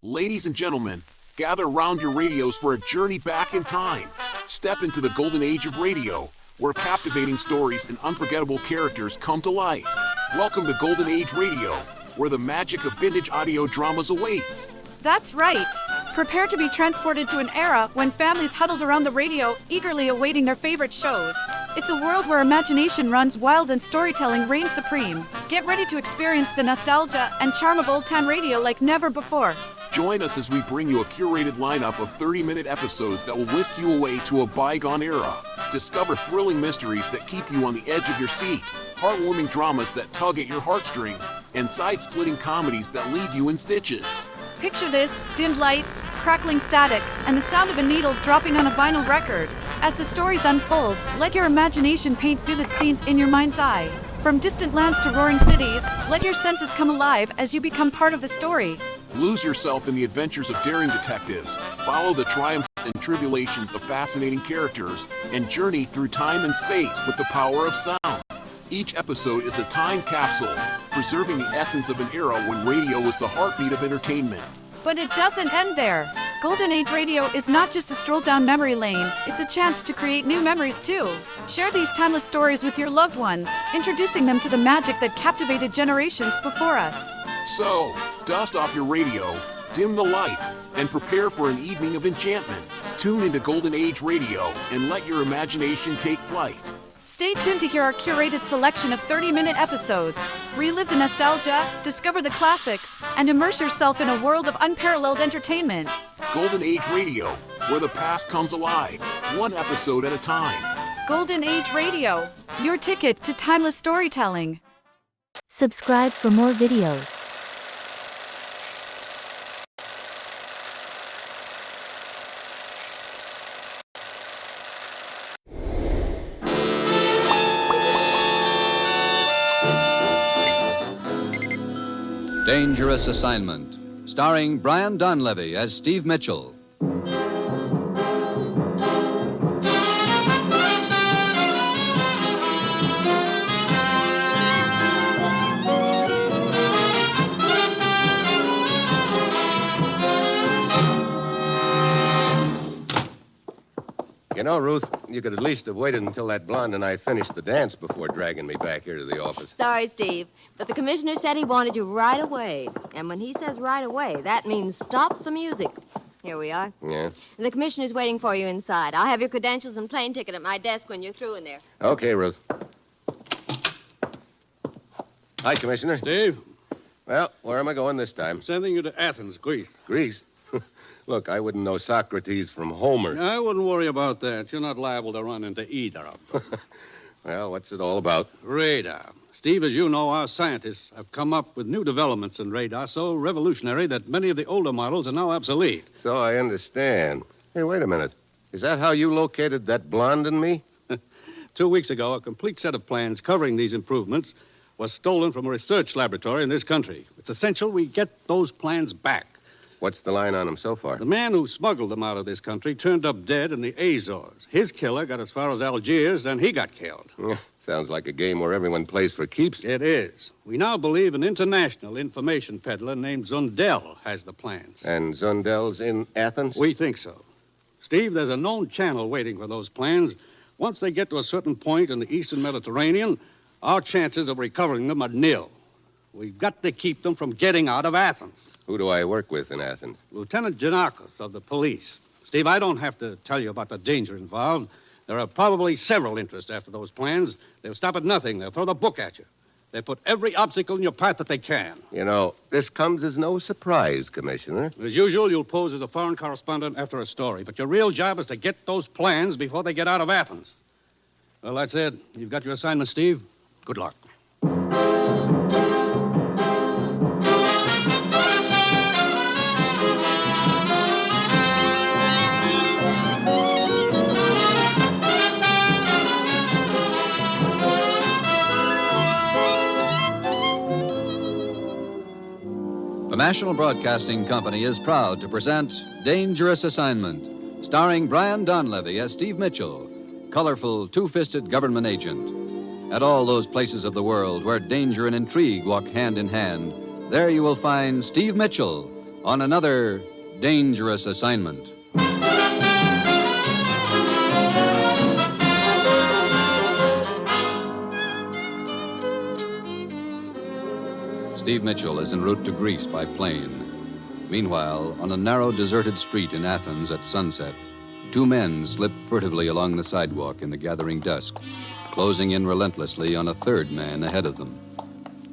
Ladies and gentlemen, gather round your radios for a journey back in time. Step into the golden age of radio, where captivating stories and unforgettable characters come to life. Welcome to Golden Age Radio, where the magic of vintage audio dramas awaits. That's right. Prepare to be transported to an era when families huddled around the radio, eagerly awaiting their favorite shows. It's a world where imagination runs wild and storytelling reigns supreme. Get ready to experience the nostalgia and charm of old-time radio like never before. Join us as we bring you a curated lineup of 30-minute episodes that will whisk you away to a bygone era. Discover thrilling mysteries that keep you on the edge of your seat, heartwarming dramas that tug at your heartstrings, and side-splitting comedies that leave you in stitches. Picture this: dimmed lights, crackling static, and the sound of a needle dropping on a vinyl record. As the stories unfold, let your imagination paint vivid scenes in your mind's eye. From distant lands to roaring cities, let your senses come alive as you become part of the story. Lose yourself in the adventures of daring detectives, follow the triumphs and tribulations of fascinating characters, and journey through time and space with the power of sound. Each episode is a time capsule, preserving the essence of an era when radio was the heartbeat of entertainment. But it doesn't end there. Golden Age Radio is not just a stroll down memory lane, it's a chance to create new memories too. Share these timeless stories with your loved ones, introducing them to the magic that captivated generations before us. So, dust off your radio, dim the lights, and prepare for an evening of enchantment. Tune into Golden Age Radio and let your imagination take flight. Stay tuned to hear our curated selection of 30-minute episodes. Relive the nostalgia, discover the classics, and immerse yourself in a world of unparalleled entertainment. Golden Age Radio, where the past comes alive, one episode at a time. Golden Age Radio, your ticket to timeless storytelling. Subscribe for more videos. Dangerous Assignment, starring Brian Donlevy as Steve Mitchell. You know, Ruth, you could at least have waited until that blonde and I finished the dance before dragging me back here to the office. Sorry, Steve, but the commissioner said he wanted you right away. And when he says right away, that means stop the music. Here we are. Yeah? And the commissioner's waiting for you inside. I'll have your credentials and plane ticket at my desk when you're through in there. Okay, Ruth. Hi, Commissioner. Steve, Well, where am I going this time? sending you to Athens, Greece. Greece? Look, I wouldn't know Socrates from Homer. I wouldn't worry about that. You're not liable to run into either of them. Well, what's it all about? Radar. Steve, as you know, our scientists have come up with new developments in radar so revolutionary that many of the older models are now obsolete. So I understand. Hey, wait a minute. Is that how you located that blonde in me? 2 weeks ago, a complete set of plans covering these improvements was stolen from a research laboratory in this country. It's essential we get those plans back. What's the line on them so far? The man who smuggled them out of this country turned up dead in the Azores. His killer got as far as Algiers, and he got killed. Sounds like a game where everyone plays for keeps. It is. We now believe an international information peddler named Zundel has the plans. And Zundel's in Athens? We think so. Steve, there's a known channel waiting for those plans. Once they get to a certain point in the eastern Mediterranean, our chances of recovering them are nil. We've got to keep them from getting out of Athens. Who do I work with in Athens? Lieutenant Janakos of the police. Steve, I don't have to tell you about the danger involved. There are probably several interests after those plans. They'll stop at nothing. They'll throw the book at you. They put every obstacle in your path that they can. You know, this comes as no surprise, Commissioner. As usual, you'll pose as a foreign correspondent after a story, but your real job is to get those plans before they get out of Athens. Well, that's it. You've got your assignment, Steve. Good luck. The National Broadcasting Company is proud to present Dangerous Assignment, starring Brian Donlevy as Steve Mitchell, colorful, two-fisted government agent. At all those places of the world where danger and intrigue walk hand in hand, there you will find Steve Mitchell, on another dangerous assignment. Steve Mitchell is en route to Greece by plane. Meanwhile, on a narrow, deserted street in Athens at sunset, two men slip furtively along the sidewalk in the gathering dusk, closing in relentlessly on a third man ahead of them.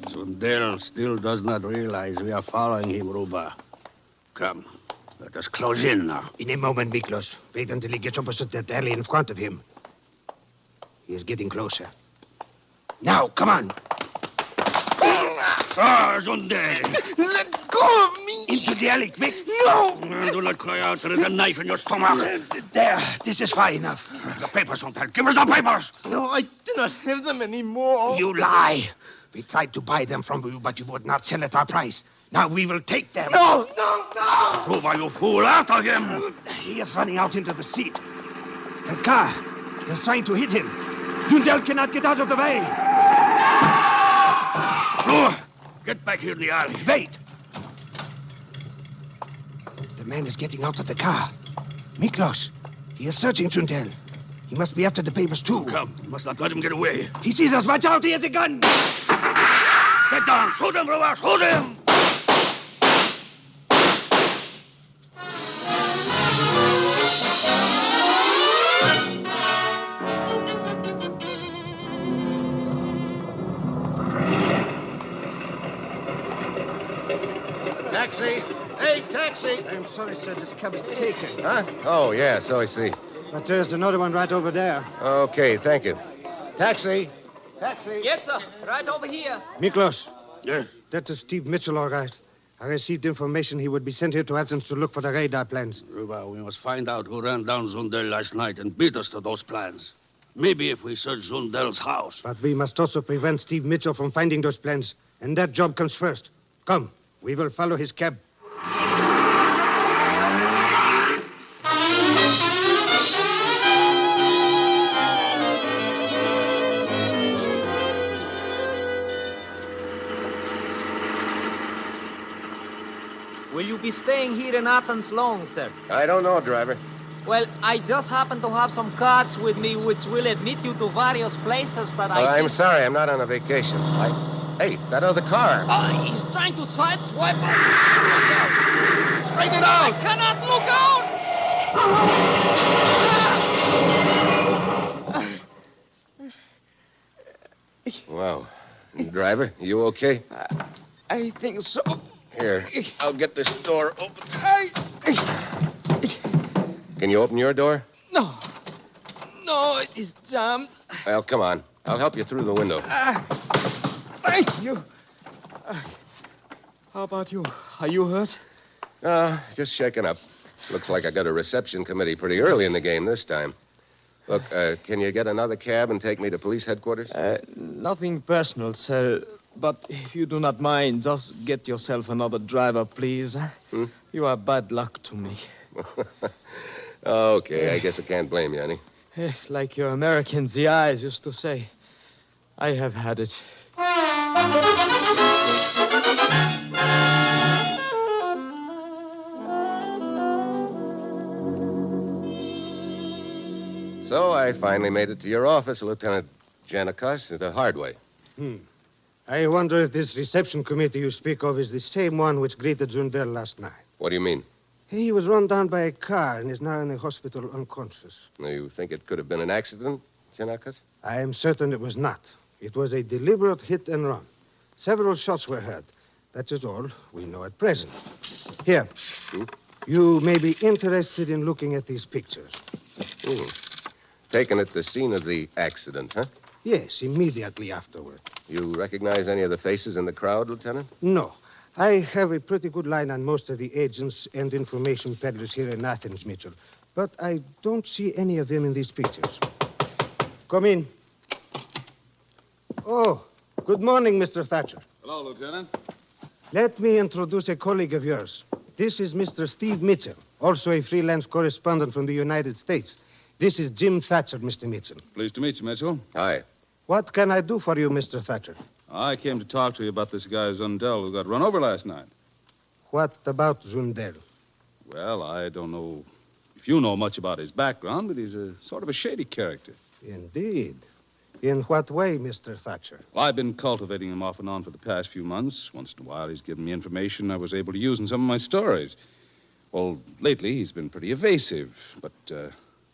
Sundell still does not realize we are following him, Ruba. Come, let us close in now. In a moment, Miklos. Wait until he gets opposite that alley in front of him. He is getting closer. Now, come on. Sundell! Let go of me! Into the alley, quick. No! Do not cry out. There is a knife in your stomach. There. This is far enough. The papers, Sundell. Give us the papers! No, I do not have them anymore. You lie. We tried to buy them from you, but you would not sell at our price. Now we will take them. No! Ruba, you fool. After him! He is running out into the street. That car is trying to hit him. Sundell cannot get out of the way. Ruba, get back here in the alley. Wait. The man is getting out of the car. Miklos, he is searching Sundell. He must be after the papers, too. Come, you must not let him get away. He sees us. Watch out, he has a gun. Get down. Shoot him, Ruba. Shoot him. Taxi! Hey, taxi! I'm sorry, sir. This cab is taken. Huh? Oh, yeah, so I see. But there's another one right over there. Okay, thank you. Taxi! Taxi! Yes, sir. Right over here. Miklos. Yes? That is Steve Mitchell, all right. I received information he would be sent here to Athens to look for the radar plans. Ruba, we must find out who ran down Zundel last night and beat us to those plans. Maybe if we search Zundel's house. But we must also prevent Steve Mitchell from finding those plans. And that job comes first. Come, we will follow his cab. Will you be staying here in Athens long, sir? I don't know, driver. Well, I just happen to have some cards with me which will admit you to various places that I'm sorry, I'm not on a vacation. Hey, that other car. He's trying to sideswipe us. Look out! Straighten out! I cannot look out! Wow. Driver, you okay? I think so. Here, I'll get this door open. Can you open your door? No, it is jammed. Well, come on. I'll help you through the window. Thank you. How about you? Are you hurt? Just shaken up. Looks like I got a reception committee pretty early in the game this time. Look, can you get another cab and take me to police headquarters? Nothing personal, sir. But if you do not mind, just get yourself another driver, please. You are bad luck to me. Okay, I guess I can't blame you, honey. Like your American GIs used to say. I have had it. So I finally made it to your office, Lieutenant Janikos, the hard way. I wonder if this reception committee you speak of is the same one which greeted Zundel last night. What do you mean? He was run down by a car and is now in the hospital unconscious. You think it could have been an accident, Janikos? I am certain it was not. It was a deliberate hit and run. Several shots were heard. That is all we know at present. Here. You may be interested in looking at these pictures. Taken at the scene of the accident, huh? Yes, immediately afterward. You recognize any of the faces in the crowd, Lieutenant? No. I have a pretty good line on most of the agents and information peddlers here in Athens, Mitchell. But I don't see any of them in these pictures. Come in. Oh, good morning, Mr. Thatcher. Hello, Lieutenant. Let me introduce a colleague of yours. This is Mr. Steve Mitchell, also a freelance correspondent from the United States. This is Jim Thatcher, Mr. Mitchell. Pleased to meet you, Mitchell. Hi. What can I do for you, Mr. Thatcher? I came to talk to you about this guy Zundel who got run over last night. What about Zundel? Well, I don't know if you know much about his background, but he's a sort of a shady character. Indeed. In what way, Mr. Thatcher? Well, I've been cultivating him off and on for the past few months. Once in a while, he's given me information I was able to use in some of my stories. Well, lately, he's been pretty evasive, but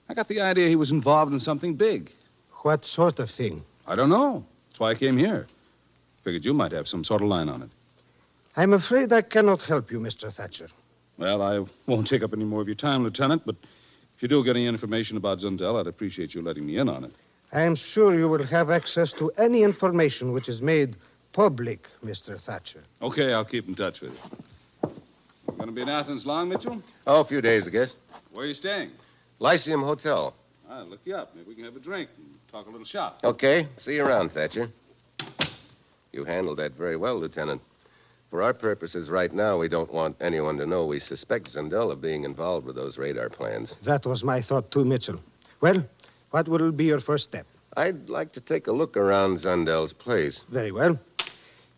I got the idea he was involved in something big. What sort of thing? I don't know. That's why I came here. Figured you might have some sort of line on it. I'm afraid I cannot help you, Mr. Thatcher. Well, I won't take up any more of your time, Lieutenant, but if you do get any information about Zundel, I'd appreciate you letting me in on it. I am sure you will have access to any information which is made public, Mr. Thatcher. Okay, I'll keep in touch with you. Going to be in Athens long, Mitchell? Oh, a few days, I guess. Where are you staying? Lyceum Hotel. I'll look you up. Maybe we can have a drink and talk a little shop. Okay. See you around, Thatcher. You handled that very well, Lieutenant. For our purposes right now, we don't want anyone to know we suspect Zundel of being involved with those radar plans. That was my thought, too, Mitchell. Well, what will be your first step? I'd like to take a look around Zundel's place. Very well.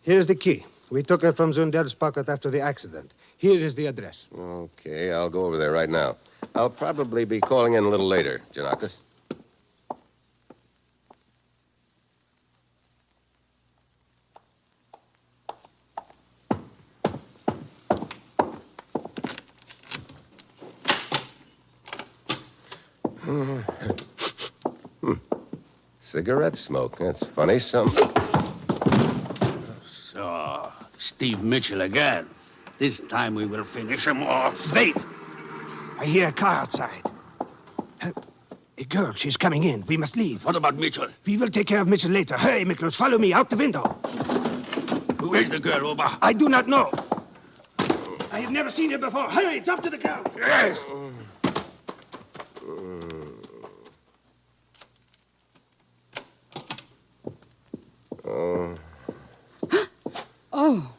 Here's the key. We took it from Zundel's pocket after the accident. Here is the address. Okay, I'll go over there right now. I'll probably be calling in a little later, Janakis. Cigarette smoke. That's funny. So, Steve Mitchell again. This time we will finish him off. Wait! I hear a car outside. A girl, she's coming in. We must leave. What about Mitchell? We will take care of Mitchell later. Hurry, Miklos. Follow me out the window. Who is the girl, Oba? I do not know. I have never seen her before. Hurry, drop to the ground. Yes! Oh,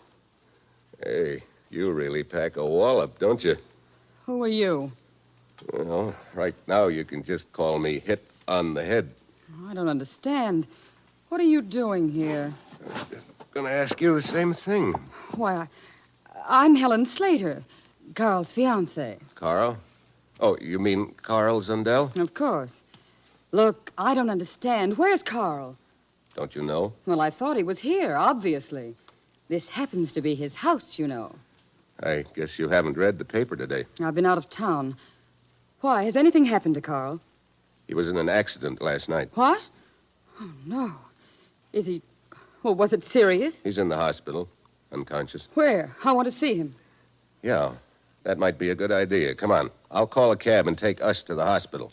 Hey, you really pack a wallop, don't you? who are you? Well, right now you can just call me Hit on the Head. I don't understand. What are you doing here? Gonna ask you the same thing. Why, I'm Helen Slater, Carl's fiancée. Carl? Oh, you mean Carl Zundel? Of course. Look, I don't understand. Where's Carl? Don't you know? Well, I thought he was here, obviously. This happens to be his house, you know. I guess you haven't read the paper today. I've been out of town. Why, has anything happened to Carl? He was in an accident last night. What? Oh, no. Is he... Well, was it serious? He's in the hospital, unconscious. Where? I want to see him. Yeah, that might be a good idea. Come on. I'll call a cab and take us to the hospital.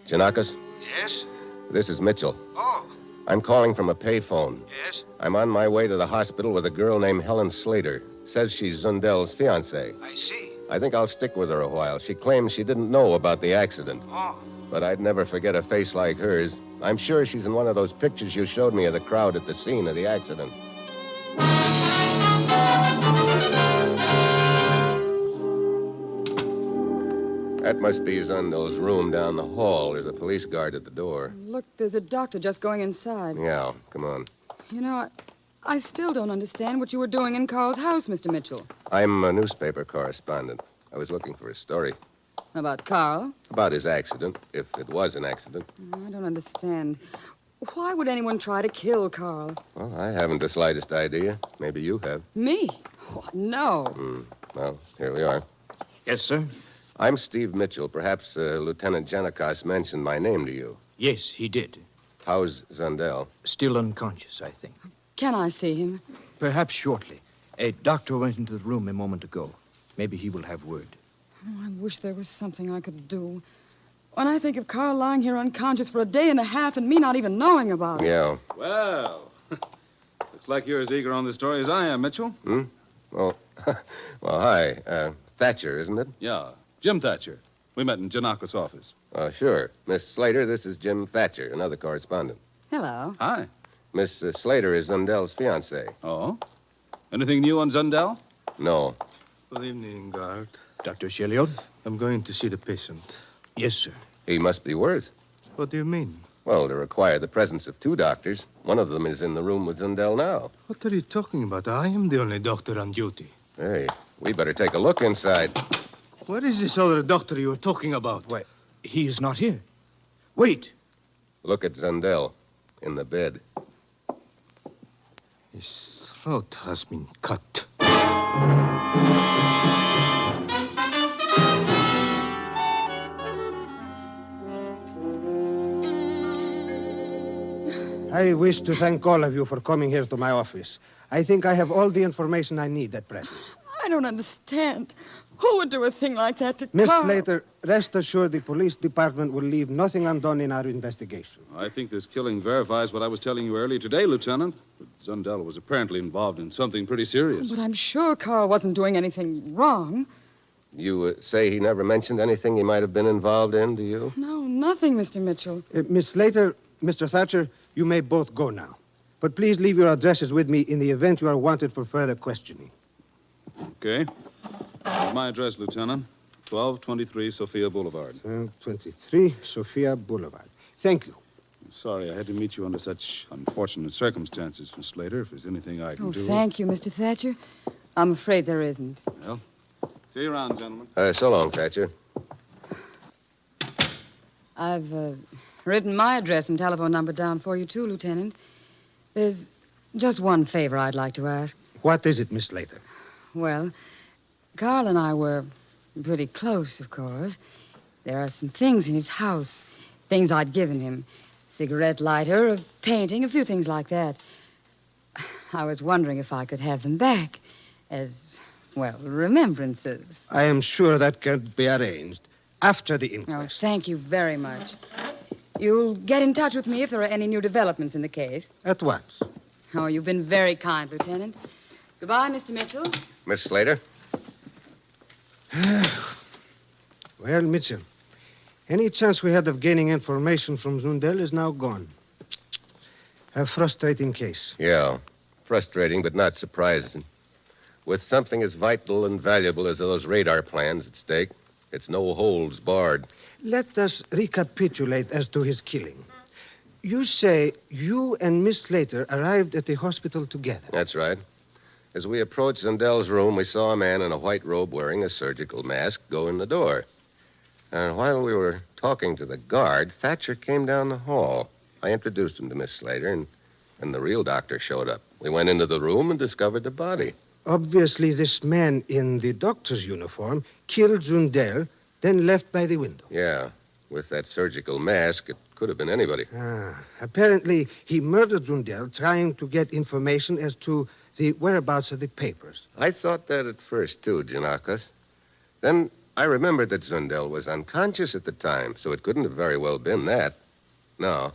Janakis? Yes? This is Mitchell. Oh, I'm calling from a payphone. yes? I'm on my way to the hospital with a girl named Helen Slater. Says she's Zundel's fiancée. I see. I think I'll stick with her a while. She claims she didn't know about the accident. Oh. But I'd never forget a face like hers. I'm sure she's in one of those pictures you showed me of the crowd at the scene of the accident. That must be Zundel's room down the hall. There's a police guard at the door. Look, there's a doctor just going inside. Yeah, come on. You know, I still don't understand what you were doing in Carl's house, Mr. Mitchell. I'm a newspaper correspondent. I was looking for a story About Carl? about his accident, if it was an accident. I don't understand. Why would anyone try to kill Carl? Well, I haven't the slightest idea. Maybe you have. Me? Oh, no. Well, here we are. Yes, sir? I'm Steve Mitchell. Perhaps Lieutenant Janikos mentioned my name to you. Yes, he did. How's Zundel? Still unconscious, I think. Can I see him? Perhaps shortly. A doctor went into the room a moment ago. Maybe he will have word. Oh, I wish there was something I could do. When I think of Carl lying here unconscious for a day and a half and me not even knowing about it. Yeah. Well, looks like you're as eager on the story as I am, Mitchell. Oh, well, hi. Thatcher, isn't it? Yeah, Jim Thatcher. We met in Janakos' office. Sure. Miss Slater, this is Jim Thatcher, another correspondent. Hello. Hi. Miss Slater is Zundel's fiancée. Oh? Anything new on Zundel? No. Good evening, guard. Dr. Sheliot? I'm going to see the patient. Yes, sir. He must be worse. What do you mean? Well, to require the presence of 2 doctors. One of them is in the room with Zundel now. What are you talking about? I am the only doctor on duty. Hey, we better take a look inside. What is this other doctor you were talking about? Why, he is not here. Wait. Look at Zundel in the bed. His throat has been cut. I wish to thank all of you for coming here to my office. I think I have all the information I need at present. I don't understand. Who would do a thing like that to Miss Carl? Slater, rest assured the police department will leave nothing undone in our investigation. I think this killing verifies what I was telling you earlier today, Lieutenant. Zundel was apparently involved in something pretty serious. But I'm sure Carl wasn't doing anything wrong. You say he never mentioned anything he might have been involved in, do you? No, nothing, Mr. Mitchell. Miss Slater, Mr. Thatcher, you may both go now. But please leave your addresses with me in the event you are wanted for further questioning. Okay. My address, Lieutenant. 1223 Sophia Boulevard. 1223 Sophia Boulevard. Thank you. Sorry I had to meet you under such unfortunate circumstances, Miss Slater. If there's anything I can do... Thank you, Mr. Thatcher. I'm afraid there isn't. Well, see you around, gentlemen. So long, Thatcher. I've written my address and telephone number down for you, too, Lieutenant. There's just one favor I'd like to ask. What is it, Miss Slater? Well, Carl and I were pretty close, of course. There are some things in his house, things I'd given him. Cigarette lighter, a painting, a few things like that. I was wondering if I could have them back as, well, remembrances. I am sure that can be arranged after the Oh, inquest. thank you very much. You'll get in touch with me if there are any new developments in the case. At once. Oh, you've been very kind, Lieutenant. Goodbye, Mr. Mitchell. Miss Slater? Well, Mitchell, any chance we had of gaining information from Zundel is now gone. A frustrating case. Yeah. Frustrating, but not surprising. With something as vital and valuable as those radar plans at stake, it's no holds barred. Let us recapitulate as to his killing. You say you and Miss Slater arrived at the hospital together. That's right. As we approached Zundel's room, we saw a man in a white robe wearing a surgical mask go in the door. And while we were talking to the guard, Thatcher came down the hall. I introduced him to Miss Slater, and the real doctor showed up. We went into the room and discovered the body. Obviously, this man in the doctor's uniform killed Zundel, then left by the window. Yeah. With that surgical mask, it could have been anybody. Apparently, he murdered Zundel trying to get information as to the whereabouts of the papers. I thought that at first, too, Giannakis. Then I remembered that Zundel was unconscious at the time, so it couldn't have very well been that. No.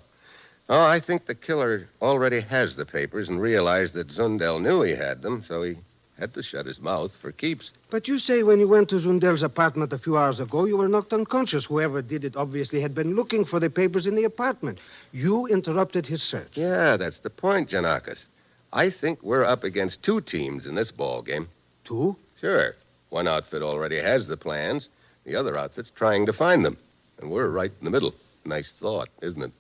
Oh, I think the killer already has the papers and realized that Zundel knew he had them, so he had to shut his mouth for keeps. But you say when you went to Zundel's apartment a few hours ago, you were knocked unconscious. Whoever did it obviously had been looking for the papers in the apartment. You interrupted his search. Yeah, that's the point, Giannakis. I think we're up against 2 teams in this ball game. 2? Sure. One outfit already has the plans. The other outfit's trying to find them. And we're right in the middle. Nice thought, isn't it?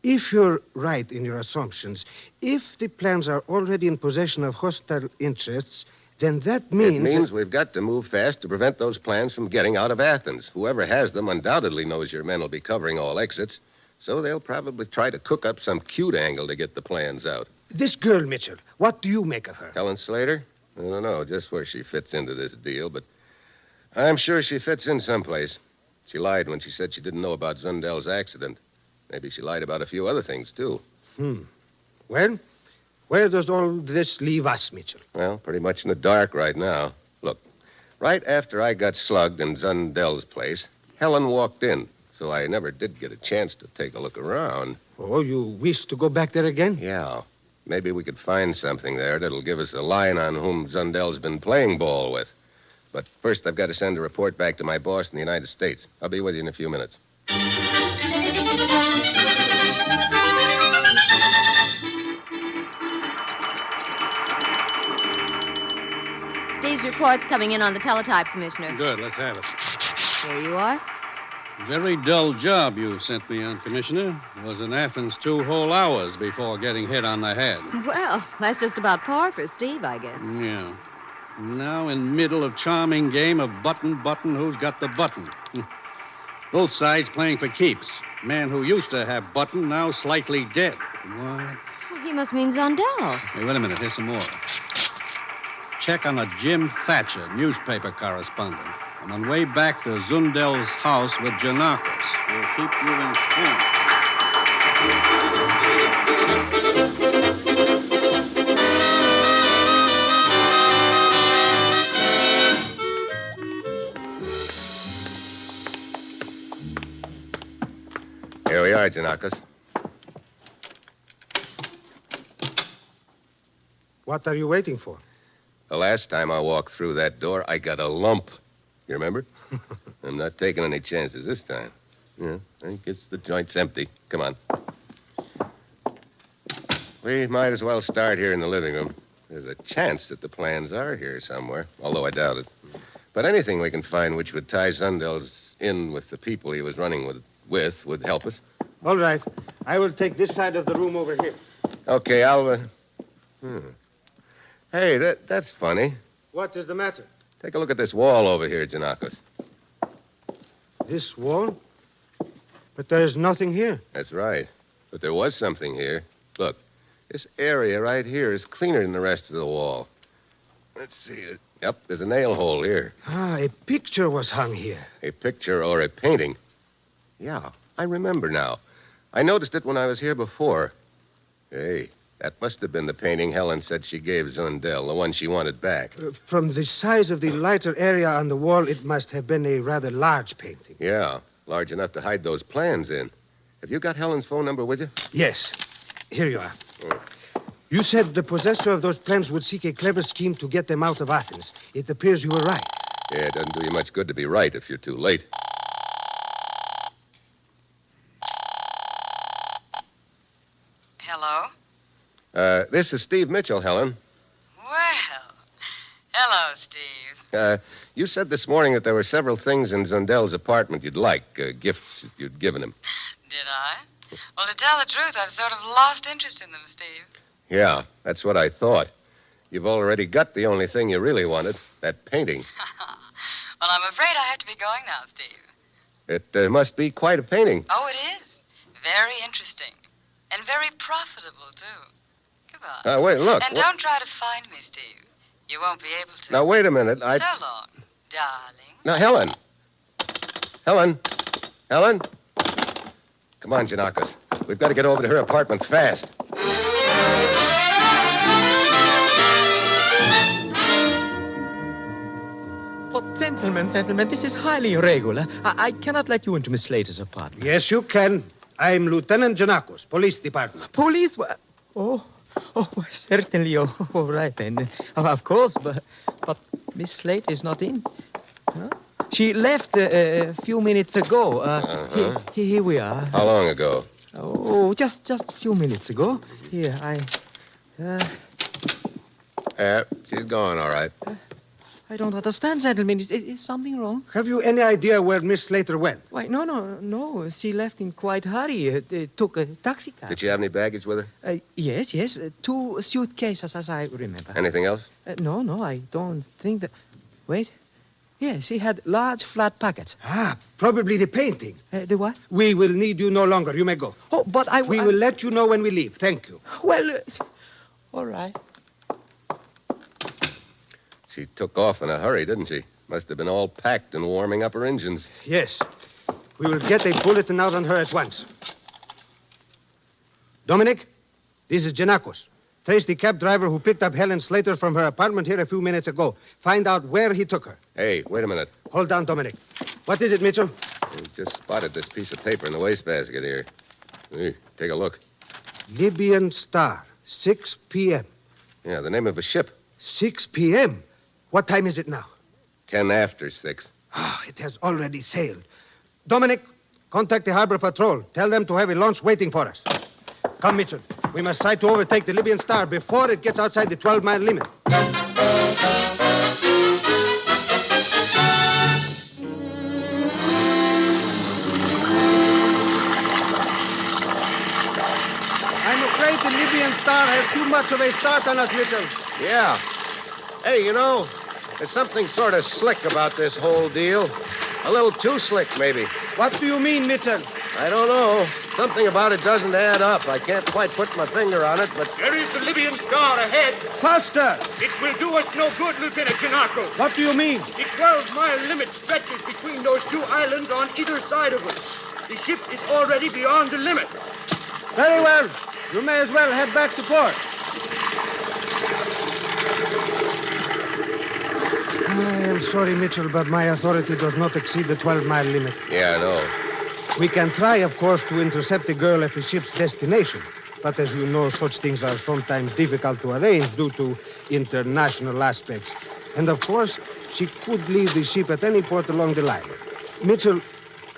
If you're right in your assumptions, if the plans are already in possession of hostile interests, then that means... It means we've got to move fast to prevent those plans from getting out of Athens. Whoever has them undoubtedly knows your men will be covering all exits, so they'll probably try to cook up some cute angle to get the plans out. This girl, Mitchell, what do you make of her? Helen Slater? I don't know just where she fits into this deal, but I'm sure she fits in someplace. She lied when she said she didn't know about Zundel's accident. Maybe she lied about a few other things, too. Well, where does all this leave us, Mitchell? Well, pretty much in the dark right now. Look, right after I got slugged in Zundel's place, Helen walked in, so I never did get a chance to take a look around. Oh, you wish to go back there again? Yeah. Maybe we could find something there that'll give us a line on whom Zundel's been playing ball with. But first, I've got to send a report back to my boss in the United States. I'll be with you in a few minutes. Steve's report's coming in on the teletype, Commissioner. Good, let's have it. Here you are. Very dull job you sent me on, Commissioner. Was in Athens 2 whole hours before getting hit on the head. Well, that's just about par for Steve, I guess. Yeah. Now in middle of charming game of button, who's got the button? Both sides playing for keeps. Man who used to have button, now slightly dead. What? Well, he must mean Zundel. Hey, wait a minute. Here's some more. Check on a Jim Thatcher, newspaper correspondent. I'm on way back to Zundel's house with Janakis. We'll keep you informed. Here we are, Janakis. What are you waiting for? The last time I walked through that door, I got a lump. You remember? I'm not taking any chances this time. Yeah, I guess the joint's empty. Come on. We might as well start here in the living room. There's a chance that the plans are here somewhere, although I doubt it. But anything we can find which would tie Zundel's in with the people he was running with would help us. All right. I will take this side of the room over here. Okay, I'll... Hey, that's funny. What is the matter? Take a look at this wall over here, Janakis. This wall? But there is nothing here. That's right. But there was something here. Look, this area right here is cleaner than the rest of the wall. Let's see. Yep, there's a nail hole here. Ah, a picture was hung here. A picture or a painting? Yeah, I remember now. I noticed it when I was here before. Hey, that must have been the painting Helen said she gave Zundel, the one she wanted back. From the size of the lighter area on the wall, it must have been a rather large painting. Yeah, large enough to hide those plans in. Have you got Helen's phone number with you? Yes. Here you are. You said the possessor of those plans would seek a clever scheme to get them out of Athens. It appears you were right. Yeah, it doesn't do you much good to be right if you're too late. Hello? This is Steve Mitchell, Helen. Well, hello, Steve. You said this morning that there were several things in Zundel's apartment you'd like, gifts that you'd given him. Did I? Well, to tell the truth, I've sort of lost interest in them, Steve. Yeah, that's what I thought. You've already got the only thing you really wanted, that painting. Well, I'm afraid I have to be going now, Steve. It must be quite a painting. Oh, it is. Very interesting. And very profitable, too. Goodbye. Wait, look. And don't try to find me, Steve. You won't be able to. Now, wait a minute. So long, darling. Now, Helen. Helen? Come on, Janakis. We've got to get over to her apartment fast. Oh, gentlemen, this is highly irregular. I cannot let you into Miss Slater's apartment. Yes, you can. I'm Lieutenant Janakos, Police Department. Police? Oh, certainly. Oh, all right, then. Of course, but Miss Slater is not in. Huh? She left a few minutes ago. Here we are. How long ago? Oh, just a few minutes ago. Here, She's gone, all right. I don't understand, gentlemen. Is something wrong? Have you any idea where Miss Slater went? Why, no. She left in quite a hurry. Took a taxi cab. Did she have any baggage with her? Yes. 2 suitcases, as I remember. Anything else? No, I don't think that... Wait. Yes, she had large flat packets. Ah, probably the painting. The what? We will need you no longer. You may go. Oh, but We will let you know when we leave. Thank you. Well, all right. She took off in a hurry, didn't she? Must have been all packed and warming up her engines. Yes. We will get a bulletin out on her at once. Dominic, this is Janakos. Trace the cab driver who picked up Helen Slater from her apartment here a few minutes ago. Find out where he took her. Hey, wait a minute. Hold on, Dominic. What is it, Mitchell? I just spotted this piece of paper in the wastebasket here. Hey, take a look. Libyan Star, 6 p.m. Yeah, the name of a ship. 6 p.m.? What time is it now? 10 after 6. It has already sailed. Dominic, contact the harbor patrol. Tell them to have a launch waiting for us. Come, Mitchell. We must try to overtake the Libyan Star before it gets outside the 12-mile limit. the Libyan Star has too much of a start on us, Mitchell. Yeah. Hey, there's something sort of slick about this whole deal. A little too slick, maybe. What do you mean, Mitchell? I don't know. Something about it doesn't add up. I can't quite put my finger on it, but... There is the Libyan Star ahead. Faster! It will do us no good, Lieutenant Janakos. What do you mean? The 12-mile limit stretches between those two islands on either side of us. The ship is already beyond the limit. Very well. You may as well head back to port. I am sorry, Mitchell, but my authority does not exceed the 12-mile limit. Yeah, I know. We can try, of course, to intercept the girl at the ship's destination. But as you know, such things are sometimes difficult to arrange due to international aspects. And, of course, she could leave the ship at any port along the line. Mitchell,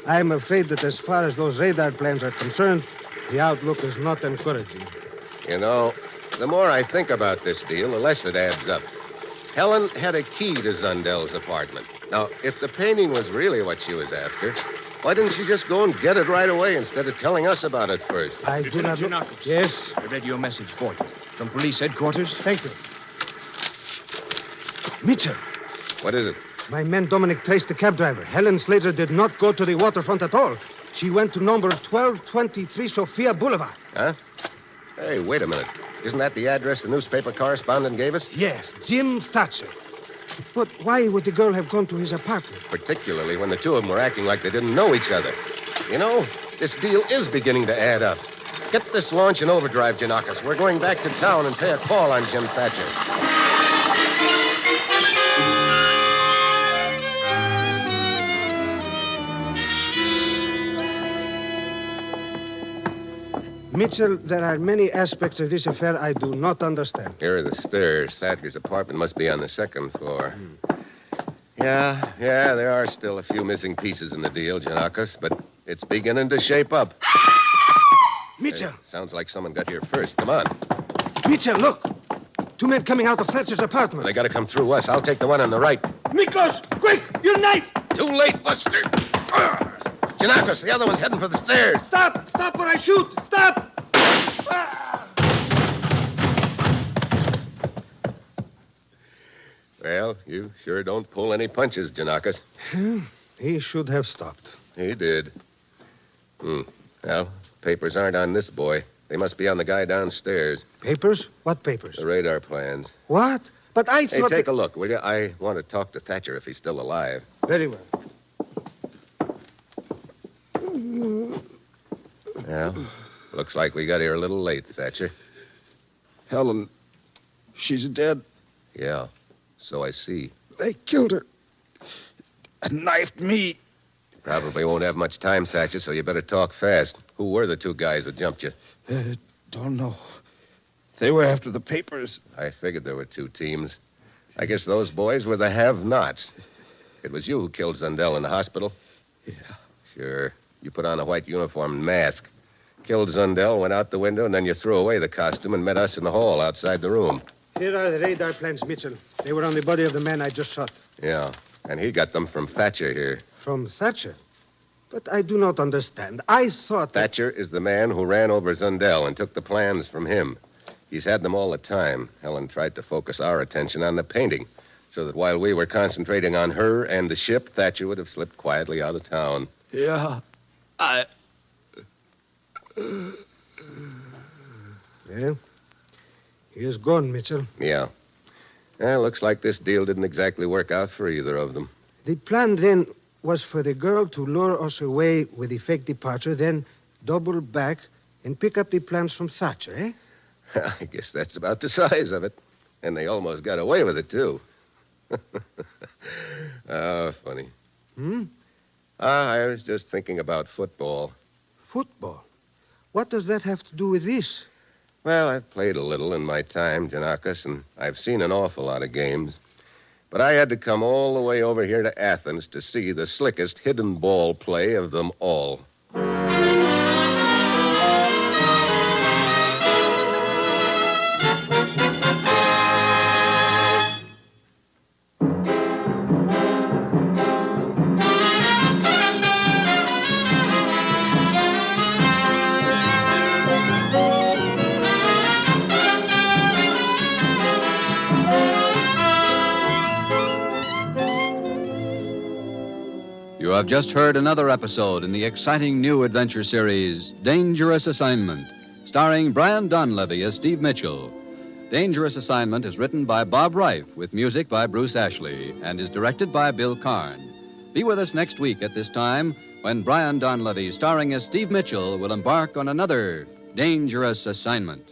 I am afraid that as far as those radar plans are concerned, the outlook is not encouraging. The more I think about this deal, the less it adds up. Helen had a key to Zundel's apartment. Now, if the painting was really what she was after, why didn't she just go and get it right away instead of telling us about it first? I do not know. Janakos. Yes? I read your message for you. From police headquarters. Thank you. Mitchell. What is it? My man Dominic traced the cab driver. Helen Slater did not go to the waterfront at all. She went to number 1223 Sophia Boulevard. Huh? Hey, wait a minute. Isn't that the address the newspaper correspondent gave us? Yes, Jim Thatcher. But why would the girl have gone to his apartment? Particularly when the two of them were acting like they didn't know each other. This deal is beginning to add up. Get this launch in overdrive, Janakos. We're going back to town and pay a call on Jim Thatcher. Mitchell, there are many aspects of this affair I do not understand. Here are the stairs. Thatcher's apartment must be on the second floor. Yeah, there are still a few missing pieces in the deal, Janakos, but it's beginning to shape up. Mitchell! Hey, sounds like someone got here first. Come on. Mitchell, look! Two men coming out of Thatcher's apartment. They got to come through us. I'll take the one on the right. Miklos! Quick! Your knife! Too late, Buster. Janakos, the other one's heading for the stairs. Stop! Stop or I shoot! Stop! Well, you sure don't pull any punches, Janakos. He should have stopped. He did. Well, papers aren't on this boy. They must be on the guy downstairs. Papers? What papers? The radar plans. What? But I Hey, thought... take a look, will you? I want to talk to Thatcher if he's still alive. Very well. Well, looks like we got here a little late, Thatcher. Helen, she's dead. Yeah, so I see. They killed her. And knifed me. Probably won't have much time, Thatcher, so you better talk fast. Who were the two guys that jumped you? Don't know. They were after the papers. I figured there were two teams. I guess those boys were the have-nots. It was you who killed Zundel in the hospital? Yeah. Sure. You put on a white uniform and mask. Killed Zundel, went out the window, and then you threw away the costume and met us in the hall outside the room. Here are the radar plans, Mitchell. They were on the body of the man I just shot. Yeah, and he got them from Thatcher here. From Thatcher? But I do not understand. I thought that... Thatcher is the man who ran over Zundel and took the plans from him. He's had them all the time. Helen tried to focus our attention on the painting, so that while we were concentrating on her and the ship, Thatcher would have slipped quietly out of town. Yeah. Well, he is gone, Mitchell. Yeah. Well, looks like this deal didn't exactly work out for either of them. The plan then was for the girl to lure us away with a fake departure, then double back and pick up the plans from Thatcher, eh? I guess that's about the size of it. And they almost got away with it, too. Funny. I was just thinking about football. Football? What does that have to do with this? Well, I've played a little in my time, Janakos, and I've seen an awful lot of games. But I had to come all the way over here to Athens to see the slickest hidden ball play of them all. have just heard another episode in the exciting new adventure series, Dangerous Assignment, starring Brian Donlevy as Steve Mitchell. Dangerous Assignment is written by Bob Reif with music by Bruce Ashley and is directed by Bill Karn. Be with us next week at this time when Brian Donlevy, starring as Steve Mitchell, will embark on another Dangerous Assignment.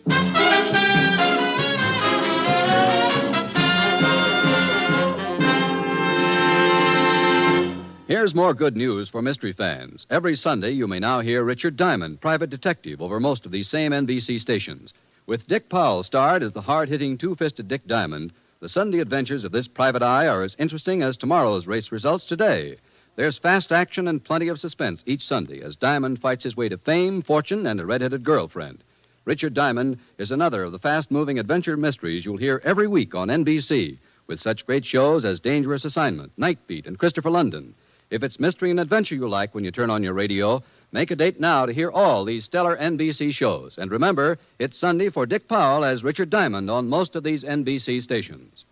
Here's more good news for mystery fans. Every Sunday, you may now hear Richard Diamond, private detective, over most of these same NBC stations. With Dick Powell starred as the hard-hitting two-fisted Dick Diamond, the Sunday adventures of this private eye are as interesting as tomorrow's race results today. There's fast action and plenty of suspense each Sunday as Diamond fights his way to fame, fortune, and a red-headed girlfriend. Richard Diamond is another of the fast-moving adventure mysteries you'll hear every week on NBC, with such great shows as Dangerous Assignment, Night Beat, and Christopher London. If it's mystery and adventure you like when you turn on your radio, make a date now to hear all these stellar NBC shows. And remember, it's Sunday for Dick Powell as Richard Diamond on most of these NBC stations.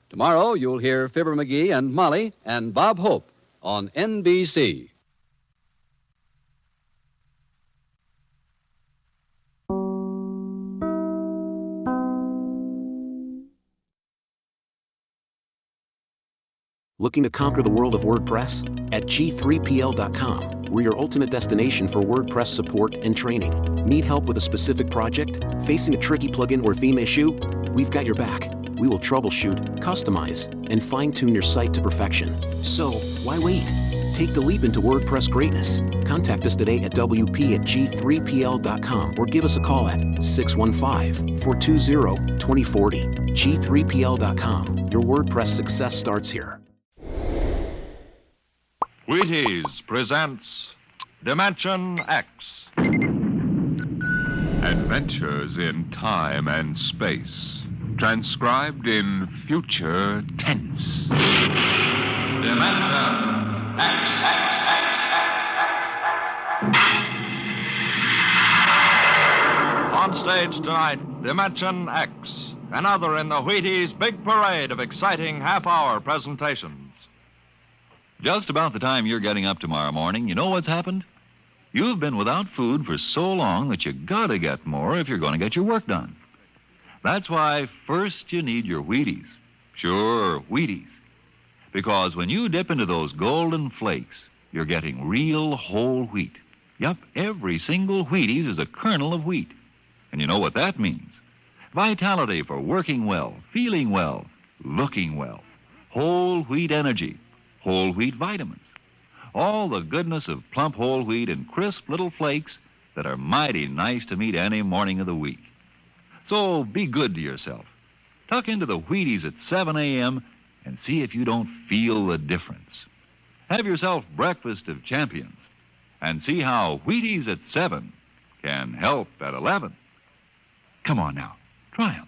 Tomorrow, you'll hear Fibber McGee and Molly and Bob Hope on NBC. Looking to conquer the world of WordPress? At G3PL.com, we're your ultimate destination for WordPress support and training. Need help with a specific project? Facing a tricky plugin or theme issue? We've got your back. We will troubleshoot, customize, and fine-tune your site to perfection. So, why wait? Take the leap into WordPress greatness. Contact us today at WP@G3PL.com or give us a call at 615-420-2040. G3PL.com. Your WordPress success starts here. Wheaties presents Dimension X. Adventures in time and space, transcribed in future tense. Dimension X. On stage tonight, Dimension X, another in the Wheaties' big parade of exciting half-hour presentations. Just about the time you're getting up tomorrow morning, you know what's happened? You've been without food for so long that you gotta get more if you're going to get your work done. That's why first you need your Wheaties. Sure, Wheaties. Because when you dip into those golden flakes, you're getting real whole wheat. Yep, every single Wheaties is a kernel of wheat. And you know what that means? Vitality for working well, feeling well, looking well. Whole wheat energy. Whole wheat vitamins. All the goodness of plump whole wheat in crisp little flakes that are mighty nice to meet any morning of the week. So be good to yourself. Tuck into the Wheaties at 7 a.m. and see if you don't feel the difference. Have yourself breakfast of champions and see how Wheaties at 7 can help at 11. Come on now, try 'em.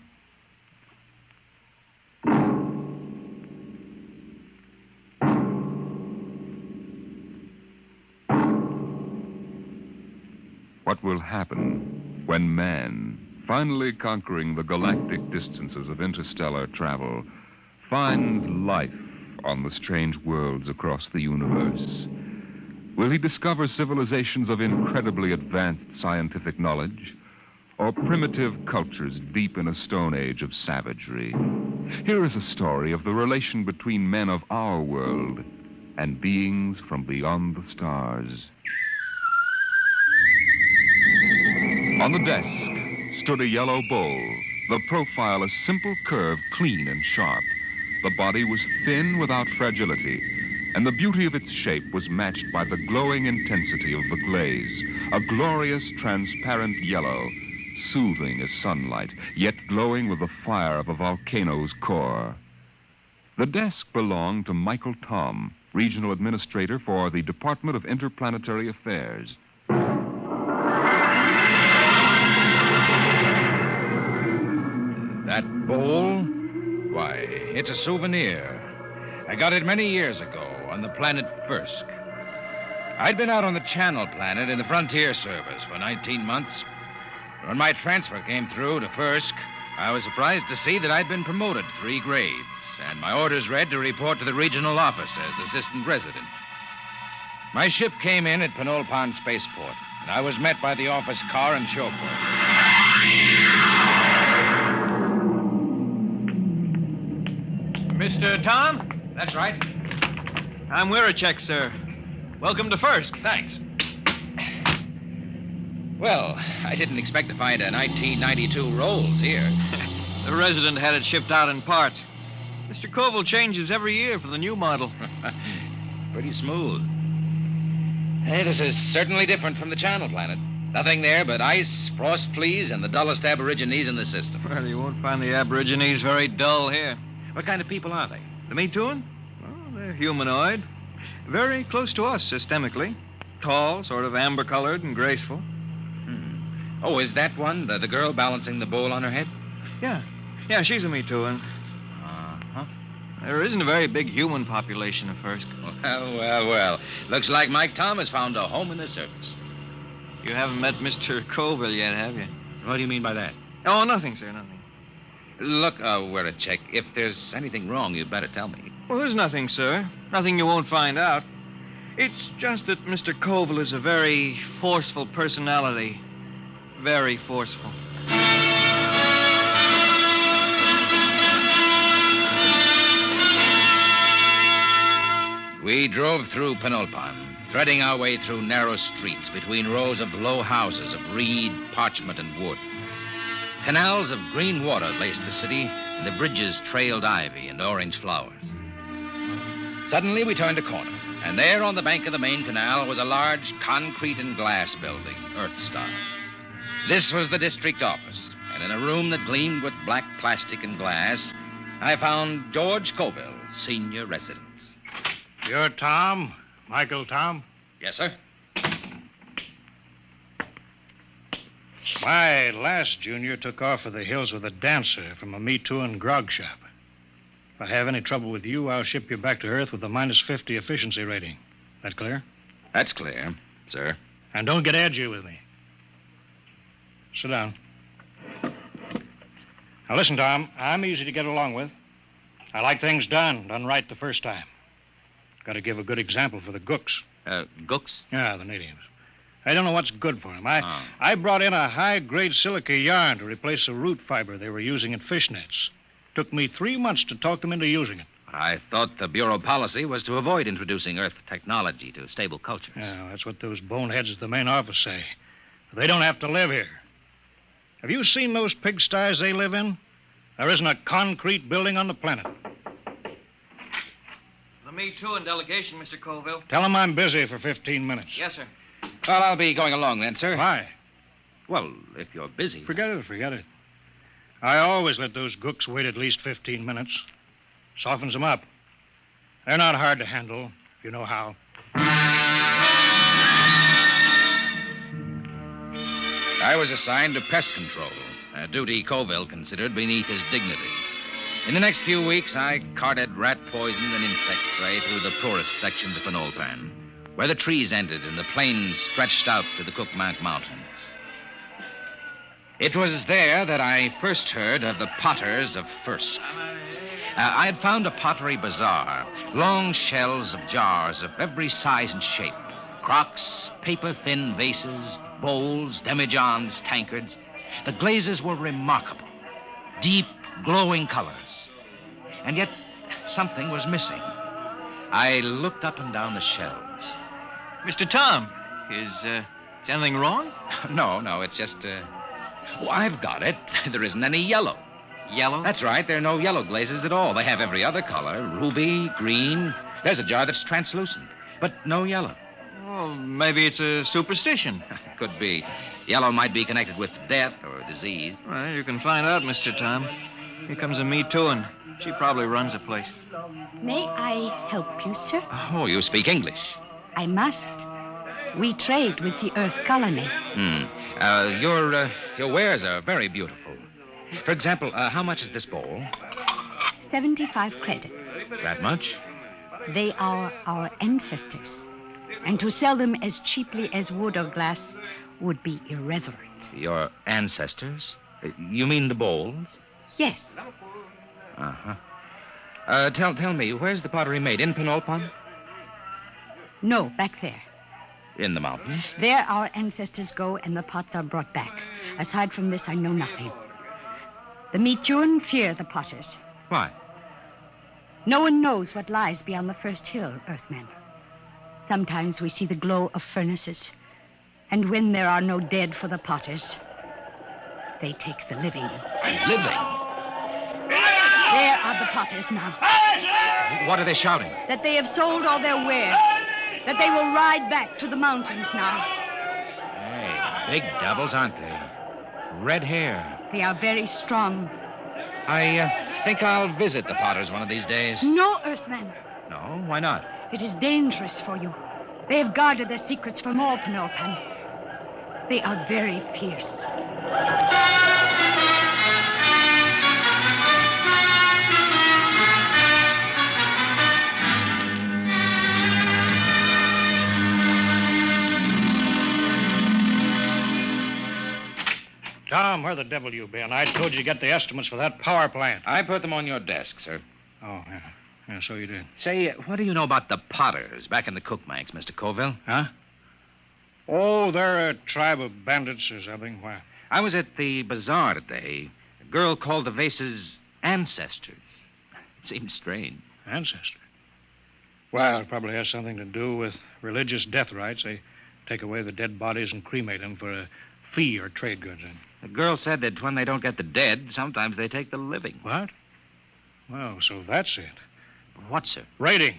What will happen when man, finally conquering the galactic distances of interstellar travel, finds life on the strange worlds across the universe? Will he discover civilizations of incredibly advanced scientific knowledge, or primitive cultures deep in a stone age of savagery? Here is a story of the relation between men of our world and beings from beyond the stars. On the desk stood a yellow bowl, the profile a simple curve, clean and sharp. The body was thin without fragility, and the beauty of its shape was matched by the glowing intensity of the glaze, a glorious transparent yellow, soothing as sunlight, yet glowing with the fire of a volcano's core. The desk belonged to Michael Tom, Regional Administrator for the Department of Interplanetary Affairs. That bowl? Why, it's a souvenir. I got it many years ago on the planet Fursk. I'd been out on the Channel Planet in the Frontier Service for 19 months. When my transfer came through to Fursk, I was surprised to see that I'd been promoted 3 grades, and my orders read to report to the regional office as assistant resident. My ship came in at Pinole Spaceport, and I was met by the office car and chauffeur. Mr. Tom? That's right. I'm Wirachek, sir. Welcome to First. Thanks. Well, I didn't expect to find a 1992 Rolls here. The resident had it shipped out in parts. Mr. Koval changes every year for the new model. Pretty smooth. Hey, this is certainly different from the Channel Planet. Nothing there but ice, frost fleas, and the dullest aborigines in the system. Well, you won't find the aborigines very dull here. What kind of people are they? The Mituan? Well, they're humanoid. Very close to us systemically. Tall, sort of amber-colored and graceful. Oh, is that one, the girl balancing the bowl on her head? Yeah, she's a Mituan. Uh-huh. There isn't a very big human population at First. Well. Looks like Mike Tom has found a home in the service. You haven't met Mr. Koval yet, have you? What do you mean by that? Oh, nothing, sir, nothing. Look, Wirachek, if there's anything wrong, you'd better tell me. Well, there's nothing, sir. Nothing you won't find out. It's just that Mr. Koval is a very forceful personality. Very forceful. We drove through Pinolpan, threading our way through narrow streets between rows of low houses of reed, parchment, and wood. Canals of green water laced the city, and the bridges trailed ivy and orange flowers. Suddenly, we turned a corner, and there on the bank of the main canal was a large concrete and glass building, Earth-style. This was the district office, and in a room that gleamed with black plastic and glass, I found George Colville, senior resident. You're Tom? Michael Tom? Yes, sir. My last junior took off for the hills with a dancer from a Me Too and grog shop. If I have any trouble with you, I'll ship you back to Earth with a -50 efficiency rating. That clear? That's clear, sir. And don't get edgy with me. Sit down. Now, listen, Tom, I'm easy to get along with. I like things done right the first time. Got to give a good example for the gooks. Gooks? Yeah, the natives. I don't know what's good for them. I brought in a high-grade silica yarn to replace the root fiber they were using in fish nets. Took me 3 months to talk them into using it. I thought the Bureau policy was to avoid introducing Earth technology to stable cultures. Yeah, that's what those boneheads at the main office say. They don't have to live here. Have you seen those pigsties they live in? There isn't a concrete building on the planet. The Mituan delegation, Mr. Colville. Tell them I'm busy for 15 minutes. Yes, sir. Well, I'll be going along then, sir. Why? Well, if you're busy. Forget it. I always let those gooks wait at least 15 minutes. Softens them up. They're not hard to handle, if you know how. I was assigned to pest control, a duty Colville considered beneath his dignity. In the next few weeks, I carted rat poison and insect spray through the poorest sections of Pinolpan, where the trees ended and the plains stretched out to the Cookmank Mountains. It was there that I first heard of the potters of First. I had found a pottery bazaar, long shelves of jars of every size and shape, crocks, paper-thin vases, bowls, demijohns, tankards. The glazes were remarkable, deep, glowing colors. And yet, something was missing. I looked up and down the shelves. Mr. Tom, is anything wrong? No, it's just, Oh, I've got it. There isn't any yellow. Yellow? That's right. There are no yellow glazes at all. They have every other color. Ruby, green. There's a jar that's translucent, but no yellow. Well, maybe it's a superstition. Could be. Yellow might be connected with death or disease. Well, you can find out, Mr. Tom. Here comes a Me Too'an. She probably runs the place. May I help you, sir? Oh, you speak English. I must. We trade with the Earth colony. Your wares are very beautiful. For example, how much is this bowl? 75 credits. That much? They are our ancestors. And to sell them as cheaply as wood or glass would be irreverent. Your ancestors? You mean the bowls? Yes. Uh-huh. Tell me, where's the pottery made? In Pinolpan? No, back there. In the mountains? There our ancestors go and the pots are brought back. Aside from this, I know nothing. The Mituan fear the potters. Why? No one knows what lies beyond the first hill, Earthman. Sometimes we see the glow of furnaces. And when there are no dead for the potters, they take the living. Living? There are the potters now. What are they shouting? That they have sold all their wares. That they will ride back to the mountains now. Hey, big devils, aren't they? Red hair. They are very strong. I think I'll visit the Potters one of these days. No, Earthman. No? Why not? It is dangerous for you. They have guarded their secrets from all Penelpan. They are very fierce. Tom, where the devil you been? I told you to get the estimates for that power plant. I put them on your desk, sir. Oh, yeah. Yeah, so you did. Say, what do you know about the Potters back in the Cookmanks, Mr. Colville? Huh? Oh, they're a tribe of bandits or something. Why? I was at the bazaar today. A girl called the vases ancestors. It seemed strange. Ancestors? Well, it probably has something to do with religious death rites. They take away the dead bodies and cremate them for a fee or trade goods. The girl said that when they don't get the dead, sometimes they take the living. What? Well, so that's it. What, sir? Raiding.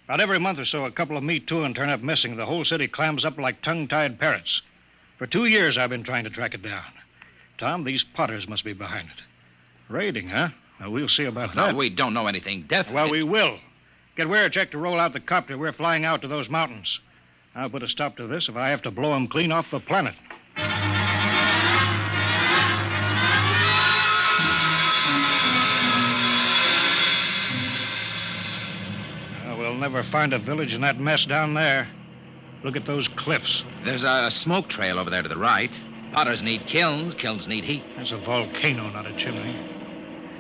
About every month or so, a couple of Me Too and turn up missing. The whole city clams up like tongue-tied parrots. For 2 years, I've been trying to track it down. Tom, these Potters must be behind it. Raiding, huh? Well, we'll see about that. No, we don't know anything definite. Well, we will. Get Weircheck to roll out the copter. We're flying out to those mountains. I'll put a stop to this if I have to blow them clean off the planet. We'll never find a village in that mess down there. Look at those cliffs. There's a smoke trail over there to the right. Potters need kilns. Kilns need heat. That's a volcano, not a chimney.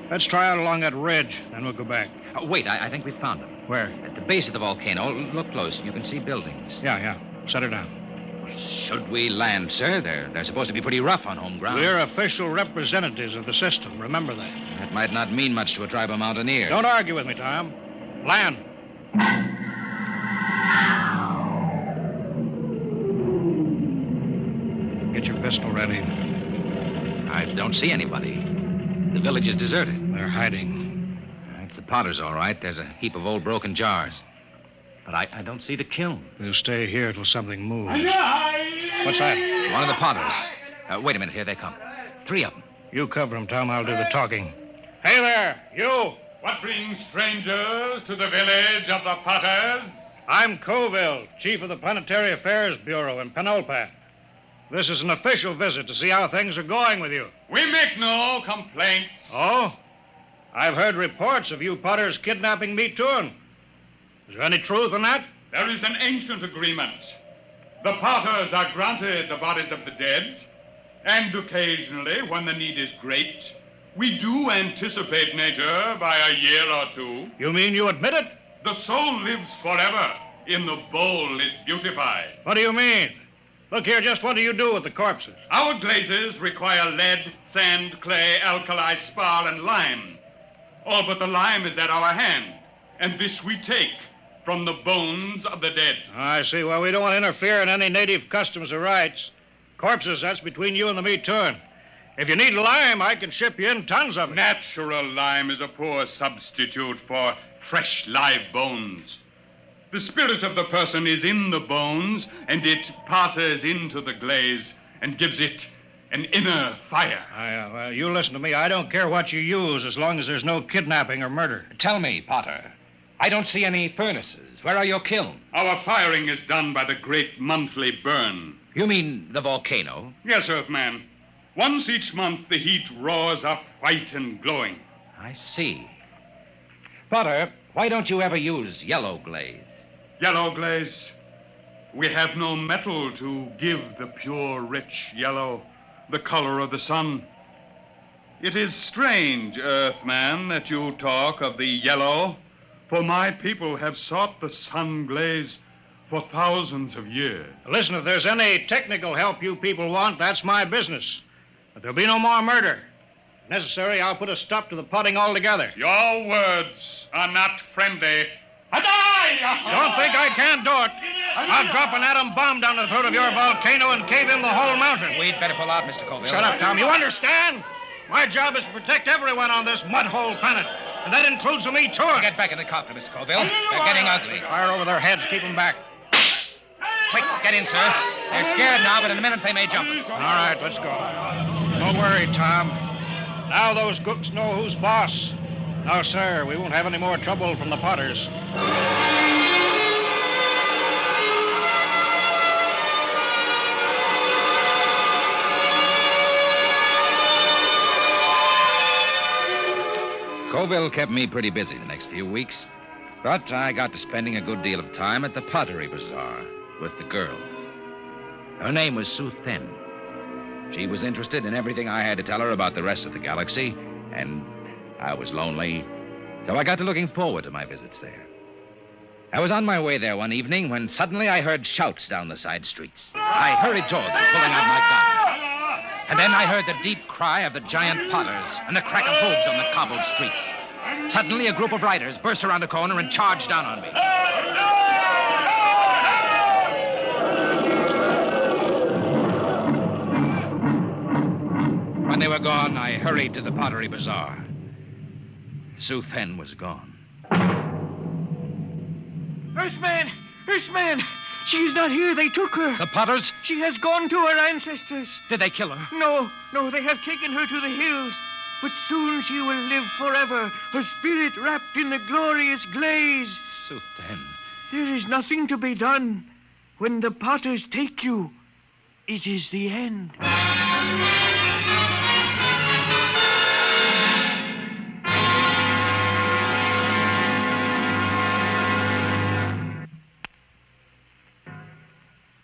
Let's try out along that ridge, then we'll go back. Oh, wait, I think we found them. Where? At the base of the volcano. Look close. You can see buildings. Yeah. Set her down. Should we land, sir? They're supposed to be pretty rough on home ground. We're official representatives of the system. Remember that. That might not mean much to a tribe of mountaineers. Don't argue with me, Tom. Land. Get your pistol ready. I don't see anybody. The village is deserted. They're hiding. It's the Potters, all right. There's a heap of old broken jars. But I don't see the kiln. We'll stay here till something moves. What's that? One of the Potters. Wait a minute. Here they come. 3 of them. You cover them, Tom. I'll do the talking. Hey there, you! What brings strangers to the village of the Potters? I'm Colville, chief of the Planetary Affairs Bureau in Penulpan. This is an official visit to see how things are going with you. We make no complaints. Oh? I've heard reports of you Potters kidnapping Me Too. Is there any truth in that? There is an ancient agreement. The Potters are granted the bodies of the dead, and occasionally, when the need is great, we do anticipate nature by a year or 2. You mean you admit it? The soul lives forever. In the bowl it's beautified. What do you mean? Look here, just what do you do with the corpses? Our glazes require lead, sand, clay, alkali, spar, and lime. All but the lime is at our hand, and this we take from the bones of the dead. I see. Well, we don't want to interfere in any native customs or rights. Corpses, that's between you and the Me Too. If you need lime, I can ship you in tons of it. Natural lime is a poor substitute for fresh live bones. The spirit of the person is in the bones, and it passes into the glaze and gives it an inner fire. Well, you listen to me. I don't care what you use as long as there's no kidnapping or murder. Tell me, Potter. I don't see any furnaces. Where are your kilns? Our firing is done by the great monthly burn. You mean the volcano? Yes, Earthman. Once each month, the heat roars up white and glowing. I see. Potter, why don't you ever use yellow glaze? Yellow glaze? We have no metal to give the pure, rich yellow, the color of the sun. It is strange, Earthman, that you talk of the yellow, for my people have sought the sun glaze for thousands of years. Listen, if there's any technical help you people want, that's my business. But there'll be no more murder. If necessary, I'll put a stop to the potting altogether. Your words are not friendly. Don't think I can't do it. I'll drop an atom bomb down the throat of your volcano and cave in the whole mountain. We'd better pull out, Mr. Colville. Shut up, Tom. You understand? My job is to protect everyone on this mud-hole planet. And that includes me, too. Get back in the copter, Mr. Colville. They're getting ugly. Fire over their heads. Keep them back. Quick, get in, sir. They're scared now, but in a minute they may jump us. All right, let's go. Don't worry, Tom. Now those gooks know who's boss. No, sir, we won't have any more trouble from the Potters. Colville kept me pretty busy the next few weeks, but I got to spending a good deal of time at the Pottery Bazaar with the girl. Her name was Sue Thin. She was interested in everything I had to tell her about the rest of the galaxy, and I was lonely, so I got to looking forward to my visits there. I was on my way there one evening when suddenly I heard shouts down the side streets. I hurried toward them, pulling out my gun. And then I heard the deep cry of the giant potters and the crack of hooves on the cobbled streets. Suddenly, a group of riders burst around a corner and charged down on me. When they were gone, I hurried to the Pottery Bazaar. Sue Thin was gone. Earthman! Earthman! She's not here. They took her. The Potters? She has gone to her ancestors. Did they kill her? No, they have taken her to the hills. But soon she will live forever, her spirit wrapped in the glorious glaze. Sue Thin. There is nothing to be done. When the Potters take you, it is the end.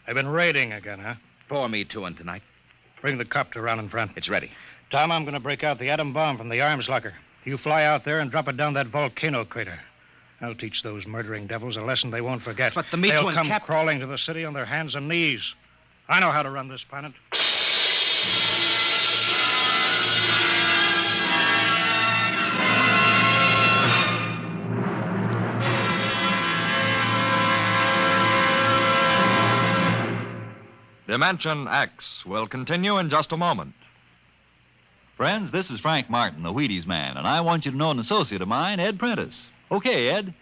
They've been raiding again, huh? Pour me two in tonight. Bring the copter around in front. It's ready. Tom, I'm going to break out the atom bomb from the arms locker. You fly out there and drop it down that volcano crater. I'll teach those murdering devils a lesson they won't forget. But the Me They'll Too come and crawling to the city on their hands and knees. I know how to run this planet. Dimension X will continue in just a moment. Friends, this is Frank Martin, the Wheaties man, and I want you to know an associate of mine, Ed Prentice. Okay, Ed.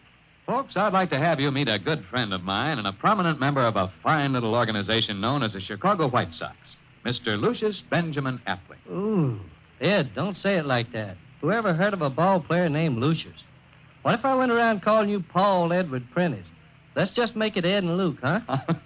Folks, I'd like to have you meet a good friend of mine and a prominent member of a fine little organization known as the Chicago White Sox, Mr. Lucius Benjamin Appling. Ooh, Ed, don't say it like that. Whoever heard of a ball player named Lucius? What if I went around calling you Paul Edward Prentice? Let's just make it Ed and Luke, huh?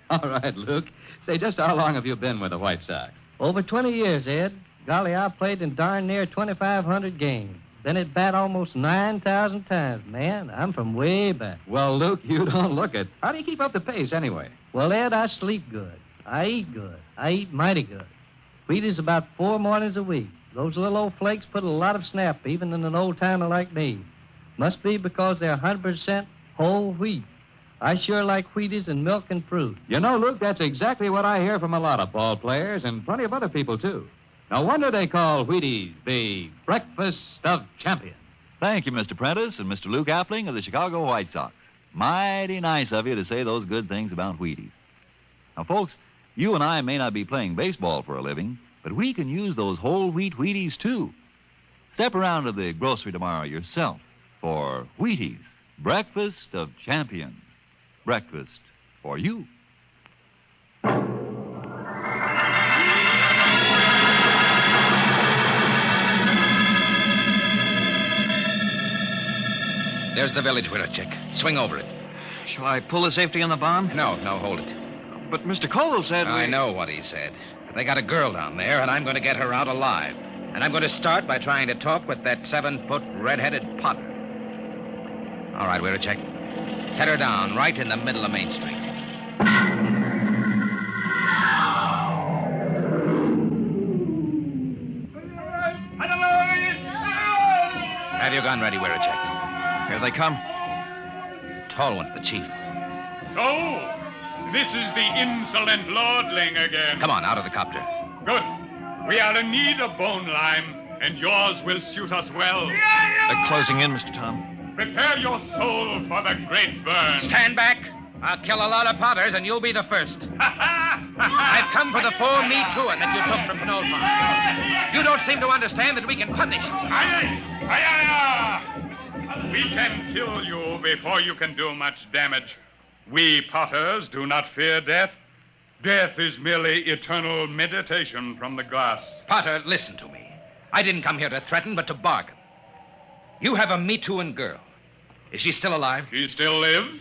All right, Luke. Say, just how long have you been with the White Sox? Over 20 years, Ed. Golly, I played in darn near 2,500 games. Been at bat almost 9,000 times. Man, I'm from way back. Well, Luke, you don't look it. How do you keep up the pace anyway? Well, Ed, I sleep good. I eat good. I eat mighty good. Wheaties about 4 mornings a week. Those little old flakes put a lot of snap, even in an old-timer like me. Must be because they're 100% whole wheat. I sure like Wheaties and milk and fruit. You know, Luke, that's exactly what I hear from a lot of ball players and plenty of other people, too. No wonder they call Wheaties the breakfast of champions. Thank you, Mr. Prentice and Mr. Luke Appling of the Chicago White Sox. Mighty nice of you to say those good things about Wheaties. Now, folks, you and I may not be playing baseball for a living, but we can use those whole wheat Wheaties, too. Step around to the grocery tomorrow yourself for Wheaties, breakfast of champions. Breakfast for you. There's the village window, Chick. Swing over it. Shall I pull the safety on the bomb? No, hold it. But Mr. Colville said I know what he said. But they got a girl down there, and I'm going to get her out alive. And I'm going to start by trying to talk with that 7-foot red-headed Potter. All right, we're a check. Set her down right in the middle of Main Street. Have your gun ready, we're a check. Here they come. Tall one's the chief. So, This is the insolent lordling again. Come on, out of the copter. Good. We are in need of bone lime, and yours will suit us well. They're closing in, Mr. Tom. Prepare your soul for the great burn. Stand back. I'll kill a lot of potters, and you'll be the first. I've come for the 4 Me Too'in' that you took from Knoll Farm. You don't seem to understand that we can punish. We can kill you before you can do much damage. We potters do not fear death. Death is merely eternal meditation from the glass. Potter, listen to me. I didn't come here to threaten, but to bargain. You have a Me Too'in' girl. Is she still alive? She still lives?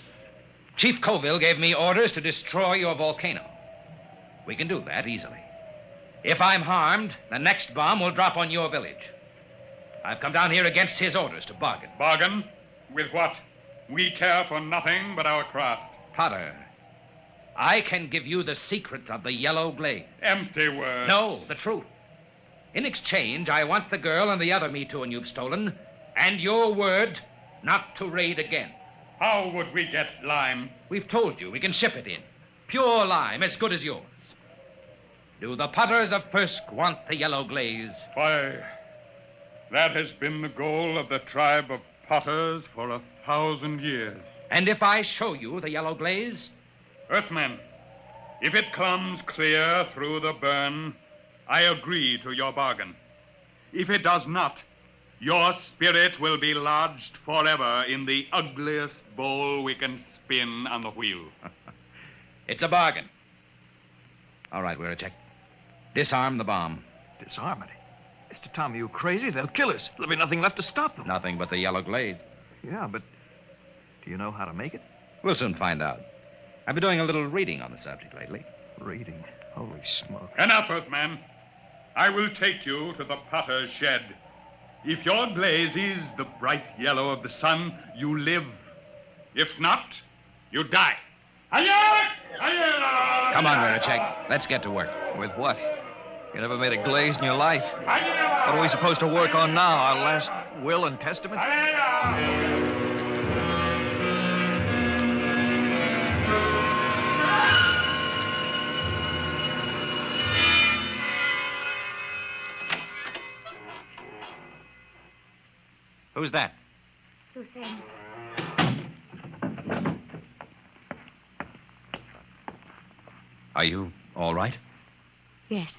Chief Colville gave me orders to destroy your volcano. We can do that easily. If I'm harmed, the next bomb will drop on your village. I've come down here against his orders to bargain. Bargain? With what? We care for nothing but our craft. Potter, I can give you the secret of the yellow glade. Empty words. No, the truth. In exchange, I want the girl and the other Me Too'in' you've stolen, and your word not to raid again. How would we get lime? We've told you we can ship it in. Pure lime, as good as yours. Do the potters of Persk want the yellow glaze? Why, that has been the goal of the tribe of potters for 1,000 years. And if I show you the yellow glaze? Earthman, if it comes clear through the burn, I agree to your bargain. If it does not, your spirit will be lodged forever in the ugliest bowl we can spin on the wheel. It's a bargain. All right, Wiracek. Disarm the bomb. Disarm it? Mr. Tom, are you crazy? They'll kill us. There'll be nothing left to stop them. Nothing but the yellow glade. Yeah, but do you know how to make it? We'll soon find out. I've been doing a little reading on the subject lately. Reading? Holy smoke. Enough, Earthman. I will take you to the potter's shed. If your glaze is the bright yellow of the sun, you live. If not, you die. Come on, Wiracek. Let's get to work. With what? You never made a glaze in your life. What are we supposed to work on now? Our last will and testament? Who's that? Suzanne. Are you all right? Yes.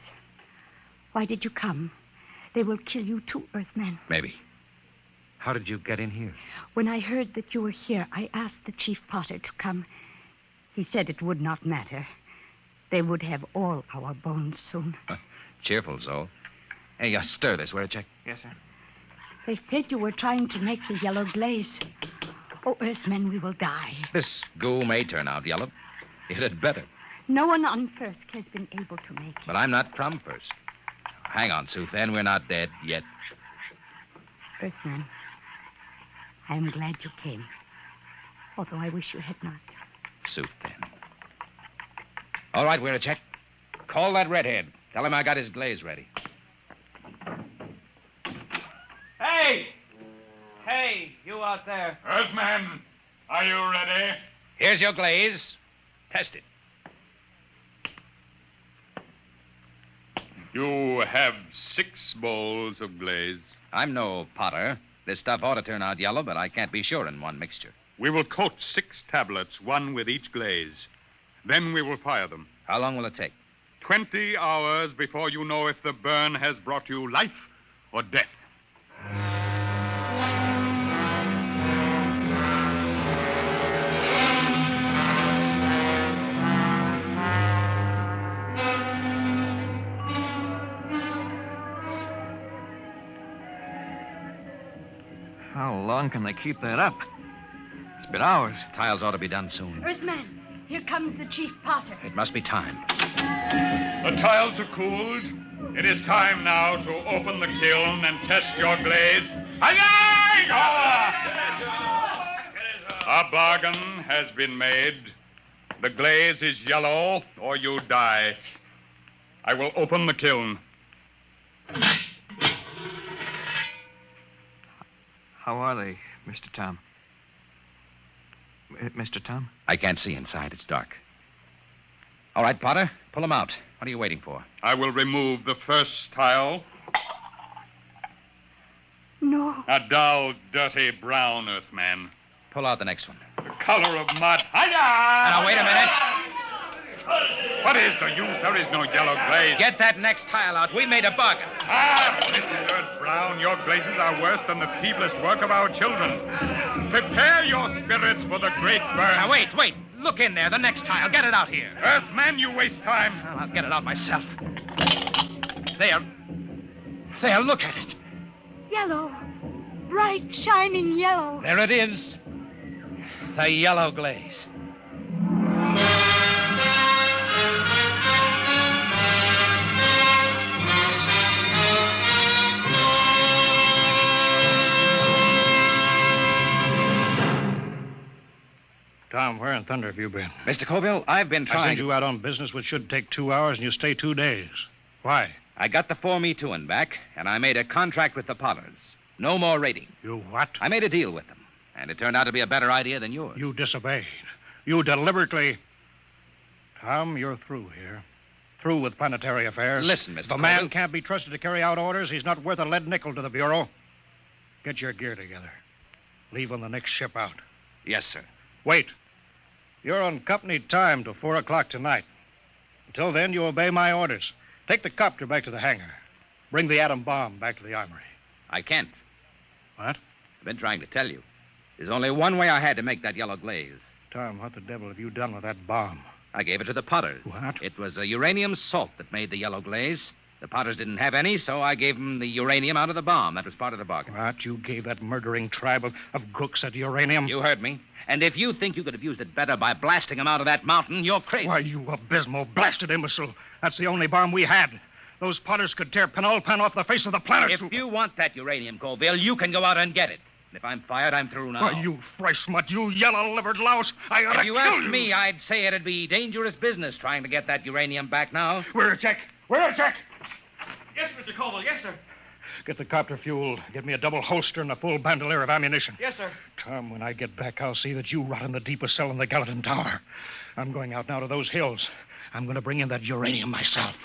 Why did you come? They will kill you too, Earthman. Maybe. How did you get in here? When I heard that you were here, I asked the Chief Potter to come. He said it would not matter. They would have all our bones soon. Cheerful, Zoe. Hey, stir this, Wiracek. Yes, sir. They said you were trying to make the yellow glaze. Oh, Earthmen, we will die. This goo may turn out yellow. It had better. No one on Persk has been able to make it. But I'm not from Persk. Hang on, Suthan. We're not dead yet. Earthman, I am glad you came. Although I wish you had not. Suthan. All right, Wiracek. Call that redhead. Tell him I got his glaze ready. Hey! Hey, you out there. Earthman, are you ready? Here's your glaze. Test it. You have 6 bowls of glaze. I'm no potter. This stuff ought to turn out yellow, but I can't be sure in one mixture. We will coat 6 tablets, one with each glaze. Then we will fire them. How long will it take? 20 hours before you know if the burn has brought you life or death. How long can they keep that up? It's been hours. Tiles ought to be done soon. Earthman, here comes the Chief Potter. It must be time. The tiles are cooled. It is time now to open the kiln and test your glaze. A bargain has been made. The glaze is yellow, or you die. I will open the kiln. How are they, Mr. Tom? Mr. Tom? I can't see inside. It's dark. All right, Potter, pull them out. What are you waiting for? I will remove the first tile. No. A dull, dirty brown, Earthman. Pull out the next one. The color of mud. Hiya! Now, wait a minute. What is the use? There is no yellow glaze. Get that next tile out. We made a bargain. Mrs. Earth Brown, your glazes are worse than the feeblest work of our children. Prepare your spirits for the great burn. Now, wait. Look in there. The next tile. Get it out here. Earthman, you waste time. Well, I'll get it out myself. There. Look at it. Yellow. Bright, shining yellow. There it is. The yellow glaze. Tom, where in thunder have you been? Mr. Colville, I've been I trying sent you out on business which should take 2 hours, and you stay 2 days. Why? I got the 4-me-2 back, and I made a contract with the Potters. No more raiding. You what? I made a deal with them, and it turned out to be a better idea than yours. You disobeyed. You deliberately... Tom, you're through here. Through with planetary affairs. Listen, Mr. If a man Colville. can't be trusted to carry out orders, he's not worth a lead nickel to the Bureau. Get your gear together. Leave on the next ship out. Yes, sir. Wait. You're on company time till 4 o'clock tonight. Until then, you obey my orders. Take the copter back to the hangar. Bring the atom bomb back to the armory. I can't. What? I've been trying to tell you. There's only one way I had to make that yellow glaze. Tom, what the devil have you done with that bomb? I gave it to the Potters. What? It was a uranium salt that made the yellow glaze. The Potters didn't have any, so I gave them the uranium out of the bomb. That was part of the bargain. What? You gave that murdering tribe of crooks that uranium? You heard me. And if you think you could have used it better by blasting them out of that mountain, you're crazy. Why, you abysmal, blasted imbecile. That's the only bomb we had. Those Potters could tear Penolpan off the face of the planet. If you want that uranium, Colville, you can go out and get it. And if I'm fired, I'm through now. Why, you fresh smut, you yellow-livered louse. I ought to If you kill asked you. me, I'd say it'd be dangerous business trying to get that uranium back now. Where a check? Where a check? Yes, Mr. Colville. Yes, sir. Get the copter fueled. Get me a double holster and a full bandolier of ammunition. Yes, sir. Tom, when I get back, I'll see that you rot in the deepest cell in the Gallatin Tower. I'm going out now to those hills. I'm going to bring in that uranium myself.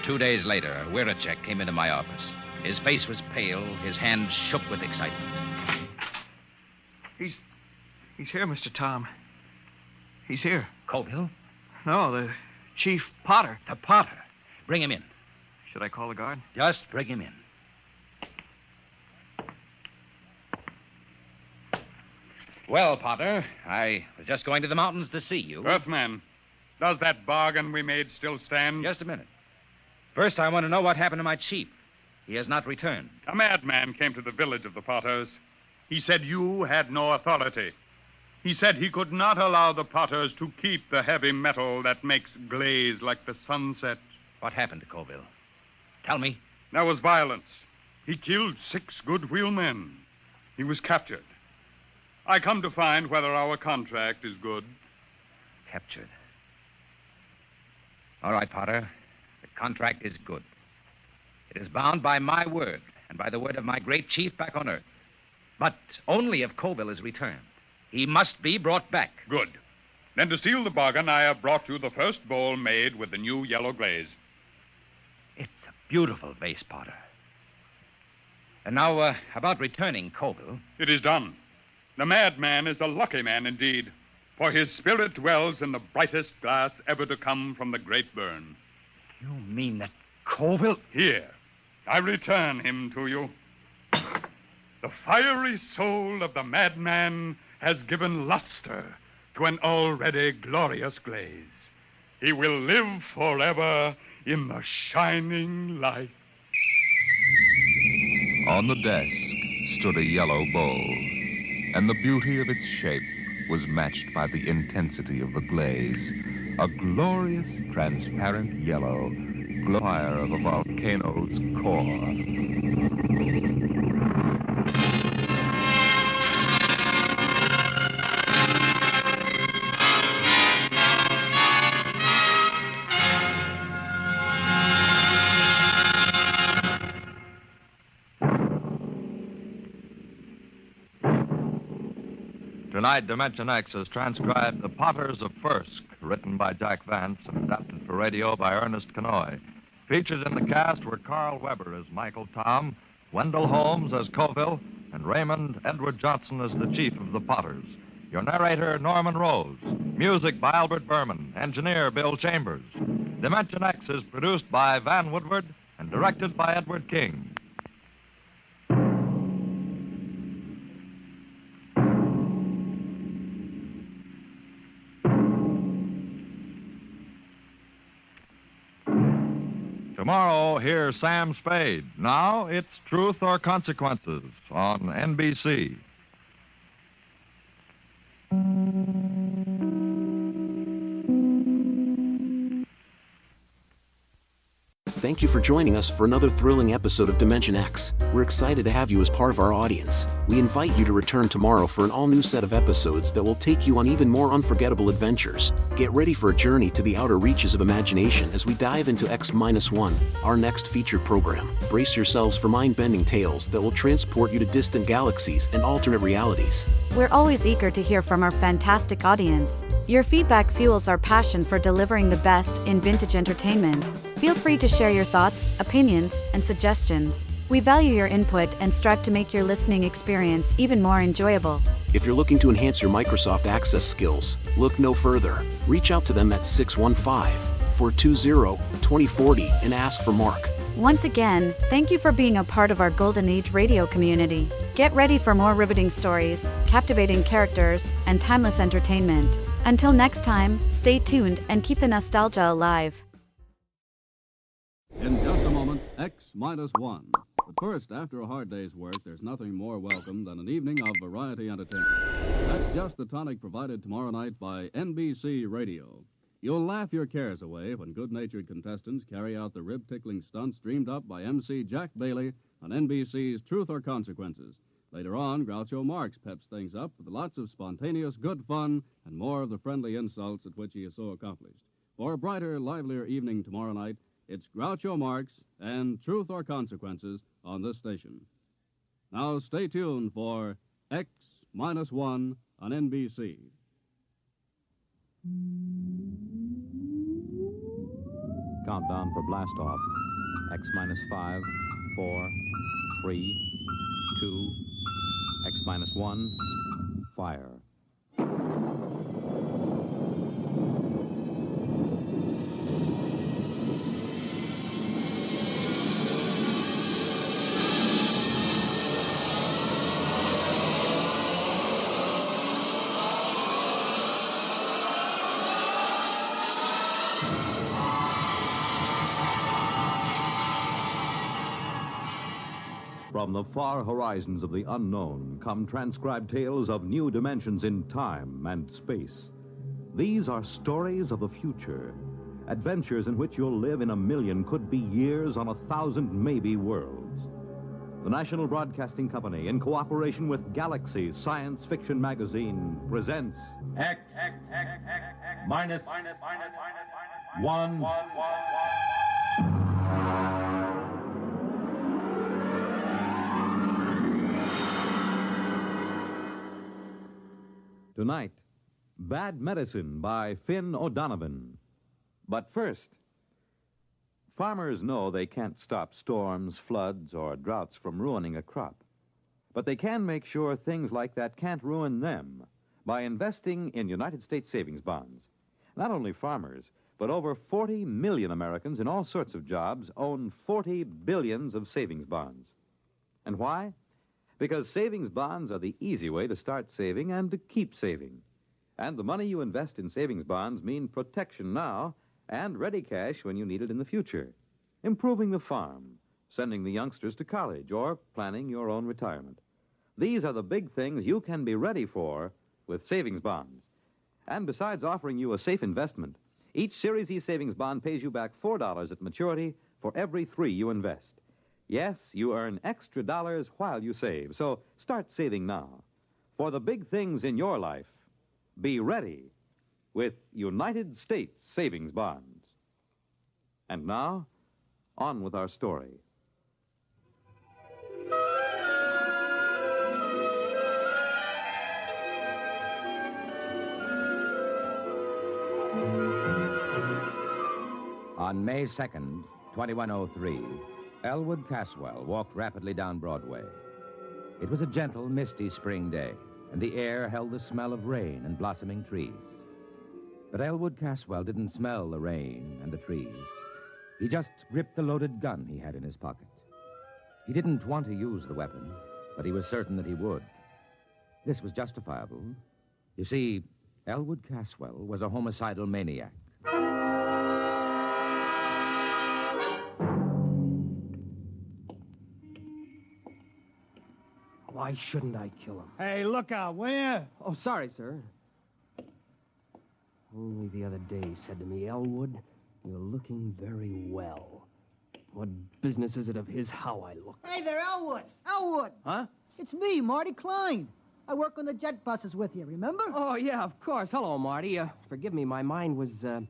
2 days later, Wiracek came into my office. His face was pale, his hands shook with excitement. He's here, Mr. Tom. He's here. Colville? No, the Chief Potter. The Potter. Bring him in. Should I call the guard? Just bring him in. Well, Potter, I was just going to the mountains to see you. Earthman, does that bargain we made still stand? Just a minute. First, I want to know what happened to my chief. He has not returned. A madman came to the village of the Potters. He said you had no authority. He said he could not allow the Potters to keep the heavy metal that makes glaze like the sunset. What happened to Colville? Tell me. There was violence. He killed 6 good wheelmen. He was captured. I come to find whether our contract is good. Captured. All right, Potter. The contract is good. It is bound by my word and by the word of my great chief back on Earth. But only if Colville is returned. He must be brought back. Good. Then to seal the bargain, I have brought you the first bowl made with the new yellow glaze. It's a beautiful vase, Potter. And now, about returning Colville. It is done. The madman is a lucky man indeed, for his spirit dwells in the brightest glass ever to come from the great burn. You mean that Colville... Here, I return him to you. The fiery soul of the madman has given luster to an already glorious glaze. He will live forever in the shining light. On the desk stood a yellow bowl, and the beauty of its shape was matched by the intensity of the glaze. A glorious, transparent yellow, fire of a volcano's core. Tonight, Dimension X has transcribed The Potters of Fursk, written by Jack Vance and adapted for radio by Ernest Kenoy. Featured in the cast were Carl Weber as Michael Tom, Wendell Holmes as Colville, and Raymond Edward Johnson as the chief of the Potters. Your narrator, Norman Rose. Music by Albert Berman. Engineer, Bill Chambers. Dimension X is produced by Van Woodward and directed by Edward King. Tomorrow, hear Sam Spade. Now, it's Truth or Consequences on NBC. Thank you for joining us for another thrilling episode of Dimension X. We're excited to have you as part of our audience. We invite you to return tomorrow for an all-new set of episodes that will take you on even more unforgettable adventures. Get ready for a journey to the outer reaches of imagination as we dive into X-1, our next featured program. Brace yourselves for mind-bending tales that will transport you to distant galaxies and alternate realities. We're always eager to hear from our fantastic audience. Your feedback fuels our passion for delivering the best in vintage entertainment. Feel free to share your thoughts, opinions, and suggestions. We value your input and strive to make your listening experience even more enjoyable. If you're looking to enhance your Microsoft Access skills, look no further. Reach out to them at 615-420-2040 and ask for Mark. Once again, thank you for being a part of our Golden Age radio community. Get ready for more riveting stories, captivating characters, and timeless entertainment. Until next time, stay tuned and keep the nostalgia alive. In just a moment, X-1. But first, after a hard day's work, there's nothing more welcome than an evening of variety entertainment. That's just the tonic provided tomorrow night by NBC Radio. You'll laugh your cares away when good-natured contestants carry out the rib-tickling stunts dreamed up by MC Jack Bailey on NBC's Truth or Consequences. Later on, Groucho Marx peps things up with lots of spontaneous good fun and more of the friendly insults at which he is so accomplished. For a brighter, livelier evening tomorrow night, it's Groucho Marx and Truth or Consequences on this station. Now stay tuned for X-1 on NBC. Countdown for blast-off. X-5, 4, 3, 2, X-1, fire. From the far horizons of the unknown come transcribed tales of new dimensions in time and space. These are stories of the future, adventures in which you'll live in a million, could be years, on 1,000 maybe worlds. The National Broadcasting Company, in cooperation with Galaxy Science Fiction Magazine, presents X minus 1. Tonight, Bad Medicine by Finn O'Donovan. But first, farmers know they can't stop storms, floods, or droughts from ruining a crop. But they can make sure things like that can't ruin them by investing in United States savings bonds. Not only farmers, but over 40 million Americans in all sorts of jobs own 40 billions of savings bonds. And why? Because savings bonds are the easy way to start saving and to keep saving. And the money you invest in savings bonds mean protection now and ready cash when you need it in the future. Improving the farm, sending the youngsters to college, or planning your own retirement. These are the big things you can be ready for with savings bonds. And besides offering you a safe investment, each Series E savings bond pays you back $4 at maturity for every $3 you invest. Yes, you earn extra dollars while you save, so start saving now. For the big things in your life, be ready with United States savings bonds. And now, on with our story. May 2nd, 2103, Elwood Caswell walked rapidly down Broadway. It was a gentle, misty spring day, and the air held the smell of rain and blossoming trees. But Elwood Caswell didn't smell the rain and the trees. He just gripped the loaded gun he had in his pocket. He didn't want to use the weapon, but he was certain that he would. This was justifiable. You see, Elwood Caswell was a homicidal maniac. Why shouldn't I kill him? Hey, look out, will you? Oh, sorry, sir. Only the other day he said to me, Elwood, you're looking very well. What business is it of his how I look? Hey there, Elwood. Elwood. Huh? It's me, Marty Klein. I work on the jet buses with you, remember? Oh, yeah, of course. Hello, Marty. Forgive me, my mind was on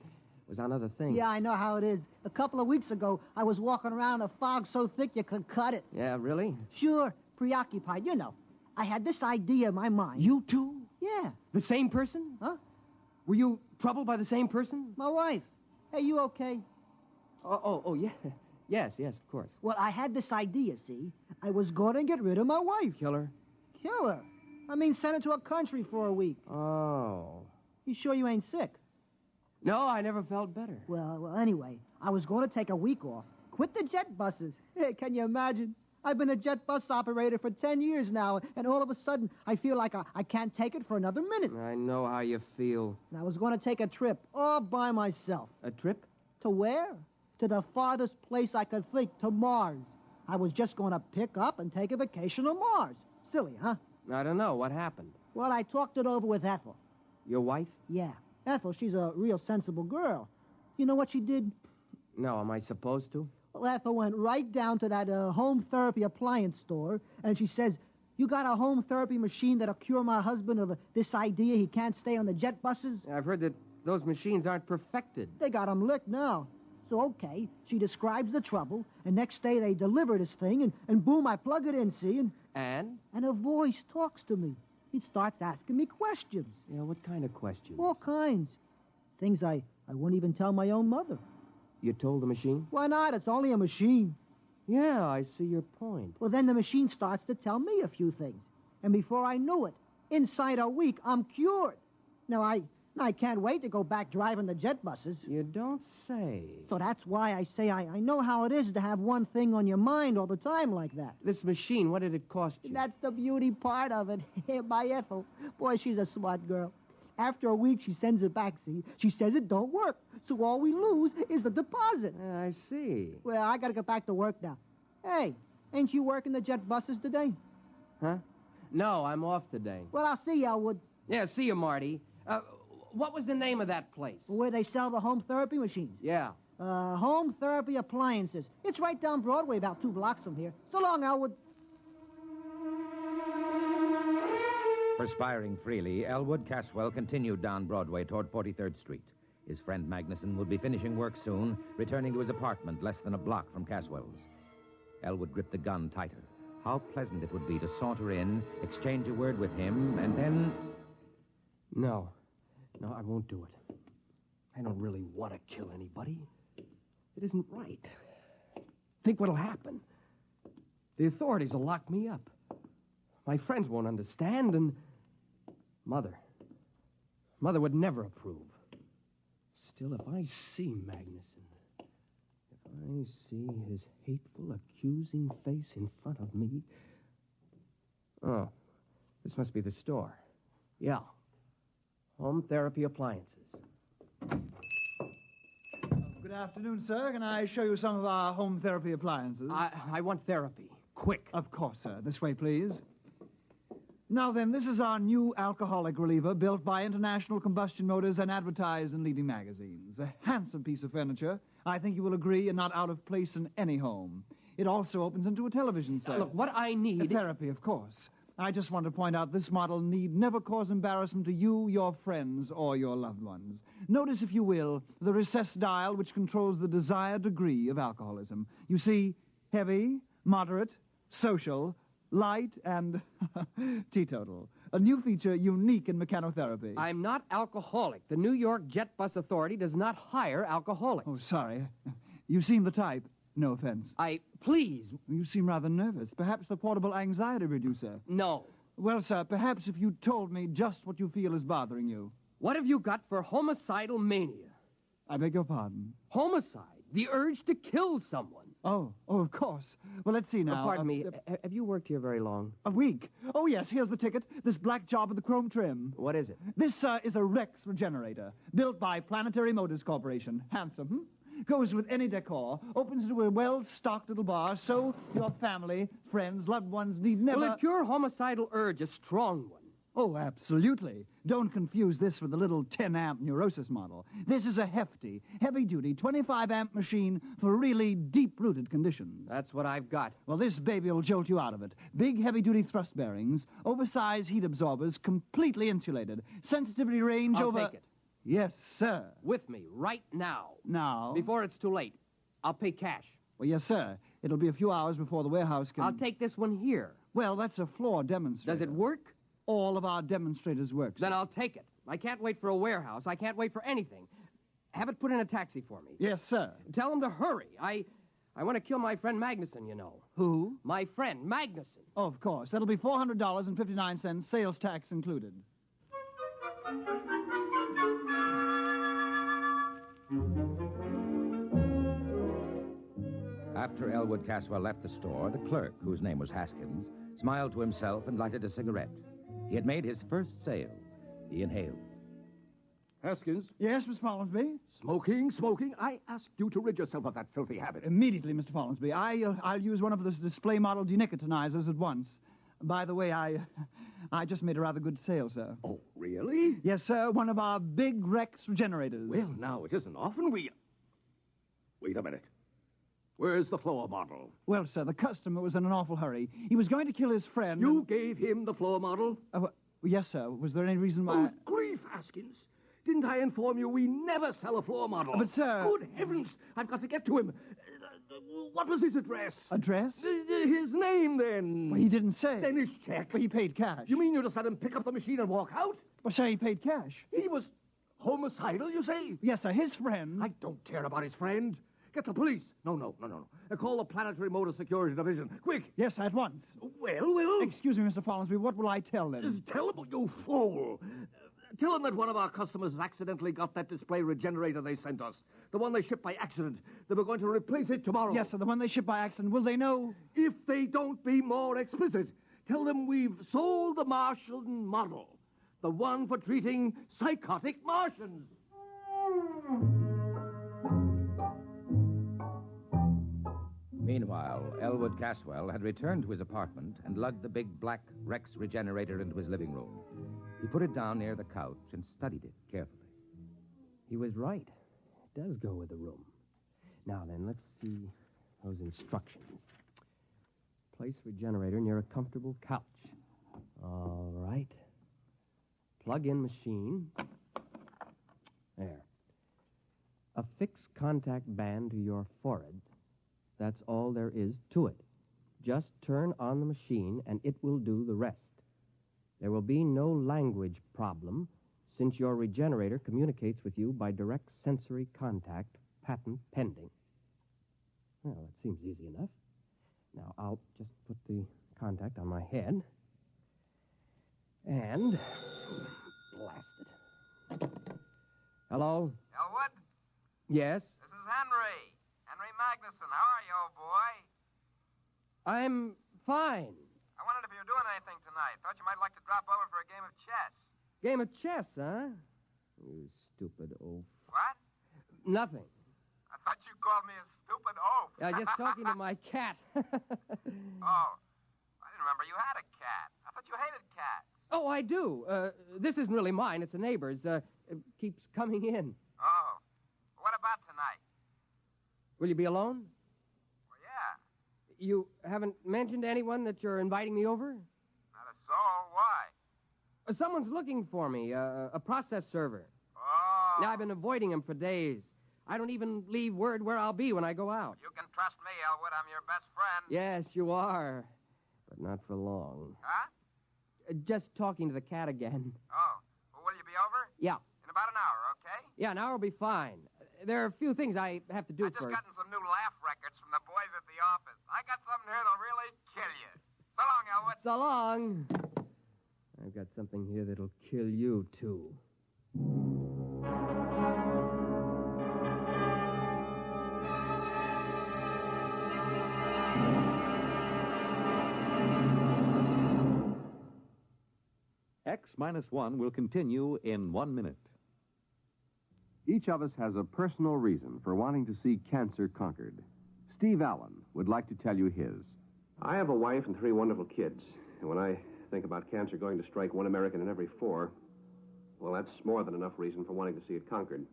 other things. Yeah, I know how it is. A couple of weeks ago, I was walking around in a fog so thick you could cut it. Yeah, really? Sure, preoccupied, you know. I had this idea in my mind. You too? Yeah. The same person? Huh? Were you troubled by the same person? My wife. Hey, you okay? Oh, yeah. Yes, of course. Well, I had this idea, see? I was going to get rid of my wife. Kill her? Kill her? I mean, send her to a country for a week. Oh. You sure you ain't sick? No, I never felt better. Well, anyway, I was going to take a week off. Quit the jet buses. Hey, can you imagine? I've been a jet bus operator for 10 years now, and all of a sudden, I feel like I can't take it for another minute. I know how you feel. And I was going to take a trip all by myself. A trip? To where? To the farthest place I could think, to Mars. I was just going to pick up and take a vacation on Mars. Silly, huh? I don't know. What happened? Well, I talked it over with Ethel. Your wife? Yeah. Ethel, she's a real sensible girl. You know what she did? No, am I supposed to? Well, Ethel went right down to that home therapy appliance store, and she says, you got a home therapy machine that'll cure my husband of this idea he can't stay on the jet buses? I've heard that those machines aren't perfected. They got him licked now. So, okay, she describes the trouble, and next day they deliver this thing, and boom, I plug it in, see? And? And a voice talks to me. It starts asking me questions. Yeah, what kind of questions? All kinds. Things I wouldn't even tell my own mother. You told the machine? Why not? It's only a machine. Yeah, I see your point. Well, then the machine starts to tell me a few things. And before I knew it, inside a week, I'm cured. Now, I can't wait to go back driving the jet buses. You don't say. So that's why I say I know how it is to have one thing on your mind all the time like that. This machine, what did it cost you? That's the beauty part of it. My Ethel. Boy, she's a smart girl. After a week, she sends it back, see? She says it don't work. So all we lose is the deposit. I see. Well, I gotta get back to work now. Hey, ain't you working the jet buses today? Huh? No, I'm off today. Well, I'll see you, Elwood. Yeah, see you, Marty. What was the name of that place? Where they sell the home therapy machines. Yeah. Home therapy appliances. It's right down Broadway, about 2 blocks from here. So long, Elwood. Perspiring freely, Elwood Caswell continued down Broadway toward 43rd Street. His friend Magnuson would be finishing work soon, returning to his apartment less than a block from Caswell's. Elwood gripped the gun tighter. How pleasant it would be to saunter in, exchange a word with him, and then... No, I won't do it. I don't really want to kill anybody. It isn't right. Think what'll happen. The authorities will lock me up. My friends won't understand, and... Mother would never approve. Still, if I see Magnuson, if I see his hateful, accusing face in front of me... Oh, this must be the store. Yeah. Home therapy appliances. Good afternoon, sir. Can I show you some of our home therapy appliances? I want therapy. Quick. Of course, sir. This way, please. Now then, this is our new alcoholic reliever built by International Combustion Motors and advertised in leading magazines. A handsome piece of furniture. I think you will agree, and not out of place in any home. It also opens into a television set. Look, what I need... Therapy, of course. I just want to point out this model need never cause embarrassment to you, your friends, or your loved ones. Notice, if you will, the recessed dial which controls the desired degree of alcoholism. You see, heavy, moderate, social, light, and teetotal. A new feature unique in mechanotherapy. I'm not alcoholic. The New York Jet Bus Authority does not hire alcoholics. Oh, sorry. You seem the type. No offense. Please. You seem rather nervous. Perhaps the portable anxiety reducer. No. Well, sir, perhaps if you told me just what you feel is bothering you. What have you got for homicidal mania? I beg your pardon. Homicide? The urge to kill someone. Oh, of course. Well, let's see now. Pardon me. Have you worked here very long? A week. Oh, yes, here's the ticket. This black job with the chrome trim. What is it? This, is a Rex regenerator, built by Planetary Motors Corporation. Handsome, Goes with any decor, opens into a well-stocked little bar, so your family, friends, loved ones need never... Will it cure homicidal urge, a strong one? Oh, absolutely. Don't confuse this with the little 10-amp neurosis model. This is a hefty, heavy-duty 25-amp machine for really deep-rooted conditions. That's what I've got. Well, this baby will jolt you out of it. Big, heavy-duty thrust bearings, oversized heat absorbers, completely insulated, sensitivity range I'll over... take it. Yes, sir. With me, right now. Now? Before it's too late. I'll pay cash. Well, yes, sir. It'll be a few hours before the warehouse can... I'll take this one here. Well, that's a floor demonstrator. Does it work? All of our demonstrators work, sir. Then I'll take it. I can't wait for a warehouse. I can't wait for anything. Have it put in a taxi for me. Yes, sir. Tell him to hurry. I want to kill my friend Magnuson, you know. Who? My friend, Magnuson. Oh, of course. That'll be $400.59, sales tax included. After Elwood Caswell left the store, the clerk, whose name was Haskins, smiled to himself and lighted a cigarette. He had made his first sale. He inhaled. Haskins? Yes, Miss Follansby? Smoking. I asked you to rid yourself of that filthy habit. Immediately, Mr. Follansby. I'll use one of the display model denicotinizers at once. By the way, I just made a rather good sale, sir. Oh, really? Yes, sir. One of our big Rex regenerators. Well, now, it isn't often we... Wait a minute. Where's the floor model? Well, sir, the customer was in an awful hurry. He was going to kill his friend. You gave him the floor model? Yes, sir. Was there any reason why... Oh, grief, Haskins. Didn't I inform you we never sell a floor model? But, sir... Good heavens! I've got to get to him. What was his address? Address? His name, then. Well, he didn't say. Then his check. But he paid cash. You mean you just let him pick up the machine and walk out? Well, sir, he paid cash. He was homicidal, you say? Yes, sir. His friend... I don't care about his friend. Get the police. No. Call the Planetary Motor Security Division. Quick. Yes, at once. Well... Excuse me, Mr. Follansby. What will I tell them? Tell them, you fool. Tell them that one of our customers has accidentally got that display regenerator they sent us. The one they shipped by accident. They were going to replace it tomorrow. Yes, sir. The one they shipped by accident. Will they know? If they don't be more explicit, tell them we've sold the Martian model. The one for treating psychotic Martians. Meanwhile, Elwood Caswell had returned to his apartment and lugged the big black Rex regenerator into his living room. He put it down near the couch and studied it carefully. He was right. It does go with the room. Now then, let's see those instructions. Place regenerator near a comfortable couch. All right. Plug in machine. There. Affix contact band to your forehead. That's all there is to it. Just turn on the machine and it will do the rest. There will be no language problem since your regenerator communicates with you by direct sensory contact, patent pending. Well, that seems easy enough. Now, I'll just put the contact on my head and blast it. Hello? Elwood? Yes? This is Henry. Henry Magnuson. How are you, old boy? I'm fine. I wondered if you were doing anything tonight. Thought you might like to drop over for a game of chess. Game of chess, huh? You stupid oaf. What? Nothing. I thought you called me a stupid oaf. Just talking to my cat. Oh. I didn't remember you had a cat. I thought you hated cats. Oh, I do. This isn't really mine. It's a neighbor's. It keeps coming in. Oh. What about tonight? Will you be alone? Well, yeah. You haven't mentioned to anyone that you're inviting me over? Not a soul. Why? Someone's looking for me, a process server. Oh. Now, I've been avoiding him for days. I don't even leave word where I'll be when I go out. You can trust me, Elwood. I'm your best friend. Yes, you are. But not for long. Huh? Just talking to the cat again. Oh. Well, will you be over? Yeah. In about an hour, okay? Yeah, an hour will be fine. there are a few things I have to do I just first. gotten some new laugh records from the boys at the office. I got something here that'll really kill you. So long, Elwood. So long. I've got something here that'll kill you, too. X-1 will continue in 1 minute. Each of us has a personal reason for wanting to see cancer conquered. Steve Allen would like to tell you his. I have a wife and 3 wonderful kids. And when I think about cancer going to strike 1 American in every 4, well, that's more than enough reason for wanting to see it conquered.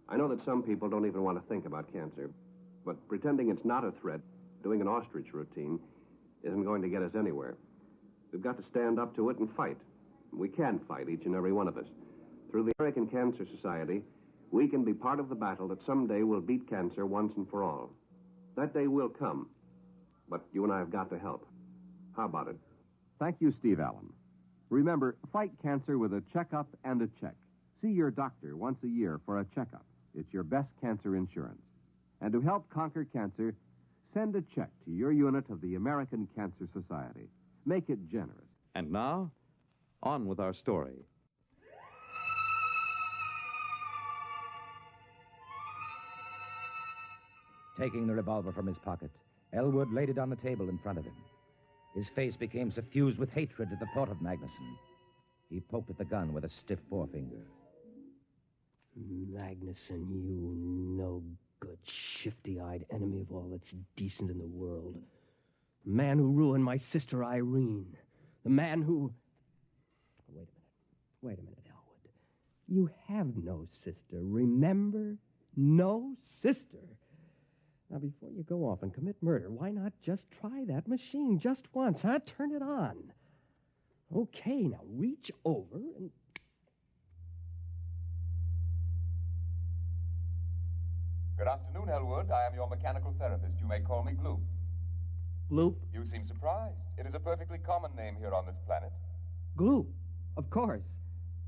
I know that some people don't even want to think about cancer. But pretending it's not a threat, doing an ostrich routine, isn't going to get us anywhere. We've got to stand up to it and fight. We can fight, each and every one of us. Through the American Cancer Society, we can be part of the battle that someday will beat cancer once and for all. That day will come, but you and I have got to help. How about it? Thank you, Steve Allen. Remember, fight cancer with a checkup and a check. See your doctor once a year for a checkup. It's your best cancer insurance. And to help conquer cancer, send a check to your unit of the American Cancer Society. Make it generous. And now, on with our story. Taking the revolver from his pocket, Elwood laid it on the table in front of him. His face became suffused with hatred at the thought of Magnuson. He poked at the gun with a stiff forefinger. Magnuson, you no-good, shifty-eyed enemy of all that's decent in the world. The man who ruined my sister Irene. The man who... Wait a minute, Elwood. You have no sister, remember? No sister. Now, before you go off and commit murder, why not just try that machine just once, huh? Turn it on. Okay, now reach over and... Good afternoon, Elwood. I am your mechanical therapist. You may call me Gloop. Gloop? You seem surprised. It is a perfectly common name here on this planet. Gloop, of course.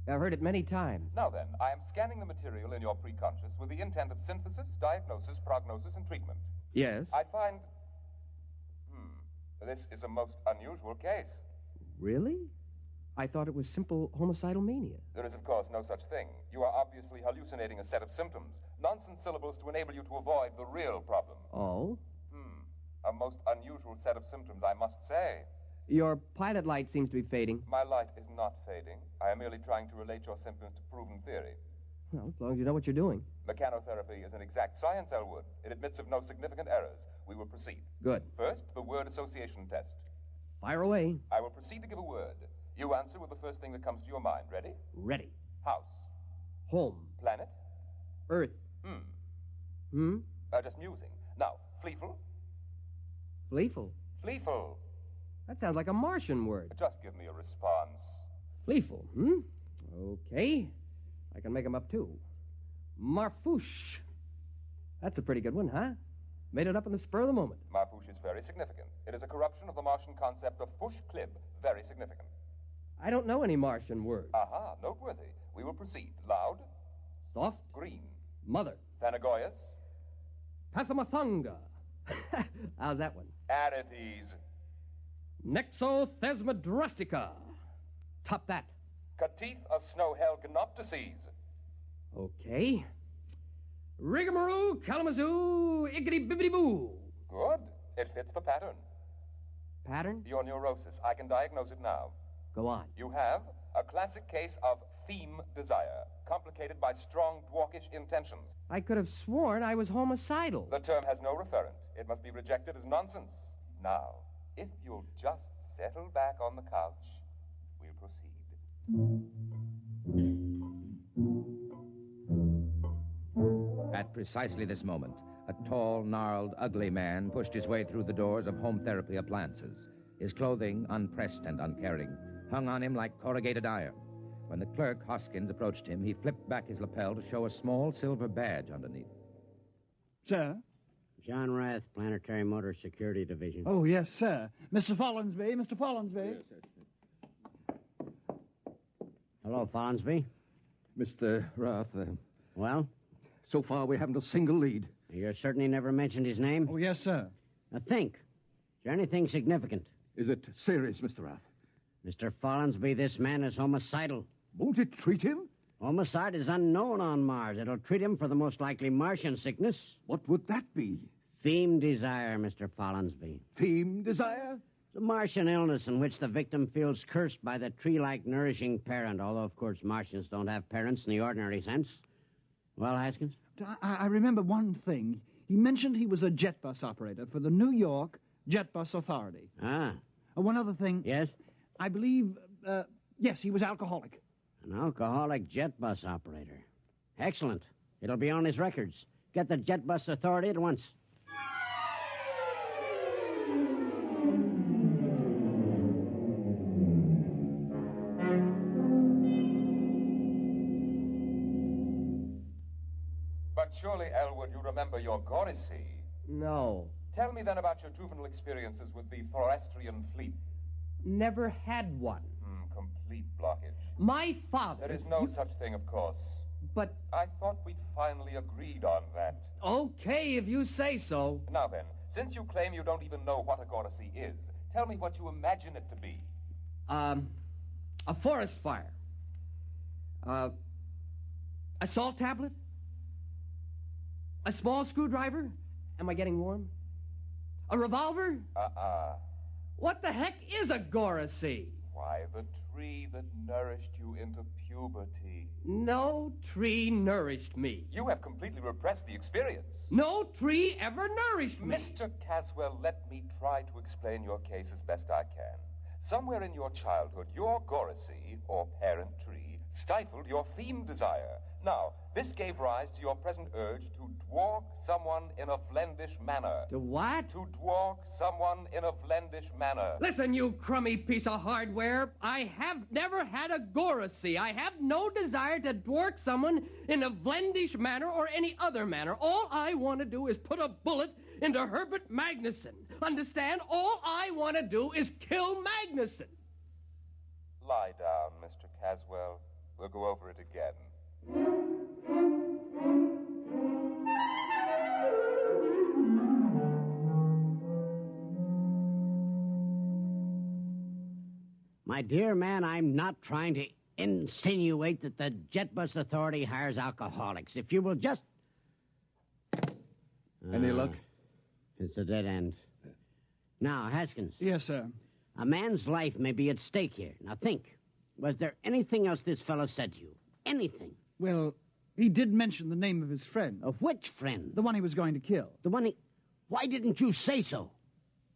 I've heard it many times. Now then, I am scanning the material in your preconscious with the intent of synthesis, diagnosis, prognosis, and treatment. Yes? I find... this is a most unusual case. Really? I thought it was simple homicidal mania. There is, of course, no such thing. You are obviously hallucinating a set of symptoms. Nonsense syllables to enable you to avoid the real problem. Oh? A most unusual set of symptoms, I must say. Your pilot light seems to be fading. My light is not fading. I am merely trying to relate your symptoms to proven theory. Well, as long as you know what you're doing. Mechanotherapy is an exact science, Elwood. It admits of no significant errors. We will proceed. Good. First, the word association test. Fire away. I will proceed to give a word. You answer with the first thing that comes to your mind. Ready? Ready. House. Home. Planet. Earth. Just musing. Now, Fleeful. Fleeful? Fleeful. That sounds like a Martian word. Just give me a response. Fleeful, Okay. I can make 'em up, too. Marfouche. That's a pretty good one, huh? Made it up in the spur of the moment. Marfouche is very significant. It is a corruption of the Martian concept of fush klib. Very significant. I don't know any Martian words. Aha, noteworthy. We will proceed. Loud. Soft. Green. Mother. Thanagoyas. Pathamathanga. How's that one? Arides. Nexothesmodrustica. Top that. Catith a snowhell gnoptices. Okay. Rigamaroo, Kalamazoo, Iggity Bibbity Boo. Good. It fits the pattern. Pattern? Your neurosis. I can diagnose it now. Go on. You have a classic case of theme desire, complicated by strong dwarkish intentions. I could have sworn I was homicidal. The term has no referent. It must be rejected as nonsense. Now, if you'll just settle back on the couch, we'll proceed. At precisely this moment, a tall, gnarled, ugly man pushed his way through the doors of home therapy appliances. His clothing, unpressed and uncaring, hung on him like corrugated iron. When the clerk, Hoskins, approached him, he flipped back his lapel to show a small silver badge underneath. Sir? John Rath, Planetary Motor Security Division. Oh, yes, sir. Mr. Follinsby, Mr. Follinsby. Yes, sir. Hello, Follinsby. Mr. Roth, Well? So far, we haven't a single lead. You're certain he never mentioned his name? Oh, yes, sir. Now think. Is there anything significant? Is it serious, Mr. Rath? Mr. Follinsby, this man is homicidal. Won't it treat him? Homicide is unknown on Mars. It'll treat him for the most likely Martian sickness. What would that be? Theme desire, Mr. Follinsby. Theme desire? It's a Martian illness in which the victim feels cursed by the tree-like nourishing parent, although, of course, Martians don't have parents in the ordinary sense. Well, Haskins? I remember one thing. He mentioned he was a jet bus operator for the New York Jet Bus Authority. Ah. One other thing. Yes? I believe, yes, he was alcoholic. An alcoholic jet bus operator. Excellent. It'll be on his records. Get the Jet Bus Authority at once. But surely, Elwood, you remember your Gorisy. No. Tell me then about your juvenile experiences with the Thorastrian fleet. Never had one. Complete blockage. My father... There is no such thing, of course. But... I thought we'd finally agreed on that. Okay, if you say so. Now then, since you claim you don't even know what a Gorisy is, tell me what you imagine it to be. A forest fire. A salt tablet. A small screwdriver. Am I getting warm? A revolver? What the heck is a Gorisy? Why, the tree that nourished you into puberty. No tree nourished me. You have completely repressed the experience. No tree ever nourished me. Mr. Caswell, let me try to explain your case as best I can. Somewhere in your childhood, your Gorisy, or parent tree, stifled your theme desire. Now, this gave rise to your present urge to dwark someone in a Flendish manner. To what? To dwark someone in a Flendish manner. Listen, you crummy piece of hardware. I have never had a Gorisy. I have no desire to dwark someone in a Flendish manner or any other manner. All I want to do is put a bullet into Herbert Magnuson. Understand? All I want to do is kill Magnuson. Lie down, Mr. Caswell. We'll go over it again. My dear man, I'm not trying to insinuate that the Jet Bus Authority hires alcoholics. If you will just... Any luck? It's a dead end. Now, Haskins. Yes, sir. A man's life may be at stake here. Now think. Was there anything else this fellow said to you? Anything? Well, he did mention the name of his friend. Of which friend? The one he was going to kill. The one he... Why didn't you say so?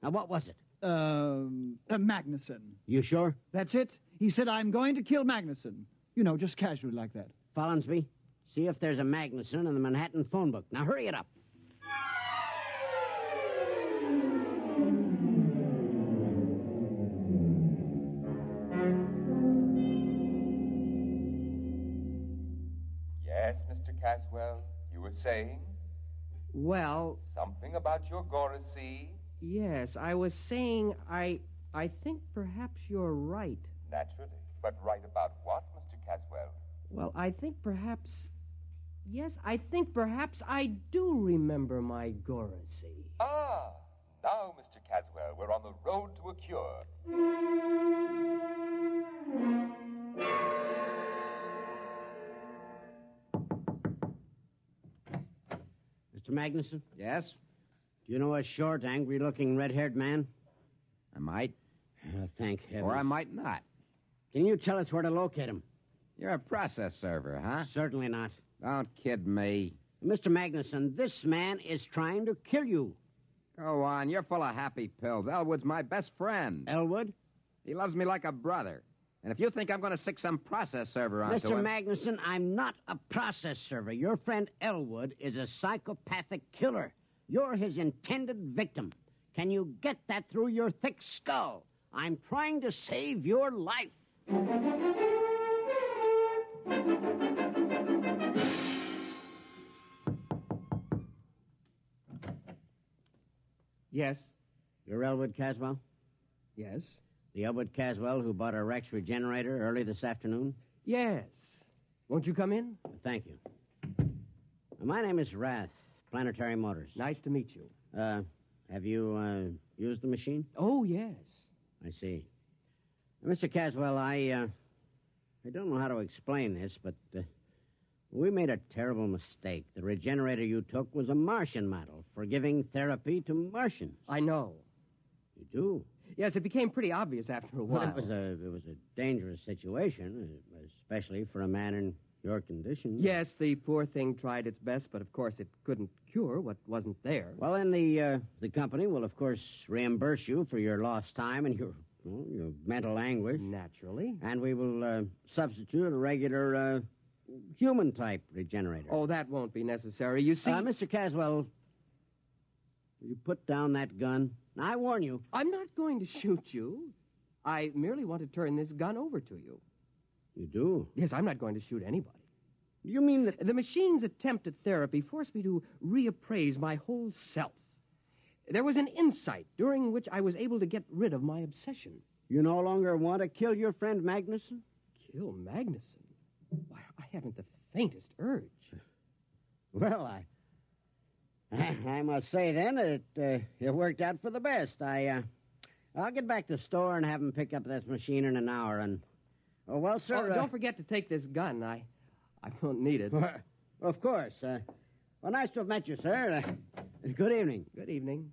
Now, what was it? Magnuson. You sure? That's it. He said, I'm going to kill Magnuson. You know, just casually like that. Follinsby, see if there's a Magnuson in the Manhattan phone book. Now, hurry it up. Yes, Mr. Caswell, you were saying? Well... Something about your Gorisy? Yes, I was saying I think perhaps you're right. Naturally. But right about what, Mr. Caswell? Well, I think perhaps... Yes, I think perhaps I do remember my Gorisy. Ah! Now, Mr. Caswell, we're on the road to a cure. Mr. Magnuson? Yes? Do you know a short, angry-looking, red-haired man? I might. Thank heavens. Or I might not. Can you tell us where to locate him? You're a process server, huh? Certainly not. Don't kid me. Mr. Magnuson, this man is trying to kill you. Go on, you're full of happy pills. Elwood's my best friend. Elwood? He loves me like a brother. And if you think I'm going to stick some process server onto Mr. him... Magnuson, I'm not a process server. Your friend Elwood is a psychopathic killer. You're his intended victim. Can you get that through your thick skull? I'm trying to save your life. Yes? You're Elwood Caswell? Yes? The Elwood Caswell who bought a Rex regenerator early this afternoon? Yes. Won't you come in? Thank you. My name is Rath, Planetary Motors. Nice to meet you. Have you used the machine? Oh, yes. I see. Mr. Caswell, I don't know how to explain this, but we made a terrible mistake. The regenerator you took was a Martian model for giving therapy to Martians. I know. You do? Yes, it became pretty obvious after a while. Well, it was a dangerous situation, especially for a man in your condition. Yes, the poor thing tried its best, but of course it couldn't cure what wasn't there. Well, then the company will, of course, reimburse you for your lost time and your mental anguish. Naturally. And we will substitute a regular human-type regenerator. Oh, that won't be necessary. You see... Mr. Caswell, will you put down that gun? I warn you. I'm not going to shoot you. I merely want to turn this gun over to you. You do? Yes, I'm not going to shoot anybody. You mean that... The machine's attempt at therapy forced me to reappraise my whole self. There was an insight during which I was able to get rid of my obsession. You no longer want to kill your friend Magnuson? Kill Magnuson? Why, I haven't the faintest urge. Well, I must say, then, that it worked out for the best. I'll get back to the store and have him pick up this machine in an hour, and... Oh, well, sir... don't forget to take this gun. I won't need it. Of course. Well, nice to have met you, sir. Good evening. Good evening.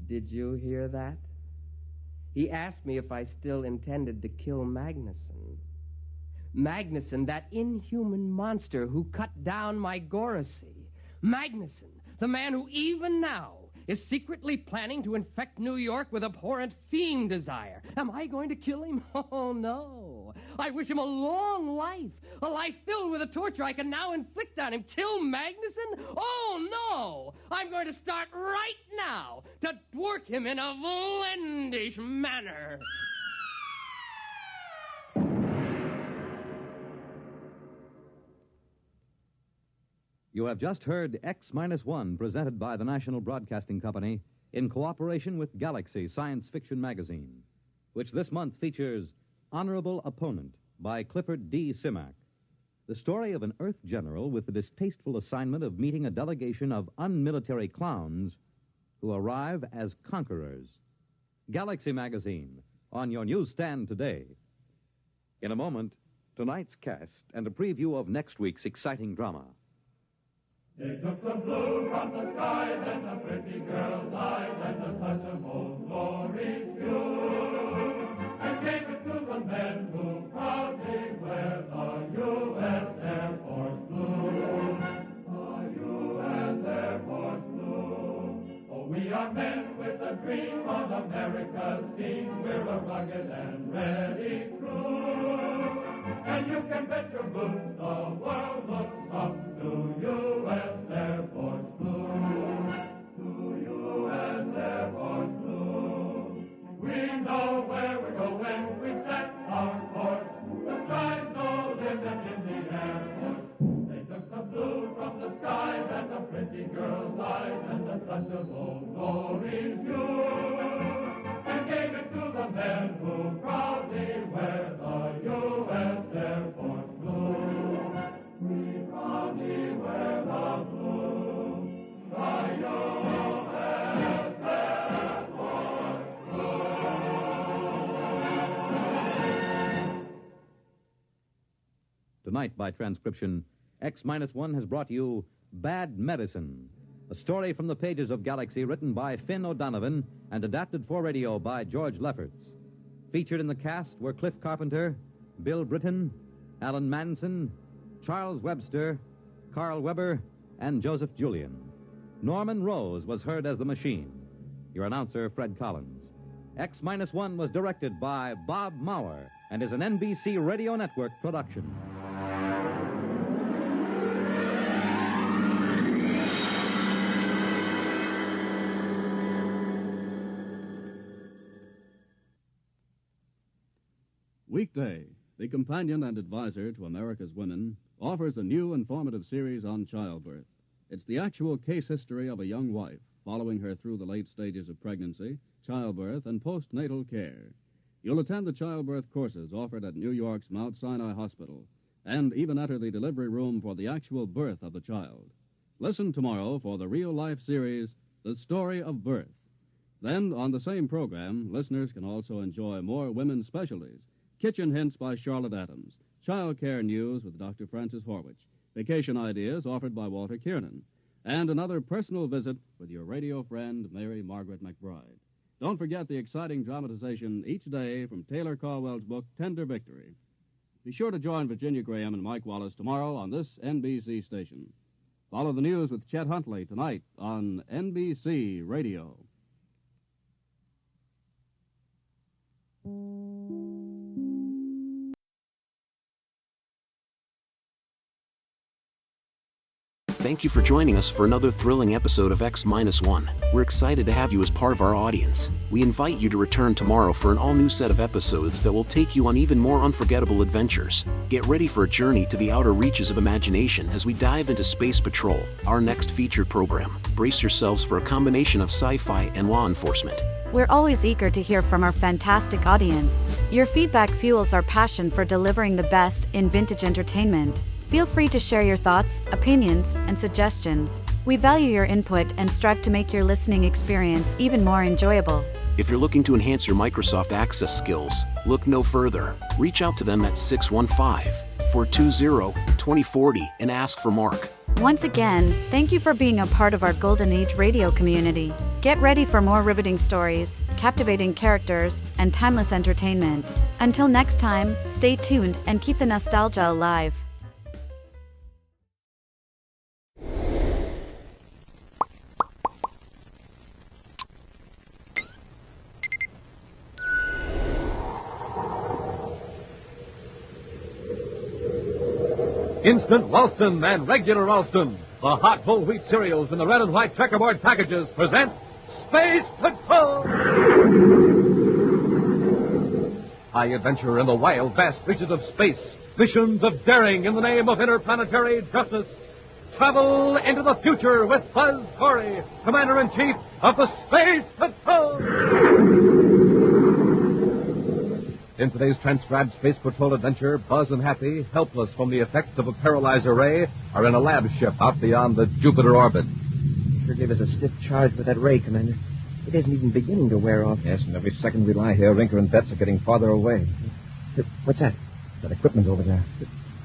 Did you hear that? He asked me if I still intended to kill Magnuson. Magnuson, that inhuman monster who cut down my Goracy. Magnuson, the man who even now is secretly planning to infect New York with abhorrent fiend desire. Am I going to kill him? Oh, no. I wish him a long life, a life filled with the torture I can now inflict on him. Kill Magnuson? Oh, no. I'm going to start right now to work him in a vlendish manner. You have just heard X-1, presented by the National Broadcasting Company in cooperation with Galaxy Science Fiction Magazine, which this month features Honorable Opponent by Clifford D. Simak, the story of an Earth general with the distasteful assignment of meeting a delegation of unmilitary clowns who arrive as conquerors. Galaxy Magazine, on your newsstand today. In a moment, tonight's cast and a preview of next week's exciting drama. They took the blue from the skies and the pretty girl's eyes and the touch of old glory's view, and gave it to the men who proudly wear the U.S. Air Force blue. The U.S. Air Force blue. Oh, we are men with a dream on America's team. We're a rugged and ready crew. And you can bet your boots the world looks up to U.S. Air Force blue. To U.S. Air Force blue. We know where we're going. We set our course. The sky's no limit in the Air Force. They took the blue from the skies and the pretty girl's eyes and the touch of old glory's view, and gave it to the men who proudly wear the U.S. Air Force blue. We proudly wear the blue, the U.S. Air Force blue. Tonight, by transcription, X-1 has brought you Bad Medicine, a story from the pages of Galaxy written by Finn O'Donovan and adapted for radio by George Lefferts. Featured in the cast were Cliff Carpenter, Bill Britton, Alan Manson, Charles Webster, Carl Weber, and Joseph Julian. Norman Rose was heard as the machine. Your announcer, Fred Collins. X-1 was directed by Bob Maurer and is an NBC Radio Network production. Weekday, the companion and advisor to America's women, offers a new informative series on childbirth. It's the actual case history of a young wife, following her through the late stages of pregnancy, childbirth, and postnatal care. You'll attend the childbirth courses offered at New York's Mount Sinai Hospital and even enter the delivery room for the actual birth of the child. Listen tomorrow for the real-life series, The Story of Birth. Then, on the same program, listeners can also enjoy more women's specialties, kitchen hints by Charlotte Adams, child care news with Dr. Francis Horwich, vacation ideas offered by Walter Kiernan, and another personal visit with your radio friend, Mary Margaret McBride. Don't forget the exciting dramatization each day from Taylor Caldwell's book, Tender Victory. Be sure to join Virginia Graham and Mike Wallace tomorrow on this NBC station. Follow the news with Chet Huntley tonight on NBC Radio. Thank you for joining us for another thrilling episode of X-1. We're excited to have you as part of our audience. We invite you to return tomorrow for an all-new set of episodes that will take you on even more unforgettable adventures. Get ready for a journey to the outer reaches of imagination as we dive into Space Patrol, our next featured program. Brace yourselves for a combination of sci-fi and law enforcement. We're always eager to hear from our fantastic audience. Your feedback fuels our passion for delivering the best in vintage entertainment. Feel free to share your thoughts, opinions, and suggestions. We value your input and strive to make your listening experience even more enjoyable. If you're looking to enhance your Microsoft Access skills, look no further. Reach out to them at 615-420-2040 and ask for Mark. Once again, thank you for being a part of our Golden Age radio community. Get ready for more riveting stories, captivating characters, and timeless entertainment. Until next time, stay tuned and keep the nostalgia alive. Instant Ralston and regular Ralston, the hot whole wheat cereals in the red and white checkerboard packages, present Space Patrol! High adventure in the wild, vast reaches of space. Missions of daring in the name of interplanetary justice. Travel into the future with Buzz Corey, Commander-in-Chief of the Space Patrol! In today's transcribed Space Patrol adventure, Buzz and Happy, helpless from the effects of a paralyzer ray, are in a lab ship out beyond the Jupiter orbit. Sure gave us a stiff charge with that ray, Commander. It isn't even beginning to wear off. Yes, and every second we lie here, Rinker and Betts are getting farther away. What's that? That equipment over there.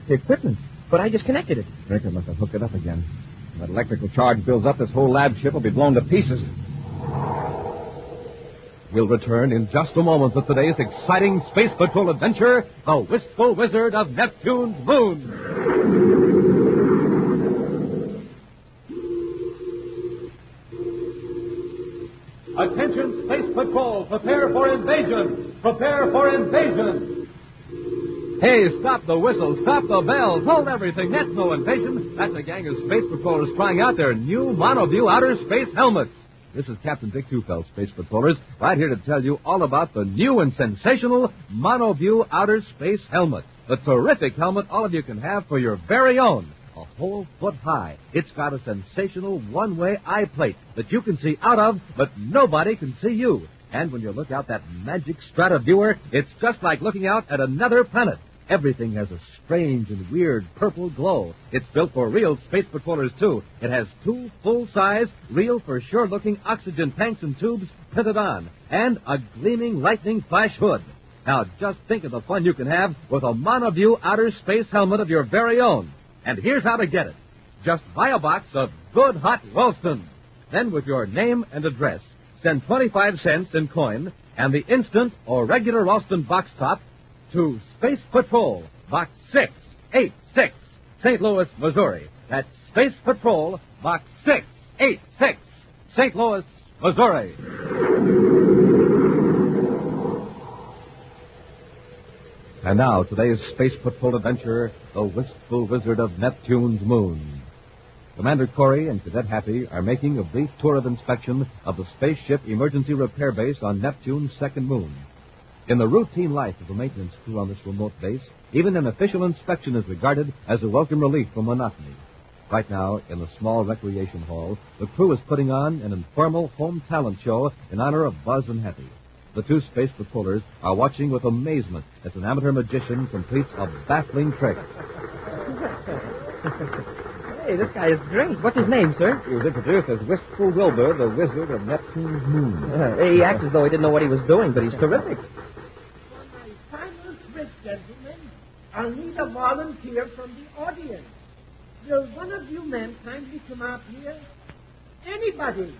The equipment? But I just connected it. Rinker must have hooked it up again. When that electrical charge builds up, this whole lab ship will be blown to pieces. We'll return in just a moment with today's exciting Space Patrol adventure, The Wistful Wizard of Neptune's Moon. Attention, Space Patrol, prepare for invasion! Prepare for invasion! Hey, stop the whistles, stop the bells, hold everything. That's no invasion. That's a gang of Space Patrollers trying out their new Monoview outer space helmets. This is Captain Dick Tufeld, Space Patrollers, right here to tell you all about the new and sensational Monoview Outer Space Helmet. The terrific helmet all of you can have for your very own. A whole foot high. It's got a sensational one-way eye plate that you can see out of, but nobody can see you. And when you look out that magic strata viewer, it's just like looking out at another planet. Everything has a strange and weird purple glow. It's built for real Space Patrollers, too. It has 2 full-size, real-for-sure-looking oxygen tanks and tubes printed on, and a gleaming lightning flash hood. Now, just think of the fun you can have with a Monoview outer space helmet of your very own. And here's how to get it. Just buy a box of good hot Ralston. Then, with your name and address, send 25 cents in coin and the instant or regular Ralston box top to Space Patrol, Box 686, St. Louis, Missouri. That's Space Patrol, Box 686, St. Louis, Missouri. And now, today's Space Patrol adventure, The Wistful Wizard of Neptune's Moon. Commander Corey and Cadet Happy are making a brief tour of inspection of the spaceship emergency repair base on Neptune's second moon. In the routine life of the maintenance crew on this remote base, even an official inspection is regarded as a welcome relief from monotony. Right now, in the small recreation hall, the crew is putting on an informal home talent show in honor of Buzz and Happy. The two space patrollers are watching with amazement as an amateur magician completes a baffling trick. Hey, this guy is great. What's his name, sir? He was introduced as Wistful Wilbur, the wizard of Neptune's moon. He acts as though he didn't know what he was doing, but he's terrific. Final trick, gentlemen. I'll need a volunteer from the audience. Will one of you men kindly come out here? Anybody.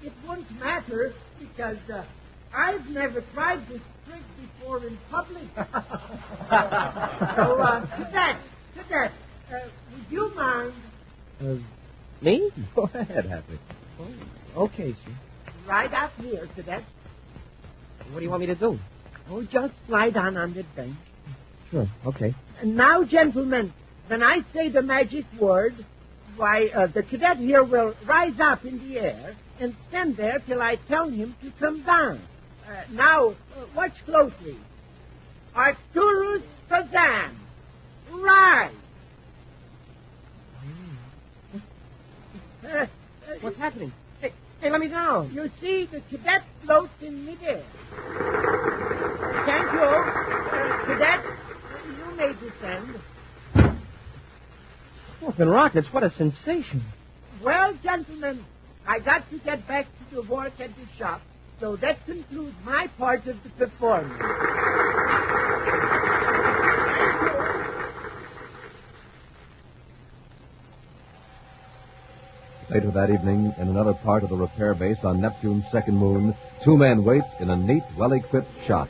It won't matter because I've never tried this trick before in public. So, Cadet, would you mind? Me? Go ahead, Happy. Oh, okay, sir. Right out here, Cadet. What do you want me to do? Oh, just lie down on the bench. Sure, okay. And now, gentlemen, when I say the magic word, why, the cadet here will rise up in the air and stand there till I tell him to come down. Now, watch closely. Arcturus Kazan, rise. What's happening? Hey, let me down. You see, the cadet floats in midair. Thank you. Cadet, you may descend. Whooping rockets, what a sensation. Well, gentlemen, I got to get back to the work at the shop, so that concludes my part of the performance. Later that evening, in another part of the repair base on Neptune's second moon, two men wait in a neat, well-equipped shop.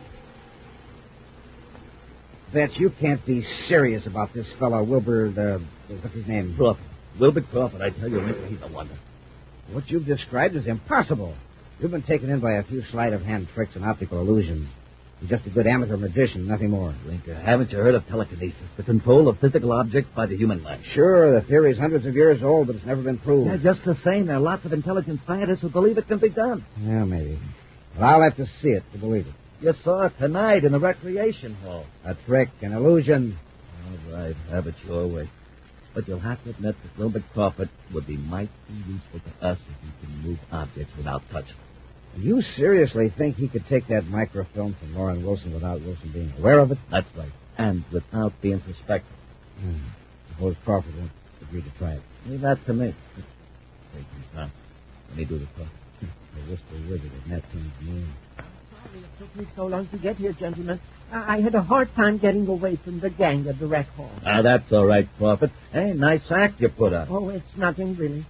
Bet you can't be serious about this fellow, Wilbur, what's his name? Crawford. Wilbur Crawford, I tell you, he's a wonder. What you've described is impossible. You've been taken in by a few sleight-of-hand tricks and optical illusions. You're just a good amateur magician, nothing more. Linker, haven't you heard of telekinesis, the control of physical objects by the human mind? Sure, the theory's hundreds of years old, but it's never been proved. Yeah, just the same, there are lots of intelligent scientists who believe it can be done. Yeah, maybe. But I'll have to see it to believe it. You saw it tonight in the recreation hall. A trick, an illusion. All right, have it your way. But you'll have to admit that Wilbur Crawford would be mighty useful to us if he can move objects without touching. You seriously think he could take that microfilm from Lauren Wilson without Wilson being aware of it? That's right. And without being suspected. Suppose Crawford won't agree to try it. Leave that to me. Take your time. Let me do the talk. The Wistful Wizard of Neptune's moon. Sorry it took me so long to get here, gentlemen. I had a hard time getting away from the gang at the rec hall. That's all right, Crawford. Hey, nice act you put up. Oh, it's nothing really.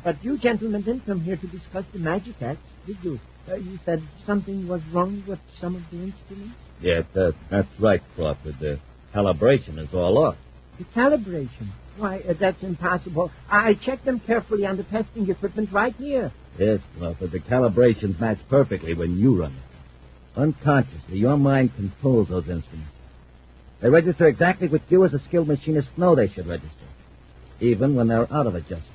But you gentlemen didn't come here to discuss the magic acts, did you? You said something was wrong with some of the instruments? Yes, that's right, Crawford. The calibration is all off. The calibration? Why, that's impossible. I checked them carefully on the testing equipment right here. Yes, Crawford, the calibrations match perfectly when you run it. Unconsciously, your mind controls those instruments. They register exactly what you as a skilled machinist know they should register, even when they're out of adjustment.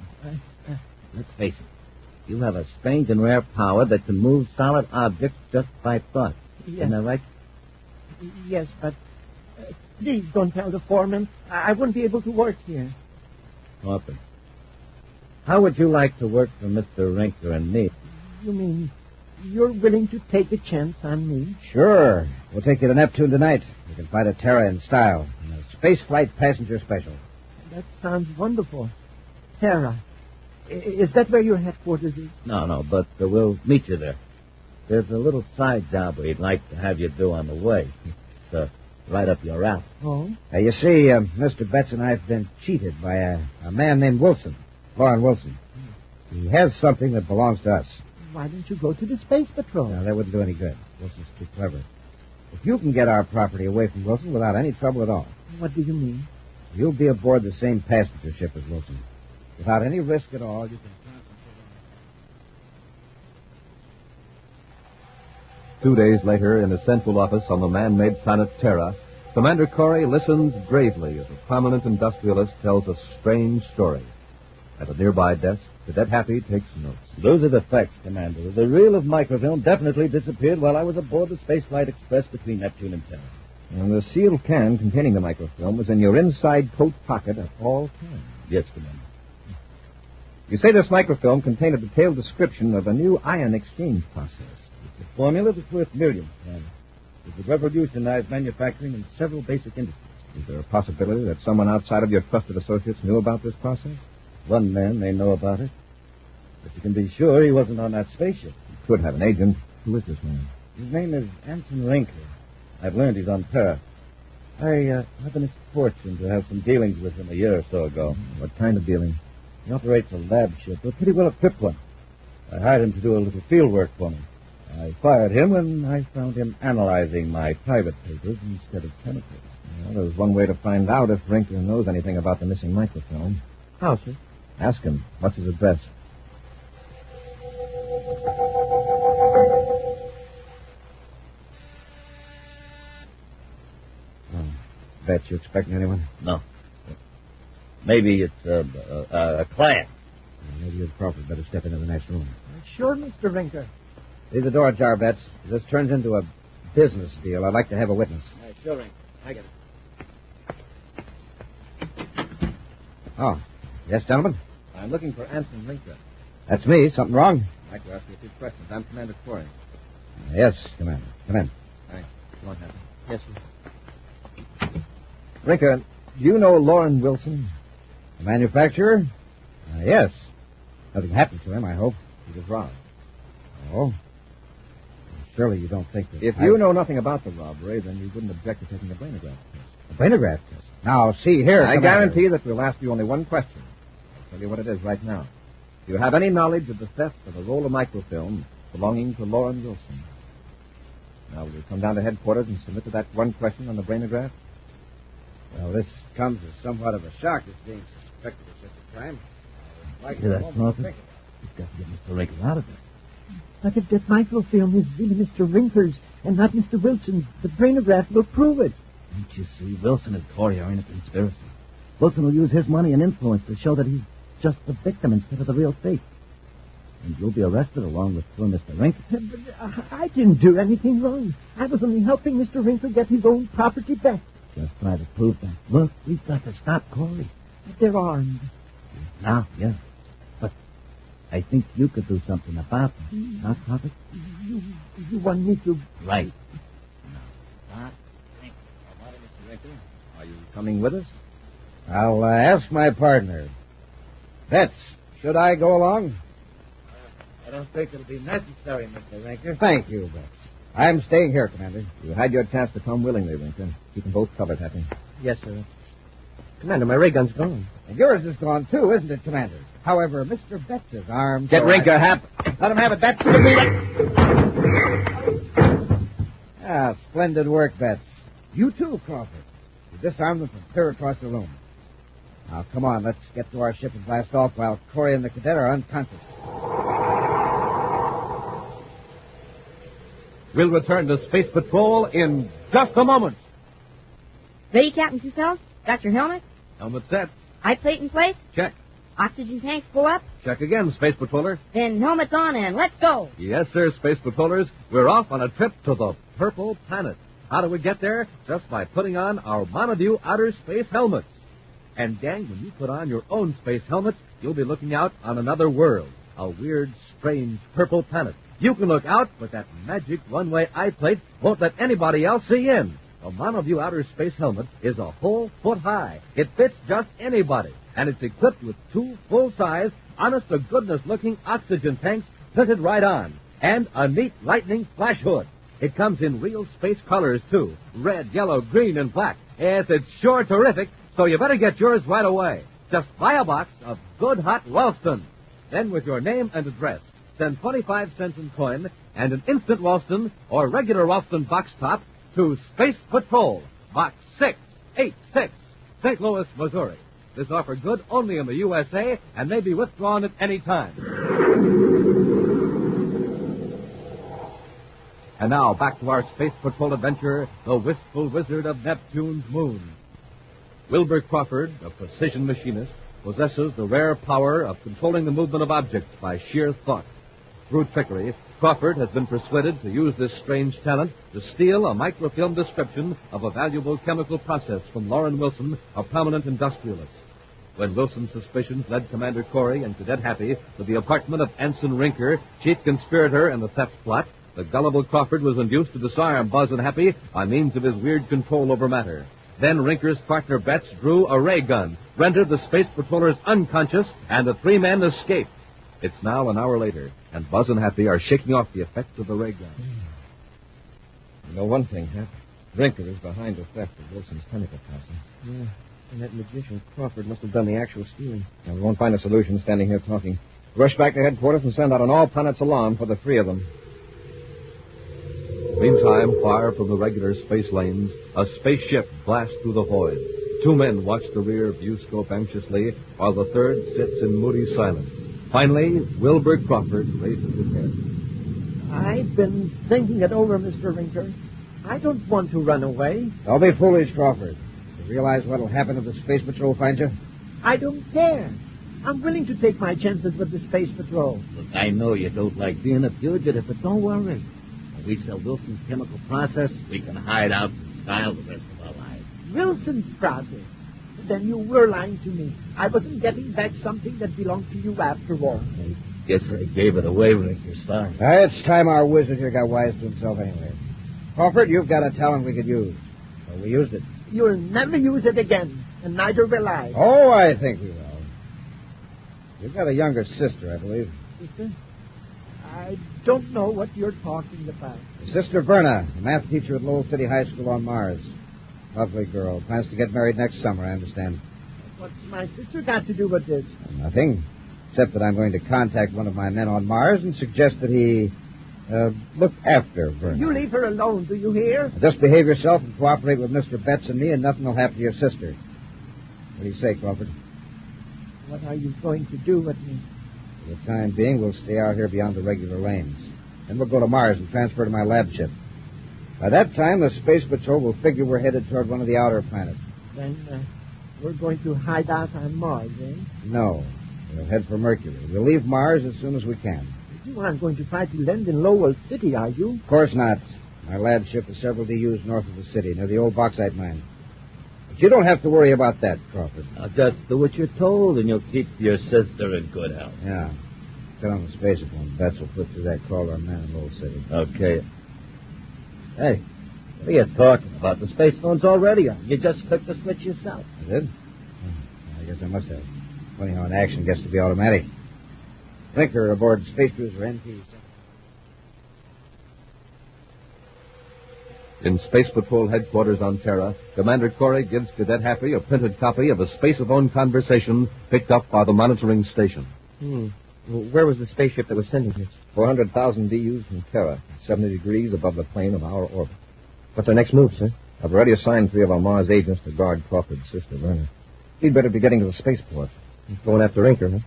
Let's face it, you have a strange and rare power that can move solid objects just by thought. Yes. Isn't that right? Yes, but please don't tell the foreman. I wouldn't be able to work here. Crawford, how would you like to work for Mr. Rinker and me? You mean you're willing to take a chance on me? Sure. We'll take you to Neptune tonight. You can fight a Terra in style. In a space flight passenger special. That sounds wonderful. Terra. Is that where your headquarters is? No, but we'll meet you there. There's a little side job we'd like to have you do on the way. It's right up your alley. Oh? You see, Mr. Betts and I have been cheated by a man named Wilson, Lauren Wilson. He has something that belongs to us. Why don't you go to the Space Patrol? No, that wouldn't do any good. Wilson's too clever. If you can get our property away from Wilson without any trouble at all. What do you mean? You'll be aboard the same passenger ship as Wilson. Without any risk at all, you can concentrate on... 2 days later, in the central office on the man-made planet Terra, Commander Corey listens gravely as a prominent industrialist tells a strange story. At a nearby desk, Cadet Happy takes notes. Those are the facts, Commander. The reel of microfilm definitely disappeared while I was aboard the Spaceflight Express between Neptune and Terra. And the sealed can containing the microfilm was in your inside coat pocket at all times. Yes, Commander. You say this microfilm contained a detailed description of a new ion exchange process. The formula was worth millions, man. It would revolutionize manufacturing in several basic industries. Is there a possibility that someone outside of your trusted associates knew about this process? One man may know about it, but you can be sure he wasn't on that spaceship. He could have an agent. Who is this man? His name is Anson Rinker. I've learned he's on Terra. I had the misfortune to have some dealings with him a year or so ago. What kind of dealing? He operates a lab ship, a pretty well-equipped one. I hired him to do a little field work for me. I fired him when I found him analyzing my private papers instead of chemicals. Well, there's one way to find out if Rinker knows anything about the missing microfilm. How, sir? Ask him. What's his address? Bet you expecting anyone? No. Maybe it's a client. Maybe you and Crawford better step into the next room. Sure, Mr. Rinker. Leave the door ajar, Betts. If this turns into a business deal, I'd like to have a witness. Sure, Rinker. I get it. Oh. Yes, gentlemen? I'm looking for Anson Rinker. That's me. Something wrong? I'd like to ask you a few questions. I'm Commander Corey. Yes, Commander. Come in. Thanks. Come on, Happy. Yes, sir. Rinker, do you know Lauren Wilson? The manufacturer? Yes. Nothing happened to him, I hope. He was robbed. Oh? Surely you don't think that... If you know nothing about the robbery, then you wouldn't object to taking a brainograph test. A brainograph test? Now, see here, I Commander. guarantee that we'll ask you only one question. I'll tell you what it is right now. Do you have any knowledge of the theft of a roll of microfilm belonging to Lauren Wilson? Now, will you come down to headquarters and submit to that one question on the brainograph? Well, this comes as somewhat of a shock as being suspected of such a crime. Like Hear that, Crawford? We've got to get Mr. Rinker out of this. But if that microfilm is really Mr. Rinker's and not Mr. Wilson's, the brainograph will prove it. Don't you see? Wilson and Corey are in a conspiracy. Wilson will use his money and influence to show that he's just the victim instead of the real thief. And you'll be arrested along with poor Mr. Rinker. But I didn't do anything wrong. I was only helping Mr. Rinker get his own property back. Just try to prove that. Look, we've got to stop Corey. But they're armed. Now, yeah. But I think you could do something about that. Not, Crawford? You want me to... Right. Now, Mr. Rinker, are you coming with us? I'll ask my partner. Betts, should I go along? I don't think it'll be necessary, Mr. Rinker. Thank you, Betts. I'm staying here, Commander. You had your chance to come willingly, Rinker. Keep them both covered, Happy. Yes, sir. Commander, my ray gun's gone. And yours is gone, too, isn't it, Commander? However, Mr. Betts is armed. Get Rinker, Hap. Let him have it, Betts. Ah, splendid work, Betts. You too, Crawford. You disarmed them from clear across the room. Now, come on, let's get to our ship and blast off while Corey and the cadet are unconscious. We'll return to Space Patrol in just a moment. Ready, Captain Cousel? Got your helmet? Helmet set. Eye plate in place? Check. Oxygen tanks full up? Check again, Space Patroller. Then helmets on and let's go. Yes, sir, Space Patrollers. We're off on a trip to the Purple Planet. How do we get there? Just by putting on our Montague outer space helmets. And, gang, when you put on your own space helmets, you'll be looking out on another world. A weird, strange purple planet. You can look out, but that magic one-way eye plate won't let anybody else see in. A Montague outer space helmet is a whole foot high. It fits just anybody, and it's equipped with 2 full-size, honest-to-goodness-looking oxygen tanks fitted right on, and a neat lightning flash hood. It comes in real space colors, too. Red, yellow, green, and black. Yes, it's sure terrific, so you better get yours right away. Just buy a box of good hot Ralston. Then, with your name and address, send 25 cents in coin and an instant Ralston or regular Ralston box top to Space Patrol, Box 686, St. Louis, Missouri. This offer good only in the USA and may be withdrawn at any time. And now, back to our Space Patrol adventure, The Wistful Wizard of Neptune's Moon. Wilbur Crawford, a precision machinist, possesses the rare power of controlling the movement of objects by sheer thought. Through trickery, Crawford has been persuaded to use this strange talent to steal a microfilm description of a valuable chemical process from Lauren Wilson, a prominent industrialist. When Wilson's suspicions led Commander Corey and Cadet Happy to the apartment of Anson Rinker, chief conspirator in the theft plot, the gullible Crawford was induced to disarm Buzz and Happy by means of his weird control over matter. Then Rinker's partner Betts drew a ray gun, rendered the space patrollers unconscious, and the three men escaped. It's now an hour later, and Buzz and Happy are shaking off the effects of the ray gun. You know one thing, Hap. Rinker is behind the theft of Wilson's chemical process. Yeah, and that magician Crawford must have done the actual stealing. Now, we won't find a solution standing here talking. Rush back to headquarters and send out an all-planets alarm for the three of them. Meantime, far from the regular space lanes, a spaceship blasts through the void. Two men watch the rear viewscope anxiously, while the third sits in moody silence. Finally, Wilbur Crawford raises his head. I've been thinking it over, Mr. Rinker. I don't want to run away. Don't be foolish, Crawford. You realize what'll happen if the Space Patrol finds you? I don't care. I'm willing to take my chances with the Space Patrol. Look, I know you don't like being a fugitive, but don't worry. When we sell Wilson's chemical process, we can hide out in style the rest of our lives. Wilson's process? Then you were lying to me. I wasn't getting back something that belonged to you after all. Guess I gave it away, Rinker. Sorry. It's time our wizard here got wise to himself anyway. Crawford, you've got a talent we could use. So we used it. You'll never use it again, and neither will I. Oh, I think we will. You've got a younger sister, I believe. Sister? I don't know what you're talking about. Sister Verna, a math teacher at Lowell City High School on Mars. Lovely girl. Plans to get married next summer, I understand. What's my sister got to do with this? Nothing, except that I'm going to contact one of my men on Mars and suggest that he look after Verna. You leave her alone, do you hear? Just behave yourself and cooperate with Mr. Betts and me, and nothing will happen to your sister. What do you say, Crawford? What are you going to do with me? For the time being, we'll stay out here beyond the regular lanes. Then we'll go to Mars and transfer to my lab ship. By that time, the Space Patrol will figure we're headed toward one of the outer planets. Then we're going to hide out on Mars, eh? No. We'll head for Mercury. We'll leave Mars as soon as we can. You aren't going to try to land in Lowell City, are you? Of course not. My lab ship is several DUs north of the city, near the old bauxite mine. But you don't have to worry about that, Crawford. Now, just do what you're told, and you'll keep your sister in good health. Yeah. Get on the spacer phone. Betts will put through that call our man in Lowell City. Okay. Hey, what are you talking about? The space phone's already on. You just flipped the switch yourself. I did? I guess I must have. Funny how an action gets to be automatic. Rinker aboard Space Cruiser NT. In Space Patrol headquarters on Terra, Commander Corey gives Cadet Happy a printed copy of a space-phone conversation picked up by the monitoring station. Well, where was the spaceship that was sending this? 400,000 DUs from Terra, 70 degrees above the plane of our orbit. What's our next move, sir? I've already assigned 3 of our Mars agents to guard Crawford's sister, Verna. He'd better be getting to the spaceport. Going after Rinker, huh?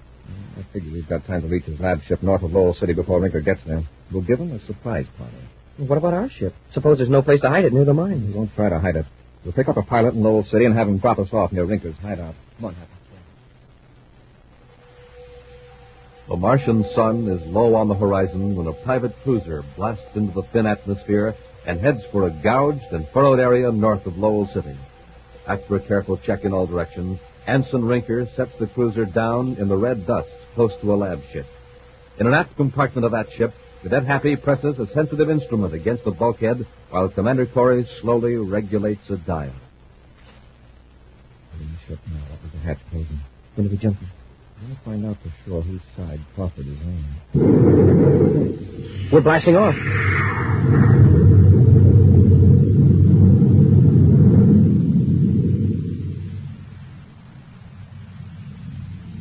I figure we've got time to reach his lab ship north of Lowell City before Rinker gets there. We'll give him a surprise party. Well, what about our ship? Suppose there's no place to hide it near the mine. We won't try to hide it. We'll pick up a pilot in Lowell City and have him drop us off near Rinker's hideout. Come on, Happy. The Martian sun is low on the horizon when a private cruiser blasts into the thin atmosphere and heads for a gouged and furrowed area north of Lowell City. After a careful check in all directions, Anson Rinker sets the cruiser down in the red dust close to a lab ship. In an aft compartment of that ship, Cadet Happy presses a sensitive instrument against the bulkhead while Commander Corey slowly regulates a dial. In the ship now, that was the hatch closing. When do we jump in? We'll find out for sure whose side Crawford is on. We're blasting off.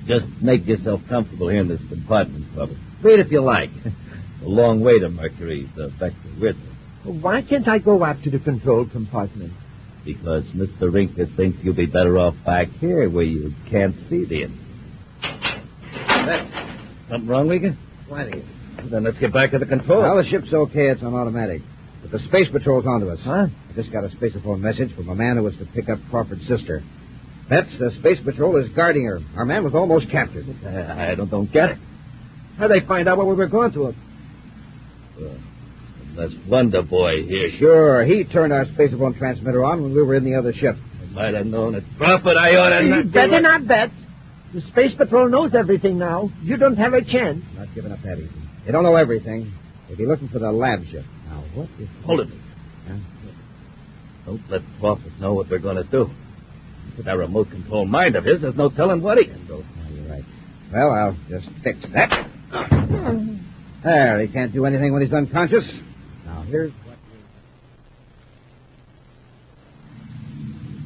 Just make yourself comfortable here in this compartment, Crawford. Wait if you like. A long way to Mercury, the vector with it. Well, why can't I go up to the control compartment? Because Mr. Rinker thinks you'll be better off back here where you can't see the instrument. That's something wrong, Rinker? Plenty. Then let's get back to the control. Well, the ship's okay. It's on automatic. But the Space Patrol's onto us. Huh? I just got a spaceophone message from a man who was to pick up Crawford's sister. Betts, the Space Patrol is guarding her. Our man was almost captured. I don't get it. How'd they find out what we were going through? Unless Wonder Boy here. Sure, he turned our spaceophone transmitter on when we were in the other ship. I might have known it. Crawford, I ought to... You better not bet. The Space Patrol knows everything now. You don't have a chance. Not giving up that easy. They don't know everything. They'd be looking for the lab ship. Now, what is... Hold it. Huh? Don't let Crawford know what we're going to do. With that remote control mind of his, there's no telling what he can do. Oh, you're right. Well, I'll just fix that. There, he can't do anything when he's unconscious. Now, here's what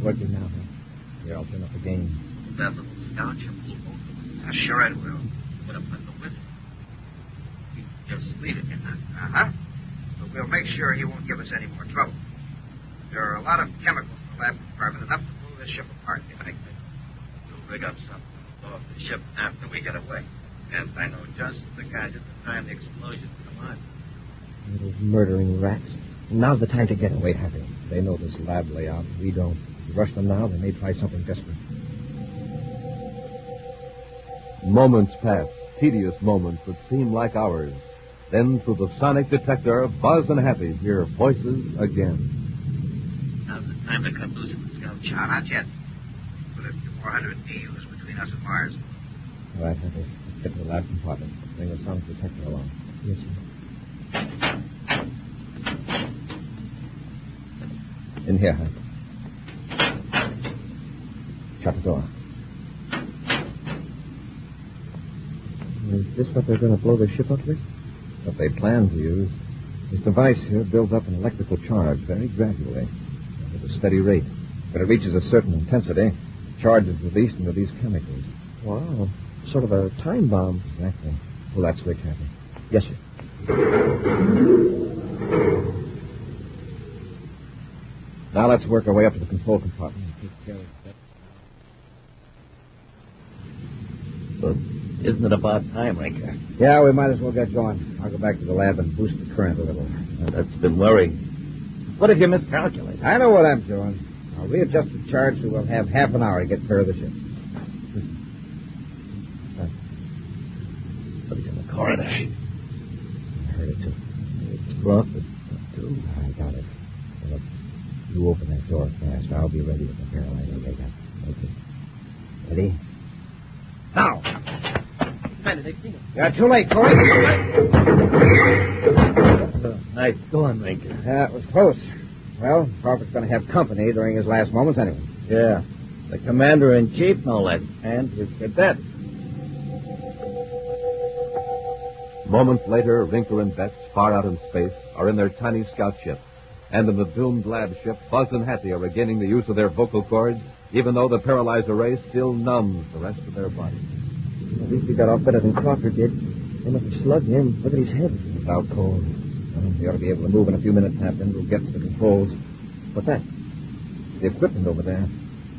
Working now, huh? Here, I'll turn up the gain. That little scout ship will hold them. Sure it will. Put up with the whistle. You just leave it in that. Uh-huh. But we'll make sure he won't give us any more trouble. There are a lot of chemicals in the lab compartment, enough to blow this ship apart if anything. We'll rig up something to blow up the ship after we get away. And I know just the gadget to time the explosion to come on. Those murdering rats. Now's the time to get away, Happy. They know this lab layout. We don't. If we rush them now, they may try something desperate. Moments pass, tedious moments that seem like hours. Then, through the sonic detector, Buzz and Happy hear voices again. Now's the time to cut loose in the scout ship. Not yet. Put a few more hundred DUs between us and Mars. All right, Happy. Let's get to the lab compartment. Bring the sonic detector along. Yes, sir. In here, Hank. Shut the door. Is this what they're going to blow the ship up with? What they plan to use. This device here builds up an electrical charge very gradually, at a steady rate. When it reaches a certain intensity, charge is released into these chemicals. Wow. Sort of a time bomb. Exactly. Pull that switch, Happy. Yes, sir. Now let's work our way up to the control compartment and take care of that. But isn't it about time, Rinker? Yeah, we might as well get going. I'll go back to the lab and boost the current a little. That's been worrying. What if you miscalculate? I know what I'm doing. I'll readjust the charge so we'll have half an hour to get clear of the ship. Somebody's in the corridor. I heard it, too. It's Crawford, too. I got it. Well, look, you open that door fast. I'll be ready with the paralyzer rig up. Okay. Ready? Now! You're too late, Corey. Nice going, Rinker. That was close. Well, Crawford's going to have company during his last moments anyway. Yeah. The commander-in-chief, no less, and his cadet. Moments later, Rinker and Betts, far out in space, are in their tiny scout ship. And in the doomed lab ship, Buzz and Happy are regaining the use of their vocal cords, even though the paralyzer ray still numbs the rest of their bodies. At least he got off better than Crawford did. They must have slugged him. Look at his head. It's out cold. Well, we ought to be able to move in a few minutes, Captain. We'll get to the controls. What's that? The equipment over there.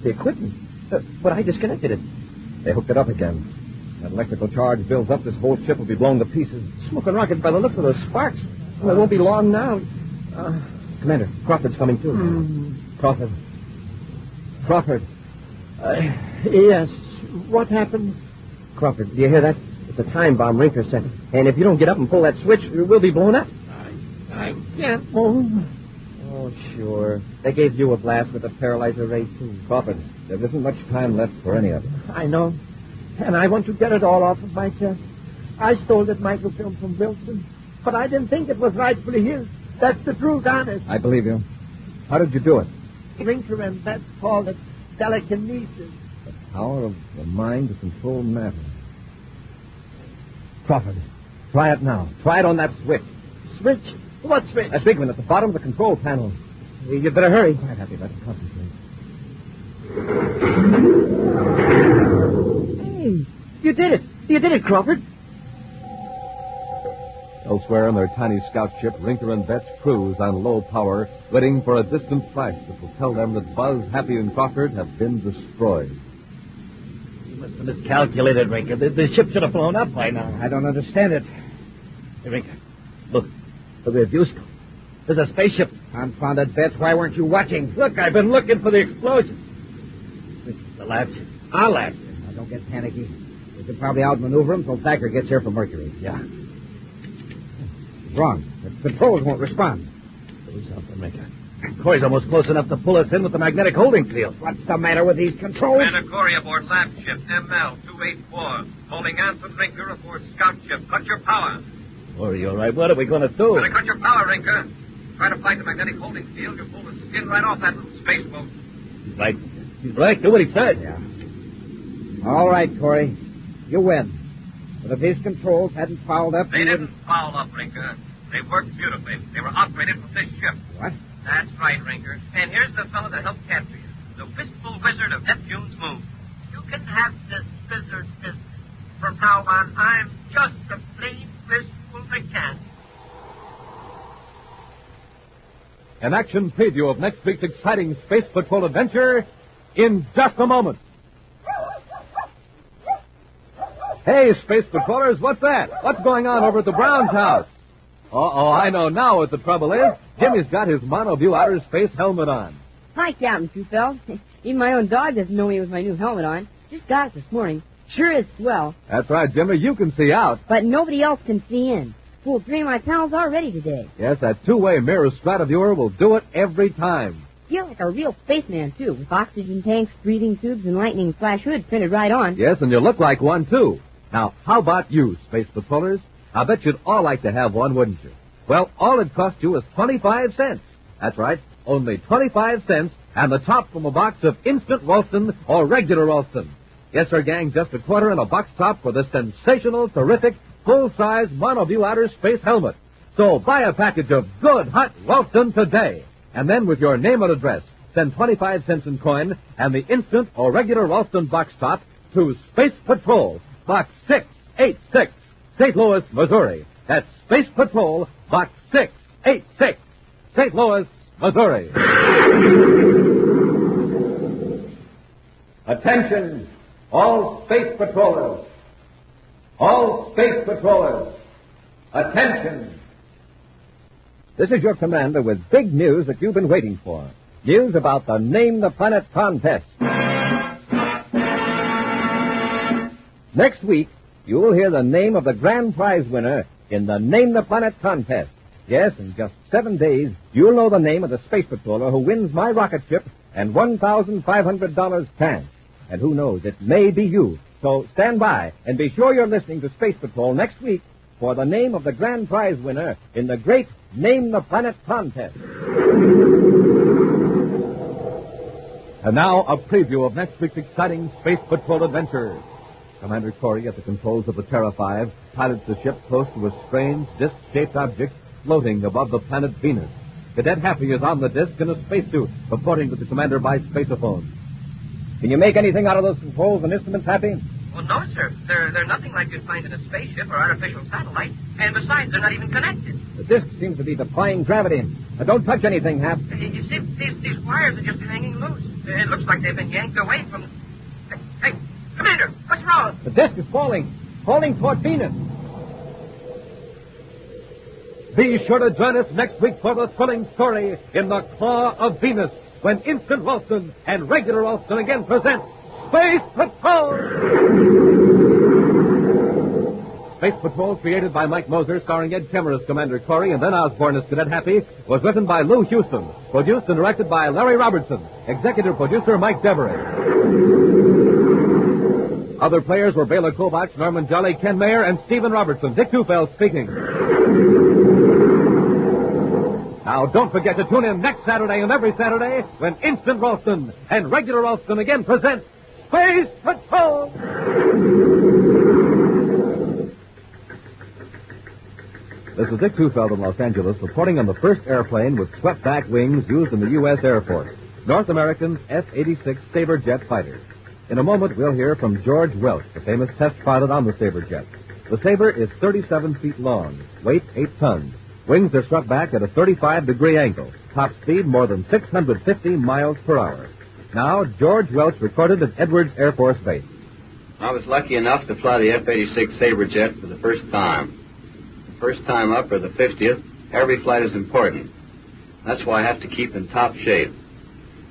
The equipment? But I disconnected it. They hooked it up again. That electrical charge builds up, this whole ship will be blown to pieces. Smoking rockets by the looks of those sparks. Well, it won't be long now. Commander, Crawford's coming too. Crawford. Yes. What happened? Crawford, do you hear that? It's a time bomb Rinker sent. And if you don't get up and pull that switch, we'll be blown up. I can't move. Oh, sure. They gave you a blast with a paralyzer ray, too. Crawford, there isn't much time left for any of it. I know. And I want to get it all off of my chest. I stole that microfilm from Wilson, but I didn't think it was rightfully his. That's the truth, honest. I believe you. How did you do it? Rinker and Betts called it telekinesis. The power of the mind to control matter. Crawford, try it now. Try it on that switch. Switch? What switch? That big one at the bottom of the control panel. You'd better hurry. Quite happy. Let him concentrate. Hey, you did it. You did it, Crawford. Elsewhere in their tiny scout ship, Rinker and Betts cruise on low power, waiting for a distant flash that will tell them that Buzz, Happy, and Crawford have been destroyed. You must have miscalculated, Rinker. The ship should have blown up by now. I don't understand it. Hey, Rinker, look. The rear view scope. There's a spaceship. Confounded Betts, why weren't you watching? Look, I've been looking for the explosion. The lab ship. Our lab ship. Now, don't get panicky. We can probably outmaneuver him until Thacker gets here from Mercury. Yeah. Wrong. The controls won't respond. Do something, Rinker. Corey's almost close enough to pull us in with the magnetic holding field. What's the matter with these controls? Commander Corey aboard lab ship ML-284. Holding Anson Rinker aboard scout ship. Cut your power. Corey, all right. What are we going to do? Better cut your power, Rinker. Try to fight the magnetic holding field. You'll pull the skin right off that little space boat. He's right. He's right. Do what he said. Yeah. All right, Corey. You win. But if his controls hadn't fouled up... They didn't foul up, Rinker. They worked beautifully. They were operated from this ship. What? That's right, Rinker. And here's the fellow that helped capture you. The wistful wizard of Neptune's moon. You can have this wizard business. From now on, I'm just a plain wistful mechanic. An action preview of next week's exciting Space Patrol adventure in just a moment. Hey, Space Patrollers, what's that? What's going on over at the Browns' house? Uh-oh, I know now what the trouble is. Jimmy's got his monoview outer space helmet on. Hi, Captain Two-Fell. Even my own dog doesn't know me with my new helmet on. Just got it this morning. Sure is swell. That's right, Jimmy. You can see out. But nobody else can see in. Fooled 3 of my pals already today. Yes, that two-way mirror Strataviewer will do it every time. Feel like a real spaceman, too, with oxygen tanks, breathing tubes, and lightning flash hood printed right on. Yes, and you look like one, too. Now, how about you, Space Patrollers? I bet you'd all like to have one, wouldn't you? Well, all it cost you is 25 cents. That's right, only 25 cents, and the top from a box of instant Ralston or regular Ralston. Yes, sir, gang, just a quarter and a box top for this sensational, terrific, full-size monoview outer space helmet. So buy a package of good, hot Ralston today. And then with your name and address, send 25 cents in coin and the instant or regular Ralston box top to Space Patrol, Box 686, St. Louis, Missouri. That's Space Patrol, Box 686, St. Louis, Missouri. Attention, all Space Patrollers. All Space Patrollers. Attention. This is your commander with big news that you've been waiting for. News about the Name the Planet contest. Next week, you will hear the name of the grand prize winner in the Name the Planet contest. Yes, in just 7 days, you'll know the name of the space patroller who wins my rocket ship and $1,500 cash. And who knows, it may be you. So stand by and be sure you're listening to Space Patrol next week for the name of the grand prize winner in the great Name the Planet contest. And now, a preview of next week's exciting Space Patrol adventure. Commander Corey at the controls of the Terra 5 pilots the ship close to a strange, disc-shaped object floating above the planet Venus. Cadet Happy is on the disc in a spacesuit, reporting to the commander by spaceophone. Can you make anything out of those controls and instruments, Happy? Well, no, sir. They're nothing like you'd find in a spaceship or artificial satellite. And besides, they're not even connected. The disc seems to be defying gravity. Now, don't touch anything, Hap. You see, these wires are just hanging loose. It looks like they've been yanked away from... Hey, Commander, what's wrong? The disc is falling toward Venus. Be sure to join us next week for the thrilling story in the Claw of Venus, when Instant Ralston and Regular Ralston again present Space Patrol! Space Patrol, created by Mike Moser, starring Ed Kemmer as Commander Corey and Ben Osborne as Cadet Happy, was written by Lou Houston, produced and directed by Larry Robertson, executive producer Mike Devery. Other players were Bela Kovach, Norman Jolly, Ken Mayer, and Stephen Robertson. Dick Tufeld speaking. Now, don't forget to tune in next Saturday and every Saturday when Instant Ralston and Regular Ralston again present Space Patrol! This is Dick Tufeld in Los Angeles, reporting on the first airplane with swept-back wings used in the U.S. Air Force, North American's F-86 Sabre jet fighter. In a moment, we'll hear from George Welch, the famous test pilot on the Sabre jet. The Sabre is 37 feet long, weight 8 tons. Wings are struck back at a 35-degree angle. Top speed more than 650 miles per hour. Now, George Welch recorded at Edwards Air Force Base. I was lucky enough to fly the F-86 Sabre jet for the first time. The first time up, or the 50th, every flight is important. That's why I have to keep in top shape.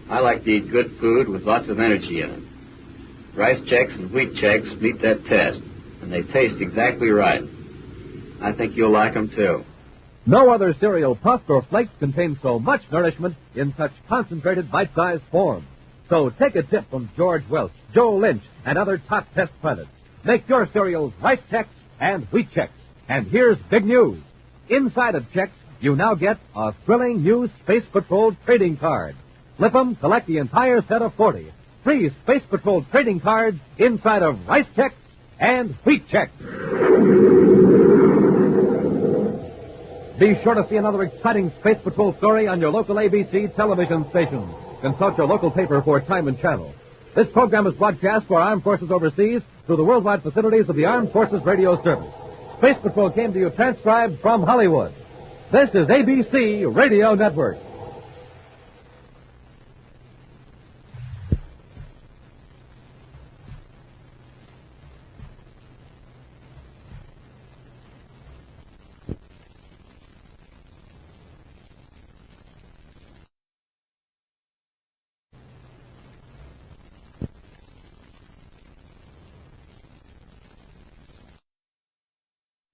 I like to eat good food with lots of energy in it. Rice Chex and Wheat Chex meet that test, and they taste exactly right. I think you'll like them, too. No other cereal, puffed or flakes, contains so much nourishment in such concentrated bite-sized form. So take a tip from George Welch, Joe Lynch, and other top test pilots. Make your cereals Rice Chex and Wheat Chex. And here's big news. Inside of checks, you now get a thrilling new Space Patrol trading card. Flip 'em, collect the entire set of 40. Free Space Patrol trading cards inside of rice checks and wheat checks. Be sure to see another exciting Space Patrol story on your local ABC television station. Consult your local paper for time and channel. This program is broadcast for Armed Forces overseas through the worldwide facilities of the Armed Forces Radio Service. Space Patrol came to you transcribed from Hollywood. This is ABC Radio Network.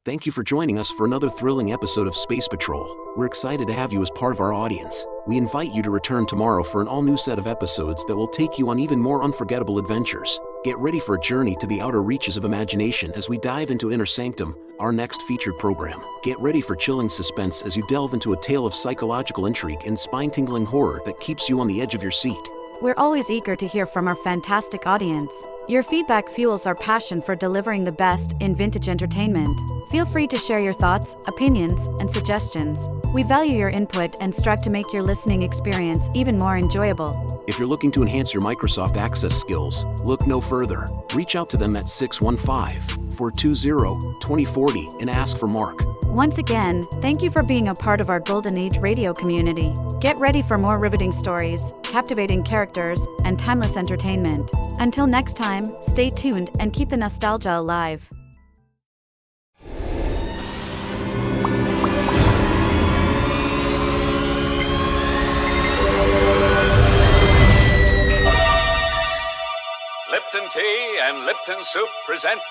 Thank you for joining us for another thrilling episode of Space Patrol. We're excited to have you as part of our audience. We invite you to return tomorrow for an all-new set of episodes that will take you on even more unforgettable adventures. Get ready for a journey to the outer reaches of imagination as we dive into Inner Sanctum, our next featured program. Get ready for chilling suspense as you delve into a tale of psychological intrigue and spine-tingling horror that keeps you on the edge of your seat. We're always eager to hear from our fantastic audience. Your feedback fuels our passion for delivering the best in vintage entertainment. Feel free to share your thoughts, opinions, and suggestions. We value your input and strive to make your listening experience even more enjoyable. If you're looking to enhance your Microsoft Access skills, look no further. Reach out to them at 615-420-2040 and ask for Mark. Once again, thank you for being a part of our Golden Age radio community. Get ready for more riveting stories, captivating characters, and timeless entertainment. Until next time, stay tuned and keep the nostalgia alive. Lipton Tea and Lipton Soup present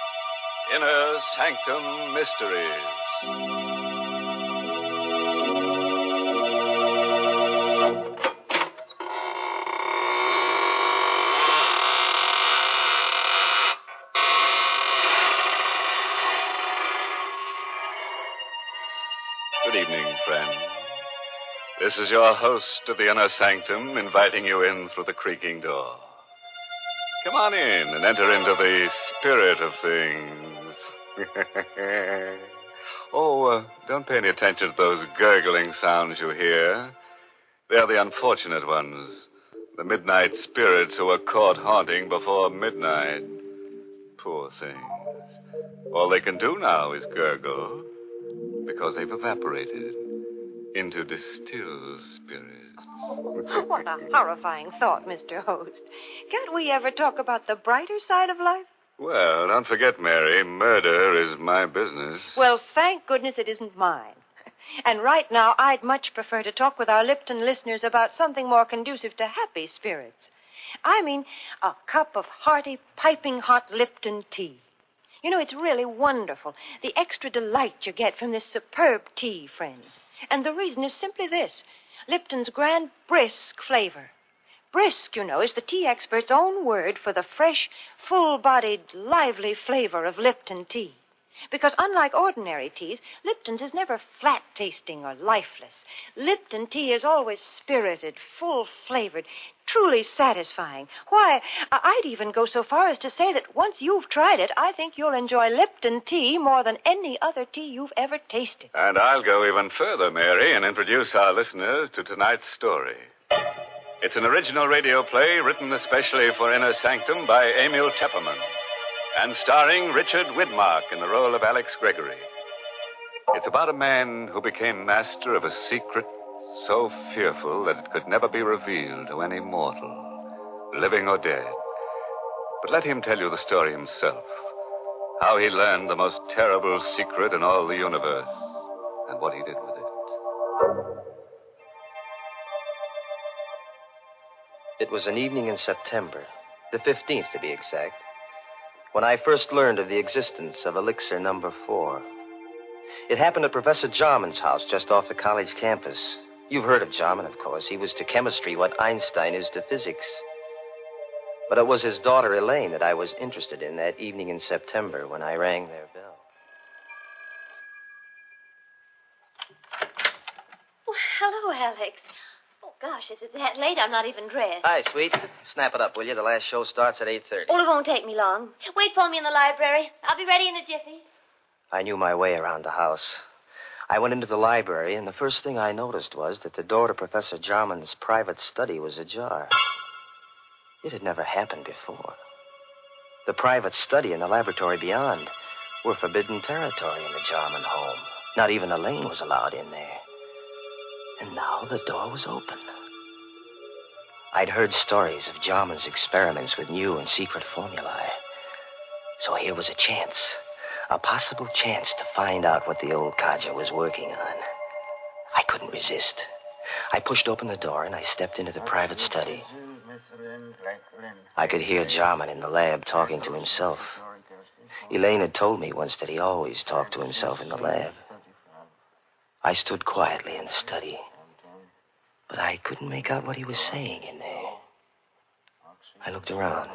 Inner Sanctum Mysteries. Good evening, friends. This is your host of the Inner Sanctum inviting you in through the creaking door. Come on in and enter into the spirit of things. Don't pay any attention to those gurgling sounds you hear. They're the unfortunate ones. The midnight spirits who are caught haunting before midnight. Poor things. All they can do now is gurgle because they've evaporated into distilled spirits. What a horrifying thought, Mr. Host. Can't we ever talk about the brighter side of life? Well, don't forget, Mary, murder is my business. Well, thank goodness it isn't mine. And right now, I'd much prefer to talk with our Lipton listeners about something more conducive to happy spirits. I mean, a cup of hearty, piping hot Lipton tea. You know, it's really wonderful, the extra delight you get from this superb tea, friends. And the reason is simply this. Lipton's grand brisk flavor. Brisk, you know, is the tea expert's own word for the fresh, full-bodied, lively flavor of Lipton tea. Because unlike ordinary teas, Lipton's is never flat-tasting or lifeless. Lipton tea is always spirited, full-flavored, truly satisfying. Why, I'd even go so far as to say that once you've tried it, I think you'll enjoy Lipton tea more than any other tea you've ever tasted. And I'll go even further, Mary, and introduce our listeners to tonight's story. It's an original radio play written especially for Inner Sanctum by Emil Tepperman, and starring Richard Widmark in the role of Alex Gregory. It's about a man who became master of a secret so fearful that it could never be revealed to any mortal, living or dead. But let him tell you the story himself, how he learned the most terrible secret in all the universe, and what he did with it. It was an evening in September, the 15th to be exact, when I first learned of the existence of Elixir Number 4. It happened at Professor Jarman's house just off the college campus. You've heard of Jarman, of course. He was to chemistry what Einstein is to physics. But it was his daughter, Elaine, that I was interested in that evening in September when I rang their bell. hello, Alex. Oh, gosh, is it that late? I'm not even dressed. Hi, sweet. Snap it up, will you? The last show starts at 8:30. Oh, it won't take me long. Wait for me in the library. I'll be ready in a jiffy. I knew my way around the house. I went into the library, and the first thing I noticed was that the door to Professor Jarman's private study was ajar. It had never happened before. The private study and the laboratory beyond were forbidden territory in the Jarman home. Not even Elaine was allowed in there. And now the door was open. I'd heard stories of Jarman's experiments with new and secret formulae. So here was a chance. A possible chance to find out what the old codger was working on. I couldn't resist. I pushed open the door and I stepped into the private study. I could hear Jarman in the lab talking to himself. Elaine had told me once that he always talked to himself in the lab. I stood quietly in the study, but I couldn't make out what he was saying in there. I looked around.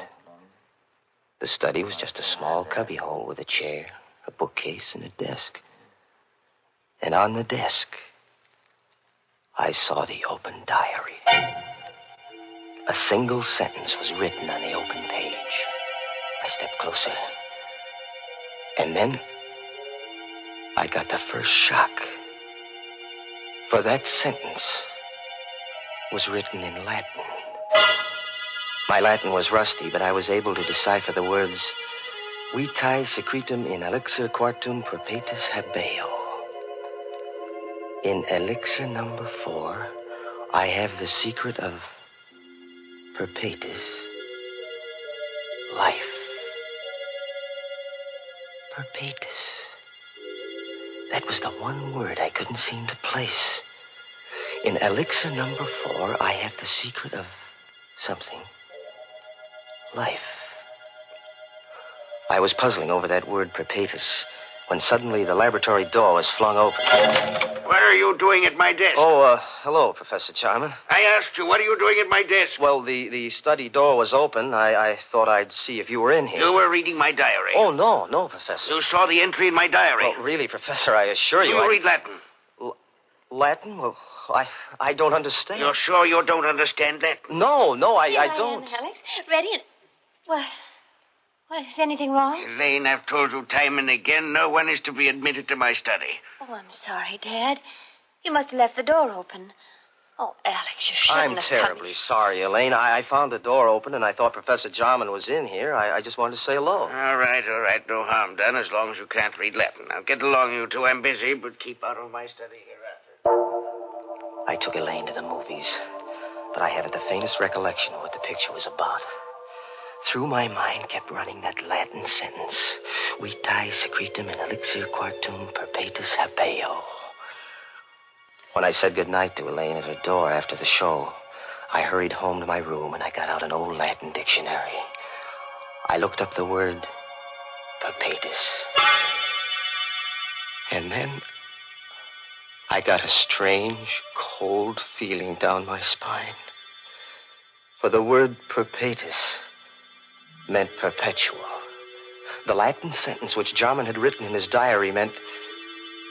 The study was just a small cubbyhole with a chair, a bookcase, and a desk. And on the desk, I saw the open diary. A single sentence was written on the open page. I stepped closer. And then I got the first shock. For that sentence was written in Latin. My Latin was rusty, but I was able to decipher the words, Vitae secretum in elixir quartum perpetus habeo. In elixir number 4, I have the secret of perpetus life. Perpetus. That was the one word I couldn't seem to place. In elixir number 4, I have the secret of something. Life. I was puzzling over that word perpetus when suddenly the laboratory door was flung open. What are you doing at my desk? Oh, hello, Professor Jarman. I asked you, what are you doing at my desk? Well, the study door was open. I thought I'd see if you were in here. You were reading my diary. Oh, no, Professor. You saw the entry in my diary. Well, really, Professor, I assure you. Do you read Latin? Latin? Well, I don't understand. You're sure you don't understand Latin? No, I Here don't. I am, Alex. Ready and... What, is anything wrong? Elaine, I've told you time and again, no one is to be admitted to my study. Oh, I'm sorry, Dad. You must have left the door open. Oh, Alex, you shouldn't I'm have terribly sorry, Elaine. I found the door open, and I thought Professor Jarman was in here. I just wanted to say hello. All right. No harm done, as long as you can't read Latin. Now, get along, you two. I'm busy, but keep out of my study hereafter. I took Elaine to the movies, but I haven't the faintest recollection of what the picture was about. Through my mind kept running that Latin sentence, Vitae secretum in elixir quartum perpetus habeo. When I said goodnight to Elaine at her door after the show, I hurried home to my room and I got out an old Latin dictionary. I looked up the word perpetus. And then I got a strange, cold feeling down my spine. For the word perpetus meant perpetual. The Latin sentence which Jarman had written in his diary meant,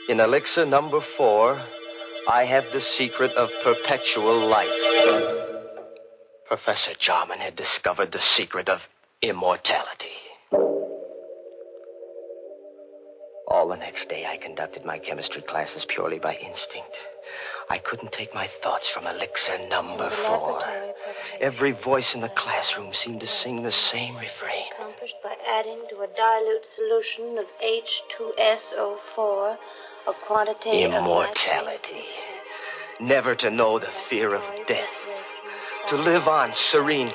in elixir number 4, I have the secret of perpetual life. Professor Jarman had discovered the secret of immortality. All the next day, I conducted my chemistry classes purely by instinct. I couldn't take my thoughts from elixir number 4. Every voice in the classroom seemed to sing the same refrain. Accomplished by adding to a dilute solution of H2SO4 a quantity immortality. Never to know the fear of death. To live on serenely.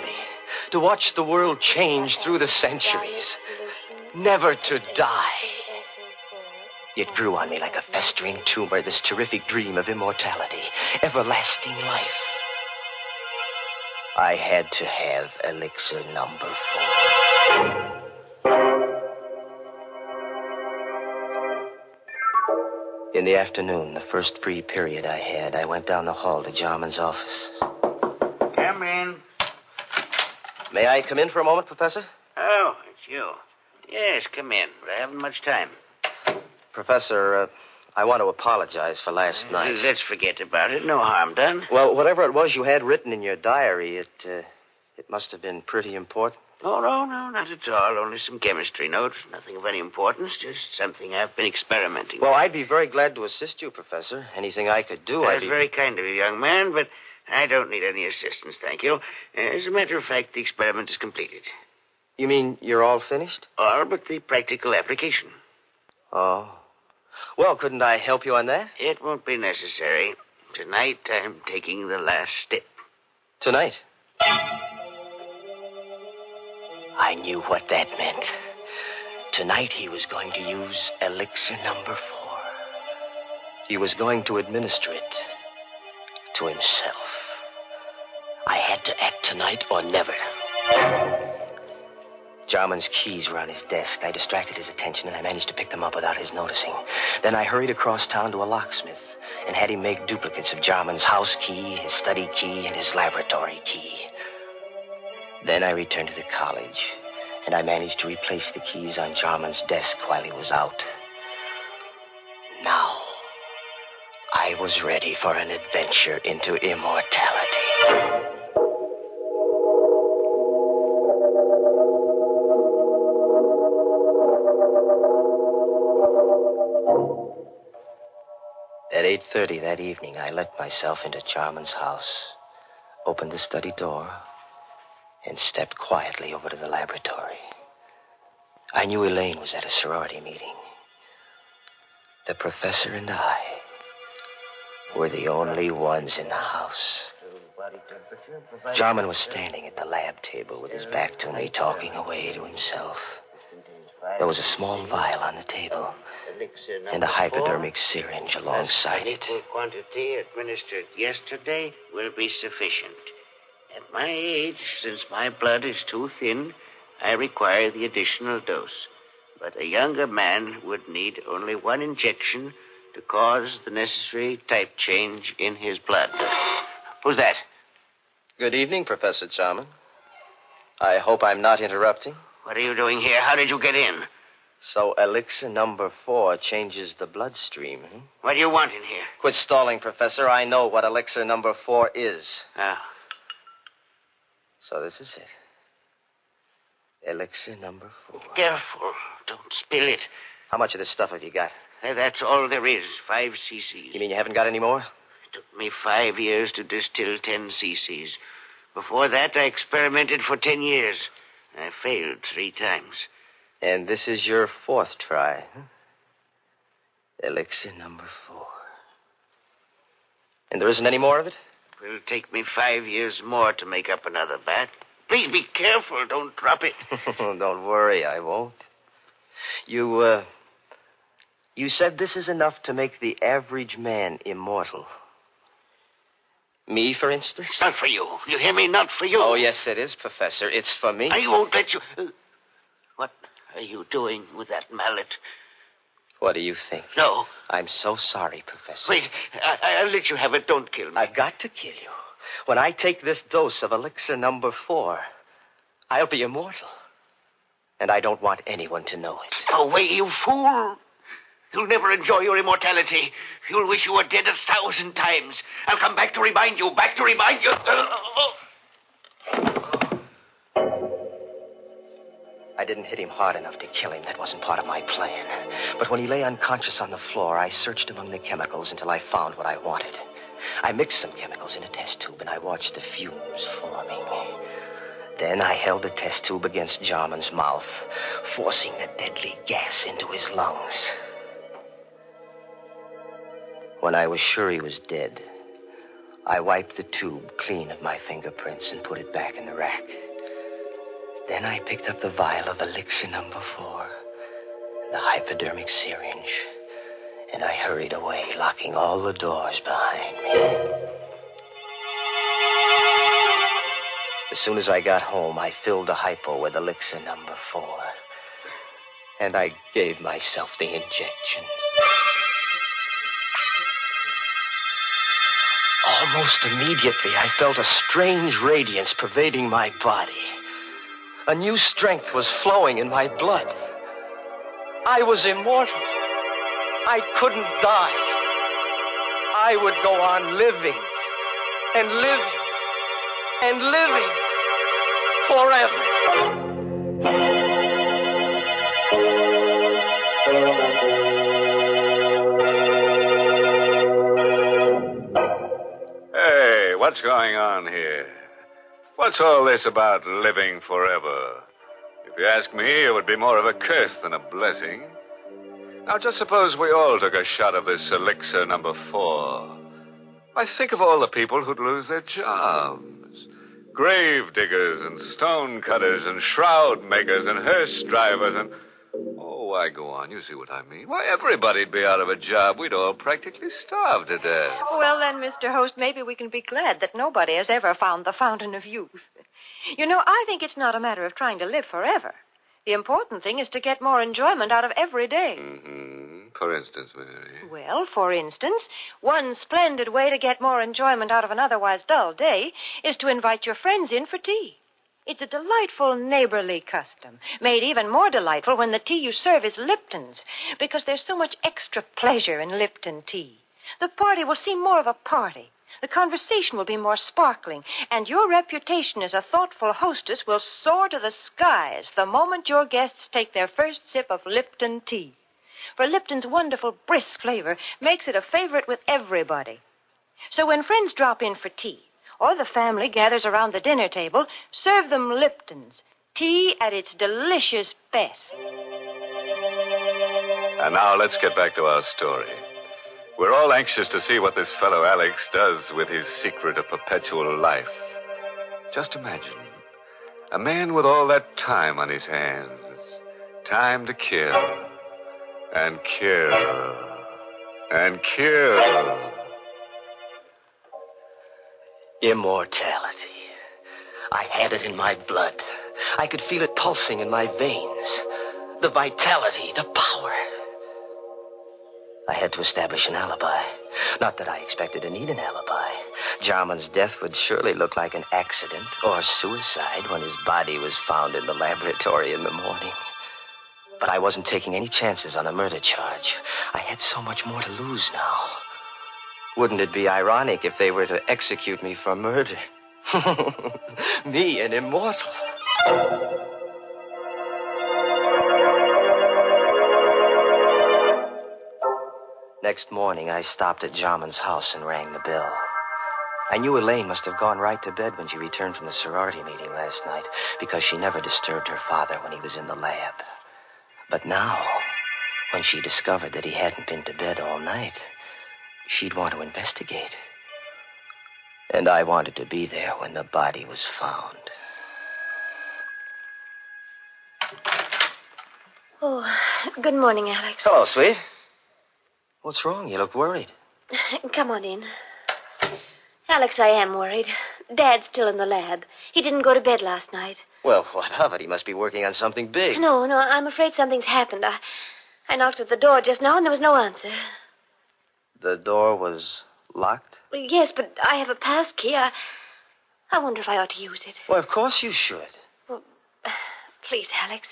To watch the world change through the centuries. Never to die. It grew on me like a festering tumor, this terrific dream of immortality, everlasting life. I had to have elixir number 4. In the afternoon, the first free period I had, I went down the hall to Jarman's office. Come in. May I come in for a moment, Professor? Oh, it's you. Yes, come in. But I haven't much time. Professor, I want to apologize for last night. Let's forget about it. No harm done. Well, whatever it was you had written in your diary, it must have been pretty important. Oh, no, not at all. Only some chemistry notes. Nothing of any importance. Just something I've been experimenting Well, with. I'd be very glad to assist you, Professor. Anything I could do, That's very kind of you, young man, but I don't need any assistance, thank you. As a matter of fact, the experiment is completed. You mean you're all finished? All but the practical application. Oh. Well, couldn't I help you on that? It won't be necessary. Tonight, I'm taking the last step. Tonight? I knew what that meant. Tonight he was going to use elixir number 4. He was going to administer it to himself. I had to act tonight or never. Jarman's keys were on his desk. I distracted his attention, and I managed to pick them up without his noticing. Then I hurried across town to a locksmith and had him make duplicates of Jarman's house key, his study key, and his laboratory key. Then I returned to the college, and I managed to replace the keys on Jarman's desk while he was out. Now, I was ready for an adventure into immortality. At 8:30 that evening, I let myself into Jarman's house, opened the study door, and stepped quietly over to the laboratory. I knew Elaine was at a sorority meeting. The professor and I were the only ones in the house. Jarman was standing at the lab table with his back to me, talking away to himself. There was a small vial on the table and a hypodermic syringe alongside it. Equal quantity administered yesterday will be sufficient. At my age, since my blood is too thin, I require the additional dose. But a younger man would need only 1 injection to cause the necessary type change in his blood. Who's that? Good evening, Professor Jarman. I hope I'm not interrupting. What are you doing here? How did you get in? So elixir number 4 changes the bloodstream, hmm? What do you want in here? Quit stalling, Professor. I know what elixir number 4 is. Ah. So this is it. Elixir number 4. Careful. Don't spill it. How much of this stuff have you got? That's all there is. 5 cc's. You mean you haven't got any more? It took me 5 years to distill 10 cc's. Before that, I experimented for 10 years. I failed 3 times. And this is your 4th try, huh? Elixir number 4. And there isn't any more of it? It will take me 5 years more to make up another bat. Please be careful. Don't drop it. Don't worry, I won't. You said this is enough to make the average man immortal. Me, for instance? It's not for you. You hear me? Not for you. Oh, yes, it is, Professor. It's for me. I won't let you... What are you doing with that mallet? What do you think? No. I'm so sorry, Professor. Wait. I'll let you have it. Don't kill me. I've got to kill you. When I take this dose of elixir number 4, I'll be immortal. And I don't want anyone to know it. Oh, wait, you fool. You'll never enjoy your immortality. You'll wish you were dead 1,000 times. I'll come back to remind you. I didn't hit him hard enough to kill him. That wasn't part of my plan. But when he lay unconscious on the floor, I searched among the chemicals until I found what I wanted. I mixed some chemicals in a test tube, and I watched the fumes forming. Then I held the test tube against Jarman's mouth, forcing the deadly gas into his lungs. When I was sure he was dead, I wiped the tube clean of my fingerprints and put it back in the rack. Then I picked up the vial of elixir number 4, the hypodermic syringe, and I hurried away, locking all the doors behind me. As soon as I got home, I filled the hypo with elixir number 4, and I gave myself the injection. Almost immediately, I felt a strange radiance pervading my body. A new strength was flowing in my blood. I was immortal. I couldn't die. I would go on living and living and living forever. Hey, what's going on here? What's all this about living forever? If you ask me, it would be more of a curse than a blessing. Now, just suppose we all took a shot of this elixir number 4. I think of all the people who'd lose their jobs. Grave diggers and stone cutters and shroud makers and hearse drivers and... Oh, why, go on. You see what I mean. Why, everybody'd be out of a job. We'd all practically starve to death. Well, then, Mr. Host, maybe we can be glad that nobody has ever found the fountain of youth. You know, I think it's not a matter of trying to live forever. The important thing is to get more enjoyment out of every day. Mm-hmm. For instance, Mary. Well, for instance, one splendid way to get more enjoyment out of an otherwise dull day is to invite your friends in for tea. It's a delightful neighborly custom, made even more delightful when the tea you serve is Lipton's, because there's so much extra pleasure in Lipton tea. The party will seem more of a party. The conversation will be more sparkling, and your reputation as a thoughtful hostess will soar to the skies the moment your guests take their first sip of Lipton tea. For Lipton's wonderful brisk flavor makes it a favorite with everybody. So when friends drop in for tea, or the family gathers around the dinner table, serve them Lipton's, tea at its delicious best. And now let's get back to our story. We're all anxious to see what this fellow Alex does with his secret of perpetual life. Just imagine, a man with all that time on his hands. Time to kill. And kill. And kill. Immortality. I had it in my blood. I could feel it pulsing in my veins. The vitality, the power. I had to establish an alibi. Not that I expected to need an alibi. Jarman's death would surely look like an accident or suicide when his body was found in the laboratory in the morning. But I wasn't taking any chances on a murder charge. I had so much more to lose now. Wouldn't it be ironic if they were to execute me for murder? Me, an immortal. Next morning, I stopped at Jarman's house and rang the bell. I knew Elaine must have gone right to bed when she returned from the sorority meeting last night, because she never disturbed her father when he was in the lab. But now, when she discovered that he hadn't been to bed all night, she'd want to investigate. And I wanted to be there when the body was found. Oh, good morning, Alex. Hello, sweet. What's wrong? You look worried. Come on in. Alex, I am worried. Dad's still in the lab. He didn't go to bed last night. Well, what of it? He must be working on something big. No, I'm afraid something's happened. I knocked at the door just now, and there was no answer. The door was locked? Well, yes, but I have a pass key. I wonder if I ought to use it. Well, of course you should. Well, please, Alex,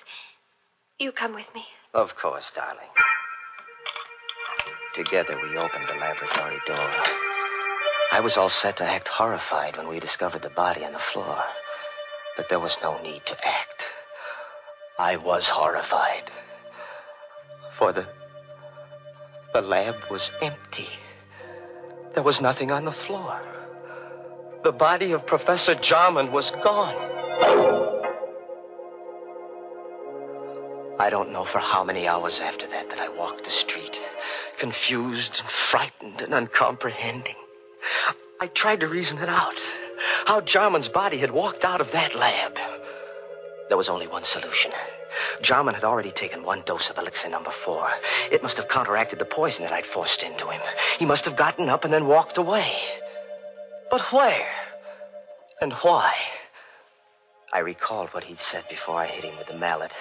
you come with me. Of course, darling. Together, we opened the laboratory door. I was all set to act horrified when we discovered the body on the floor. But there was no need to act. I was horrified. For the lab was empty. There was nothing on the floor. The body of Professor Jarman was gone. I don't know for how many hours after that I walked the street, confused and frightened and uncomprehending. I tried to reason it out, how Jarman's body had walked out of that lab. There was only one solution. Jarman had already taken 1 dose of elixir number 4. It must have counteracted the poison that I'd forced into him. He must have gotten up and then walked away. But where? And why? I recalled what he'd said before I hit him with the mallet.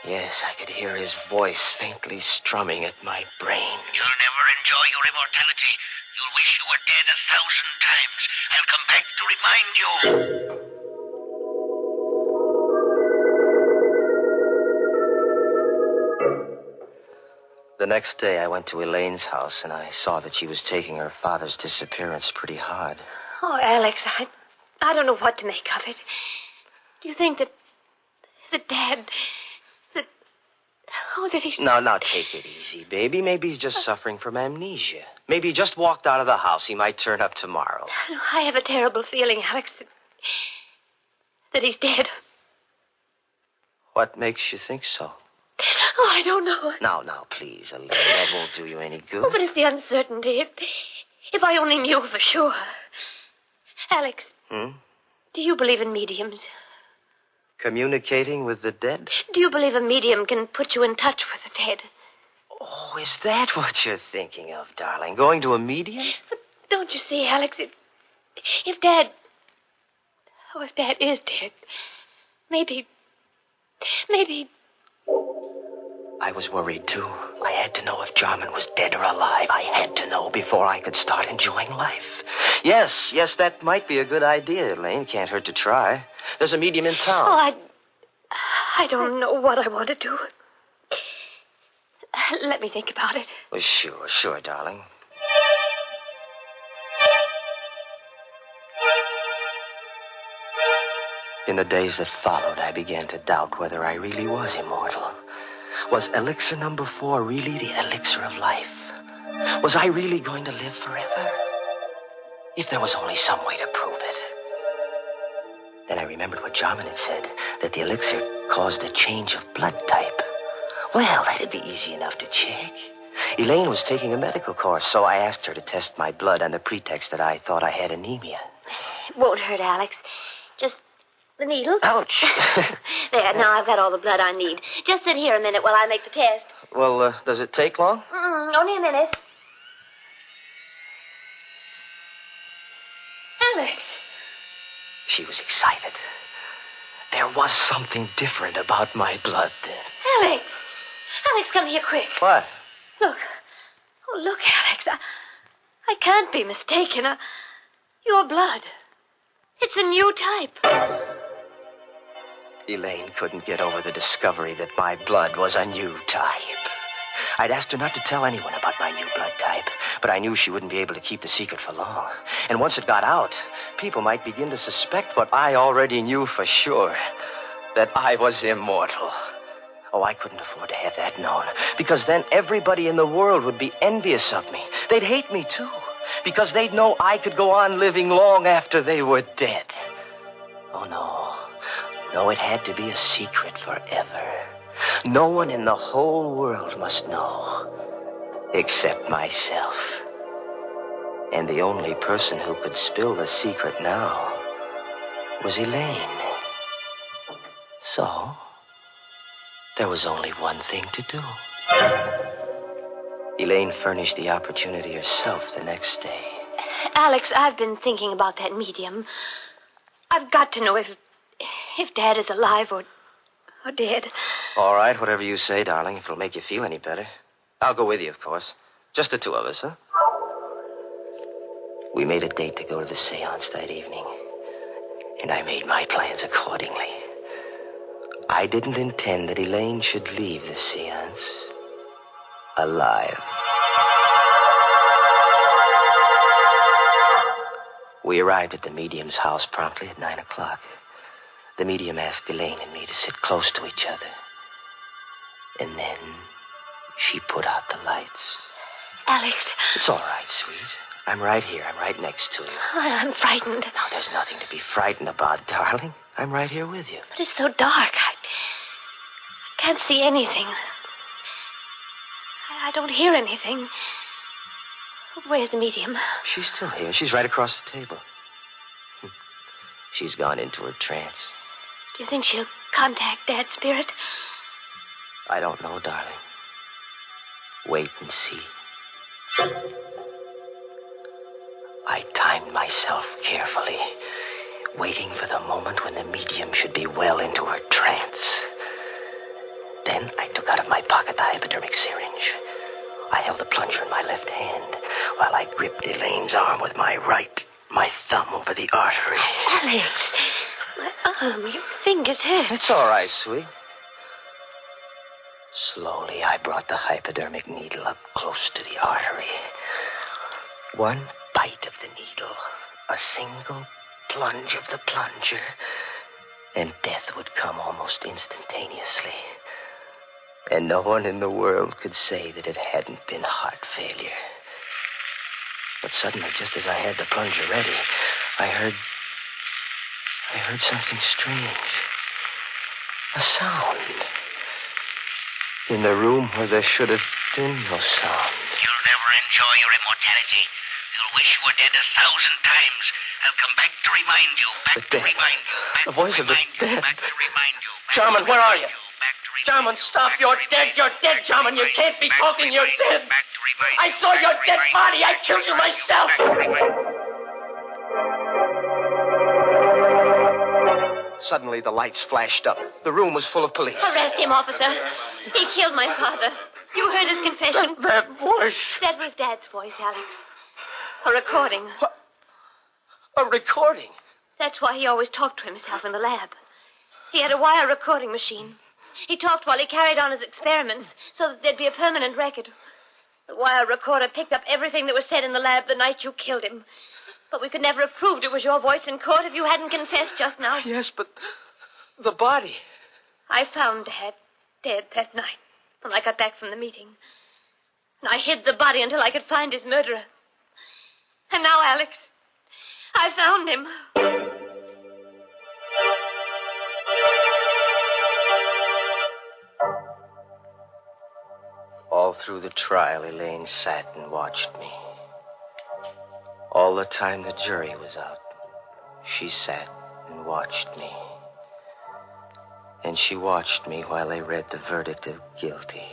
Yes, I could hear his voice faintly strumming at my brain. You'll never enjoy your immortality. You'll wish you were dead 1,000 times. I'll come back to remind you. The next day, I went to Elaine's house, and I saw that she was taking her father's disappearance pretty hard. Oh, Alex, I don't know what to make of it. Do you think that Dad... that he's... Now, take it easy, baby. Maybe he's just suffering from amnesia. Maybe he just walked out of the house. He might turn up tomorrow. I have a terrible feeling, Alex, that he's dead. What makes you think so? Oh, I don't know. Now, please, Elaine. That won't do you any good. Oh, but it's the uncertainty. If I only knew for sure. Alex, do you believe in mediums? Communicating with the dead? Do you believe a medium can put you in touch with the dead? Oh, is that what you're thinking of, darling? Going to a medium? But don't you see, Alex, if Dad is dead, maybe... I was worried, too. I had to know if Jarman was dead or alive. I had to know before I could start enjoying life. Yes, that might be a good idea, Elaine. Can't hurt to try. There's a medium in town. Oh, I don't know what I want to do. Let me think about it. Well, sure, darling. In the days that followed, I began to doubt whether I really was immortal. Was elixir number 4 really the elixir of life? Was I really going to live forever? If there was only some way to prove it. Then I remembered what Jarman had said, that the elixir caused a change of blood type. Well, that'd be easy enough to check. Elaine was taking a medical course, so I asked her to test my blood on the pretext that I thought I had anemia. It won't hurt, Alex. Just the needle. Ouch. There, now I've got all the blood I need. Just sit here a minute while I make the test. Well, does it take long? Only a minute. Alex. She was excited. There was something different about my blood then. Alex, come here quick. What? Look. Oh, look, Alex. I can't be mistaken. Your blood. It's a new type. Elaine couldn't get over the discovery that my blood was a new type. I'd asked her not to tell anyone about my new blood type, but I knew she wouldn't be able to keep the secret for long. And once it got out, people might begin to suspect what I already knew for sure, that I was immortal. Oh, I couldn't afford to have that known, because then everybody in the world would be envious of me. They'd hate me, too, because they'd know I could go on living long after they were dead. Oh, no. No, it had to be a secret forever. No one in the whole world must know, except myself. And the only person who could spill the secret now was Elaine. So, there was only one thing to do. Elaine furnished the opportunity herself the next day. Alex, I've been thinking about that medium. I've got to know if Dad is alive or dead. All right, whatever you say, darling, if it'll make you feel any better. I'll go with you, of course. Just the two of us, huh? We made a date to go to the seance that evening, and I made my plans accordingly. I didn't intend that Elaine should leave the seance alive. We arrived at the medium's house promptly at 9 o'clock. The medium asked Elaine and me to sit close to each other. And then she put out the lights. Alex. It's all right, sweet. I'm right here. I'm right next to you. I'm frightened. Now, there's nothing to be frightened about, darling. I'm right here with you. But it's so dark. I can't see anything. I don't hear anything. Where's the medium? She's still here. She's right across the table. She's gone into her trance. Do you think she'll contact Dad's spirit? I don't know, darling. Wait and see. I timed myself carefully, waiting for the moment when the medium should be well into her trance. Then I took out of my pocket the hypodermic syringe. I held the plunger in my left hand while I gripped Elaine's arm with my right, my thumb over the artery. Alex, my arm, your fingers hurt. It's all right, sweet. Slowly, I brought the hypodermic needle up close to the artery. One bite of the needle, a single plunge of the plunger, and death would come almost instantaneously. And no one in the world could say that it hadn't been heart failure. But suddenly, just as I had the plunger ready, I heard something strange. A sound. In the room where there should have been no sound. You'll never enjoy your immortality. You'll wish you were dead 1,000 times. I'll come back to remind you. Back to remind you. The voice of the dead. Back to remind you. Jarman, where are you? Jarman, stop. You're dead. You're dead, Jarman. You can't be talking. You're dead. I saw your dead body. I killed you myself. Suddenly, the lights flashed up. The room was full of police. Arrest him, officer. He killed my father. You heard his confession. That voice. That was Dad's voice, Alex. A recording. A recording? That's why he always talked to himself in the lab. He had a wire recording machine. He talked while he carried on his experiments so that there'd be a permanent record. The wire recorder picked up everything that was said in the lab the night you killed him. But we could never have proved it was your voice in court if you hadn't confessed just now. Yes, but the body. I found Dad dead that night when I got back from the meeting. And I hid the body until I could find his murderer. And now, Alex, I found him. All through the trial, Elaine sat and watched me. All the time the jury was out, she sat and watched me. And she watched me while they read the verdict of guilty.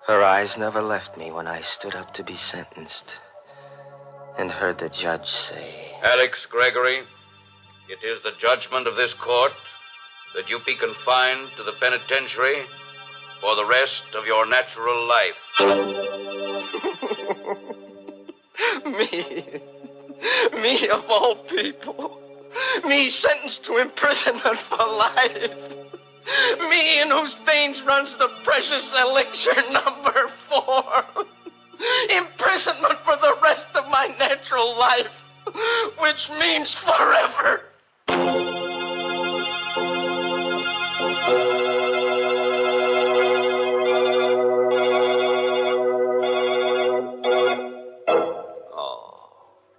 Her eyes never left me when I stood up to be sentenced and heard the judge say, Alex Gregory, it is the judgment of this court that you be confined to the penitentiary for the rest of your natural life. Me of all people. Me sentenced to imprisonment for life. Me in whose veins runs the precious elixir number 4. Imprisonment for the rest of my natural life, which means forever.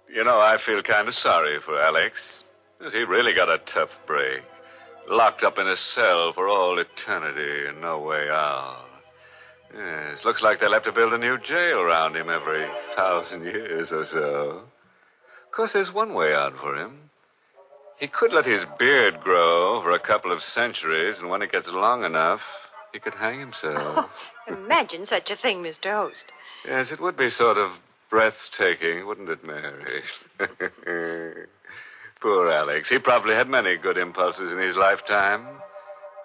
You know, I feel kind of sorry for Alex. He really got a tough break. Locked up in a cell for all eternity and no way out. Yes, looks like they'll have to build a new jail around him every 1,000 years or so. Of course, there's one way out for him. He could let his beard grow for a couple of centuries, and when it gets long enough, he could hang himself. Oh, imagine such a thing, Mr. Host. Yes, it would be sort of breathtaking, wouldn't it, Mary? Poor Alex. He probably had many good impulses in his lifetime.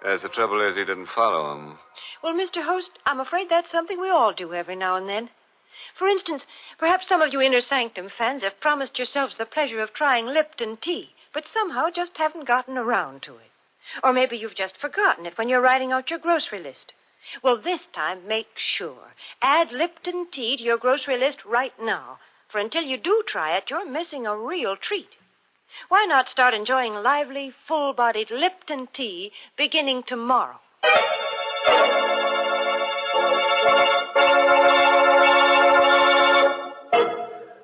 As the trouble is, he didn't follow them. Well, Mr. Host, I'm afraid that's something we all do every now and then. For instance, perhaps some of you Inner Sanctum fans have promised yourselves the pleasure of trying Lipton tea, but somehow just haven't gotten around to it. Or maybe you've just forgotten it when you're writing out your grocery list. Well, this time, make sure. Add Lipton tea to your grocery list right now. For until you do try it, you're missing a real treat. Why not start enjoying lively, full-bodied Lipton tea beginning tomorrow?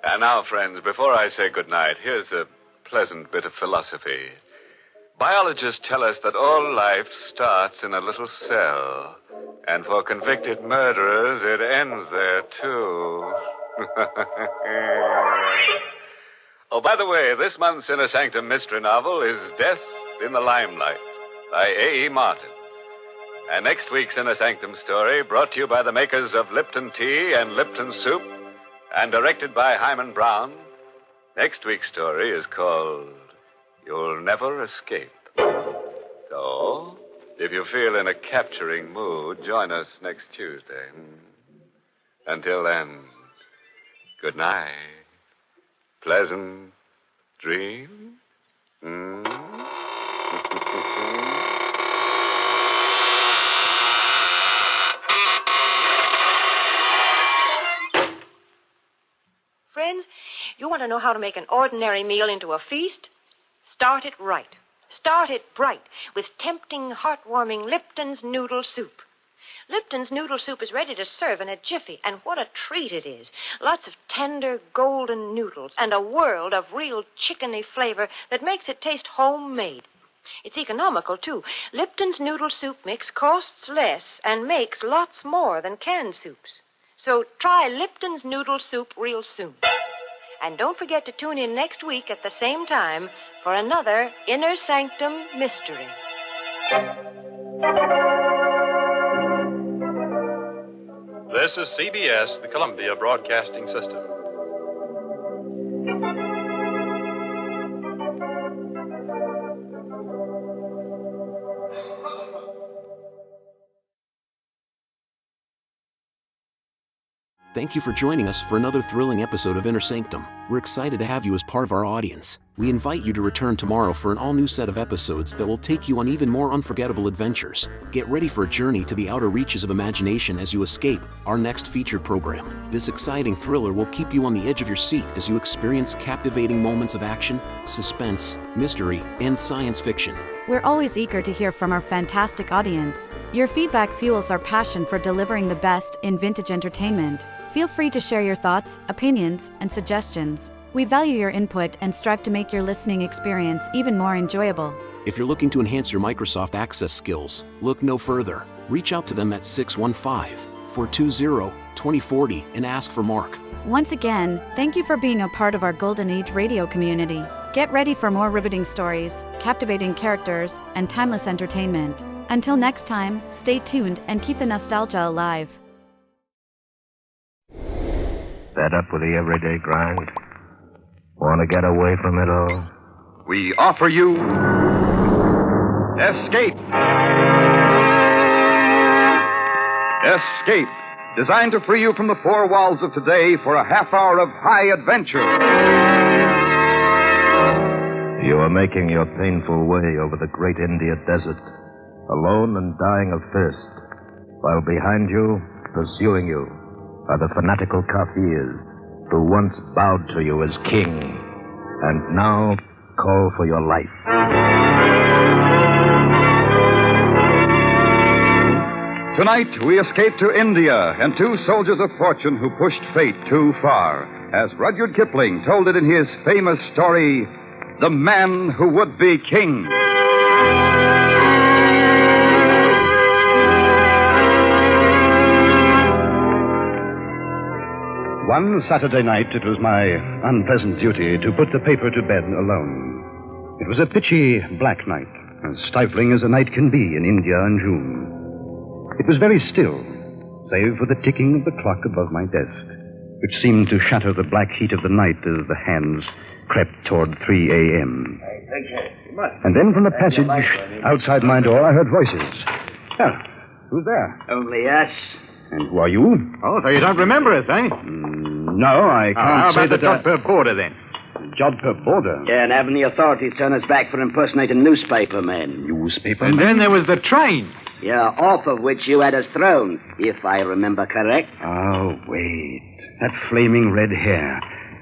And now, friends, before I say goodnight, here's a pleasant bit of philosophy. Biologists tell us that all life starts in a little cell. And for convicted murderers, it ends there, too. Oh, by the way, this month's Inner Sanctum mystery novel is Death in the Limelight by A.E. Martin. And next week's Inner Sanctum story, brought to you by the makers of Lipton Tea and Lipton Soup, and directed by Hyman Brown, next week's story is called You'll Never Escape. So, if you feel in a capturing mood, join us next Tuesday. Until then, good night. Pleasant dreams. friends, you want to know how to make an ordinary meal into a feast? Start it right. Start it bright with tempting, heartwarming Lipton's Noodle Soup. Lipton's Noodle Soup is ready to serve in a jiffy, and what a treat it is. Lots of tender, golden noodles and a world of real chickeny flavor that makes it taste homemade. It's economical, too. Lipton's Noodle Soup mix costs less and makes lots more than canned soups. So try Lipton's Noodle Soup real soon. And don't forget to tune in next week at the same time for another Inner Sanctum Mystery. This is CBS, the Columbia Broadcasting System. Thank you for joining us for another thrilling episode of Inner Sanctum. We're excited to have you as part of our audience. We invite you to return tomorrow for an all-new set of episodes that will take you on even more unforgettable adventures. Get ready for a journey to the outer reaches of imagination as you escape our next featured program. This exciting thriller will keep you on the edge of your seat as you experience captivating moments of action, suspense, mystery, and science fiction. We're always eager to hear from our fantastic audience. Your feedback fuels our passion for delivering the best in vintage entertainment. Feel free to share your thoughts, opinions, and suggestions. We value your input and strive to make your listening experience even more enjoyable. If you're looking to enhance your Microsoft Access skills, look no further. Reach out to them at 615-420-2040 and ask for Mark. Once again, thank you for being a part of our Golden Age radio community. Get ready for more riveting stories, captivating characters, and timeless entertainment. Until next time, stay tuned and keep the nostalgia alive. Fed up with the everyday grind? Want to get away from it all? We offer you Escape. Escape, designed to free you from the four walls of today for a half hour of high adventure. You are making your painful way over the great India desert, alone and dying of thirst, while behind you, pursuing you, are the fanatical Kafirs who once bowed to you as king and now call for your life. Tonight, we escape to India and two soldiers of fortune who pushed fate too far, as Rudyard Kipling told it in his famous story, The Man Who Would Be King. One Saturday night, it was my unpleasant duty to put the paper to bed alone. It was a pitchy black night, as stifling as a night can be in India in June. It was very still, save for the ticking of the clock above my desk, which seemed to shatter the black heat of the night as the hands crept toward 3 a.m. And then from the passage outside my door, I heard voices. Oh, who's there? Only us. And who are you? Oh, so you don't remember us, eh? No, I can't how say about the that. job per border, then? Job per border? Yeah, and having the authorities turn us back for impersonating newspapermen. Newspapermen? And then there was the train. Yeah, off of which you had us thrown, if I remember correct. Oh, wait. That flaming red hair.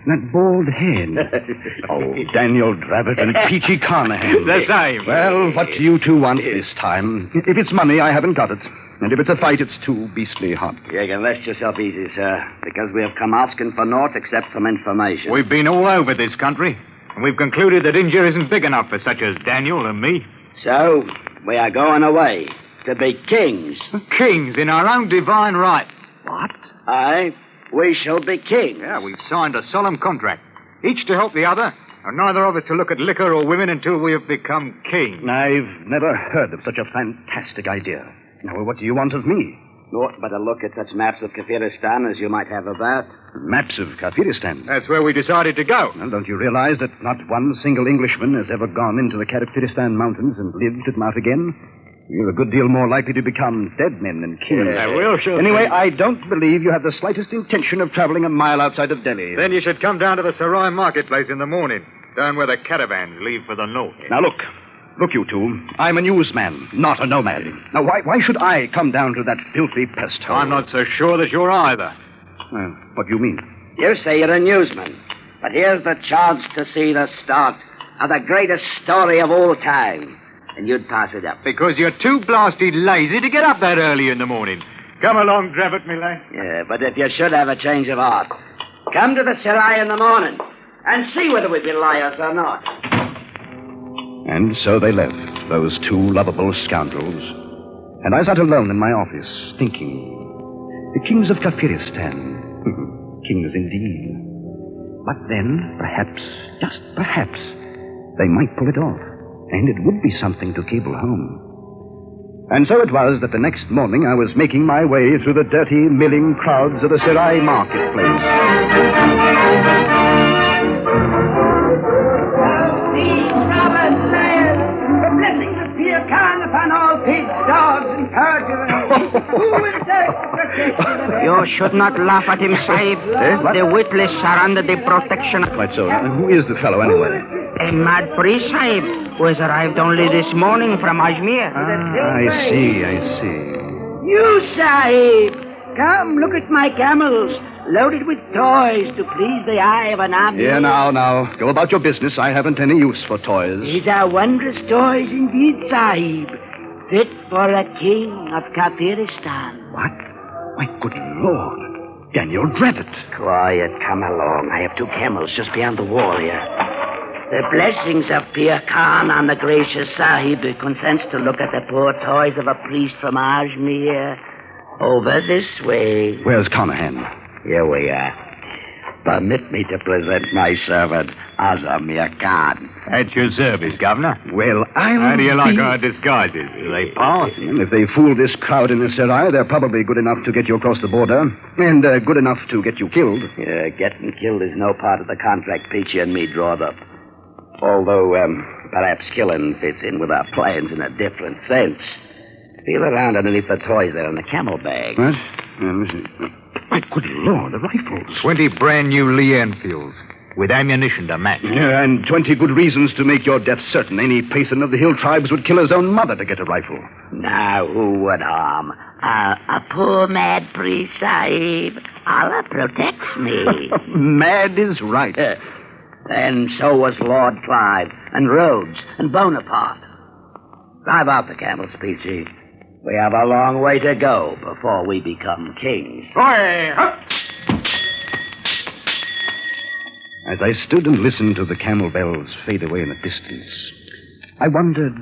That bald head. Oh, Daniel Dravett and Peachy Carnahan. The same. Well, what do you two want this time? If it's money, I haven't got it. And if it's a fight, it's too beastly hot. You can rest yourself easy, sir, because we have come asking for naught except some information. We've been all over this country, and we've concluded that India isn't big enough for such as Daniel and me. So, we are going away to be kings. Kings in our own divine right. What? Aye, we shall be kings. Yeah, we've signed a solemn contract, each to help the other, and neither of us to look at liquor or women until we have become kings. I've never heard of such a fantastic idea. Now, what do you want of me? Naught but a look at such maps of Kafiristan as you might have about. Maps of Kafiristan? That's where we decided to go. Well, don't you realize that not one single Englishman has ever gone into the Kafiristan mountains and lived them out again? You're a good deal more likely to become dead men than kings. Yeah, we'll sure. Anyway, I don't believe you have the slightest intention of traveling a mile outside of Delhi. Then you should come down to the Sarai marketplace in the morning, down where the caravans leave for the north. Now, look, you two. I'm a newsman, not a nomad. Now, why should I come down to that filthy pest hole? I'm not so sure that you're either. What do you mean? You say you're a newsman, but here's the chance to see the start of the greatest story of all time. And you'd pass it up. Because you're too blasted lazy to get up that early in the morning. Come along, Dravot, me lad. Yeah, but if you should have a change of heart, come to the Serai in the morning and see whether we be liars or not. And so they left, those two lovable scoundrels. And I sat alone in my office, thinking. The kings of Kafiristan. Kings indeed. But then, perhaps, just perhaps, they might pull it off. And it would be something to cable home. And so it was that the next morning I was making my way through the dirty, milling crowds of the Serai marketplace. The blessings of Pierre Khan upon all pigs, dogs, and perjurers. Who will take protection? You should not laugh at him, Sahib. The witless are under the protection of... Quite so. Who is the fellow, anyway? A mad priest, Sahib, who has arrived only this morning from Ajmer. I see. You, Sahib, come look at my camels, loaded with toys to please the eye of an army. Here, now. Go about your business. I haven't any use for toys. These are wondrous toys indeed, Sahib. Fit for a king of Kafiristan. What? My good Lord. Daniel Dravot. Quiet, come along. I have two camels just beyond the wall here. The blessings of Pir Khan on the gracious Sahib who consents to look at the poor toys of a priest from Ajmer. Over this way. Where's Carnahan? Here we are. Permit me to present my servant, Azamir Khan. At your service, Governor. Well, How do you like our disguises? Do they pass? If they fool this crowd in the Serai, they're probably good enough to get you across the border, and good enough to get you killed. Yeah, getting killed is no part of the contract Peachy and me drawed up. Although, perhaps killing fits in with our plans in a different sense. Feel around underneath the toys there in the camel bag. What? My good Lord, the rifles. 20 brand new Lee Enfields with ammunition to match. Yeah, and 20 good reasons to make your death certain. Any Pathan of the hill tribes would kill his own mother to get a rifle. Now, who would harm? A poor mad priest, Sahib. Allah protects me. Mad is right. And so was Lord Clive, and Rhodes, and Bonaparte. Drive out the camels, Peachy. We have a long way to go before we become kings. As I stood and listened to the camel bells fade away in the distance, I wondered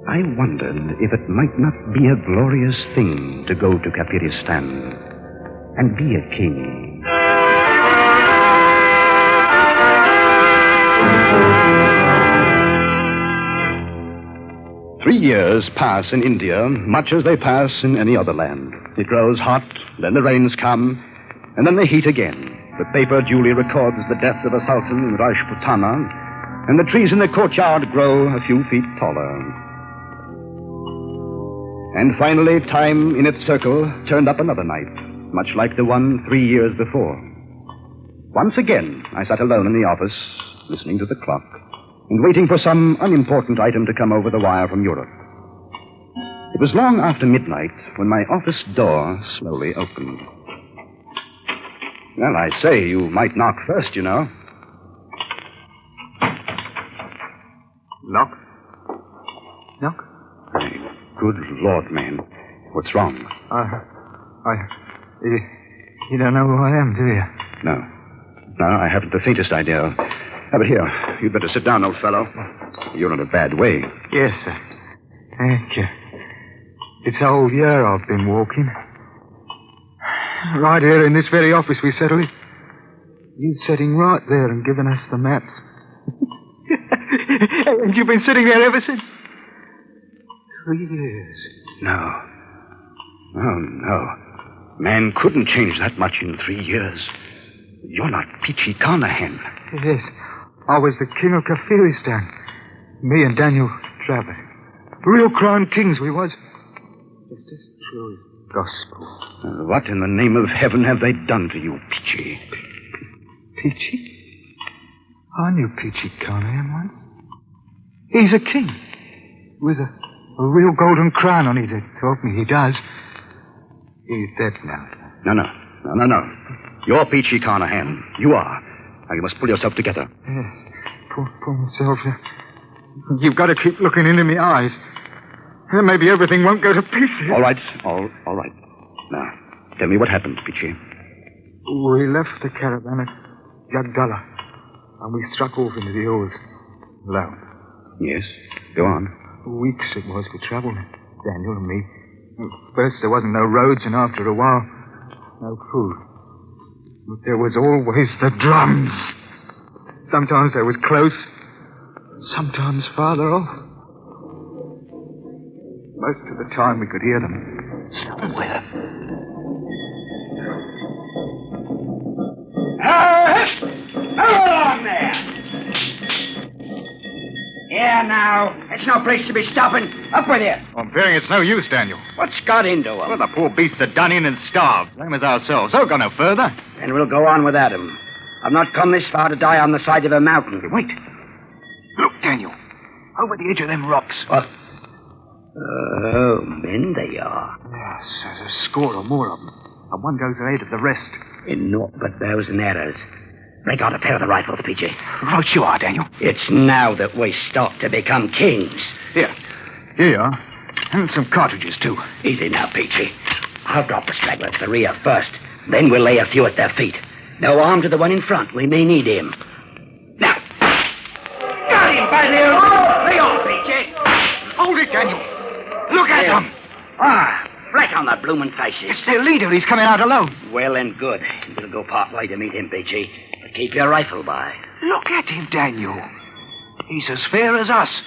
if it might not be a glorious thing to go to Kafiristan and be a king. 3 years pass in India, much as they pass in any other land. It grows hot, then the rains come, and then the heat again. The paper duly records the death of a sultan in Rajputana, and the trees in the courtyard grow a few feet taller. And finally, time in its circle turned up another night, much like the one 3 years before. Once again, I sat alone in the office, listening to the clock, and waiting for some unimportant item to come over the wire from Europe. It was long after midnight when my office door slowly opened. Well, I say, you might knock first, you know. Knock? Good Lord, man. What's wrong? You don't know who I am, do you? No, I haven't the faintest idea. But here, you'd better sit down, old fellow. You're in a bad way. Yes, sir. Thank you. It's a whole year I've been walking. Right here in this very office we settled it. You sitting right there and giving us the maps. And you've been sitting there ever since? 3 years. No. Oh, no. Man couldn't change that much in 3 years. You're not Peachy Carnahan. Yes. I was the king of Kafiristan. Me and Daniel Dravot. Real crown kings we was. Just as true as gospel. What in the name of heaven have they done to you, Peachy? Peachy? I knew Peachy Carnahan once. He's a king. With a real golden crown on his head. Told me he does. He's dead now. No. No. You're Peachy Carnahan. You are. Now, you must pull yourself together. Yeah. Pull myself. You've got to keep looking into my eyes. Then maybe everything won't go to pieces. All right. All right. Now, tell me what happened, Peachy. We left the caravan at Jagdala, and we struck off into the hills alone. Yes, go on. Weeks it was we travelled, Daniel and me. First there wasn't no roads, and after a while, no food. But there was always the drums. Sometimes they was close, sometimes farther off. Most of the time we could hear them somewhere. Hold on there! Yeah, now. It's no place to be stopping. Up with you. I'm fearing it's no use, Daniel. What's got into him? Well, the poor beasts are done in and starved, same as ourselves. They'll go no further. Then we'll go on without him. I've not come this far to die on the side of a mountain. Wait. Look, Daniel. Over the edge of them rocks. What? Oh, men they are. Yes, there's a score or more of them. And one goes ahead of the rest. In naught but bows and arrows. Break out a pair of the rifles, Peachy. Right you are, Daniel. It's now that we start to become kings. Here you are. And some cartridges, too. Easy now, Peachy. I'll drop the straggler to the rear first. Then we'll lay a few at their feet. No harm to the one in front. We may need him. Now! Got him by the old... Lay off, Peachy! Hold it, Daniel. Look at them! Ah, flat on the bloomin' faces. It's their leader. He's coming out alone. Well and good. We'll go part way to meet him, Peachy. But keep your rifle by. Look at him, Daniel. He's as fair as us,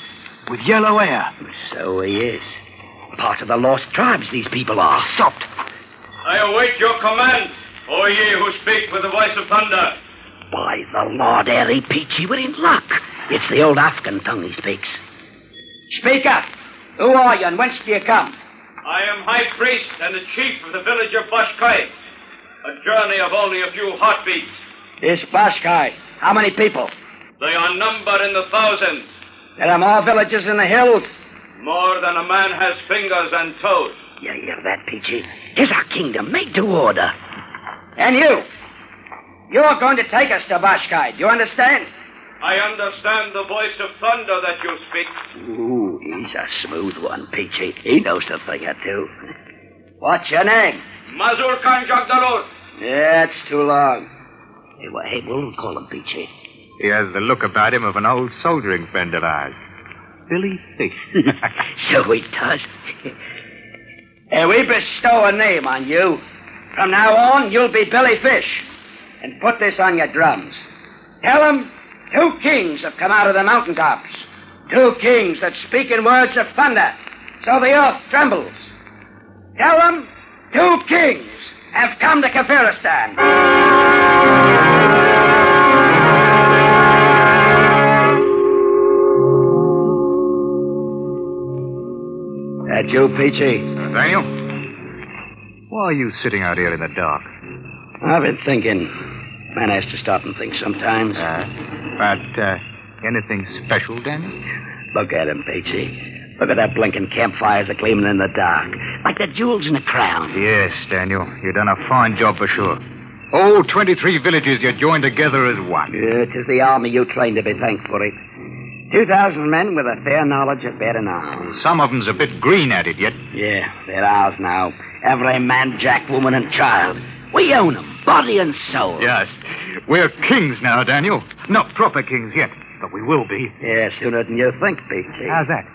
with yellow hair. So he is. Part of the lost tribes, these people are. Stopped. I await your command, O ye who speak with the voice of thunder. By the Lord Harry, Peachy, we're in luck. It's the old Afghan tongue he speaks. Speak up. Who are you and whence do you come? I am High Priest and the chief of the village of Bashkai. A journey of only a few heartbeats. This Bashkai, how many people? They are numbered in the thousands. There are more villages in the hills. More than a man has fingers and toes. You hear that, Peachy? It's our kingdom made to order. And you're going to take us to Bashkai. Do you understand? I understand the voice of thunder that you speak. Ooh, he's a smooth one, Peachy. He knows a thing or two. What's your name? Mazur Khan Jagdalur. Yeah, it's too long. Hey, we'll call him Peachy. He has the look about him of an old soldiering friend of ours. Billy Fish. So he does. We bestow a name on you. From now on, you'll be Billy Fish. And put this on your drums. Tell them 2 kings have come out of the mountaintops. 2 kings that speak in words of thunder, so the earth trembles. Tell them 2 kings have come to Kafiristan. That you, Peachy? Daniel? Why are you sitting out here in the dark? I've been thinking. Man has to stop and think sometimes. Anything special, Daniel? Look at him, Peachy. Look at that blinking campfires a gleaming in the dark. Like the jewels in a crown. Yes, Daniel. You've done a fine job for sure. All 23 villages you joined together as one. Yeah, 'tis the army you trained to be thanked for it. 2,000 men with a fair knowledge of bearing arms. Some of them's a bit green at it yet. Yeah, they're ours now. Every man, jack, woman, and child. We own them, body and soul. Yes. We're kings now, Daniel. Not proper kings yet, but we will be. Yeah, sooner than you think, Peachy. How's that?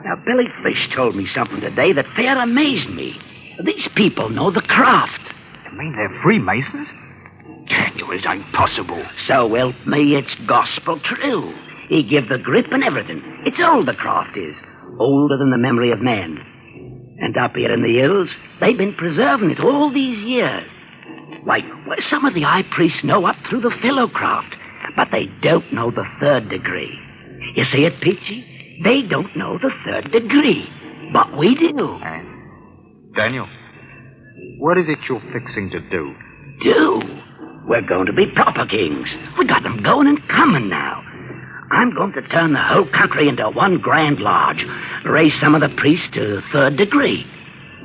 Now, Billy Fish told me something today that fair amazed me. These people know the craft. You mean they're Freemasons? Daniel, it ain't possible. So help me, it's gospel true. He give the grip and everything. It's old, the craft is. Older than the memory of man. And up here in the hills, they've been preserving it all these years. Why, some of the high priests know up through the philocraft, but they don't know the 3rd degree. You see it, Peachy? They don't know the 3rd degree, but we do. Daniel, what is it you're fixing to do? Do? We're going to be proper kings. We got them going and coming now. I'm going to turn the whole country into one grand lodge, raise some of the priests to 3rd degree.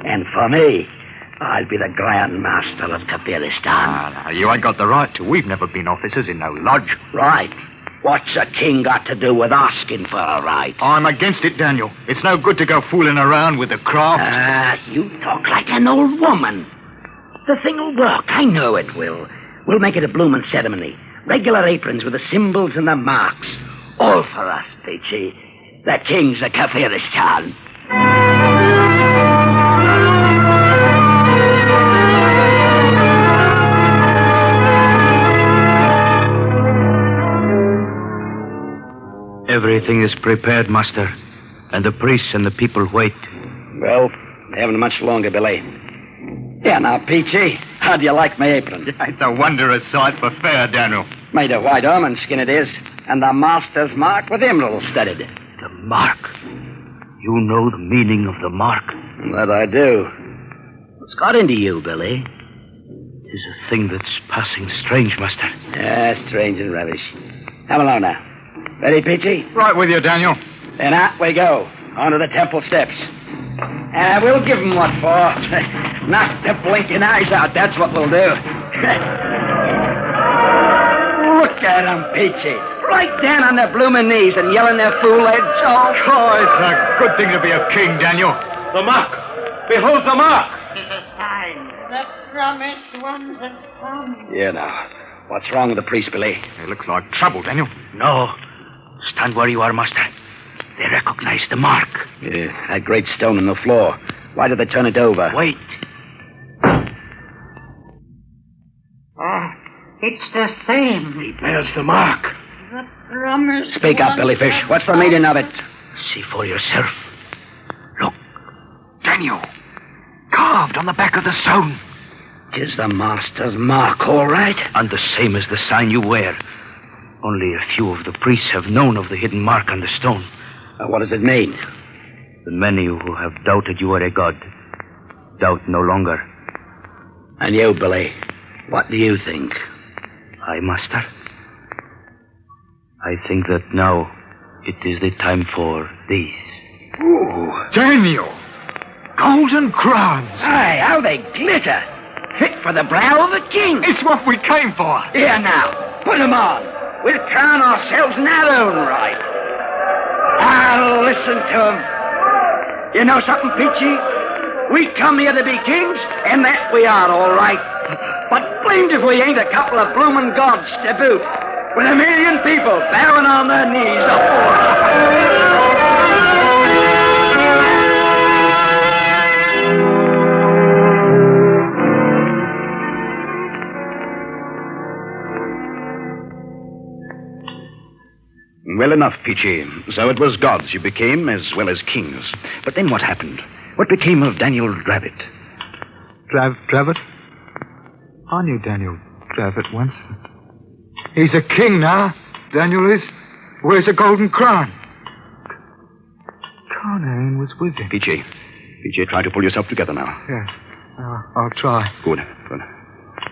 And for me, I'll be the Grand Master of Kafiristan. You ain't got the right to. We've never been officers in no lodge. Right. What's a king got to do with asking for a right? I'm against it, Daniel. It's no good to go fooling around with the craft. You talk like an old woman. The thing'll work. I know it will. We'll make it a bloomin' ceremony. Regular aprons with the symbols and the marks. All for us, Peachy. The kings of Kafiristan. Everything is prepared, Master. And the priests and the people wait. Well, they haven't much longer, Billy. Yeah, now, Peachy, how do you like my apron? It's a wondrous sight for fair, Daniel. Made of white almond skin it is, and the master's mark with emeralds studded. The mark? You know the meaning of the mark? That I do. What's got into you, Billy? It is a thing that's passing strange, Master. Yeah, strange and rubbish. Come along now. Ready, Peachy? Right with you, Daniel. Then out we go, onto the temple steps. And we'll give 'em what for. Knock the blinking eyes out, that's what we'll do. Look at 'em, Peachy. Right down on their blooming knees and yelling their fool heads all. Oh, it's a good thing to be a king, Daniel. The mark. Behold the mark. It is a sign. The promised ones have come. Yeah, now. What's wrong with the priest, Billy? It looks like trouble, Daniel. No. Stand where you are, Master. They recognize the mark. Yeah, that great stone on the floor. Why did they turn it over? Wait. It's the same. He bears the mark. The promised Speak up, ones Billy Fish. have What's the come. meaning of it? See for yourself. Look. Daniel. Carved on the back of the stone. 'Tis the master's mark, all right. And the same as the sign you wear. Only a few of the priests have known of the hidden mark on the stone. What does it mean? The many who have doubted you are a god doubt no longer. And you, Billy, what do you think? I, Master? I think that now it is the time for these. Ooh, Daniel! Golden crowns! Aye, how they glitter. Fit for the brow of a king. It's what we came for. Here now, put 'em on. We'll crown ourselves in our own right. I'll listen to 'em. You know something, Peachy? We come here to be kings, and that we are, all right. But blamed if we ain't a couple of bloomin' gods to boot, with 1,000,000 people bowing on their knees afore us. Well enough, Peachy. So it was gods you became as well as kings. But then what happened? What became of Daniel Dravitt? Dravitt? I knew Daniel Dravitt once. He's a king now, Daniel is. Wears a golden crown. Carnane was with him. Peachy, try to pull yourself together now. Yes, I'll try. Good.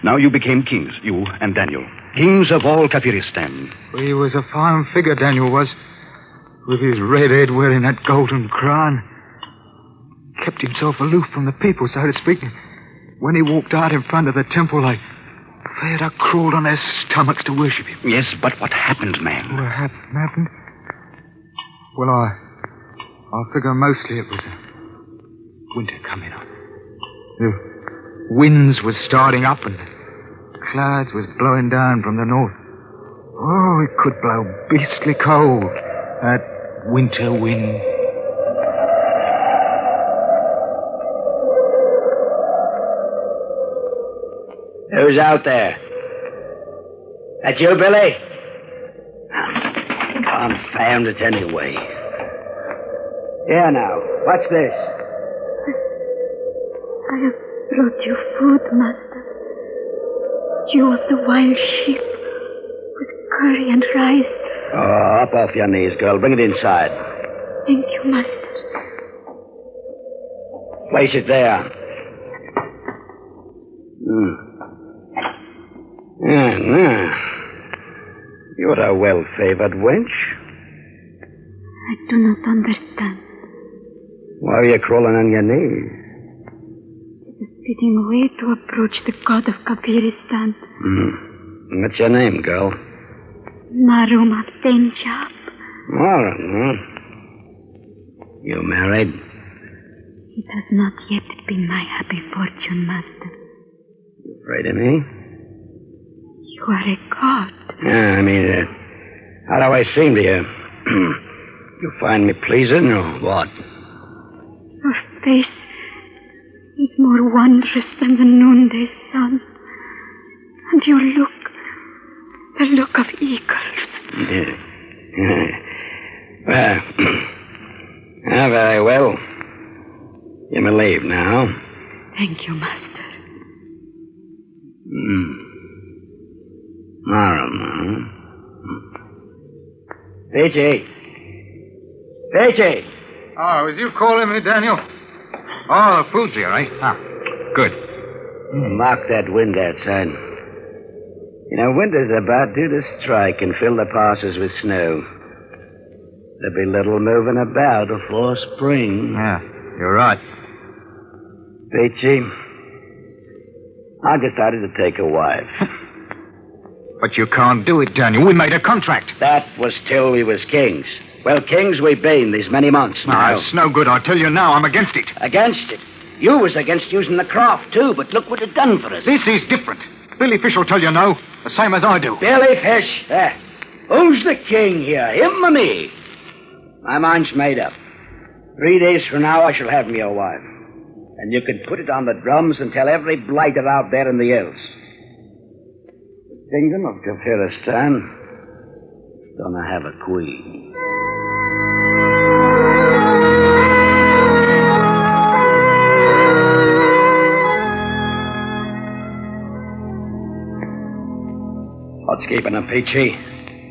Now you became kings, you and Daniel. Kings of all Kafiristan. He was a fine figure, Daniel was. With his red head wearing that golden crown. Kept himself aloof from the people, so to speak. When he walked out in front of the temple, they fairly crawled on their stomachs to worship him. Yes, but what happened, man? What happened? Well, I figure mostly it was a winter coming on. The winds was starting up and clouds was blowing down from the north. Oh, it could blow beastly cold, that winter wind. Who's out there? That you, Billy? Confound it anyway. Here now, what's this? I have brought you food, Master. You of the wild sheep, with curry and rice. Oh, up off your knees, girl. Bring it inside. Thank you, Master. Place it there. You're a well-favored wench. I do not understand. Why are you crawling on your knees? It is bidding way to approach the god of Kafiristan. What's your name, girl? Naruma Senjab. Marum, huh? You married? It has not yet been my happy fortune, master. You afraid of me? You are a god. Yeah, I mean, how do I seem to you? You find me pleasing or what? Your face is more wondrous than the noonday sun. And your look, the look of eagles. Yeah. Well, very well. You may leave now. Thank you, master. Marum, Peachy! Peachy! Oh, was you calling me, Daniel? Oh, the food's here, eh? Ah, good. Mark that wind outside. You know, winter's about due to strike and fill the passes with snow. There'll be little moving about before spring. Yeah, you're right. Peachy, I decided to take a wife. But you can't do it, Daniel. We made a contract. That was till we was kings. Well, kings we've been these many months now. No, it's no good. I tell you now, I'm against it. Against it? You was against using the craft, too, but look what it done for us. This is different. Billy Fish will tell you no, the same as I do. Billy Fish? Who's the king here, him or me? My mind's made up. 3 days from now, I shall have me a wife. And you can put it on the drums and tell every blighter out there in the hills. The kingdom of Kafiristan gonna have a queen. What's keeping her, Peachy?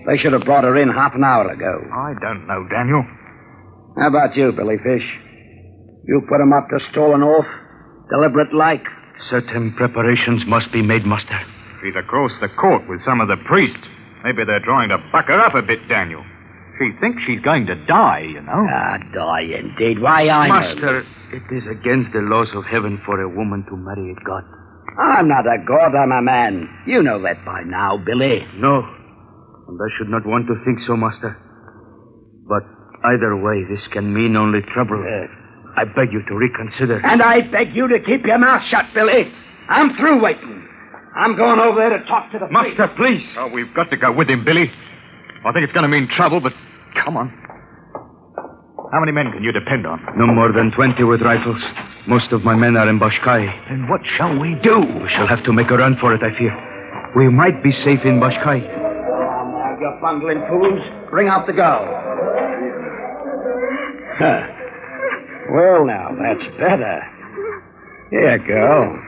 They should have brought her in half an hour ago. I don't know, Daniel. How about you, Billy Fish? You put 'em up to stolen oath? Deliberate like? Certain preparations must be made, master. She's across the court with some of the priests. Maybe they're trying to buck her up a bit, Daniel. She thinks she's going to die, you know. Ah, die indeed. Why, Master, it is against the laws of heaven for a woman to marry a god. I'm not a god, I'm a man. You know that by now, Billy. No, and I should not want to think so, master. But either way, this can mean only trouble. I beg you to reconsider. And I beg you to keep your mouth shut, Billy. I'm through waiting. I'm going over there to talk to the priest. Master, please. Oh, we've got to go with him, Billy. I think it's going to mean trouble, but come on. How many men can you depend on? No more than 20 with rifles. Most of my men are in Bashkai. Then what shall we do? We shall have to make a run for it, I fear. We might be safe in Bashkai. Now, you bungling fools. Bring out the girl. Well, now, that's better. Here, girl.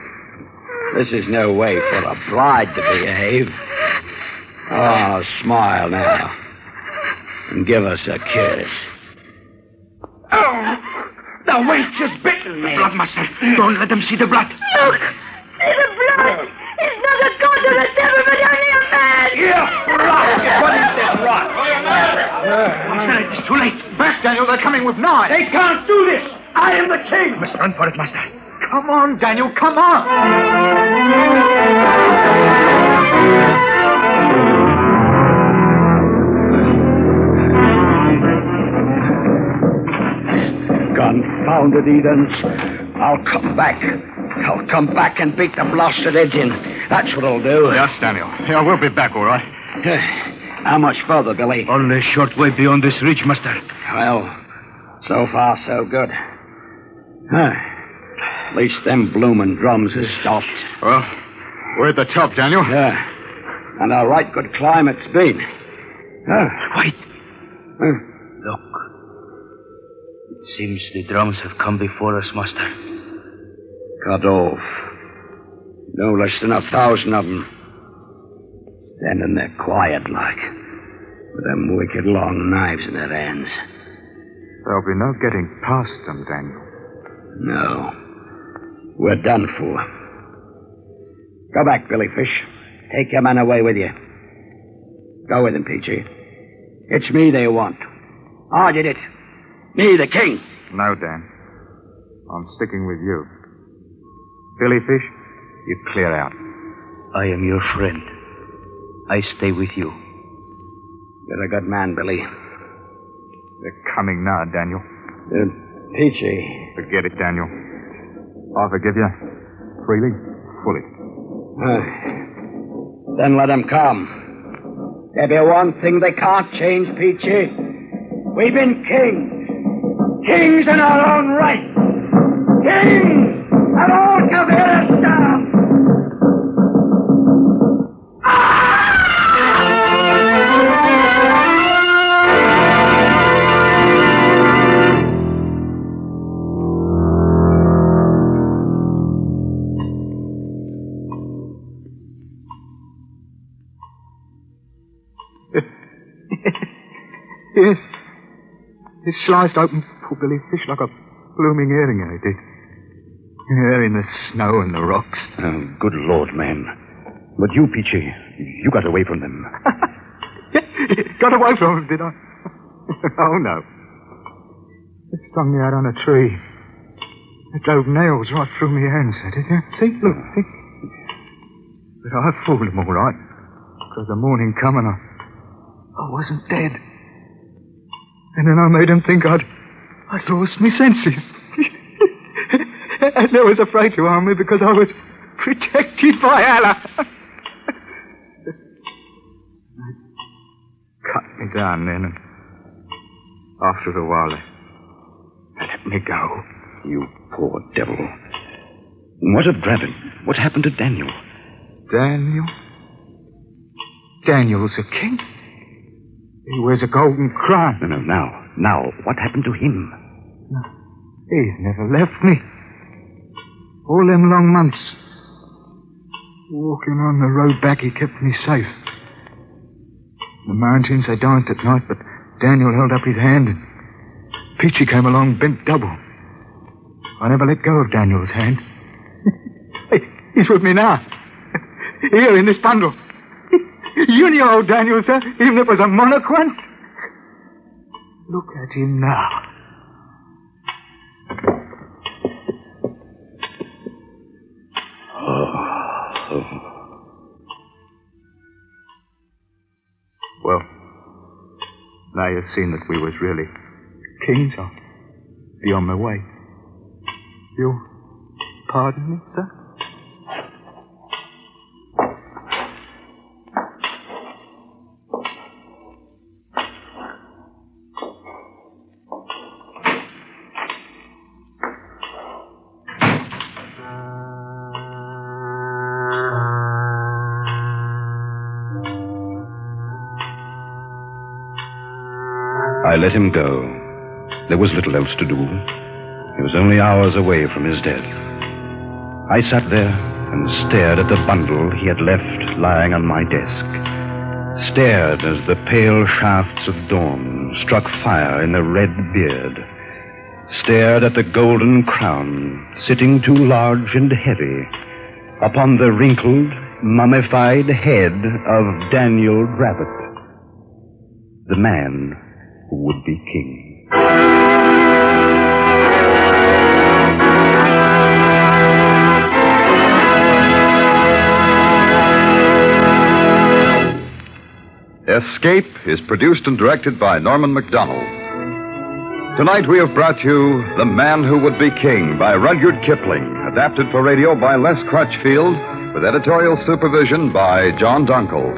This is no way for a bride to behave. Oh, smile now. And give us a kiss. Oh, the wench has bitten me. Blood, master. Don't let them see the blood. Look! See the blood! It's not a god or a devil, but only a man! Here! Rot! What is this rot? Master, it's too late. Back, Daniel. They're coming with knives. They can't do this! I am the king! We must run for it, master. Come on, Daniel. Come on. Confounded heathens. I'll come back. I'll come back and beat the blasted heads in. That's what I'll do. Yes, Daniel. Yeah, we'll be back, all right. How much further, Billy? Only a short way beyond this ridge, master. Well, so far, so good. At least them bloomin' drums has stopped. Well, we're at the top, Daniel. Yeah. And a right good climb it's been. Wait. Look. It seems the drums have come before us, master. Cut off. No less than 1,000 of them. Standing there quiet like, with them wicked long knives in their hands. There'll be no getting past them, Daniel. No. We're done for. Go back, Billy Fish. Take your men away with you. Go with him, Peachy. It's me they want. I did it. Me, the king. No, Dan. I'm sticking with you. Billy Fish, you clear out. I am your friend. I stay with you. You're a good man, Billy. They're coming now, Daniel. Peachy. Forget it, Daniel. I forgive you. Freely, fully. Then let them come. There be one thing they can't change, Peachy. We've been kings. Kings in our own right. Kings of all Kaviristan. Yes. It sliced open poor Billy Fish like a blooming earring, it did. There in the snow and the rocks. Oh, good Lord, man. But you, Peachy, you got away from them. Got away from him, did I? Oh, no. It stung me out on a tree. It drove nails right through my hands, did you? See, look, see. But I fooled him all right. Because the morning come and I wasn't dead. And then I made him think I'd lost my senses. And they was afraid to harm me because I was protected by Allah. They cut me down then, and after a while they let me go. You poor devil. What of Dravin? What happened to Daniel? Daniel? Daniel's a king. He wears a golden crown. No, now, what happened to him? He's never left me. All them long months. Walking on the road back, he kept me safe. The mountains, they danced at night, but Daniel held up his hand, and Peachy came along bent double. I never let go of Daniel's hand. He's with me now. Here in this bundle. You knew old Daniel, sir, even if it was a monarch once. Look at him now. Well, now you've seen that we was really kings, I'll be on my way. You'll pardon me, sir? I let him go. There was little else to do. He was only hours away from his death. I sat there and stared at the bundle he had left lying on my desk. Stared as the pale shafts of dawn struck fire in the red beard. Stared at the golden crown sitting too large and heavy upon the wrinkled, mummified head of Daniel Dravit, the man who would be king. Escape is produced and directed by Norman MacDonald. Tonight we have brought you The Man Who Would Be King by Rudyard Kipling, adapted for radio by Les Crutchfield, with editorial supervision by John Dunkel.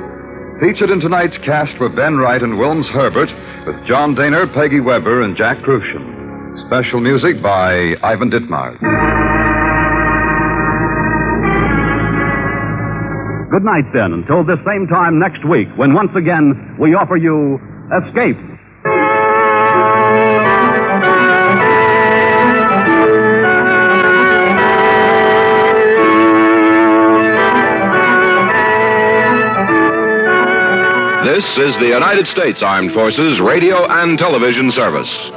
Featured in tonight's cast were Ben Wright and Wilms Herbert, with John Daner, Peggy Weber, and Jack Crucian. Special music by Ivan Ditmars. Good night, then, until this same time next week, when once again we offer you Escape. This is the United States Armed Forces Radio and Television Service.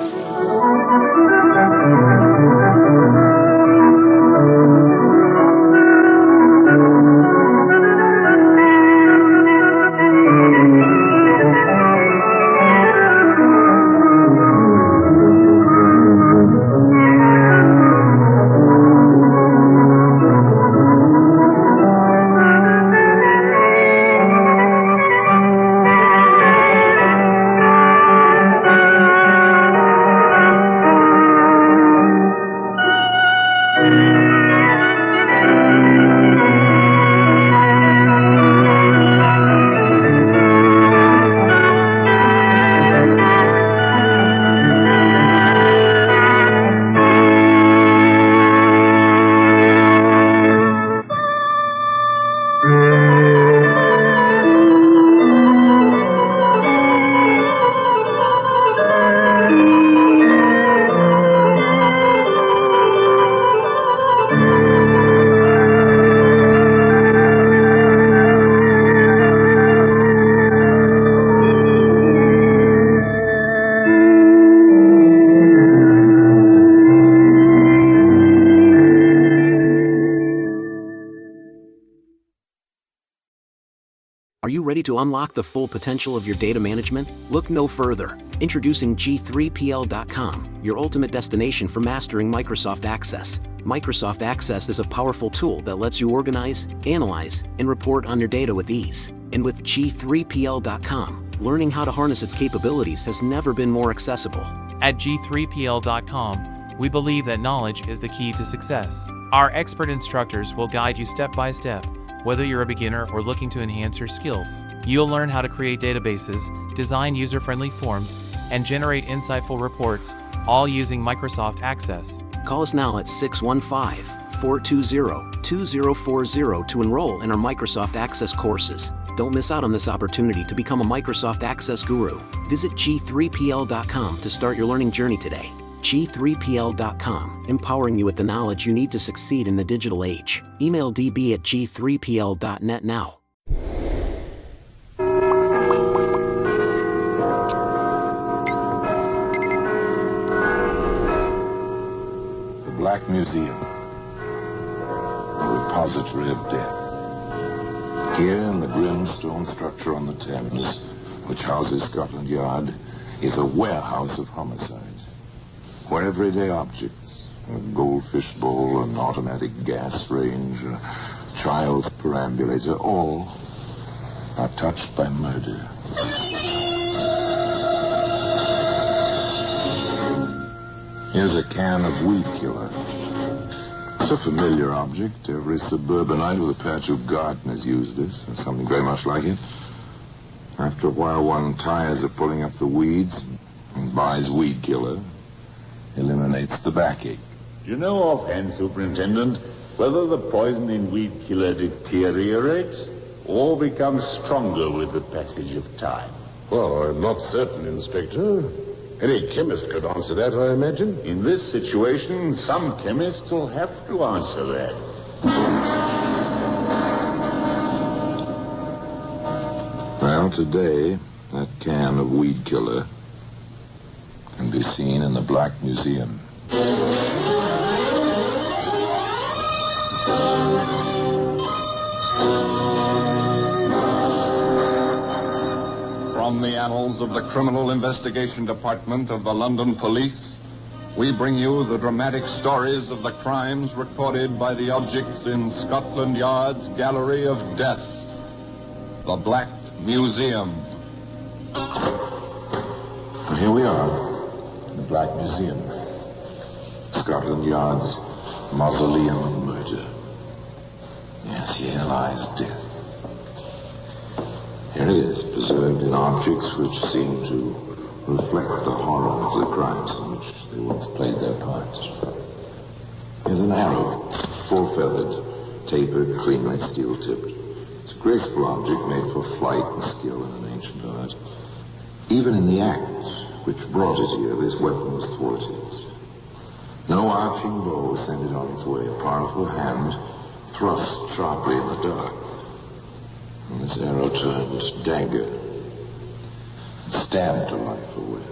you ready to unlock the full potential of your data management? Look no further. Introducing G3PL.com, your ultimate destination for mastering Microsoft Access. Microsoft Access is a powerful tool that lets you organize, analyze, and report on your data with ease. And with G3PL.com, learning how to harness its capabilities has never been more accessible. At G3PL.com, we believe that knowledge is the key to success. Our expert instructors will guide you step by step, whether you're a beginner or looking to enhance your skills. You'll learn how to create databases, design user-friendly forms, and generate insightful reports, all using Microsoft Access. Call us now at 615-420-2040 to enroll in our Microsoft Access courses. Don't miss out on this opportunity to become a Microsoft Access guru. Visit G3PL.com to start your learning journey today. G3PL.com, empowering you with the knowledge you need to succeed in the digital age. Email db@g3pl.net now. The Black Museum, a repository of death. Here in the grim stone structure on the Thames, which houses Scotland Yard, is a warehouse of homicide, where everyday objects, a goldfish bowl, an automatic gas range, a child's perambulator, all are touched by murder. Here's a can of weed killer. It's a familiar object. Every suburbanite with a patch of garden has used this, or something very much like it. After a while, one tires of pulling up the weeds and buys weed killer. Eliminates the backache. Do you know offhand, Superintendent, whether the poison in weed killer deteriorates or becomes stronger with the passage of time? Well, I'm not certain, Inspector. Any chemist could answer that, I imagine. In this situation, some chemists will have to answer that. Well, today, that can of weed killer can be seen in the Black Museum. From the annals of the Criminal Investigation Department of the London Police, we bring you the dramatic stories of the crimes recorded by the objects in Scotland Yard's Gallery of Death, the Black Museum. Here we are. The Black Museum, Scotland Yard's mausoleum of murder. Yes, here lies death. Here it is, preserved in objects which seem to reflect the horror of the crimes in which they once played their parts. Here's an arrow, full-feathered, tapered, cleanly steel-tipped. It's a graceful object made for flight and skill in an ancient art. Even in the act which brought it here, this weapon was thwarted. No arching bow sent it on its way. A powerful hand thrust sharply in the dark. And this arrow turned dagger and stabbed a life away.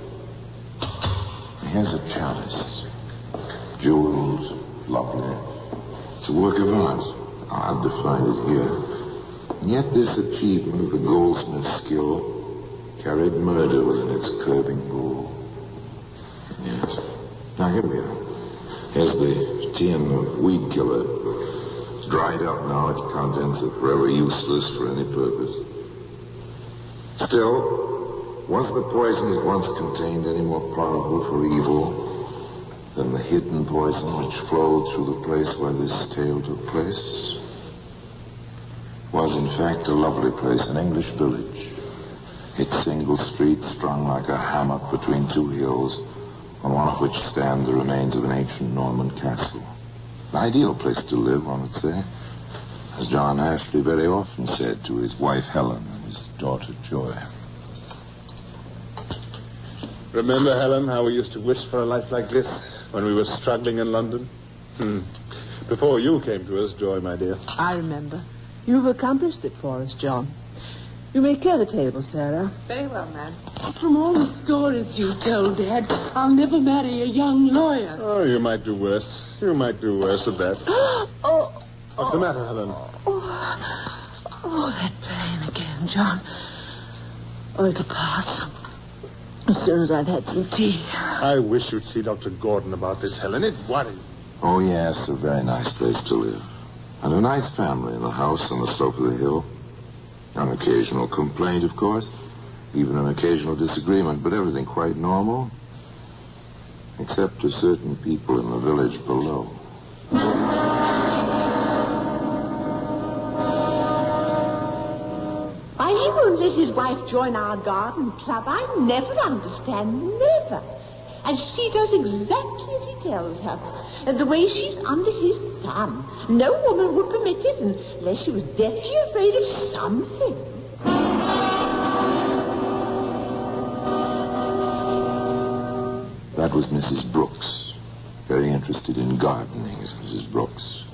Here's a chalice. Jeweled, lovely. It's a work of art. Hard to find it here. And yet this achievement of the goldsmith's skill carried murder within its curbing ball. Yes. Now here we are. Here's the tin of weed killer. It's dried up now. Its contents are forever useless for any purpose. Still, was the poison it once contained any more powerful for evil than the hidden poison which flowed through the place where this tale took place? Was in fact a lovely place, an English village. Its single street strung like a hammock between two hills, on one of which stand the remains of an ancient Norman castle. An ideal place to live, one would say, as John Ashley very often said to his wife Helen and his daughter Joy. Remember, Helen, how we used to wish for a life like this when we were struggling in London? Before you came to us, Joy, my dear. I remember. You've accomplished it for us, John. You may clear the table, Sarah. Very well, ma'am. From all the stories you told, Dad, I'll never marry a young lawyer. Oh, you might do worse. You might do worse at that. What's the matter, Helen? Oh, that pain again, John. Oh, it'll pass. As soon as I've had some tea. I wish you'd see Dr. Gordon about this, Helen. It worries. Oh, yes, a very nice place to live. And a nice family in a house on the slope of the hill. An occasional complaint, of course. Even an occasional disagreement, but everything quite normal. Except to certain people in the village below. Why, he won't let his wife join our garden club. I never understand. Never. And she does exactly as he tells her. And the way she's under his thumb. No woman would permit it unless she was deathly afraid of something. That was Mrs. Brooks. Very interested in gardening is Mrs. Brooks.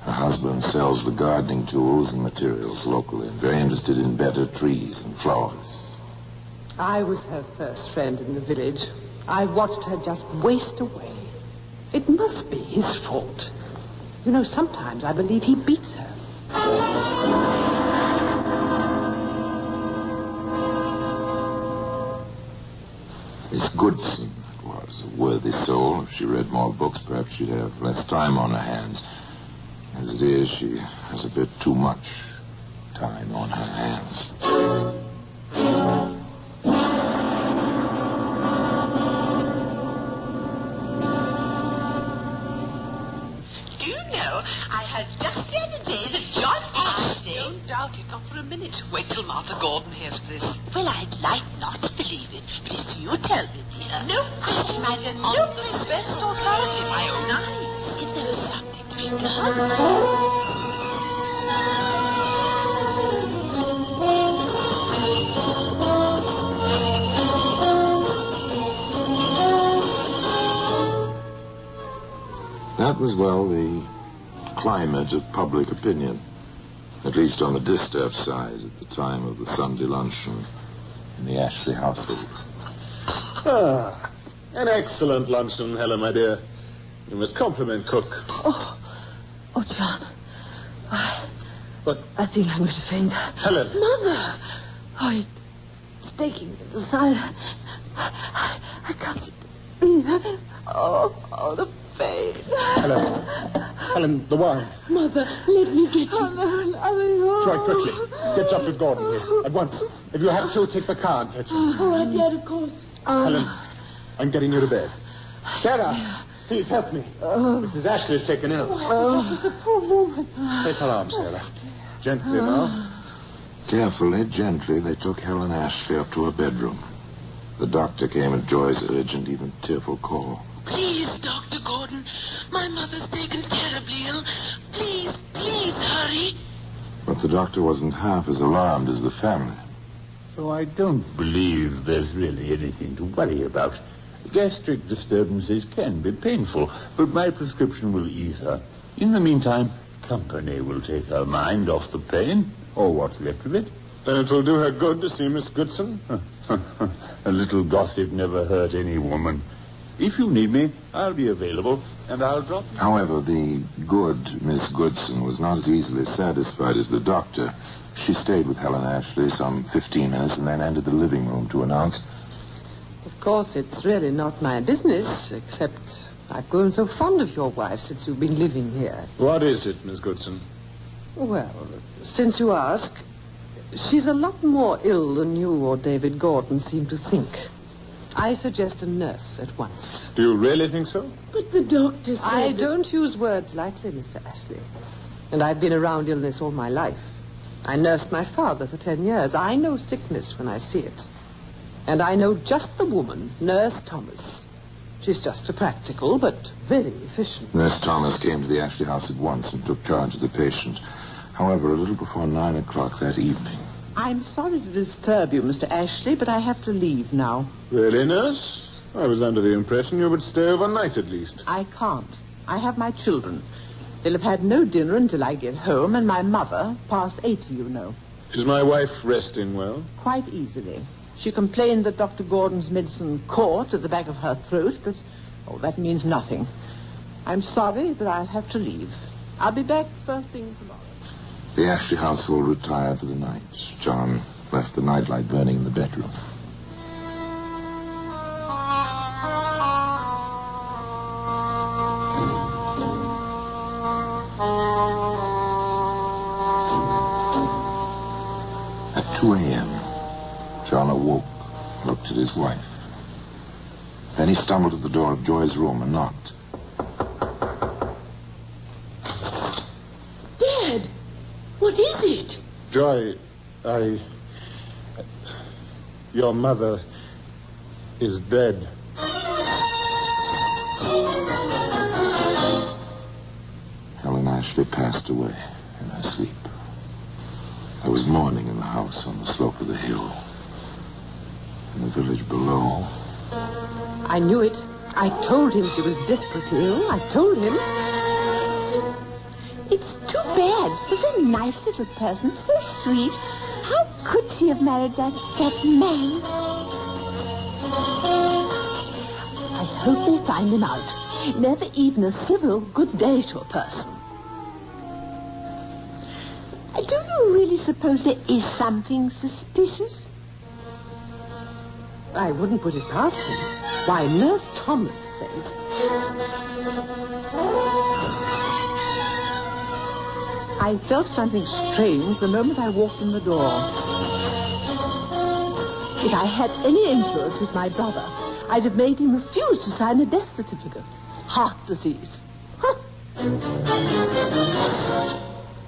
Her husband sells the gardening tools and materials locally, and very interested in better trees and flowers. I was her first friend in the village. I watched her just waste away. It must be his fault. You know, sometimes I believe he beats her. Miss Goodson, that was a worthy soul. If she read more books, perhaps she'd have less time on her hands. As it is, she has a bit too much time on her hands. Do you know, I heard just the other day that John Ashley... I don't doubt it, not for a minute. Wait till Martha Gordon hears of this. Well, I'd like not to believe it, but if you tell me, dear... No question, my dear, no question. On the best authority, my own eyes. If there is something to be done... That was, well, the climate of public opinion, at least on the distaff side at the time of the Sunday luncheon in the Ashley household. Ah, an excellent luncheon, Helen, my dear. You must compliment cook. Oh, John. What? I think I'm going to faint. Helen. Mother! Oh, it's taking me to the side. I can't breathe. Oh, the pain. Helen, the wine. Mother, let me get you. Try quickly. Get Dr. Gordon here at once. If you have to, take the car and fetch him. All right, Dad, of course. Helen, I'm getting you to bed. Sarah, please help me. Mrs. Ashley's taken ill. It's a poor woman. Take her arm, Sarah. Gently now. Carefully, gently, they took Helen Ashley up to her bedroom. The doctor came at Joy's urgent, even tearful call. Please, Dr. Gordon. My mother's taken terribly ill. Please, hurry. But the doctor wasn't half as alarmed as the family. So I don't believe there's really anything to worry about. Gastric disturbances can be painful, but my prescription will ease her. In the meantime, company will take her mind off the pain, or what's left of it. Then it will do her good to see Miss Goodson. A little gossip never hurt any woman. If you need me, I'll be available, and I'll drop you. However, the good Miss Goodson was not as easily satisfied as the doctor. She stayed with Helen Ashley some 15 minutes and then entered the living room to announce... Of course, it's really not my business, except I've grown so fond of your wife since you've been living here. What is it, Miss Goodson? Well, since you ask, she's a lot more ill than you or David Gordon seem to think. I suggest a nurse at once. Do you really think so? But the doctor said... I don't use words lightly, Mr. Ashley. And I've been around illness all my life. I nursed my father for 10 years. I know sickness when I see it. And I know just the woman, Nurse Thomas. She's just a practical, but very efficient. Nurse Thomas came to the Ashley house at once and took charge of the patient. However, a little before 9 o'clock that evening... I'm sorry to disturb you, Mr. Ashley, but I have to leave now. Really, nurse? I was under the impression you would stay overnight at least. I can't. I have my children. They'll have had no dinner until I get home, and my mother, past 80, you know. Is my wife resting well? Quite easily. She complained that Dr. Gordon's medicine caught at the back of her throat, but, that means nothing. I'm sorry, but I'll have to leave. I'll be back first thing tomorrow. The Ashley household retired for the night. John left the nightlight burning in the bedroom. At 2 a.m., John awoke, looked at his wife. Then he stumbled to the door of Joy's room and knocked. Dad, what is it? Joy, your mother is dead. Helen Ashley passed away in her sleep. There was mourning in the house on the slope of the hill. In the village below. I knew it. I told him she was desperately ill. I told him. It's too bad. Such a nice little person. So sweet. How could she have married that man? I hope they find him out. Never even a civil good day to a person. Do you really suppose there is something suspicious? I wouldn't put it past him. Why, Nurse Thomas says... I felt something strange the moment I walked in the door. If I had any influence with my brother, I'd have made him refuse to sign a death certificate. Heart disease.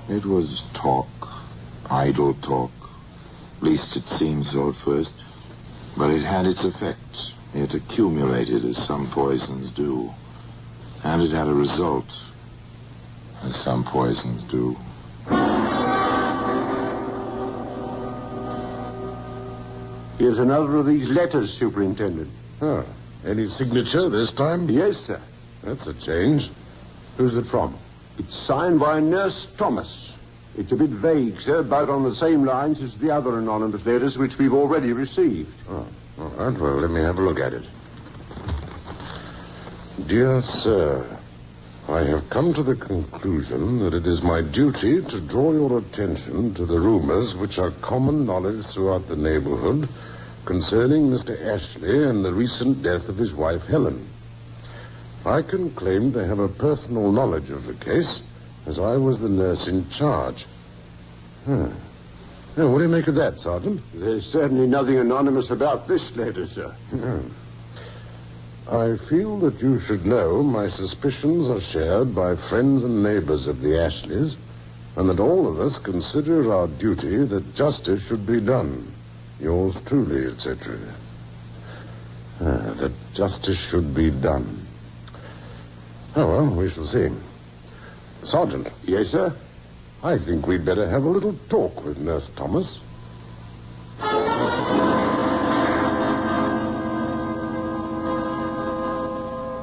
It was talk, idle talk. At least it seemed so at first. But it had its effect. It accumulated as some poisons do. And it had a result, as some poisons do. Here's another of these letters, Superintendent. Oh, any signature this time? Yes, sir. That's a change. Who's it from? It's signed by Nurse Thomas. It's a bit vague, sir, about on the same lines as the other anonymous letters which we've already received. Oh, all right. Well, let me have a look at it. Dear sir, I have come to the conclusion that it is my duty to draw your attention to the rumors which are common knowledge throughout the neighborhood concerning Mr. Ashley and the recent death of his wife, Helen. I can claim to have a personal knowledge of the case, as I was the nurse in charge. Now, what do you make of that, Sergeant? There's certainly nothing anonymous about this letter, sir. I feel that you should know my suspicions are shared by friends and neighbors of the Ashleys, and that all of us consider our duty that justice should be done. Yours truly, etc. That justice should be done. Oh, well, we shall see. Sergeant. Yes, sir? I think we'd better have a little talk with Nurse Thomas.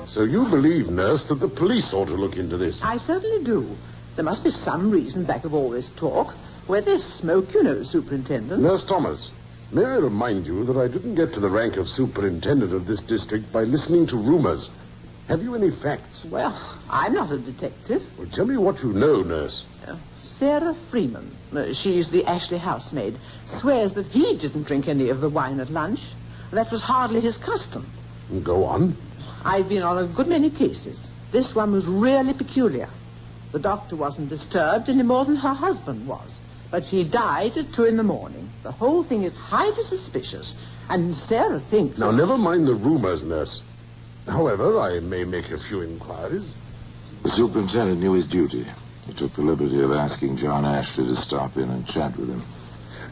So you believe, Nurse, that the police ought to look into this? I certainly do. There must be some reason back of all this talk. Where there's smoke, you know, Superintendent. Nurse Thomas, may I remind you that I didn't get to the rank of superintendent of this district by listening to rumors. Have you any facts? Well, I'm not a detective. Well, tell me what you know, Nurse. Sarah Freeman, she's the Ashley housemaid, swears that he didn't drink any of the wine at lunch. That was hardly his custom. Go on. I've been on a good many cases. This one was really peculiar. The doctor wasn't disturbed any more than her husband was. But she died at 2 a.m. The whole thing is highly suspicious. And Sarah thinks... Now, never mind the rumors, Nurse. However, I may make a few inquiries. The superintendent knew his duty. He took the liberty of asking John Ashley to stop in and chat with him.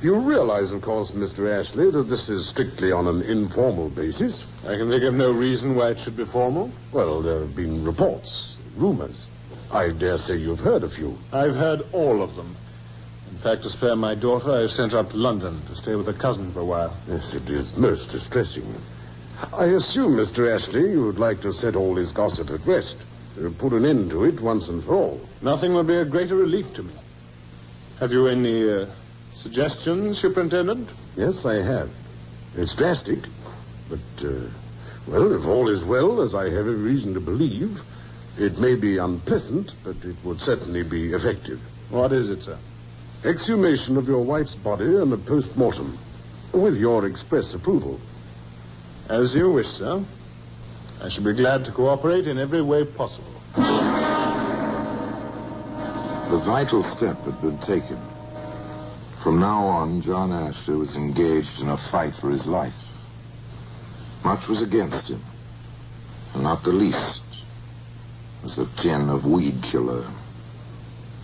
You realize, of course, Mr. Ashley, that this is strictly on an informal basis. I can think of no reason why it should be formal. Well, there have been reports, rumors. I dare say you've heard a few. I've heard all of them. In fact, to spare my daughter, I've sent her up to London to stay with a cousin for a while. Yes, it is most distressing. I assume, Mr. Ashley, you would like to set all this gossip at rest. Put an end to it once and for all. Nothing will be a greater relief to me. Have you any suggestions, Superintendent? Yes, I have. It's drastic, but, well, if all is well, as I have every reason to believe, it may be unpleasant, but it would certainly be effective. What is it, sir? Exhumation of your wife's body and a post-mortem. With your express approval. As you wish, sir. I shall be glad to cooperate in every way possible. The vital step had been taken. From now on, John Ashley was engaged in a fight for his life. Much was against him, and not the least was a tin of weed killer,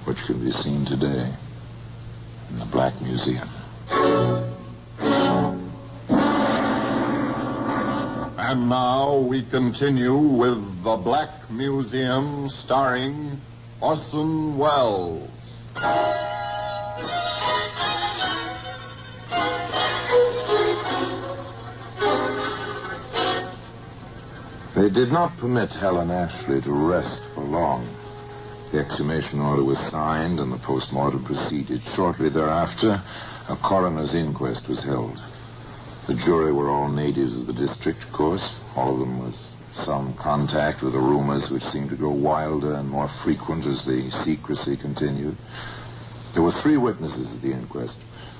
which can be seen today in the Black Museum. And now we continue with The Black Museum, starring Orson Welles. They did not permit Helen Ashley to rest for long. The exhumation order was signed and the post-mortem proceeded. Shortly thereafter, a coroner's inquest was held. The jury were all natives of the district, of course, all of them with some contact with the rumors which seemed to grow wilder and more frequent as the secrecy continued. There were 3 witnesses at the inquest.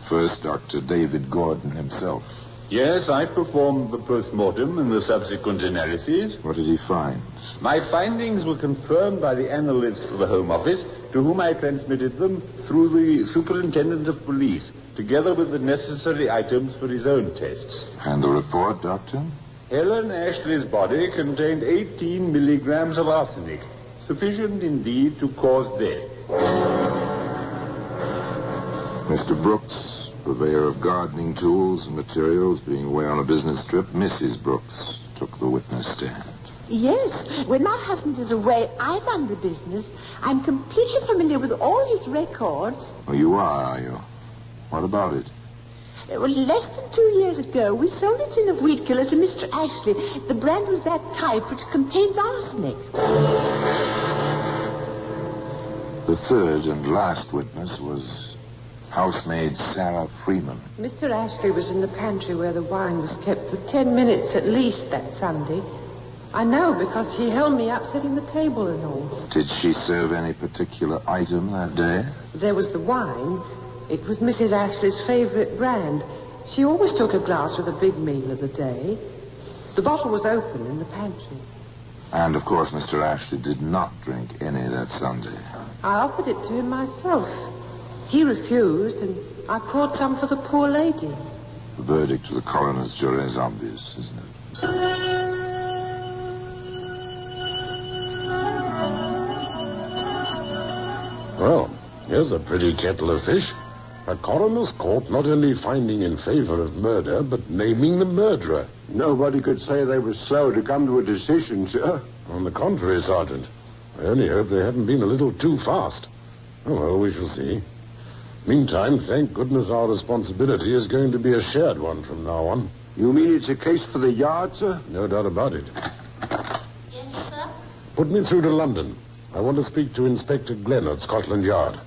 First, Dr. David Gordon himself. Yes, I performed the post-mortem and the subsequent analyses. What did he find? My findings were confirmed by the analyst for the Home Office, to whom I transmitted them through the Superintendent of Police, together with the necessary items for his own tests. And the report, Doctor? Helen Ashley's body contained 18 milligrams of arsenic, sufficient indeed to cause death. Mr. Brooks, purveyor of gardening tools and materials, being away on a business trip, Mrs. Brooks took the witness stand. Yes, when my husband is away, I run the business. I'm completely familiar with all his records. Oh, you are you? What about it? Well, less than 2 years ago, we sold a tin of weed killer to Mr. Ashley. The brand was that type which contains arsenic. The third and last witness was housemaid Sarah Freeman. Mr. Ashley was in the pantry where the wine was kept for 10 minutes at least that Sunday. I know because he held me up setting the table and all. Did she serve any particular item that day? There was the wine. It was Mrs. Ashley's favorite brand. She always took a glass with a big meal of the day. The bottle was open in the pantry. And, of course, Mr. Ashley did not drink any that Sunday. I offered it to him myself. He refused, and I poured some for the poor lady. The verdict of the coroner's jury is obvious, isn't it? Well, here's a pretty kettle of fish. A coroner's court not only finding in favor of murder, but naming the murderer. Nobody could say they were slow to come to a decision, sir. On the contrary, Sergeant. I only hope they haven't been a little too fast. Oh, well, we shall see. Meantime, thank goodness our responsibility is going to be a shared one from now on. You mean it's a case for the yard, sir? No doubt about it. Yes, sir? Put me through to London. I want to speak to Inspector Glenn at Scotland Yard.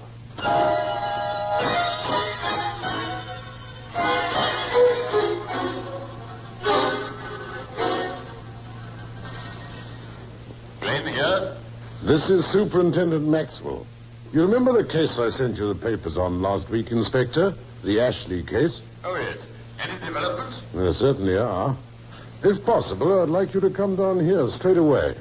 Glenn here? This is Superintendent Maxwell. You remember the case I sent you the papers on last week, Inspector? The Ashley case? Oh, yes. Any developments? There certainly are. If possible, I'd like you to come down here straight away.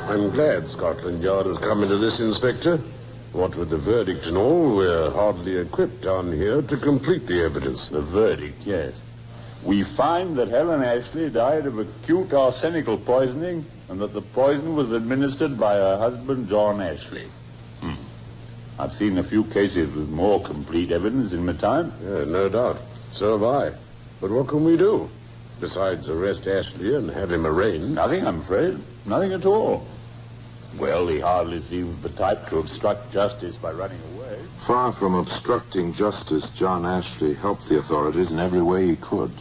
I'm glad Scotland Yard has come into this, Inspector. What with the verdict and all, we're hardly equipped down here to complete the evidence. The verdict, yes. We find that Helen Ashley died of acute arsenical poisoning and that the poison was administered by her husband, John Ashley. I've seen a few cases with more complete evidence in my time. Yeah, no doubt. So have I. But what can we do? Besides arrest Ashley and have him arraigned? Nothing, I'm afraid. Nothing at all. Well, he hardly seems the type to obstruct justice by running away. Far from obstructing justice, John Ashley helped the authorities in every way he could.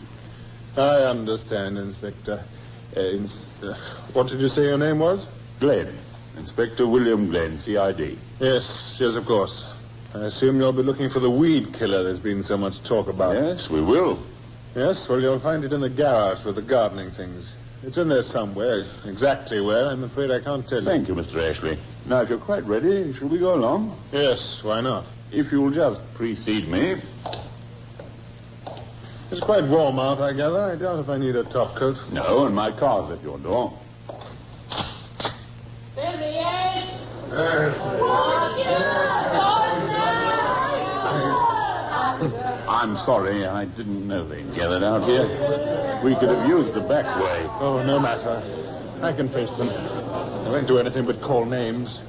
I understand, Inspector. What did you say your name was? Glenn. Inspector William Glenn, CID. Yes, of course. I assume you'll be looking for the weed killer there's been so much talk about. Yes, we will. Yes, well, you'll find it in the garage with the gardening things. It's in there somewhere. Exactly where, I'm afraid I can't tell you. Thank you, Mr. Ashley. Now, if you're quite ready, shall we go along? Yes, why not? If you'll just precede me. It's quite warm out, I gather. I doubt if I need a top coat. No, and my car's at your door. There he is! I'm sorry, I didn't know they'd gathered out here. We could have used the back way. Oh, no matter. I can face them. I won't do anything but call names.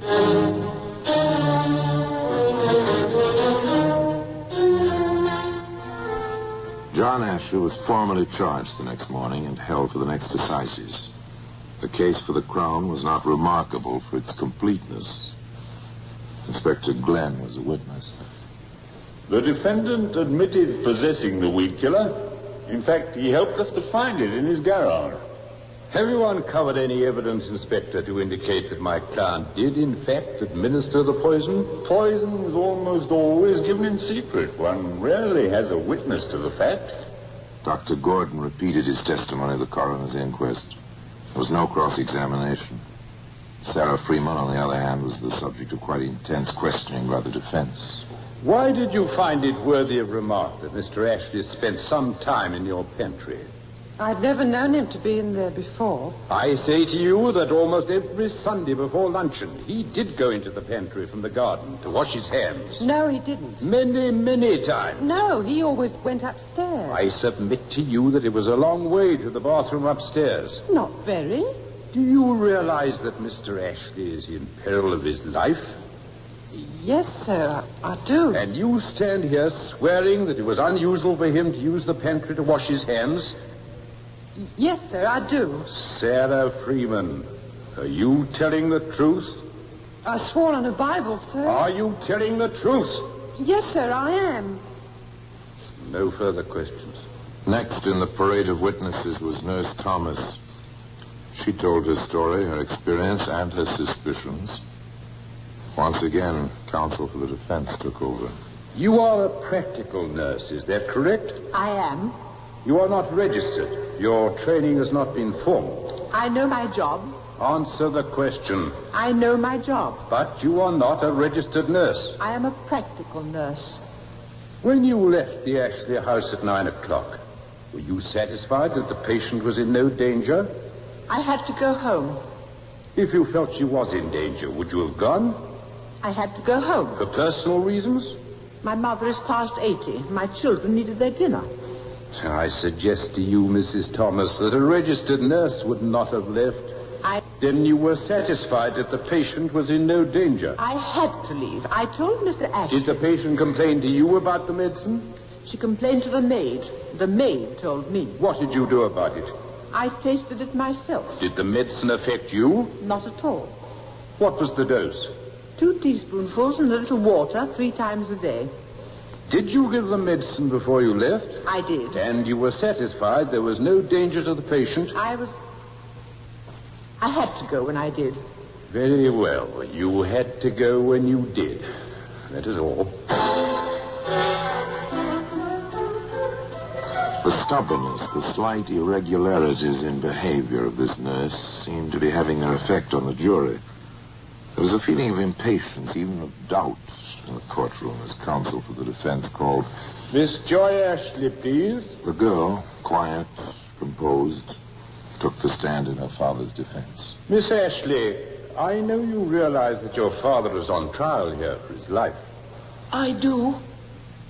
John Ashley was formally charged the next morning and held for the next assizes. The case for the Crown was not remarkable for its completeness. Inspector Glenn was a witness. The defendant admitted possessing the weed killer. In fact, he helped us to find it in his garage. Have you uncovered any evidence, Inspector, to indicate that my client did, in fact, administer the poison? Poison is almost always given in secret. One rarely has a witness to the fact. Dr. Gordon repeated his testimony at the coroner's inquest. There was no cross-examination. Sarah Freeman, on the other hand, was the subject of quite intense questioning by the defense. Why did you find it worthy of remark that Mr. Ashley spent some time in your pantry? I'd never known him to be in there before. I say to you that almost every Sunday before luncheon, he did go into the pantry from the garden to wash his hands. No, he didn't. Many, many times. No, he always went upstairs. I submit to you that it was a long way to the bathroom upstairs. Not very. Do you realize that Mr. Ashley is in peril of his life? Yes, sir, I do. And you stand here swearing that it was unusual for him to use the pantry to wash his hands? Yes, sir, I do. Sarah Freeman, are you telling the truth? I swore on a Bible, sir. Are you telling the truth? Yes, sir, I am. No further questions. Next in the parade of witnesses was Nurse Thomas. She told her story, her experience, and her suspicions. Once again, counsel for the defense took over. You are a practical nurse, is that correct? I am. You are not registered. Your training has not been formal. I know my job. Answer the question. I know my job. But you are not a registered nurse. I am a practical nurse. When you left the Ashley house at 9 o'clock, were you satisfied that the patient was in no danger? I had to go home. If you felt she was in danger, would you have gone? I had to go home. For personal reasons? My mother is past 80. My children needed their dinner. I suggest to you, Mrs. Thomas, that a registered nurse would not have left. Then you were satisfied that the patient was in no danger. I had to leave. I told Mr. Ashley. Did the patient complain to you about the medicine? She complained to the maid. The maid told me. What did you do about it? I tasted it myself. Did the medicine affect you? Not at all. What was the dose? 2 teaspoonfuls and a little water 3 times a day. Did you give the medicine before you left? I did. And you were satisfied there was no danger to the patient? I had to go when I did. Very well. You had to go when you did. That is all. The stubbornness, the slight irregularities in behavior of this nurse seemed to be having their effect on the jury. There was a feeling of impatience, even of doubt, in the courtroom as counsel for the defense called Miss Joy Ashley, please. The girl, quiet, composed, took the stand in her father's defense. Miss Ashley, I know you realize that your father is on trial here for his life. I do.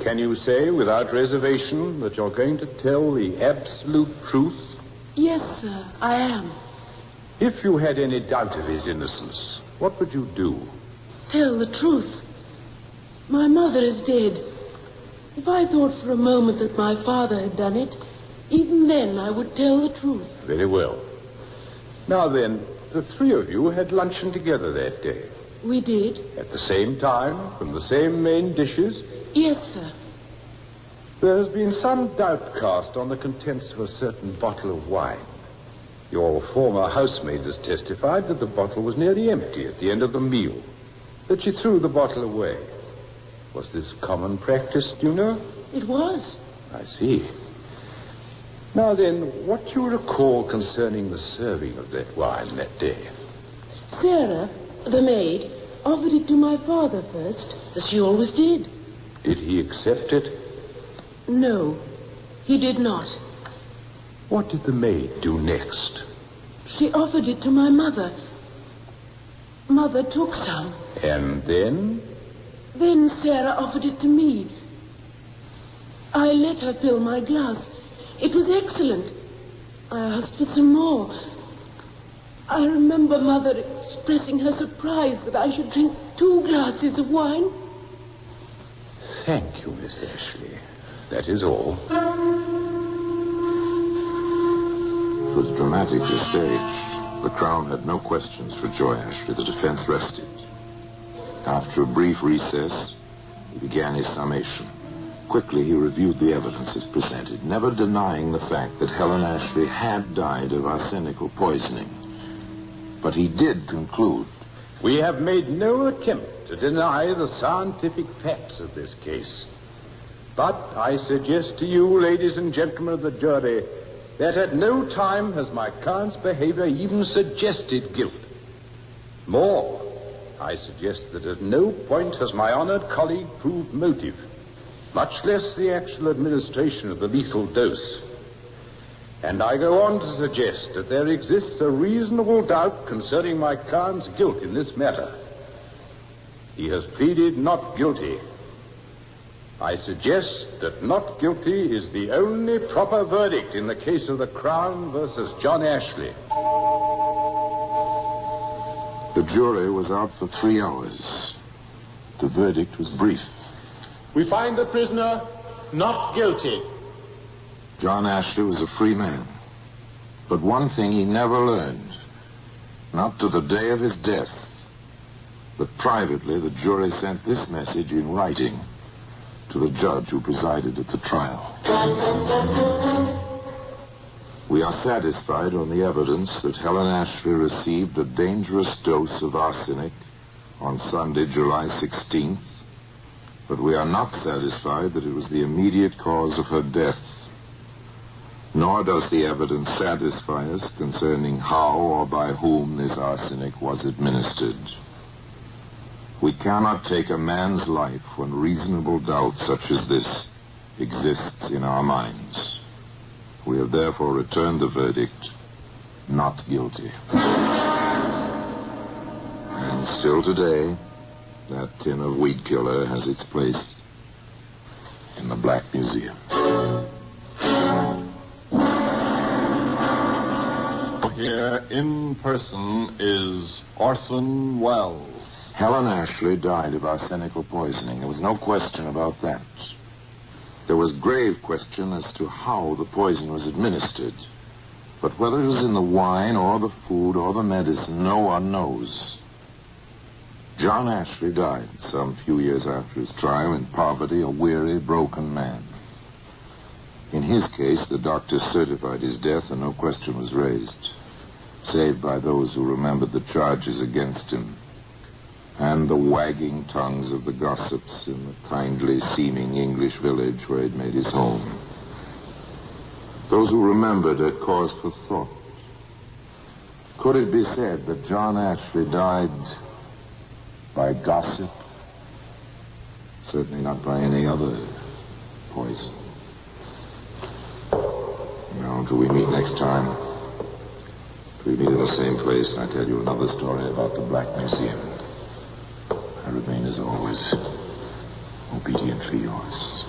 Can you say without reservation that you're going to tell the absolute truth? Yes, sir, I am. If you had any doubt of his innocence, what would you do? Tell the truth. My mother is dead. If I thought for a moment that my father had done it, even then I would tell the truth. Very well. Now then, the 3 of you had luncheon together that day. We did. At the same time, from the same main dishes? Yes, sir. There has been some doubt cast on the contents of a certain bottle of wine. Your former housemaid has testified that the bottle was nearly empty at the end of the meal, that she threw the bottle away. Was this common practice, do you know? It was. I see. Now then, what do you recall concerning the serving of that wine that day? Sarah, the maid, offered it to my father first, as she always did. Did he accept it? No, he did not. What did the maid do next? She offered it to my mother. Mother took some. And then? Then Sarah offered it to me. I let her fill my glass. It was excellent. I asked for some more. I remember Mother expressing her surprise that I should drink 2 glasses of wine. Thank you, Miss Ashley. That is all. It was dramatically staged. The Crown had no questions for Joy Ashley. The defense rested. After a brief recess, he began his summation. Quickly, he reviewed the evidence as presented, never denying the fact that Helen Ashley had died of arsenical poisoning. But he did conclude. We have made no attempt to deny the scientific facts of this case. But I suggest to you, ladies and gentlemen of the jury, that at no time has my client's behavior even suggested guilt. More, I suggest that at no point has my honored colleague proved motive, much less the actual administration of the lethal dose. And I go on to suggest that there exists a reasonable doubt concerning my client's guilt in this matter. He has pleaded not guilty. I suggest that not guilty is the only proper verdict in the case of the Crown versus John Ashley. The jury was out for 3 hours. The verdict was brief. We find the prisoner not guilty. John Ashley was a free man. But one thing he never learned, not to the day of his death, but privately the jury sent this message in writing to the judge who presided at the trial. We are satisfied on the evidence that Helen Ashley received a dangerous dose of arsenic on Sunday, July 16th, but we are not satisfied that it was the immediate cause of her death. Nor does the evidence satisfy us concerning how or by whom this arsenic was administered. We cannot take a man's life when reasonable doubt such as this exists in our minds. We have therefore returned the verdict, not guilty. And still today, that tin of weed killer has its place in the Black Museum. Here in person is Orson Welles. Helen Ashley died of arsenical poisoning. There was no question about that. There was grave question as to how the poison was administered. But whether it was in the wine or the food or the medicine, no one knows. John Ashley died some few years after his trial in poverty, a weary, broken man. In his case, the doctors certified his death and no question was raised, save by those who remembered the charges against him and the wagging tongues of the gossips in the kindly-seeming English village where he'd made his home. Those who remembered had cause for thought. Could it be said that John Ashley died by gossip? Certainly not by any other poison. Now, till we meet next time, till we meet in the same place, and I tell you another story about the Black Museum. I remain, as always, obediently yours.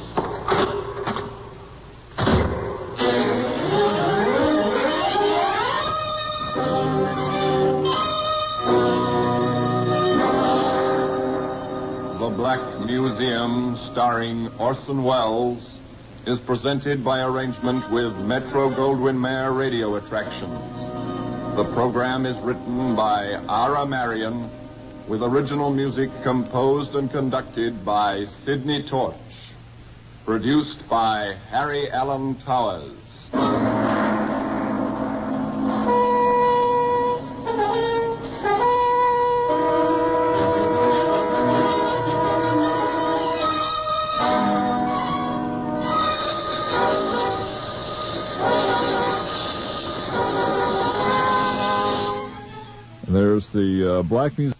The Black Museum, starring Orson Welles, is presented by arrangement with Metro-Goldwyn-Mayer Radio Attractions. The program is written by Ara Marion, with original music composed and conducted by Sidney Torch. Produced by Harry Allen Towers. There's the Black Museum.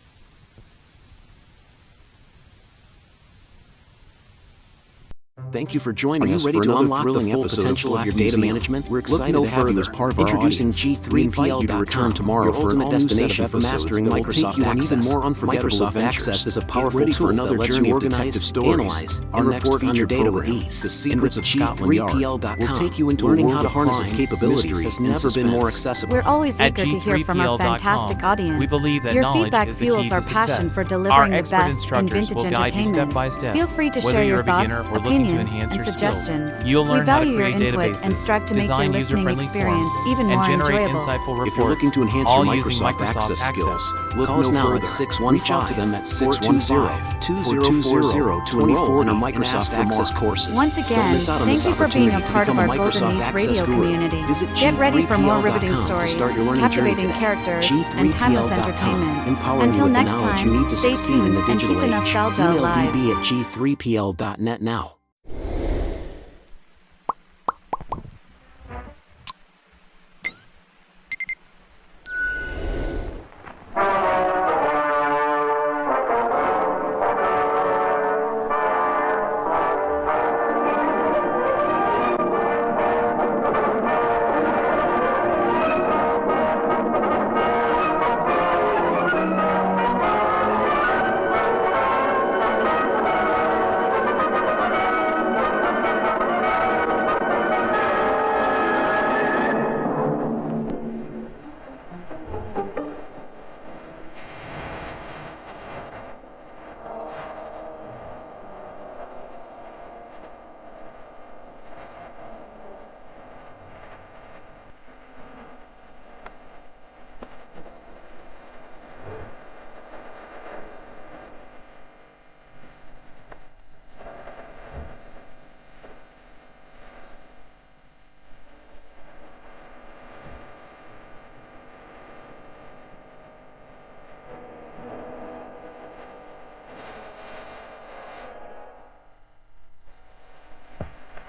Thank you for joining us for another thrilling episode of your data management. We're excited to have you as part of our audience. Introducing G3PL.com. We invite you to return tomorrow for an all-new destination for mastering Microsoft Access. More unforgettable Microsoft Access is a powerful tool that lets you organize, analyze, and report on your data with ease. The secrets of Scotland Yard will take you into learning how to harness its capabilities has never been more accessible. We're always eager to hear from our fantastic audience. We believe that your knowledge feedback is the fuels key our to passion success. for delivering Our the best in vintage will guide you step entertainment. by step. Feel free to Whether share you're your a beginner thoughts, or looking to opinions, enhance and your suggestions. skills, you'll We learn how to value your create input databases, and strive to make your design listening user-friendly experience forms, even and more generate enjoyable. insightful reports. If you're looking to enhance your all using Microsoft Access skills, call us no now further. at 615. Reach out to them at 615-2040 to enroll in our Microsoft Access courses. Once again, thank you for being a part of our Golden Age radio community. Get ready for more riveting stories, captivating characters, and timeless entertainment. Until next time, stay tuned and keep the nostalgia alive. Email db@g3pl.net now.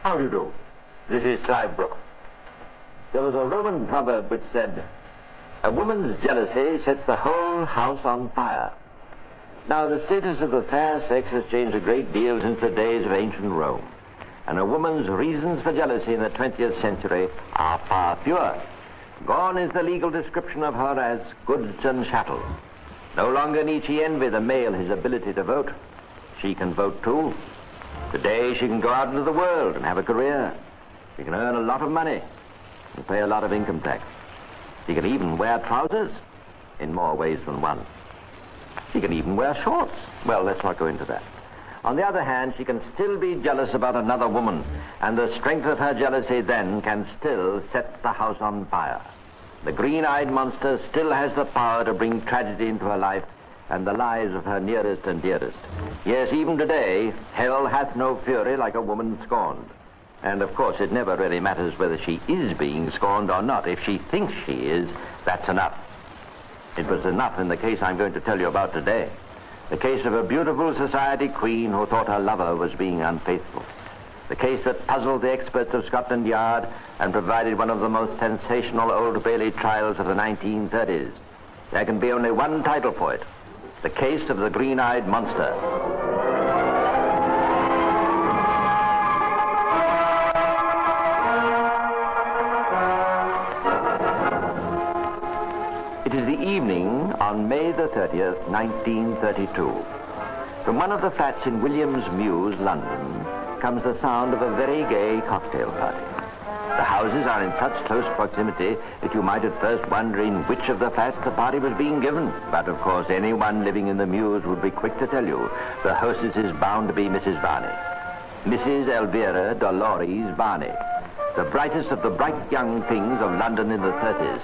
How do you do? This is Slybrook. There was a Roman proverb which said, "A woman's jealousy sets the whole house on fire." Now, the status of the fair sex has changed a great deal since the days of ancient Rome, and a woman's reasons for jealousy in the 20th century are far fewer. Gone is the legal description of her as goods and chattels. No longer need she envy the male his ability to vote. She can vote too. Today she can go out into the world and have a career. She can earn a lot of money and pay a lot of income tax. She can even wear trousers in more ways than one. She can even wear shorts. Well, let's not go into that. On the other hand, she can still be jealous about another woman, and the strength of her jealousy then can still set the house on fire. The green-eyed monster still has the power to bring tragedy into her life and the lives of her nearest and dearest. Yes, even today, hell hath no fury like a woman scorned. And of course, it never really matters whether she is being scorned or not. If she thinks she is, that's enough. It was enough in the case I'm going to tell you about today. The case of a beautiful society queen who thought her lover was being unfaithful. The case that puzzled the experts of Scotland Yard and provided one of the most sensational Old Bailey trials of the 1930s. There can be only one title for it. The Case of the Green-Eyed Monster. It is the evening on May the 30th, 1932. From one of the flats in Williams Mews, London, comes the sound of a very gay cocktail party. The houses are in such close proximity that you might at first wonder in which of the flats the party was being given. But of course, anyone living in the Mews would be quick to tell you the hostess is bound to be Mrs. Barney. Mrs. Elvira Dolores Barney, the brightest of the bright young things of London in the 30s.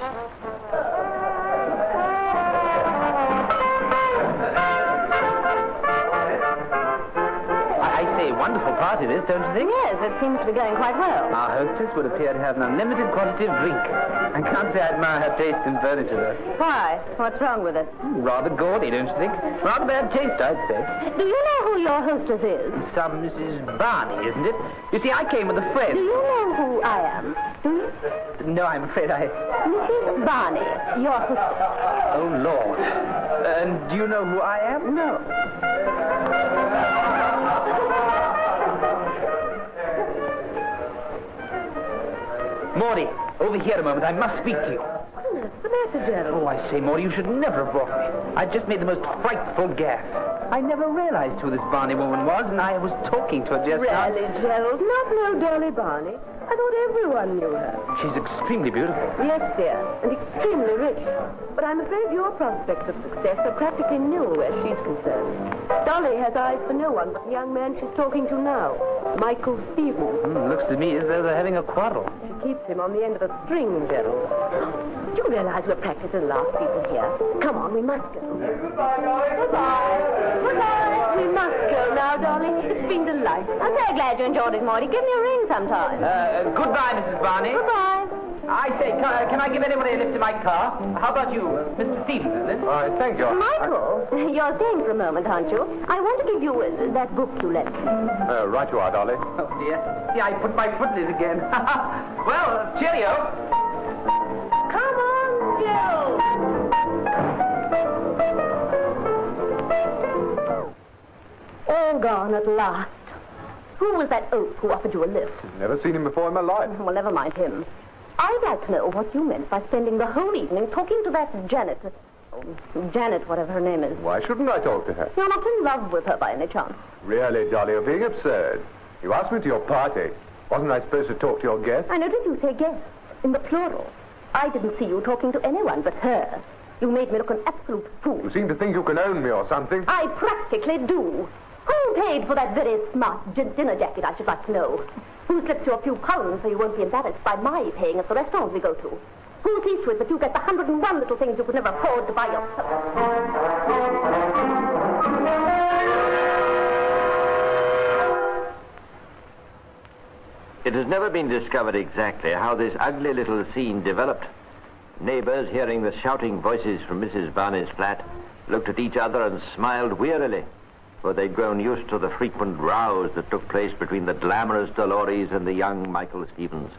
Wonderful party this, don't you think? Yes, it seems to be going quite well. Our hostess would appear to have an unlimited quantity of drink. I can't say I admire her taste in furniture, though. Why? What's wrong with it? Rather gaudy, don't you think? Rather bad taste, I'd say. Do you know who your hostess is? Some Mrs. Barney, isn't it? You see, I came with a friend. Do you know who I am? Do you? No, I'm afraid I... Mrs. Barney, your hostess. Oh, Lord. And do you know who I am? No. Maudie, over here a moment. I must speak to you. What's the matter, Gerald? Oh, I say, Maudie, you should never have brought me. I've just made the most frightful gaffe. I never realized who this Barney woman was, and I was talking to her just now. Really, Gerald? Not know Dolly Barney? I thought everyone knew her. She's extremely beautiful. Yes, dear, and extremely rich. But I'm afraid your prospects of success are practically nil where she's concerned. Dolly has eyes for no one but the young man she's talking to now, Michael Stevens. Looks to me as though they're having a quarrel. She keeps him on the end of a string, Gerald. Do you realize we're practically the last people here? Come on, we must go. Goodbye, Dolly. Goodbye. Goodbye. We must go now, Dolly. It's been delightful. I'm very glad you enjoyed it, Maudie. Give me a ring sometime. Goodbye, Mrs. Barney. Goodbye. I say, can I give anybody a lift to my car? How about you, Mr. Stevens, isn't it? All right, thank you. Michael, you're staying for a moment, aren't you? I want to give you that book you lent me. Right you are, Dolly. Oh, dear. See, I put my foot in it again. Well, cheerio. Come on, Jill. All gone at last. Who was that oaf who offered you a lift? Never seen him before in my life. Well, never mind him. I'd like to know what you meant by spending the whole evening talking to that Janet. Janet, whatever her name is. Why shouldn't I talk to her? You're not in love with her by any chance. Really, Dolly, you're being absurd. You asked me to your party. Wasn't I supposed to talk to your guest? I noticed you say guest, in the plural. I didn't see you talking to anyone but her. You made me look an absolute fool. You seem to think you can own me or something. I practically do. Who paid for that very smart dinner jacket, I should like to know? Who slips you a few pounds so you won't be embarrassed by my paying at the restaurant we go to? Who sees to it that you get the 101 little things you could never afford to buy yourself? It has never been discovered exactly how this ugly little scene developed. Neighbors, hearing the shouting voices from Mrs. Barney's flat, looked at each other and smiled wearily, for they'd grown used to the frequent rows that took place between the glamorous Dolores and the young Michael Stevens.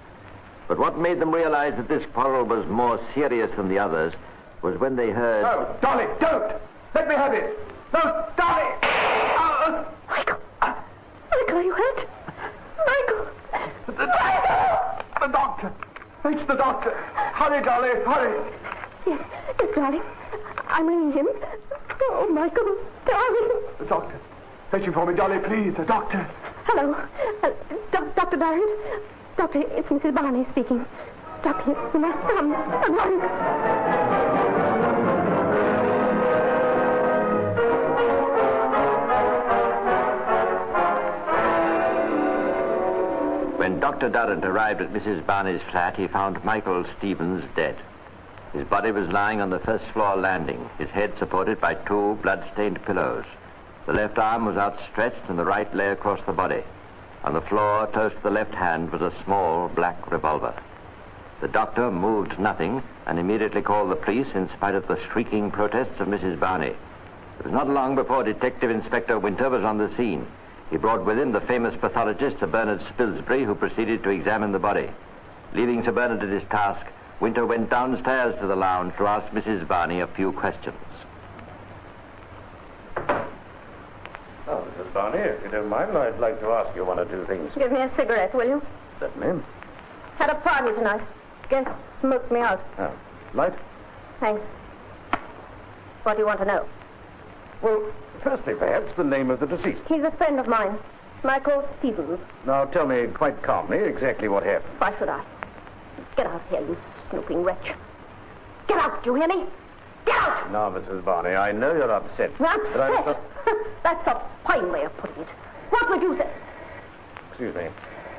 But what made them realize that this quarrel was more serious than the others was when they heard... No, Dolly, don't! Let me have it! No, Dolly! Michael! Michael, are you hurt? Michael! The doctor! It's the doctor! Hurry, Dolly, hurry! Yes, darling. I'm ringing him. Oh, Michael, darling. The doctor. Fetch him for me, Dolly, please. The doctor. Hello. Dr. Barrett. Doctor, it's Mrs. Barney speaking. Doctor, you must come at once. When Dr. Durrant arrived at Mrs. Barney's flat, he found Michael Stevens dead. His body was lying on the first floor landing, his head supported by two blood-stained pillows. The left arm was outstretched and the right lay across the body. On the floor, close to the left hand, was a small black revolver. The doctor moved nothing and immediately called the police in spite of the shrieking protests of Mrs. Barney. It was not long before Detective Inspector Winter was on the scene. He brought with him the famous pathologist, Sir Bernard Spilsbury, who proceeded to examine the body. Leaving Sir Bernard at his task, Winter went downstairs to the lounge to ask Mrs. Barney a few questions. Oh, Mrs. Barney, if you don't mind, I'd like to ask you one or two things. Give me a cigarette, will you? Certainly. Had a party tonight. Guest smoked me out. Oh, light? Thanks. What do you want to know? Well, firstly, perhaps, the name of the deceased. He's a friend of mine, Michael Stevens. Now, tell me quite calmly exactly what happened. Why should I? Get out of here, you snooping wretch. Get out, do you hear me? Get out! Now, Mrs. Barney, I know you're upset. Upset? That's a fine way of putting it. What would you say? Excuse me.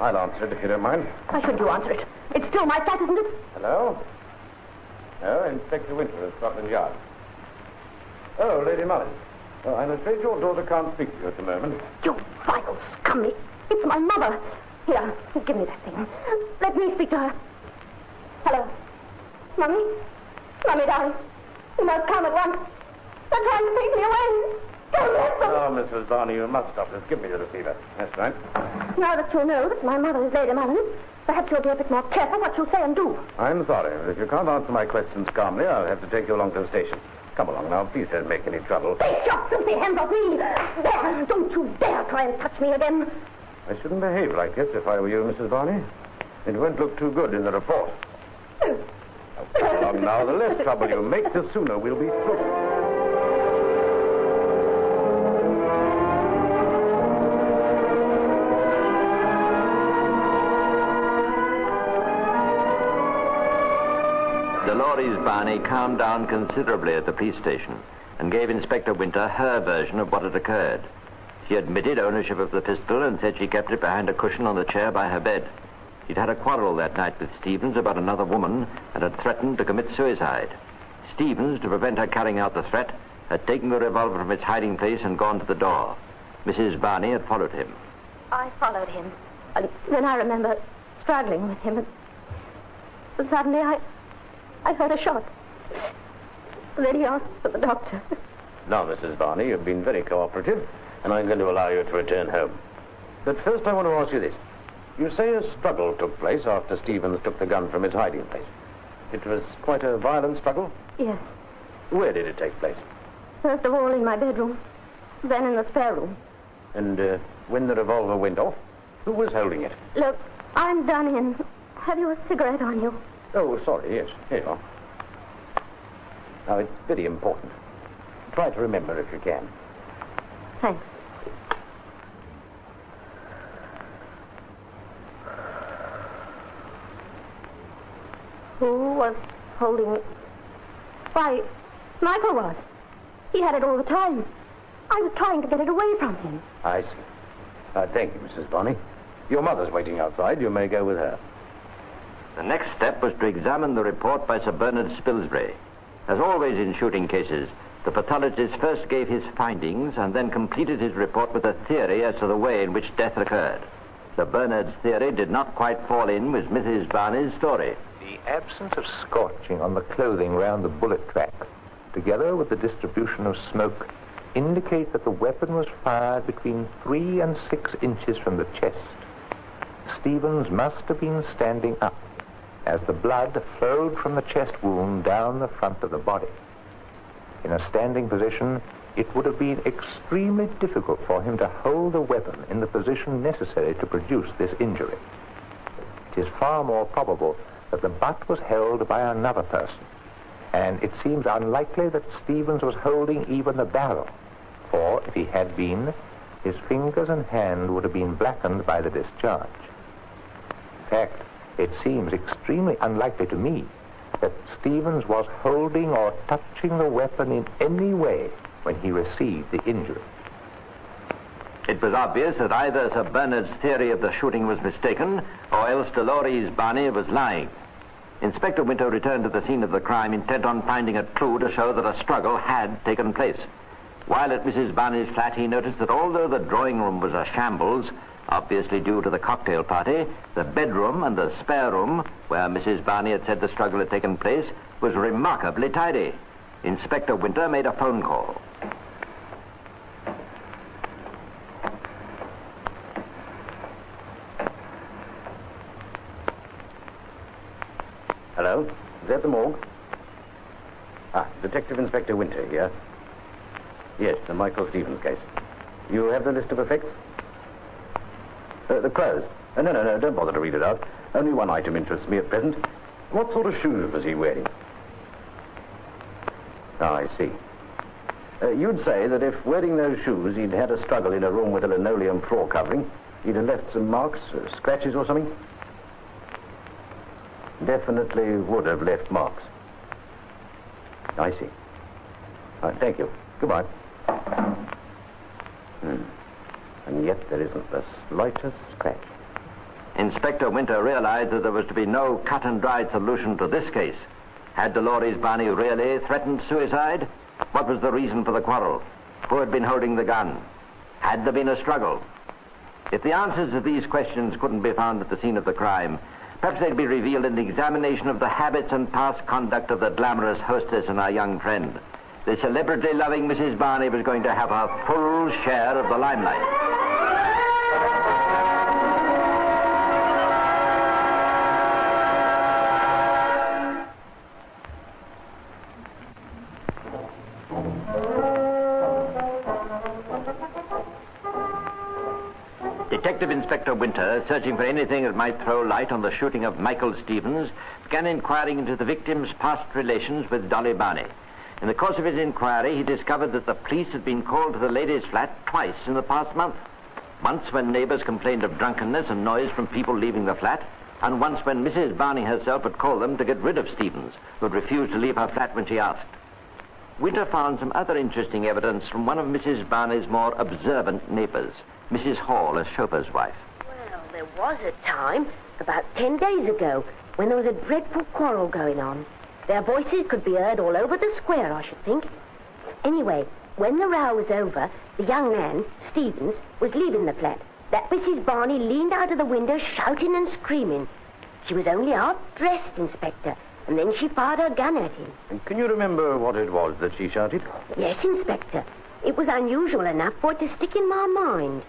I'll answer it if you don't mind. Why shouldn't you answer it? It's still my flat, isn't it? Hello? Oh, Inspector Winter of Scotland Yard. Oh, Lady Mullins. Oh, I'm afraid your daughter can't speak to you at the moment. You vile scummy. It's my mother. Here, give me that thing. Let me speak to her. Hello. Mummy? Mummy, darling. You must come at once. They're trying to take me away. Don't let them. Oh, Mrs. Barney, you must stop this. Give me the receiver. That's right. Now that you know that my mother is Lady Mullins, perhaps you'll be a bit more careful what you say and do. I'm sorry, but if you can't answer my questions calmly, I'll have to take you along to the station. Come along now. Please don't make any trouble. Take your filthy hands off me. There, don't you dare try and touch me again. I shouldn't behave like this if I were you, Mrs. Barney. It won't look too good in the report. Now, come along now. The less trouble you make, the sooner we'll be through. Dolores Barney calmed down considerably at the police station and gave Inspector Winter her version of what had occurred. She admitted ownership of the pistol and said she kept it behind a cushion on the chair by her bed. She'd had a quarrel that night with Stevens about another woman and had threatened to commit suicide. Stevens, to prevent her carrying out the threat, had taken the revolver from its hiding place and gone to the door. Mrs. Barney had followed him. I followed him. And then I remember struggling with him. And suddenly I heard a shot. And then he asked for the doctor. Now, Mrs. Barney, you've been very cooperative, and I'm going to allow you to return home. But first I want to ask you this. You say a struggle took place after Stevens took the gun from its hiding place. It was quite a violent struggle? Yes. Where did it take place? First of all in my bedroom, then in the spare room. And when the revolver went off, who was holding it? Look, I'm done in. Have you a cigarette on you? Oh, sorry, yes. Here you are. Now, it's very important. Try to remember if you can. Thanks. Who was holding it? Why, Michael was. He had it all the time. I was trying to get it away from him. I see. Thank you, Mrs. Barney. Your mother's waiting outside. You may go with her. The next step was to examine the report by Sir Bernard Spilsbury. As always in shooting cases, the pathologist first gave his findings and then completed his report with a theory as to the way in which death occurred. Sir Bernard's theory did not quite fall in with Mrs. Barney's story. The absence of scorching on the clothing round the bullet tracks, together with the distribution of smoke, indicate that the weapon was fired between 3 and 6 inches from the chest. Stevens must have been standing up, as the blood flowed from the chest wound down the front of the body. In a standing position, it would have been extremely difficult for him to hold the weapon in the position necessary to produce this injury. It is far more probable that the butt was held by another person, and it seems unlikely that Stevens was holding even the barrel, for if he had been, his fingers and hand would have been blackened by the discharge. In fact, it seems extremely unlikely to me that Stevens was holding or touching the weapon in any way when he received the injury. It was obvious that either Sir Bernard's theory of the shooting was mistaken, or else Dolores Barney was lying. Inspector Winter returned to the scene of the crime, intent on finding a clue to show that a struggle had taken place. While at Mrs. Barney's flat, he noticed that although the drawing room was a shambles, obviously due to the cocktail party, the bedroom and the spare room, where Mrs. Barney had said the struggle had taken place, was remarkably tidy. Inspector Winter made a phone call. Hello? Is that the morgue? Detective Inspector Winter here. Yes, the Michael Stevens case. You have the list of effects? The clothes? No, don't bother to read it out. Only one item interests me at present. What sort of shoes was he wearing? I see. You'd say that if wearing those shoes he'd had a struggle in a room with a linoleum floor covering, he'd have left some marks, scratches or something? Definitely would have left marks. I see. Thank you. Goodbye. And yet there isn't the slightest scratch. Inspector Winter realized that there was to be no cut-and-dried solution to this case. Had Dolores Barney really threatened suicide? What was the reason for the quarrel? Who had been holding the gun? Had there been a struggle? If the answers to these questions couldn't be found at the scene of the crime, perhaps they'd be revealed in the examination of the habits and past conduct of the glamorous hostess and our young friend. The celebrity-loving Mrs. Barney was going to have her full share of the limelight. Detective Inspector Winter, searching for anything that might throw light on the shooting of Michael Stevens, began inquiring into the victim's past relations with Dolly Barney. In the course of his inquiry, he discovered that the police had been called to the lady's flat twice in the past month. Once when neighbors complained of drunkenness and noise from people leaving the flat, and once when Mrs. Barney herself had called them to get rid of Stevens, who had refused to leave her flat when she asked. Winter found some other interesting evidence from one of Mrs. Barney's more observant neighbors, Mrs. Hall, a chauffeur's wife. Well, there was a time, about 10 days ago, when there was a dreadful quarrel going on. Their voices could be heard all over the square, I should think. Anyway, when the row was over, the young man, Stevens, was leaving the flat. That Mrs. Barney leaned out of the window shouting and screaming. She was only half-dressed, Inspector, and then she fired her gun at him. And can you remember what it was that she shouted? Yes, Inspector. It was unusual enough for it to stick in my mind.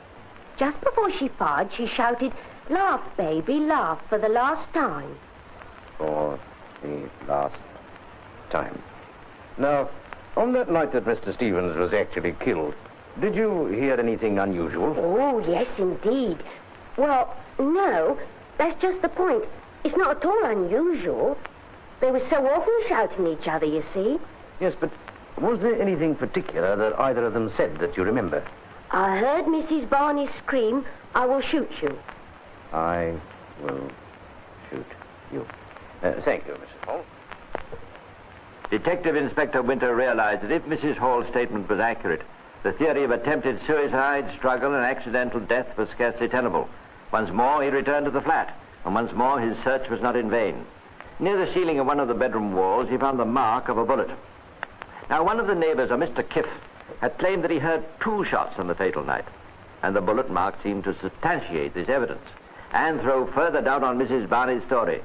Just before she fired, she shouted, "Laugh, baby, laugh for the last time." For the last time. Now, on that night that Mr. Stevens was actually killed, did you hear anything unusual? Oh, yes, indeed. Well, no, that's just the point. It's not at all unusual. They were so often shouting at each other, you see. Yes, but was there anything particular that either of them said that you remember? I heard Mrs. Barney scream, "I will shoot you." I will shoot you. Thank you, Mrs. Hall. Detective Inspector Winter realized that if Mrs. Hall's statement was accurate, the theory of attempted suicide, struggle, and accidental death was scarcely tenable. Once more, he returned to the flat, and once more his search was not in vain. Near the ceiling of one of the bedroom walls, he found the mark of a bullet. Now, one of the neighbors, a Mr. Kiff, had claimed that he heard 2 shots on the fatal night, and the bullet mark seemed to substantiate this evidence and throw further doubt on Mrs. Barney's story.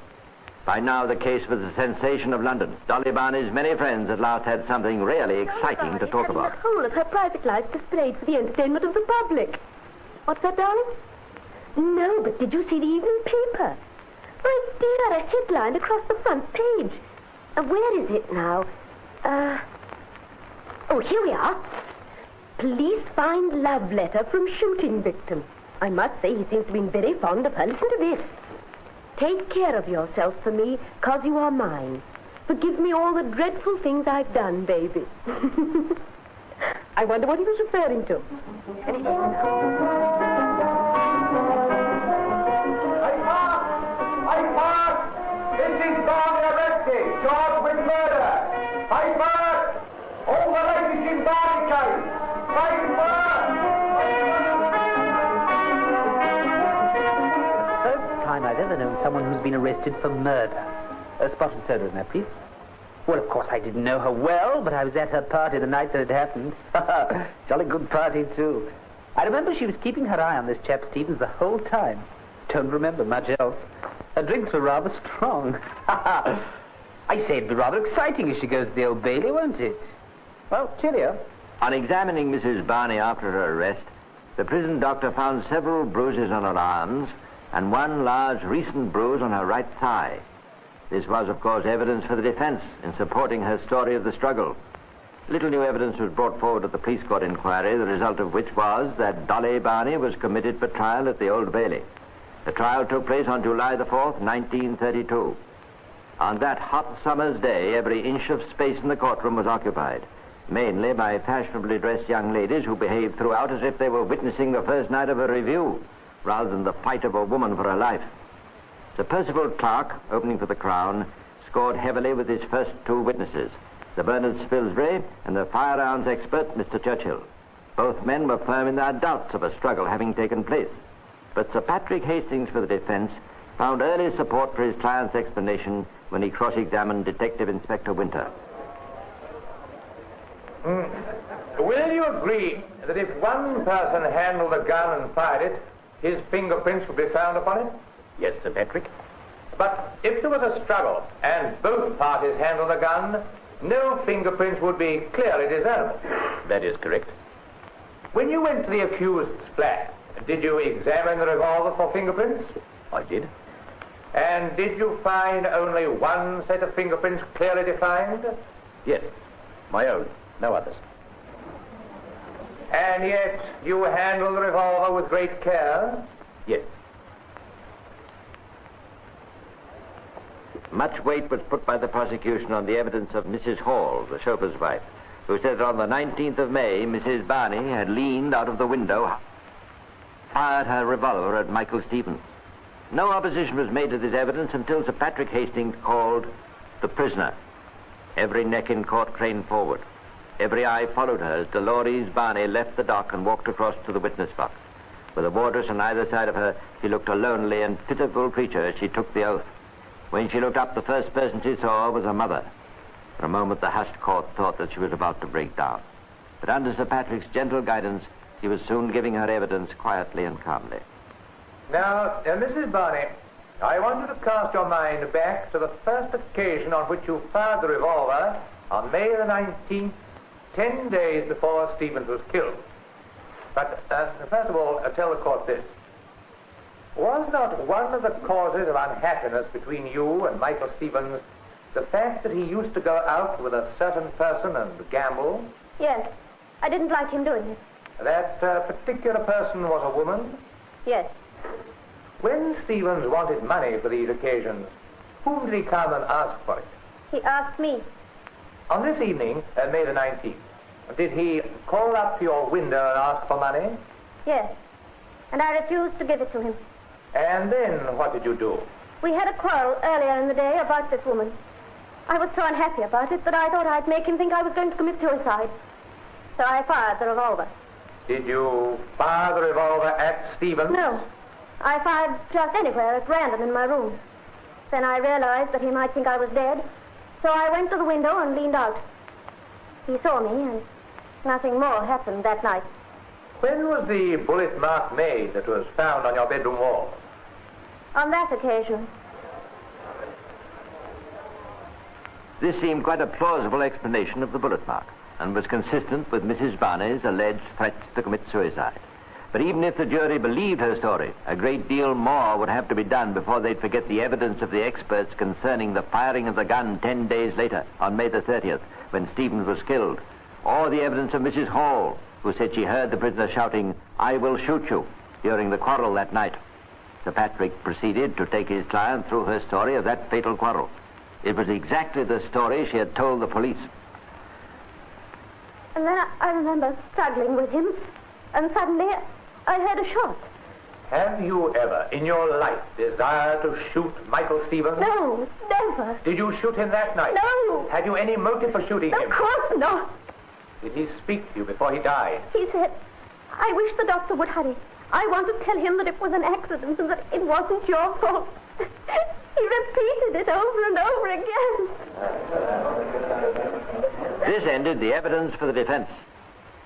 By now, the case was a sensation of London. Dolly Barney's many friends at last had something really exciting to talk about. The whole of her private life displayed for the entertainment of the public. What's that, darling? No, but did you see the evening paper? My dear, a headline across the front page. Where is it now? Oh, here we are. Police find love letter from shooting victim. I must say he seems to have been very fond of her. Listen to this. "Take care of yourself for me, 'cause you are mine. Forgive me all the dreadful things I've done, baby." I wonder what he was referring to. And it is Mrs. Barney arrested, charged with murder. Paper! All the ladies in Barney case. Paper! First time I've ever known someone who's been arrested for murder. A spotted soda in there, please. Well, of course, I didn't know her well, but I was at her party the night that it happened. Jolly good party, too. I remember she was keeping her eye on this chap Stevens the whole time. Don't remember much else. Her drinks were rather strong. I say it'd be rather exciting if she goes to the Old Bailey, won't it? Well, cheerio. On examining Mrs. Barney after her arrest, the prison doctor found several bruises on her arms and one large recent bruise on her right thigh. This was, of course, evidence for the defense in supporting her story of the struggle. Little new evidence was brought forward at the police court inquiry, the result of which was that Dolly Barney was committed for trial at the Old Bailey. The trial took place on July the 4th, 1932. On that hot summer's day, every inch of space in the courtroom was occupied, mainly by fashionably dressed young ladies who behaved throughout as if they were witnessing the first night of a review, rather than the fight of a woman for her life. Sir Percival Clark, opening for the Crown, scored heavily with his first 2 witnesses, Sir Bernard Spilsbury and the firearms expert, Mr. Churchill. Both men were firm in their doubts of a struggle having taken place. But Sir Patrick Hastings for the defense found early support for his client's explanation when he cross-examined Detective Inspector Winter. Will you agree that if one person handled a gun and fired it, his fingerprints would be found upon it? Yes, Sir Patrick. But if there was a struggle and both parties handled a gun, no fingerprints would be clearly discernible. That is correct. When you went to the accused's flat, did you examine the revolver for fingerprints? I did. And did you find only one set of fingerprints clearly defined? Yes, my own, no others. And yet you handled the revolver with great care? Yes. Much weight was put by the prosecution on the evidence of Mrs. Hall, the chauffeur's wife, who said that on the 19th of May, Mrs. Barney had leaned out of the window, fired her revolver at Michael Stevens. No opposition was made to this evidence until Sir Patrick Hastings called the prisoner. Every neck in court craned forward. Every eye followed her as Dolores Barney left the dock and walked across to the witness box. With a wardress on either side of her, she looked a lonely and pitiful creature as she took the oath. When she looked up, the first person she saw was her mother. For a moment, the hushed court thought that she was about to break down. But under Sir Patrick's gentle guidance, she was soon giving her evidence quietly and calmly. Now, Mrs. Barney, I want you to cast your mind back to the first occasion on which you fired the revolver on May the 19th, 10 days before Stevens was killed. But, first of all, tell the court this. Was not one of the causes of unhappiness between you and Michael Stevens the fact that he used to go out with a certain person and gamble? Yes. I didn't like him doing it. That particular person was a woman? Yes. When Stevens wanted money for these occasions, whom did he come and ask for it? He asked me. On this evening, May the 19th, did he call up to your window and ask for money? Yes. And I refused to give it to him. And then what did you do? We had a quarrel earlier in the day about this woman. I was so unhappy about it that I thought I'd make him think I was going to commit suicide. So I fired the revolver. Did you fire the revolver at Stevens? No. I fired just anywhere at random in my room. Then I realized that he might think I was dead, so I went to the window and leaned out. He saw me, and nothing more happened that night. When was the bullet mark made that was found on your bedroom wall? On that occasion. This seemed quite a plausible explanation of the bullet mark, and was consistent with Mrs. Barney's alleged threats to commit suicide. But even if the jury believed her story, a great deal more would have to be done before they'd forget the evidence of the experts concerning the firing of the gun 10 days later, on May the 30th, when Stevens was killed, or the evidence of Mrs. Hall, who said she heard the prisoner shouting, "I will shoot you," during the quarrel that night. Sir Patrick proceeded to take his client through her story of that fatal quarrel. It was exactly the story she had told the police. And then I remember struggling with him, and suddenly I heard a shot. Have you ever, in your life, desired to shoot Michael Stevens? No, never. Did you shoot him that night? No. Had you any motive for shooting him? Of course not. Did he speak to you before he died? He said, "I wish the doctor would hurry. I want to tell him that it was an accident and that it wasn't your fault." He repeated it over and over again. This ended the evidence for the defense.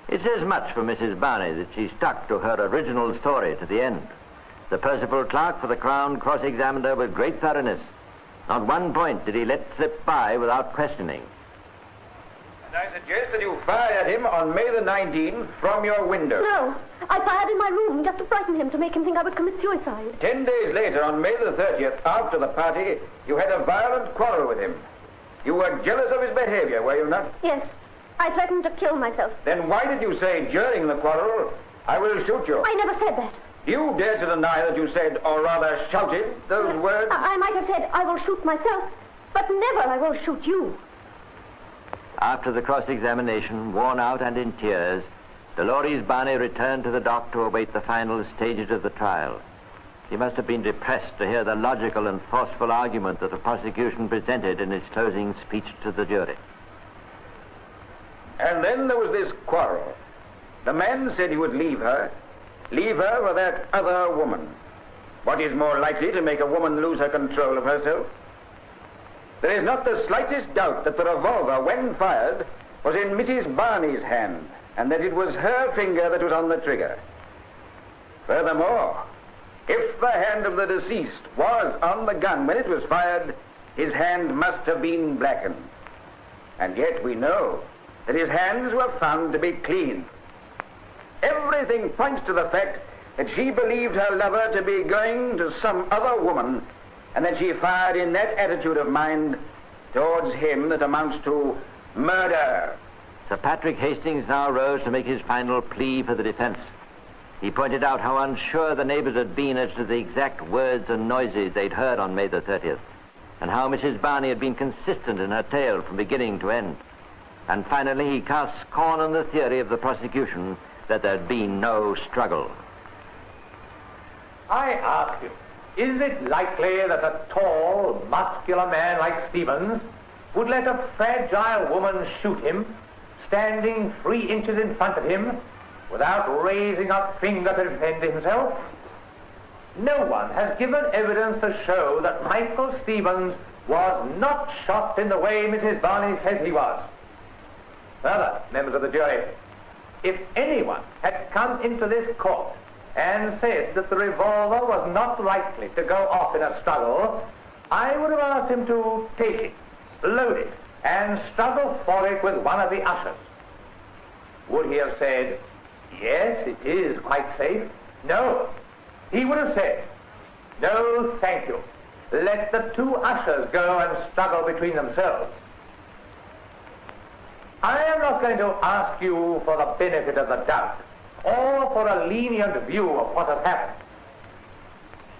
It says much for Mrs. Barney that she stuck to her original story to the end. The Percival clerk for the Crown cross-examined her with great thoroughness. Not one point did he let slip by without questioning. And I suggest that you fired at him on May the 19th from your window. No, I fired in my room just to frighten him, to make him think I would commit suicide. 10 days later, on May the 30th, after the party, you had a violent quarrel with him. You were jealous of his behavior, were you not? Yes. I threatened to kill myself. Then why did you say during the quarrel, "I will shoot you"? I never said that. Do you dare to deny that you said, or rather shouted, those words? I might have said, "I will shoot myself," but never, "I will shoot you." After the cross-examination, worn out and in tears, Dolores Barney returned to the dock to await the final stages of the trial. She must have been depressed to hear the logical and forceful argument that the prosecution presented in its closing speech to the jury. And then there was this quarrel. The man said he would leave her for that other woman. What is more likely to make a woman lose her control of herself? There is not the slightest doubt that the revolver, when fired, was in Mrs. Barney's hand, and that it was her finger that was on the trigger. Furthermore, if the hand of the deceased was on the gun when it was fired, his hand must have been blackened. And yet we know that his hands were found to be clean. Everything points to the fact that she believed her lover to be going to some other woman, and that she fired in that attitude of mind towards him that amounts to murder. Sir Patrick Hastings now rose to make his final plea for the defense. He pointed out how unsure the neighbors had been as to the exact words and noises they'd heard on May the 30th, and how Mrs. Barney had been consistent in her tale from beginning to end. And finally, he cast scorn on the theory of the prosecution that there'd been no struggle. I ask you, is it likely that a tall, muscular man like Stevens would let a fragile woman shoot him, standing 3 inches in front of him, without raising a finger to defend himself? No one has given evidence to show that Michael Stevens was not shot in the way Mrs. Barney says he was. Further, members of the jury, if anyone had come into this court and said that the revolver was not likely to go off in a struggle, I would have asked him to take it, load it, and struggle for it with one of the ushers. Would he have said, yes, it is quite safe? No. He would have said, no, thank you. Let the 2 ushers go and struggle between themselves. I am not going to ask you for the benefit of the doubt or for a lenient view of what has happened.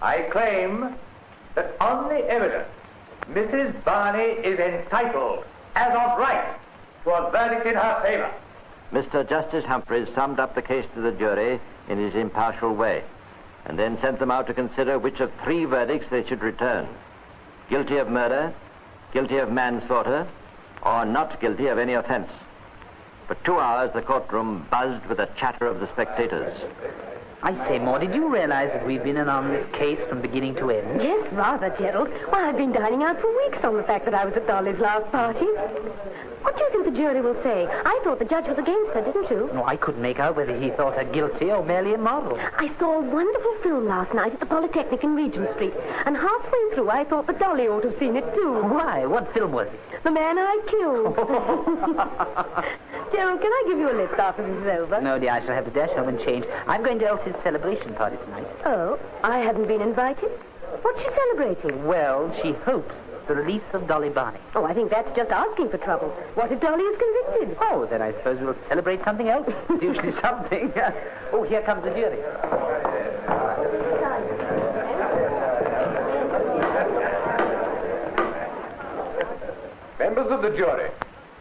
I claim that on the evidence, Mrs. Barney is entitled, as of right, to a verdict in her favor. Mr. Justice Humphreys summed up the case to the jury in his impartial way, and then sent them out to consider which of 3 verdicts they should return: guilty of murder, guilty of manslaughter, or not guilty of any offense. For 2 hours, the courtroom buzzed with the chatter of the spectators. I say, Maud, did you realize that we've been in on this case from beginning to end? Yes, rather, Gerald. Why, I've been dining out for weeks on the fact that I was at Dolly's last party. What do you think the jury will say? I thought the judge was against her, didn't you? No, I couldn't make out whether he thought her guilty or merely immoral. I saw a wonderful film last night at the Polytechnic in Regent Street, and halfway through I thought that Dolly ought to have seen it too. Why? What film was it? The Man I Killed. Gerald, can I give you a lift after this is over? No, dear, I shall have to dash home and change. I'm going to Elsie's celebration party tonight. Oh, I hadn't been invited? What's she celebrating? Well, she hopes the release of Dolly Barney. Oh, I think that's just asking for trouble. What if Dolly is convicted? Oh, then I suppose we'll celebrate something else. It's usually something. Oh, here comes the jury. Members of the jury,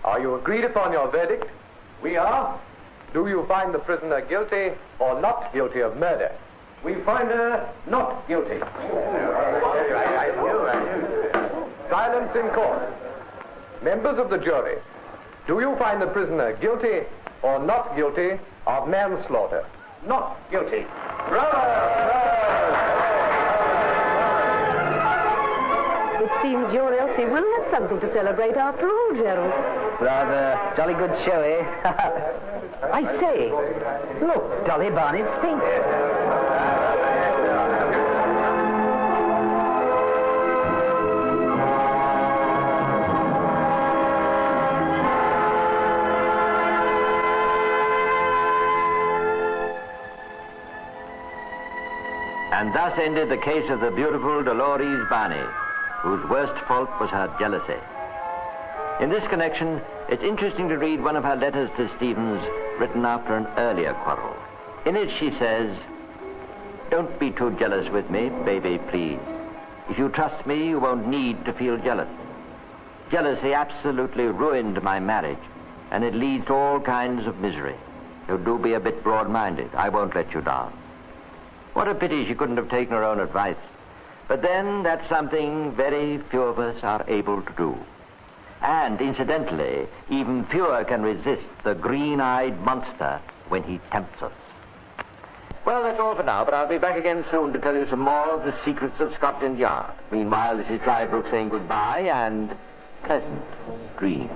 are you agreed upon your verdict? We are. Do you find the prisoner guilty or not guilty of murder? We find her not guilty. Silence in court. Members of the jury, do you find the prisoner guilty or not guilty of manslaughter? Not guilty. It seems your Elsie will have something to celebrate after all, Gerald. Rather jolly good show, eh? I say, look, Dolly Barney's fainted. And thus ended the case of the beautiful Dolores Barney, whose worst fault was her jealousy. In this connection, it's interesting to read one of her letters to Stevens, written after an earlier quarrel. In it she says, "Don't be too jealous with me, baby, please. If you trust me, you won't need to feel jealous. Jealousy absolutely ruined my marriage, and it leads to all kinds of misery. So do be a bit broad-minded. I won't let you down." What a pity she couldn't have taken her own advice. But then, that's something very few of us are able to do. And, incidentally, even fewer can resist the green-eyed monster when he tempts us. Well, that's all for now, but I'll be back again soon to tell you some more of the secrets of Scotland Yard. Meanwhile, this is Clyde saying goodbye and pleasant dreams.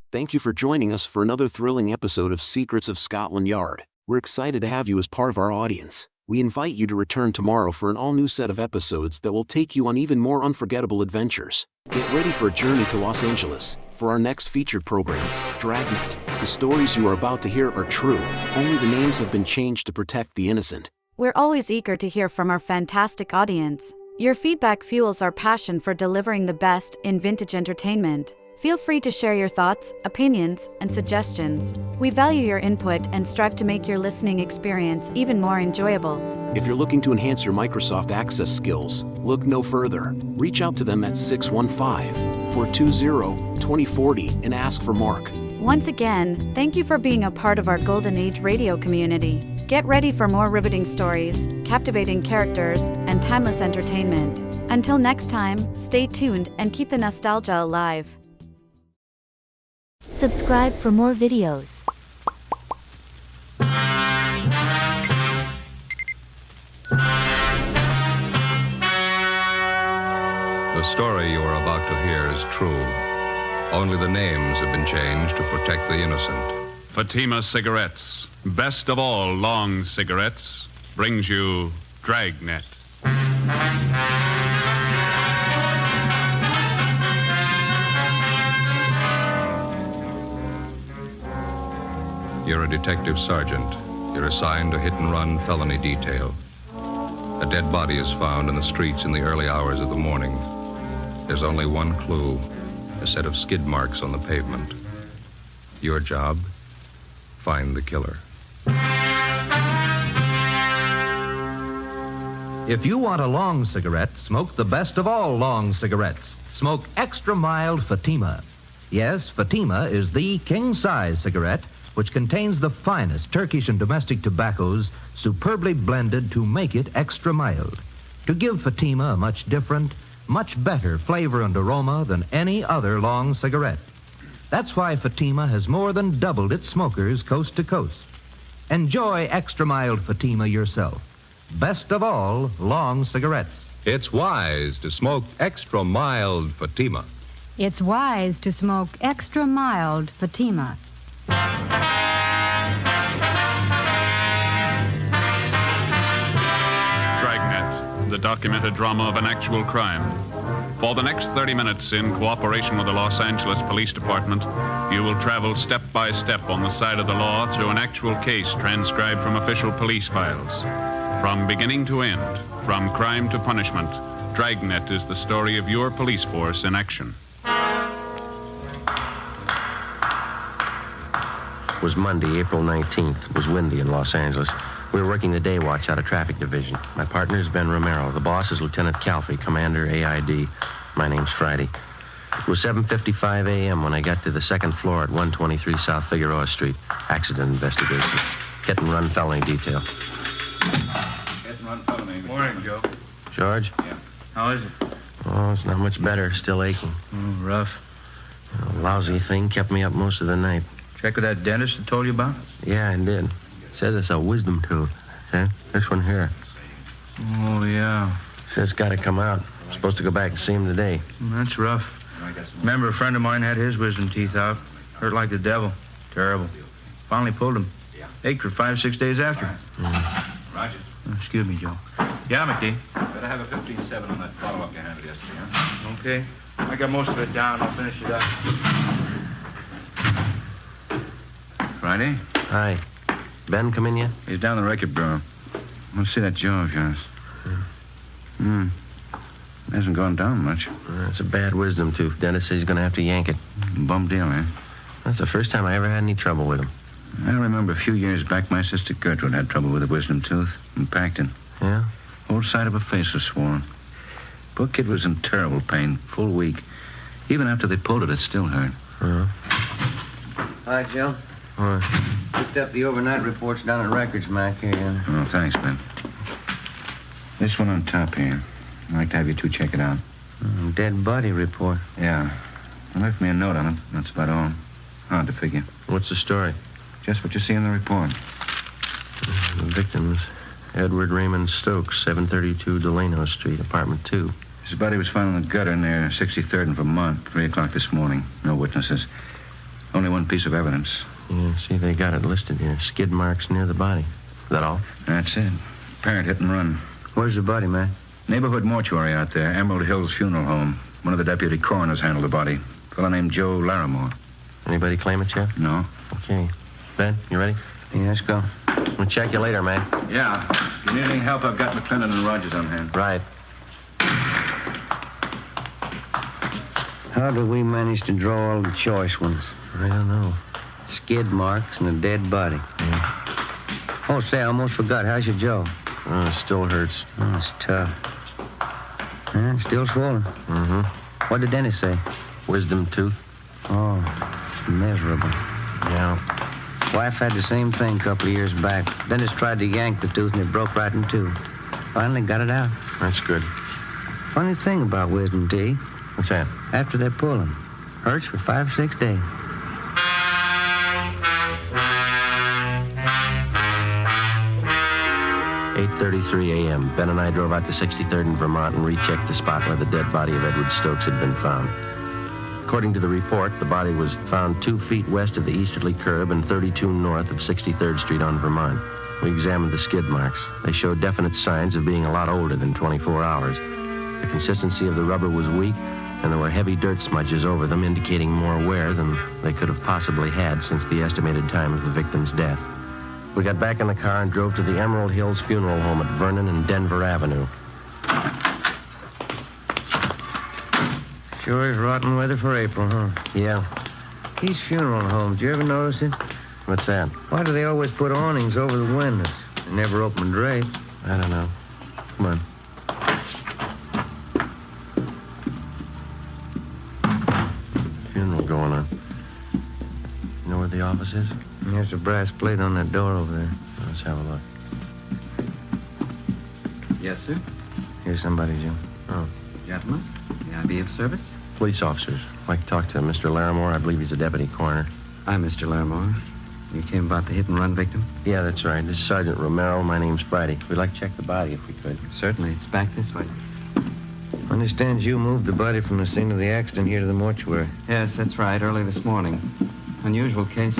Thank you for joining us for another thrilling episode of Secrets of Scotland Yard. We're excited to have you as part of our audience. We invite you to return tomorrow for an all-new set of episodes that will take you on even more unforgettable adventures. Get ready for a journey to Los Angeles. For our next featured program, Dragnet. The stories you are about to hear are true. Only the names have been changed to protect the innocent. We're always eager to hear from our fantastic audience. Your feedback fuels our passion for delivering the best in vintage entertainment. Feel free to share your thoughts, opinions, and suggestions. We value your input and strive to make your listening experience even more enjoyable. If you're looking to enhance your Microsoft Access skills, look no further. Reach out to them at 615-420-2040 and ask for Mark. Once again, thank you for being a part of our Golden Age radio community. Get ready for more riveting stories, captivating characters, and timeless entertainment. Until next time, stay tuned and keep the nostalgia alive. Subscribe for more videos. The story you are about to hear is true. Only the names have been changed to protect the innocent. Fatima Cigarettes, best of all long cigarettes, brings you Dragnet. You're a detective sergeant. You're assigned to hit-and-run felony detail. A dead body is found in the streets in the early hours of the morning. There's only one clue, a set of skid marks on the pavement. Your job, find the killer. If you want a long cigarette, smoke the best of all long cigarettes. Smoke extra mild Fatima. Yes, Fatima is the king-size cigarette which contains the finest Turkish and domestic tobaccos superbly blended to make it extra mild, to give Fatima a much different, much better flavor and aroma than any other long cigarette. That's why Fatima has more than doubled its smokers coast to coast. Enjoy extra mild Fatima yourself. Best of all long cigarettes. It's wise to smoke extra mild Fatima. It's wise to smoke extra mild Fatima. Dragnet, the documented drama of an actual crime. For the next 30 minutes, in cooperation with the Los Angeles Police Department, you will travel step by step on the side of the law through an actual case transcribed from official police files. From beginning to end, from crime to punishment, Dragnet is the story of your police force in action. It was Monday, April 19th. It was windy in Los Angeles. We were working the day watch out of traffic division. My partner is Ben Romero. The boss is Lieutenant Calfee, Commander AID. My name's Friday. It was 7:55 a.m. when I got to the second floor at 123 South Figueroa Street. Accident investigation. Hit and run felony detail. Hit and run felony. Morning, Joe. George? Yeah. How is it? Oh, it's not much better. Still aching. Oh, rough. A lousy thing kept me up most of the night. Check with that dentist I told you about? Yeah, I did. Says it's a wisdom tooth. See? This one here. Oh, yeah. Says it's got to come out. I'm supposed to go back and see him today. That's rough. Remember, a friend of mine had his wisdom teeth out. Hurt like the devil. Terrible. Finally pulled him. Ached for 5-6 days after. Roger. Excuse me, Joe. Yeah, McD. Better have a 15-7 on that follow-up you handled yesterday, huh? Okay. I got most of it down. I'll finish it up. Friday? Hi. Ben come in yet? He's down the record bureau. Let's see that jaw of yours. Hasn't gone down much. It's a bad wisdom tooth. Dentist says he's going to have to yank it. Bum deal, eh? That's the first time I ever had any trouble with him. I remember a few years back, my sister Gertrude had trouble with a wisdom tooth in Packton. Yeah? Whole side of her face was swollen. Poor kid was in terrible pain, full week. Even after they pulled it, it still hurt. Hi, Joe. Picked up the overnight reports down at Records, Mac. Here. Oh, thanks, Ben. This one on top here. I'd like to have you two check it out. Dead body report. Yeah. They left me a note on it. That's about all. Hard to figure. What's the story? Just what you see in the report. The victims, Edward Raymond Stokes, 732 Delano Street, apartment 2. His body was found in the gutter near 63rd and Vermont, 3 o'clock this morning. No witnesses. Only one piece of evidence. Yeah, see, they got it listed here. Skid marks near the body. Is that all? That's it. Apparent hit and run. Where's the body, man? Neighborhood mortuary out there. Emerald Hills Funeral Home. One of the deputy coroners handled the body. A fellow named Joe Larimore. Anybody claim it yet? No. Okay. Ben, you ready? Yeah, let's go. We'll check you later, man. Yeah. If you need any help, I've got McClellan and Rogers on hand. Right. How did we manage to draw all the choice ones? I don't know. Skid marks and a dead body. Yeah. Oh, say, I almost forgot. How's your jaw? Oh, it still hurts. Oh, it's tough. Yeah, it's still swollen. Mm-hmm. What did Dennis say? Wisdom tooth. Oh, it's miserable. Yeah. Wife had the same thing a couple of years back. Dennis tried to yank the tooth and it broke right in two. Finally got it out. That's good. Funny thing about wisdom teeth. What's that? After they pull them, hurts for 5 or 6 days. .33 a.m. Ben and I drove out to 63rd in Vermont and rechecked the spot where the dead body of Edward Stokes had been found. According to the report, the body was found 2 feet west of the easterly curb and 32 north of 63rd Street on Vermont. We examined the skid marks. They showed definite signs of being a lot older than 24 hours. The consistency of the rubber was weak, and there were heavy dirt smudges over them, indicating more wear than they could have possibly had since the estimated time of the victim's death. We got back in the car and drove to the Emerald Hills Funeral Home at Vernon and Denver Avenue. Sure is rotten weather for April, huh? Yeah. These funeral homes, you ever notice it? What's that? Why do they always put awnings over the windows? They never open a drape. I don't know. Come on. Funeral going on. You know where the office is? There's a brass plate on that door over there. Let's have a look. Yes, sir. Here's somebody, Jim. Oh. Gentlemen, may I be of service? Police officers. I'd like to talk to Mr. Larimore. I believe he's a deputy coroner. I'm Mr. Larimore. You came about the hit-and-run victim? Yeah, that's right. This is Sergeant Romero. My name's Friday. We'd like to check the body if we could. Certainly. It's back this way. Understand you moved the body from the scene of the accident here to the mortuary. Yes, that's right. Early this morning. Unusual case.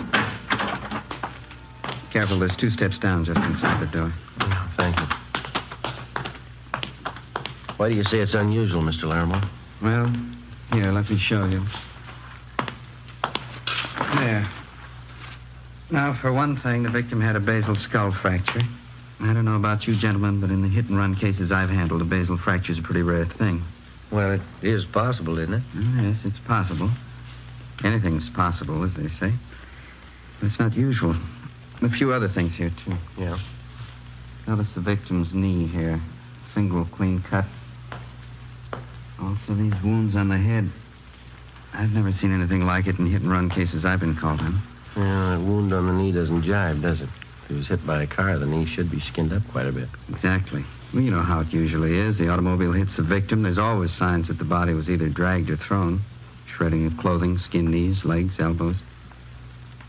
Careful, there's 2 steps down just inside the door. Oh, thank you. Why do you say it's unusual, Mr. Larimore? Well, here, let me show you. There. Now, for one thing, the victim had a basal skull fracture. I don't know about you gentlemen, but in the hit-and-run cases I've handled, a basal fracture is a pretty rare thing. Well, it is possible, isn't it? Yes, it's possible. Anything's possible, as they say. But it's not usual. A few other things here, too. Yeah? Notice the victim's knee here. Single clean cut. Also, these wounds on the head. I've never seen anything like it in hit-and-run cases I've been called on. Yeah, that wound on the knee doesn't jive, does it? If he was hit by a car, the knee should be skinned up quite a bit. Exactly. Well, you know how it usually is. The automobile hits the victim. There's always signs that the body was either dragged or thrown. Shredding of clothing, skinned knees, legs, elbows.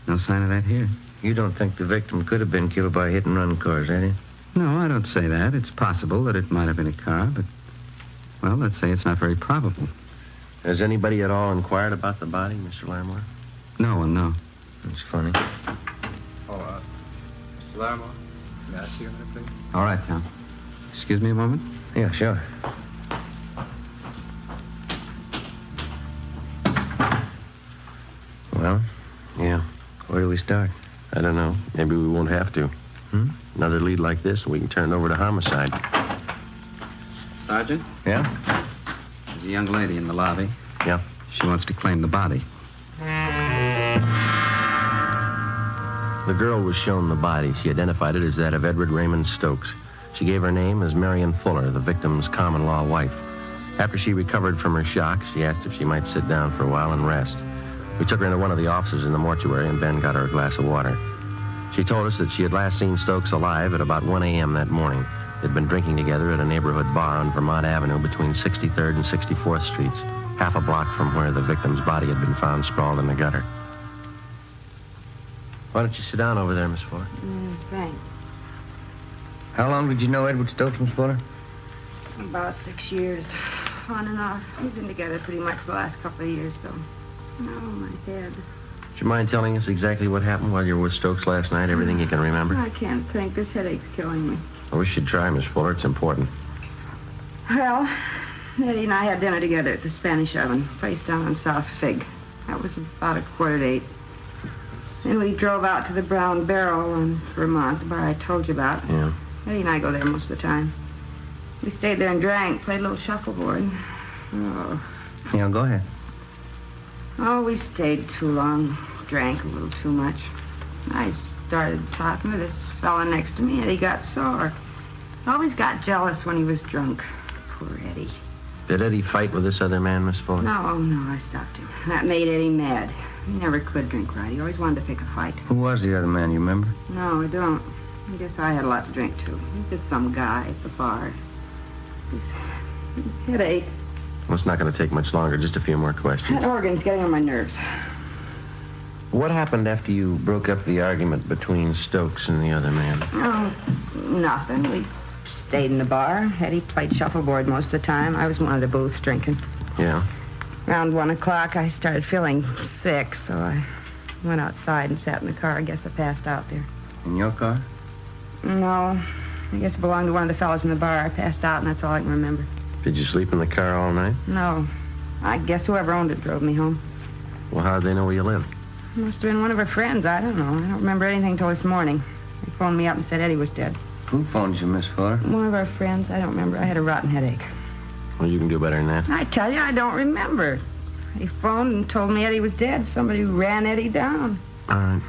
No sign of that here. You don't think the victim could have been killed by hit-and-run cars, eh? No, I don't say that. It's possible that it might have been a car, but, well, let's say it's not very probable. Has anybody at all inquired about the body, Mr. Larimore? No one, no. That's funny. Mr. Larimore, may I see you a minute, please? All right, Tom. Excuse me a moment? Yeah, sure. Well? Yeah. Where do we start? I don't know. Maybe we won't have to. Another lead like this, and we can turn it over to homicide. Sergeant? Yeah? There's a young lady in the lobby. Yeah? She wants to claim the body. The girl was shown the body. She identified it as that of Edward Raymond Stokes. She gave her name as Marion Fuller, the victim's common-law wife. After she recovered from her shock, she asked if she might sit down for a while and rest. We took her into one of the offices in the mortuary, and Ben got her a glass of water. She told us that she had last seen Stokes alive at about 1 a.m. that morning. They'd been drinking together at a neighborhood bar on Vermont Avenue between 63rd and 64th Streets, half a block from where the victim's body had been found sprawled in the gutter. Why don't you sit down over there, Miss Fuller? Thanks. How long did you know Edward Stokes, Miss Fuller? About 6 years. On and off. We've been together pretty much the last couple of years, though. Oh, my head. you mind telling us exactly what happened while you were with Stokes last night? Everything you can remember? I can't think. This headache's killing me. I wish you'd try, Miss Fuller. It's important. Well, Eddie and I had dinner together at the Spanish Oven, place down on South Fig. That was about 7:45. Then we drove out to the Brown Barrel in Vermont, the bar I told you about. Yeah. Eddie and I go there most of the time. We stayed there and drank, played a little shuffleboard. Oh. Yeah, go ahead. Oh, we stayed too long. Drank a little too much. I started talking to this fella next to me, and he got sore. Always got jealous when he was drunk. Poor Eddie. Did Eddie fight with this other man, Miss Fuller? No, I stopped him. That made Eddie mad. He never could drink right. He always wanted to pick a fight. Who was the other man, you remember? No, I don't. I guess I had a lot to drink, too. He's just some guy at the bar. His headache. Well, it's not going to take much longer. Just a few more questions. That organ's getting on my nerves. What happened after you broke up the argument between Stokes and the other man? Oh, nothing. We stayed in the bar. Eddie played shuffleboard most of the time. I was one of the booths drinking. Yeah. Around 1 o'clock, I started feeling sick, so I went outside and sat in the car. I guess I passed out there. In your car? No. I guess it belonged to one of the fellas in the bar. I passed out, and that's all I can remember. Did you sleep in the car all night? No. I guess whoever owned it drove me home. Well, how'd they know where you lived? Must have been one of her friends. I don't know. I don't remember anything till this morning. They phoned me up and said Eddie was dead. Who phoned you, Miss Fuller? One of our friends. I don't remember. I had a rotten headache. Well, you can do better than that. I tell you, I don't remember. He phoned and told me Eddie was dead. Somebody ran Eddie down. All right.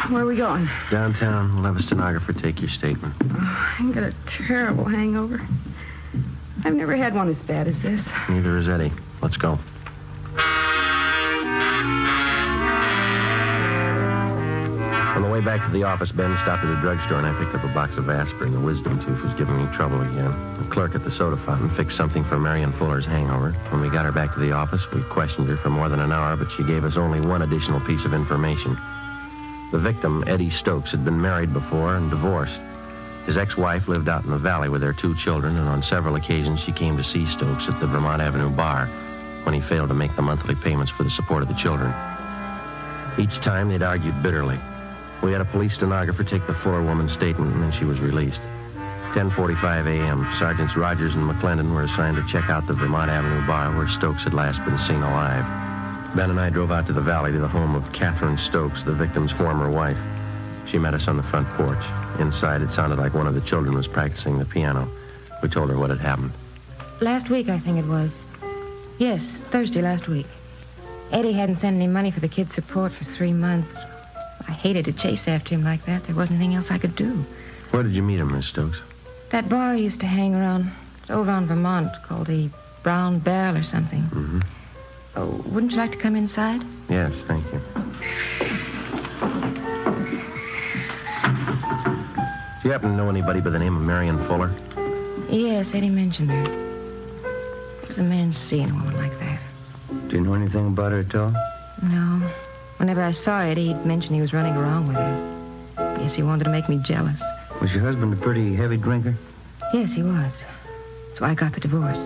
Where are we going? Downtown. We'll have a stenographer take your statement. Oh, I got a terrible hangover. I've never had one as bad as this. Neither has Eddie. Let's go. On the way back to the office, Ben stopped at a drugstore and I picked up a box of aspirin. The wisdom tooth was giving me trouble again. The clerk at the soda fountain fixed something for Marion Fuller's hangover. When we got her back to the office, we questioned her for more than an hour, but she gave us only one additional piece of information. The victim, Eddie Stokes, had been married before and divorced. His ex-wife lived out in the valley with their 2 children, and on several occasions she came to see Stokes at the Vermont Avenue bar when he failed to make the monthly payments for the support of the children. Each time they'd argued bitterly. We had a police stenographer take the Fuller woman's statement, and then she was released. 10:45 a.m., Sergeants Rogers and McClendon were assigned to check out the Vermont Avenue bar where Stokes had last been seen alive. Ben and I drove out to the valley to the home of Catherine Stokes, the victim's former wife. She met us on the front porch. Inside, it sounded like one of the children was practicing the piano. We told her what had happened. Last week, I think it was. Yes, Thursday last week. Eddie hadn't sent any money for the kids' support for 3 months. I hated to chase after him like that. There wasn't anything else I could do. Where did you meet him, Miss Stokes? That bar he used to hang around. It's over on Vermont, called the Brown Barrel or something. Mm-hmm. Oh, wouldn't you like to come inside? Yes, thank you. Do you happen to know anybody by the name of Marion Fuller? Yes, Eddie mentioned her. What does a man see in a woman like that? Do you know anything about her at all? No. Whenever I saw Eddie, he'd mention he was running around with her. Guess he wanted to make me jealous. Was your husband a pretty heavy drinker? Yes, he was. So I got the divorce.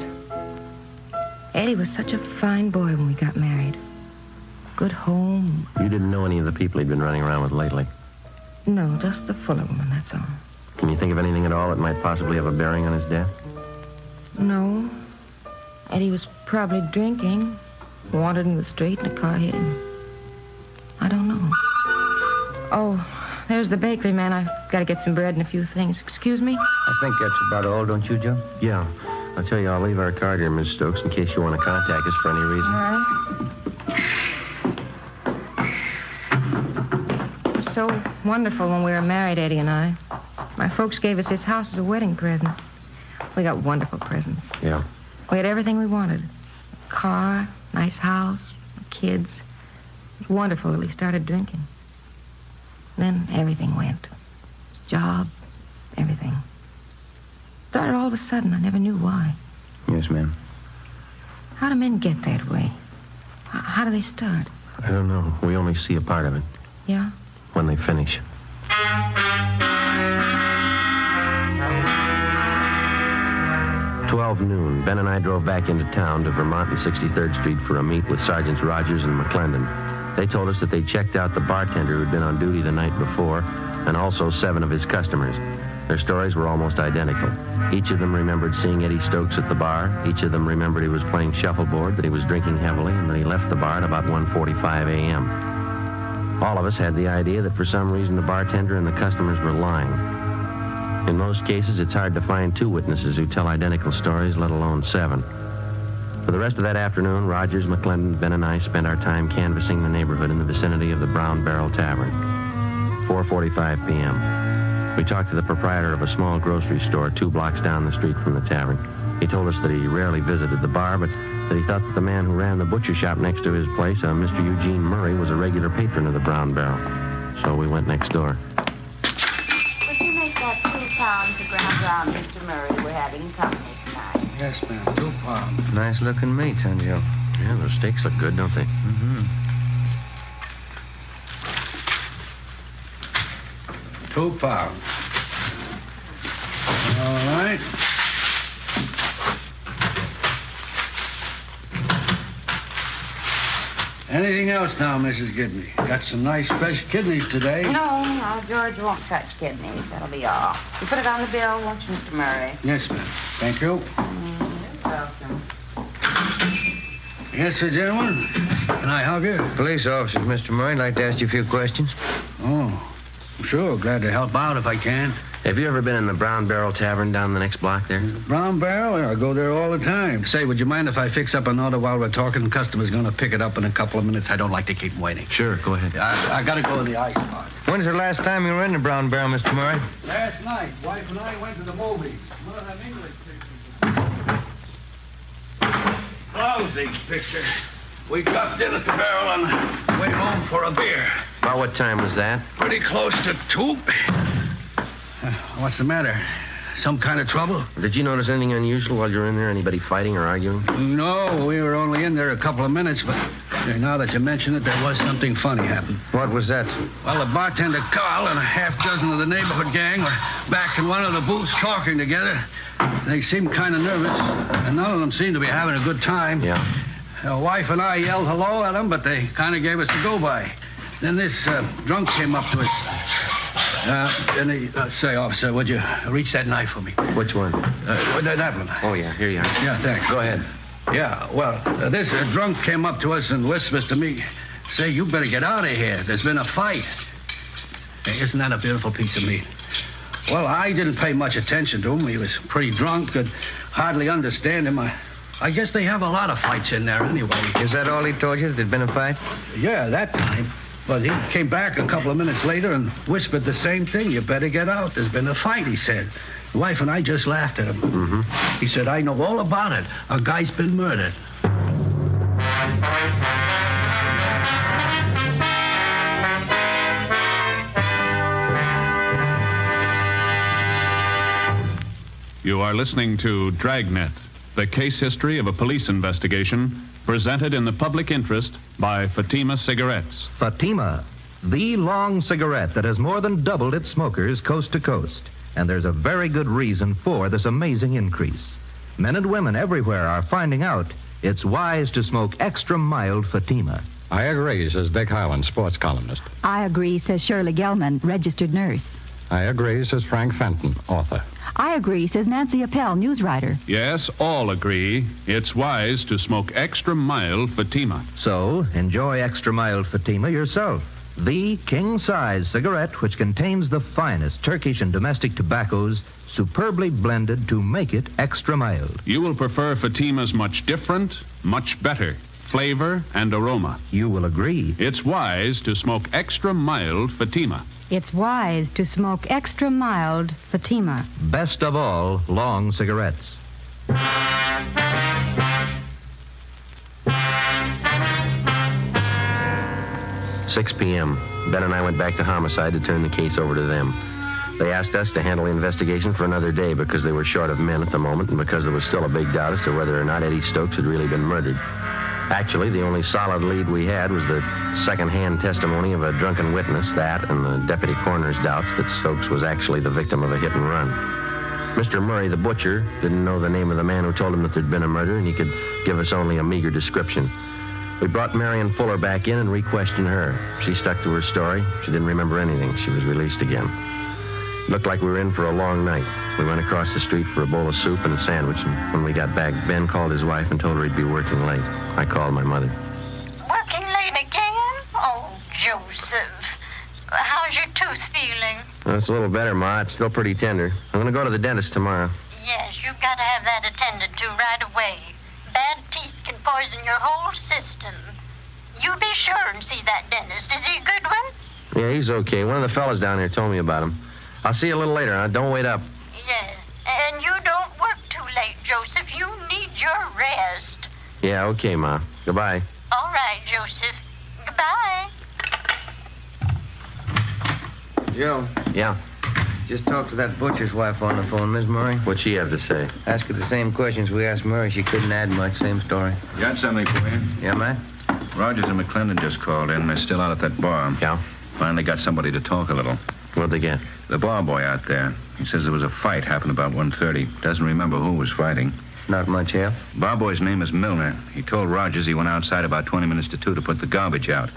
Eddie was such a fine boy when we got married. Good home. You didn't know any of the people he'd been running around with lately? No, just the Fuller woman, that's all. Can you think of anything at all that might possibly have a bearing on his death? No. Eddie was probably drinking. Wandered in the street and a car hit him. I don't know. Oh, there's the bakery man. I've got to get some bread and a few things. Excuse me? I think that's about all, don't you, Joe? Yeah. I'll tell you, I'll leave our card here, Miss Stokes, in case you want to contact us for any reason. All right. It was so wonderful when we were married, Eddie and I. My folks gave us this house as a wedding present. We got wonderful presents. Yeah. We had everything we wanted. A car, nice house, kids. It was wonderful till he started drinking. Then everything went. His job, everything. Started all of a sudden. I never knew why. Yes, ma'am. How do men get that way? How do they start? I don't know. We only see a part of it. Yeah? When they finish. 12 noon, Ben and I drove back into town to Vermont and 63rd Street for a meet with Sergeants Rogers and McClendon. They told us that they checked out the bartender who'd been on duty the night before, and also 7 of his customers. Their stories were almost identical. Each of them remembered seeing Eddie Stokes at the bar. Each of them remembered he was playing shuffleboard, that he was drinking heavily, and that he left the bar at about 1:45 a.m. All of us had the idea that for some reason the bartender and the customers were lying. In most cases, it's hard to find 2 witnesses who tell identical stories, let alone 7. For the rest of that afternoon, Rogers, McClendon, Ben, and I spent our time canvassing the neighborhood in the vicinity of the Brown Barrel Tavern. 4:45 p.m. We talked to the proprietor of a small grocery store 2 blocks down the street from the tavern. He told us that he rarely visited the bar, but that he thought that the man who ran the butcher shop next to his place, Mr. Eugene Murray, was a regular patron of the Brown Barrel. So we went next door. Would you make that 2 pounds of ground round, Mr. Murray? We're having company tonight. Yes, ma'am. 2 pounds. Nice-looking meats, huh, Joe? Yeah, those steaks look good, don't they? Mm-hmm. 2 pounds. All right. Anything else now, Mrs. Gibney? Got some nice fresh kidneys today. No, George won't touch kidneys. That'll be all. You put it on the bill, won't you, Mr. Murray? Yes, ma'am. Thank you. You're welcome. Yes, sir, gentlemen. Can I help you? Police officers, Mr. Murray. I'd like to ask you a few questions. Oh, sure. Glad to help out if I can. Have you ever been in the Brown Barrel Tavern down the next block there? Brown Barrel? I go there all the time. Say, would you mind if I fix up an order while we're talking? The customer's going to pick it up in a couple of minutes. I don't like to keep him waiting. Sure, go ahead. I got to go to the ice spot. When's the last time you were in the Brown Barrel, Mr. Murray? Last night, wife and I went to the movies. One of them English pictures. Lousy picture. We dropped in at the barrel on the way home for a beer. About what time was that? Pretty close to 2. What's the matter? Some kind of trouble? Did you notice anything unusual while you were in there? Anybody fighting or arguing? No, we were only in there a couple of minutes, but now that you mention it, there was something funny happen. What was that? Well, the bartender Carl and a half dozen of the neighborhood gang were back in one of the booths talking together. They seemed kind of nervous, and none of them seemed to be having a good time. Yeah. Wife and I yelled hello at them, but they kind of gave us a go-by. Then this drunk came up to us. And he, say, officer, would you reach that knife for me? Which one? That one. Oh, yeah, here you are. Yeah, thanks. Go ahead. Yeah, well, this drunk came up to us and whispers to me, say, you better get out of here. There's been a fight. Hey, isn't that a beautiful piece of meat? Well, I didn't pay much attention to him. He was pretty drunk, could hardly understand him. I guess they have a lot of fights in there anyway. Is that all he told you? There'd been a fight? Yeah, that time. But he came back a couple of minutes later and whispered the same thing. You better get out. There's been a fight, he said. The wife and I just laughed at him. Mm-hmm. He said, I know all about it. A guy's been murdered. You are listening to Dragnet, the case history of a police investigation presented in the public interest by Fatima Cigarettes. Fatima, the long cigarette that has more than doubled its smokers coast to coast. And there's a very good reason for this amazing increase. Men and women everywhere are finding out it's wise to smoke extra mild Fatima. I agree, says Dick Hyland, sports columnist. I agree, says Shirley Gelman, registered nurse. I agree, says Frank Fenton, author. I agree, says Nancy Appel, news writer. Yes, all agree it's wise to smoke extra mild Fatima. So, enjoy extra mild Fatima yourself. The king-size cigarette which contains the finest Turkish and domestic tobaccos superbly blended to make it extra mild. You will prefer Fatima's much different, much better flavor and aroma. You will agree. It's wise to smoke extra mild Fatima. It's wise to smoke extra mild Fatima. Best of all, long cigarettes. 6 p.m. Ben and I went back to homicide to turn the case over to them. They asked us to handle the investigation for another day because they were short of men at the moment and because there was still a big doubt as to whether or not Eddie Stokes had really been murdered. Actually, the only solid lead we had was the second-hand testimony of a drunken witness, that and the deputy coroner's doubts that Stokes was actually the victim of a hit and run. Mr. Murray, the butcher, didn't know the name of the man who told him that there'd been a murder, and he could give us only a meager description. We brought Marion Fuller back in and re-questioned her. She stuck to her story. She didn't remember anything. She was released again. It looked like we were in for a long night. We went across the street for a bowl of soup and a sandwich, and when we got back, Ben called his wife and told her he'd be working late. I called my mother. Working late again? Oh, Joseph. How's your tooth feeling? Well, it's a little better, Ma. It's still pretty tender. I'm going to go to the dentist tomorrow. Yes, you've got to have that attended to right away. Bad teeth can poison your whole system. You be sure and see that dentist. Is he a good one? Yeah, he's okay. One of the fellas down here told me about him. I'll see you a little later, huh? Don't wait up. Yes, and you don't work too late, Joseph. You need your rest. Yeah, okay, Ma. Goodbye. All right, Joseph. Goodbye. Joe. Yeah? Just talked to that butcher's wife on the phone, Miss Murray. What'd she have to say? Ask her the same questions we asked Murray. She couldn't add much. Same story. Got something for you. Yeah, Matt? Rogers and McClendon just called in. They're still out at that bar. Yeah? Finally got somebody to talk a little. What'd they get? The bar boy out there. He says there was a fight happened about 1:30. Doesn't remember who was fighting. Not much help. Bar boy's name is Milner. He told Rogers he went outside about 20 minutes to 2 to put the garbage out.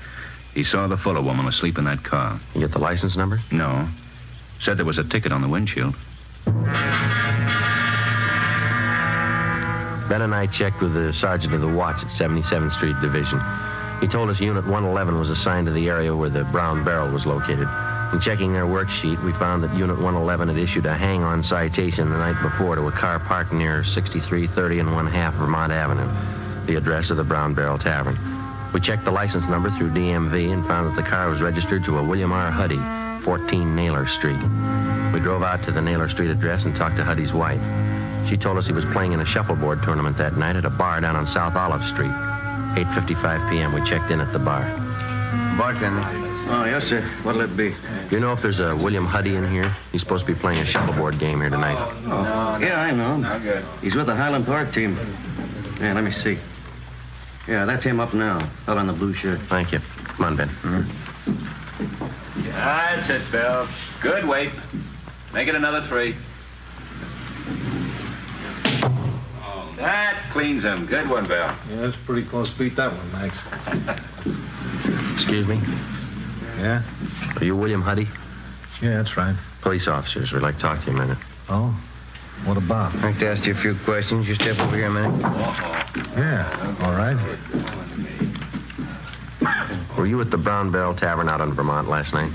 He saw the Fuller woman asleep in that car. You get the license number? No. Said there was a ticket on the windshield. Ben and I checked with the sergeant of the watch at 77th Street Division. He told us Unit 111 was assigned to the area where the brown barrel was located. In checking their worksheet, we found that Unit 111 had issued a hang-on citation the night before to a car parked near 6330 and 1/2 Vermont Avenue, the address of the Brown Barrel Tavern. We checked the license number through DMV and found that the car was registered to a William R. Huddy, 14 Naylor Street. We drove out to the Naylor Street address and talked to Huddy's wife. She told us he was playing in a shuffleboard tournament that night at a bar down on South Olive Street. 8:55 p.m. We checked in at the bar. Bartender. Oh, yes, sir. What'll it be? Do you know if there's a William Huddy in here? He's supposed to be playing a shuffleboard game here tonight. Oh, Yeah, I know him. He's with the Highland Park team. Yeah, let me see. Yeah, that's him up now, up on the blue shirt. Thank you. Come on, Ben. That's it, Bill. Good weight. Make it another 3. That cleans him. Good one, Bill. Yeah, that's pretty close. Beat that one, Max. Excuse me? Yeah? Are you William Huddy? Yeah, that's right. Police officers. We'd like to talk to you a minute. Oh? What about? I'd like to ask you a few questions. You step over here a minute. Yeah, all right. Were you at the Brown Barrel Tavern out on Vermont last night?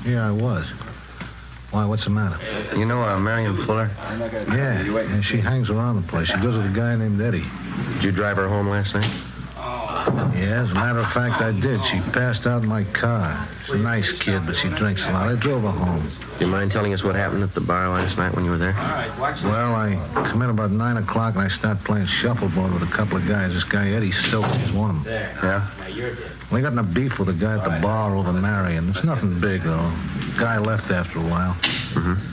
Yeah, I was. Why, what's the matter? You know Marion Fuller? Yeah, she hangs around the place. She goes with a guy named Eddie. Did you drive her home last night? Yeah, as a matter of fact, I did. She passed out in my car. She's a nice kid, but she drinks a lot. I drove her home. Do you mind telling us what happened at the bar last night when you were there? Well, I come in about 9 o'clock and I start playing shuffleboard with a couple of guys. This guy, Eddie Stokes, is one of them. Yeah? Well, I got in a beef with a guy at the bar over Marion. It's nothing big, though. Guy left after a while.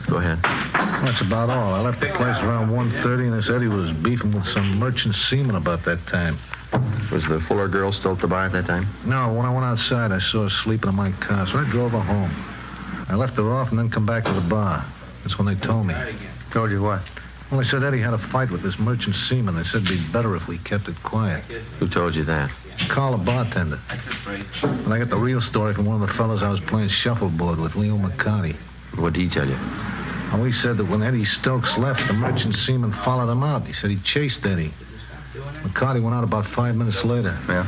Go ahead. Well, that's about all. I left the place around 1:30, and this Eddie was beefing with some merchant seaman about that time. Was the Fuller girl still at the bar at that time? No, when I went outside, I saw her sleeping in my car, so I drove her home. I left her off and then come back to the bar. That's when they told me. Told you what? Well, they said Eddie had a fight with this merchant seaman. They said it'd be better if we kept it quiet. Who told you that? Call the bartender. And I got the real story from one of the fellas I was playing shuffleboard with, Leo McCarty. What did he tell you? Well, he said that when Eddie Stokes left, the merchant seaman followed him out. He said he chased Eddie. McCarty went out about 5 minutes later. Yeah?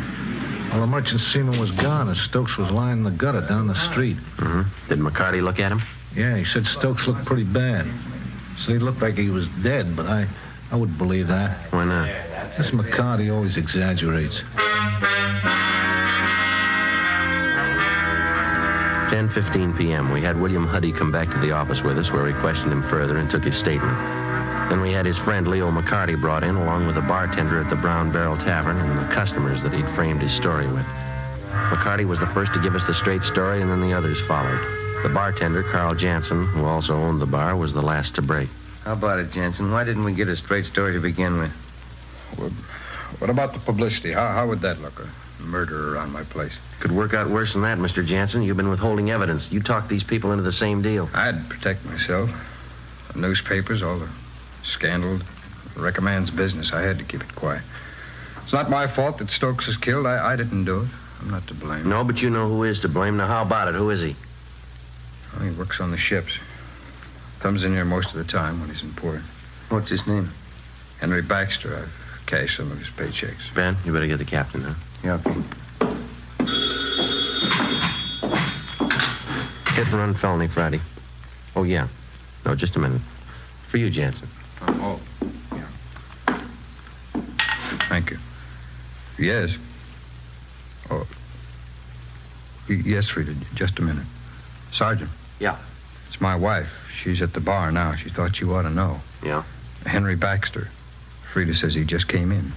Well, the merchant seaman was gone, and Stokes was lying in the gutter down the street. Did McCarty look at him? Yeah, he said Stokes looked pretty bad. Said he looked like he was dead, but I wouldn't believe that. Why not? This McCarty always exaggerates. 10:15 p.m. We had William Huddy come back to the office with us, where we questioned him further and took his statement. Then we had his friend Leo McCarty brought in, along with the bartender at the Brown Barrel Tavern and the customers that he'd framed his story with. McCarty was the first to give us the straight story, and then the others followed. The bartender, Carl Jansen, who also owned the bar, was the last to break. How about it, Jansen? Why didn't we get a straight story to begin with? Well, what about the publicity? How would that look? A murder around my place. Could work out worse than that, Mr. Jansen. You've been withholding evidence. You talked these people into the same deal. I'd protect myself. The newspapers, all the scandal, wreck a man's business. I had to keep it quiet. It's not my fault that Stokes is killed. I didn't do it. I'm not to blame. No, but you know who is to blame. Now, how about it? Who is he? Well, he works on the ships. Comes in here most of the time when he's in port. What's his name? Henry Baxter. I've cashed some of his paychecks. Ben, you better get the captain, huh? Yeah, okay. Hit and run felony Friday. Oh, yeah. No, just a minute. For you, Jansen. Oh, yeah. Thank you. Yes. Oh. Yes, Frida, just a minute. Sergeant. Yeah. It's my wife. She's at the bar now. She thought you ought to know. Yeah? Henry Baxter. Frida says he just came in.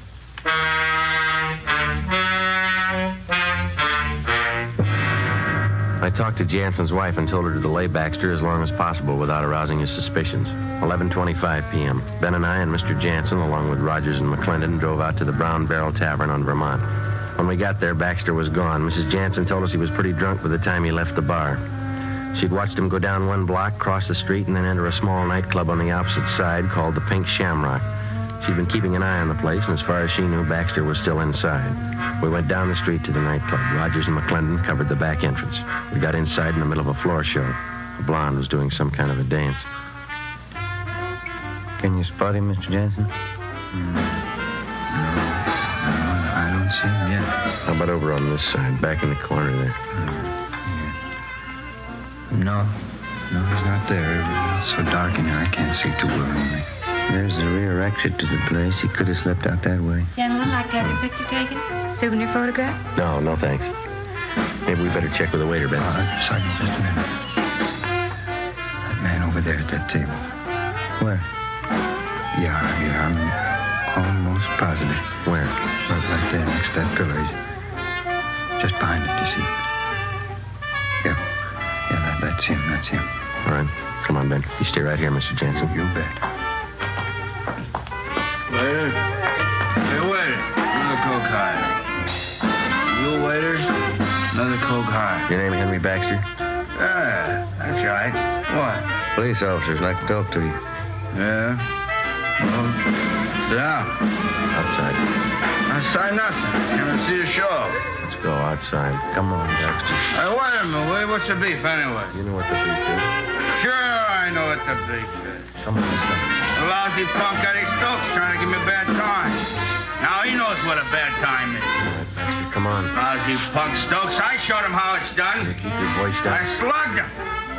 I talked to Jansen's wife and told her to delay Baxter as long as possible without arousing his suspicions. 11:25 p.m. Ben and I and Mr. Jansen, along with Rogers and McClendon, drove out to the Brown Barrel Tavern on Vermont. When we got there, Baxter was gone. Mrs. Jansen told us he was pretty drunk by the time he left the bar. She'd watched him go down one block, cross the street, and then enter a small nightclub on the opposite side called the Pink Shamrock. She'd been keeping an eye on the place, and as far as she knew, Baxter was still inside. We went down the street to the nightclub. Rogers and McClendon covered the back entrance. We got inside in the middle of a floor show. A blonde was doing some kind of a dance. Can you spot him, Mr. Jansen? No, I don't see him yet. How about over on this side, back in the corner there? No, he's not there. It's so dark in here, I can't see too well. There's the rear exit to the place. He could have slipped out that way. Gentlemen, like to have your picture taken? Souvenir photograph? No, thanks. Maybe we better check with the waiter, Ben. Sergeant, just a minute. That man over there at that table. Where? Yeah, I'm almost positive. Where? Right there, next to that pillar. He's just behind it, you see. Yeah, that's him. All right. Come on, Ben. You stay right here, Mr. Jansen. You bet. Waiter. Hey, waiter. Another Coke High. You waiter. Another Coke High. Your name Henry Baxter? Yeah, that's right. What? Police officers like to talk to you. Yeah? Well, sit down. Outside. Outside nothing. Can't see the show. Let's go outside. Come on, Baxter. Hey, wait a minute. What's the beef anyway? You know what the beef is? Sure, I know what the beef is. Come on, let's go. A lousy punk Eddie Stokes trying to give me a bad time. Now he knows what a bad time is. All right, Baxter, come on. Lousy punk Stokes. I showed him how it's done. You keep your voice down. I slugged him.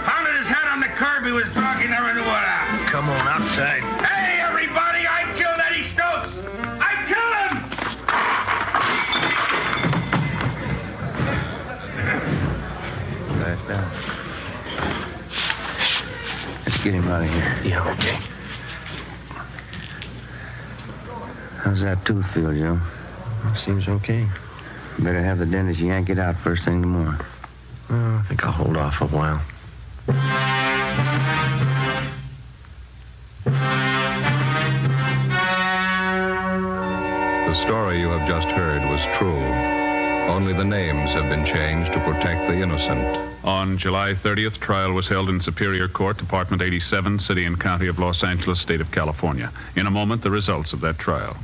Pounded his head on the curb. He was drunk. He never knew what happened. Come on, outside. Hey, everybody! I killed Eddie Stokes. I killed him. Last down. Let's get him out of here. Yeah, okay. How's that tooth feel, Joe? Seems okay. Better have the dentist yank it out first thing tomorrow. Well, I think I'll hold off a while. The story you have just heard was true. Only the names have been changed to protect the innocent. On July 30th, trial was held in Superior Court, Department 87, City and County of Los Angeles, State of California. In a moment, the results of that trial.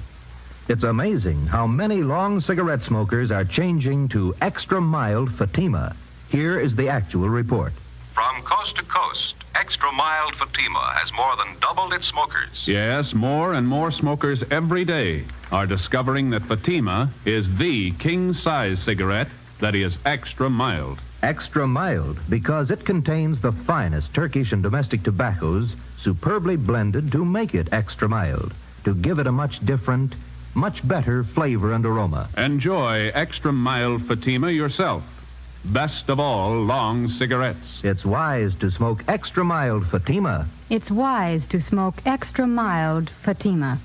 It's amazing how many long cigarette smokers are changing to extra mild Fatima. Here is the actual report. From coast to coast, Extra Mild Fatima has more than doubled its smokers. Yes, more and more smokers every day are discovering that Fatima is the king-size cigarette that is extra mild. Extra mild because it contains the finest Turkish and domestic tobaccos superbly blended to make it extra mild, to give it a much different, much better flavor and aroma. Enjoy extra mild Fatima yourself. Best of all long cigarettes. It's wise to smoke extra mild Fatima. It's wise to smoke extra mild Fatima.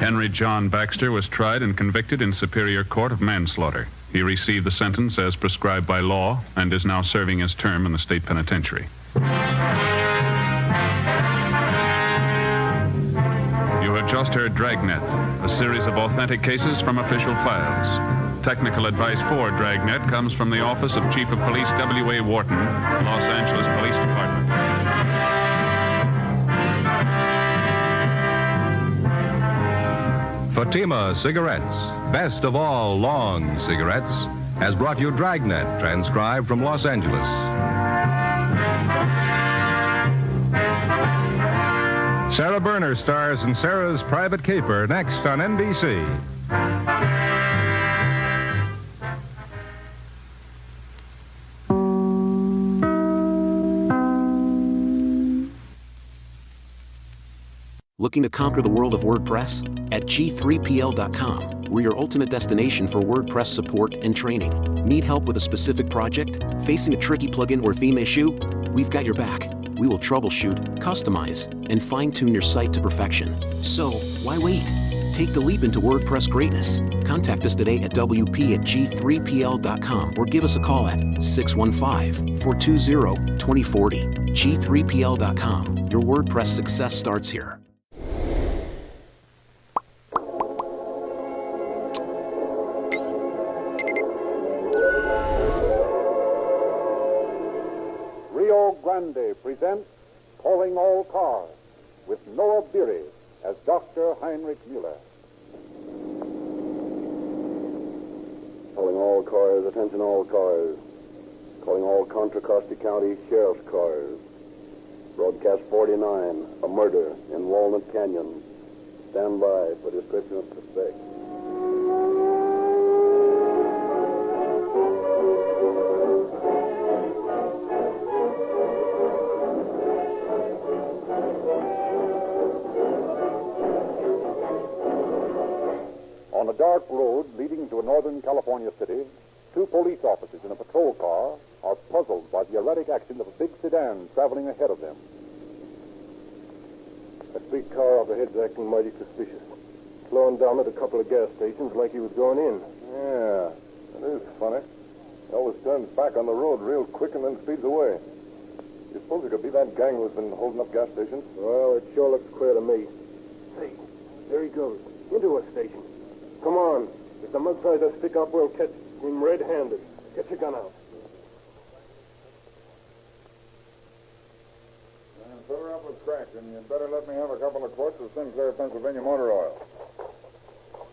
Henry John Baxter was tried and convicted in Superior Court of manslaughter. He received the sentence as prescribed by law and is now serving his term in the state penitentiary. You have just heard Dragnet, a series of authentic cases from official files. Technical advice for Dragnet comes from the Office of Chief of Police W.A. Wharton, Los Angeles Police Department. Fatima Cigarettes, best of all long cigarettes, has brought you Dragnet, transcribed from Los Angeles. Sarah Berner stars in Sarah's Private Caper next on NBC. Looking to conquer the world of WordPress? At G3PL.com, we're your ultimate destination for WordPress support and training. Need help with a specific project? Facing a tricky plugin or theme issue? We've got your back. We will troubleshoot, customize, and fine-tune your site to perfection. So, why wait? Take the leap into WordPress greatness. Contact us today at WP@G3PL.com or give us a call at 615-420-2040. G3PL.com. Your WordPress success starts here. Grande presents Calling All Cars with Noah Beery as Dr. Heinrich Mueller. Calling all cars, attention all cars. Calling all Contra Costa County Sheriff's cars. Broadcast 49, a murder in Walnut Canyon. Stand by for description of suspect. On a dark road leading to a Northern California city, two police officers in a patrol car are puzzled by the erratic action of a big sedan traveling ahead of them. That big car up ahead's acting mighty suspicious. Slowing down at a couple of gas stations like he was going in. Yeah, it is funny. He always turns back on the road real quick and then speeds away. You suppose it could be that gang who's been holding up gas stations? Well, it sure looks clear to me. Say, there he goes. Into a station. Come on. If the mug tries to stick up, we'll catch him red-handed. Get your gun out. Fill her up with crack, and you'd better let me have a couple of quarts of Sinclair, Pennsylvania motor oil.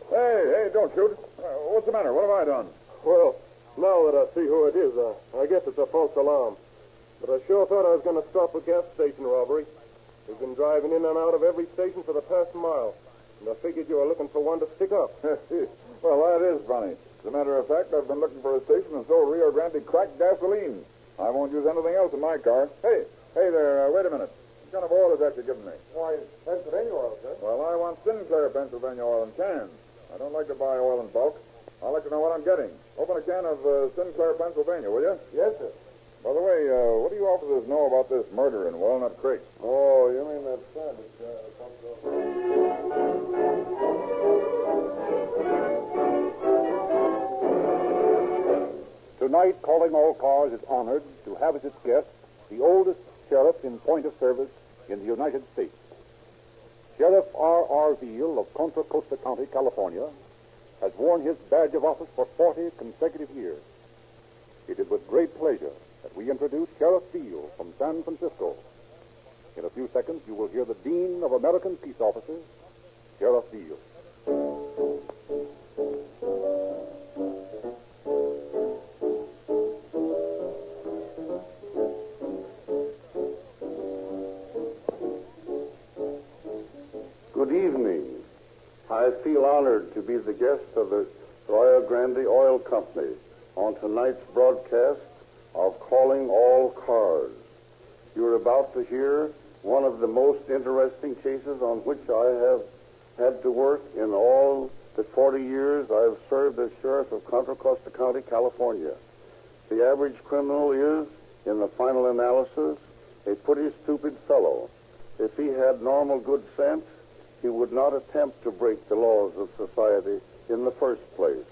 Hey, don't shoot. What's the matter? What have I done? Well, now that I see who it is, I guess it's a false alarm. But I sure thought I was going to stop a gas station robbery. We've been driving in and out of every station for the past mile. And I figured you were looking for one to stick up. Well, that is funny. As a matter of fact, I've been looking for a station and sold Rio Grande cracked gasoline. I won't use anything else in my car. Hey there, wait a minute. What kind of oil is that you're giving me? Why, Pennsylvania oil, sir. Well, I want Sinclair, Pennsylvania oil in cans. I don't like to buy oil in bulk. I like to know what I'm getting. Open a can of Sinclair, Pennsylvania, will you? Yes, sir. By the way, what do you officers know about this murder in Walnut Creek? Oh, you mean that savage Tonight, Calling All Cars is honored to have as its guest the oldest sheriff in point of service in the United States. Sheriff R.R. Veal of Contra Costa County, California, has worn his badge of office for 40 consecutive years. It is with great pleasure that we introduce Sheriff Veal from San Francisco. In a few seconds, you will hear the Dean of American Peace Officers, Sheriff Veal. Good evening. I feel honored to be the guest of the Rio Grande Oil Company on tonight's broadcast of Calling All Cars. You're about to hear one of the most interesting cases on which I have had to work in all the 40 years I've served as sheriff of Contra Costa County, California. The average criminal is, in the final analysis, a pretty stupid fellow. If he had normal good sense, he would not attempt to break the laws of society in the first place.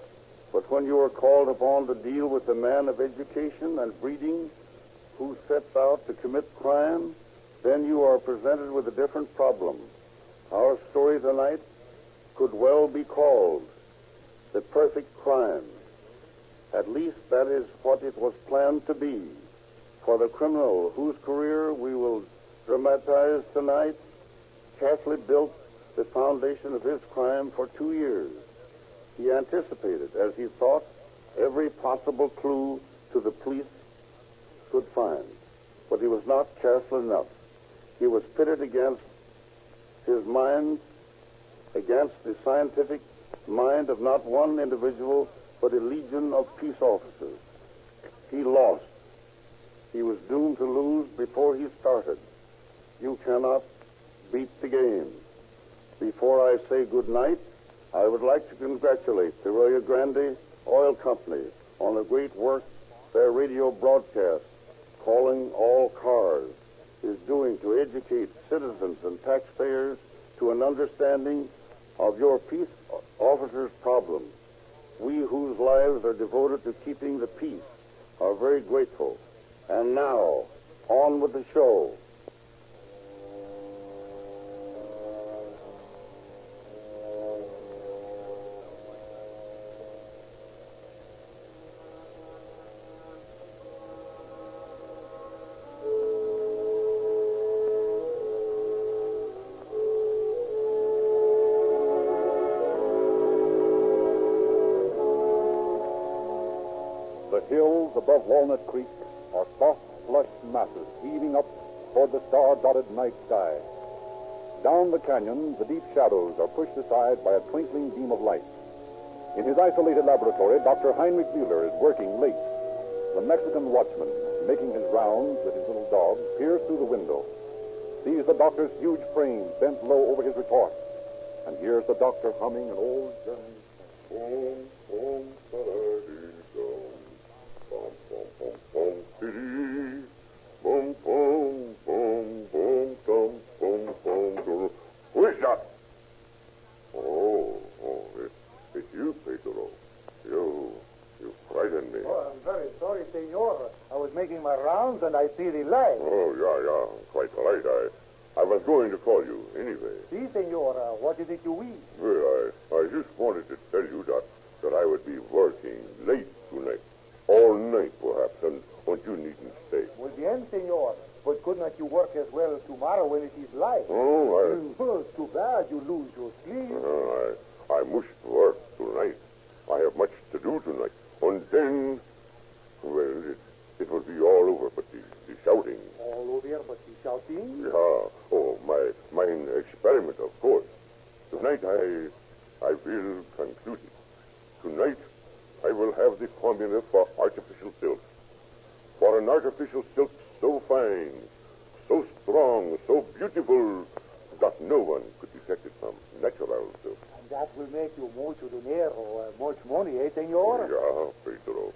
But when you are called upon to deal with a man of education and breeding who sets out to commit crime, then you are presented with a different problem. Our story tonight could well be called The Perfect Crime. At least that is what it was planned to be. For the criminal whose career we will dramatize tonight carefully built the foundation of his crime for 2 years. He anticipated, as he thought, every possible clue to the police could find. But he was not careful enough. He was pitted against his mind, against the scientific mind of not one individual, but a legion of peace officers. He lost. He was doomed to lose before he started. You cannot beat the game. Before I say good night, I would like to congratulate the Rio Grande Oil Company on the great work their radio broadcast, Calling All Cars, is doing to educate citizens and taxpayers to an understanding of your peace officers' problems. We whose lives are devoted to keeping the peace are very grateful. And now, on with the show. The hills above Walnut Creek are soft, flushed masses heaving up toward the star-dotted night sky. Down the canyon, the deep shadows are pushed aside by a twinkling beam of light. In his isolated laboratory, Dr. Heinrich Mueller is working late. The Mexican watchman, making his rounds with his little dog, peers through the window, sees the doctor's huge frame bent low over his report, and hears the doctor humming an old German song. Who is that? It's you, Pedro. You frightened me. Oh, I'm very sorry, senor. I was making my rounds and I see the light. Oh, yeah. Quite right. I was going to call you anyway. Si, senor. What is it you wish? Well, I just wanted to tell you that I would be working late tonight. All night, perhaps, and you needn't stay. Muy bien, senor. But could not you work as well tomorrow when it is light? Oh, too bad you lose your sleep. I must work tonight. I have much to do tonight. And then, well, it will be all over but the shouting. All over but the shouting? Yeah. Oh, my experiment, of course. Tonight I will conclude it. Tonight I will have the formula for artificial silk. For an artificial silk so fine, so strong, so beautiful, that no one could detect it from natural silk. And that will make you mucho dinero, much money, senor? Yeah, Pedro.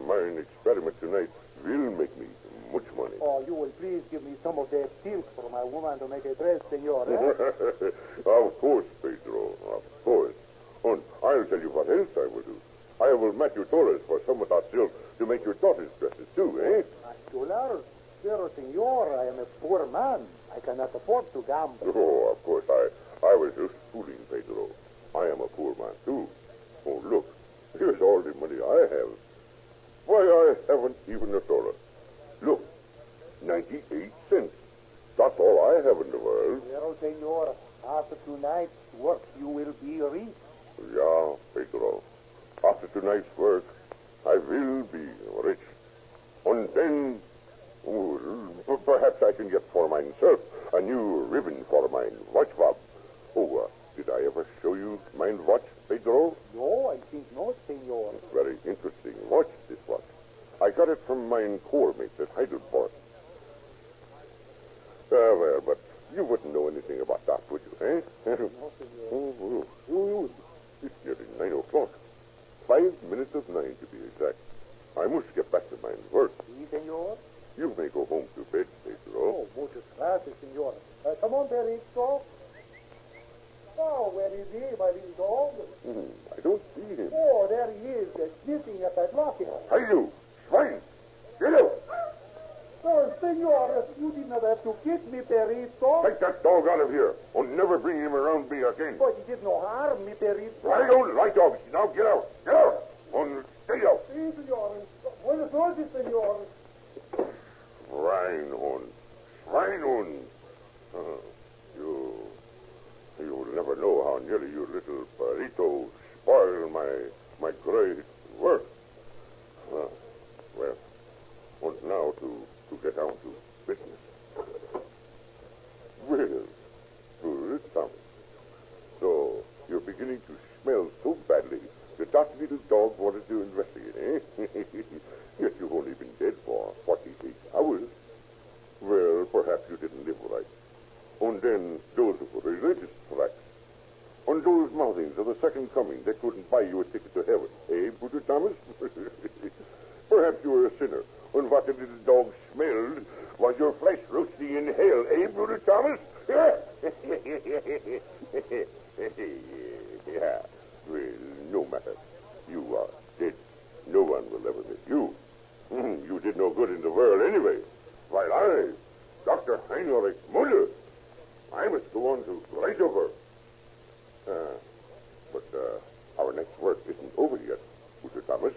My experiment tonight will make me much money. Oh, you will please give me some of that silk for my woman to make a dress, senor, Of course, Pedro, of course. And I'll tell you what else I will do. I will match you dollars for some of that silk to make your daughter's dresses, too, eh? $2? Pero, senor, I am a poor man. I cannot afford to gamble. Oh, of course, I was just fooling, Pedro. I am a poor man, too. Oh, look, here's all the money I have. Why, I haven't even $1. Look, 98 cents. That's all I have in the world. Pero, senor, after tonight's work, you will be rich. Yeah, Pedro. After tonight's work, I will be rich. And then, perhaps I can get for myself a new ribbon for my watch fob. Oh, did I ever show you my watch, Pedro? No, I think not, senor. It's very interesting watch, this watch. I got it from my corps mate at Heidelberg. Well, but you wouldn't know anything about that, would you, eh? No, senor. Oh, it's nearly 9 o'clock. 5 minutes of 9, to be exact. I must get back to my work. Si, senor. You may go home to bed, Pedro. Oh, muchas gracias, senor. Come on, Perito. Oh, where is he, my little dog? I don't see him. Oh, there he is, sniffing at that locket. Hey, you! Swine! Get out! Oh, senor, you did not have to kick me, Perito. Take that dog out of here, and never bring him around me again. But he did no harm, me Perito. I don't like dogs. Now get out. Get out. And stay out. Si, senores. Buenas noches, senores. Schweinhund. Schweinhund. You'll never know how nearly you little perrito spoil my great work. Well, and now to get down to business. Well, good, Thomas. So, you're beginning to smell so badly that that little dog wanted to investigate, eh? Yet you've only been dead for 48 hours. Well, perhaps you didn't live right. And then those religious tracts. On those mouthings of the second coming that couldn't buy you a ticket to heaven. Eh, Brother Thomas? Perhaps you were a sinner. And what the little dog smelled was your flesh roasting in hell. Eh, Brother Thomas? Yeah. Well, no matter. You are dead. No one will ever miss you. You did no good in the world anyway. While I, Dr. Heinrich Muller, I must go on to Reisover. But our next work isn't over yet, Mr. Thomas.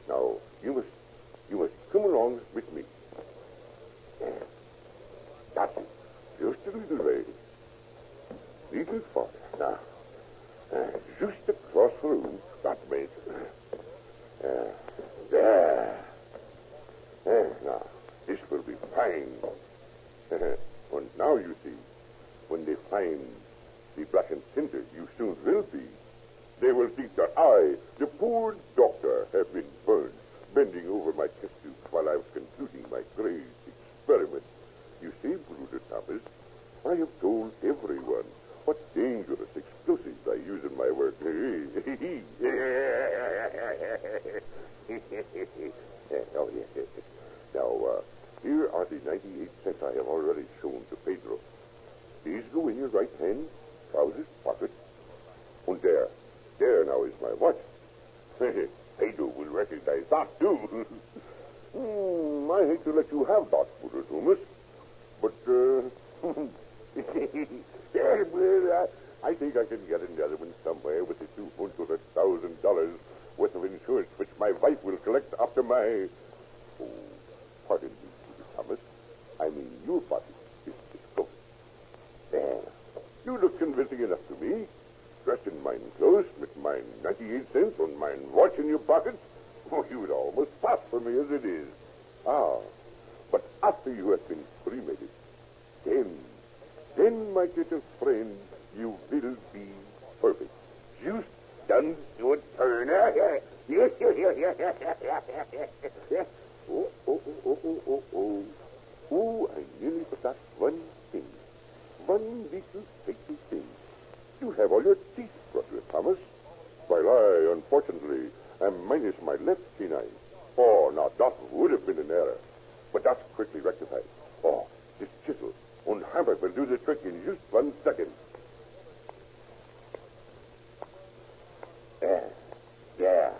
Now, you must come along with me. That's it. Just a little way. Little farther. Now, just across the room. That makes there. Now, this will be fine. And now you see, when they find the blackened cinder, you soon will be. They will think that I, the poor doctor, have been burned, bending over my test tube while I was concluding my great experiment. You see, Brother Thomas, I have told everyone what dangerous explosives I use in my work. Oh, yes. Now, here are the 98 cents I have already shown to Pedro. These go in your right hand, trousers, pocket. And there now is my watch. Pedro will recognize that, too. I hate to let you have that, Brother Thomas. But, I think I can get another one somewhere with the $200,000 worth of insurance, which my wife will collect after my... Oh, pardon me, Brother Thomas. I mean your body is discovered. There. You look convincing enough to me. Dressed in mine clothes, with mine 98 cents and mine watch in your pockets. Oh, you would almost pass for me as it is. But after you have been cremated, then, my little friend, you will be perfect. Just done to a turn. Oh, I nearly forgot one thing. One little fatal thing. You have all your teeth, Brother Thomas, while I, unfortunately, am minus my left canine. Oh, now that would have been an error, but that's quickly rectified. Oh, this chisel and hammer will do the trick in just 1 second. Yeah.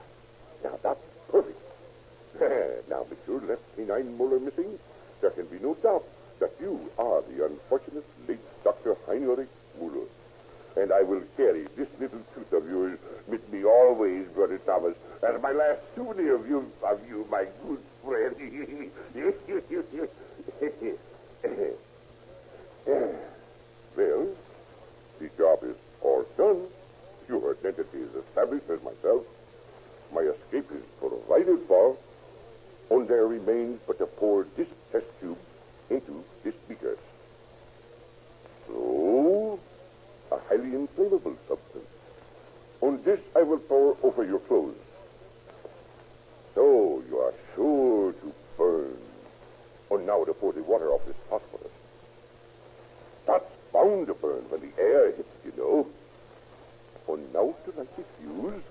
Now that's perfect. Now, with your left canine molar missing, there can be no doubt that you are the unfortunate late Dr. Heinrich Muller. And I will carry this little tooth of yours with me always, Brother Thomas, as my last souvenir of you, my good friend. Well, the job is all done. Your identity is established as myself. My escape is provided for. And there remains but to pour this test tube into this beaker. So, a highly inflammable substance. On this I will pour over your clothes. So you are sure to burn. And now to pour the water off this phosphorus. That's bound to burn when the air hits, you know. And now to light the fuse.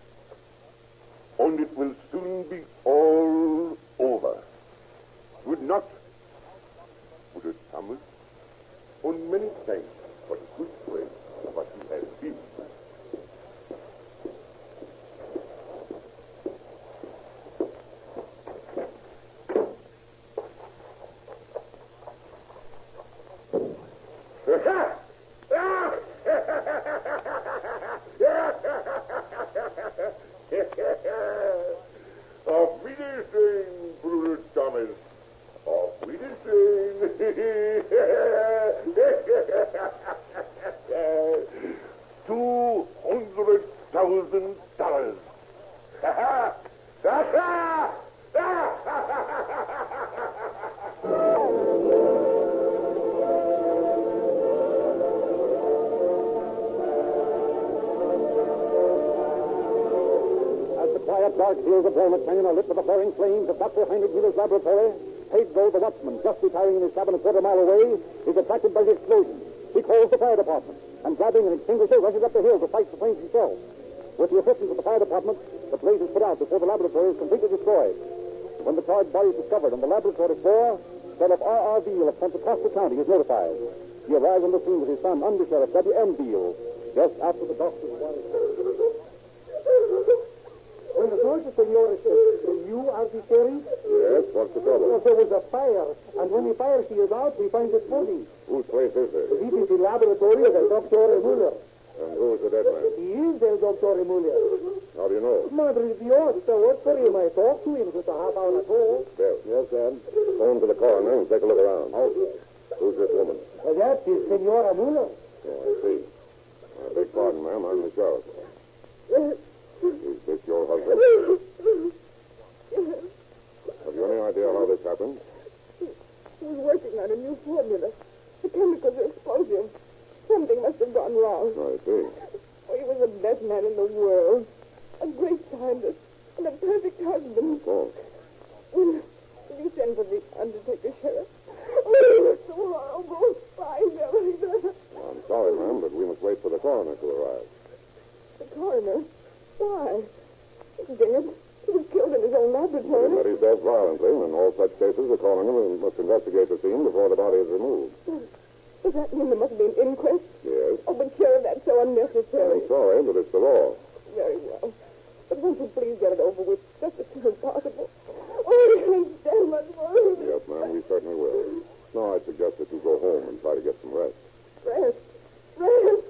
And it will soon be all over. Good night, Brother Thomas. And many thanks for the good friend what you have been. As the quiet, dark hills of Walnut Canyon are lit with the flaring flames of Dr. Heinrich Mueller's laboratory, Pedro, the watchman, just retiring in his cabin a quarter mile away, is attracted by the explosion. He calls the fire department, and grabbing an extinguisher, rushes up the hill to fight the flames himself. With the assistance of the fire department, the blaze is put out before the laboratory is completely destroyed. When the charred body is discovered on the laboratory floor, Sheriff R.R. Beale of Contra Costa County is notified. He arrives on the scene with his son, Under Sheriff W.M. Beale, just after the doctor's wife. When the soldier, senor, you are the sheriff? Yes, what's the trouble? There was a fire, and when the fire is out, we find the body. Whose place is this? This is the laboratory of the Dr. Mueller. And who is the dead man? He is the Dr. Mueller. How do you know? Madre Dios, I worked for him. I talked to him just a half hour ago. Bill. Yes, Dad. Phone to the coroner and take a look around. Okay. Who's this woman? That is Senora Mueller. Oh, I see. I beg pardon, ma'am. I'm the sheriff. Is this your husband? Have you any idea how this happened? He was working on a new formula. The chemicals are explosive. Something must have gone wrong. I see. Oh, he was the best man in the world. A great scientist and a perfect husband. Oh. Will you send for the undertaker, Sheriff? Oh, it's so horrible. Fine, everything. I'm sorry, ma'am, but we must wait for the coroner to arrive. The coroner? Why? He's dead. He was killed in his own laboratory. He met his death violently, and in all such cases, the coroner must investigate the scene before the body is removed. Does that mean there must be an inquest? Yes. Oh, but Sheriff, that's so unnecessary. I'm sorry, but it's the law. Very well. But won't you please get it over with just as soon as possible? Oh, I can't stand much more. Yes, ma'am, we certainly will. Now, I suggest that you go home and try to get some rest. Rest? Rest?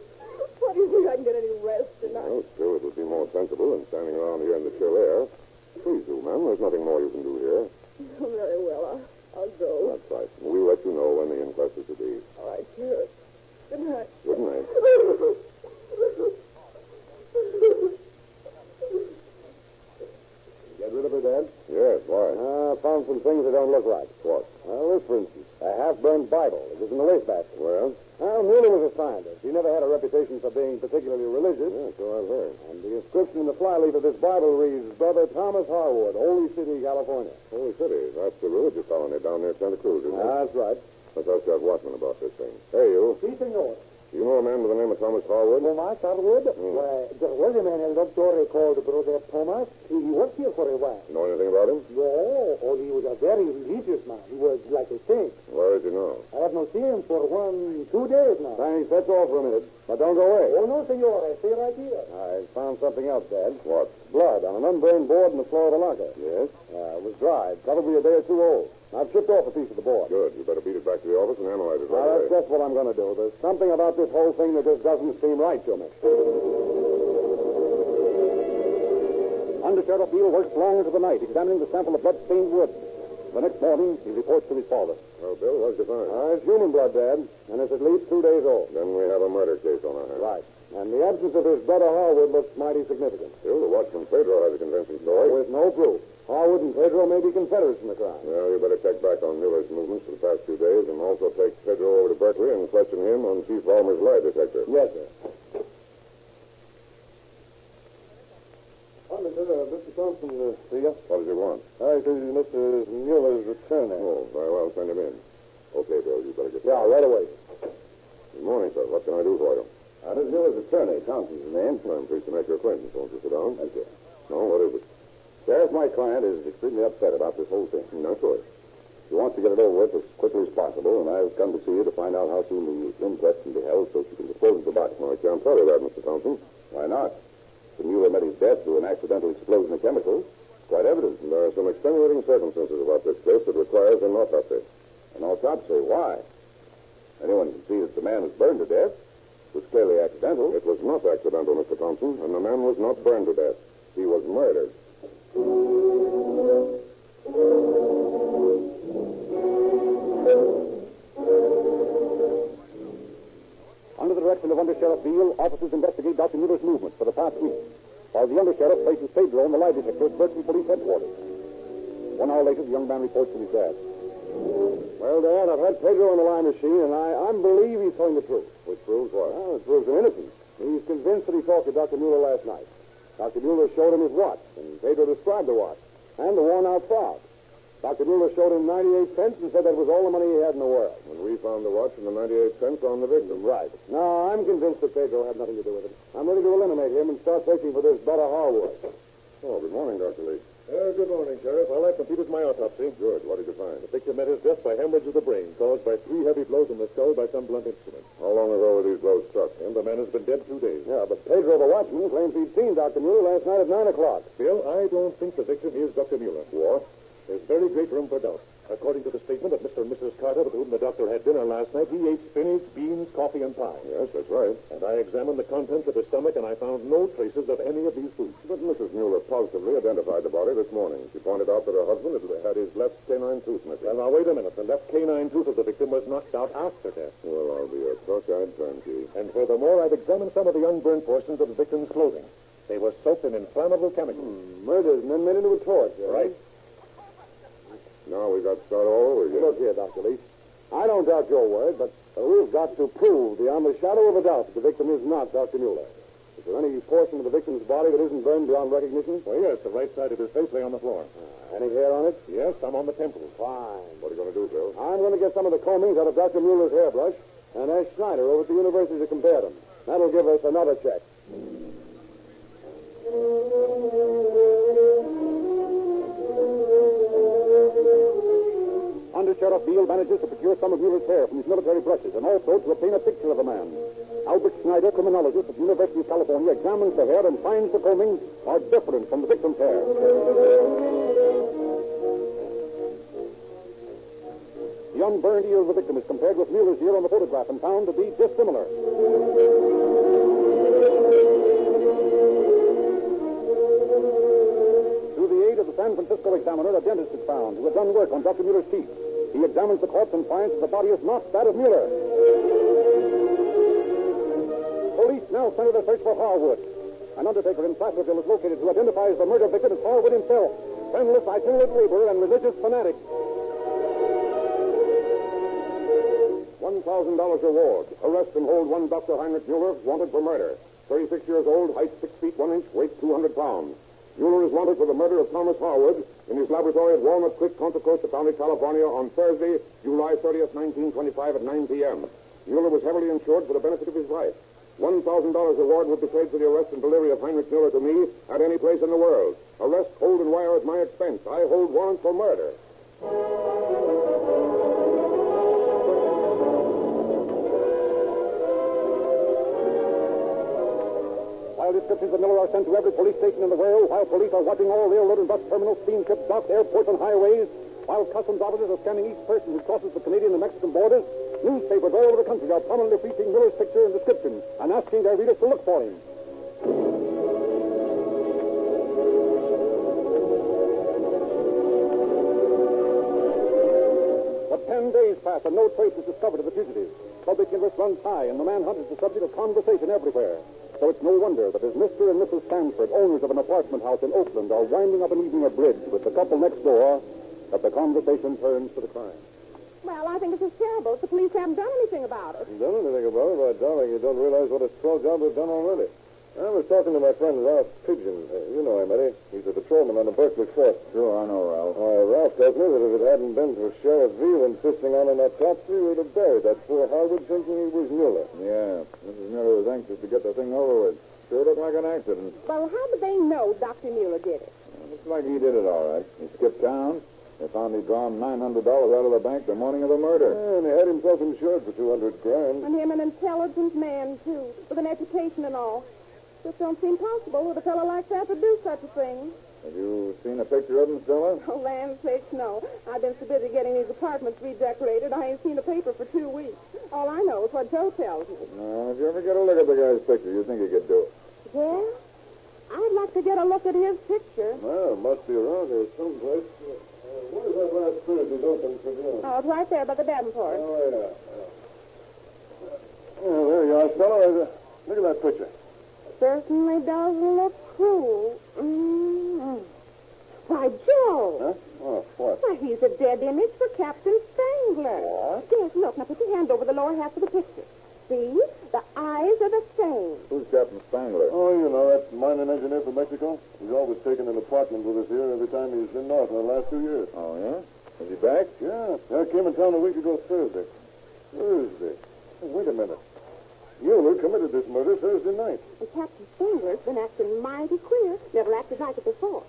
What do you think I can get any rest tonight? Well, still, it would be more sensible than standing around here in the chill air. Please do, ma'am. There's nothing more you can do here. Very well. I'll go. That's right. We'll let you know when the inquest is to be. All right, sure. Good night. Good night. Get rid of her, Dad? Yes, why? Found some things that don't look right. What? Well, this, for instance, a half-burned Bible. It was in the wastebasket. Well? Mueller was a scientist. He never had a reputation for being particularly religious. Yeah, so I've heard. And the inscription in the flyleaf of this Bible reads, Brother Thomas Harwood, Holy City, California. Holy City. That's the religious colony down near Santa Cruz, isn't it? That's right. Let's ask that watchman about this thing. Hey, you. Sí, senor. You know a man by the name of Thomas Harwood? Thomas Harwood? Why, there was a man, a doctor called Brother Thomas. He worked here for a while. Know anything about him? No, he was a very religious man. He was like a saint. Where is he now? I have not seen him for 2 days now. Thanks. That's all for a minute. But don't go away. Oh, no, senor. I stay right here. I found something else, Dad. What? Blood on an unburned board in the floor of the locker. Yes? It was dried, probably a day or two old. I've chipped off a piece of the board. Good. You better beat it back to the office and analyze it right That's away. just what I'm going to do. There's something about this whole thing that just doesn't seem right to me. Under Sheriff Beale works long into the night, examining the sample of blood-stained wood. The next morning, he reports to his father. Well, Bill, what'd you find? It's human blood, Dad, and it's at least 2 days old. Then we have a murder case on our hands. Right. And the absence of his brother Harwood looks mighty significant. Still, the watchman Pedro has a convincing story. With no proof. Harwood and Pedro may be confederates in the crime. Well, you better check back on Mueller's movements for the past few days and also take Pedro over to Berkeley and question him on Chief Vollmer's lie detector. Yes, sir. Mr. Thompson, see ya? What does he want? This is Mr. Mueller's return. Oh, very well. Send him in. Okay, Bill, you better get Yeah, right away. Good morning, sir. What can I do for you? This is Mueller's attorney. Thompson's the name. I'm pleased to make your acquaintance. Won't you sit down? Thank you. No, what is it? Sheriff, my client is extremely upset about this whole thing. Naturally. He wants to get it over with as quickly as possible, and I've come to see you to find out how soon the inquest can be held so she can dispose of the body. Well, I can't tell you that, Mr. Thompson. Why not? If Mueller met his death through an accidental explosion of chemicals, it's quite evident. There are some extenuating circumstances about this case that requires an autopsy. An autopsy? Why? Anyone can see that the man was burned to death. It was clearly accidental. It was not accidental, Mr. Thompson, and the man was not burned to death. He was murdered. Under the direction of Under Sheriff Beale, officers investigate Dr. Mueller's movements for the past week. while the undersheriff places Pedro in the lie detector at Berkeley Police Headquarters. 1 hour later, the young man reports to his dad. Well, Dad, I've had Pedro on the lie machine, and I believe he's telling the truth. Which proves what? Well, it proves his innocence. He's convinced that he talked to Dr. Mueller last night. Dr. Mueller showed him his watch, and Pedro described the watch, and the worn-out fob. Dr. Mueller showed him 98 cents and said that was all the money he had in the world. And we found the watch and the 98 cents on the victim. Right. No, I'm convinced that Pedro had nothing to do with it. I'm ready to eliminate him and start searching for this Butta Harwood. Oh, good morning, Dr. Lee. Good morning, Sheriff. Well, that completed my autopsy. Good. What did you find? The victim met his death by hemorrhage of the brain, caused by 3 heavy blows in the skull by some blunt instrument. How long ago were these blows struck? And the man has been dead 2 days. Yeah, but Pedro, the watchman, claims he'd seen Dr. Mueller last night at 9 o'clock. Still, I don't think the victim is Dr. Mueller. What? There's very great room for doubt. According to the statement of Mr. and Mrs. Carter, with whom the doctor had dinner last night, he ate spinach, beans, coffee, and pie. Yes, that's right. And I examined the contents of his stomach, and I found no traces of any of these foods. But Mrs. Mueller positively identified the body this morning. She pointed out that her husband had his left canine tooth missing. Well, now, wait a minute. The left canine tooth of the victim was knocked out after death. Well, I'll be a cockeyed turnkey. And furthermore, I've examined some of the unburned portions of the victim's clothing. They were soaked in inflammable chemicals. Murdered and then made into a torch, Right. Now we've got to start all over again. Look here, Dr. Leach. I don't doubt your word, but we've got to prove beyond the shadow of a doubt that the victim is not Dr. Mueller. Is there any portion of the victim's body that isn't burned beyond recognition? Well, yes, the right side of his face lay on the floor. Any hair on it? Yes, some on the temples. Fine. What are you going to do, Bill? I'm going to get some of the combings out of Dr. Mueller's hairbrush and ask Schneider over at the university to compare them. That'll give us another check. Under-Sheriff Beale manages to procure some of Mueller's hair from his military brushes and also to obtain a picture of the man. Albert Schneider, criminologist at the University of California, examines the hair and finds the combings are different from the victim's hair. The unburned ear of the victim is compared with Mueller's ear on the photograph and found to be dissimilar. Through the aid of the San Francisco examiner, a dentist is found who had done work on Dr. Mueller's teeth. He examines the corpse and finds that the body is not that of Mueller. Police now center their search for Harwood. An undertaker in Placerville is located who identifies the murder victim as Harwood himself, friendless itinerant laborer and religious fanatic. $1,000 reward. Arrest and hold one Dr. Heinrich Mueller, wanted for murder. 36 years old, height 6 feet 1 inch, weight 200 pounds. Mueller is wanted for the murder of Thomas Harwood in his laboratory at Walnut Creek, Contra Costa County, California, on Thursday, July 30th, 1925 at 9 p.m. Mueller was heavily insured for the benefit of his wife. $1,000 reward would be paid for the arrest and delivery of Heinrich Mueller to me at any place in the world. Arrest, hold, and wire at my expense. I hold warrant for murder. While descriptions of Miller are sent to every police station in the world, while police are watching all railroad and bus terminals, steamships, docks, airports, and highways, while customs officers are scanning each person who crosses the Canadian and Mexican borders, newspapers all over the country are prominently featuring Miller's picture and description and asking their readers to look for him. But 10 days pass and no trace is discovered of the fugitive. Public interest runs high, and the manhunt is the subject of conversation everywhere. So it's no wonder that as Mr. and Mrs. Stanford, owners of an apartment house in Oakland, are winding up an evening of bridge with the couple next door, that the conversation turns to the crime. Well, I think it's just terrible that the police haven't done anything about it. Done anything about it? Why, darling, you don't realize what a swell job they've done already. I was talking to my friend Ralph Pigeon. You know him, Eddie. He's a patrolman on the Berkeley Force. Sure, I know Ralph. Ralph tells me that if it hadn't been for Sheriff Veal insisting on an autopsy, we'd have buried that poor Harwood thinking he was Mueller. Yeah, Mrs. Mueller was anxious to get the thing over with. Sure looked like an accident. Well, how did they know Dr. Mueller did it? Looks like he did it all right. He skipped town. They found he'd drawn $900 out of the bank the morning of the murder. Yeah, and he had himself insured for $200,000. And him an intelligent man, too, with an education and all. Just don't seem possible that a fellow like that would do such a thing. Have you seen a picture of him, Stella? Oh, land sakes, no. I've been so busy getting these apartments redecorated, I ain't seen a paper for 2 weeks. All I know is what Joe tells me. No, if you ever get a look at the guy's picture, you think he could do it. Yeah? I'd like to get a look at his picture. Well, it must be around here someplace. Where's that last Thursday's open for dinner? Oh, it's right there by the Davenport. Oh, yeah. Well, there you are, Stella. Look at that picture. Certainly does look cruel. Why, Joe. Huh? Oh, what? Why, he's a dead image for Captain Spangler. What? Yes, look. Now put your hand over the lower half of the picture. See? The eyes are the same. Who's Captain Spangler? Oh, you know, that mining engineer from Mexico. He's always taken an apartment with us here every time he's been north in the last 2 years. Oh, yeah? Is he back? Yeah. I came in town a week ago Thursday. Thursday? Oh, wait a minute. Mueller committed this murder Thursday night. And Captain Spangler's been acting mighty queer. Never acted like it before.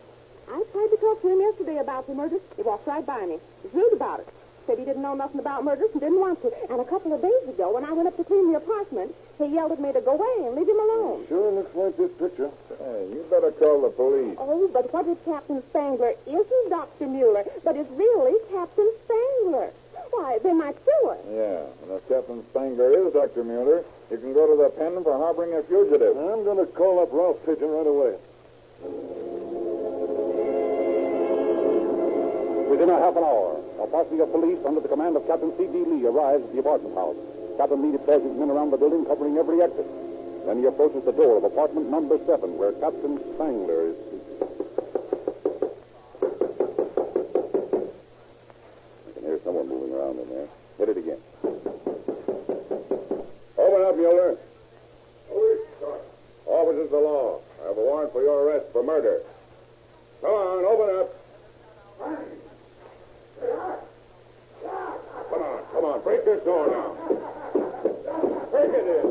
I tried to talk to him yesterday about the murder. He walked right by me. He was rude about it. Said he didn't know nothing about murders and didn't want to. And a couple of days ago, when I went up to clean the apartment, he yelled at me to go away and leave him alone. Sure looks like this picture. Hey, you better call the police. Oh, but what if Captain Spangler isn't Dr. Mueller, but is really Captain Spangler? Why, they might sue us. Yeah, and if Captain Spangler is Dr. Mueller, you can go to the pen for harboring a fugitive. I'm going to call up Ralph Pigeon right away. Within a half an hour, a posse of police under the command of Captain C.D. Lee arrives at the apartment house. Captain Lee deploys his men around the building, covering every exit. Then he approaches the door of apartment number 7, where Captain Spangler is. I can hear someone moving around in there. Hit it again. Open up, Mueller. Officers of the law. I have a warrant for your arrest for murder. Come on, open up. Come on, break this door now. Break it in.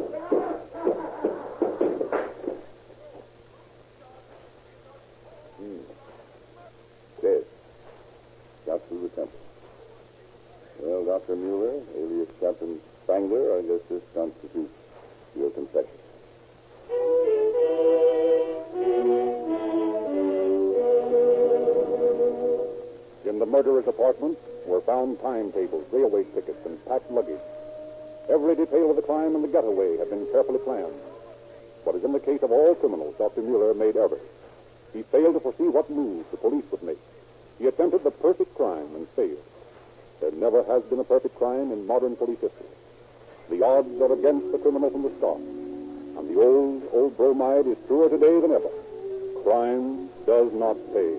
Dead. Shot through the temple. Well, Dr. Mueller, alias Captain Spangler, I guess this constitutes your confession. In the murderer's apartment were found timetables, railway tickets, and packed luggage. Every detail of the crime and the getaway had been carefully planned. But as in the case of all criminals, Dr. Mueller made errors. He failed to foresee what moves the police would make. He attempted the perfect crime and failed. There never has been a perfect crime in modern police history. The odds are against the criminal from the start. And the old bromide is truer today than ever. Crime does not pay.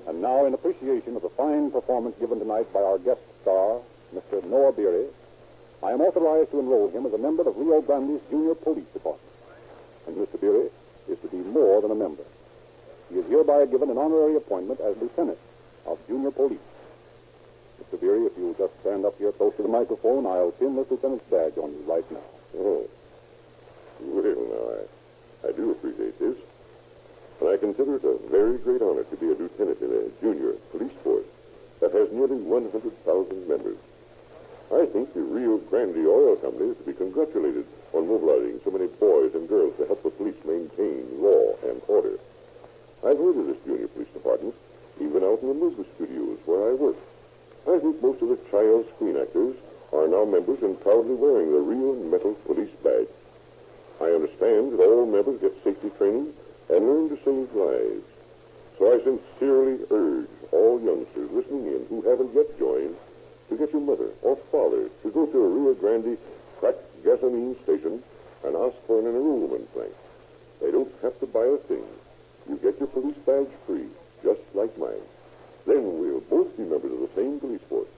And now, in appreciation of the fine performance given tonight by our guest star, Mr. Noah Beery, I am authorized to enroll him as a member of Rio Grande's Junior Police Department. And Mr. Beery is to be more than a member. He is hereby given an honorary appointment as Lieutenant of Junior Police. Mr. Beery, if you'll just stand up here close to the microphone, I'll pin this lieutenant's badge on you right now. Oh. Well, now, I do appreciate this. And I consider it a very great honor to be a lieutenant in a junior police force that has nearly 100,000 members. I think the Rio Grande Oil Company is to be congratulated on mobilizing so many boys and girls to help the police maintain law and order. I've heard of this junior police department, even out in the movie studios where I work. I think most of the child screen actors are now members and proudly wearing the real metal police badge. I understand that all members get safety training and learn to save lives. So I sincerely urge all youngsters listening in who haven't yet joined to get your mother or father to go to a Rio Grande cracked gasoline station and ask for an enrollment blank. They don't have to buy a thing. You get your police badge free, just like mine. Then we'll both be members of the same police force.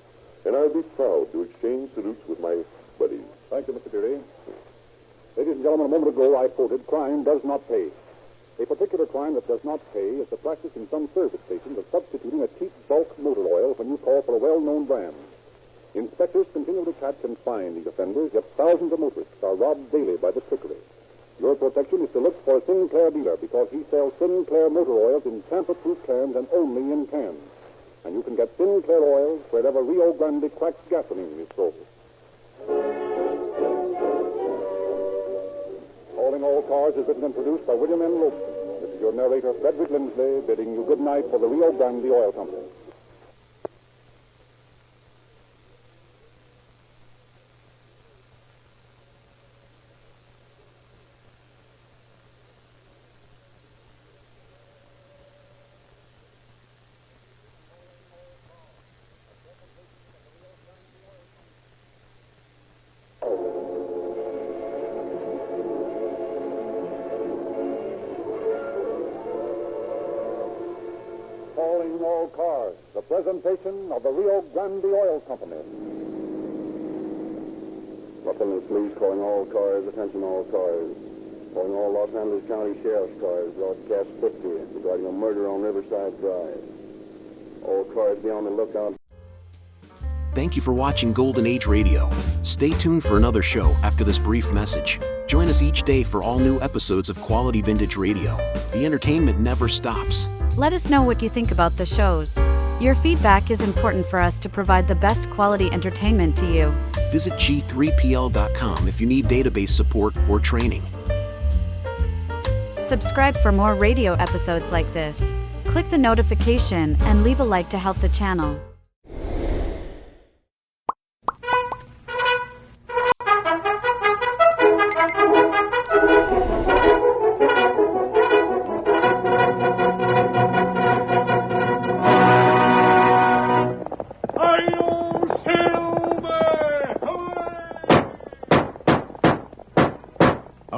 And I'll be proud to exchange salutes with my buddies. Thank you, Mr. Beery. Ladies and gentlemen, a moment ago I quoted, crime does not pay. A particular crime that does not pay is the practice in some service stations of substituting a cheap bulk motor oil when you call for a well-known brand. Inspectors continue to catch and fine these offenders, yet thousands of motorists are robbed daily by this trickery. Your protection is to look for a Sinclair dealer because he sells Sinclair motor oils in tamper-proof cans and only in cans. And you can get Sinclair oils wherever Rio Grande cracked gasoline is sold. Calling All Cars is written and produced by William N. Lopson. This is your narrator, Frederick Lindsley, bidding you good night for the Rio Grande Oil Company. all cars, the presentation of the Rio Grande Oil Company. Los Angeles Police calling all cars, attention all cars. Calling all Los Angeles County Sheriff's cars, broadcast 50 regarding a murder on Riverside Drive. All cars be on the lookout. Thank you for watching Golden Age Radio. Stay tuned for another show after this brief message. Join us each day for all new episodes of Quality Vintage Radio. The entertainment never stops. Let us know what you think about the shows. Your feedback is important for us to provide the best quality entertainment to you. Visit G3PL.com if you need database support or training. Subscribe for more radio episodes like this. Click the notification and leave a like to help the channel.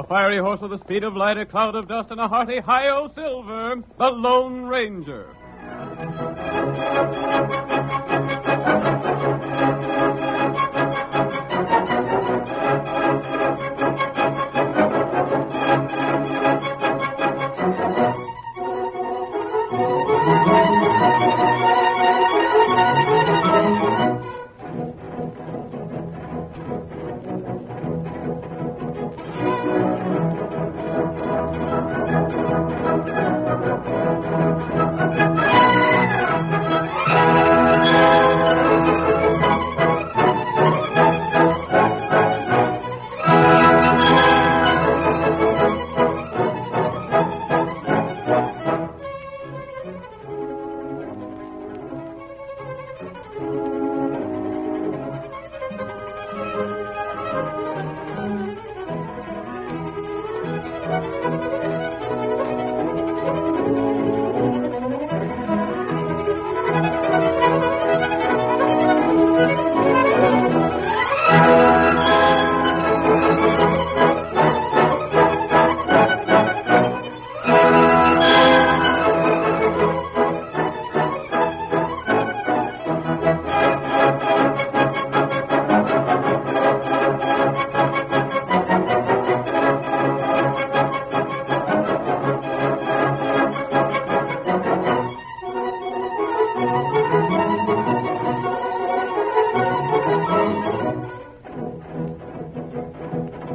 Fiery horse with the speed of light, a cloud of dust, and a hearty hi-yo silver, the Lone Ranger.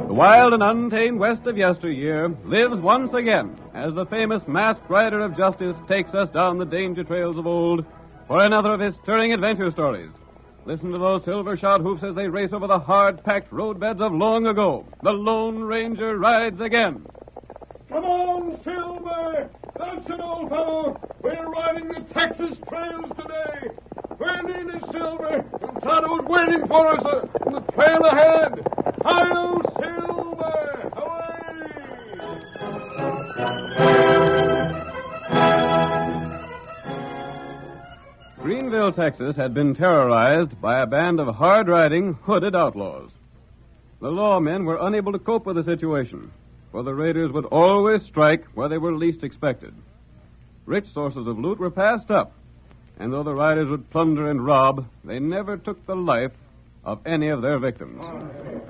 The wild and untamed West of yesteryear lives once again as the famous masked rider of justice takes us down the danger trails of old for another of his stirring adventure stories. Listen to those silver-shod hoofs as they race over the hard-packed roadbeds of long ago. The Lone Ranger rides again. Come on, Silver! That's it, old fellow! We're riding the Texas trails today! We're nearly, Silver! Tonto's waiting for us on the trail ahead! Hi-yo, Silver! Greenville, Texas had been terrorized by a band of hard-riding, hooded outlaws. The lawmen were unable to cope with the situation, for the raiders would always strike where they were least expected. Rich sources of loot were passed up, and though the riders would plunder and rob, they never took the life of any of their victims.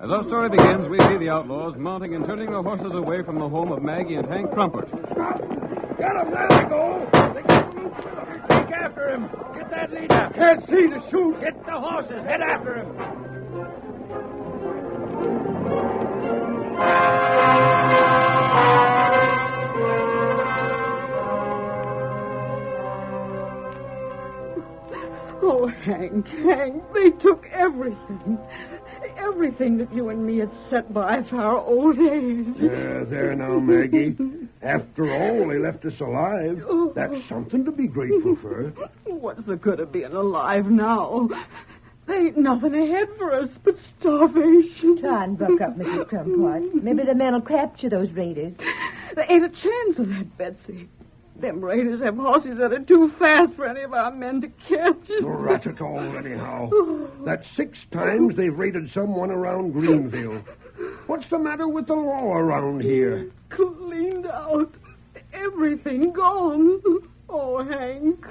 As our story begins, we see the outlaws mounting and turning their horses away from the home of Maggie and Hank Crumpler. Get him! There they go! They got loose with him. Take after him! Get that leader! Can't see to shoot! Get the horses! Head after him! Oh, Hank, they took everything. Everything that you and me had set by for our old age. There now, Maggie. After all, they left us alive. That's something to be grateful for. What's the good of being alive now? There ain't nothing ahead for us but starvation. Try and buck up, Mrs. Crumpot. Maybe the men will capture those raiders. There ain't a chance of that, Betsy. Them raiders have horses that are too fast for any of our men to catch. Rat it all, anyhow. That's 6 times they've raided someone around Greenville. What's the matter with the law around here? Cleaned out. Everything gone. Oh, Hank,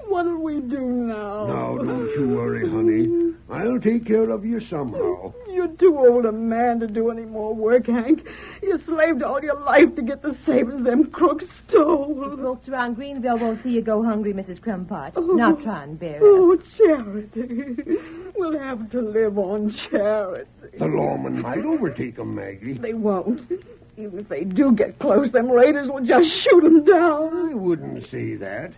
what'll we do now? Now, don't you worry, honey. I'll take care of you somehow. You're too old a man to do any more work, Hank. You slaved all your life to get the savings them crooks stole. The folks around Greenville won't see you go hungry, Mrs. Crumpot. Now try and bear it. Oh, charity. We'll have to live on charity. The lawmen might overtake 'em, Maggie. They won't. Even if they do get close, them raiders will just shoot 'em down. I wouldn't say that.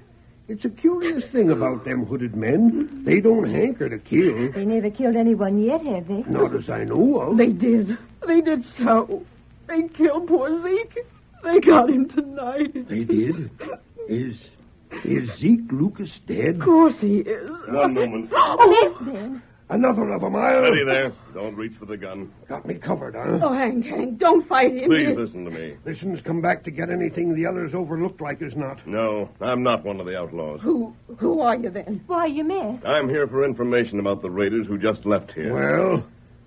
It's a curious thing about them hooded men. They don't hanker to kill. They never killed anyone yet, have they? Not as I know of. They did. They did so. They killed poor Zeke. They got him tonight. They did? Is Zeke Lucas dead? Of course he is. One moment. Yes, Ben. Another of 'em, I'll... Steady there. Don't reach for the gun. Got me covered, huh? Oh, Hank, don't fight him. Please listen to me. Listen's come back to get anything the others overlooked like as not. No, I'm not one of the outlaws. Who are you then? Why, you met. I'm here for information about the raiders who just left here. Well?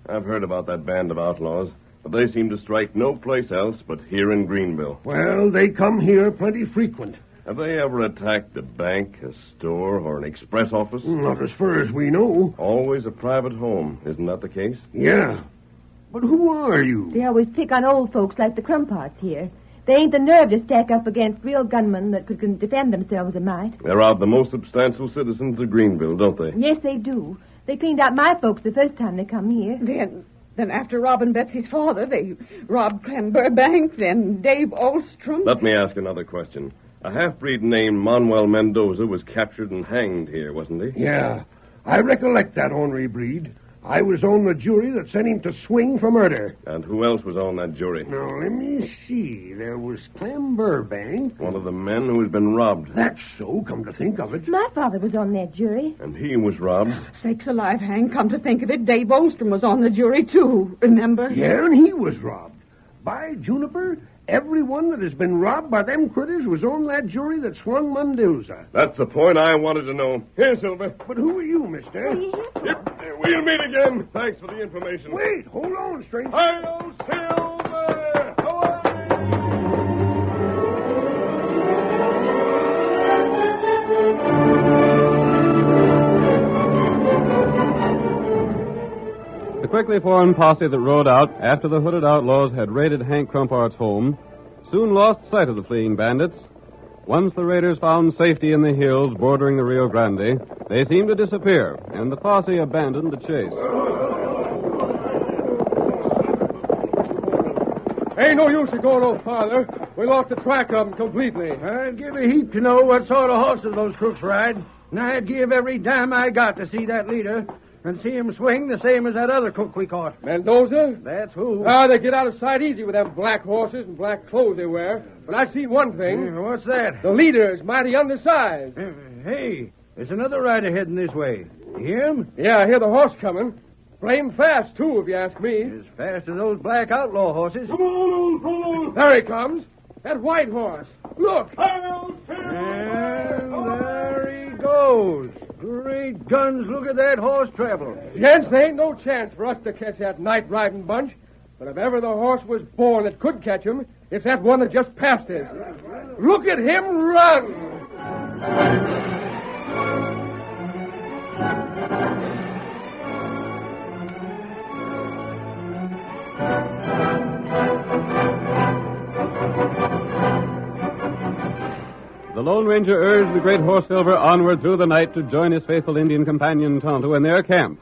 I've heard about that band of outlaws, but they seem to strike no place else but here in Greenville. Well, they come here plenty frequent. Have they ever attacked a bank, a store, or an express office? Not as far as we know. Always a private home, isn't that the case? Yeah. But who are you? They always pick on old folks like the Crumpots here. They ain't the nerve to stack up against real gunmen that could defend themselves a mite. They rob the most substantial citizens of Greenville, don't they? Yes, they do. They cleaned out my folks the first time they come here. Then after robbing Betsy's father, they robbed Clem Burbank, then Dave Ostrom. Let me ask another question. A half-breed named Manuel Mendoza was captured and hanged here, wasn't he? Yeah. I recollect that ornery breed. I was on the jury that sent him to swing for murder. And who else was on that jury? Now, let me see. There was Clem Burbank. One of the men who has been robbed. That's so, come to think of it. My father was on that jury. And he was robbed. Sakes alive, Hank. Come to think of it, Dave Ostrom was on the jury, too. Remember? Yeah, and he was robbed. By Juniper, everyone that has been robbed by them critters was on that jury that swung Mendoza. That's the point I wanted to know. Here, Silver. But who are you, mister? Yep. We'll meet again. Thanks for the information. Wait, hold on, stranger. Hi-yo, Silver! The quickly formed posse that rode out after the hooded outlaws had raided Hank Crumpart's home soon lost sight of the fleeing bandits. Once the raiders found safety in the hills bordering the Rio Grande, they seemed to disappear, and the posse abandoned the chase. Ain't no use of going no farther. We lost the track of them completely. I'd give a heap to know what sort of horses those crooks ride. And I'd give every dime I got to see that leader and see him swing the same as that other cook we caught. Mendoza? That's who. They get out of sight easy with them black horses and black clothes they wear. But I seen one thing. What's that? The leader is mighty undersized. Hey, there's another rider heading this way. You hear him? Yeah, I hear the horse coming. Blame fast, too, if you ask me. As fast as those black outlaw horses. Come on, old fellow. There he comes. That white horse. Look. And there he goes. Great guns, look at that horse travel. Gents, there ain't no chance for us to catch that night-riding bunch. But if ever the horse was born that could catch him, it's that one that just passed us. Look at him run! The Lone Ranger urged the great horse Silver onward through the night to join his faithful Indian companion Tonto in their camp.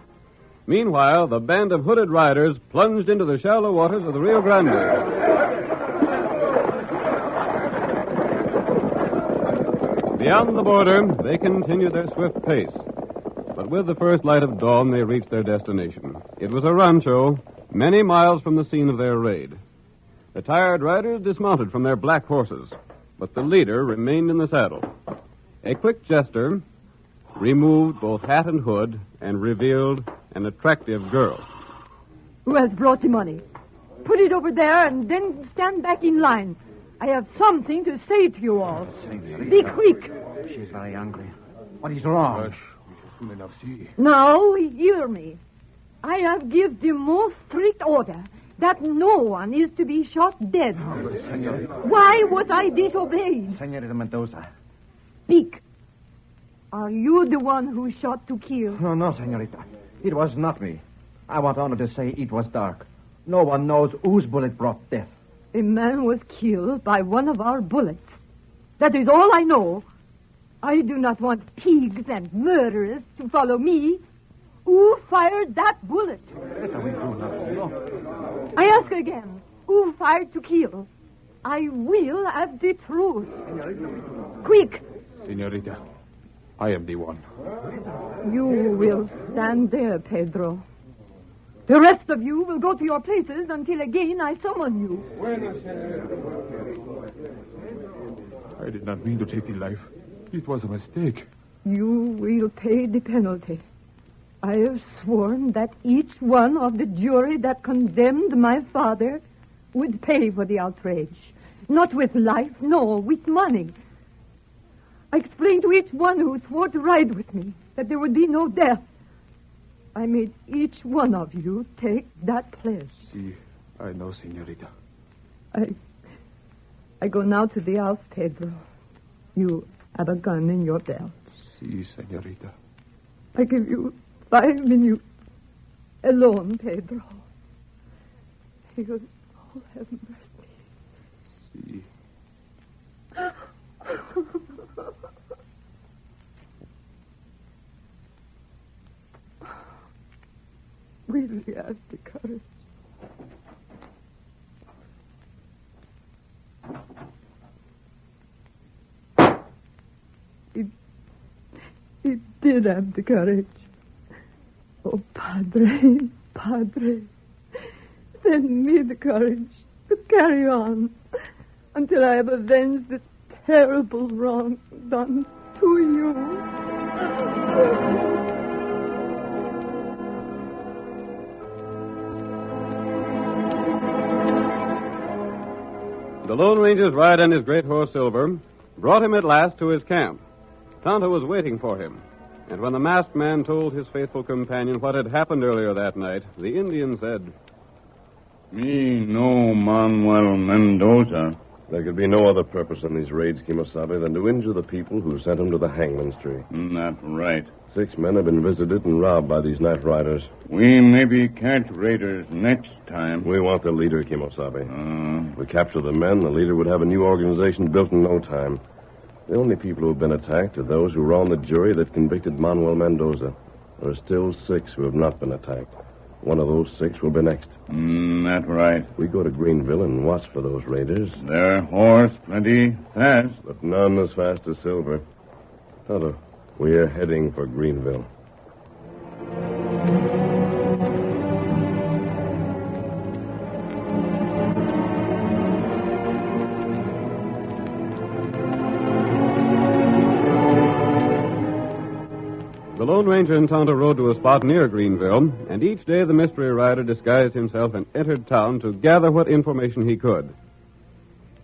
Meanwhile, the band of hooded riders plunged into the shallow waters of the Rio Grande. Beyond the border, they continued their swift pace. But with the first light of dawn, they reached their destination. It was a rancho, many miles from the scene of their raid. The tired riders dismounted from their black horses, but the leader remained in the saddle. A quick gesture removed both hat and hood and revealed an attractive girl. Who has brought the money? Put it over there and then stand back in line. I have something to say to you all. Be quick. She's very angry. What is wrong? Now, hear me. I have given the most strict order that no one is to be shot dead. Senorita. Why was I disobeyed? Senorita Mendoza, Speak. Are you the one who shot to kill? No, senorita. It was not me. I want honor to say it was dark. No one knows whose bullet brought death. A man was killed by one of our bullets. That is all I know. I do not want pigs and murderers to follow me. Who fired that bullet? I ask again, who fired to kill? I will have the truth. Quick! Senorita, I am the one. You will stand there, Pedro. The rest of you will go to your places until again I summon you. I did not mean to take the life. It was a mistake. You will pay the penalty. I have sworn that each one of the jury that condemned my father would pay for the outrage. Not with life, nor with money. I explained to each one who swore to ride with me that there would be no death. I made each one of you take that pledge. See, I know, senorita. I go now to the house, Pedro. You have a gun in your belt. Si, senorita. I give you 5 minutes alone, Pedro. He will all have mercy. Si. Really have the courage. He did have the courage. Oh, Padre, Padre, send me the courage to carry on until I have avenged the terrible wrong done to you. The Lone Ranger's ride on his great horse, Silver, brought him at last to his camp. Tonto was waiting for him, and when the masked man told his faithful companion what had happened earlier that night, the Indian said, Me no Manuel Mendoza. There could be no other purpose in these raids, Kimosabe, than to injure the people who sent him to the hangman's tree. Not right. 6 men have been visited and robbed by these night riders. We maybe catch raiders next time. We want the leader, Kimosabe. If we capture the men, the leader would have a new organization built in no time. The only people who have been attacked are those who were on the jury that convicted Manuel Mendoza. There are still 6 who have not been attacked. One of those 6 will be next. That's right. We go to Greenville and watch for those raiders. Their horse plenty fast. But none as fast as Silver. Tonto, we're heading for Greenville. The Lone Ranger and Tonto rode to a spot near Greenville, and each day the mystery rider disguised himself and entered town to gather what information he could.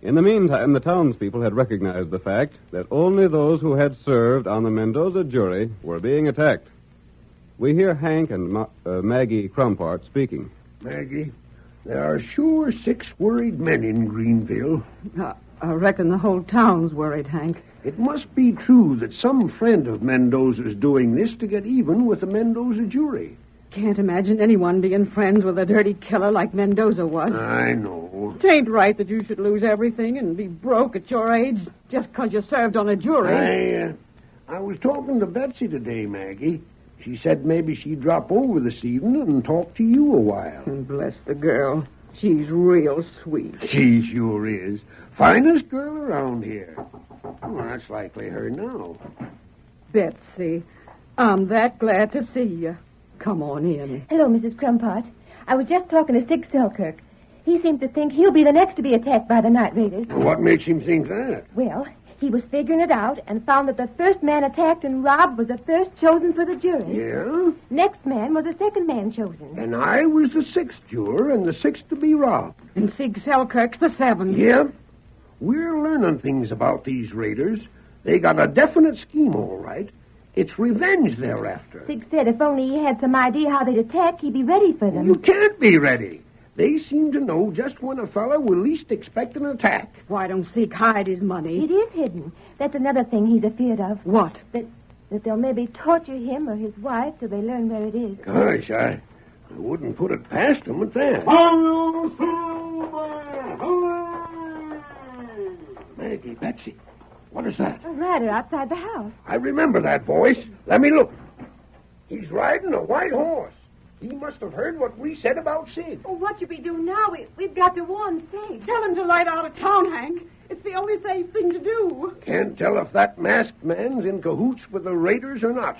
In the meantime, the townspeople had recognized the fact that only those who had served on the Mendoza jury were being attacked. We hear Hank and Maggie Crumpart speaking. Maggie, there are sure 6 worried men in Greenville. I reckon the whole town's worried, Hank. It must be true that some friend of Mendoza's doing this to get even with the Mendoza jury. Can't imagine anyone being friends with a dirty killer like Mendoza was. I know. It ain't right that you should lose everything and be broke at your age just 'cause you served on a jury. I was talking to Betsy today, Maggie. She said maybe she'd drop over this evening and talk to you a while. Bless the girl. She's real sweet. She sure is. Finest girl around here. Oh, that's likely her now. Betsy, I'm that glad to see you. Come on in. Hello, Mrs. Crumpart. I was just talking to Sig Selkirk. He seems to think he'll be the next to be attacked by the night raiders. What makes him think that? Well, he was figuring it out and found that the first man attacked and robbed was the first chosen for the jury. Yeah? Next man was the second man chosen. And I was the 6th juror and the 6th to be robbed. And Sig Selkirk's the 7th. Yeah? We're learning things about these raiders. They got a definite scheme, all right. It's revenge they're after. Sig said if only he had some idea how they'd attack, he'd be ready for them. You can't be ready. They seem to know just when a fellow will least expect an attack. Why don't Zeke hide his money? It is hidden. That's another thing he's afeard of. What? That they'll maybe torture him or his wife till they learn where it is. Gosh, I wouldn't put it past him at that. Maggie, Betsy, what is that? A rider outside the house. I remember that voice. Let me look. He's riding a white horse. He must have heard what we said about Sid. Oh, what should we do now? We've got to warn Sig. Tell him to light out of town, Hank. It's the only safe thing to do. Can't tell if that masked man's in cahoots with the raiders or not.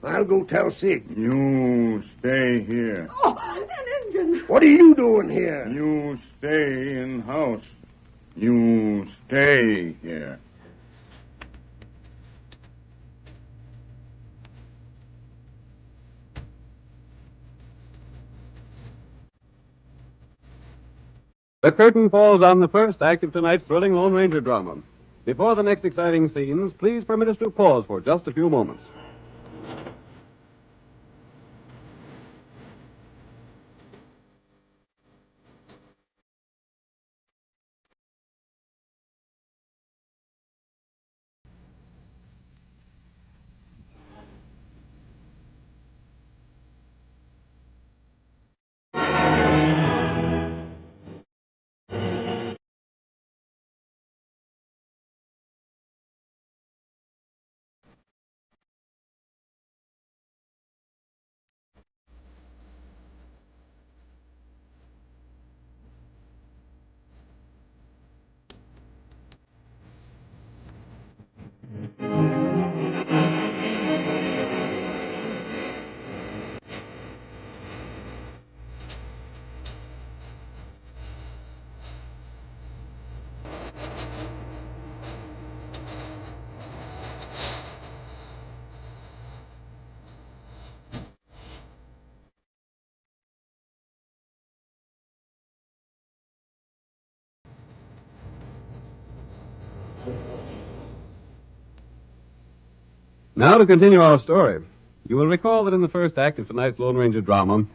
I'll go tell Sig. You stay here. Oh, an Indian. What are you doing here? You stay in house. You stay here. The curtain falls on the first act of tonight's thrilling Lone Ranger drama. Before the next exciting scenes, please permit us to pause for just a few moments. Now to continue our story. You will recall that in the first act of tonight's Lone Ranger drama,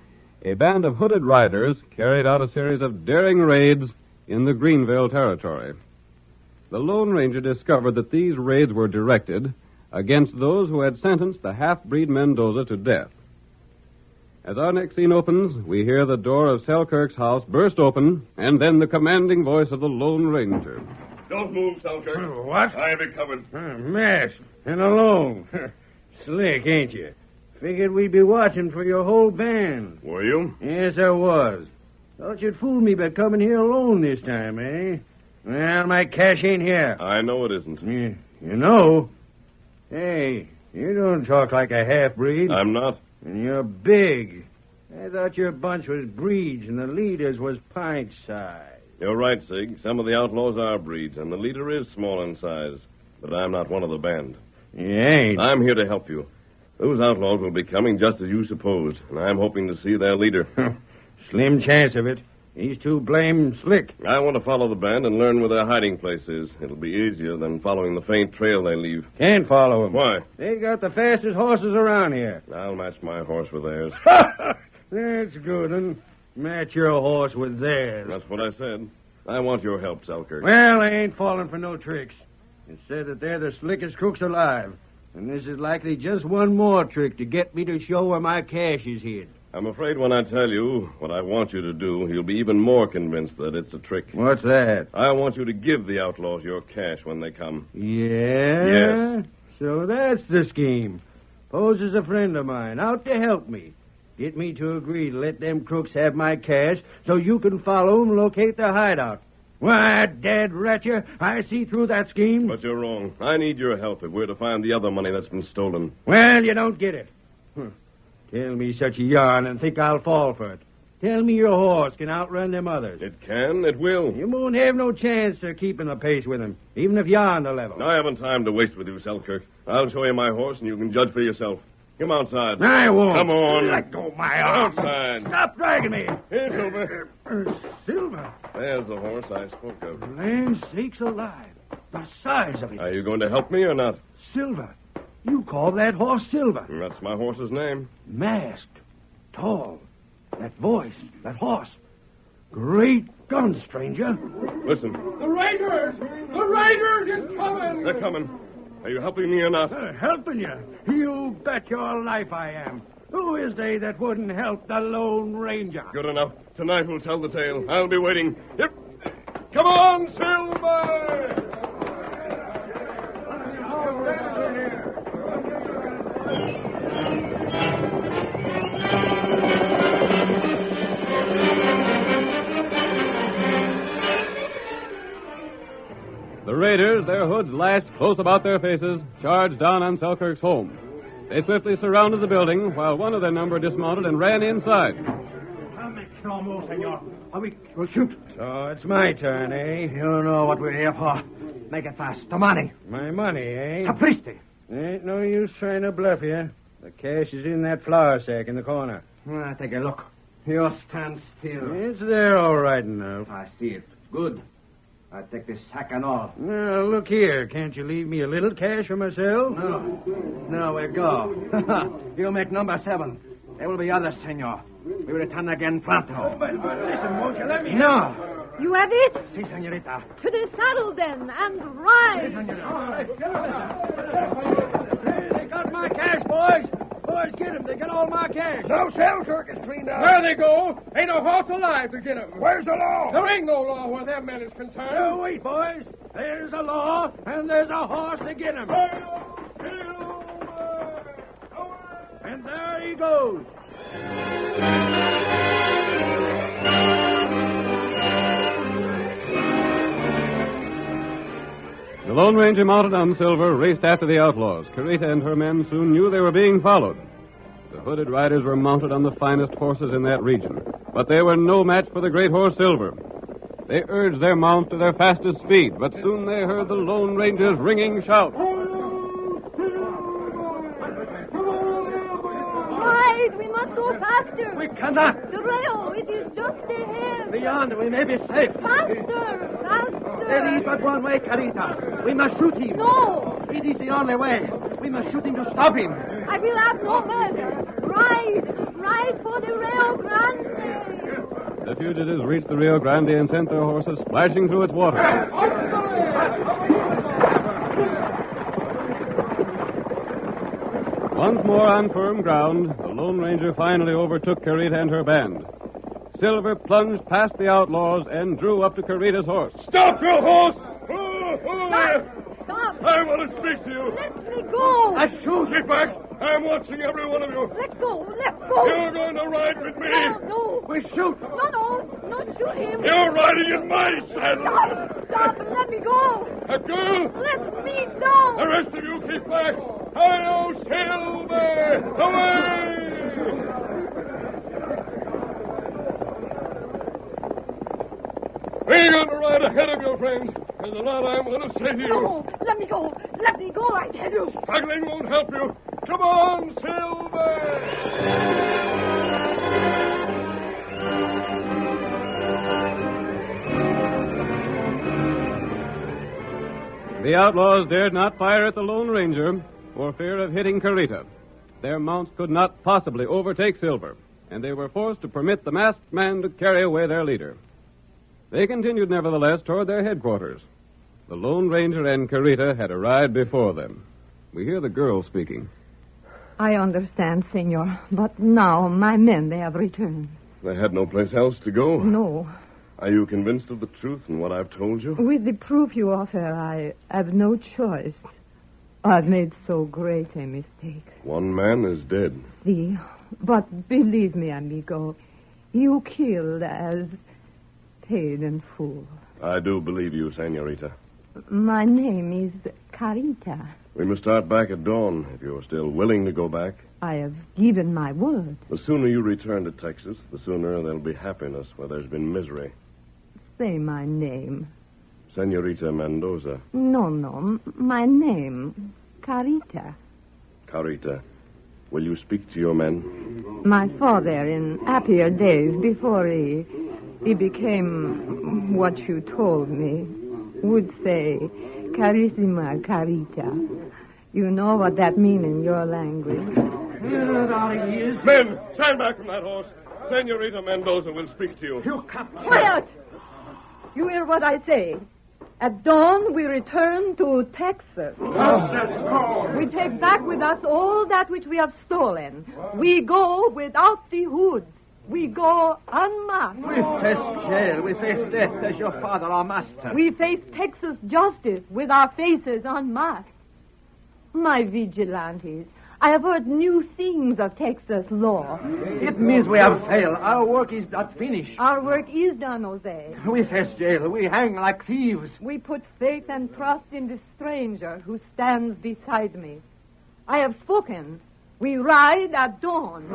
a band of hooded riders carried out a series of daring raids in the Greenville territory. The Lone Ranger discovered that these raids were directed against those who had sentenced the half-breed Mendoza to death. As our next scene opens, we hear the door of Selkirk's house burst open, and then the commanding voice of the Lone Ranger. Don't move, Selkirk. What? I have it covered. Masked and alone. Slick, ain't you? Figured we'd be watching for your whole band. Were you? Yes, I was. Thought you'd fool me by coming here alone this time, eh? Well, my cash ain't here. I know it isn't. You know? Hey, you don't talk like a half-breed. I'm not. And you're big. I thought your bunch was breeds and the leaders was pint-sized. You're right, Sig. Some of the outlaws are breeds, and the leader is small in size. But I'm not one of the band. You ain't. I'm here to help you. Those outlaws will be coming just as you supposed, and I'm hoping to see their leader. Slim chance of it. He's too blame slick. I want to follow the band and learn where their hiding place is. It'll be easier than following the faint trail they leave. Can't follow them. Why? They got the fastest horses around here. I'll match my horse with theirs. That's good, and match your horse with theirs. That's what I said. I want your help, Selkirk. Well, I ain't falling for no tricks. It said that they're the slickest crooks alive. And this is likely just one more trick to get me to show where my cash is hid. I'm afraid when I tell you what I want you to do, you'll be even more convinced that it's a trick. What's that? I want you to give the outlaws your cash when they come. Yeah? Yes. So that's the scheme. Poses a friend of mine, out to help me. Get me to agree to let them crooks have my cash so you can follow and locate their hideout. Why, Dad Ratcher, I see through that scheme. But you're wrong. I need your help if we're to find the other money that's been stolen. Well, you don't get it. Tell me such a yarn and think I'll fall for it. Tell me your horse can outrun them others. It can, it will. You won't have no chance of keeping the pace with him, even if you're on the level. I haven't time to waste with you, Selkirk. I'll show you my horse and you can judge for yourself. Come outside. I won't. Come on. Let go my arm. Outside. Stop dragging me. Here, Silver. Silver. There's the horse I spoke of. Land sakes alive. The size of it. Are you going to help me or not? Silver. You call that horse Silver. That's my horse's name. Masked. Tall. That voice. That horse. Great gun, stranger. Listen, The Raiders! The Raiders is coming! they're coming. Are you helping me or not? Helping you? You bet your life I am. Who is they that wouldn't help the Lone Ranger? Good enough. Tonight we'll tell the tale. I'll be waiting. Yep. Come on, Silver! The raiders, their hoods lashed close about their faces, charged down on Selkirk's home. They swiftly surrounded the building, while one of their number dismounted and ran inside. We'll shoot. So it's my turn, eh? You know what we're here for. Make it fast. The money. My money, eh? Sapristi. Ain't no use trying to bluff you. The cash is in that flour sack in the corner. Take a look. You stand still. It's there all right enough. I see it. Good. I take this sack and all. Now, look here. Can't you leave me a little cash for myself? No, we'll go. You make number 7. There will be others, senor. We will return again pronto. But listen, won't you let me... No. You have it? Si, senorita. To the saddle, then, and ride. They got my cash, boys. Boys, get them. They got all my cash. No Selkirk is cleaned out. There they go. Ain't no horse alive to get them. Where's the law? There ain't no law where them men is concerned. No, wait, boys. There's a law, and there's a horse to get him. And there he goes. The Lone Ranger, mounted on Silver, raced after the outlaws. Carita and her men soon knew they were being followed. The hooded riders were mounted on the finest horses in that region, but they were no match for the great horse Silver. They urged their mounts to their fastest speed, but soon they heard the Lone Ranger's ringing shout. Ride! We must go faster. We cannot. The rail, it is just ahead. Beyond, we may be safe. Faster! Faster! There is but one way, Carita. We must shoot him. No! It is the only way. We must shoot him to stop him. I will have no mercy. Ride! Ride for the Rio Grande! The fugitives reached the Rio Grande and sent their horses splashing through its water. Once more on firm ground, the Lone Ranger finally overtook Carita and her band. Silver plunged past the outlaws and drew up to Carita's horse. Stop your horse! Stop! I want to speak to you. Let me go! I shoot. Get back! I'm watching every one of you. Let go! Let go! You're going to ride with me. No! We shoot. No! Not shoot him! You're riding in my saddle. Stop and let me go! A girl! Let me down! The rest of you keep back. Hi-yo, Silver! Away! We're going to ride ahead of you, friends. There's a lot I'm going to say to you. No, let me go. Let me go, I tell you. Struggling won't help you. Come on, Silver! The outlaws dared not fire at the Lone Ranger for fear of hitting Carita. Their mounts could not possibly overtake Silver, and they were forced to permit the masked man to carry away their leader. They continued, nevertheless, toward their headquarters. The Lone Ranger and Carita had a ride before them. We hear the girl speaking. I understand, senor, but now my men, they have returned. They had no place else to go. No. Are you convinced of the truth in what I've told you? With the proof you offer, I have no choice. I've made so great a mistake. One man is dead. See, but believe me, amigo, you killed as paid in full. I do believe you, senorita. My name is Carita. We must start back at dawn, if you're still willing to go back. I have given my word. The sooner you return to Texas, the sooner there'll be happiness where there's been misery. Say my name. Senorita Mendoza. No, my name, Carita. Carita, will you speak to your men? My father, in happier days, before he became what you told me, would say, Carissima Carita. You know what that means in your language. Men, stand back from that horse. Senorita Mendoza will speak to you. You come. Quiet! You hear what I say. At dawn, we return to Texas. We take back with us all that which we have stolen. We go without the hood. We go unmasked. We face jail. We face death as your father, our master. We face Texas justice with our faces unmasked. My vigilantes, I have heard new things of Texas law. It means we have failed. Our work is not finished. Our work is done, Jose. We face jail. We hang like thieves. We put faith and trust in the stranger who stands beside me. I have spoken. We ride at dawn.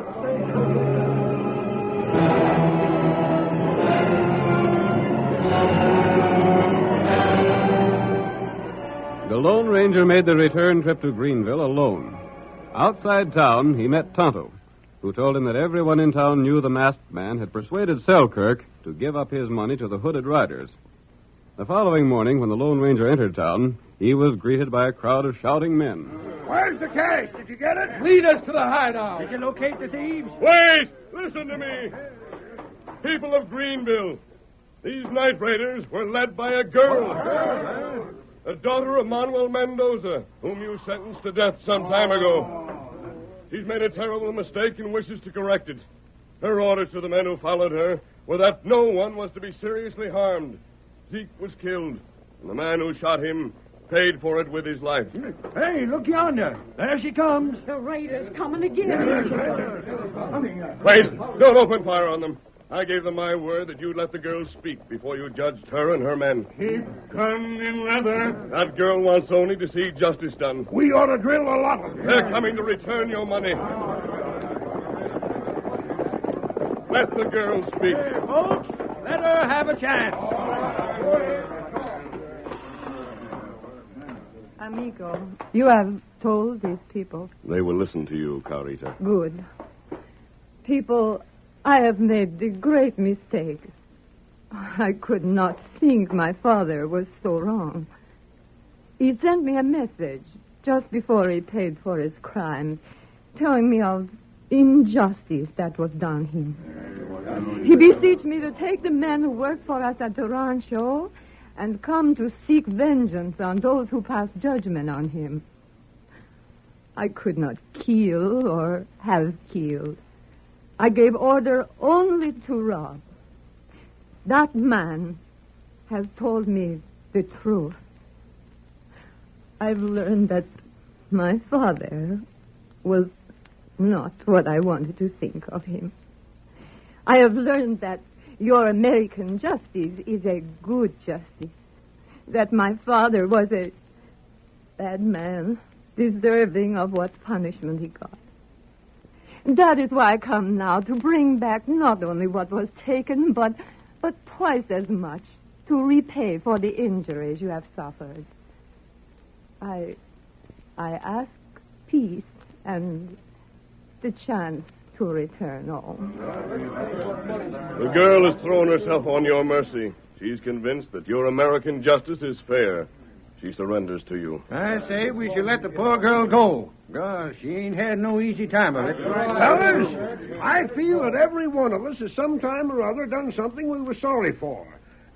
The Lone Ranger made the return trip to Greenville alone. Outside town, he met Tonto, who told him that everyone in town knew the masked man had persuaded Selkirk to give up his money to the hooded riders. The following morning, when the Lone Ranger entered town, he was greeted by a crowd of shouting men. Where's the cash? Did you get it? Lead us to the hideout. Did you locate the thieves? Wait! Listen to me. People of Greenville, these night raiders were led by a girl. A daughter of Manuel Mendoza, whom you sentenced to death some time ago. She's made a terrible mistake and wishes to correct it. Her orders to the men who followed her were that no one was to be seriously harmed. Zeke was killed, and the man who shot him paid for it with his life. Hey, look yonder. There she comes. The raiders coming again. Wait, don't open fire on them. I gave them my word that you'd let the girl speak before you judged her and her men. Keep gun in leather. That girl wants only to see justice done. We ought to drill a lot of them. They're coming to return your money. Let the girl speak. Folks, let her have a chance. Amigo, you have told these people. They will listen to you, Carita. Good. People, I have made the great mistake. I could not think my father was so wrong. He sent me a message just before he paid for his crimes, telling me of injustice that was done him. He beseeched me to take the men who work for us at the rancho and come to seek vengeance on those who pass judgment on him. I could not kill or have killed. I gave order only to rob. That man has told me the truth. I've learned that my father was not what I wanted to think of him. I have learned that your American justice is a good justice. That my father was a bad man, deserving of what punishment he got. That is why I come now to bring back not only what was taken, but twice as much to repay for the injuries you have suffered. I ask peace and the chance to return home. The girl has thrown herself on your mercy. She's convinced that your American justice is fair. She surrenders to you. I say we should let the poor girl go. Gosh, she ain't had no easy time of it. Fellas, I feel that every one of us has sometime or other done something we were sorry for.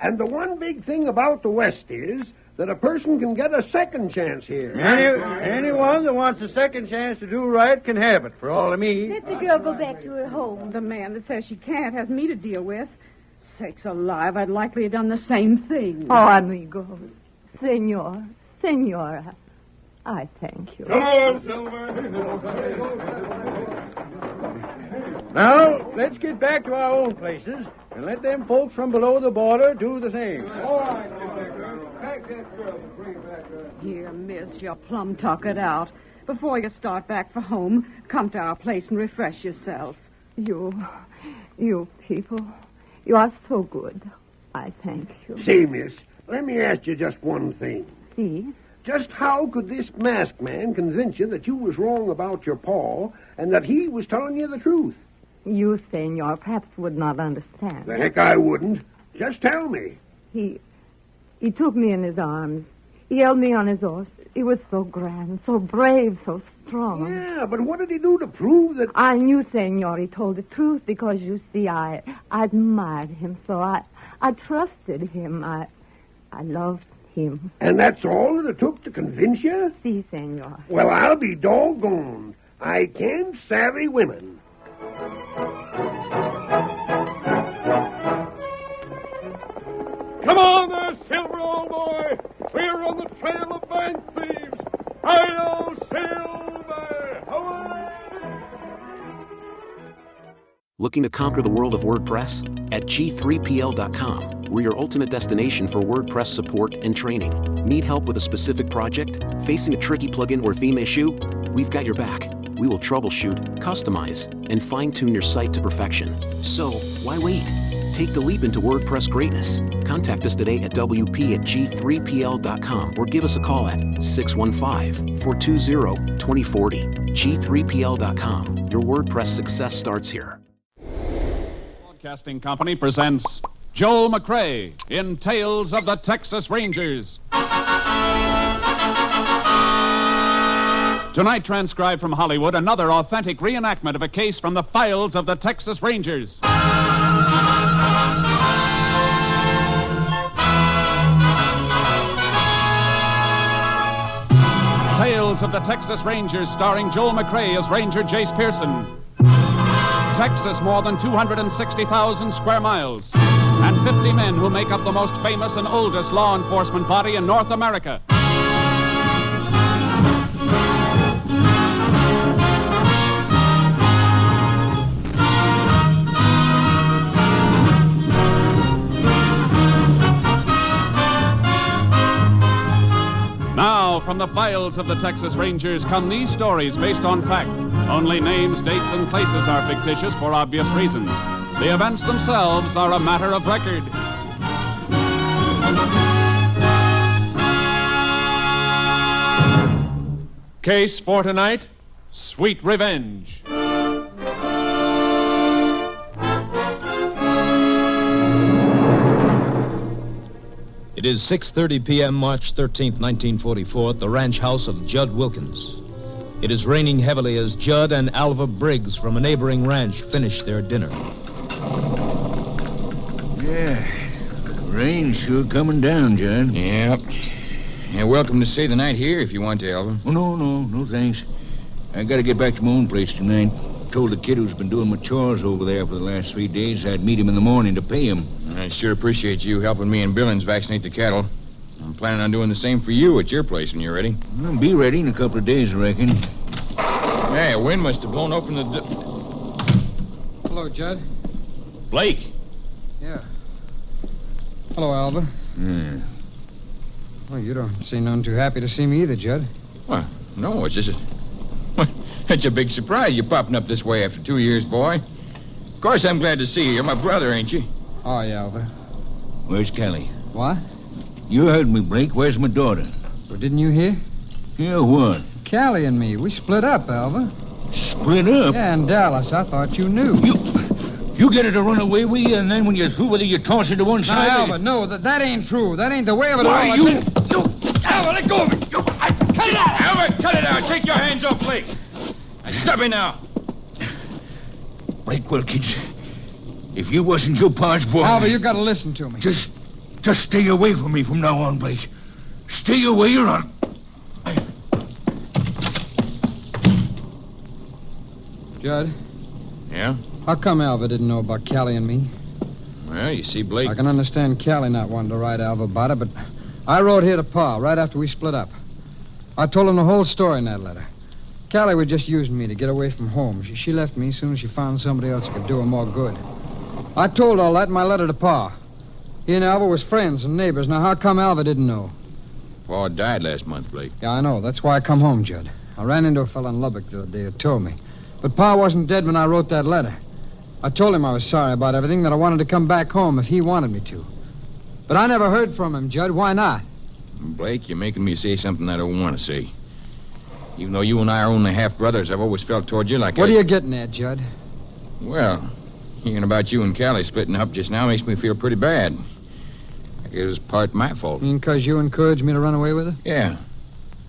And the one big thing about the West is that a person can get a second chance here. Anyone that wants a second chance to do right can have it, for all of me. Let the girl go back to her home. The man that says she can't has me to deal with. Sakes alive, I'd likely have done the same thing. Oh, amigo. Senora, I thank you. Come on, Silver. Now, let's get back to our own places and let them folks from below the border do the same. All right, back that girl. Bring her back there. Here, miss, you plumb tuck it out. Before you start back for home, come to our place and refresh yourself. You people, you are so good. I thank you. Say, miss, let me ask you just one thing. See? Just how could this masked man convince you that you was wrong about your paw and that he was telling you the truth? You, senor, perhaps would not understand. The heck I wouldn't. Just tell me. He took me in his arms. He held me on his horse. He was so grand, so brave, so strong. Yeah, but what did he do to prove that... I knew, Senor, he told the truth because, you see, I admired him, so I trusted him. I loved him. And that's all that it took to convince you? Si, Senor. Well, I'll be doggone. I can't savvy women. Come on there, Silver, old boy. We're on the trail of bank thieves. Hi-yo, Silver! Away! Looking to conquer the world of WordPress? At G3PL.com, we're your ultimate destination for WordPress support and training. Need help with a specific project? Facing a tricky plugin or theme issue? We've got your back. We will troubleshoot, customize, and fine-tune your site to perfection. So, why wait? Take the leap into WordPress greatness. Contact us today at WP@G3PL.com or give us a call at 615-420-2040. G3PL.com. Your WordPress success starts here. Broadcasting Company presents Joel McRae in Tales of the Texas Rangers. Tonight, transcribed from Hollywood, another authentic reenactment of a case from the files of the Texas Rangers. Tales of the Texas Rangers, starring Joel McRae as Ranger Jace Pearson. Texas, more than 260,000 square miles, and 50 men who make up the most famous and oldest law enforcement body in North America. Now, from the files of the Texas Rangers come these stories based on fact. Only names, dates, and places are fictitious for obvious reasons. The events themselves are a matter of record. Case for tonight, Sweet Revenge. It is 6:30 p.m., March 13th, 1944, at the ranch house of Judd Wilkins. It is raining heavily as Judd and Alva Briggs from a neighboring ranch finish their dinner. Yeah, rain's sure coming down, Judd. Yep. You're welcome to stay the night here if you want to, Alva. Oh, no thanks. I gotta get back to my own place tonight. Told the kid who's been doing my chores over there for the last 3 days I'd meet him in the morning to pay him. I sure appreciate you helping me and Billings vaccinate the cattle. I'm planning on doing the same for you at your place when you're ready. I'll be ready in a couple of days, I reckon. Hey, a wind must have blown open the... Hello, Judd. Blake. Yeah. Hello, Alva. Yeah. Well, you don't seem none too happy to see me either, Judd. Well, no, it's just... It's a big surprise you popping up this way after 2 years, boy. Of course, I'm glad to see you. You're my brother, ain't you? Oh, yeah, Alva. Where's Callie? What? You heard me, Blake. Where's my daughter? Well, didn't you hear? Hear what? Callie and me. We split up, Alva. Split up? Yeah, in Dallas. I thought you knew. You get her to run away with you, and then when you're through with her, you toss her to one side? No, Alva, no. That ain't true. That ain't the way of it Why, all. you... Alva, let go of it. Cut it out. Alva, cut it out. Take your hands off Blake. Now, stop me now. Blake Wilkins, if you wasn't your pa's boy... Alva, you gotta listen to me. Just stay away from me from now on, Blake. Stay away or I'll... Judd? Yeah? How come Alva didn't know about Callie and me? Well, you see, Blake... I can understand Callie not wanting to write Alva about it, but I wrote here to Pa right after we split up. I told him the whole story in that letter. Callie was just using me to get away from home. She left me as soon as she found somebody else who could do her more good. I told all that in my letter to Pa. He and Alva was friends and neighbors. Now, how come Alva didn't know? Pa died last month, Blake. Yeah, I know. That's why I come home, Judd. I ran into a fellow in Lubbock the other day who told me. But Pa wasn't dead when I wrote that letter. I told him I was sorry about everything, that I wanted to come back home if he wanted me to. But I never heard from him, Judd. Why not? Blake, you're making me say something I don't want to say. Even though you and I are only half-brothers, I've always felt toward you like What are you getting at, Judd? Well, hearing about you and Callie splitting up just now makes me feel pretty bad. I guess it's part my fault. You mean because you encouraged me to run away with her? Yeah.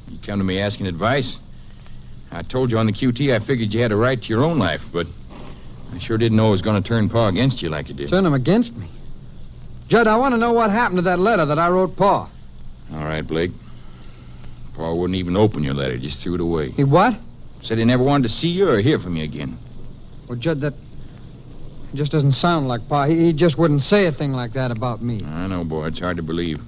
You come to me asking advice. I told you on the QT I figured you had a right to your own life, but I sure didn't know it was going to turn Pa against you like it did. Turn him against me? Judd, I want to know what happened to that letter that I wrote Pa. All right, Blake. Pa wouldn't even open your letter, just threw it away. He what? Said he never wanted to see you or hear from you again. Well, Judd, that just doesn't sound like Pa. He just wouldn't say a thing like that about me. I know, boy. It's hard to believe.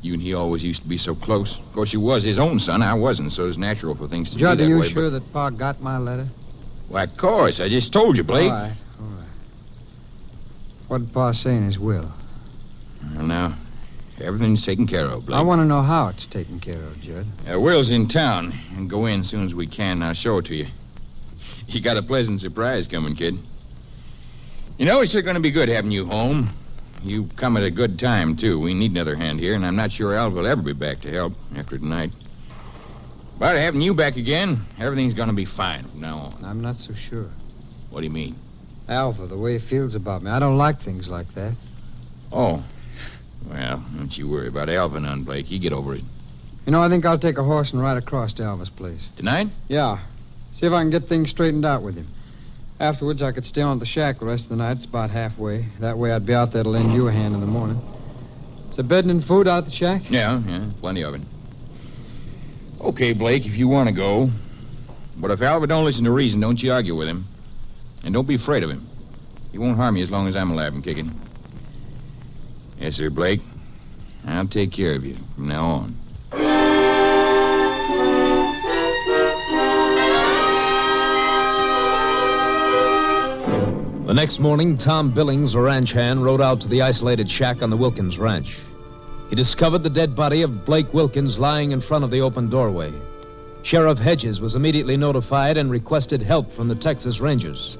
You and he always used to be so close. Of course, you was his own son. I wasn't, so it's natural for things to Judd, be that are you way. sure that Pa got my letter? Why, of course. I just told you, Blake. All right. What did Pa say in his will? Well, now, everything's taken care of, Blake. I want to know how it's taken care of, Judd. Will's in town, and go in as soon as we can. I'll show it to you. You got a pleasant surprise coming, kid. You know, it's sure going to be good having you home. You come at a good time, too. We need another hand here, and I'm not sure Alva will ever be back to help after tonight. But having you back again, everything's going to be fine from now on. I'm not so sure. What do you mean? Alva, the way he feels about me. I don't like things like that. Oh. Well, don't you worry about Alva none, Blake. You get over it. You know, I think I'll take a horse and ride across to Alva's place. Tonight? Yeah. See if I can get things straightened out with him. Afterwards, I could stay on at the shack the rest of the night. It's about halfway. That way I'd be out there to lend you a hand in the morning. Is there bedding and food out at the shack? Yeah, plenty of it. Okay, Blake, if you want to go. But if Alva don't listen to reason, don't you argue with him. And don't be afraid of him. He won't harm you as long as I'm alive and kicking. Yes, sir, Blake. I'll take care of you from now on. The next morning, Tom Billings, a ranch hand, rode out to the isolated shack on the Wilkins ranch. He discovered the dead body of Blake Wilkins lying in front of the open doorway. Sheriff Hedges was immediately notified and requested help from the Texas Rangers.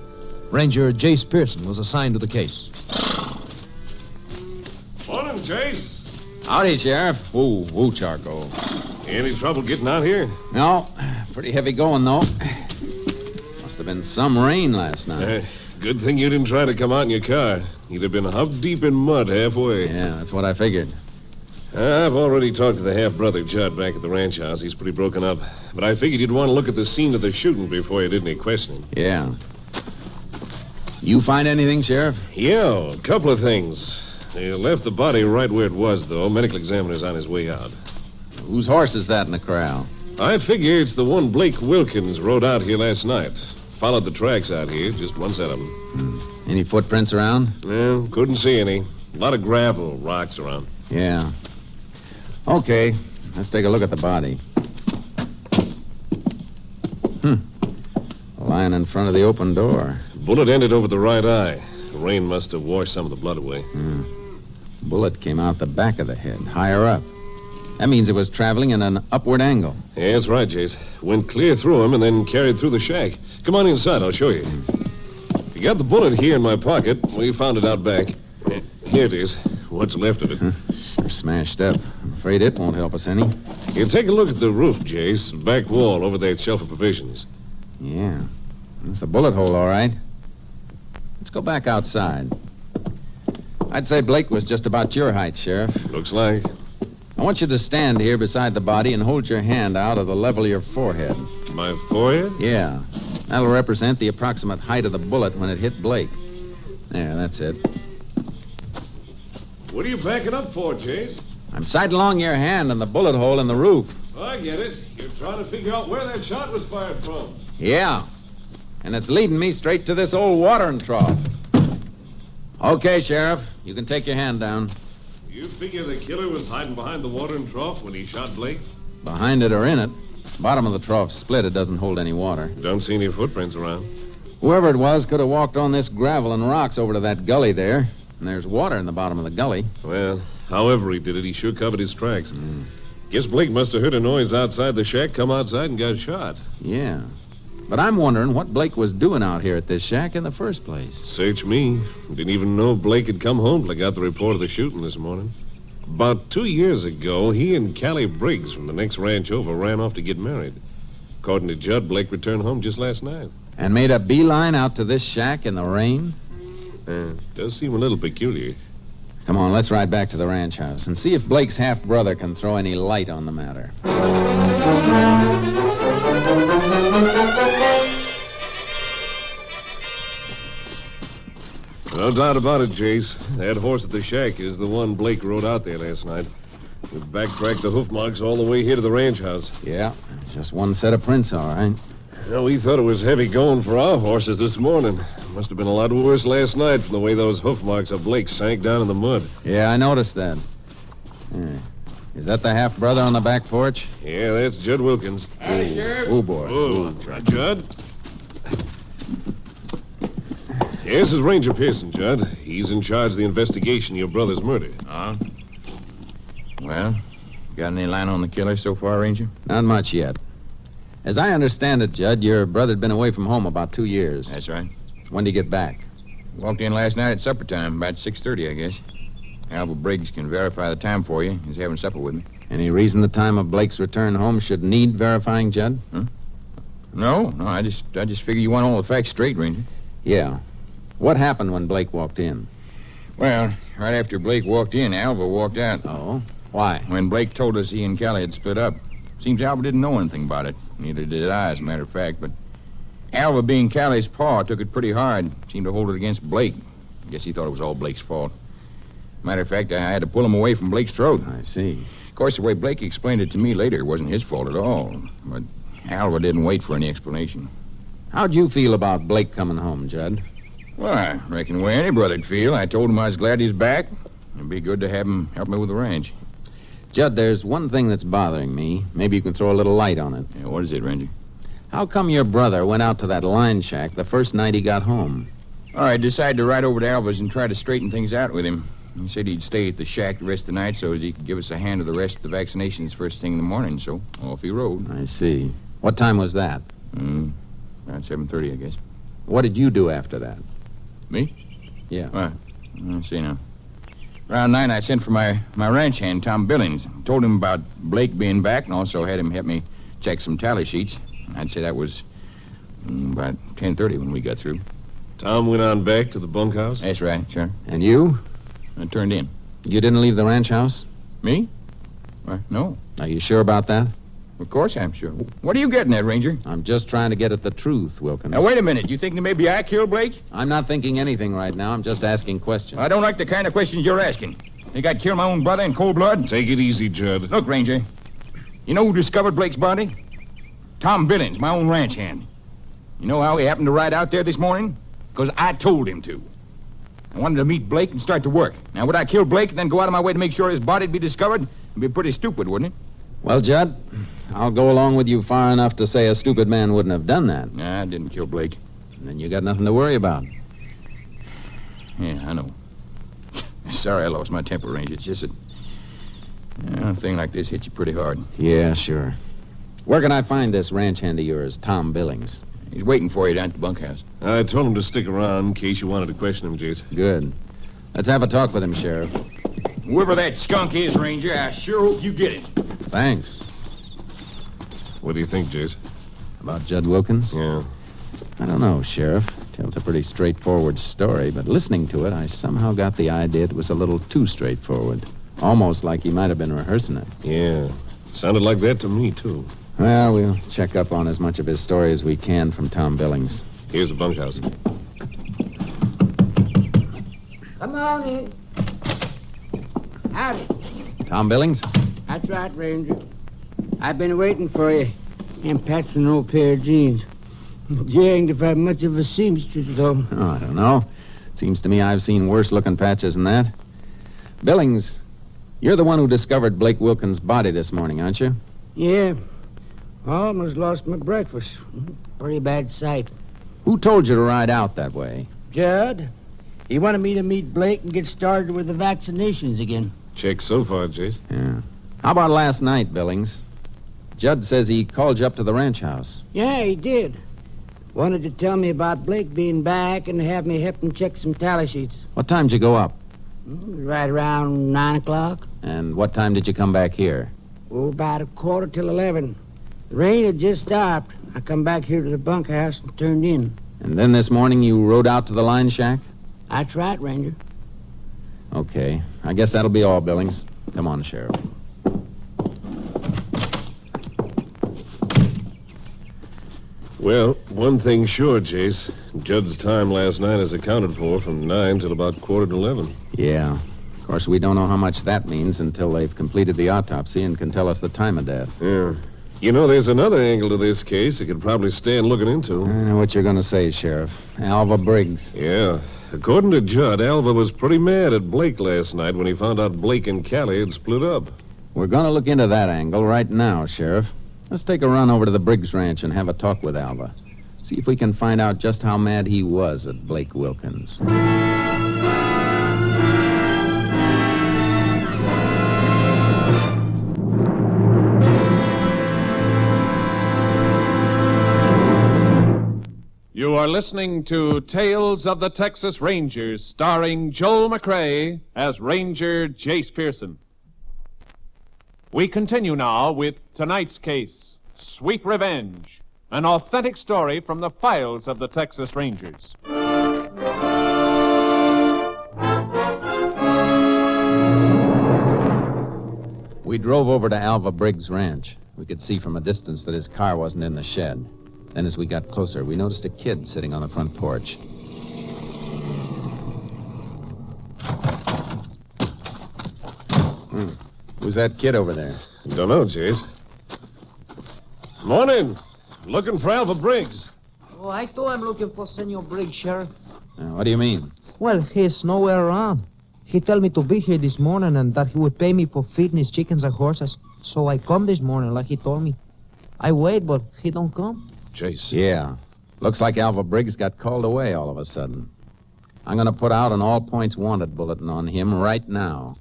Ranger Jace Pearson was assigned to the case. Morning, Jace. Howdy, Sheriff. Whoa, Charcoal. Any trouble getting out here? No. Pretty heavy going, though. Must have been some rain last night. Good thing you didn't try to come out in your car. You'd have been huff deep in mud halfway. Yeah, that's what I figured. I've already talked to the half-brother Judd back at the ranch house. He's pretty broken up. But I figured you'd want to look at the scene of the shooting before you did any questioning. Yeah. You find anything, Sheriff? Yeah, a couple of things. They left the body right where it was, though. Medical examiner's on his way out. Whose horse is that in the corral? I figure it's the one Blake Wilkins rode out here last night. Followed the tracks out here, just one set of them. Any footprints around? No, couldn't see any. A lot of gravel, rocks around. Yeah. Okay, let's take a look at the body. Lying in front of the open door. Bullet ended over the right eye. The rain must have washed some of the blood away. Bullet came out the back of the head, higher up. That means it was traveling in an upward angle. Yeah, that's right, Jace. Went clear through him and then carried through the shack. Come on inside, I'll show you. You got the bullet here in my pocket. We found it out back. Here it is. What's left of it. Sure smashed up. I'm afraid it won't help us any. You take a look at the roof, Jace. Back wall over that shelf of provisions. Yeah. That's a bullet hole, all right. Let's go back outside. I'd say Blake was just about your height, Sheriff. Looks like. I want you to stand here beside the body and hold your hand out at the level of your forehead. My forehead? Yeah. That'll represent the approximate height of the bullet when it hit Blake. There, that's it. What are you backing up for, Jace? I'm sidelong your hand and the bullet hole in the roof. I get it. You're trying to figure out where that shot was fired from. Yeah. And it's leading me straight to this old watering trough. Okay, Sheriff. You can take your hand down. You figure the killer was hiding behind the watering trough when he shot Blake? Behind it or in it. Bottom of the trough's split. It doesn't hold any water. Don't see any footprints around. Whoever it was could have walked on this gravel and rocks over to that gully there. And there's water in the bottom of the gully. Well, however he did it, he sure covered his tracks. Guess Blake must have heard a noise outside the shack, come outside, and got shot. Yeah. But I'm wondering what Blake was doing out here at this shack in the first place. Search me. Didn't even know Blake had come home till I got the report of the shooting this morning. About 2 years ago, he and Callie Briggs from the next ranch over ran off to get married. According to Judd, Blake returned home just last night. And made a beeline out to this shack in the rain? Does seem a little peculiar. Come on, let's ride back to the ranch house and see if Blake's half-brother can throw any light on the matter. No doubt about it, Jace. That horse at the shack is the one Blake rode out there last night. We backtracked the hoof marks all the way here to the ranch house. Yeah, just one set of prints, all right. Well, we thought it was heavy going for our horses this morning. Must have been a lot worse last night from the way those hoof marks of Blake sank down in the mud. Yeah, I noticed that. Yeah. Is that the half-brother on the back porch? Yeah, that's Judd Wilkins. Howdy, Sheriff. Oh, boy. Oh, Judd. Yeah, this is Ranger Pearson, Judd. He's in charge of the investigation of your brother's murder. Huh? Well, got any line on the killer so far, Ranger? Not much yet. As I understand it, Judd, your brother'd been away from home about 2 years. That's right. When did he get back? Walked in last night at supper time, about 6:30, I guess. Alva Briggs can verify the time for you. He's having supper with me. Any reason the time of Blake's return home should need verifying, Judd? Huh? No, I just figure you want all the facts straight, Ranger. Yeah. What happened when Blake walked in? Well, right after Blake walked in, Alva walked out. Oh? Why? When Blake told us he and Callie had split up. Seems Alva didn't know anything about it. Neither did I, as a matter of fact. But Alva, being Callie's paw, took it pretty hard. Seemed to hold it against Blake. I guess he thought it was all Blake's fault. Matter of fact, I had to pull him away from Blake's throat. I see. Of course, the way Blake explained it to me later, it wasn't his fault at all. But Alva didn't wait for any explanation. How'd you feel about Blake coming home, Judd? Well, I reckon the way any brother'd feel. I told him I was glad he's back. It'd be good to have him help me with the ranch. Judd, there's one thing that's bothering me. Maybe you can throw a little light on it. Yeah, what is it, Ranger? How come your brother went out to that line shack the first night he got home? I decided to ride over to Alva's and try to straighten things out with him. He said he'd stay at the shack the rest of the night so as he could give us a hand of the rest of the vaccinations first thing in the morning, so off he rode. I see. What time was that? About 7:30, I guess. What did you do after that? Me? Yeah. Well, let's see now. Around 9, I sent for my ranch hand, Tom Billings. Told him about Blake being back and also had him help me check some tally sheets. I'd say that was about 10:30 when we got through. Tom went on back to the bunkhouse? That's right, sure. And you? I turned in. You didn't leave the ranch house? Me? No. Are you sure about that? Of course I'm sure. What are you getting at, Ranger? I'm just trying to get at the truth, Wilkins. Now, wait a minute. You think that maybe I killed Blake? I'm not thinking anything right now. I'm just asking questions. I don't like the kind of questions you're asking. Think I'd kill my own brother in cold blood? Take it easy, Judd. Look, Ranger, you know who discovered Blake's body? Tom Billings, my own ranch hand. You know how he happened to ride out there this morning? Because I told him to. I wanted to meet Blake and start to work. Now, would I kill Blake and then go out of my way to make sure his body'd be discovered? It'd be pretty stupid, wouldn't it? Well, Judd, I'll go along with you far enough to say a stupid man wouldn't have done that. Nah, I didn't kill Blake. Then you got nothing to worry about. Yeah, I know. Sorry I lost my temper, Ranger. It's just that a thing like this hits you pretty hard. Yeah, sure. Where can I find this ranch hand of yours, Tom Billings? He's waiting for you down at the bunkhouse. I told him to stick around in case you wanted to question him, Jace. Good. Let's have a talk with him, Sheriff. Whoever that skunk is, Ranger, I sure hope you get it. Thanks. What do you think, Jace? About Judd Wilkins? Yeah. I don't know, Sheriff. Tells a pretty straightforward story, but listening to it, I somehow got the idea it was a little too straightforward. Almost like he might have been rehearsing it. Yeah. Sounded like that to me, too. Well, we'll check up on as much of his story as we can from Tom Billings. Here's the bunkhouse. Come on in. Howdy. Tom Billings? That's right, Ranger. I've been waiting for you. And Pat's an old pair of jeans. Janged if I'm much of a seamstress, though. Oh, I don't know. Seems to me I've seen worse-looking patches than that. Billings, you're the one who discovered Blake Wilkins' body this morning, aren't you? Yeah. Almost lost my breakfast. Pretty bad sight. Who told you to ride out that way? Judd. He wanted me to meet Blake and get started with the vaccinations again. Check so far, Jace. Yeah. How about last night, Billings? Judd says he called you up to the ranch house. Yeah, he did. Wanted to tell me about Blake being back and have me help him check some tally sheets. What time did you go up? Right around 9 o'clock. And what time did you come back here? Oh, about 11:15. The rain had just stopped. I come back here to the bunkhouse and turned in. And then this morning you rode out to the line shack? That's right, Ranger. Okay. I guess that'll be all, Billings. Come on, Sheriff. Well, one thing's sure, Jace. Judd's time last night is accounted for from 9 till about 10:45. Yeah. Of course, we don't know how much that means until they've completed the autopsy and can tell us the time of death. Yeah. You know, there's another angle to this case that could probably stand looking into. I know what you're going to say, Sheriff. Alva Briggs. Yeah. According to Judd, Alva was pretty mad at Blake last night when he found out Blake and Callie had split up. We're going to look into that angle right now, Sheriff. Let's take a run over to the Briggs Ranch and have a talk with Alva. See if we can find out just how mad he was at Blake Wilkins. You are listening to Tales of the Texas Rangers, starring Joel McCrea as Ranger Jace Pearson. We continue now with tonight's case, Sweet Revenge, an authentic story from the files of the Texas Rangers. We drove over to Alva Briggs' ranch. We could see from a distance that his car wasn't in the shed. Then as we got closer, we noticed a kid sitting on the front porch. Who's that kid over there? Don't know, Jace. Morning. Looking for Alva Briggs. Oh, I too am looking for Senor Briggs, Sheriff. What do you mean? Well, he's nowhere around. He told me to be here this morning and that he would pay me for feeding his chickens and horses. So I come this morning like he told me. I wait, but he don't come. Jace. Yeah. Looks like Alva Briggs got called away all of a sudden. I'm going to put out an all-points wanted bulletin on him right now.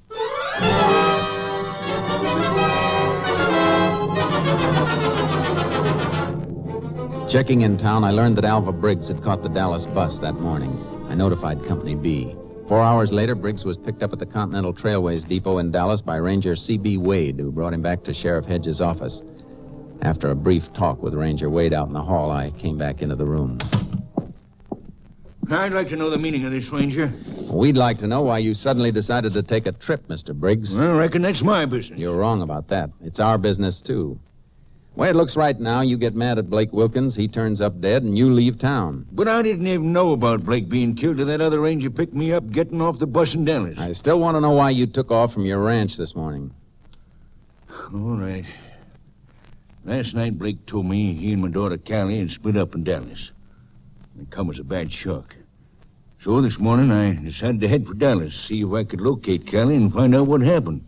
Checking in town, I learned that Alva Briggs had caught the Dallas bus that morning. I notified Company B. 4 hours later, Briggs was picked up at the Continental Trailways Depot in Dallas by Ranger C.B. Wade, who brought him back to Sheriff Hedges' office. After a brief talk with Ranger Wade out in the hall, I came back into the room. I'd like to know the meaning of this, Ranger. We'd like to know why you suddenly decided to take a trip, Mr. Briggs. Well, I reckon that's my business. You're wrong about that. It's our business, too. The way it looks right now, you get mad at Blake Wilkins, he turns up dead, and you leave town. But I didn't even know about Blake being killed till that other ranger picked me up getting off the bus in Dallas. I still want to know why you took off from your ranch this morning. All right. Last night, Blake told me he and my daughter Callie had split up in Dallas. It come as a bad shock. So this morning, I decided to head for Dallas, see if I could locate Callie and find out what happened.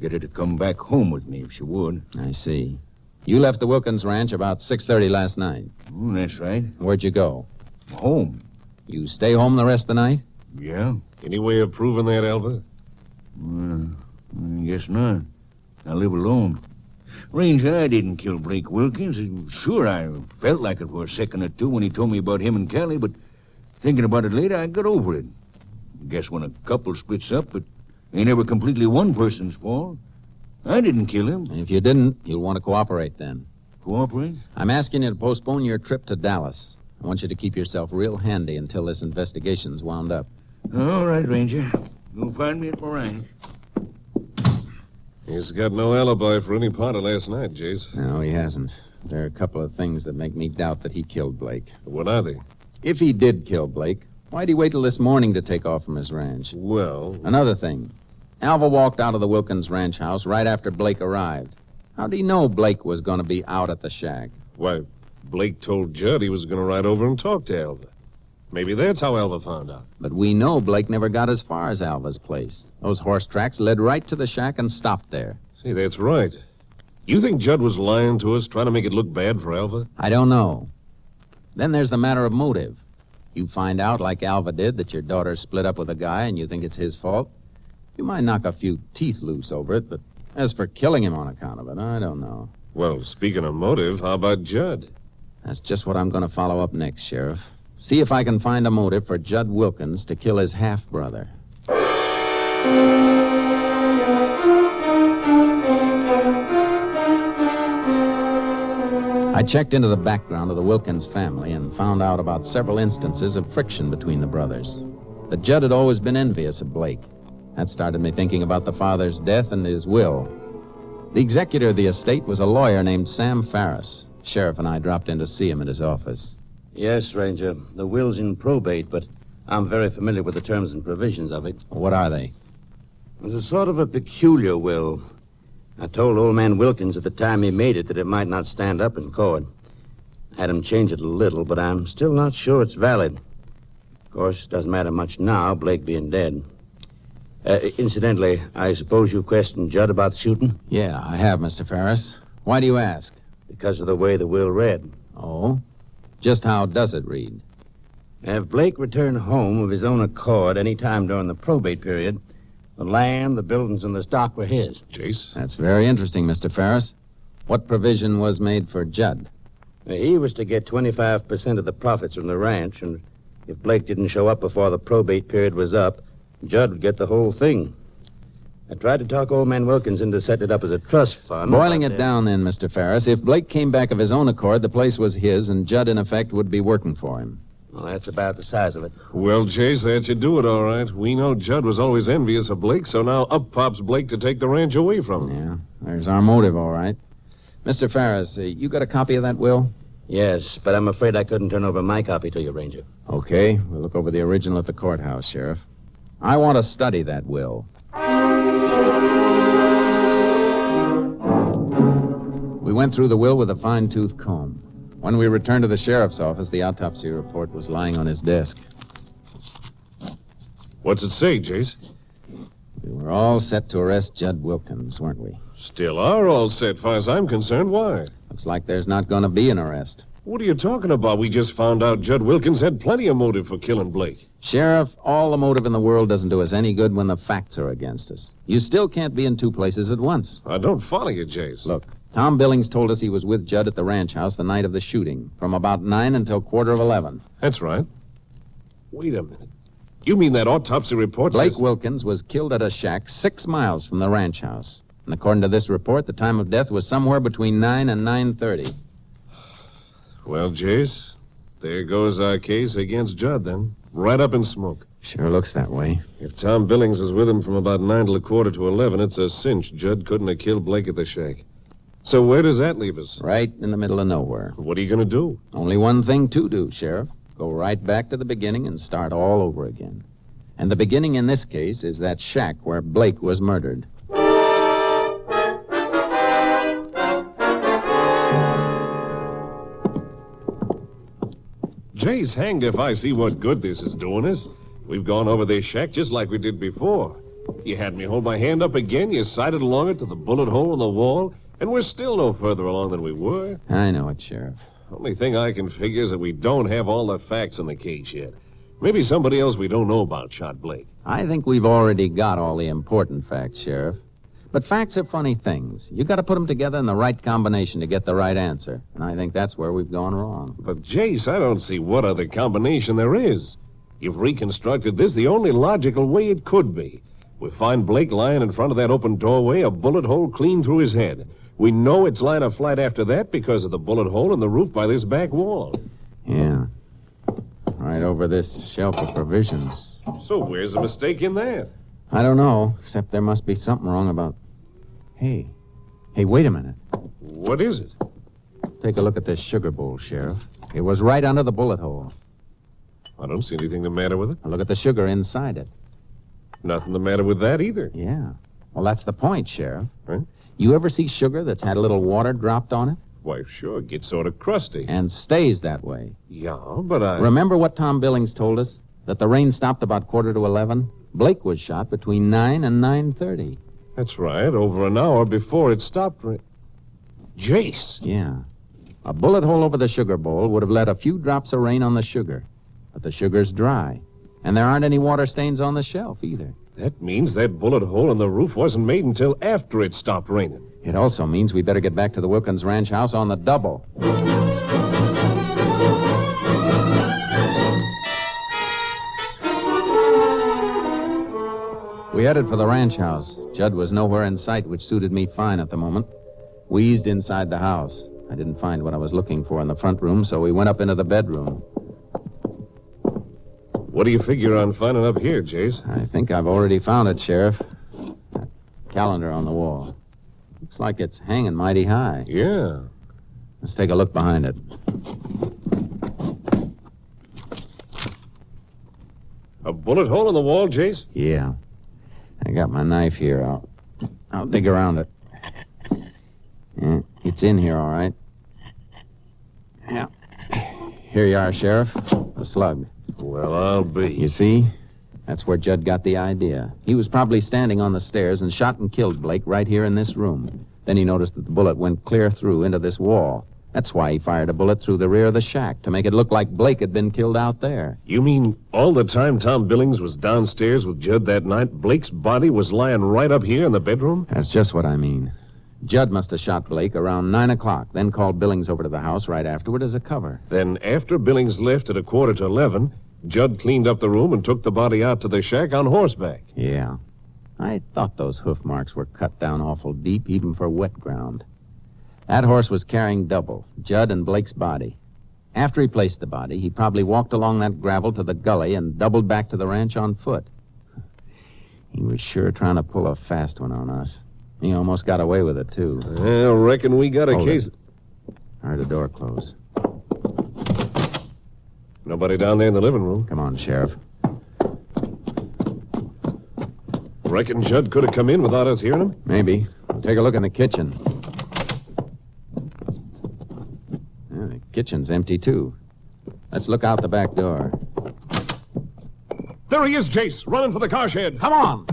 Get her to come back home with me if she would. I see. You left the Wilkins Ranch about 6:30 last night. Oh, that's right. Where'd you go? Home. You stay home the rest of the night? Yeah. Any way of proving that, Alva? I guess not. I live alone. Ranger, I didn't kill Blake Wilkins. Sure, I felt like it for a second or two when he told me about him and Callie, but thinking about it later, I got over it. Guess when a couple splits up, it ain't ever completely one person's fault. I didn't kill him. If you didn't, you'll want to cooperate then. Cooperate? I'm asking you to postpone your trip to Dallas. I want you to keep yourself real handy until this investigation's wound up. All right, Ranger. You'll find me at my ranch. He's got no alibi for any part of last night, Jace. No, he hasn't. There are a couple of things that make me doubt that he killed Blake. What are they? If he did kill Blake, why'd he wait till this morning to take off from his ranch? Well... Another thing. Alva walked out of the Wilkins ranch house right after Blake arrived. How'd he know Blake was going to be out at the shack? Why, Blake told Judd he was going to ride over and talk to Alva. Maybe that's how Alva found out. But we know Blake never got as far as Alva's place. Those horse tracks led right to the shack and stopped there. See, that's right. You think Judd was lying to us, trying to make it look bad for Alva? I don't know. Then there's the matter of motive. You find out, like Alva did, that your daughter split up with a guy and you think it's his fault. You might knock a few teeth loose over it, but as for killing him on account of it, I don't know. Well, speaking of motive, how about Judd? That's just what I'm going to follow up next, Sheriff. See if I can find a motive for Judd Wilkins to kill his half-brother. I checked into the background of the Wilkins family and found out about several instances of friction between the brothers. That Judd had always been envious of Blake. That started me thinking about the father's death and his will. The executor of the estate was a lawyer named Sam Farris. Sheriff and I dropped in to see him at his office. Yes, Ranger. The will's in probate, but I'm very familiar with the terms and provisions of it. What are they? It's a sort of a peculiar will. I told old man Wilkins at the time he made it that it might not stand up in court. I had him change it a little, but I'm still not sure it's valid. Of course, it doesn't matter much now, Blake being dead. Incidentally, I suppose you questioned Judd about the shooting? Yeah, I have, Mr. Ferris. Why do you ask? Because of the way the will read. Oh? Just how does it read? If Blake returned home of his own accord any time during the probate period, the land, the buildings, and the stock were his. Jace? That's very interesting, Mr. Ferris. What provision was made for Judd? He was to get 25% of the profits from the ranch, and if Blake didn't show up before the probate period was up, Judd would get the whole thing. I tried to talk old man Wilkins into setting it up as a trust fund. Boiling it down then, Mr. Ferris, if Blake came back of his own accord, the place was his, and Judd, in effect, would be working for him. Well, that's about the size of it. Well, Jace, that should do it all right. We know Judd was always envious of Blake, so now up pops Blake to take the ranch away from him. Yeah, there's our motive, all right. Mr. Ferris, you got a copy of that will? Yes, but I'm afraid I couldn't turn over my copy to you, Ranger. Okay, we'll look over the original at the courthouse, Sheriff. I want to study that will. We went through the will with a fine-tooth comb. When we returned to the sheriff's office, the autopsy report was lying on his desk. What's it say, Jace? We were all set to arrest Judd Wilkins, weren't we? Still are all set, far as I'm concerned. Why? Looks like there's not going to be an arrest. What are you talking about? We just found out Judd Wilkins had plenty of motive for killing Blake. Sheriff, all the motive in the world doesn't do us any good when the facts are against us. You still can't be in two places at once. I don't follow you, Jace. Look, Tom Billings told us he was with Judd at the ranch house the night of the shooting, from about 9 until 11:15. That's right. Wait a minute. You mean that autopsy report Blake says... Wilkins was killed at a shack 6 miles from the ranch house. And according to this report, the time of death was somewhere between 9 and 9:30. Well, Jace, there goes our case against Judd, then. Right up in smoke. Sure looks that way. If Tom Billings was with him from about 9 till 11:15, it's a cinch Judd couldn't have killed Blake at the shack. So where does that leave us? Right in the middle of nowhere. What are you going to do? Only one thing to do, Sheriff. Go right back to the beginning and start all over again. And the beginning in this case is that shack where Blake was murdered. Jace, hanged if I see what good this is doing us. We've gone over this shack just like we did before. You had me hold my hand up again, you sighted along it to the bullet hole in the wall, and we're still no further along than we were. I know it, Sheriff. Only thing I can figure is that we don't have all the facts in the case yet. Maybe somebody else we don't know about shot Blake. I think we've already got all the important facts, Sheriff. But facts are funny things. You got to put them together in the right combination to get the right answer. And I think that's where we've gone wrong. But, Jace, I don't see what other combination there is. You've reconstructed this the only logical way it could be. We find Blake lying in front of that open doorway, a bullet hole clean through his head. We know it's line of flight after that because of the bullet hole in the roof by this back wall. Yeah. Right over this shelf of provisions. So where's the mistake in that? I don't know, except there must be something wrong about... Hey, wait a minute. What is it? Take a look at this sugar bowl, Sheriff. It was right under the bullet hole. I don't see anything the matter with it. Now look at the sugar inside it. Nothing the matter with that either. Yeah. Well, that's the point, Sheriff. Right? You ever see sugar that's had a little water dropped on it? Why, sure, it gets sort of crusty. And stays that way. Yeah, but I... Remember what Tom Billings told us? That the rain stopped about 11:15? Blake was shot between 9 and 9:30. That's right, over an hour before it stopped. Jace! Yeah. A bullet hole over the sugar bowl would have let a few drops of rain on the sugar. But the sugar's dry. And there aren't any water stains on the shelf, either. That means that bullet hole in the roof wasn't made until after it stopped raining. It also means we better get back to the Wilkins Ranch house on the double. We headed for the ranch house. Judd was nowhere in sight, which suited me fine at the moment. We eased inside the house. I didn't find what I was looking for in the front room, so we went up into the bedroom. What do you figure on finding up here, Jace? I think I've already found it, Sheriff. That calendar on the wall. Looks like it's hanging mighty high. Yeah. Let's take a look behind it. A bullet hole in the wall, Jace? Yeah. I got my knife here. I'll dig around it. Yeah, it's in here, all right. Yeah. Here you are, Sheriff. The slug. Well, I'll be. You see? That's where Judd got the idea. He was probably standing on the stairs and shot and killed Blake right here in this room. Then he noticed that the bullet went clear through into this wall. That's why he fired a bullet through the rear of the shack, to make it look like Blake had been killed out there. You mean all the time Tom Billings was downstairs with Judd that night, Blake's body was lying right up here in the bedroom? That's just what I mean. Judd must have shot Blake around 9 o'clock, then called Billings over to the house right afterward as a cover. Then after Billings left at 11:15, Judd cleaned up the room and took the body out to the shack on horseback. Yeah. I thought those hoof marks were cut down awful deep, even for wet ground. That horse was carrying double, Judd and Blake's body. After he placed the body, he probably walked along that gravel to the gully and doubled back to the ranch on foot. He was sure trying to pull a fast one on us. He almost got away with it, too. I reckon we got a case. I heard a door close. Nobody down there in the living room. Come on, Sheriff. Reckon Judd could have come in without us hearing him? Maybe. We'll take a look in the kitchen. Yeah, the kitchen's empty, too. Let's look out the back door. There he is, Jace, running for the car shed. Come on!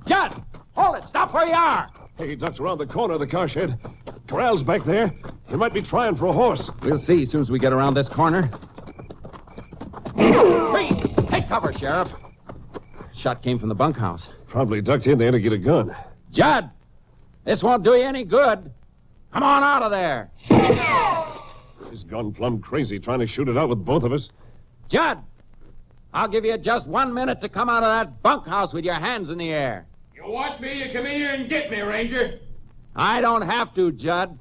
Judd! Hold it! Stop where you are! Hey, he ducks around the corner of the car shed. Corral's back there. He might be trying for a horse. We'll see as soon as we get around this corner. Hey! Take cover, Sheriff. Shot came from the bunkhouse. Probably ducked in there to get a gun. Judd! This won't do you any good. Come on out of there. He's gone plumb crazy trying to shoot it out with both of us. Judd! I'll give you just 1 minute to come out of that bunkhouse with your hands in the air. You want me to come in here and get me, Ranger? I don't have to, Judd.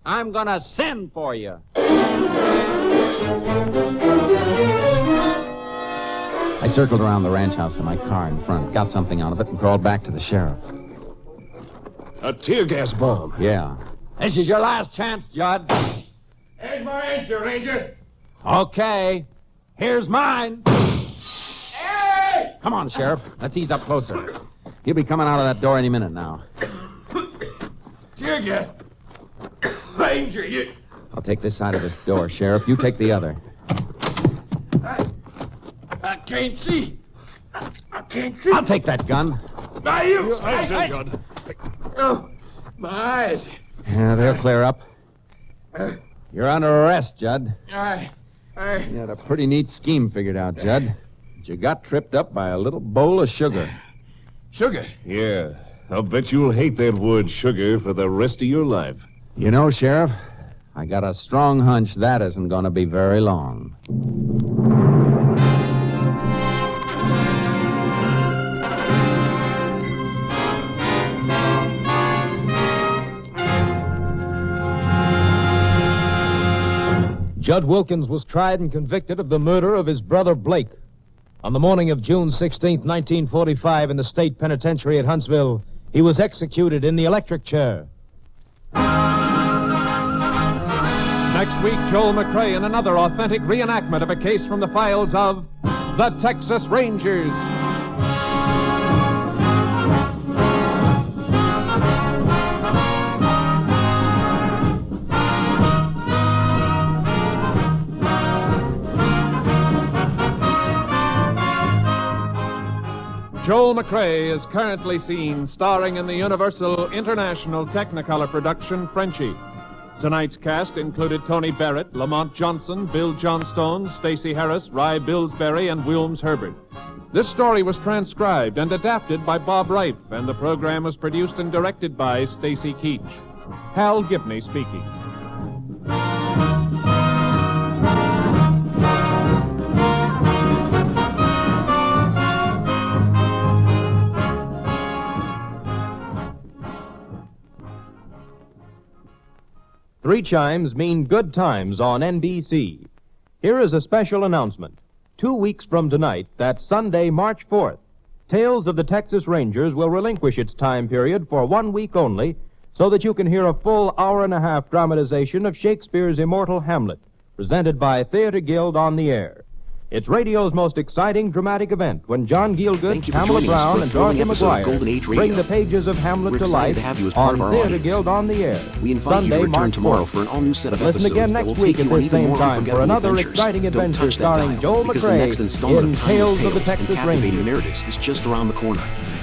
I'm gonna send for you. I circled around the ranch house to my car in front, got something out of it, and crawled back to the sheriff. A tear gas bomb. Yeah. This is your last chance, Judd. There's my answer, Ranger. Okay. Here's mine. Hey! Come on, Sheriff. Let's ease up closer. He'll be coming out of that door any minute now. Tear gas. Ranger, you... I'll take this side of this door, Sheriff. You take the other. I can't see. I can't see. I'll take that gun. Now you... gun. My eyes. Yeah, they'll clear up. You're under arrest, Judd. I... You had a pretty neat scheme figured out, Judd. But you got tripped up by a little bowl of sugar. Sugar? Yeah. I'll bet you'll hate that word sugar for the rest of your life. You know, Sheriff, I got a strong hunch that isn't going to be very long. Judd Wilkins was tried and convicted of the murder of his brother Blake. On the morning of June 16, 1945, in the state penitentiary at Huntsville, he was executed in the electric chair. Next week, Joel McCrea in another authentic reenactment of a case from the files of the Texas Rangers. Joel McCrea is currently seen starring in the Universal International Technicolor production Frenchie. Tonight's cast included Tony Barrett, Lamont Johnson, Bill Johnstone, Stacey Harris, Rye Billsbury, and Wilms Herbert. This story was transcribed and adapted by Bob Reif, and the program was produced and directed by Stacy Keach. Hal Gibney speaking. Three chimes mean good times on NBC. Here is a special announcement. 2 weeks from tonight, that's Sunday, March 4th, Tales of the Texas Rangers will relinquish its time period for 1 week only so that you can hear a full hour-and-a-half dramatization of Shakespeare's immortal Hamlet, presented by Theater Guild on the Air. It's radio's most exciting dramatic event when John Gielgud, Pamela Brown, and Dorothy McGuire bring the pages of Hamlet to life on Theater Guild on the Air. We invite Sunday, you to return March tomorrow 4th. for an all-new set of Listen again episodes that will next week take at you on this even same more time for unforgettable another adventures. exciting Don't adventure touch that starring dial, Joel because the McRae next installment in of Timeless Tales of the Tales and Texas Captivating Rangers. Narratives is just around the corner.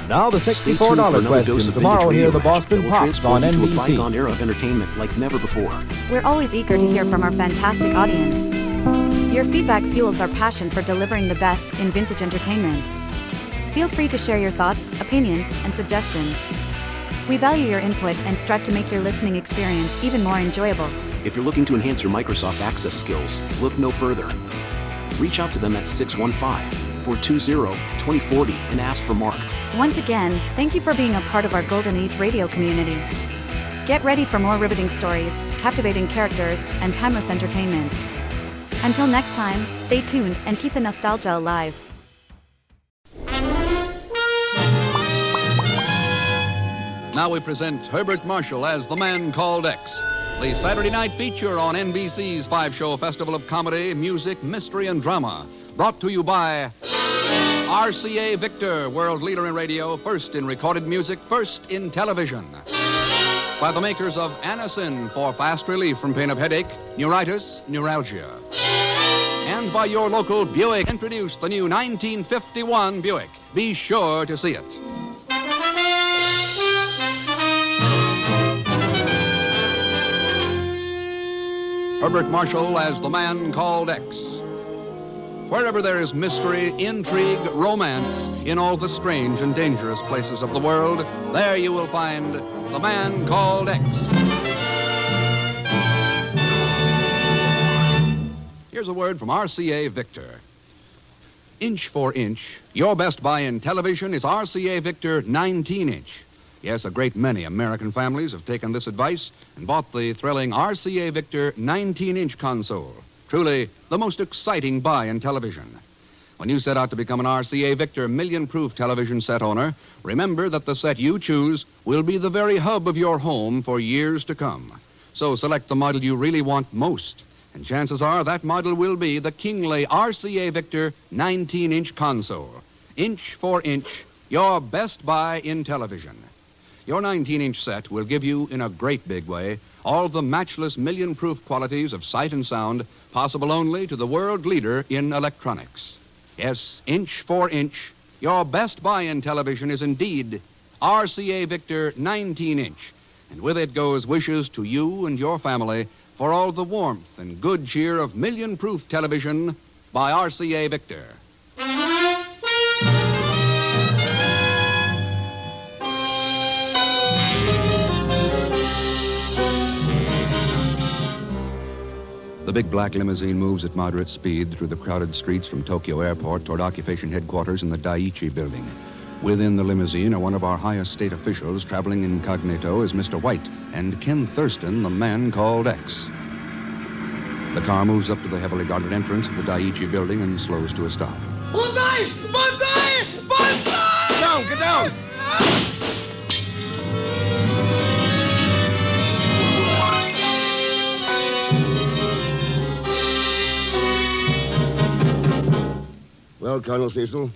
Now the Stay tuned $64 for another question. dose of Tomorrow vintage hear radio the magic that Boston will Pops transport on you to a NBC. bygone era of entertainment like never before. We're always eager to hear from our fantastic audience. Your feedback fuels our passion for delivering the best in vintage entertainment. Feel free to share your thoughts, opinions, and suggestions. We value your input and strive to make your listening experience even more enjoyable. If you're looking to enhance your Microsoft Access skills, look no further. Reach out to them at 615-420-2040 and ask for Mark. Once again, thank you for being a part of our Golden Age radio community. Get ready for more riveting stories, captivating characters, and timeless entertainment. Until next time, stay tuned and keep the nostalgia alive. Now we present Herbert Marshall as The Man Called X, the Saturday night feature on NBC's 5-show festival of comedy, music, mystery, and drama. Brought to you by RCA Victor, world leader in radio, first in recorded music, first in television. By the makers of Anacin for fast relief from pain of headache, neuritis, neuralgia. And by your local Buick. Introduce the new 1951 Buick. Be sure to see it. Herbert Marshall as The Man Called X. Wherever there is mystery, intrigue, romance, in all the strange and dangerous places of the world, there you will find The Man Called X. Here's a word from RCA Victor. Inch for inch, your best buy in television is RCA Victor 19-inch. Yes, a great many American families have taken this advice and bought the thrilling RCA Victor 19-inch console. Truly, the most exciting buy in television. When you set out to become an RCA Victor million-proof television set owner, remember that the set you choose will be the very hub of your home for years to come. So select the model you really want most, and chances are that model will be the Kingley RCA Victor 19-inch console. Inch for inch, your best buy in television. Your 19-inch set will give you, in a great big way, all the matchless million-proof qualities of sight and sound possible only to the world leader in electronics. Yes, inch for inch, your best buy in television is indeed RCA Victor 19-inch. And with it goes wishes to you and your family for all the warmth and good cheer of million-proof television by RCA Victor. The big black limousine moves at moderate speed through the crowded streets from Tokyo Airport toward occupation headquarters in the Daiichi building. Within the limousine are one of our highest state officials traveling incognito as Mr. White and Ken Thurston, the Man Called X. The car moves up to the heavily guarded entrance of the Daiichi building and slows to a stop. Bandai! Bandai! Bandai! Get down, get down! Well, Colonel Cecil,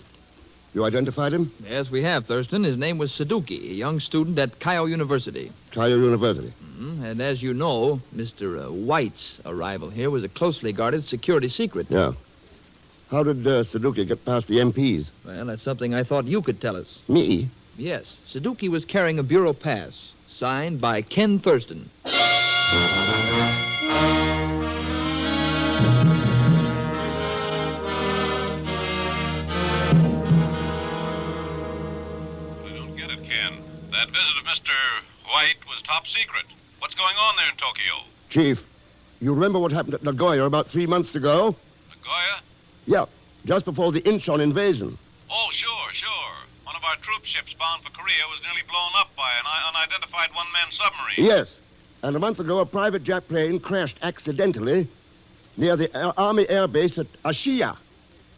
you identified him? Yes, we have, Thurston. His name was Saduki, a young student at Keio University. Keio University. And as you know, Mr. White's arrival here was a closely guarded security secret. Yeah. How did Saduki get past the MPs? Well, that's something I thought you could tell us. Me? Yes. Saduki was carrying a bureau pass, signed by Ken Thurston. That visit of Mr. White was top secret. What's going on there in Tokyo? Chief, you remember what happened at Nagoya about 3 months ago? Nagoya? Yeah, just before the Incheon invasion. Oh, sure. One of our troop ships bound for Korea was nearly blown up by an unidentified one-man submarine. Yes, and a month ago a private jet plane crashed accidentally near the Army Air Base at Ashiya.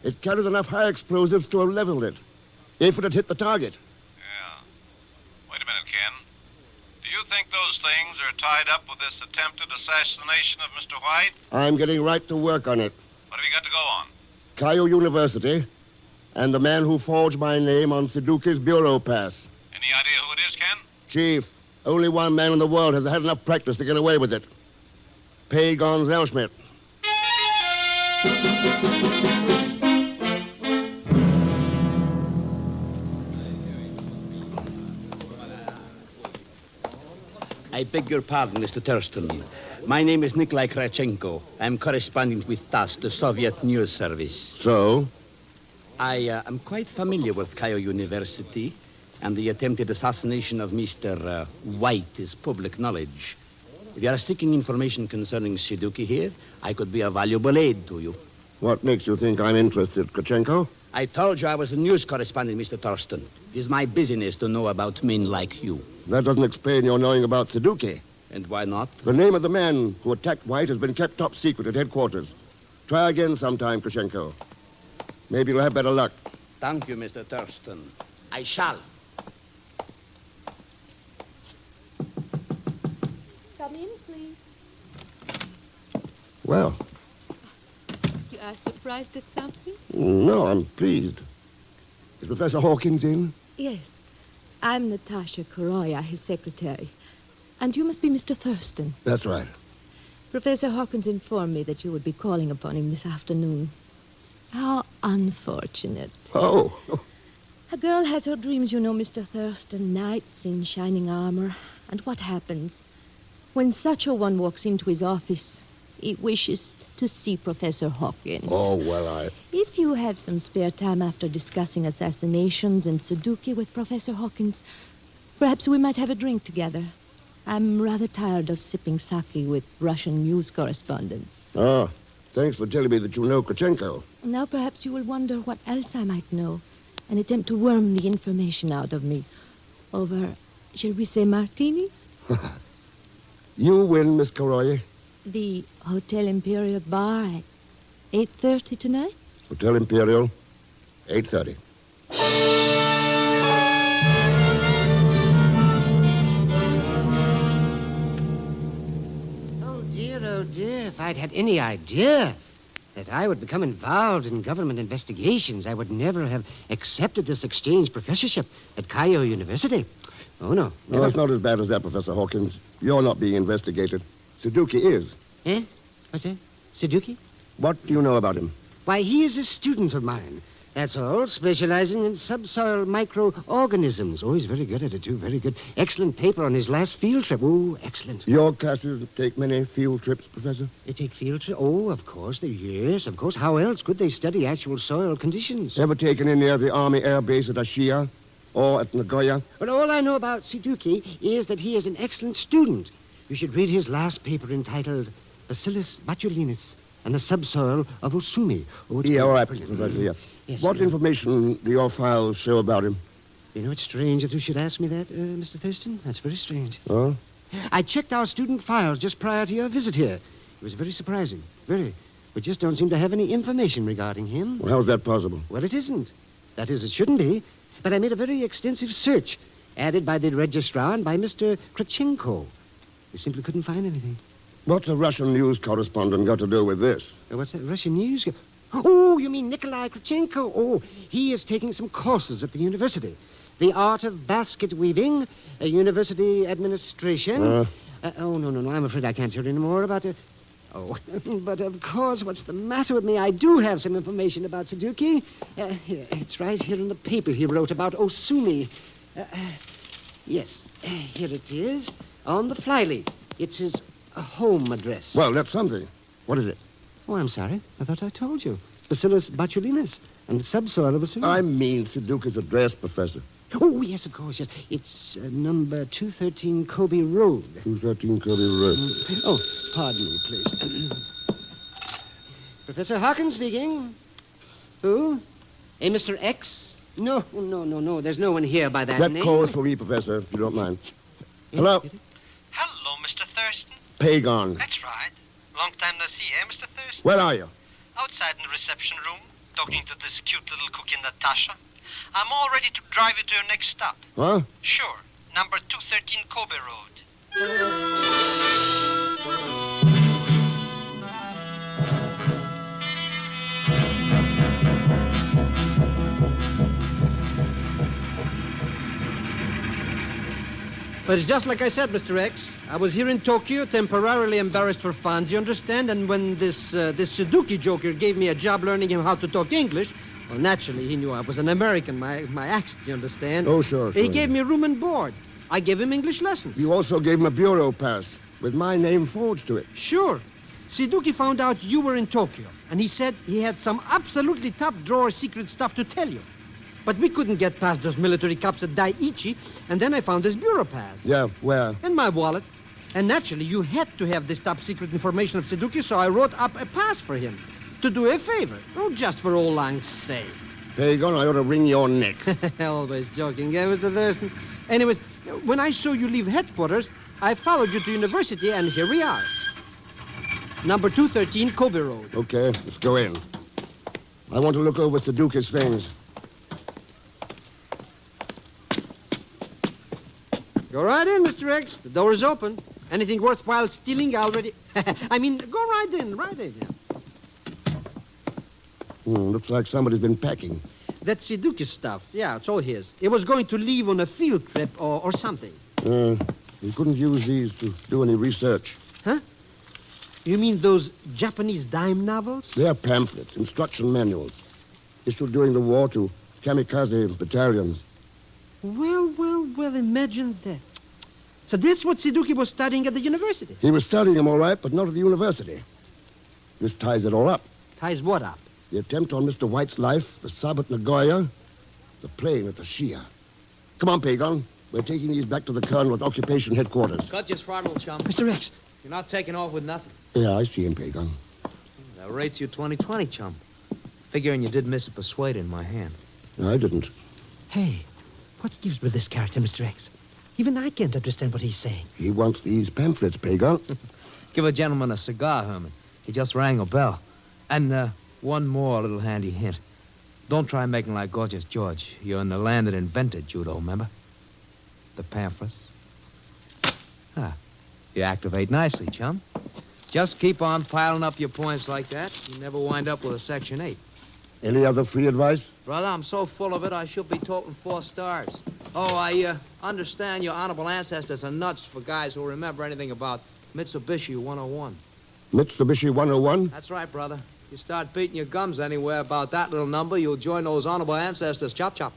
It carried enough high explosives to have leveled it, if it had hit the target. Wait a minute, Ken. Do you think those things are tied up with this attempted assassination of Mr. White? I'm getting right to work on it. What have you got to go on? Cayo University and the man who forged my name on Suzuki's bureau pass. Any idea who it is, Ken? Chief, only one man in the world has had enough practice to get away with it. Pagon Zellschmidt. I beg your pardon, Mr. Thurston. My name is Nikolai Krachenko. I'm correspondent with TASS, the Soviet News Service. So? I am quite familiar with Cayo University, and the attempted assassination of Mr. White is public knowledge. If you are seeking information concerning Suzuki here, I could be a valuable aid to you. What makes you think I'm interested, Krachenko? I told you I was a news correspondent, Mr. Thurston. It is my business to know about men like you. That doesn't explain your knowing about Suzuki. And why not? The name of the man who attacked White has been kept top secret at headquarters. Try again sometime, Krachenko. Maybe you'll have better luck. Thank you, Mr. Thurston. I shall. Come in, please. Well, You are surprised at something? no, I'm pleased. Is Professor Hawkins in? Yes. I'm Natasha Koroya, his secretary. And you must be Mr. Thurston. That's right. Professor Hawkins informed me that you would be calling upon him this afternoon. How unfortunate. Oh. A girl has her dreams, you know, Mr. Thurston. Knights in shining armor. And what happens? When such a one walks into his office, he wishes to see Professor Hawkins. Oh, well, If you have some spare time after discussing assassinations and Suzuki with Professor Hawkins, perhaps we might have a drink together. I'm rather tired of sipping sake with Russian news correspondents. Ah, thanks for telling me that you know Krachenko. Now perhaps you will wonder what else I might know and attempt to worm the information out of me over, shall we say, martinis? You win, Miss Koroye. The Hotel Imperial Bar at 8:30 tonight? Hotel Imperial, 8:30. Oh, dear, if I'd had any idea that I would become involved in government investigations, I would never have accepted this exchange professorship at Cayo University. Oh, no. No, it's not as bad as that, Professor Hawkins. You're not being investigated. Suzuki is. Eh? What's that? Suzuki? What do you know about him? Why, he is a student of mine. That's all, specializing in subsoil microorganisms. Oh, he's very good at it, too. Very good. Excellent paper on his last field trip. Oh, excellent. Your classes take many field trips, Professor? They take field trips? Oh, of course. Yes, of course. How else could they study actual soil conditions? Ever taken any of the Army Air Base at Ashia or at Nagoya? Well, all I know about Suzuki is that he is an excellent student. You should read his last paper entitled Bacillus botulinus and the Subsoil of Osumi. Oh, yeah, all right, Professor, yeah. Yes, what information do your files show about him? You know, it's strange that you should ask me that, Mr. Thurston. That's very strange. Oh? I checked our student files just prior to your visit here. It was very surprising. Very. We just don't seem to have any information regarding him. Well, how's that possible? Well, it isn't. That is, it shouldn't be. But I made a very extensive search, added by the registrar and by Mr. Krachenko. We simply couldn't find anything. What's a Russian news correspondent got to do with this? What's that, Russian news? Oh, you mean Nikolai Krachenko? Oh, he is taking some courses at the university. The art of basket weaving, university administration. Oh, no, I'm afraid I can't tell you any more about it. Oh, but of course, what's the matter with me? I do have some information about Suzuki. Here, it's right here in the paper he wrote about Osumi. Yes, here it is, on the flyleaf. It's his home address. Well, that's something. What is it? Oh, I'm sorry. I thought I told you. Bacillus botulinus and the subsoil of Osumi. I mean Suzuki's address, Professor. Oh, yes, of course, yes. It's number 213 Kobe Road. 213 Kobe Road. Oh, pardon me, please. Professor Hawkins speaking. Who? A Mr. X? No. There's no one here by that name. That calls for me, Professor, if you don't mind. Hello? Hello, Mr. Thurston. Pagon. That's right. Long time no see, eh, Mr. Thurston? Where are you? Outside in the reception room, talking to this cute little cookie Natasha. I'm all ready to drive you to your next stop. Huh? Sure. Number 213 Kobe Road. But it's just like I said, Mr. X. I was here in Tokyo, temporarily embarrassed for funds, you understand? And when this Suzuki joker gave me a job learning him how to talk English, well, naturally, he knew I was an American, my accent, you understand? Oh, sure. He gave me room and board. I gave him English lessons. You also gave him a bureau pass with my name forged to it. Sure. Suzuki found out you were in Tokyo, and he said he had some absolutely top-drawer secret stuff to tell you. But we couldn't get past those military cops at Daiichi, and then I found his bureau pass. Yeah, where? And my wallet. And naturally, you had to have this top-secret information of Suzuki, so I wrote up a pass for him to do a favor. Oh, just for old lang's sake. Pagan, I ought to wring your neck. Always joking, eh, Mr. Thurston? Anyways, when I saw you leave headquarters, I followed you to university, and here we are. Number 213, Kobe Road. Okay, let's go in. I want to look over Suzuki's things. Go right in, Mr. X. The door is open. Anything worthwhile stealing already... I mean, go right in, yeah. Looks like somebody's been packing. That Suzuki stuff, yeah, it's all his. He was going to leave on a field trip or something. He couldn't use these to do any research. Huh? You mean those Japanese dime novels? They're pamphlets, instruction manuals, issued during the war to kamikaze battalions. Well, imagine that. So that's what Suzuki was studying at the university? He was studying them, all right, but not at the university. This ties it all up. Ties what up? The attempt on Mr. White's life, the sub at Nagoya, the plane at the Shia. Come on, Pagan. We're taking these back to the colonel at occupation headquarters. Cut your throttle, chum. Mr. X. You're not taking off with nothing. Yeah, I see him, Pagan. That rates you 20-20, chum. Figuring you did miss a persuade in my hand. No, I didn't. Hey, what gives with this character, Mr. X? Even I can't understand what he's saying. He wants these pamphlets, Pagan. Give a gentleman a cigar, Herman. He just rang a bell. And, one more little handy hint. Don't try making like Gorgeous George. You're in the land that invented judo, remember? The pamphlets. You activate nicely, chum. Just keep on piling up your points like that. You never wind up with a Section 8. Any other free advice? Brother, I'm so full of it, I should be toting 4 stars. Oh, I understand your honorable ancestors are nuts for guys who remember anything about Mitsubishi 101. Mitsubishi 101? That's right, brother. You start beating your gums anywhere about that little number, you'll join those honorable ancestors. Chop, chop.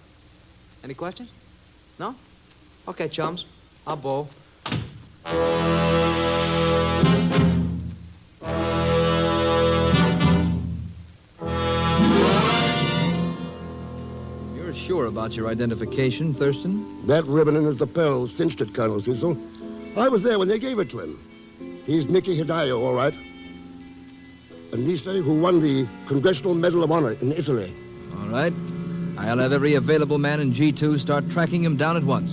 Any questions? No? Okay, chums. I'll bow. You're sure about your identification, Thurston? That ribbon in his lapel cinched it, Colonel Cecil. I was there when they gave it to him. He's Nicky Hidayo, all right. A Nisei who won the Congressional Medal of Honor in Italy. All right. I'll have every available man in G2 start tracking him down at once.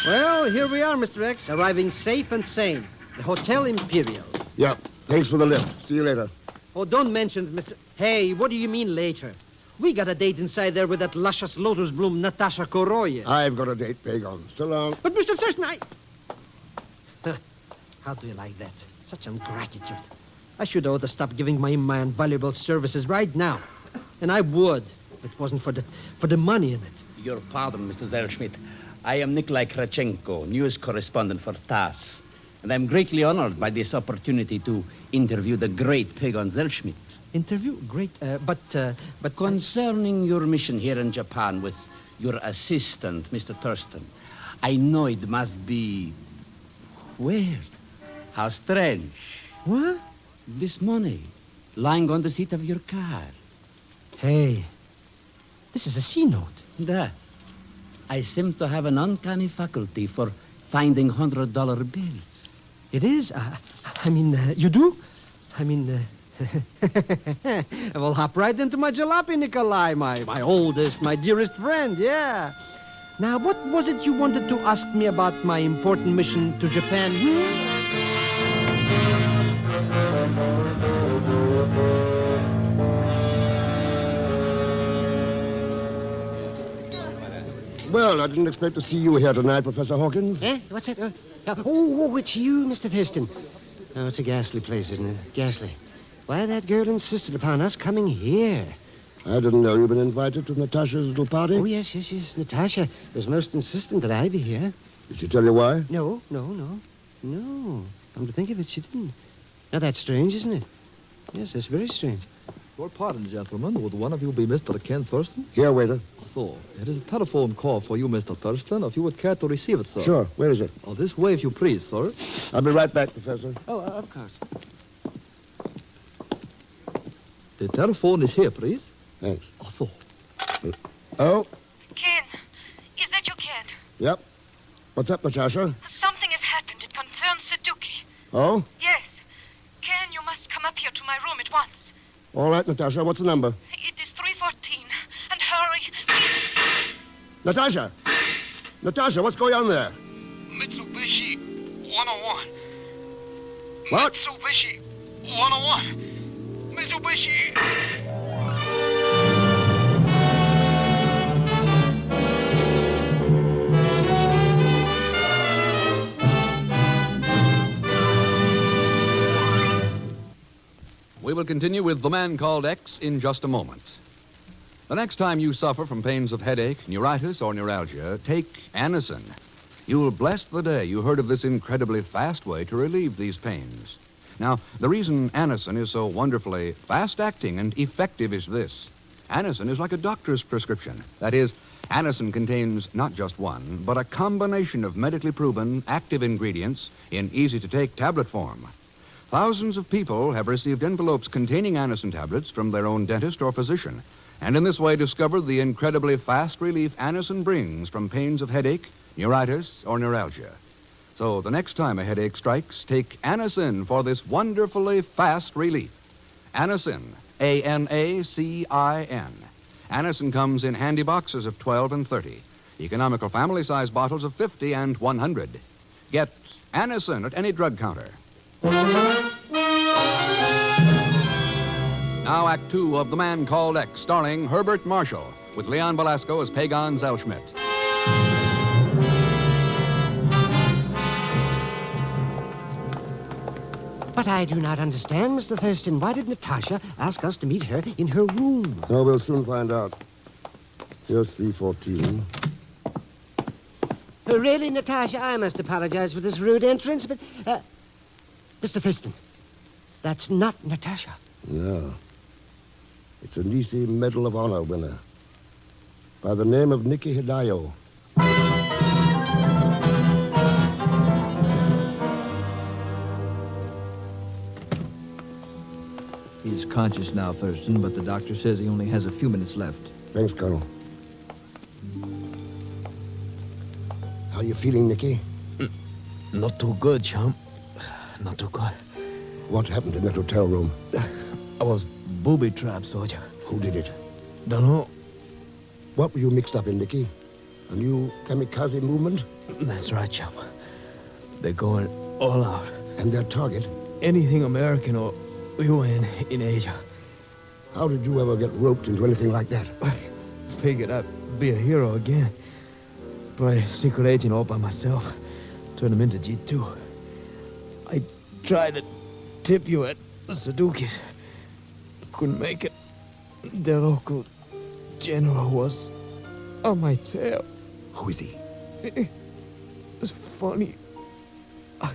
Well, here we are, Mr. X, arriving safe and sane. The Hotel Imperial. Yeah, thanks for the lift. See you later. Oh, don't mention Mr... Hey, what do you mean later? We got a date inside there with that luscious lotus bloom Natasha Koroye. I've got a date, Pagan. So long. But, Mr. Thurston, How do you like that? Such ingratitude. I should ought to stop giving my invaluable services right now. And I would, if it wasn't for the money in it. Your pardon, Mr. Zellschmidt. I am Nikolai Krachenko, news correspondent for TASS. And I'm greatly honored by this opportunity to interview the great Pagan Zellschmidt. Interview? Great, but concerning your mission here in Japan with your assistant, Mr. Thurston, I know it must be weird. How strange. What? This money lying on the seat of your car. Hey, this is a C-note. That. I seem to have an uncanny faculty for finding $100 bills. It is? You do? I will hop right into my jalopy, Nikolai, my oldest, my dearest friend, yeah. Now, what was it you wanted to ask me about my important mission to Japan? Well, I didn't expect to see you here tonight, Professor Hawkins. Eh? What's that? It's you, Mr. Thurston. Oh, it's a ghastly place, isn't it? Ghastly. Why, that girl insisted upon us coming here. I didn't know you'd been invited to Natasha's little party. Oh, yes. Natasha was most insistent that I be here. Did she tell you why? No. Come to think of it, she didn't. Now, that's strange, isn't it? Yes, that's very strange. Your pardon, gentlemen. Would one of you be Mr. Ken Thurston? Here, waiter. So, it is a telephone call for you, Mr. Thurston, if you would care to receive it, sir. Sure. Where is it? Oh, this way, if you please, sir. I'll be right back, Professor. Oh, of course. The telephone is here, please. Thanks. So. Oh? Ken, is that you, Ken? Yep. What's up, Natasha? Something has happened. It concerns Suzuki. Oh? Yes. Ken, you must come up here to my room at once. All right, Natasha. What's the number? It is 314. And hurry. Natasha! Natasha, what's going on there? Mitsubishi 101. What? Mitsubishi 101. Mitsubishi. We will continue with The Man Called X in just a moment. The next time you suffer from pains of headache, neuritis, or neuralgia, take Anacin. You'll bless the day you heard of this incredibly fast way to relieve these pains. Now, the reason Anacin is so wonderfully fast-acting and effective is this. Anacin is like a doctor's prescription. That is, Anacin contains not just one, but a combination of medically proven active ingredients in easy-to-take tablet form. Thousands of people have received envelopes containing Anacin tablets from their own dentist or physician, and in this way discovered the incredibly fast relief Anacin brings from pains of headache, neuritis, or neuralgia. So the next time a headache strikes, take Anacin for this wonderfully fast relief. Anacin, A-N-A-C-I-N. Anacin comes in handy boxes of 12 and 30, economical family-size bottles of 50 and 100. Get Anacin at any drug counter. Now, Act Two of The Man Called X, starring Herbert Marshall, with Leon Velasco as Pagan Zellschmidt. But I do not understand, Mr. Thurston. Why did Natasha ask us to meet her in her room? Oh, we'll soon find out. Here's 314. Really, Natasha, I must apologize for this rude entrance, but... Mr. Thurston, that's not Natasha. No. It's a Nisi Medal of Honor winner by the name of Nikki Hidayo. He's conscious now, Thurston, but the doctor says he only has a few minutes left. Thanks, Colonel. How you feeling, Nikki? Not too good, chum. Not too good. What happened in that hotel room? I was booby-trapped, soldier. Who did it? Dunno. What were you mixed up in, Nikki? A new kamikaze movement? That's right, chum. They're going all out. And their target? Anything American or UN in Asia. How did you ever get roped into anything like that? I figured I'd be a hero again. Play secret agent all by myself. Turn them into G2. I tried to tip you at the Suzuki's. Couldn't make it. Their local general was on my tail. Who is he? It's funny. I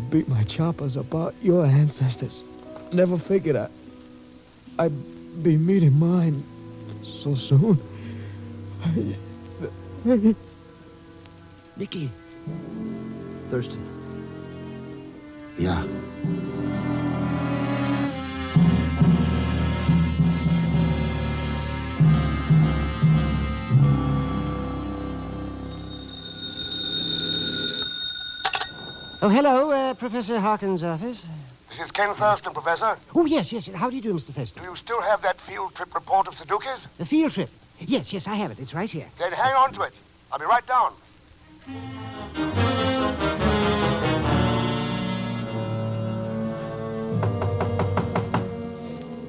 beat my choppers about your ancestors. Never figured I'd be meeting mine so soon. Nicky. Thurston. Yeah. Oh, hello, Professor Hawkins' office. This is Ken Thurston, Professor. Oh, yes. How do you do, Mr. Thurston? Do you still have that field trip report of Suzuki's? The field trip? Yes, I have it. It's right here. Then hang on to it. I'll be right down.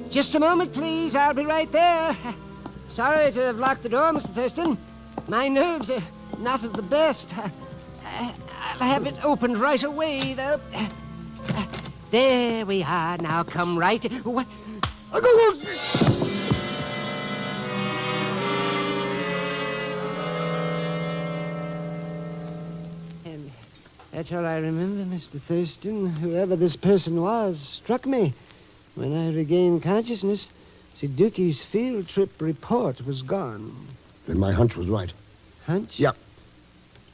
Just a moment, please. I'll be right there. Sorry to have locked the door, Mr. Thurston. My nerves are not of the best. I'll have it opened right away, though. There we are. Now come right. What? And that's all I remember, Mr. Thurston. Whoever this person was struck me. When I regained consciousness, Suzuki's field trip report was gone. Then my hunch was right. Hunch? Yeah.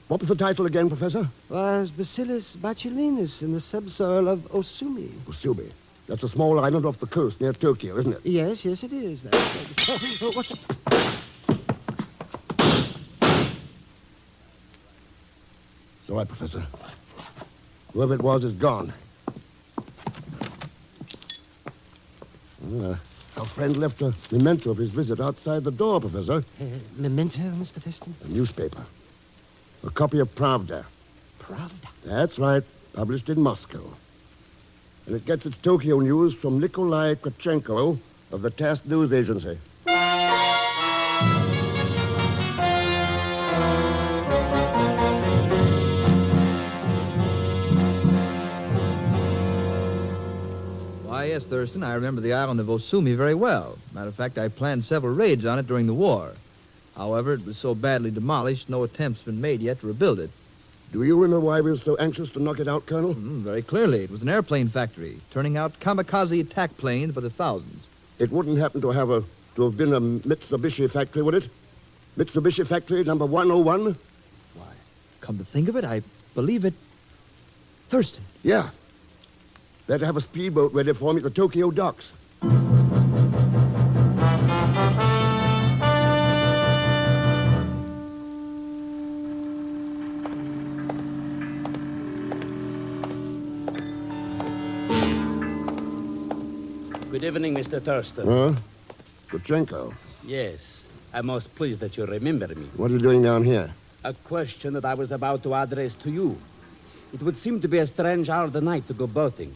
What was the title again, Professor? Was Bacillus botulinus in the subsoil of Osumi. Osumi. That's a small island off the coast near Tokyo, isn't it? Yes, it is. What the... It's all right, Professor. Whoever it was is gone. Our friend left a memento of his visit outside the door, Professor. Memento, Mr. Thurston? A newspaper. A copy of Pravda. Pravda? That's right. Published in Moscow. And it gets its Tokyo news from Nikolai Krachenko of the TASS News Agency. Why, yes, Thurston, I remember the island of Osumi very well. Matter of fact, I planned several raids on it during the war. However, it was so badly demolished, no attempt's been made yet to rebuild it. Do you remember why we were so anxious to knock it out, Colonel? Very clearly. It was an airplane factory, turning out kamikaze attack planes by the thousands. It wouldn't happen to have been a Mitsubishi factory, would it? Mitsubishi factory number 101? Why, come to think of it, I believe it... Thurston. Yeah. They'd have a speedboat ready for me at the Tokyo docks. Good evening, Mr. Thurston. Huh? Krachenko. Yes. I'm most pleased that you remember me. What are you doing down here? A question that I was about to address to you. It would seem to be a strange hour of the night to go boating.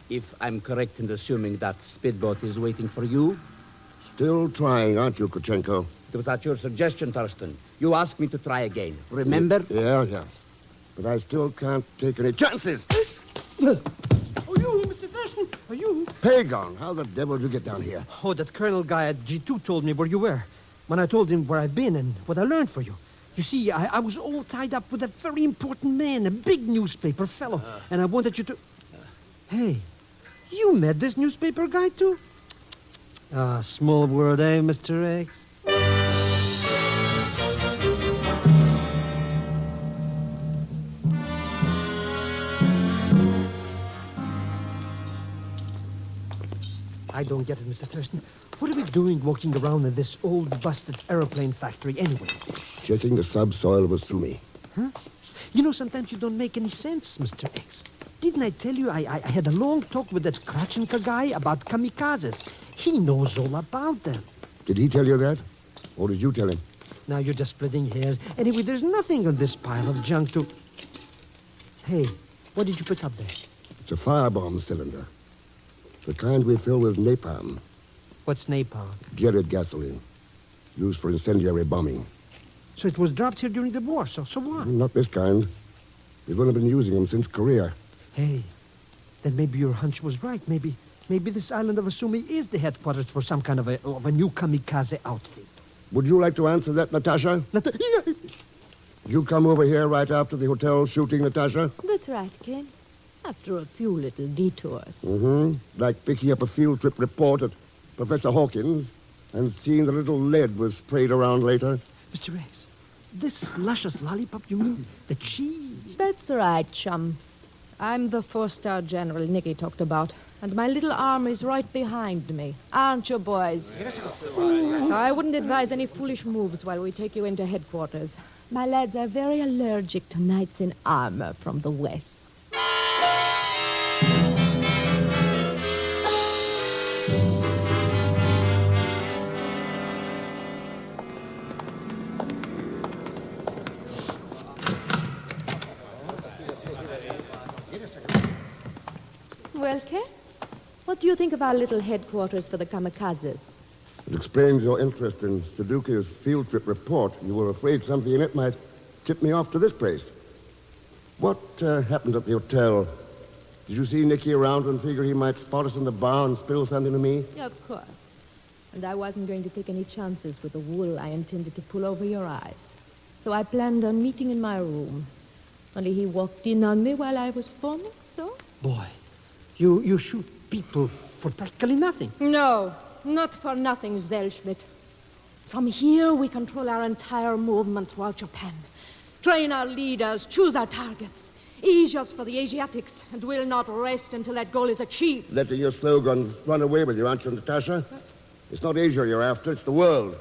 If I'm correct in assuming that speedboat is waiting for you. Still trying, aren't you, Krachenko? It was at your suggestion, Thurston. You asked me to try again. Remember? Yeah. But I still can't take any chances. Oh, you, Mr. Thurston? Are you? Pagon, how the devil did you get down here? Oh, that colonel guy at G2 told me where you were. When I told him where I've been and what I learned for you. You see, I was all tied up with a very important man, a big newspaper fellow. And I wanted you to... Hey, you met this newspaper guy, too? Ah, small world, eh, Mr. X? I don't get it, Mr. Thurston. What are we doing walking around in this old, busted aeroplane factory anyways? Checking the subsoil of Osumi. Huh? You know, sometimes you don't make any sense, Mr. X. Didn't I tell you I had a long talk with that Krachenko guy about kamikazes? He knows all about them. Did he tell you that? Or did you tell him? Now you're just splitting hairs. Anyway, there's nothing on this pile of junk to... Hey, what did you pick up there? It's a firebomb cylinder. The kind we fill with napalm. What's napalm? Jetted gasoline. Used for incendiary bombing. So it was dropped here during the war, so what? Not this kind. We've only been using them since Korea. Hey, then maybe your hunch was right. Maybe this island of Osumi is the headquarters for some kind of a new kamikaze outfit. Would you like to answer that, Natasha? Did you come over here right after the hotel shooting, Natasha? That's right, Ken. After a few little detours. Mm-hmm. Like picking up a field trip report at Professor Hawkins and seeing the little lead was sprayed around later. Mr. X, this luscious lollipop, you mean the cheese? That's right, chum. I'm the four-star general Nicky talked about, and my little arm is right behind me. Aren't you, boys? I wouldn't advise any foolish moves while we take you into headquarters. My lads are very allergic to knights in armor from the west. Well, Ken, what do you think of our little headquarters for the kamikazes? It explains your interest in Sudoku's field trip report. You were afraid something in it might tip me off to this place. What happened at the hotel? Did you see Nicky around and figure he might spot us in the bar and spill something to me? Yeah, of course. And I wasn't going to take any chances with the wool I intended to pull over your eyes. So I planned on meeting in my room. Only he walked in on me while I was forming, so... Boy, you shoot people for practically nothing. No, not for nothing, Zellschmidt. From here, we control our entire movement throughout Japan. Train our leaders, choose our targets. Asia's for the Asiatics, and we'll not rest until that goal is achieved. Letting your slogans run away with you, aren't you, Natasha? It's not Asia you're after, it's the world.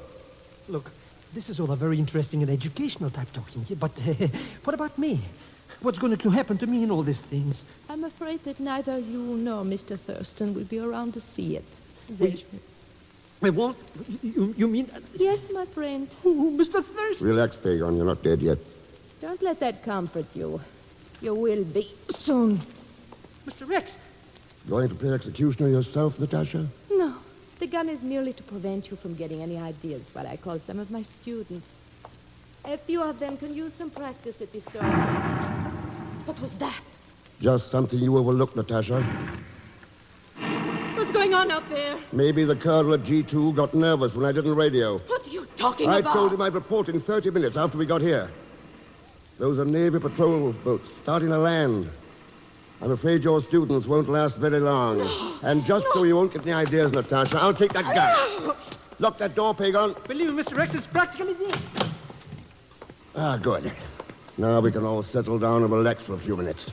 Look, this is all a very interesting and educational type talking, but what about me? What's going to happen to me in all these things? I'm afraid that neither you nor Mr. Thurston will be around to see it. I won't? You mean... Yes, my friend. Mr. Thurston? Relax, Pagon, you're not dead yet. Don't let that comfort you. You will be soon. Mr. Rex. Going to play executioner yourself, Natasha? No. The gun is merely to prevent you from getting any ideas while I call some of my students. A few of them can use some practice at this sort. What was that? Just something you overlooked, Natasha. What's going on up there? Maybe the colonel at G2 got nervous when I didn't radio. What are you talking I about? told him I'd report in 30 minutes after we got here. Those are Navy patrol boats starting to land. I'm afraid your students won't last very long. No. And just so you won't get any ideas, Natasha, I'll take that gun. No. Lock that door, Pagon. Believe me, Mr. Rex, it's practically dead. Ah, good. Now we can all settle down and relax for a few minutes.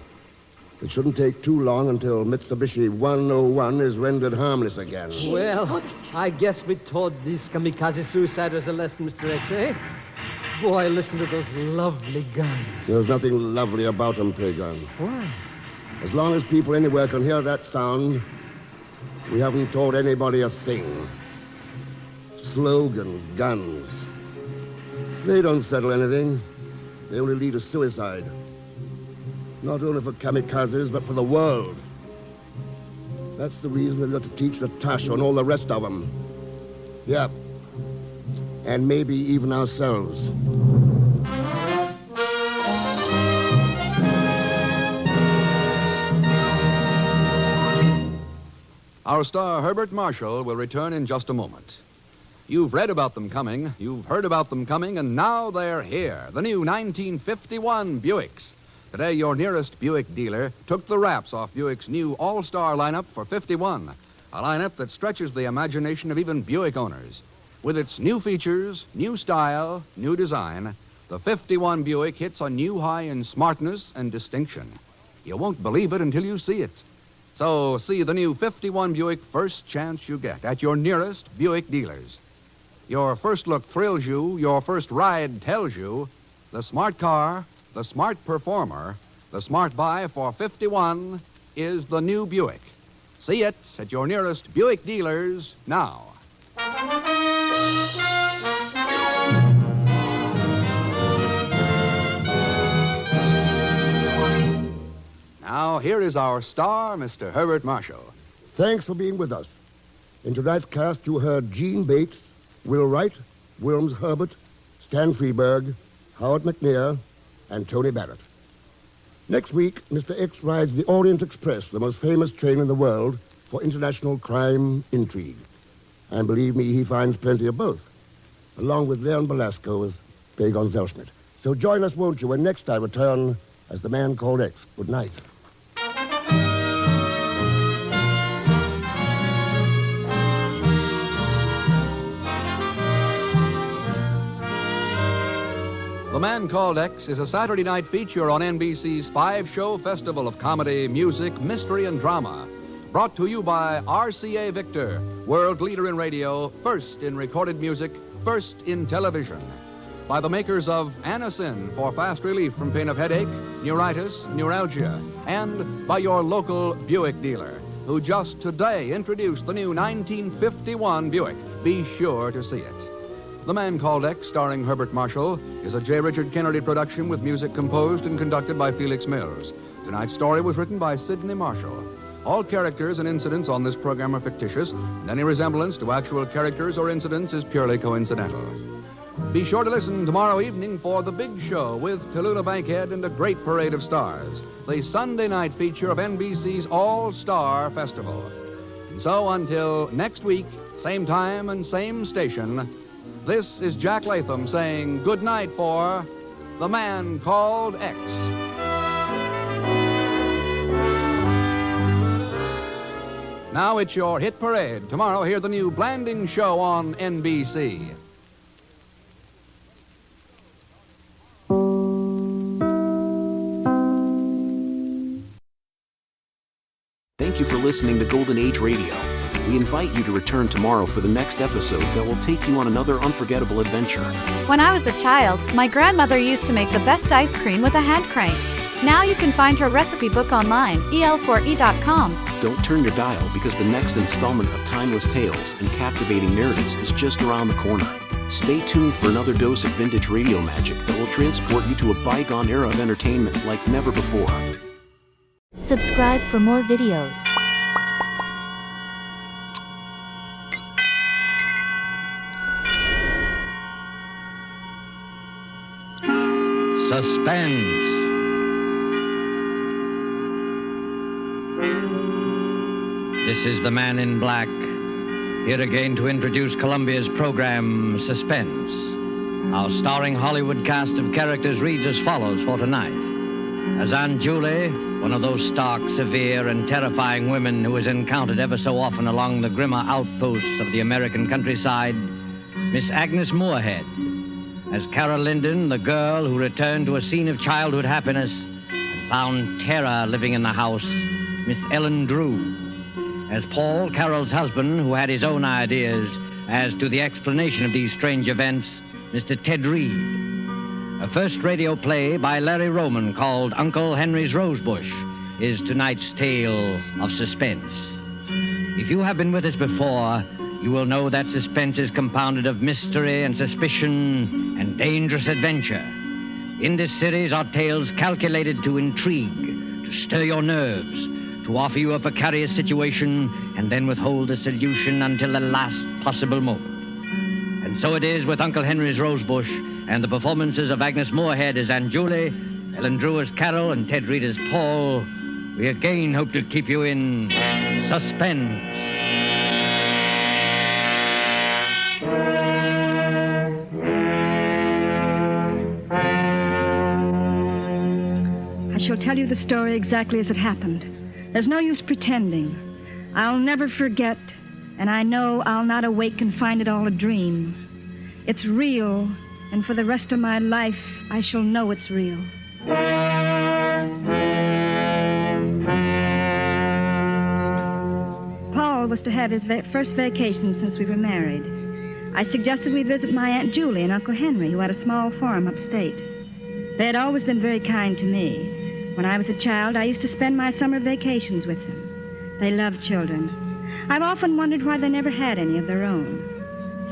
It shouldn't take too long until Mitsubishi 101 is rendered harmless again. Well, I guess we taught these kamikaze suiciders a lesson, Mr. X, eh? Boy, listen to those lovely guns. There's nothing lovely about them, Pagon. Why? As long as people anywhere can hear that sound, we haven't taught anybody a thing. Slogans, guns. They don't settle anything. They only lead to suicide. Not only for kamikazes, but for the world. That's the reason we've got to teach Natasha and all the rest of them. Yeah. And maybe even ourselves. Our star, Herbert Marshall, will return in just a moment. You've read about them coming, you've heard about them coming, and now they're here. The new 1951 Buicks. Today, your nearest Buick dealer took the wraps off Buick's new all-star lineup for 51. A lineup that stretches the imagination of even Buick owners. With its new features, new style, new design, the 51 Buick hits a new high in smartness and distinction. You won't believe it until you see it. So see the new 51 Buick first chance you get at your nearest Buick dealers. Your first look thrills you, your first ride tells you, the smart car, the smart performer, the smart buy for 51 is the new Buick. See it at your nearest Buick dealers now. Now, here is our star, Mr. Herbert Marshall. Thanks for being with us. In tonight's cast, you heard Gene Bates, Will Wright, Wilms Herbert, Stan Freeberg, Howard McNear, and Tony Barrett. Next week, Mr. X rides the Orient Express, the most famous train in the world for international crime intrigue. And believe me, he finds plenty of both, along with Leon Belasco as Pagon Zellschmidt. So join us, won't you, when next I return as the man called X. Good night. The Man Called X is a Saturday night feature on NBC's 5-show festival of comedy, music, mystery, and drama. Brought to you by RCA Victor, world leader in radio, first in recorded music, first in television. By the makers of Anacin for fast relief from pain of headache, neuritis, neuralgia. And by your local Buick dealer, who just today introduced the new 1951 Buick. Be sure to see it. The Man Called X, starring Herbert Marshall, is a J. Richard Kennedy production with music composed and conducted by Felix Mills. Tonight's story was written by Sidney Marshall. All characters and incidents on this program are fictitious, and any resemblance to actual characters or incidents is purely coincidental. Be sure to listen tomorrow evening for The Big Show with Tallulah Bankhead and a great parade of stars, the Sunday night feature of NBC's All-Star Festival. And so until next week, same time and same station, this is Jack Latham saying good night for The Man Called X. Now it's your hit parade. Tomorrow, hear the new Blanding Show on NBC. Thank you for listening to Golden Age Radio. We invite you to return tomorrow for the next episode that will take you on another unforgettable adventure. When I was a child, my grandmother used to make the best ice cream with a hand crank. Now you can find her recipe book online, el4e.com. Don't turn your dial because the next installment of timeless tales and captivating narratives is just around the corner. Stay tuned for another dose of vintage radio magic that will transport you to a bygone era of entertainment like never before. Subscribe for more videos. Suspense. This is the Man in Black, here again to introduce Columbia's program, Suspense. Our starring Hollywood cast of characters reads as follows for tonight. As Aunt Julie, one of those stark, severe, and terrifying women who is encountered ever so often along the grimmer outposts of the American countryside, Miss Agnes Moorehead. As Carol Linden, the girl who returned to a scene of childhood happiness and found terror living in the house, Miss Ellen Drew. As Paul, Carol's husband, who had his own ideas as to the explanation of these strange events, Mr. Ted Reed. A first radio play by Larry Roman called Uncle Henry's Rosebush is tonight's tale of suspense. If you have been with us before, you will know that suspense is compounded of mystery and suspicion and dangerous adventure. In this series are tales calculated to intrigue, to stir your nerves, to offer you a precarious situation and then withhold the solution until the last possible moment. And so it is with Uncle Henry's Rosebush and the performances of Agnes Moorehead as Aunt Julie, Ellen Drew as Carol, and Ted Reed as Paul. We again hope to keep you in suspense. I shall tell you the story exactly as it happened. There's no use pretending. I'll never forget, and I know I'll not awake and find it all a dream. It's real, and for the rest of my life, I shall know it's real. Paul was to have his first vacation since we were married. I suggested we visit my Aunt Julie and Uncle Henry, who had a small farm upstate. They had always been very kind to me. When I was a child, I used to spend my summer vacations with them. They loved children. I've often wondered why they never had any of their own.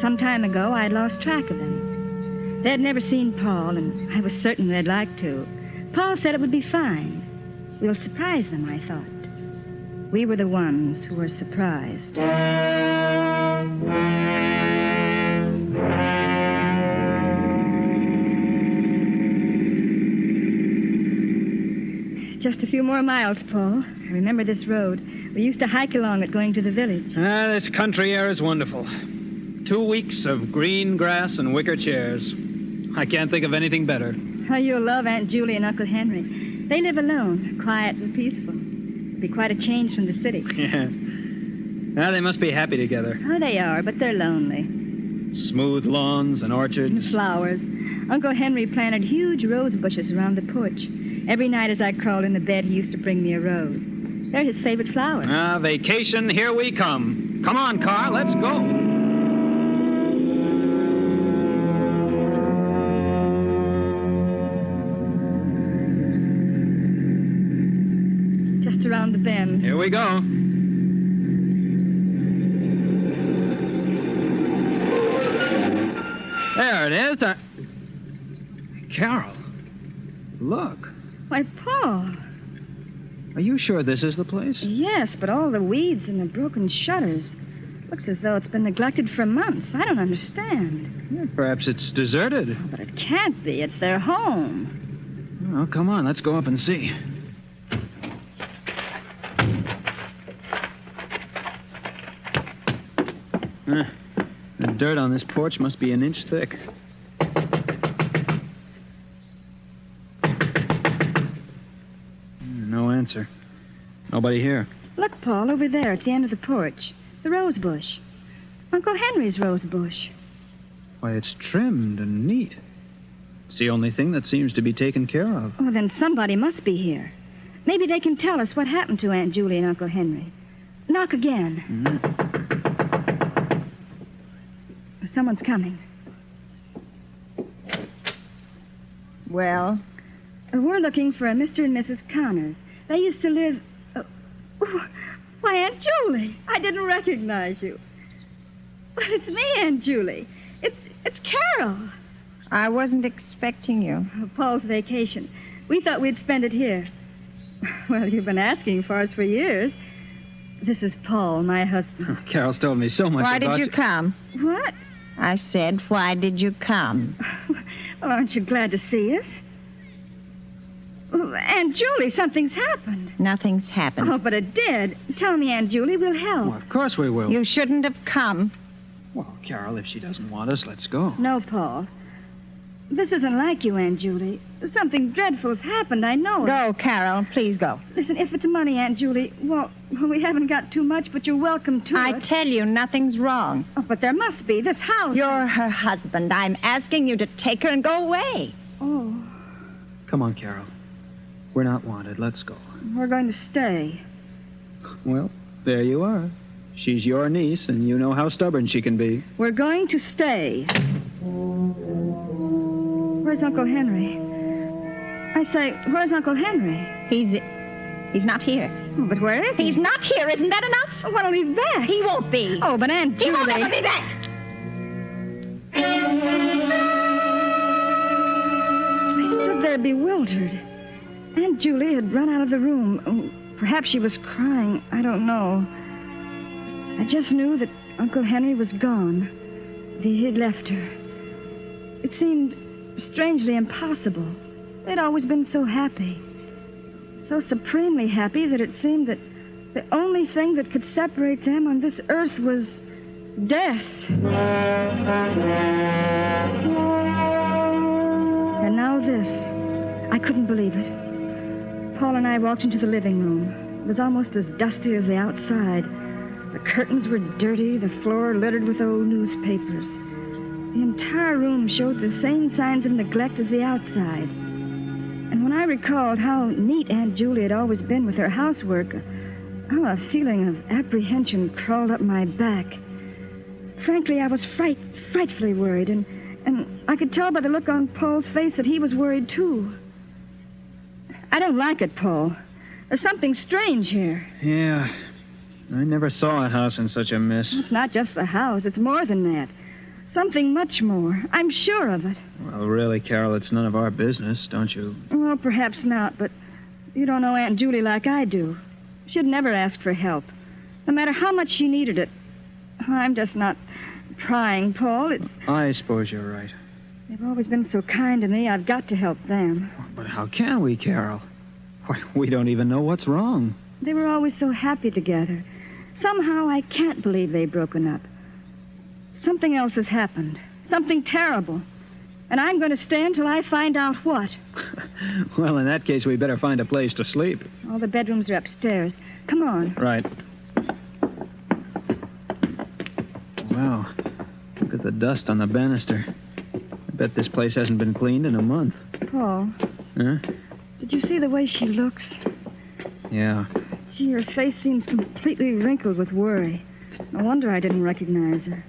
Some time ago, I'd lost track of them. They had never seen Paul, and I was certain they'd like to. Paul said it would be fine. We'll surprise them, I thought. We were the ones who were surprised. Just a few more miles, Paul. I remember this road. We used to hike along it going to the village. This country air is wonderful. 2 weeks of green grass and wicker chairs. I can't think of anything better. Oh, you'll love Aunt Julie and Uncle Henry. They live alone, quiet and peaceful. It'll be quite a change from the city. Yeah. Well, they must be happy together. Oh, they are, but they're lonely. Smooth lawns and orchards. And flowers. Uncle Henry planted huge rose bushes around the porch. Every night as I crawled into bed, he used to bring me a rose. They're his favorite flowers. Vacation, here we come. Come on, car, let's go. Just around the bend. Here we go. There it is. Carol, look. Why, Paul. Are you sure this is the place? Yes, but all the weeds and the broken shutters. Looks as though it's been neglected for months. I don't understand. Yeah, perhaps it's deserted. Oh, but it can't be. It's their home. Oh, come on. Let's go up and see. The dirt on this porch must be an inch thick. No answer. Nobody here. Look, Paul, over there at the end of the porch. The rose bush. Uncle Henry's rose bush. Why, it's trimmed and neat. It's the only thing that seems to be taken care of. Oh, then somebody must be here. Maybe they can tell us what happened to Aunt Julie and Uncle Henry. Knock again. Mm-hmm. Someone's coming. Well? We're looking for a Mr. and Mrs. Connors. They used to live... Why, Aunt Julie, I didn't recognize you. But it's me, Aunt Julie. It's Carol. I wasn't expecting you. Paul's vacation. We thought we'd spend it here. Well, you've been asking for us for years. This is Paul, my husband. Carol's told me so much Why about did you come? What? I said, why did you come? Well, aren't you glad to see us? Aunt Julie, something's happened. Nothing's happened. Oh, but it did. Tell me, Aunt Julie, we'll help. Well, of course we will. You shouldn't have come. Well, Carol, if she doesn't want us, let's go. No, Paul. This isn't like you, Aunt Julie. Something dreadful's happened, I know it. Go, Carol. Please go. Listen, if it's money, Aunt Julie, well, we haven't got too much, but you're welcome to it. I tell you, nothing's wrong. Oh, but there must be. This house... You're her husband. I'm asking you to take her and go away. Oh. Come on, Carol. We're not wanted. Let's go. We're going to stay. Well, there you are. She's your niece, and you know how stubborn she can be. We're going to stay. Where's Uncle Henry? I say, where's Uncle Henry? He's not here. Oh, but where is he? He's not here. Isn't that enough? Oh, when'll he be back? He won't be. Oh, but Aunt Julie... He won't ever be back. I stood there bewildered. Aunt Julie had run out of the room. Oh, perhaps she was crying. I don't know. I just knew that Uncle Henry was gone. He'd left her. It seemed strangely impossible. They'd always been so happy. So supremely happy that it seemed that the only thing that could separate them on this earth was death. And now this. I couldn't believe it. Paul and I walked into the living room. It was almost as dusty as the outside. The curtains were dirty, the floor littered with old newspapers. The entire room showed the same signs of neglect as the outside. And when I recalled how neat Aunt Julie had always been with her housework, a feeling of apprehension crawled up my back. Frankly, I was frightfully worried, and I could tell by the look on Paul's face that he was worried, too. I don't like it, Paul. There's something strange here. Yeah. I never saw a house in such a mess. It's not just the house. It's more than that. Something much more. I'm sure of it. Well, really, Carol, it's none of our business, don't you? Well, perhaps not, but you don't know Aunt Julie like I do. She'd never ask for help, no matter how much she needed it. I'm just not trying, Paul. I suppose you're right. They've always been so kind to me, I've got to help them. But how can we, Carol? Why, we don't even know what's wrong. They were always so happy together. Somehow I can't believe they've broken up. Something else has happened. Something terrible. And I'm going to stay until I find out what. Well, in that case, we better find a place to sleep. All the bedrooms are upstairs. Come on. Right. Wow. Look at the dust on the banister. I bet this place hasn't been cleaned in a month. Paul. Huh? Did you see the way she looks? Yeah. Gee, her face seems completely wrinkled with worry. No wonder I didn't recognize her.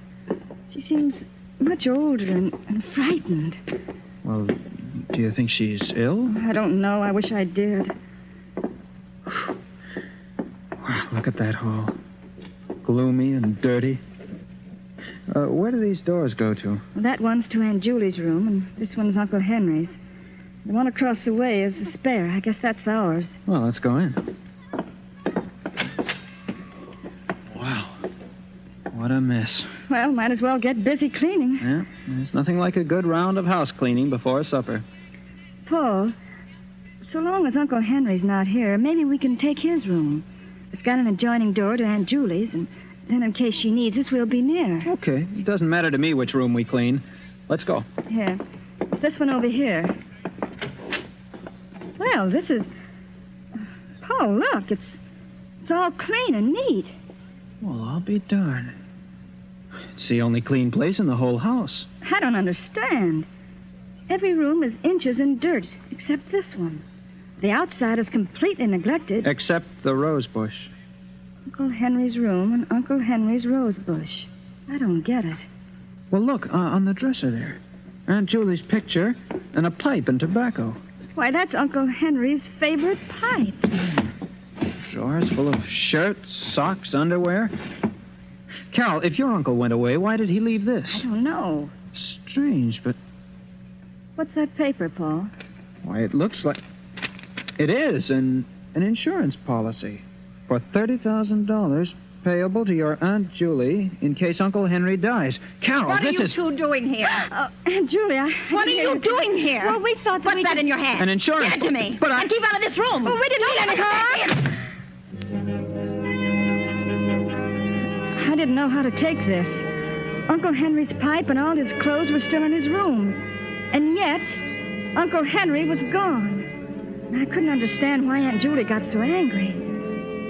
She seems much older and frightened. Well, do you think she's ill? I don't know. I wish I did. Wow, look at that hall. Gloomy and dirty. Where do these doors go to? Well, that one's to Aunt Julie's room, and this one's Uncle Henry's. The one across the way is the spare. I guess that's ours. Well, let's go in. What a mess. Well, might as well get busy cleaning. Yeah, there's nothing like a good round of house cleaning before supper. Paul, so long as Uncle Henry's not here, maybe we can take his room. It's got an adjoining door to Aunt Julie's, and then in case she needs us, we'll be near. Okay. It doesn't matter to me which room we clean. Let's go. Here. It's this one over here. Well, this is... Paul, look. It's all clean and neat. Well, I'll be darned. It's the only clean place in the whole house. I don't understand. Every room is inches in dirt, except this one. The outside is completely neglected. Except the rose bush. Uncle Henry's room and Uncle Henry's rose bush. I don't get it. Well, look, on the dresser there. Aunt Julie's picture and a pipe and tobacco. Why, that's Uncle Henry's favorite pipe. Drawers full of shirts, socks, underwear. Carol, if your uncle went away, why did he leave this? I don't know. Strange, but... What's that paper, Paul? Why, it looks like... It is an insurance policy for $30,000 payable to your Aunt Julie in case Uncle Henry dies. Carol, What are this you is... two doing here? Aunt Julie, What are you doing here? Well, we thought that What's we that could- in your hand? An insurance... Give it to me. But And keep out of this room. Oh, we didn't mean any harm. I didn't know how to take this. Uncle Henry's pipe and all his clothes were still in his room. And yet, Uncle Henry was gone. I couldn't understand why Aunt Julie got so angry.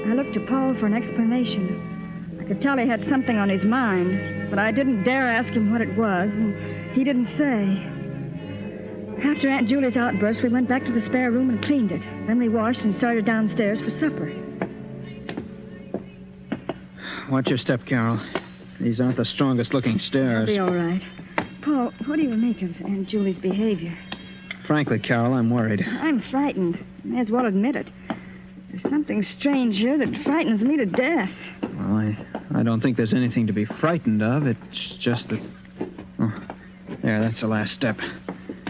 I looked to Paul for an explanation. I could tell he had something on his mind, but I didn't dare ask him what it was, and he didn't say. After Aunt Julie's outburst, we went back to the spare room and cleaned it. Then we washed and started downstairs for supper. Watch your step, Carol. These aren't the strongest-looking stairs. Be all right. Paul, what do you make of Aunt Julie's behavior? Frankly, Carol, I'm worried. I'm frightened. May as well admit it. There's something strange here that frightens me to death. Well, I don't think there's anything to be frightened of. It's just that... Oh, there, that's the last step.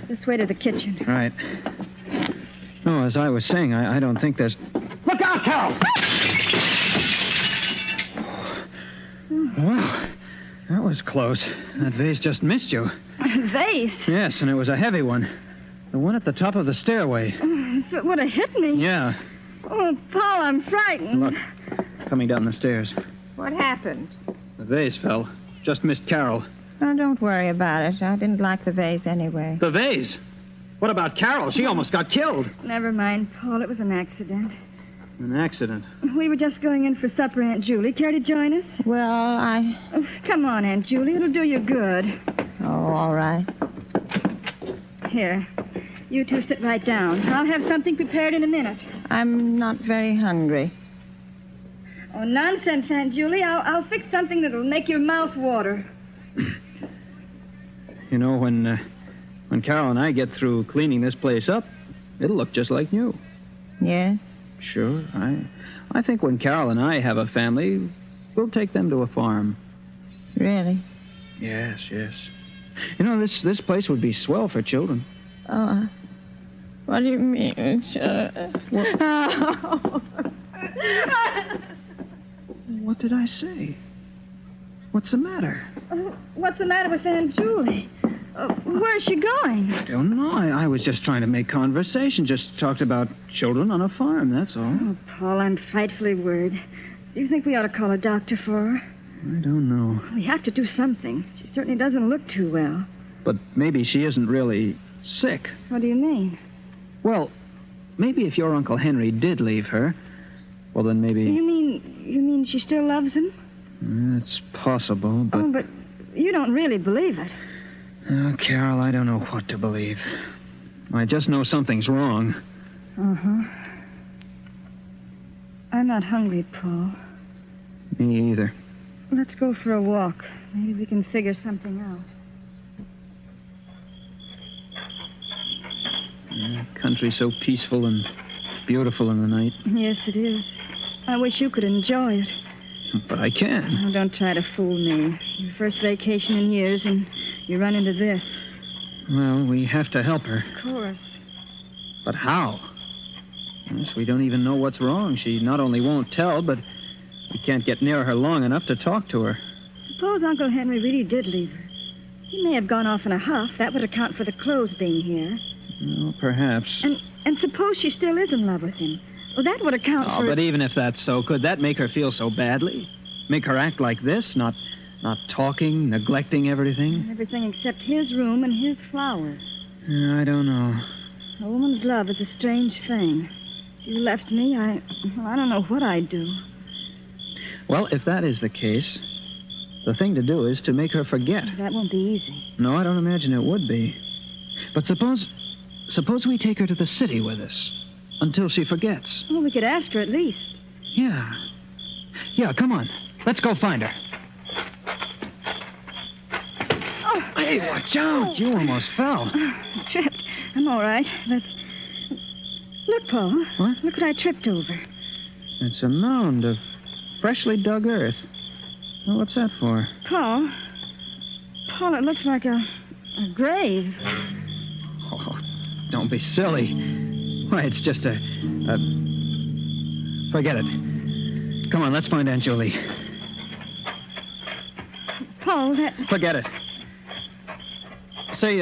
This way to the kitchen. Right. No, as I was saying, I don't think there's... Look out, Carol! Wow, that was close. That vase just missed you. A vase? Yes, and it was a heavy one. The one at the top of the stairway. If it would have hit me. Yeah. Oh, Paul, I'm frightened. Look, coming down the stairs. What happened? The vase fell. Just missed Carol. Oh, don't worry about it. I didn't like the vase anyway. The vase? What about Carol? She almost got killed. Never mind, Paul. It was an accident. An accident. We were just going in for supper, Aunt Julie. Care to join us? Well, Oh, come on, Aunt Julie. It'll do you good. Oh, all right. Here. You two sit right down. I'll have something prepared in a minute. I'm not very hungry. Oh, nonsense, Aunt Julie. I'll fix something that'll make your mouth water. You know, when Carol and I get through cleaning this place up, it'll look just like new. Yes? Sure. I think when Carol and I have a family, we'll take them to a farm. Really? Yes. You know, this place would be swell for children. Oh, what do you mean? What did I say? What's the matter? What's the matter with Aunt Julie? Where's she going? I don't know. I was just trying to make conversation. Just talked about children on a farm, that's all. Oh, Paul, I'm frightfully worried. Do you think we ought to call a doctor for her? I don't know. We have to do something. She certainly doesn't look too well. But maybe she isn't really sick. What do you mean? Well, maybe if your Uncle Henry did leave her, well, then maybe... You mean she still loves him? It's possible, but... Oh, but you don't really believe it. Oh, Carol, I don't know what to believe. I just know something's wrong. Uh-huh. I'm not hungry, Paul. Me either. Let's go for a walk. Maybe we can figure something out. Country's so peaceful and beautiful in the night. Yes, it is. I wish you could enjoy it. But I can. Oh, don't try to fool me. Your first vacation in years, and you run into this. Well, we have to help her. Of course. But how? Yes, we don't even know what's wrong. She not only won't tell, but we can't get near her long enough to talk to her. Suppose Uncle Henry really did leave her. He may have gone off in a huff. That would account for the clothes being here. Well, perhaps. And suppose she still is in love with him. Well, that would account for... But even if that's so, could that make her feel so badly? Make her act like this? Not talking, neglecting everything? Everything except his room and his flowers. I don't know. A woman's love is a strange thing. If you left me, I don't know what I'd do. Well, if that is the case, the thing to do is to make her forget. That won't be easy. No, I don't imagine it would be. But suppose we take her to the city with us until she forgets. Well, we could ask her at least. Yeah. Yeah, come on. Let's go find her. Oh. Hey, watch out. You almost fell. I tripped. I'm all right. Look, Paul. What? Look what I tripped over. It's a mound of freshly dug earth. Well, what's that for? Paul, it looks like a grave. Oh, don't be silly. Why, it's just a... Forget it. Come on, let's find Aunt Julie. Paul, that... Forget it. Say,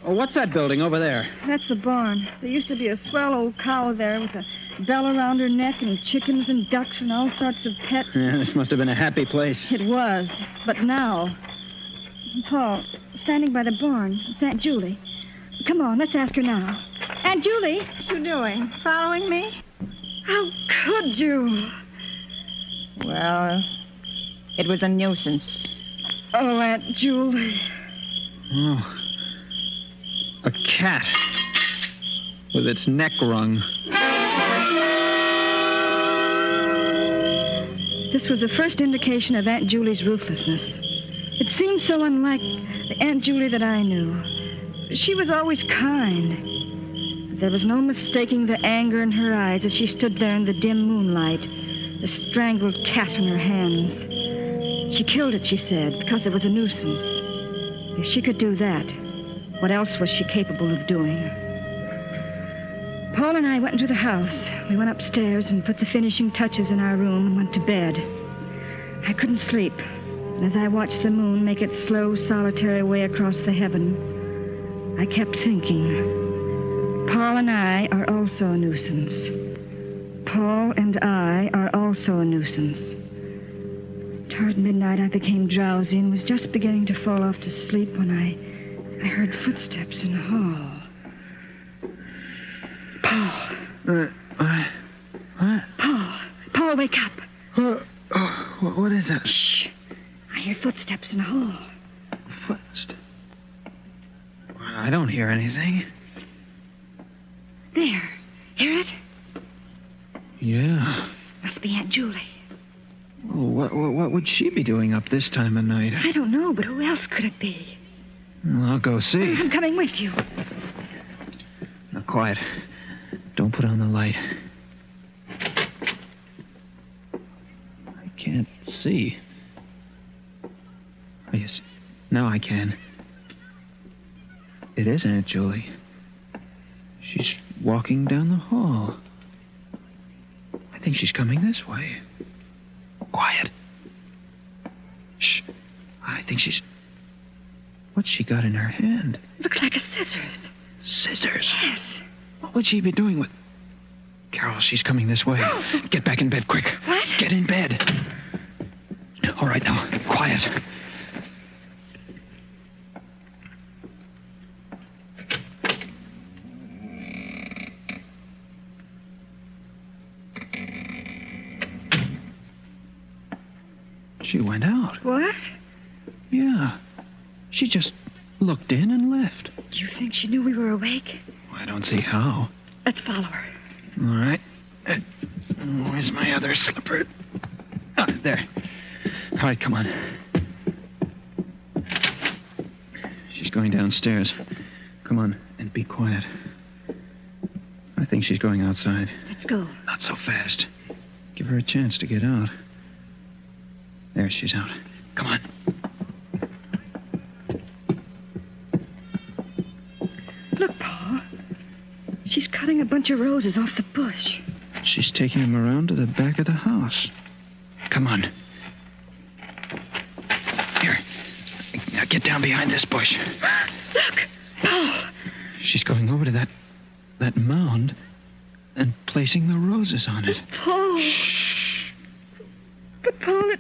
what's that building over there? That's the barn. There used to be a swell old cow there with a bell around her neck and chickens and ducks and all sorts of pets. Yeah, this must have been a happy place. It was. But now... Paul, standing by the barn, it's Aunt Julie. Come on, let's ask her now. Aunt Julie, what you doing? Following me? How could you? Well, it was a nuisance. Oh, Aunt Julie. Oh. A cat. With its neck wrung. This was the first indication of Aunt Julie's ruthlessness. It seemed so unlike the Aunt Julie that I knew. She was always kind. But there was no mistaking the anger in her eyes as she stood there in the dim moonlight, the strangled cat in her hands. She killed it, she said, because it was a nuisance. If she could do that, what else was she capable of doing? Paul and I went into the house. We went upstairs and put the finishing touches in our room and went to bed. I couldn't sleep. And as I watched the moon make its slow, solitary way across the heaven, I kept thinking, Paul and I are also a nuisance. Paul and I are also a nuisance. Toward midnight, I became drowsy and was just beginning to fall off to sleep when I heard footsteps in the hall. Paul. What? Paul, wake up. What is that? Shh. I hear footsteps in the hall. Footsteps? I don't hear anything. There. Hear it? Yeah. Must be Aunt Julie. Oh, what would she be doing up this time of night? I don't know, but who else could it be? Well, I'll go see. I'm coming with you. Now, quiet. Don't put on the light. I can't see. Oh, yes. Now I can. It is Aunt Julie. She's walking down the hall. I think she's coming this way. Quiet. Shh. I think she's... What's she got in her hand? Looks like a scissors. Scissors? Yes. What would she be doing with... Carol, she's coming this way. Get back in bed, quick. What? Get in bed. All right, now, quiet. She went out. What? Yeah. She just looked in and left. Do you think she knew we were awake? I don't see how. Let's follow her. All right. Where's my other slipper? Ah, there. All right, come on. She's going downstairs. Come on, and be quiet. I think she's going outside. Let's go. Not so fast. Give her a chance to get out. There, she's out. Come on. Look, Paul. She's cutting a bunch of roses off the bush. She's taking them around to the back of the house. Come on. Get down behind this bush. Look! Paul! She's going over to that mound and placing the roses on it. Paul! Shh. But, Paul,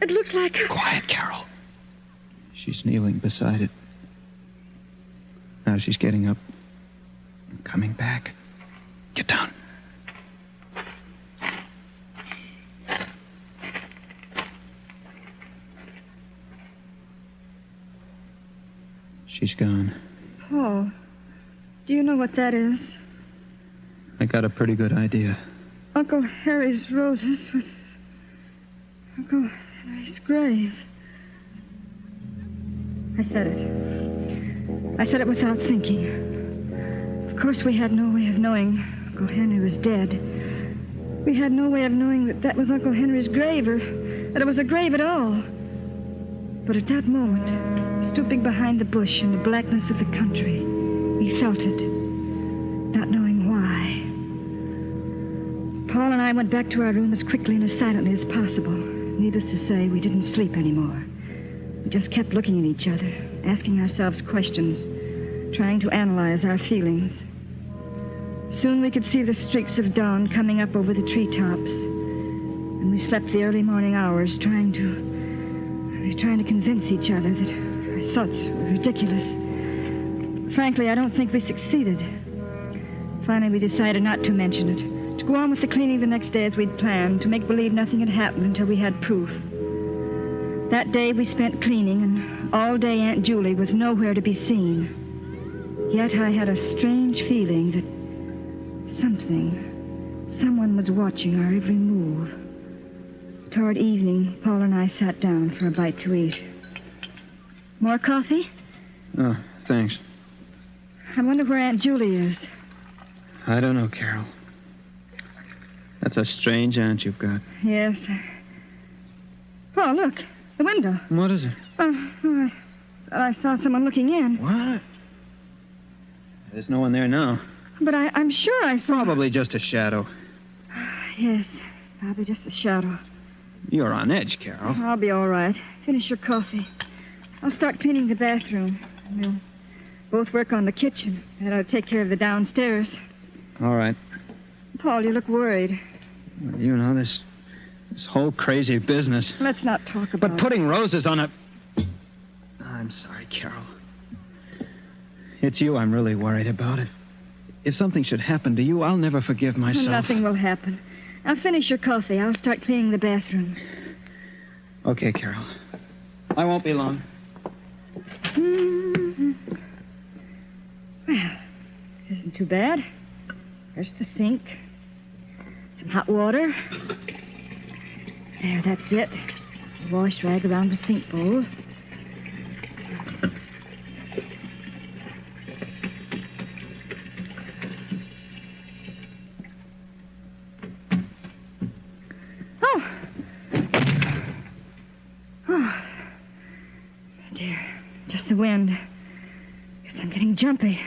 it looks like... Quiet, Carol. She's kneeling beside it. Now she's getting up and coming back. Get down. She's gone. Paul, do you know what that is? I got a pretty good idea. Uncle Harry's roses with Uncle Henry's grave. I said it. I said it without thinking. Of course, we had no way of knowing Uncle Henry was dead. We had no way of knowing that was Uncle Henry's grave, or that it was a grave at all. But at that moment, stooping behind the bush in the blackness of the country, we felt it, not knowing why. Paul and I went back to our room as quickly and as silently as possible. Needless to say, we didn't sleep anymore. We just kept looking at each other, asking ourselves questions, trying to analyze our feelings. Soon we could see the streaks of dawn coming up over the treetops, and we slept the early morning hours trying to convince each other that our thoughts were ridiculous. Frankly, I don't think we succeeded. Finally, we decided not to mention it, to go on with the cleaning the next day as we'd planned, to make believe nothing had happened until we had proof. That day we spent cleaning, and all day Aunt Julie was nowhere to be seen. Yet I had a strange feeling that someone was watching our every move. Toward evening, Paul and I sat down for a bite to eat. More coffee? Oh, thanks. I wonder where Aunt Julie is. I don't know, Carol. That's a strange aunt you've got. Yes. Paul, look. The window. What is it? I saw someone looking in. What? There's no one there now. But I'm sure I saw... Probably just a shadow. Yes, probably just a shadow. You're on edge, Carol. I'll be all right. Finish your coffee. I'll start cleaning the bathroom. We'll both work on the kitchen. And I'll take care of the downstairs. All right. Paul, you look worried. You know, this whole crazy business. Let's not talk about it. But putting roses on a... I'm sorry, Carol. It's you I'm really worried about. If something should happen to you, I'll never forgive myself. Nothing will happen. I'll finish your coffee. I'll start cleaning the bathroom. Okay, Carol. I won't be long. Mm-hmm. Well, it isn't too bad. There's the sink. Some hot water. There, that's it. A wash rag around the sink bowl. The wind. Guess I'm getting jumpy.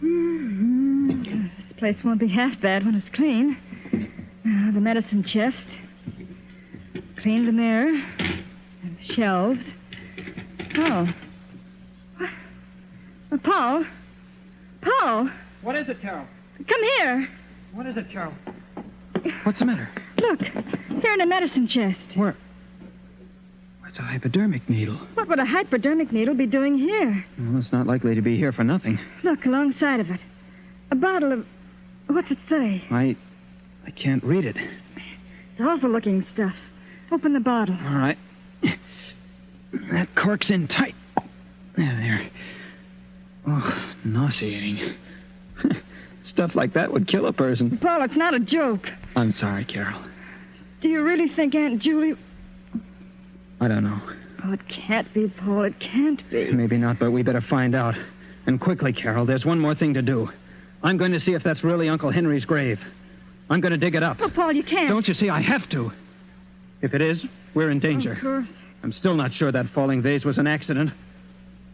This place won't be half bad when it's clean. The medicine chest. Clean the mirror. And the shelves. Oh. What? Paul? Paul? What is it, Carol? Come here. What is it, Carol? What's the matter? Look. Here in the medicine chest. Where? It's a hypodermic needle. What would a hypodermic needle be doing here? Well, it's not likely to be here for nothing. Look, alongside of it. A bottle of... What's it say? I can't read it. It's awful-looking stuff. Open the bottle. All right. That cork's in tight. There. Oh, nauseating. Stuff like that would kill a person. Paul, it's not a joke. I'm sorry, Carol. Do you really think Aunt Julie... I don't know. Oh, it can't be, Paul. It can't be. Maybe not, but we better find out. And quickly, Carol. There's one more thing to do. I'm going to see if that's really Uncle Henry's grave. I'm going to dig it up. Oh, Paul, you can't. Don't you see? I have to. If it is, we're in danger. Of course. I'm still not sure that falling vase was an accident.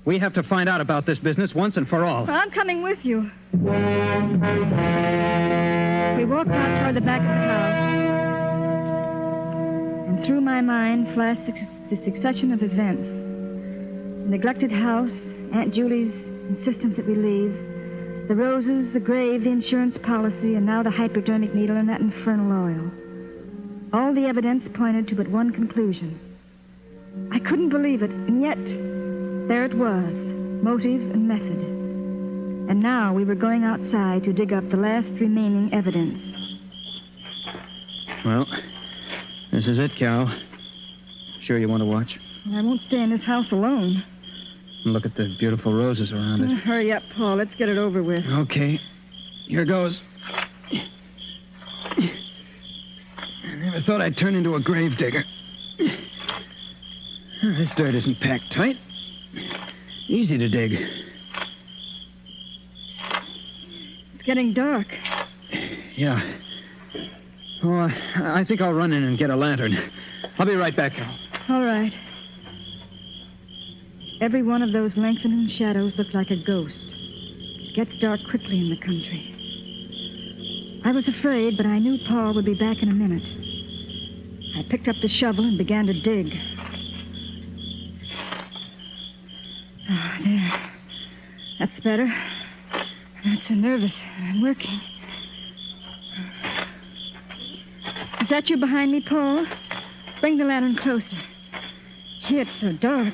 We have to find out about this business once and for all. Well, I'm coming with you. We walked out toward the back of the house. And through my mind flashed the succession of events The neglected house, Aunt Julie's insistence that we leave, the roses, the grave, the insurance policy, and now the hypodermic needle and that infernal oil. All the evidence pointed to but one conclusion. I couldn't believe it, and yet there it was, motive and method. And now we were going outside to dig up the last remaining evidence. Well, this is it, Carol. Sure you want to watch? I won't stay in this house alone. Look at the beautiful roses around it. Hurry up, Paul. Let's get it over with. Okay. Here goes. I never thought I'd turn into a grave digger. This dirt isn't packed tight. Easy to dig. It's getting dark. Yeah. Oh, I think I'll run in and get a lantern. I'll be right back, Carol. All right. Every one of those lengthening shadows looked like a ghost. It gets dark quickly in the country. I was afraid, but I knew Paul would be back in a minute. I picked up the shovel and began to dig. Ah, there. That's better. I'm not so nervous. I'm working. Is that you behind me, Paul? Bring the lantern closer. Gee, it's so dark.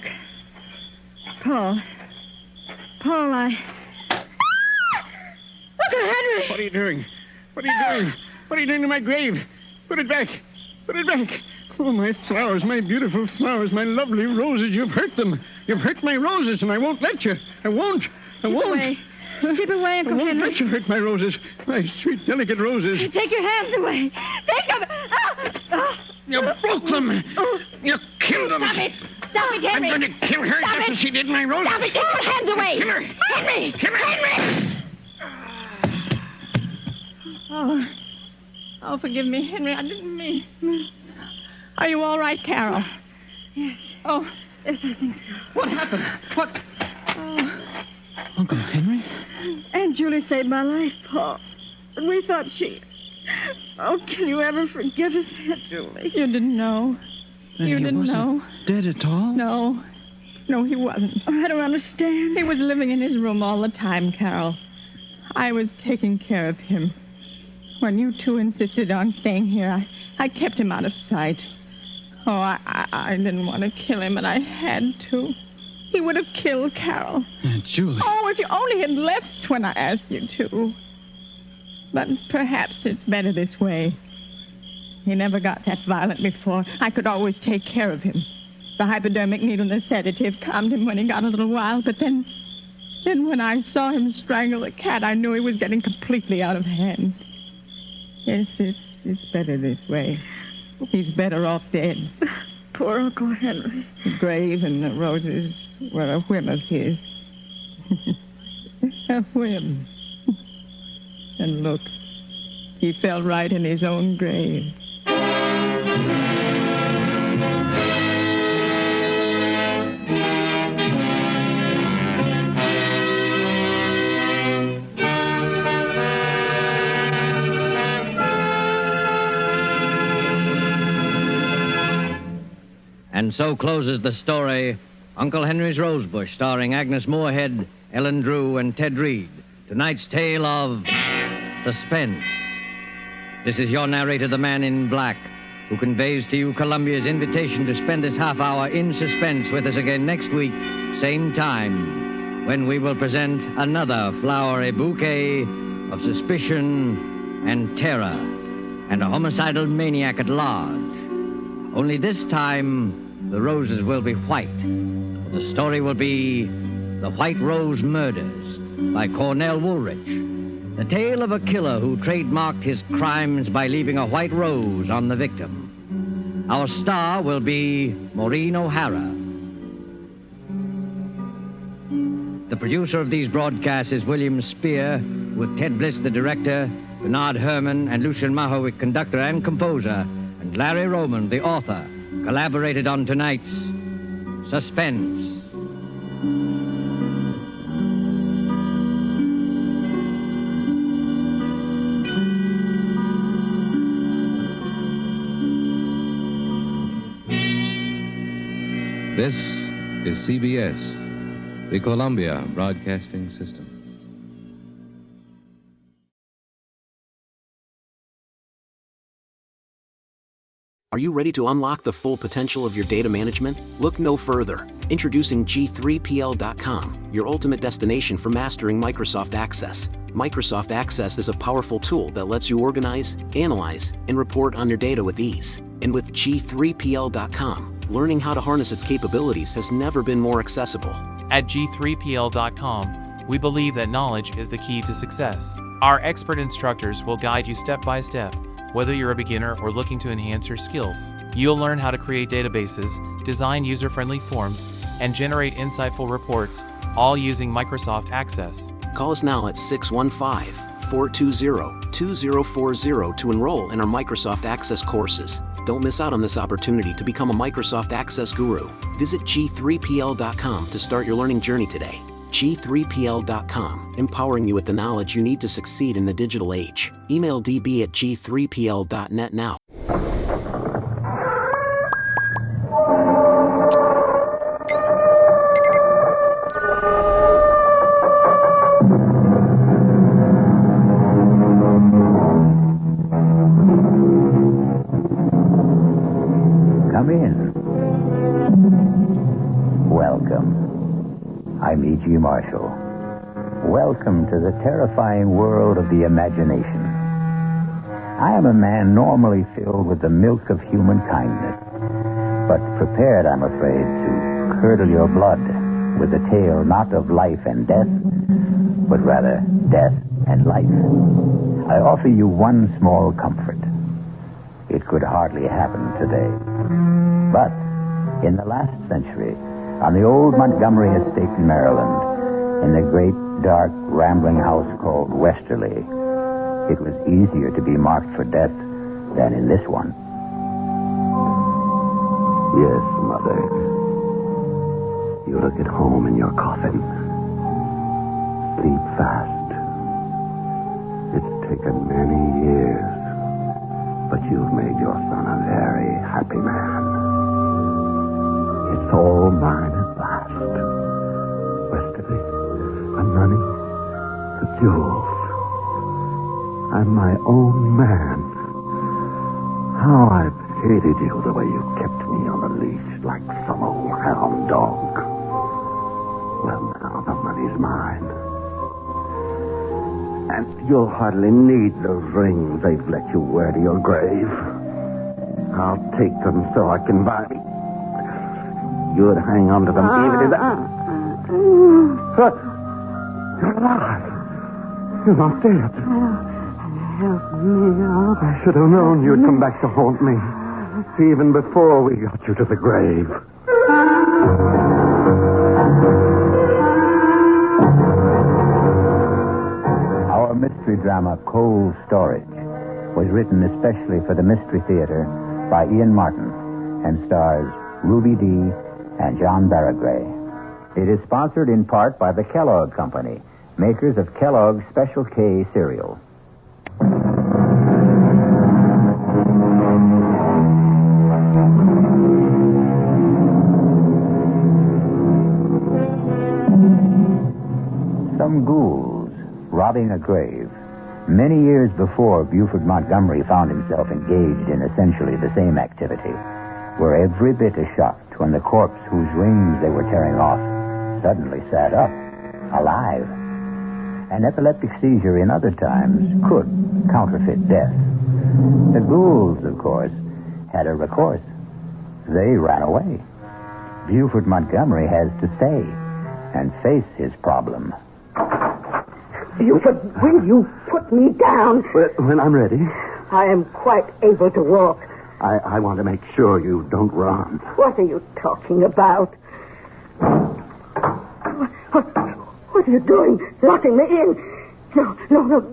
Paul, I... Look at Henry! What are you doing? What are you doing? What are you doing to my grave? Put it back. Put it back. Oh, my flowers, my beautiful flowers, my lovely roses. You've hurt them. You've hurt my roses, and I won't let you. I won't. Keep away. Keep away, Uncle Henry. I won't Henry. let you hurt my roses. My sweet, delicate roses. Take your hands away. Take them. You broke them. You killed them. Stop it. Stop it, Henry. I'm going to kill her Stop just it. as she did my roses. Stop it. Take your hands away. Kill her. Henry. Kill her. Henry. Oh, forgive me, Henry. I didn't mean. Are you all right, Carol? Yes. Oh. Yes, I think so. What happened? What? Oh. Uncle Henry? Aunt Julie saved my life, Paul. And we thought she... Oh, can you ever forgive us, Aunt Julie? You didn't know. Then You he didn't wasn't know. Dead at all? No. No, he wasn't. I don't understand. He was living in his room all the time, Carol. I was taking care of him. When you two insisted on staying here, I kept him out of sight. Oh, I didn't want to kill him, but I had to. He would have killed Carol. Aunt Julie. Oh, if you only had left when I asked you to. But perhaps it's better this way. He never got that violent before. I could always take care of him. The hypodermic needle and the sedative calmed him when he got a little wild, but then when I saw him strangle the cat, I knew he was getting completely out of hand. Yes, it's better this way. He's better off dead. Poor Uncle Henry. The grave and the roses were a whim of his. A whim. And look, he fell right in his own grave. And so closes the story, Uncle Henry's Rosebush, starring Agnes Moorehead, Ellen Drew, and Ted Reed. Tonight's tale of suspense. This is your narrator, the Man in Black, who conveys to you Columbia's invitation to spend this half hour in suspense with us again next week, same time, when we will present another flowery bouquet of suspicion and terror and a homicidal maniac at large. Only this time, the roses will be white. The story will be The White Rose Murders by Cornell Woolrich. The tale of a killer who trademarked his crimes by leaving a white rose on the victim. Our star will be Maureen O'Hara. The producer of these broadcasts is William Spear, with Ted Bliss, the director, Bernard Herrmann, and Lucien Mahowick, conductor and composer, and Larry Roman, the author, collaborated on tonight's Suspense. This is CBS. The Columbia Broadcasting System. Are you ready to unlock the full potential of your data management? Look no further. Introducing G3PL.com, your ultimate destination for mastering Microsoft Access. Microsoft Access is a powerful tool that lets you organize, analyze, and report on your data with ease. And with G3PL.com, learning how to harness its capabilities has never been more accessible. At G3PL.com, we believe that knowledge is the key to success. Our expert instructors will guide you step by step. Whether you're a beginner or looking to enhance your skills, you'll learn how to create databases, design user-friendly forms, and generate insightful reports, all using Microsoft Access. Call us now at 615-420-2040 to enroll in our Microsoft Access courses. Don't miss out on this opportunity to become a Microsoft Access guru. Visit G3PL.com to start your learning journey today. G3PL.com, empowering you with the knowledge you need to succeed in the digital age. Email db@g3pl.net now. Come in. Welcome. I'm E.G. Marshall. Welcome to the terrifying world of the imagination. I am a man normally filled with the milk of human kindness, but prepared, I'm afraid, to curdle your blood with a tale not of life and death, but rather death and life. I offer you one small comfort. It could hardly happen today. But in the last century, on the old Montgomery estate in Maryland, in the great, dark, rambling house called Westerly, it was easier to be marked for death than in this one. Yes, Mother. You look at home in your coffin. Sleep fast. It's taken many years, but you've made your son a very happy man. It's all mine at last. Westerly, the money, the jewels. I'm my own man. How I've hated you the way you kept me on a leash like some old hound dog. Well, now the money's mine. And you'll hardly need those rings they've let you wear to your grave. I'll take them so I can buy me. You'd hang on to them even if But you're alive. You're not dead. Help me out. I should have known you'd come back to haunt me. Even before we got you to the grave. Our mystery drama, Cold Storage, was written especially for the Mystery Theater by Ian Martin and stars Ruby Dee and John Barragray. It is sponsored in part by the Kellogg Company, makers of Kellogg's Special K cereal. Some ghouls robbing a grave. Many years before, Buford Montgomery found himself engaged in essentially the same activity, were every bit as shocked when the corpse whose rings they were tearing off suddenly sat up, alive. An epileptic seizure in other times could counterfeit death. The ghouls, of course, had a recourse. They ran away. Buford Montgomery has to stay and face his problem. Buford, will you put me down? When I'm ready. I am quite able to walk. I want to make sure you don't run. What are you talking about? What are you doing? Locking me in? No,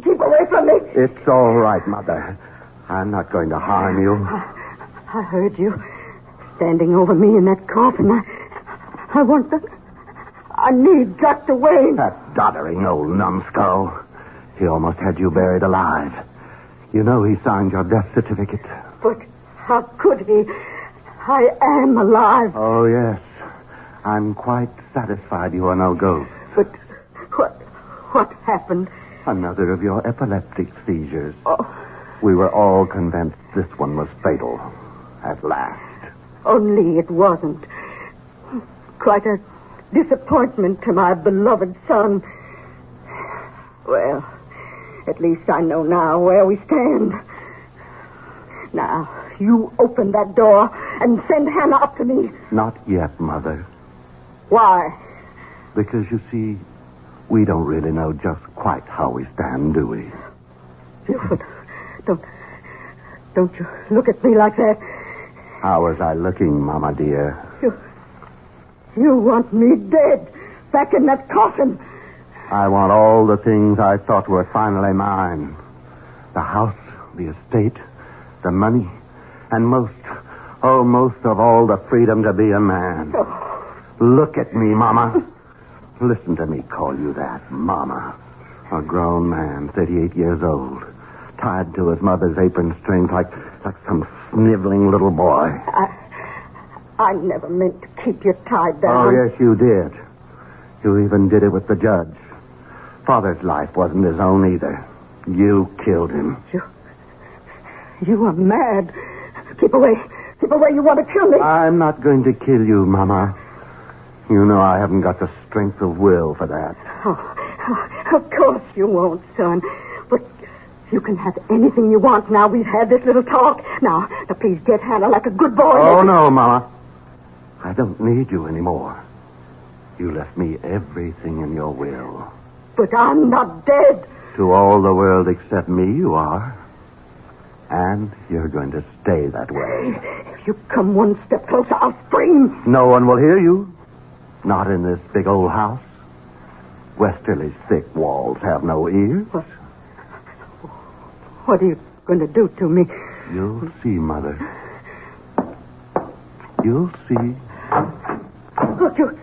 keep away from me. It's all right, Mother. I'm not going to harm you. I heard you standing over me in that coffin. I need Dr. Wayne. That doddering old numbskull. He almost had you buried alive. You know he signed your death certificate. But how could he? I am alive. Oh, yes. I'm quite satisfied you are no ghost. But what happened? Another of your epileptic seizures. Oh. We were all convinced this one was fatal. At last. Only it wasn't. Quite a disappointment to my beloved son. Well, at least I know now where we stand. Now, you open that door and send Hannah up to me. Not yet, Mother. Why? Because, you see, we don't really know just quite how we stand, do we? Buford, don't you look at me like that. How was I looking, Mama dear? You want me dead, back in that coffin. I want all the things I thought were finally mine. The house, the estate, the money, and most of all, the freedom to be a man. Look at me, Mama. Listen to me call you that, Mama. A grown man, 38 years old, tied to his mother's apron strings like some sniveling little boy. I never meant to keep you tied down. Oh, yes, you did. You even did it with the judge. Father's life wasn't his own either. You killed him. You are mad. Keep away. Keep away. You want to kill me. I'm not going to kill you, Mama. You know I haven't got the strength of will for that. Oh, of course you won't, son. But you can have anything you want now we've had this little talk. Now, please get Hannah like a good boy. Oh, no, Mama. I don't need you anymore. You left me everything in your will. But I'm not dead. To all the world except me, you are. And you're going to stay that way. If you come one step closer, I'll scream. No one will hear you. Not in this big old house. Westerly's thick walls have no ears. What are you going to do to me? You'll see, Mother. You'll see. Look, you're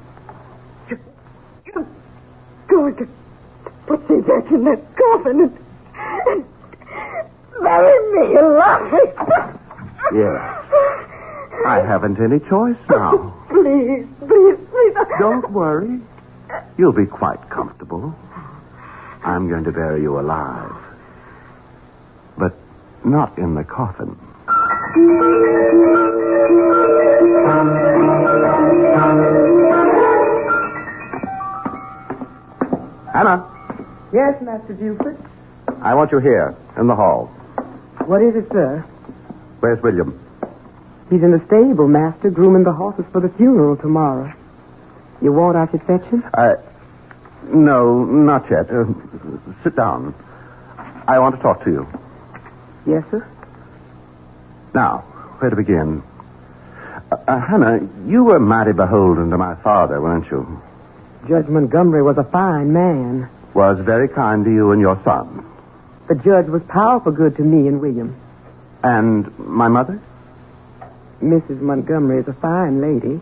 going to put me back in that coffin and marry me alive. Yes. I haven't any choice now. Please. Don't worry. You'll be quite comfortable. I'm going to bury you alive. But not in the coffin. Hannah. Yes, Master Buford. I want you here, in the hall. What is it, sir? Where's William? He's in the stable, Master, grooming the horses for the funeral tomorrow. You want I should fetch him? No, not yet. Sit down. I want to talk to you. Yes, sir? Now, where to begin? Hannah, you were mighty beholden to my father, weren't you? Judge Montgomery was a fine man. Was very kind to you and your son. The judge was powerful good to me and William. And my mother? Mrs. Montgomery is a fine lady.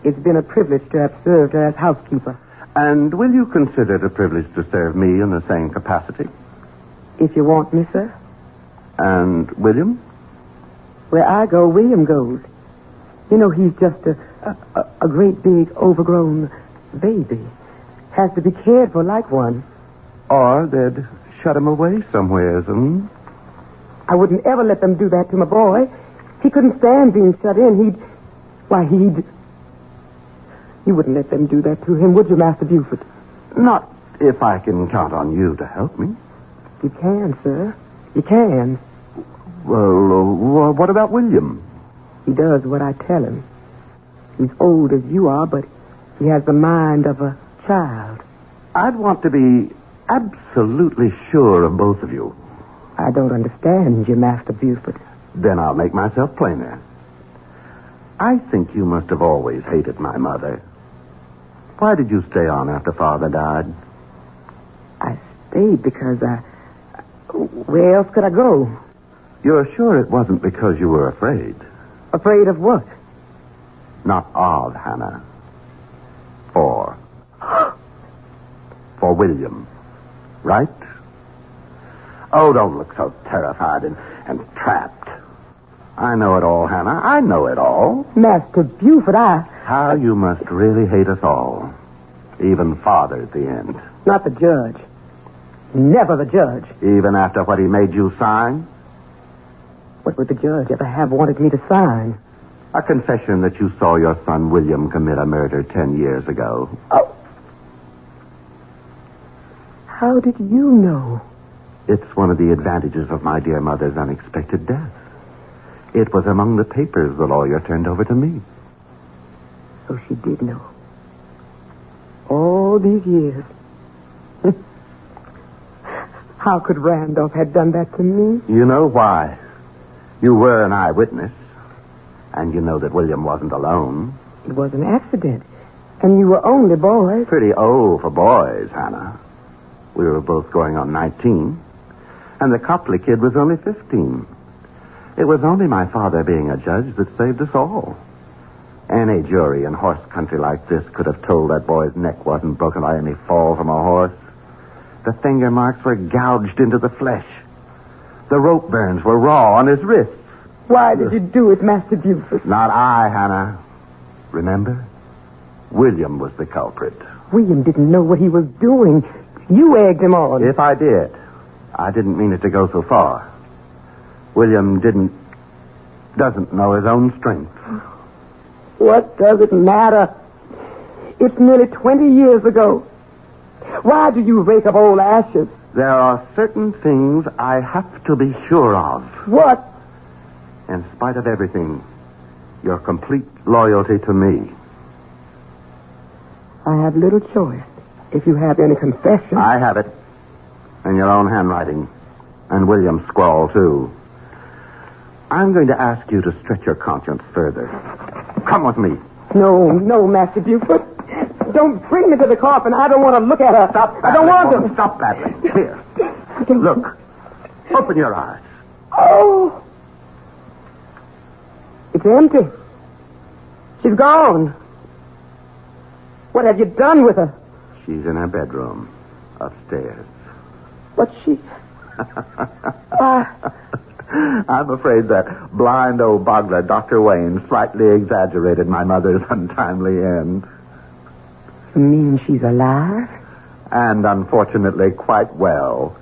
It's been a privilege to have served her as housekeeper. And will you consider it a privilege to serve me in the same capacity? If you want me, sir. And William? Where I go, William goes. You know, he's just a great big overgrown baby. Has to be cared for like one. Or they'd shut him away somewheres, I wouldn't ever let them do that to my boy. He couldn't stand being shut in. You wouldn't let them do that to him, would you, Master Buford? Not if I can count on you to help me. You can, sir. You can. Well, what about William? He does what I tell him. He's old as you are, but he has the mind of a child. I'd want to be absolutely sure of both of you. I don't understand you, Master Buford. Then I'll make myself plainer. I think you must have always hated my mother. Why did you stay on after Father died? I stayed because where else could I go? You're sure it wasn't because you were afraid? Afraid of what? Not of Hannah. For William. Right? Oh, don't look so terrified and trapped. I know it all, Hannah. I know it all. Master Buford, How you must really hate us all. Even Father at the end. Not the judge. Never the judge. Even after what he made you sign? What would the judge ever have wanted me to sign? A confession that you saw your son William commit a murder 10 years ago. Oh. How did you know? It's one of the advantages of my dear mother's unexpected death. It was among the papers the lawyer turned over to me. So she did know. All these years. How could Randolph have done that to me? You know why. You were an eyewitness. And you know that William wasn't alone. It was an accident. And you were only boys. Pretty old for boys, Hannah. We were both going on 19. And the Copley kid was only 15. It was only my father being a judge that saved us all. Any jury in horse country like this could have told that boy's neck wasn't broken by any fall from a horse. The finger marks were gouged into the flesh. The rope burns were raw on his wrists. Why did you do it, Master Buford? Not I, Hannah. Remember? William was the culprit. William didn't know what he was doing. You egged him on. If I did, I didn't mean it to go so far. William doesn't know his own strength. What does it matter? It's nearly 20 years ago. Why do you rake up old ashes? There are certain things I have to be sure of. What? In spite of everything, your complete loyalty to me. I have little choice. If you have any confession. I have it. In your own handwriting. And William's scrawl, too. I'm going to ask you to stretch your conscience further. Come with me. No, Master Buford. Don't bring me to the coffin. I don't want to look at her. Stop battling. I don't want to. Stop battling. Here. Look. Open your eyes. Oh. It's empty. She's gone. What have you done with her? She's in her bedroom. Upstairs. But she... I'm afraid that blind old boggler, Dr. Wayne, slightly exaggerated my mother's untimely end. You mean she's alive? And unfortunately quite well.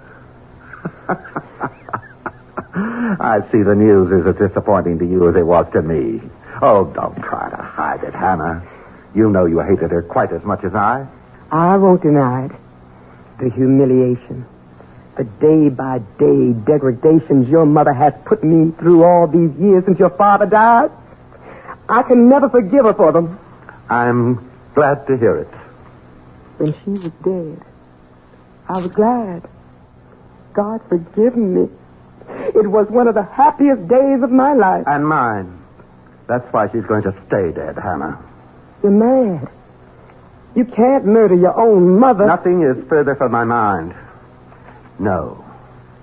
I see the news is as disappointing to you as it was to me. Oh, don't try to hide it, Hannah. You know you hated her quite as much as I. I won't deny it. The humiliation. The day-by-day degradations your mother has put me through all these years since your father died. I can never forgive her for them. I'm glad to hear it. When she was dead, I was glad. God forgive me. It was one of the happiest days of my life. And mine. That's why she's going to stay dead, Hannah. You're mad. You can't murder your own mother. Nothing is further from my mind. No.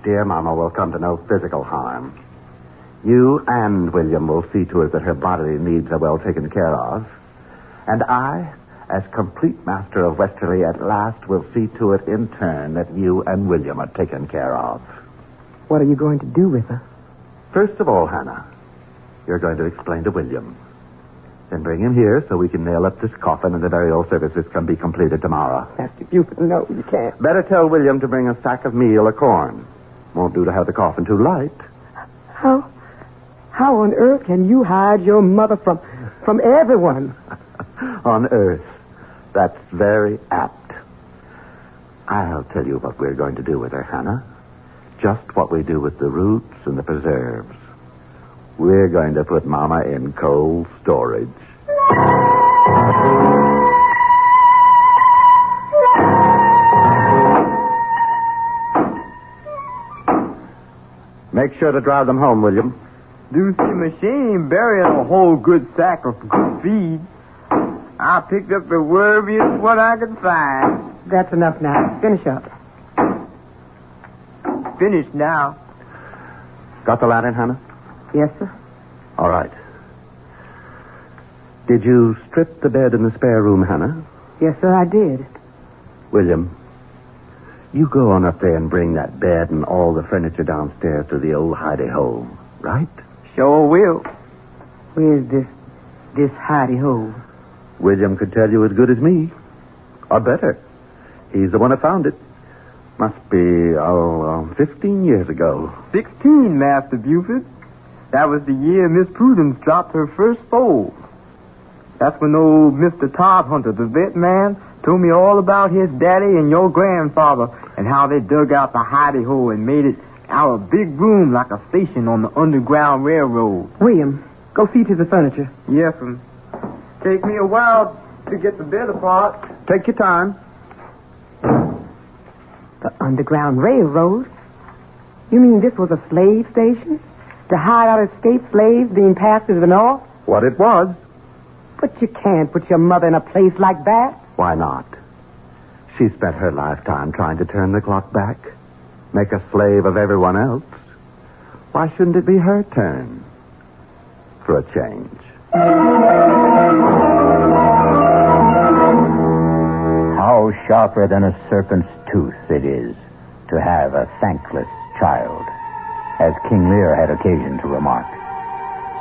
Dear Mama will come to no physical harm. You and William will see to it that her bodily needs are well taken care of. And I, as complete master of Westerly at last, will see to it in turn that you and William are taken care of. What are you going to do with her? First of all, Hannah, you're going to explain to William. Then bring him here so we can nail up this coffin and the burial services can be completed tomorrow. Master Buford, no, you can't. Better tell William to bring a sack of meal or corn. Won't do to have the coffin too light. How on earth can you hide your mother from everyone? On earth. That's very apt. I'll tell you what we're going to do with her, Hannah. Just what we do with the roots and the preserves. We're going to put Mama in cold storage. Make sure to drive them home, William. Do see machine burying a whole good sack of good feed. I picked up the wormiest what I could find. That's enough now. Finish up. Finished now. Got the lantern, Hannah? Yes, sir. All right. Did you strip the bed in the spare room, Hannah? Yes, sir, I did. William, you go on up there and bring that bed and all the furniture downstairs to the old hidey-hole, right? Sure will. Where's this hidey-hole? William could tell you as good as me. Or better. He's the one who found it. Must be, 15 years ago. 16, Master Buford. That was the year Miss Prudence dropped her first foal. That's when old Mr. Todd Hunter, the vet man, told me all about his daddy and your grandfather and how they dug out the hidey hole and made it out of a big room like a station on the Underground Railroad. William, go see to the furniture. Yes, take me a while to get the bed apart. Take your time. The Underground Railroad? You mean this was a slave station? To hide out escaped slaves being passed to the north? What it was. But you can't put your mother in a place like that. Why not? She spent her lifetime trying to turn the clock back, make a slave of everyone else. Why shouldn't it be her turn? For a change. How sharper than a serpent's tooth it is to have a thankless child, as King Lear had occasion to remark.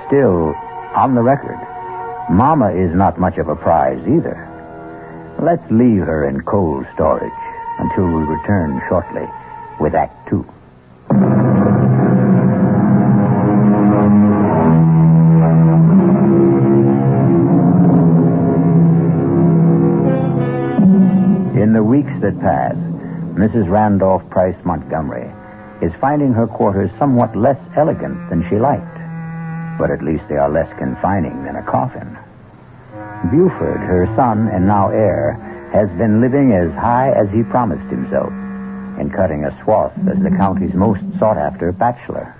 Still, on the record, Mama is not much of a prize either. Let's leave her in cold storage until we return shortly with Act 2. In the weeks that pass, Mrs. Randolph Price Montgomery is finding her quarters somewhat less elegant than she liked. But at least they are less confining than a coffin. Buford, her son and now heir, has been living as high as he promised himself, and cutting a swath as the county's most sought-after bachelor.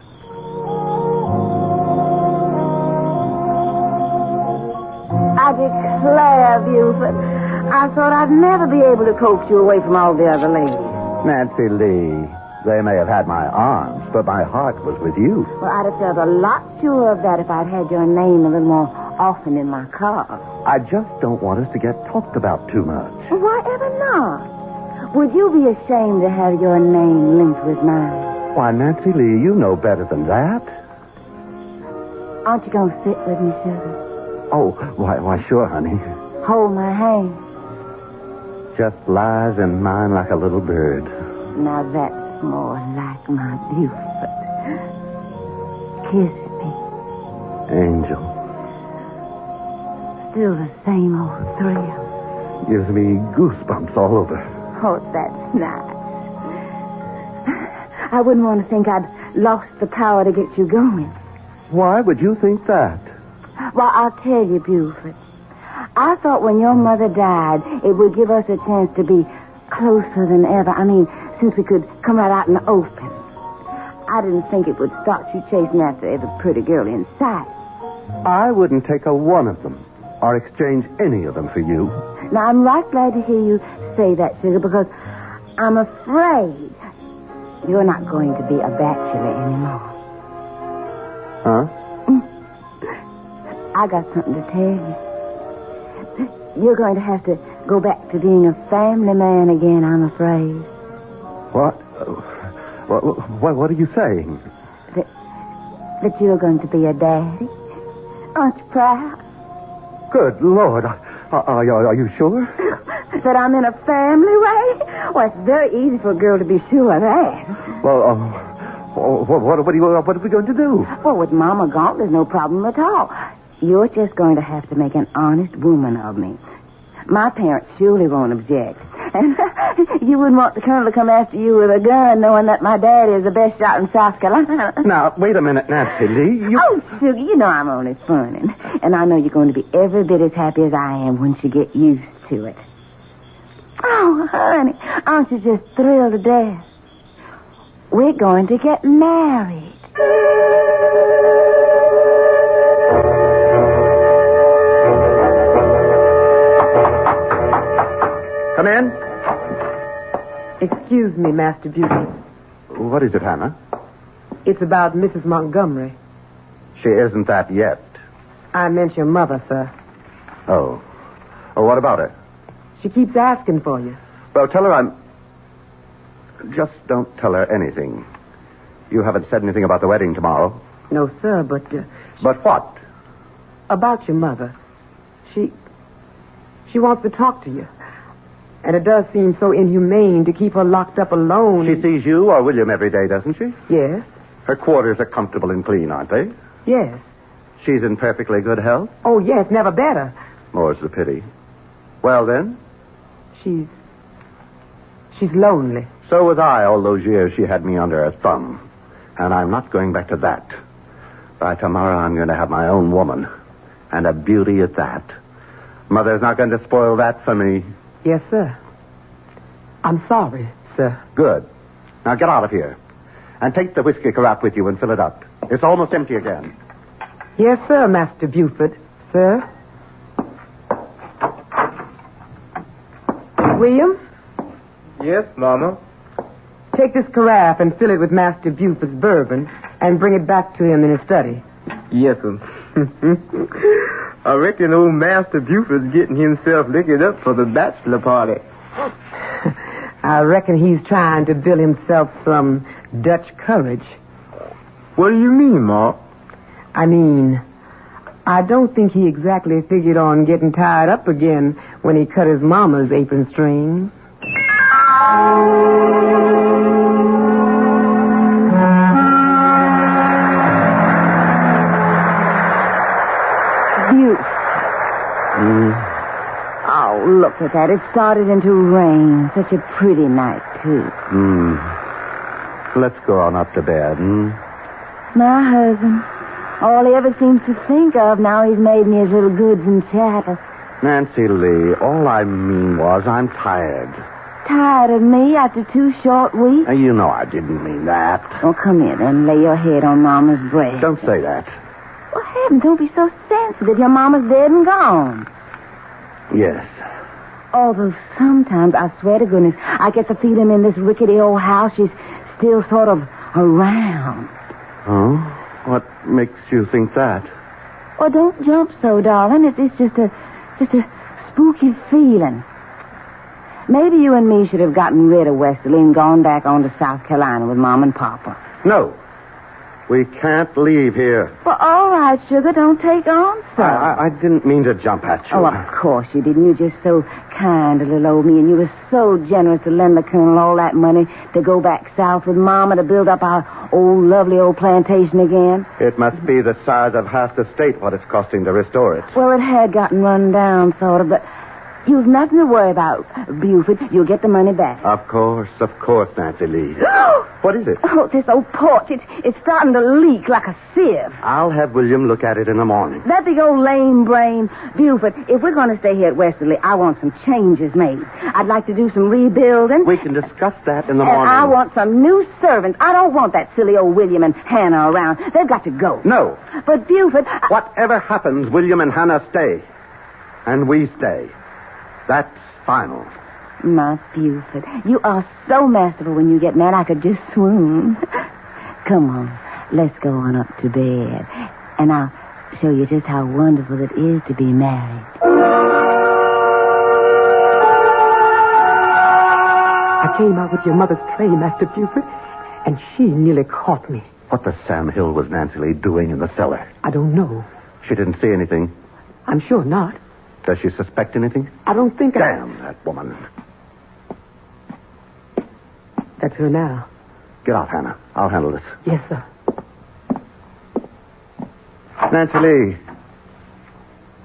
I declare, Buford, I thought I'd never be able to coax you away from all the other ladies. Nancy Lee, they may have had my arms, but my heart was with you. Well, I'd have felt a lot sure of that if I'd had your name a little more often in my car. I just don't want us to get talked about too much. Well, why ever not? Would you be ashamed to have your name linked with mine? Why, Nancy Lee, you know better than that. Aren't you going to sit with me, sugar? Oh, why, sure, honey. Hold my hand. Just lies in mine like a little bird. Now that's more like my Buford. Kiss me. Angel. Still the same old thrill. Gives me goosebumps all over. Oh, that's nice. I wouldn't want to think I'd lost the power to get you going. Why would you think that? Well, I'll tell you, Buford. I thought when your mother died, it would give us a chance to be closer than ever. I mean, since we could come right out in the open. I didn't think it would start you chasing after every pretty girl in sight. I wouldn't take a one of them or exchange any of them for you. Now, I'm right glad to hear you say that, sugar, because I'm afraid you're not going to be a bachelor anymore. Huh? I got something to tell you. You're going to have to go back to being a family man again, I'm afraid. What? What are you saying? That you're going to be a daddy. Aren't you proud? Good Lord. Are you sure? That I'm in a family way? Well, it's very easy for a girl to be sure of that. Well, what are we going to do? Well, with Mama gone, there's no problem at all. You're just going to have to make an honest woman of me. My parents surely won't object. And you wouldn't want the colonel to come after you with a gun knowing that my daddy is the best shot in South Carolina. Now, wait a minute, Nancy Lee. Oh, sugar, you know I'm only funning. And I know you're going to be every bit as happy as I am once you get used to it. Oh, honey, aren't you just thrilled to death? We're going to get married. Come in. Excuse me, Master Buford. What is it, Hannah? It's about Mrs. Montgomery. She isn't that yet. I meant your mother, sir. Oh. Oh, what about her? She keeps asking for you. Well, tell her Just don't tell her anything. You haven't said anything about the wedding tomorrow. No, sir, but... But what? About your mother. She wants to talk to you. And it does seem so inhumane to keep her locked up alone. She sees you or William every day, doesn't she? Yes. Her quarters are comfortable and clean, aren't they? Yes. She's in perfectly good health? Oh, yes, never better. More's the pity. Well, then? She's lonely. So was I all those years she had me under her thumb. And I'm not going back to that. By tomorrow, I'm going to have my own woman. And a beauty at that. Mother's not going to spoil that for me. Yes, sir. I'm sorry, sir. Good. Now get out of here. And take the whiskey carafe with you and fill it up. It's almost empty again. Yes, sir, Master Buford. Sir? William? Yes, Mama? Take this carafe and fill it with Master Buford's bourbon and bring it back to him in his study. Yes, sir. I reckon old Master Buford's getting himself liquored up for the bachelor party. I reckon he's trying to build himself some Dutch courage. What do you mean, Ma? I mean, I don't think he exactly figured on getting tied up again when he cut his mama's apron strings. Oh, look at that. It started into rain. Such a pretty night, too. Let's go on up to bed, My husband. All he ever seems to think of now he's made me his little goods and chattels. Nancy Lee, all I mean was I'm tired. Tired of me after 2 short weeks? You know I didn't mean that. Oh, come here then. Lay your head on Mama's breast. Don't say that. Well, heavens, don't be so sensitive. Your Mama's dead and gone. Yes. Although sometimes, I swear to goodness, I get the feeling in this rickety old house she's still sort of around. Oh? What makes you think that? Oh, don't jump so, darling. It's just a spooky feeling. Maybe you and me should have gotten rid of Westerly and gone back on to South Carolina with Mom and Papa. No. We can't leave here. Well, all right, sugar. Don't take on so. I didn't mean to jump at you. Oh, of course you didn't. You're just so kind to little old me, and you were so generous to lend the Colonel all that money to go back south with Mama to build up our old, lovely old plantation again. It must be the size of half the state what it's costing to restore it. Well, it had gotten run down, sort of, but you've nothing to worry about, Buford. You'll get the money back. Of course, Nancy Lee. What is it? Oh, this old porch. It's starting to leak like a sieve. I'll have William look at it in the morning. That big old lame brain. Buford, if we're going to stay here at Westerly, I want some changes made. I'd like to do some rebuilding. We can discuss that in the and morning. I want some new servants. I don't want that silly old William and Hannah around. They've got to go. No. But, Buford... Whatever happens, William and Hannah stay. And we stay. That's final. My Buford, you are so masterful when you get mad I could just swoon. Come on, let's go on up to bed. And I'll show you just how wonderful it is to be married. I came out with your mother's tray, Master Buford, and she nearly caught me. What the Sam Hill was Nancy Lee doing in the cellar? I don't know. She didn't see anything. I'm sure not. Does she suspect anything? I don't think Damn that woman. That's her now. Get out, Hannah. I'll handle this. Yes, sir. Nancy Lee,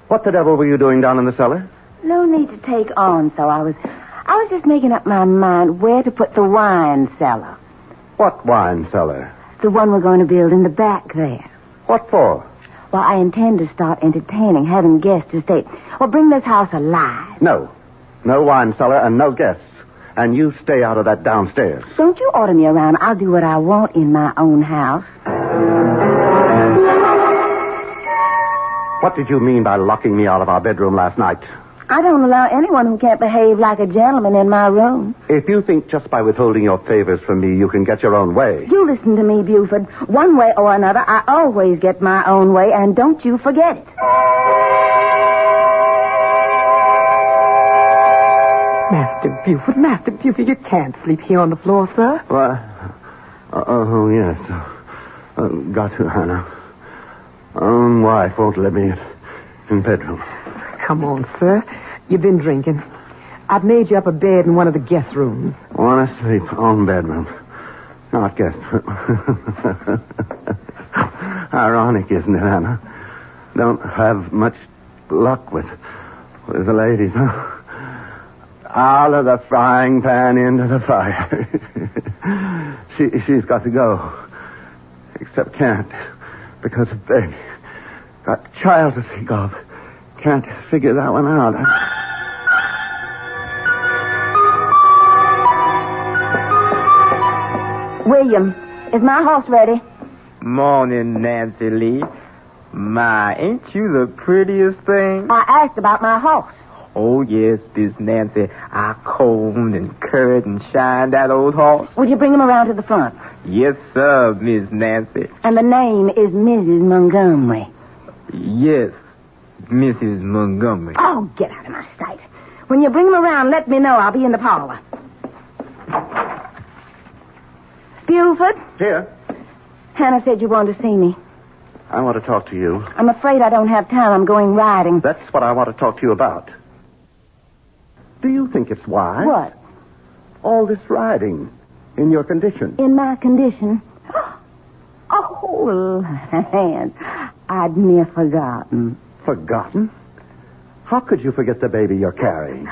what the devil were you doing down in the cellar? No need to take on, so I was just making up my mind where to put the wine cellar. What wine cellar? The one we're going to build in the back there. What for? Well, I intend to start entertaining, having guests to stay. Well, bring this house alive. No. No wine cellar and no guests. And you stay out of that downstairs. Don't you order me around. I'll do what I want in my own house. What did you mean by locking me out of our bedroom last night? I don't allow anyone who can't behave like a gentleman in my room. If you think just by withholding your favors from me you can get your own way... You listen to me, Buford. One way or another, I always get my own way, and don't you forget it. Master Buford, you can't sleep here on the floor, sir. What? Oh, yes. Got to, Hannah. Own wife won't let me in bedroom. Come on, sir. You've been drinking. I've made you up a bed in one of the guest rooms. Want to sleep on bedroom. Not guest room. Ironic, isn't it, Anna? Don't have much luck with the ladies, huh? Out of the frying pan into the fire. She's got to go. Except can't. Because of baby. Got a child to think of. Can't figure that one out. William, is my horse ready? Morning, Nancy Lee. My, ain't you the prettiest thing? I asked about my horse. Oh, yes, Miss Nancy. I combed and curried and shined that old horse. Would you bring him around to the front? Yes, sir, Miss Nancy. And the name is Mrs. Montgomery. Yes, Mrs. Montgomery. Oh, get out of my sight. When you bring him around, let me know. I'll be in the parlor. Buford? Here. Hannah said you wanted to see me. I want to talk to you. I'm afraid I don't have time. I'm going riding. That's what I want to talk to you about. Do you think it's wise? What? All this riding. In your condition. In my condition? Oh, land. I'd near forgotten. Forgotten? How could you forget the baby you're carrying?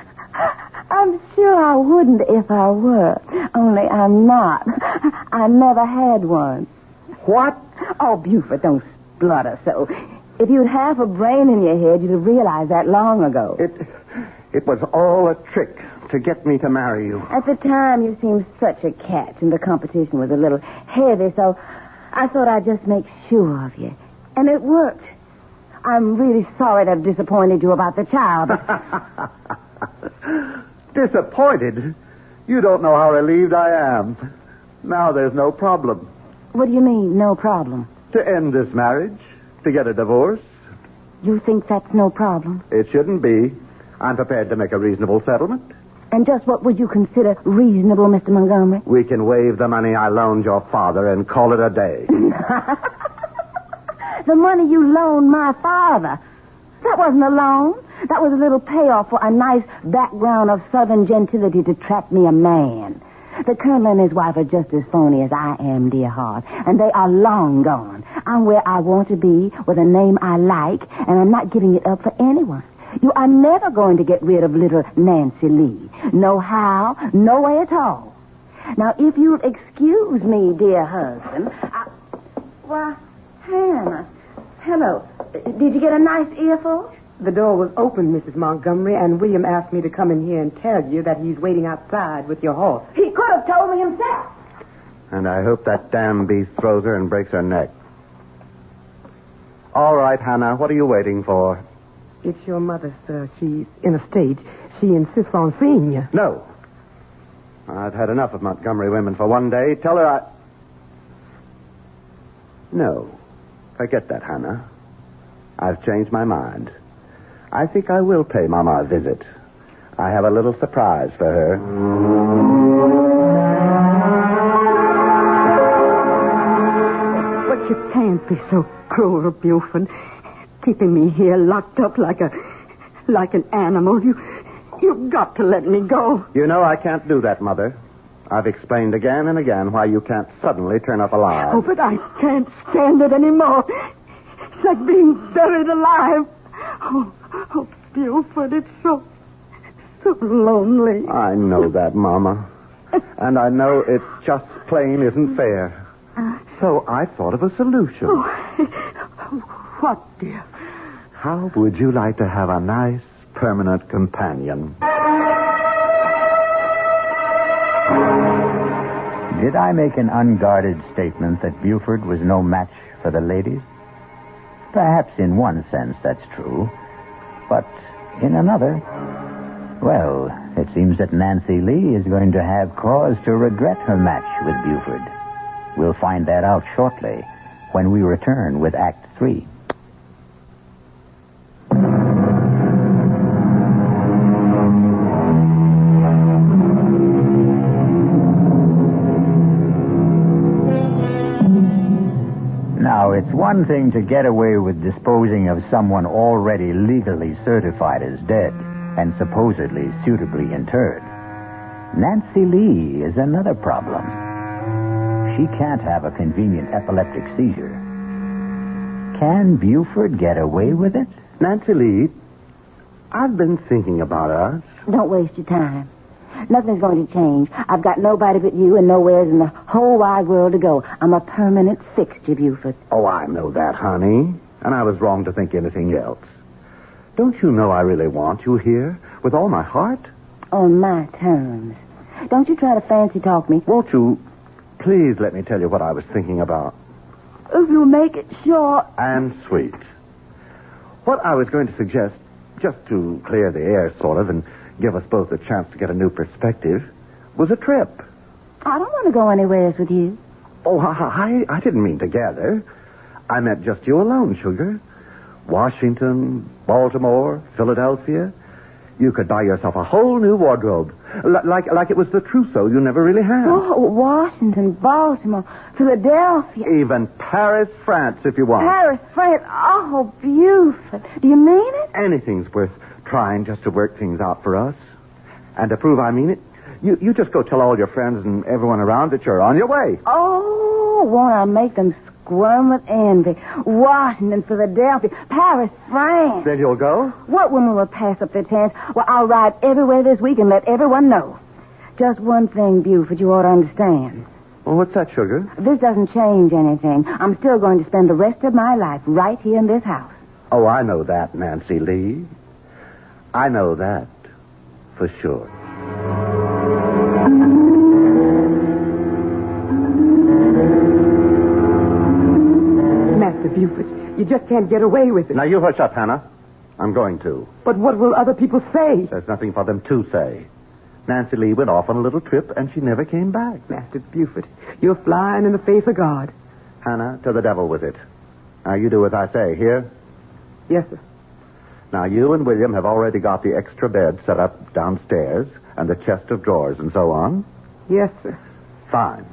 I'm sure I wouldn't if I were. Only I'm not. I never had one. What? Oh, Buford, don't splutter so. If you'd half a brain in your head, you'd have realized that long ago. It was all a trick to get me to marry you. At the time, you seemed such a catch, and the competition was a little heavy, so I thought I'd just make sure of you. And it worked. I'm really sorry to have disappointed you about the child, but... Disappointed? You don't know how relieved I am. Now there's no problem. What do you mean, no problem? To end this marriage, to get a divorce. You think that's no problem? It shouldn't be. I'm prepared to make a reasonable settlement. And just what would you consider reasonable, Mr. Montgomery? We can waive the money I loaned your father and call it a day. The money you loaned my father. That wasn't a loan. That was a little payoff for a nice background of Southern gentility to trap me a man. The Colonel and his wife are just as phony as I am, dear heart. And they are long gone. I'm where I want to be, with a name I like, and I'm not giving it up for anyone. You are never going to get rid of little Nancy Lee. No how, no way at all. Now, if you'll excuse me, dear husband, Why, Hannah. Hello. Did you get a nice earful? The door was open, Mrs. Montgomery, and William asked me to come in here and tell you that he's waiting outside with your horse. He could have told me himself. And I hope that damn beast throws her and breaks her neck. All right, Hannah, what are you waiting for? It's your mother, sir. She's in a state. She insists on seeing you. No. I've had enough of Montgomery women for one day. Tell her I... No. Forget that, Hannah. I've changed my mind. I think I will pay Mama a visit. I have a little surprise for her. But you can't be so cruel, Buford. Keeping me here locked up like an animal. You've got to let me go. You know I can't do that, Mother. I've explained again and again why you can't suddenly turn up alive. Oh, but I can't stand it anymore. It's like being buried alive. Oh, Buford, it's so lonely. I know that, Mama. And I know it just plain isn't fair. So I thought of a solution. What, dear? How would you like to have a nice, permanent companion? Did I make an unguarded statement that Buford was no match for the ladies? Perhaps in one sense that's true. But in another, well, it seems that Nancy Lee is going to have cause to regret her match with Buford. We'll find that out shortly when we return with Act 3. Now, it's one thing to get away with disposing of someone already legally certified as dead. and supposedly suitably interred. Nancy Lee is another problem. She can't have a convenient epileptic seizure. Can Buford get away with it? Nancy Lee, I've been thinking about us. Don't waste your time. Nothing's going to change. I've got nobody but you and nowhere in the whole wide world to go. I'm a permanent fixture, Buford. Oh, I know that, honey. And I was wrong to think anything else. Don't you know I really want you here with all my heart? On my terms. Don't you try to fancy talk me. Won't you please let me tell you what I was thinking about? If you make it short. And sweet. What I was going to suggest, just to clear the air, sort of, and give us both a chance to get a new perspective, was a trip. I don't want to go anywhere else with you. Oh, I didn't mean together. I meant just you alone, sugar. Washington, Baltimore, Philadelphia. You could buy yourself a whole new wardrobe. Like it was the trousseau you never really had. Oh, Washington, Baltimore, Philadelphia. Even Paris, France, if you want. Paris, France. Oh, Buford. Do you mean it? Anything's worth trying just to work things out for us. And to prove I mean it, you just go tell all your friends and everyone around that you're on your way. Oh, won't I make them squirm with envy? Washington, Philadelphia, Paris, France. Then you'll go? What woman will pass up their chance? Well, I'll ride everywhere this week and let everyone know. Just one thing, Buford, you ought to understand. Well, what's that, sugar? This doesn't change anything. I'm still going to spend the rest of my life right here in this house. Oh, I know that, Nancy Lee. I know that for sure. Master Buford, you just can't get away with it. Now, you hush up, Hannah. I'm going to. But what will other people say? There's nothing for them to say. Nancy Lee went off on a little trip, and she never came back. Master Buford, you're flying in the face of God. Hannah, to the devil with it. Now, you do as I say, here? Yes, sir. Now, you and William have already got the extra bed set up downstairs, and the chest of drawers and so on. Yes, sir. Fine.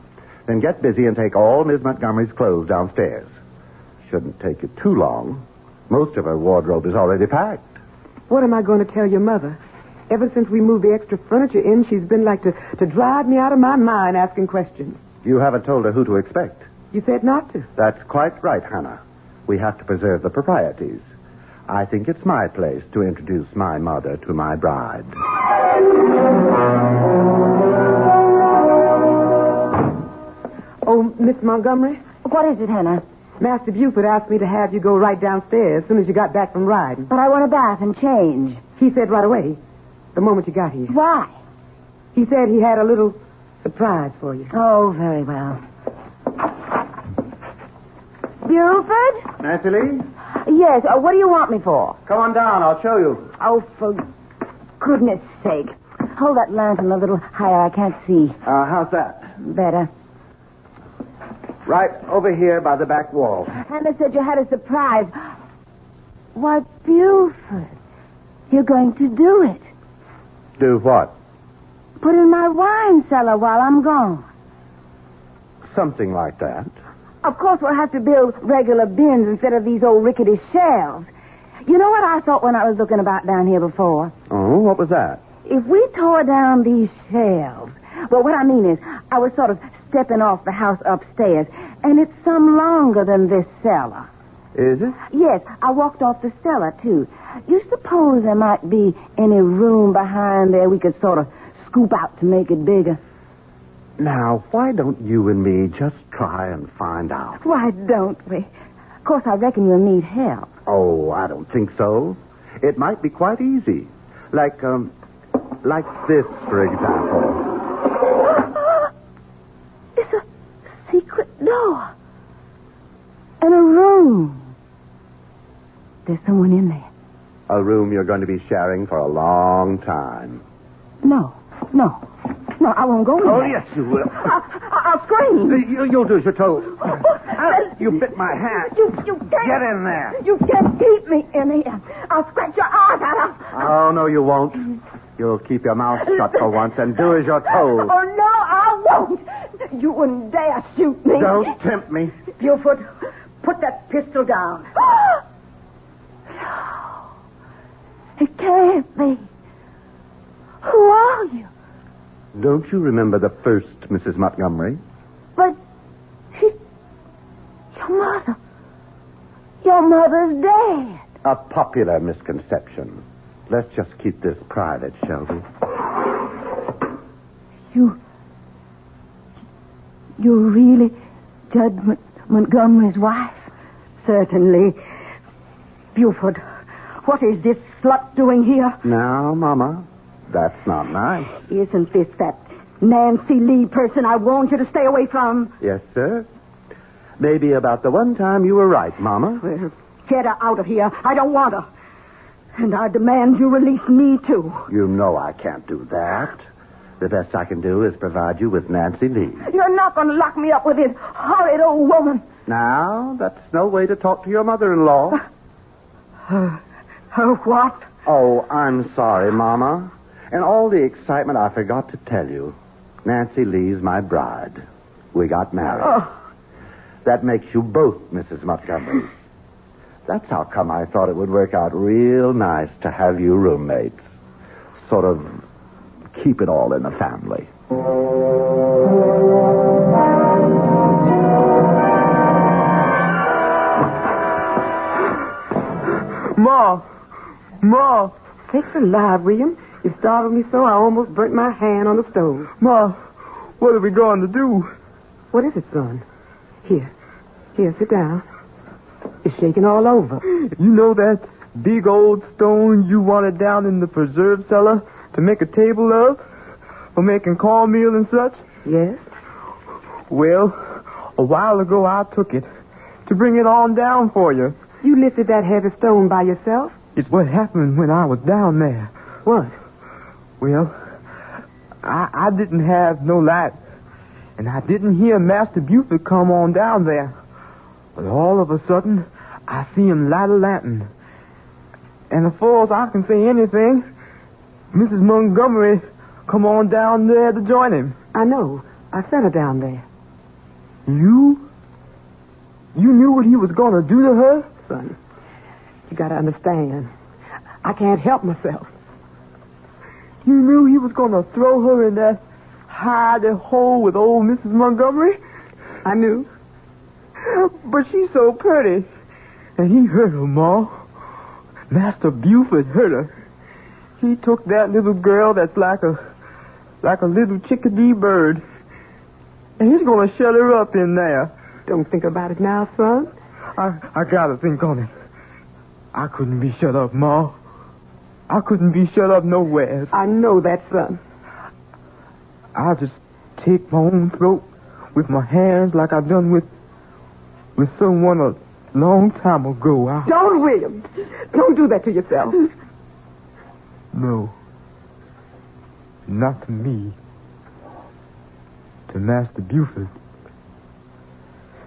Then get busy and take all Miss Montgomery's clothes downstairs. Shouldn't take you too long. Most of her wardrobe is already packed. What am I going to tell your mother? Ever since we moved the extra furniture in, she's been like to drive me out of my mind asking questions. You haven't told her who to expect. You said not to. That's quite right, Hannah. We have to preserve the proprieties. I think it's my place to introduce my mother to my bride. Oh, Miss Montgomery? What is it, Hannah? Master Buford asked me to have you go right downstairs as soon as you got back from riding. But I want a bath and change. He said right away, the moment you got here. Why? He said he had a little surprise for you. Oh, very well. Buford? Nancy Lee? Yes, what do you want me for? Come on down, I'll show you. Oh, for goodness sake. Hold that lantern a little higher, I can't see. How's that? Better. Right over here by the back wall. Hannah said you had a surprise. Why, Buford, you're going to do it. Do what? Put in my wine cellar while I'm gone. Something like that. Of course, we'll have to build regular bins instead of these old rickety shelves. You know what I thought when I was looking about down here before? Oh, what was that? If we tore down these shelves, well, what I mean is, I was sort of stepping off the house upstairs, and it's some longer than this cellar. Is it? Yes, I walked off the cellar, too. You suppose there might be any room behind there we could sort of scoop out to make it bigger? Now, why don't you and me just try and find out? Why don't we? Of course, I reckon you'll need help. Oh, I don't think so. It might be quite easy. Like this, for example. It's a secret door. And a room. There's someone in there. A room you're going to be sharing for a long time. No, I won't go in Oh, there. yes, you will. I'll scream. You'll do as you're told. You bit my hand. You can't. Get in there. You can't keep me in here. I'll scratch your eyes out. Oh, no, you won't. You'll keep your mouth shut for once and do as you're told. Oh, no, I won't. You wouldn't dare shoot me. Don't tempt me. Buford, put that pistol down. No. It can't be. Don't you remember the first Mrs. Montgomery? But your mother. Your mother's dead. A popular misconception. Let's just keep this private, shall we? You're really Judge Montgomery's wife? Certainly. Buford, what is this slut doing here? Now, Mama, that's not nice. Isn't this that Nancy Lee person I warned you to stay away from? Yes, sir. Maybe about the one time you were right, Mama. Well, get her out of here. I don't want her. And I demand you release me, too. You know I can't do that. The best I can do is provide you with Nancy Lee. You're not going to lock me up with this horrid old woman. Now, that's no way to talk to your mother-in-law. Her what? Oh, I'm sorry, Mama. In all the excitement, I forgot to tell you. Nancy Lee's my bride. We got married. Oh. That makes you both Mrs. Montgomery. That's how come I thought it would work out real nice to have you roommates. Sort of keep it all in the family. Ma! Sakes alive, William. You startled me so I almost burnt my hand on the stove. Ma, what are we going to do? What is it, son? Here, sit down. It's shaking all over. You know that big old stone you wanted down in the preserve cellar to make a table of? For making cornmeal and such? Yes. Well, a while ago I took it to bring it on down for you. You lifted that heavy stone by yourself? It's what happened when I was down there. What? Well, I didn't have no light, and I didn't hear Master Buford come on down there. But all of a sudden, I see him light a lantern. And as far as I can say anything, Mrs. Montgomery come on down there to join him. I know. I sent her down there. You? You knew what he was going to do to her? Son, you got to understand. I can't help myself. You knew he was going to throw her in that hidey hole with old Mrs. Montgomery? I knew. But she's so pretty. And he hurt her, Ma. Master Buford hurt her. He took that little girl that's like a little chickadee bird. And he's going to shut her up in there. Don't think about it now, son. I got to think on it. I couldn't be shut up, Ma. I couldn't be shut up nowhere. I know that, son. I'll just take my own throat with my hands like I've done with someone a long time ago. Don't, William. Don't do that to yourself. No. Not to me. To Master Buford.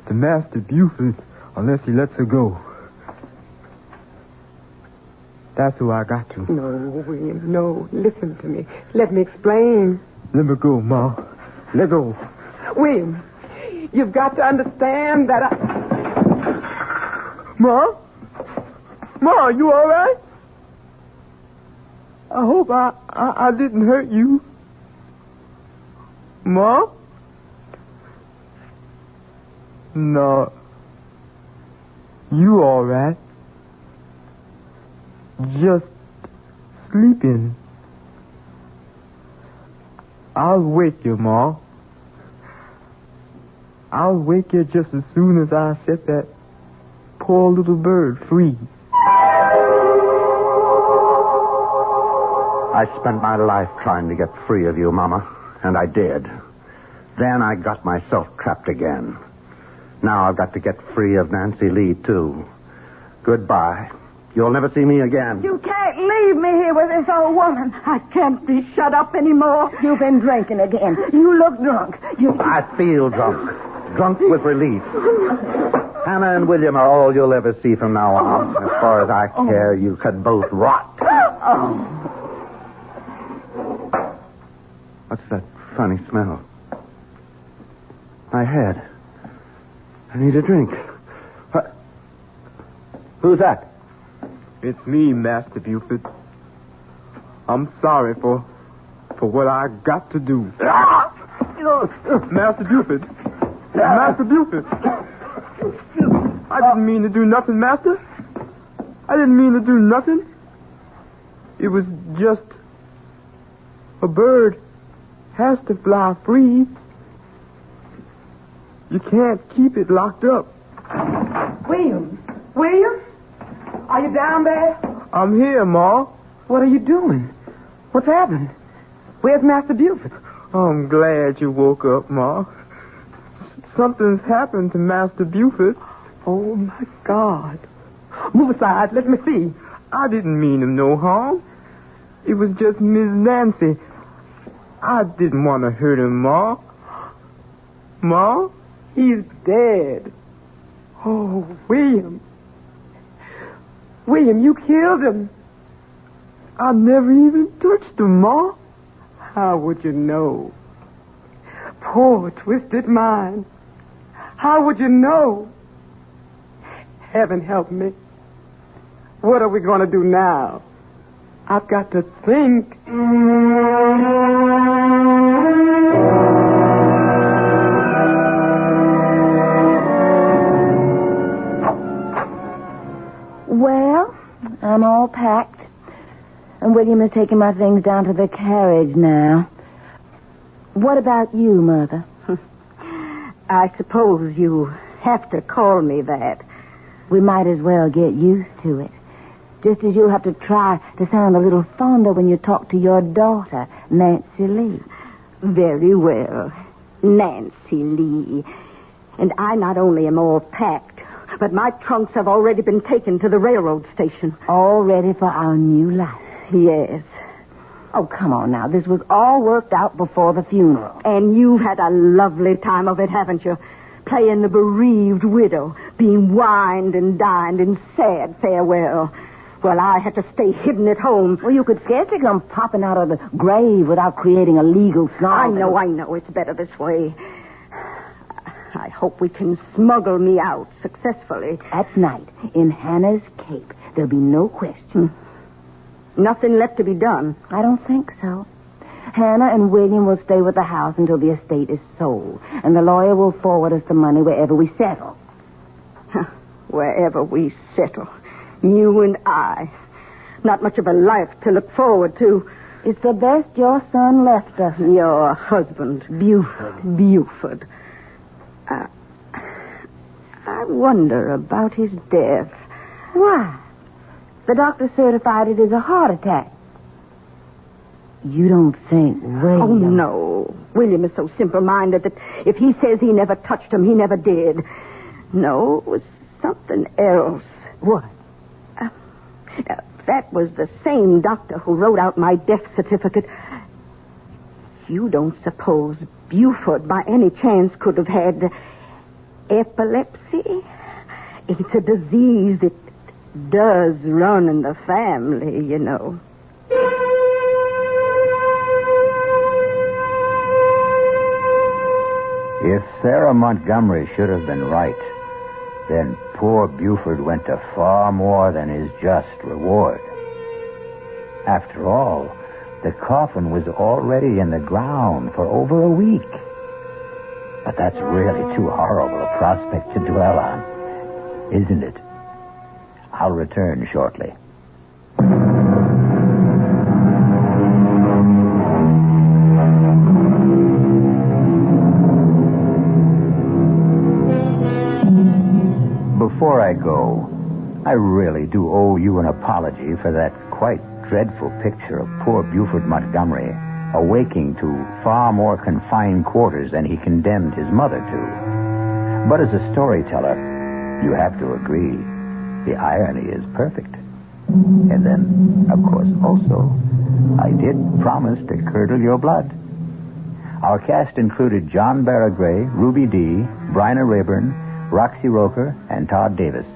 To Master Buford, unless he lets her go. That's who I got to. No, William, no. Listen to me. Let me explain. Let me go, Ma. Let go. William, you've got to understand that Ma? Ma, you all right? I hope I didn't hurt you. Ma? No. You all right? Just sleeping. I'll wake you, Ma. I'll wake you just as soon as I set that poor little bird free. I spent my life trying to get free of you, Mama, and I did. Then I got myself trapped again. Now I've got to get free of Nancy Lee, too. Goodbye. You'll never see me again. You can't leave me here with this old woman. I can't be shut up anymore. You've been drinking again. You look drunk. I feel drunk. Drunk with relief. Hannah and William are all you'll ever see from now on. As far as I care, you could both rot. What's that funny smell? My head. I need a drink. What? Who's that? It's me, Master Buford. I'm sorry for for what I got to do. Master Buford. Master Buford. I didn't mean to do nothing, Master. I didn't mean to do nothing. It was just a bird has to fly free. You can't keep it locked up. William? William? Are you down there? I'm here, Ma. What are you doing? What's happened? Where's Master Buford? I'm glad you woke up, Ma. Something's happened to Master Buford. Oh, my God. Move aside. Let me see. I didn't mean him no harm. It was just Miss Nancy. I didn't want to hurt him, Ma. Ma? He's dead. Oh, William. William, you killed him. I never even touched him, Ma. How would you know? Poor twisted mind. How would you know? Heaven help me. What are we going to do now? I've got to think. Well, I'm all packed. And William is taking my things down to the carriage now. What about you, Mother? I suppose you have to call me that. We might as well get used to it. Just as you'll have to try to sound a little fonder when you talk to your daughter, Nancy Lee. Very well. Nancy Lee. And I not only am all packed, but my trunks have already been taken to the railroad station. All ready for our new life. Yes. Oh, come on now. This was all worked out before the funeral. And you've had a lovely time of it, haven't you? Playing the bereaved widow, being wined and dined in sad farewell. Well, I had to stay hidden at home. Well, you could scarcely come popping out of the grave without creating a legal snarl. I know. It's better this way. I hope we can smuggle me out successfully. At night, in Hannah's cape, there'll be no question. Nothing left to be done. I don't think so. Hannah and William will stay with the house until the estate is sold, and the lawyer will forward us the money wherever we settle. Wherever we settle. You and I. Not much of a life to look forward to. It's the best your son left us. Your husband. Buford. I wonder about his death. Why? The doctor certified it as a heart attack. You don't think William... Oh, no. William is so simple-minded that if he says he never touched him, he never did. No, it was something else. What? That was the same doctor who wrote out my death certificate. You don't suppose Buford, by any chance, could have had epilepsy? It's a disease that does run in the family, you know. If Sarah Montgomery should have been right, then poor Buford went to far more than his just reward. After all, the coffin was already in the ground for over a week. But that's really too horrible a prospect to dwell on, isn't it? I'll return shortly. Before I go, I really do owe you an apology for that quite dreadful picture of poor Buford Montgomery awaking to far more confined quarters than he condemned his mother to. But as a storyteller, you have to agree, the irony is perfect. And then, of course, also, I did promise to curdle your blood. Our cast included John Barragray, Ruby Dee, Bryna Rayburn, Roxy Roker, and Todd Davis.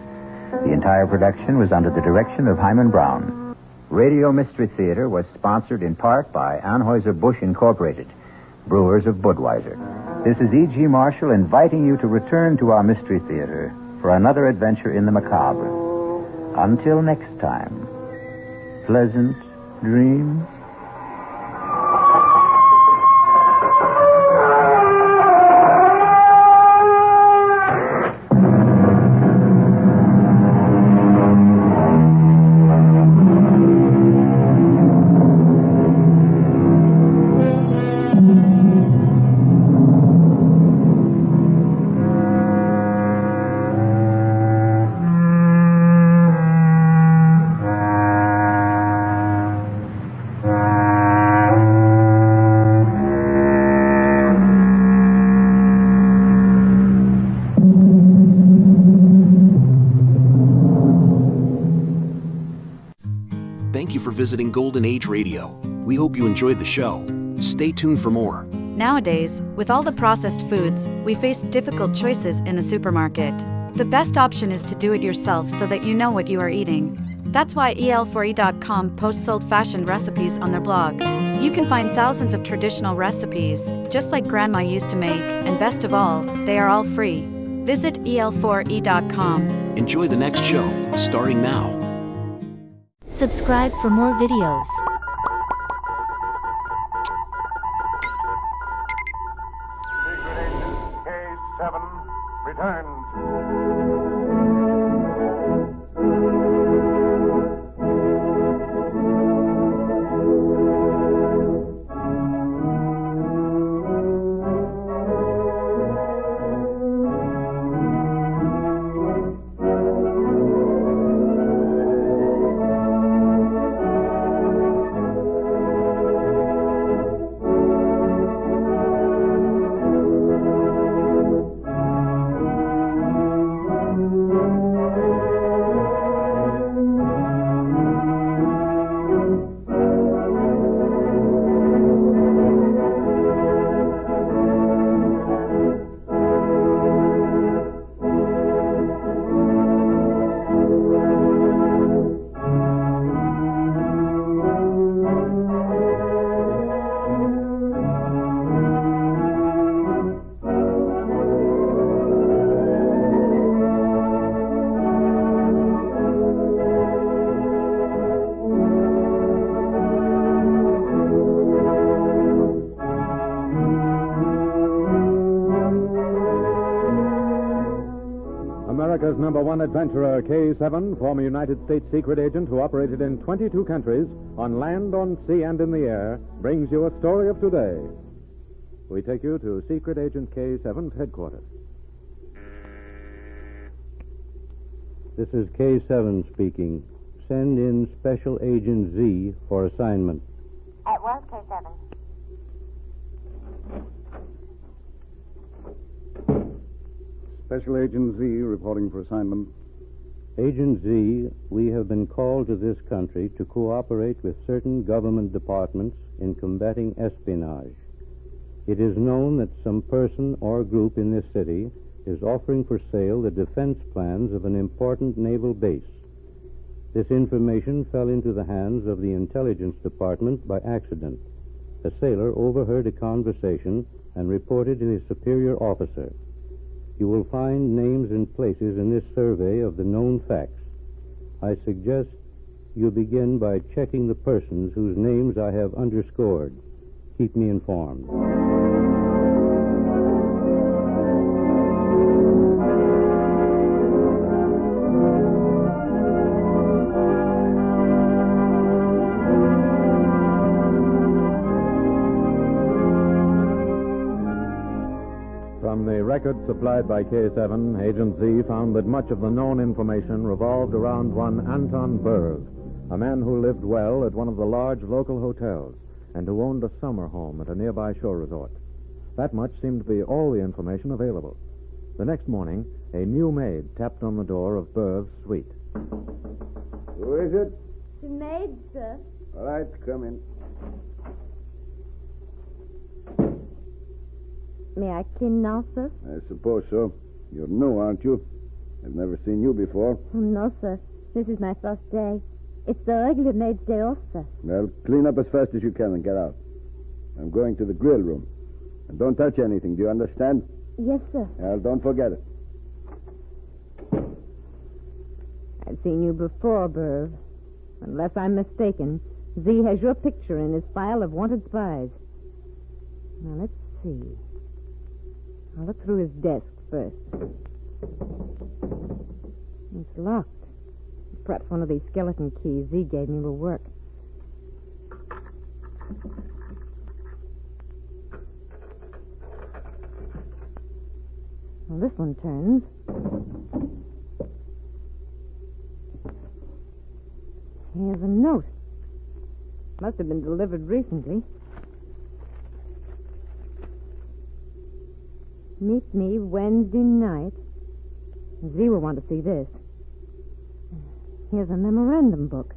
The entire production was under the direction of Hyman Brown. Radio Mystery Theater was sponsored in part by Anheuser-Busch Incorporated, brewers of Budweiser. This is E.G. Marshall inviting you to return to our Mystery Theater for another adventure in the macabre. Until next time, pleasant dreams. for visiting Golden Age Radio. We hope you enjoyed the show. Stay tuned for more. Nowadays, with all the processed foods, we face difficult choices in the supermarket. The best option is to do it yourself so that you know what you are eating. That's why EL4E.com posts old-fashioned recipes on their blog. You can find thousands of traditional recipes, just like Grandma used to make, and best of all, they are all free. Visit EL4E.com. Enjoy the next show, starting now. Subscribe for more videos. K7 returns. America's #1 adventurer, K7, former United States secret agent who operated in 22 countries, on land, on sea, and in the air, brings you a story of today. We take you to Secret Agent K7's headquarters. This is K7 speaking. Send in Special Agent Z for assignment. At once, K7. Special Agent Z reporting for assignment. Agent Z, we have been called to this country to cooperate with certain government departments in combating espionage. It is known that some person or group in this city is offering for sale the defense plans of an important naval base. This information fell into the hands of the intelligence department by accident. A sailor overheard a conversation and reported to his superior officer. You will find names and places in this survey of the known facts. I suggest you begin by checking the persons whose names I have underscored. Keep me informed. From the records supplied by K7, Agent Z found that much of the known information revolved around one Anton Berg, a man who lived well at one of the large local hotels and who owned a summer home at a nearby shore resort. That much seemed to be all the information available. The next morning, a new maid tapped on the door of Berg's suite. Who is it? The maid, sir. All right, come in. May I clean now, sir? I suppose so. You're new, aren't you? I've never seen you before. Oh, no, sir. This is my first day. It's the regular maid's day off, sir. Well, clean up as fast as you can and get out. I'm going to the grill room. And don't touch anything, do you understand? Yes, sir. Well, don't forget it. I've seen you before, Burv. Unless I'm mistaken, Z has your picture in his file of wanted spies. Now, let's see. I'll look through his desk first. It's locked. Perhaps one of these skeleton keys Z gave me will work. Well, this one turns. Here's a note. Must have been delivered recently. Meet me Wednesday night. Z will want to see this. Here's a memorandum book.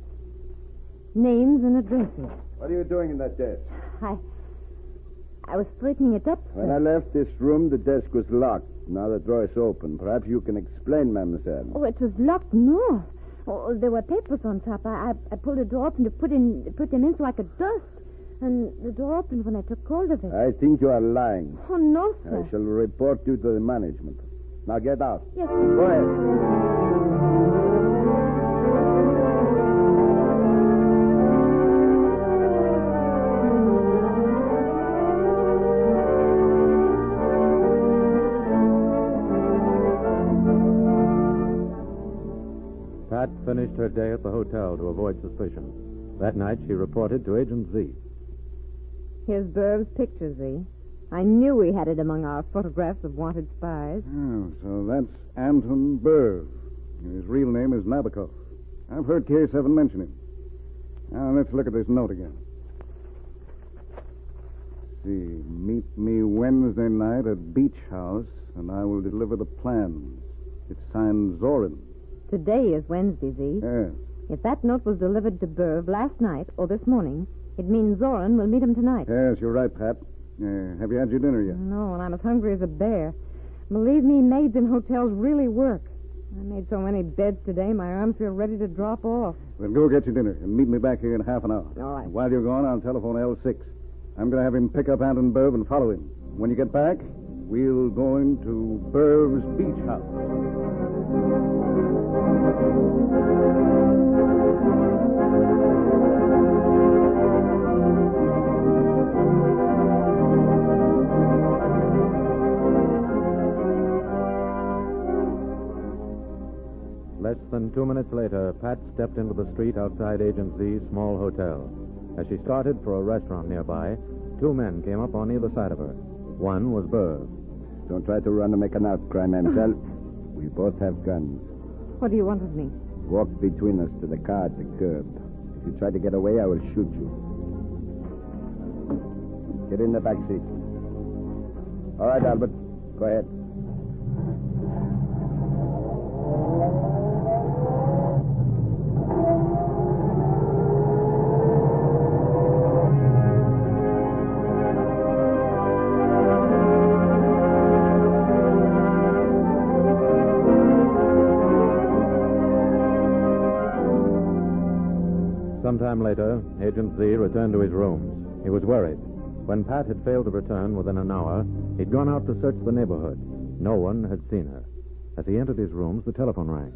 names and addresses. What are you doing in that desk? I was straightening it up. When I left this room, the desk was locked. Now the drawer is open. Perhaps you can explain, mademoiselle. Oh, it was locked, no. Oh, there were papers on top. I pulled the door open to put them in so I could dust. And the door opened when I took hold of it. I think you are lying. Oh, no, sir. I shall report you to the management. Now get out. Yes, sir. Go ahead. Pat finished her day at the hotel to avoid suspicion. That night, she reported to Agent Z. Here's Burb's picture, Z. I knew we had it among our photographs of wanted spies. Oh, so that's Anton Burr. His real name is Nabokov. I've heard K7 mention him. Now, let's look at this note again. See, meet me Wednesday night at Beach House, and I will deliver the plans. It's signed Zorin. Today is Wednesday, Z. Yes. If that note was delivered to Burv last night or this morning, it means Zorin will meet him tonight. Yes, you're right, Pat. Have you had your dinner yet? No, and I'm as hungry as a bear. Believe me, maids in hotels really work. I made so many beds today, my arms feel ready to drop off. Well, go get your dinner and meet me back here in half an hour. All right. While you're gone, I'll telephone L6. I'm going to have him pick up Anton Burv and follow him. When you get back, we'll go into Burv's beach house. Less than 2 minutes later, Pat stepped into the street outside Agent Z's small hotel. As she started for a restaurant nearby, 2 men came up on either side of her. One was Burr. Don't try to run and make an outcry, mademoiselle. We both have guns. What do you want of me? Walk between us to the car at the curb. If you try to get away, I will shoot you. Get in the back seat. All right, Albert. Go ahead. Sometime later, Agent Z returned to his rooms. He was worried. When Pat had failed to return within an hour, he'd gone out to search the neighborhood. No one had seen her. As he entered his rooms, the telephone rang.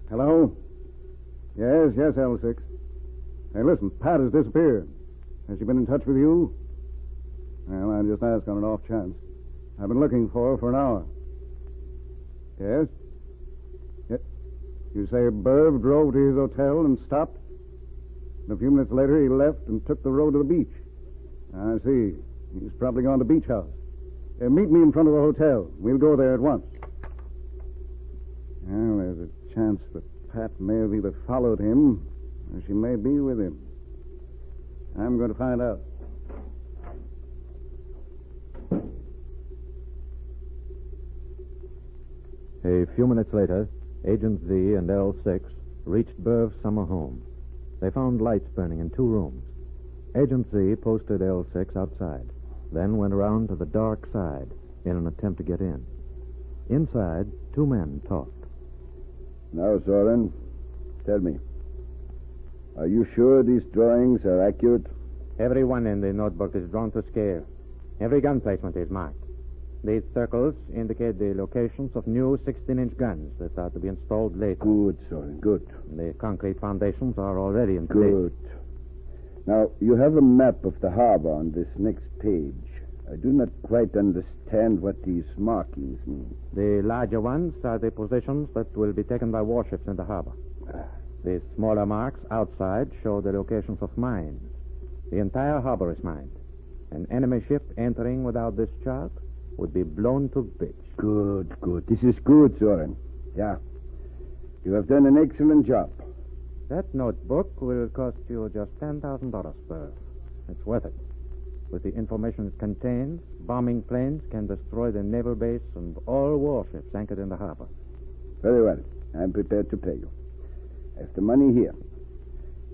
Hello? Yes, L6. Hey, listen, Pat has disappeared. Has she been in touch with you? Well, I just asked on an off chance. I've been looking for her for an hour. Yes? You say Burv drove to his hotel and stopped? And a few minutes later, he left and took the road to the beach. I see. He's probably gone to Beach House. Meet me in front of the hotel. We'll go there at once. Well, there's a chance that Pat may have either followed him or she may be with him. I'm going to find out. A few minutes later, Agent Z and L6 reached Burv's summer home. They found lights burning in 2 rooms. Agent Z posted L6 outside, then went around to the dark side in an attempt to get in. Inside, 2 men talked. Now, Soren, tell me, are you sure these drawings are accurate? Every one in the notebook is drawn to scale. Every gun placement is marked. These circles indicate the locations of new 16-inch guns that are to be installed later. Good, Soren, good. The concrete foundations are already in place. Good. Now, you have a map of the harbor on this next page. I do not quite understand what these markings mean. The larger ones are the positions that will be taken by warships in the harbor. The smaller marks outside show the locations of mines. The entire harbor is mined. An enemy ship entering without this chart would be blown to bits. Good, good. This is good, Soren. Yeah. You have done an excellent job. That notebook will cost you just $10,000, Burr. It's worth it. With the information it contains, bombing planes can destroy the naval base and all warships anchored in the harbor. Very well. I'm prepared to pay you. Have the money here.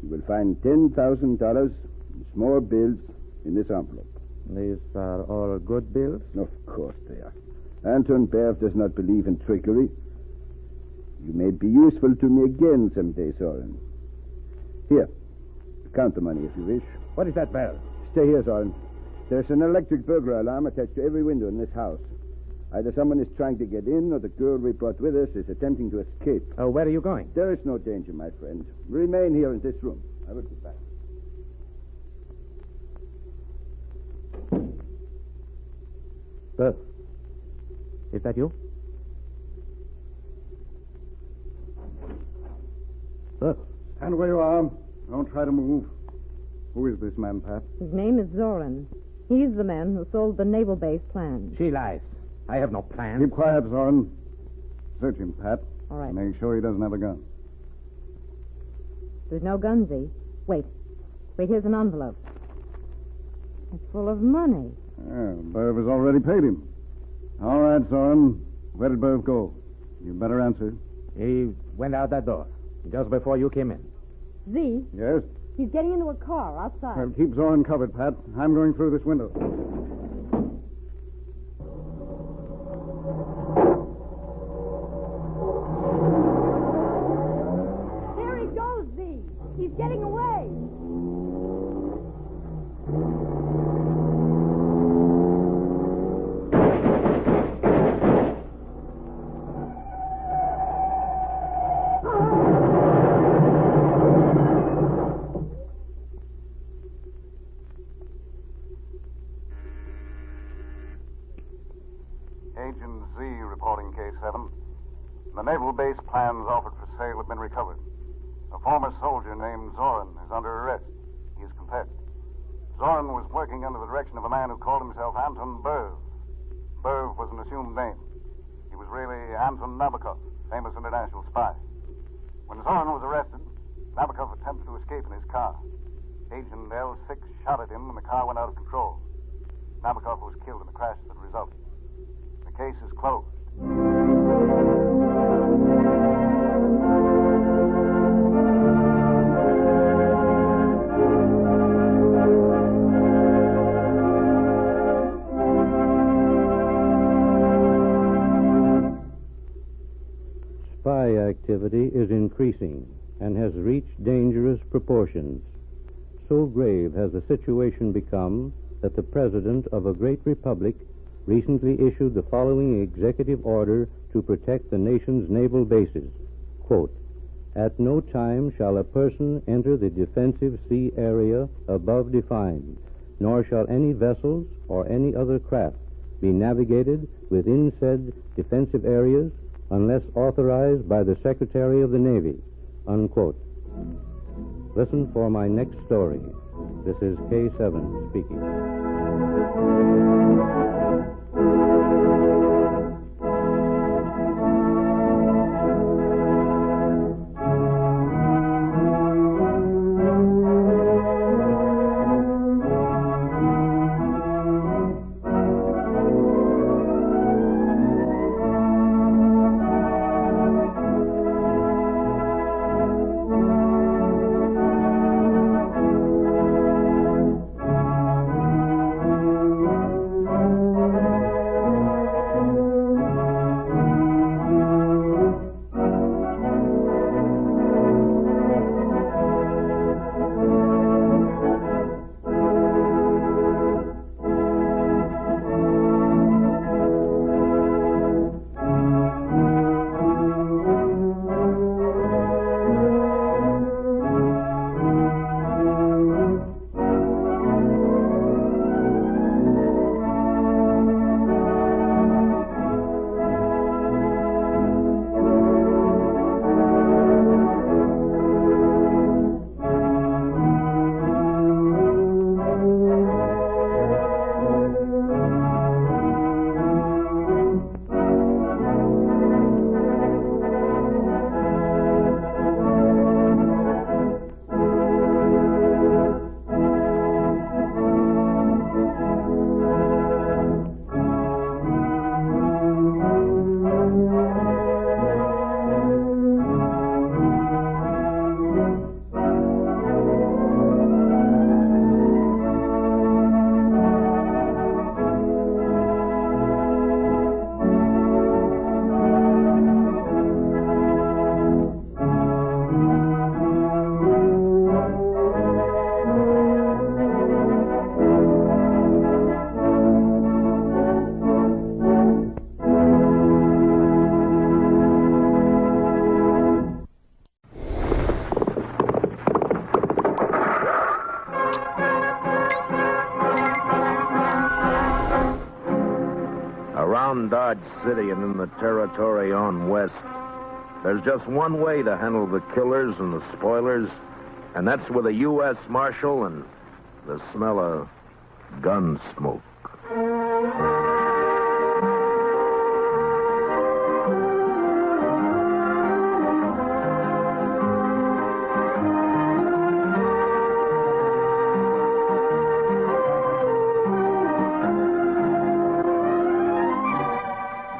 You will find $10,000 in small bills in this envelope. These are all good bills? Of course they are. Anton Berv does not believe in trickery. You may be useful to me again someday, Soren. Here, count the money if you wish. What is that bell? Stay here, Soren. There's an electric burglar alarm attached to every window in this house. Either someone is trying to get in, or the girl we brought with us is attempting to escape. Oh, where are you going? There is no danger, my friend. Remain here in this room. I will be back. Berv, is that you? Berv. Stand where you are. Don't try to move. Who is this man, Pat? His name is Zoran. He's the man who sold the naval base plan. She lies. I have no plan. Keep quiet, Zoran. Search him, Pat. All right. Make sure he doesn't have a gun. There's no gun, Z. Wait, here's an envelope. It's full of money. Yeah, Berv has already paid him. All right, Zoran. Where did Berv go? You better answer. He went out that door just before you came in. Z? Yes? He's getting into a car outside. Well, keep Zoran covered, Pat. I'm going through this window. There he goes, Z. He's getting away. Agent Z reporting K7. The naval base plans offered for sale have been recovered. A former soldier named Zoran is under arrest. He has confessed. Zoran was working under the direction of a man who called himself Anton Berv. Berv was an assumed name. He was really Anton Nabokov, famous international spy. When Zoran was arrested, Nabokov attempted to escape in his car. Agent L6 shot at him and the car went out of control. Nabokov was killed in the crash that resulted. The case is closed. Spy activity is increasing and has reached dangerous proportions. So grave has the situation become that the president of a great republic recently issued the following executive order to protect the nation's naval bases. Quote, "At no time shall a person enter the defensive sea area above defined, nor shall any vessels or any other craft be navigated within said defensive areas unless authorized by the Secretary of the Navy." Unquote. Listen for my next story. This is K7 speaking. Dodge City and in the territory on west, there's just one way to handle the killers and the spoilers, and that's with a U.S. Marshal and the smell of gun smoke.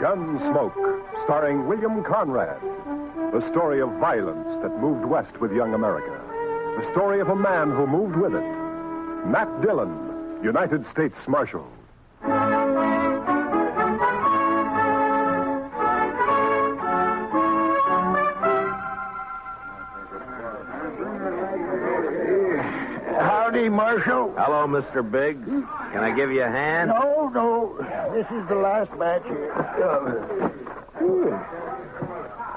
Gunsmoke, starring William Conrad. The story of violence that moved west with young America. The story of a man who moved with it. Matt Dillon, United States Marshal. Howdy, Marshal. Hello, Mr. Biggs. Can I give you a hand? No. This is the last batch here.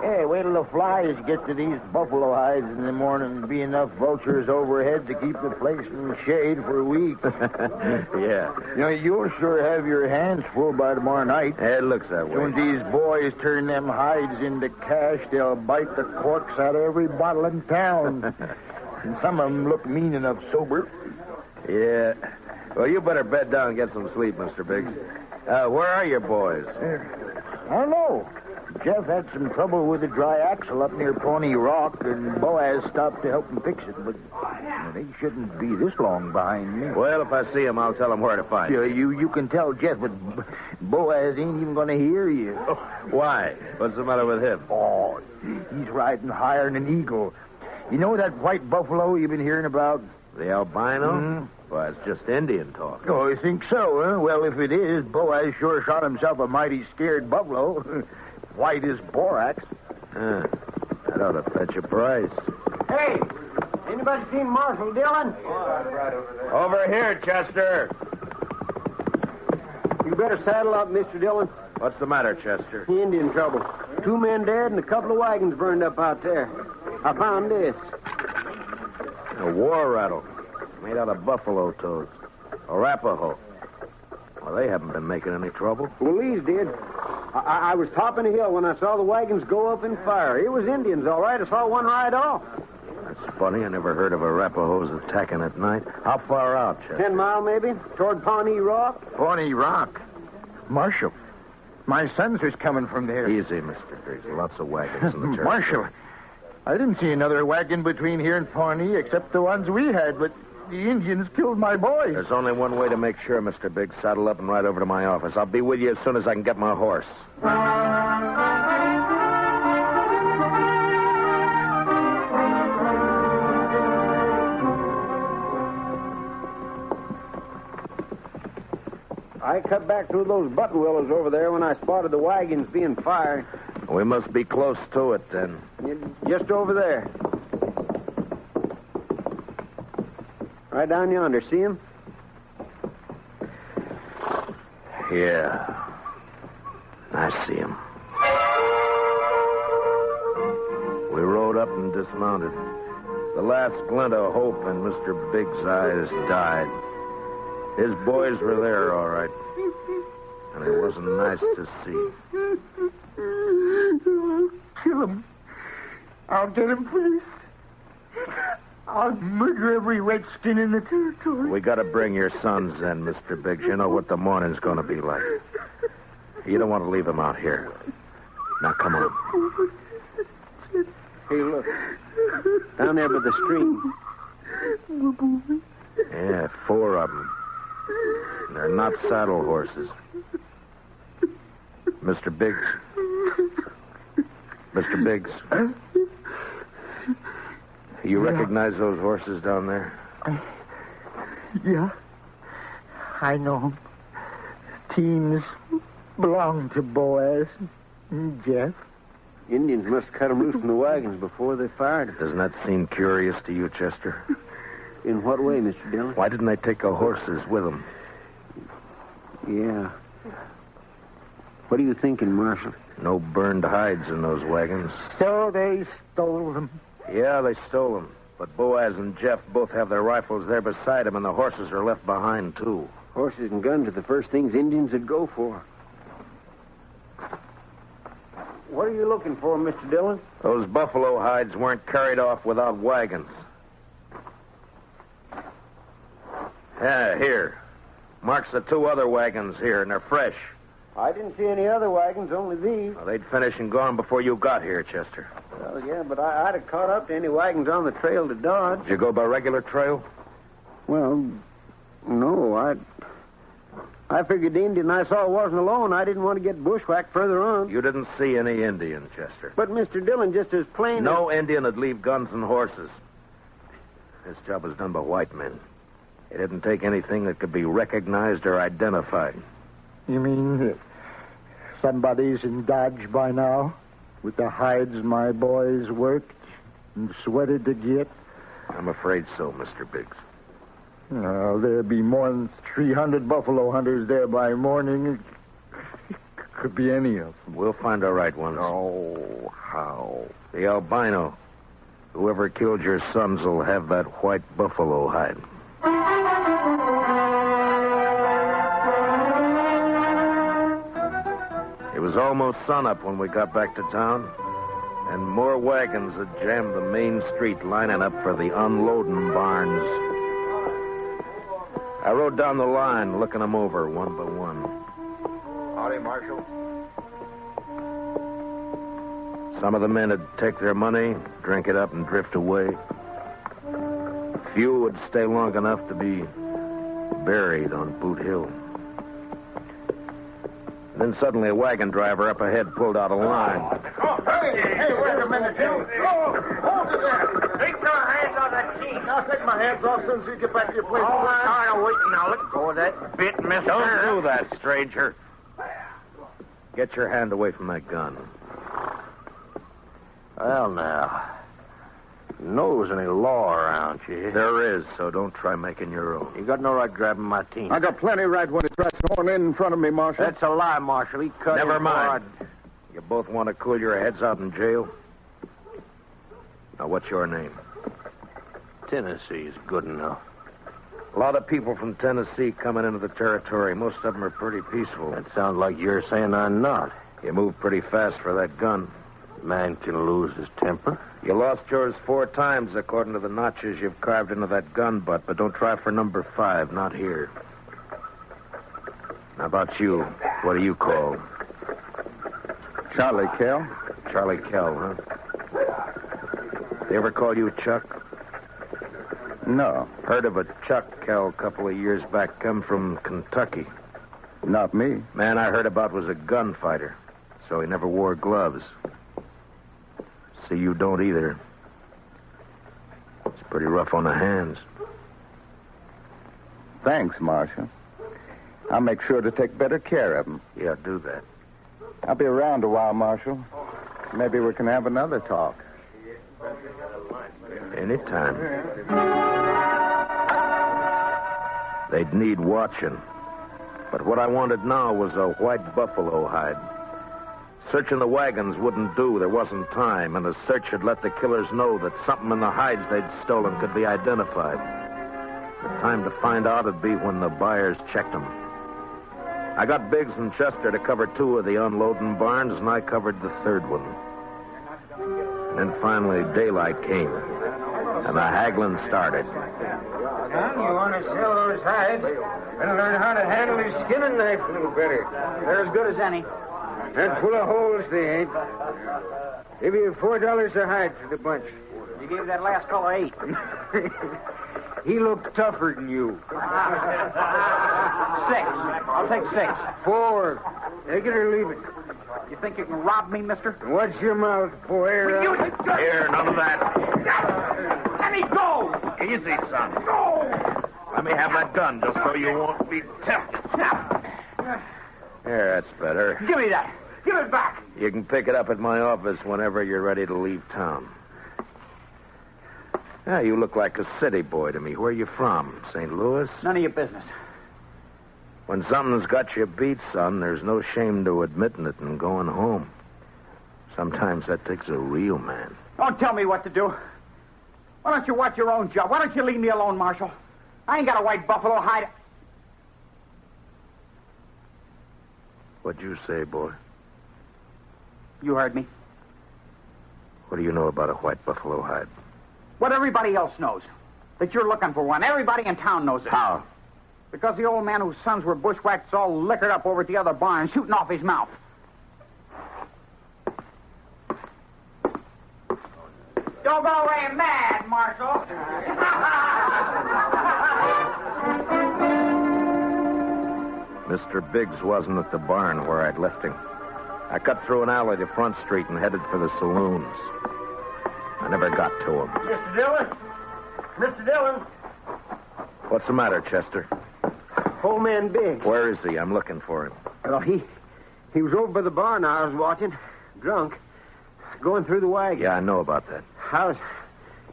Hey, wait till the flies get to these buffalo hides in the morning and be enough vultures overhead to keep the place in shade for a week. Yeah. You know, you'll sure have your hands full by tomorrow night. It looks that way. When these boys turn them hides into cash, they'll bite the corks out of every bottle in town. And some of them look mean enough sober. Yeah. Well, you better bed down and get some sleep, Mr. Biggs. Where are your boys? I don't know. Jeff had some trouble with the dry axle up near Pawnee Rock, and Boaz stopped to help him fix it, but they shouldn't be this long behind me. Well, if I see him, I'll tell him where to find you. You can tell Jeff, but Boaz ain't even going to hear you. Why? What's the matter with him? Oh, he's riding higher than an eagle. You know that white buffalo you've been hearing about? The albino? Mm-hmm. Well, it's just Indian talk. Oh, you think so, huh? Well, if it is, Boaz sure shot himself a mighty scared buffalo. White as borax. That ought to fetch a price. Hey, anybody seen Marshal Dillon? Over here, Chester. You better saddle up, Mr. Dillon. What's the matter, Chester? Indian trouble. 2 men dead and a couple of wagons burned up out there. I found this. A war rattle. Made out of buffalo toes. Arapaho. Well, they haven't been making any trouble. Well, these did. I was topping a hill when I saw the wagons go up in fire. It was Indians, all right. I saw one ride off. That's funny. I never heard of Arapahos attacking at night. How far out, Chester? 10 mile, maybe, toward Pawnee Rock. Pawnee Rock? Marshal, my sons was coming from there. Easy, Mr. Biggs. Lots of wagons in the territory. Marshal, I didn't see another wagon between here and Pawnee except the ones we had, but the Indians killed my boys. There's only one way to make sure, Mr. Biggs. Saddle up and ride over to my office. I'll be with you as soon as I can get my horse. I cut back through those button willows over there when I spotted the wagons being fired. We must be close to it, then. Just over there. Right down yonder. See him? Yeah. I see him. We rode up and dismounted. The last glint of hope in Mr. Biggs' eyes died. His boys were there, all right. And it wasn't nice to see. I'll kill him. I'll get him first. I'll murder every redskin in the territory. We got to bring your sons in, Mr. Biggs. You know what the morning's going to be like. You don't want to leave them out here. Now, come on. Hey, look. Down there by the stream. Yeah, 4 of them. They're not saddle horses. Mr. Biggs. Mr. Biggs. You recognize those horses down there? Yeah. I know them. Teams belong to Boaz and Jeff. Indians must cut them loose from the wagons before they fired. Doesn't that seem curious to you, Chester? In what way, Mr. Dillon? Why didn't they take the horses with them? Yeah. What are you thinking, Marshal? No burned hides in those wagons. So they stole them. Yeah, they stole them. But Boaz and Jeff both have their rifles there beside them, and the horses are left behind, too. Horses and guns are the first things Indians would go for. What are you looking for, Mr. Dillon? Those buffalo hides weren't carried off without wagons. Yeah, here. Marks the 2 other wagons here, and they're fresh. I didn't see any other wagons, only these. Well, they'd finished and gone before you got here, Chester. Well, yeah, but I'd have caught up to any wagons on the trail to Dodge. Did you go by regular trail? Well, no, I figured the Indian I saw wasn't alone. I didn't want to get bushwhacked further on. You didn't see any Indian, Chester. But, Mr. Dillon, just as plain No Indian would leave guns and horses. This job was done by white men. It didn't take anything that could be recognized or identified. You mean somebody's in Dodge by now? With the hides my boys worked and sweated to get? I'm afraid so, Mr. Biggs. Well, there'd be more than 300 buffalo hunters there by morning. Could be any of them. We'll find the right ones. Oh, how? The albino. Whoever killed your sons will have that white buffalo hide. It was almost sunup when we got back to town, and more wagons had jammed the main street lining up for the unloading barns. I rode down the line, looking them over one by one. Howdy, Marshal. Some of the men would take their money, drink it up, and drift away. A few would stay long enough to be buried on Boot Hill. Then suddenly a wagon driver up ahead pulled out a line. Oh, hey, wait a minute, Joe. Oh, hold it there. Take your hands on that key. I'll take my hands off as soon as you get back to your place. All right, now, wait. Now, let go of that bit, mister. Don't do that, stranger. Get your hand away from that gun. Well, now, knows any law around you. There is, so don't try making your own. You got no right grabbing my team. I got plenty right when it tries to horn in front of me, Marshal. That's a lie, Marshal. He cut Never his mind. blood. You both want to cool your heads out in jail? Now, what's your name? Tennessee's good enough. A lot of people from Tennessee coming into the territory. Most of them are pretty peaceful. That sounds like you're saying I'm not. You move pretty fast for that gun. Man can lose his temper. You lost yours 4 times, according to the notches you've carved into that gun butt, but don't try for number 5, not here. How about you? What do you call? Charlie Kell. Charlie Kell, huh? They ever call you Chuck? No. Heard of a Chuck Kell a couple of years back, come from Kentucky. Not me. Man I heard about was a gunfighter, so he never wore gloves. See, you don't either. It's pretty rough on the hands. Thanks, Marshal. I'll make sure to take better care of them. Yeah, do that. I'll be around a while, Marshal. Maybe we can have another talk. Anytime. They'd need watching. But what I wanted now was a white buffalo hide. Searching the wagons wouldn't do. There wasn't time, and a search had let the killers know that something in the hides they'd stolen could be identified. The time to find out would be when the buyers checked them. I got Biggs and Chester to cover 2 of the unloading barns, and I covered the 3rd one. And then finally daylight came, and the haggling started. Son, you want to sell those hides? Better learn how to handle your skinning knife a little better. They're as good as any. And full of holes they ain't. Give you $4 a hide for the bunch. You gave that last fellow 8. He looked tougher than you. 6. I'll take 6. 4. Take it or leave it. You think you can rob me, mister? Watch your mouth, boy. Here, none of that. Let me go! Easy, son. Go! Let me have that gun just so you won't be tempted. There, that's better. Give me that. Give it back. You can pick it up at my office whenever you're ready to leave town. Yeah, you look like a city boy to me. Where are you from? St. Louis? None of your business. When something's got you beat, son, there's no shame to admitting it and going home. Sometimes that takes a real man. Don't tell me what to do. Why don't you watch your own job? Why don't you leave me alone, Marshal? I ain't got a white buffalo hide. What'd you say, boy? You heard me. What do you know about a white buffalo hide? What everybody else knows. That you're looking for one. Everybody in town knows it. How? Because the old man whose sons were bushwhacked all liquored up over at the other barn, shooting off his mouth. Don't go away mad, Marshal. Mr. Biggs wasn't at the barn where I'd left him. I cut through an alley to Front Street and headed for the saloons. I never got to him. Mr. Dillon? Mr. Dillon? What's the matter, Chester? Old man Biggs. Where is he? I'm looking for him. Well, he was over by the barn I was watching, drunk, going through the wagon. Yeah, I know about that. I was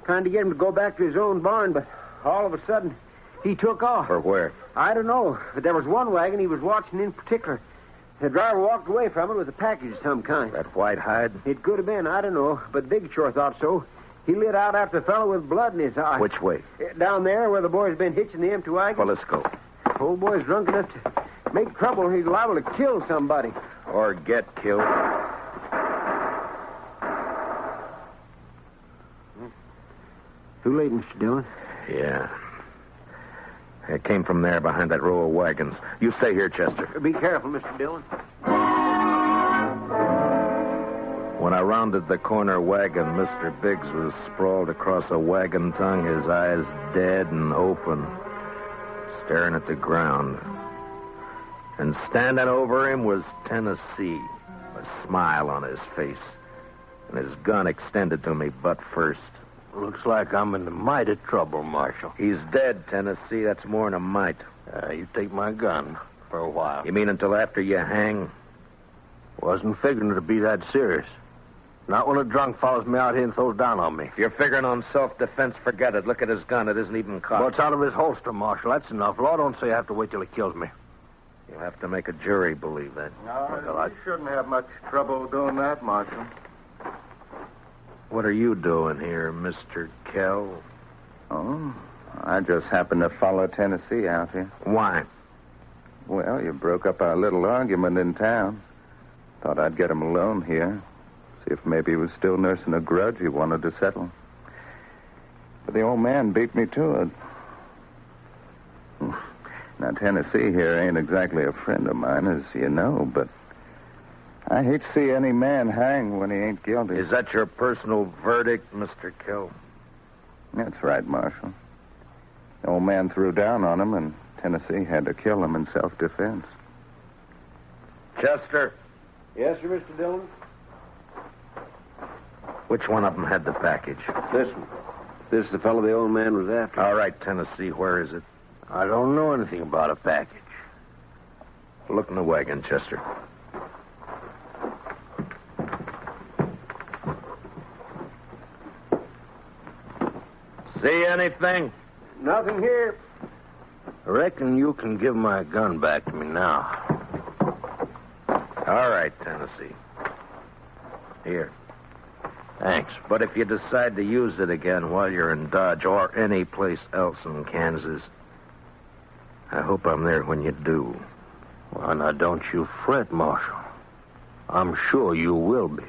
trying to get him to go back to his own barn, but all of a sudden, he took off. For where? I don't know, but there was one wagon he was watching in particular. The driver walked away from it with a package of some kind. That white hide? It could have been, I don't know, but Big sure thought so. He lit out after the fellow with blood in his eye. Which way? Down there where the boy's been hitching the empty wagon. Well, let's go. Old boy's drunk enough to make trouble. He's liable to kill somebody. Or get killed. Too late, Mr. Dillon. Yeah. It came from there behind that row of wagons. You stay here, Chester. Be careful, Mr. Dillon. When I rounded the corner wagon, Mr. Biggs was sprawled across a wagon tongue, his eyes dead and open, staring at the ground. And standing over him was Tennessee, a smile on his face, and his gun extended to me butt first. Looks like I'm in the mighty trouble, Marshal. He's dead, Tennessee. That's more than a mite. You take my gun for a while. You mean until after you hang? Wasn't figuring to be that serious. Not when a drunk follows me out here and throws down on me. If you're figuring on self-defense, forget it. Look at his gun. It isn't even cocked. Well, it's out of his holster, Marshal. That's enough. Law don't say I have to wait till he kills me. You'll have to make a jury believe that. No, you shouldn't have much trouble doing that, Marshal. What are you doing here, Mr. Kell? Oh, I just happened to follow Tennessee out here. Why? Well, you broke up our little argument in town. Thought I'd get him alone here. See if maybe he was still nursing a grudge he wanted to settle. But the old man beat me to it. Now, Tennessee here ain't exactly a friend of mine, as you know, but I hate to see any man hang when he ain't guilty. Is that your personal verdict, Mr. Kell? That's right, Marshal. The old man threw down on him, and Tennessee had to kill him in self-defense. Chester? Yes, sir, Mr. Dillon? Which one of them had the package? This one. This is the fellow the old man was after. All right, Tennessee, where is it? I don't know anything about a package. Look in the wagon, Chester. See anything? Nothing here. I reckon you can give my gun back to me now. All right, Tennessee. Here. Thanks. But if you decide to use it again while you're in Dodge or any place else in Kansas, I hope I'm there when you do. Well, now, don't you fret, Marshal. I'm sure you will be.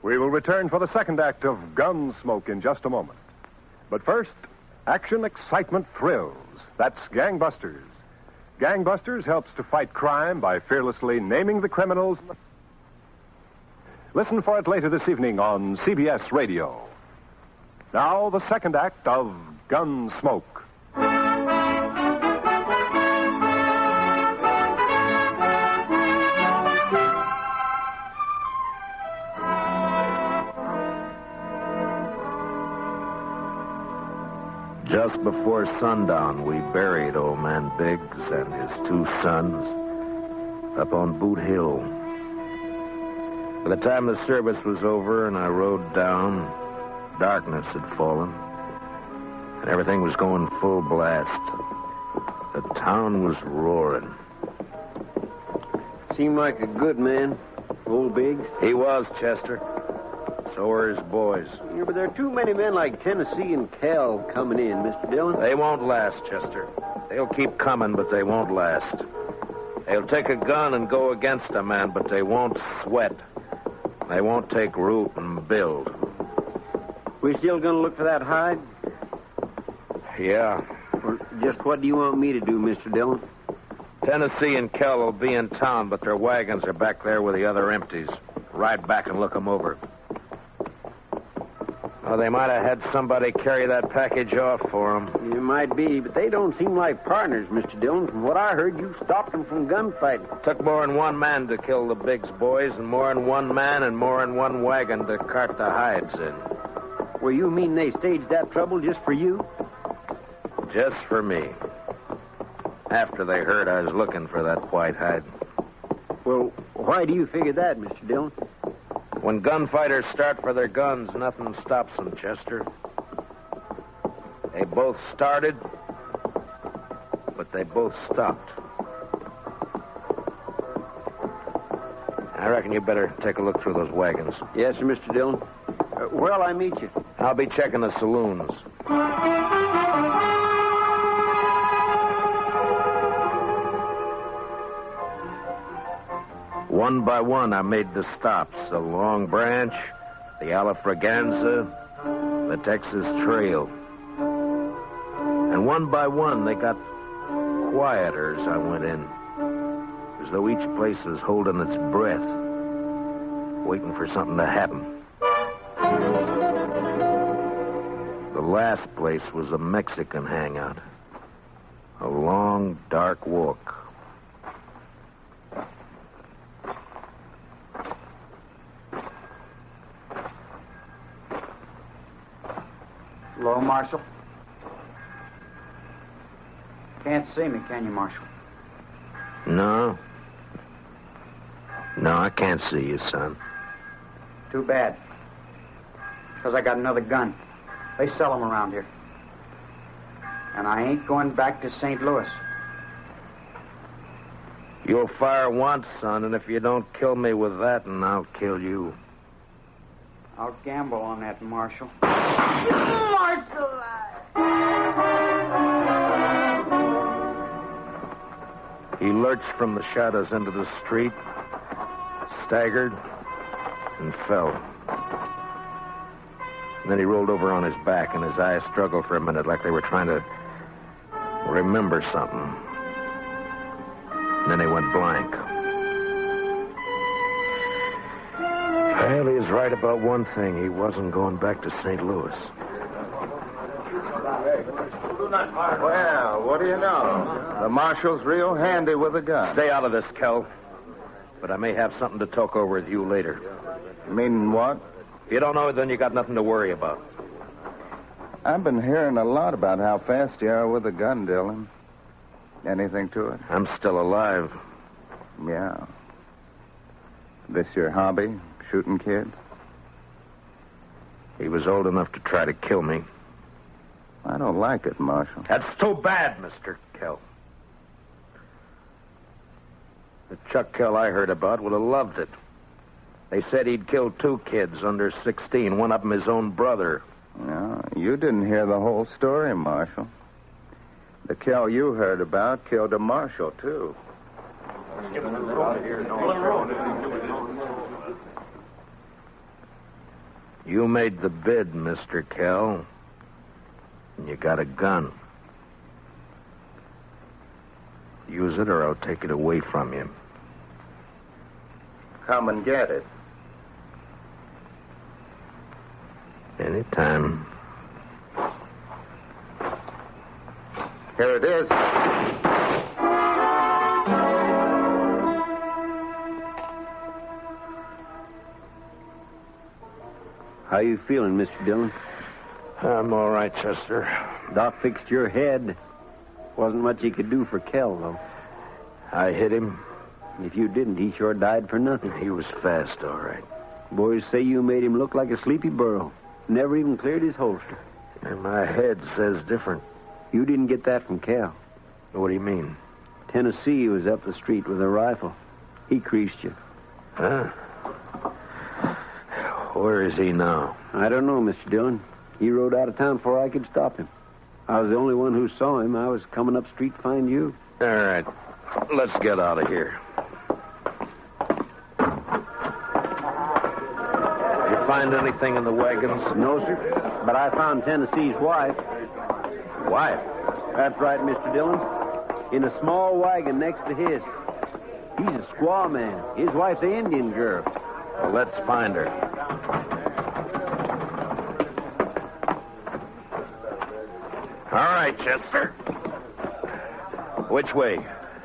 We will return for the second act of Gunsmoke in just a moment. But first, action, excitement, thrills. That's Gangbusters. Gangbusters helps to fight crime by fearlessly naming the criminals. Listen for it later this evening on CBS Radio. Now, the second act of Gunsmoke. Just before sundown, we buried old man Biggs and his two sons up on Boot Hill. By the time the service was over and I rode down, darkness had fallen, and everything was going full blast. The town was roaring. Seemed like a good man, old Biggs. He was, Chester. So are his boys. Yeah, but there are too many men like Tennessee and Cal coming in, Mr. Dillon. They won't last, Chester. They'll keep coming, but they won't last. They'll take a gun and go against a man, but they won't sweat. They won't take root and build. We still going to look for that hide? Yeah. Well, just what do you want me to do, Mr. Dillon? Tennessee and Kell will be in town, but their wagons are back there with the other empties. Ride back and look them over. Oh, they might have had somebody carry that package off for them. It might be, but they don't seem like partners, Mr. Dillon. From what I heard, you stopped them from gunfighting. Took more than one man to kill the Biggs boys, and more than one man and more than one wagon to cart the hides in. Well, you mean they staged that trouble just for you? Just for me. After they heard I was looking for that white hide. Well, why do you figure that, Mr. Dillon? When gunfighters start for their guns, nothing stops them, Chester. They both started, but they both stopped. I reckon you better take a look through those wagons. Yes, sir, Mr. Dillon. Where'll I meet you? I'll be checking the saloons. One by one, I made the stops. The Long Branch, the Alafraganza, the Texas Trail. And one by one, they got quieter as I went in. As though each place was holding its breath, waiting for something to happen. The last place was a Mexican hangout. A long, dark walk. Hello, Marshal. Can't see me, can you, Marshal? No. No, I can't see you, son. Too bad. Because I got another gun. They sell them around here. And I ain't going back to St. Louis. You'll fire once, son, and if you don't kill me with that, and I'll kill you. I'll gamble on that, Marshal. Marshal! He lurched from the shadows into the street, staggered, and fell. And then he rolled over on his back, and his eyes struggled for a minute like they were trying to remember something. And then he went blank. Well, he was right about one thing. He wasn't going back to St. Louis. Well, what do you know? The marshal's real handy with a gun. Stay out of this, Kel. But I may have something to talk over with you later. You mean what? If you don't know it, then you got nothing to worry about. I've been hearing a lot about how fast you are with a gun, Dillon. Anything to it? I'm still alive. Yeah. This your hobby, shooting kids? He was old enough to try to kill me. I don't like it, Marshal. That's too bad, Mr. Kell. The Chuck Kell I heard about would have loved it. They said he'd killed 2 kids under 16, one of them his own brother. No, you didn't hear the whole story, Marshal. The Kell you heard about killed a marshal, too. You made the bid, Mr. Kell. And you got a gun. Use it or I'll take it away from you. Come and get it. Anytime. Here it is. How you feeling, Mr. Dillon? I'm all right, Chester. Doc fixed your head. Wasn't much he could do for Kell, though. I hit him. If you didn't, he sure died for nothing. He was fast, all right. Boys say you made him look like a sleepy burro. Never even cleared his holster. And my head says different. You didn't get that from Kell. What do you mean? Tennessee was up the street with a rifle. He creased you. Huh? Where is he now? I don't know, Mr. Dillon. He rode out of town before I could stop him. I was the only one who saw him. I was coming up street to find you. All right. Let's get out of here. Did you find anything in the wagons? No, sir. But I found Tennessee's wife. Wife? That's right, Mr. Dillon. In a small wagon next to his. He's a squaw man. His wife's an Indian girl. Well, let's find her. All right, Chester. Which way?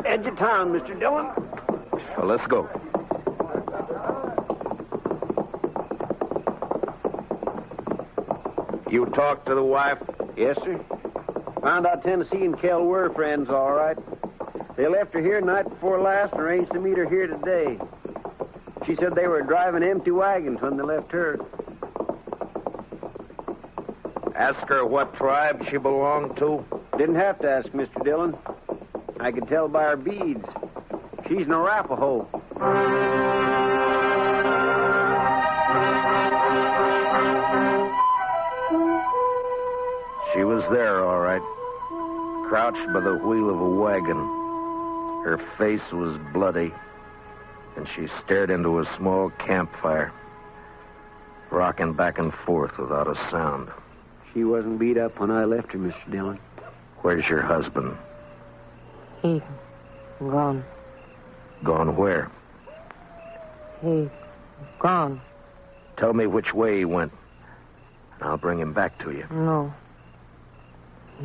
Edge of town, Mr. Dillon. Well, let's go. You talked to the wife? Yes, sir. Found out Tennessee and Kell were friends, all right. They left her here night before last and arranged to meet her here today. She said they were driving empty wagons when they left her. Ask her what tribe she belonged to? Didn't have to ask, Mr. Dillon. I could tell by her beads. She's an Arapaho. She was there, all right. Crouched by the wheel of a wagon. Her face was bloody, and she stared into a small campfire, rocking back and forth without a sound. She wasn't beat up when I left her, Mr. Dillon. Where's your husband? He gone. Gone where? He gone. Tell me which way he went, and I'll bring him back to you. No.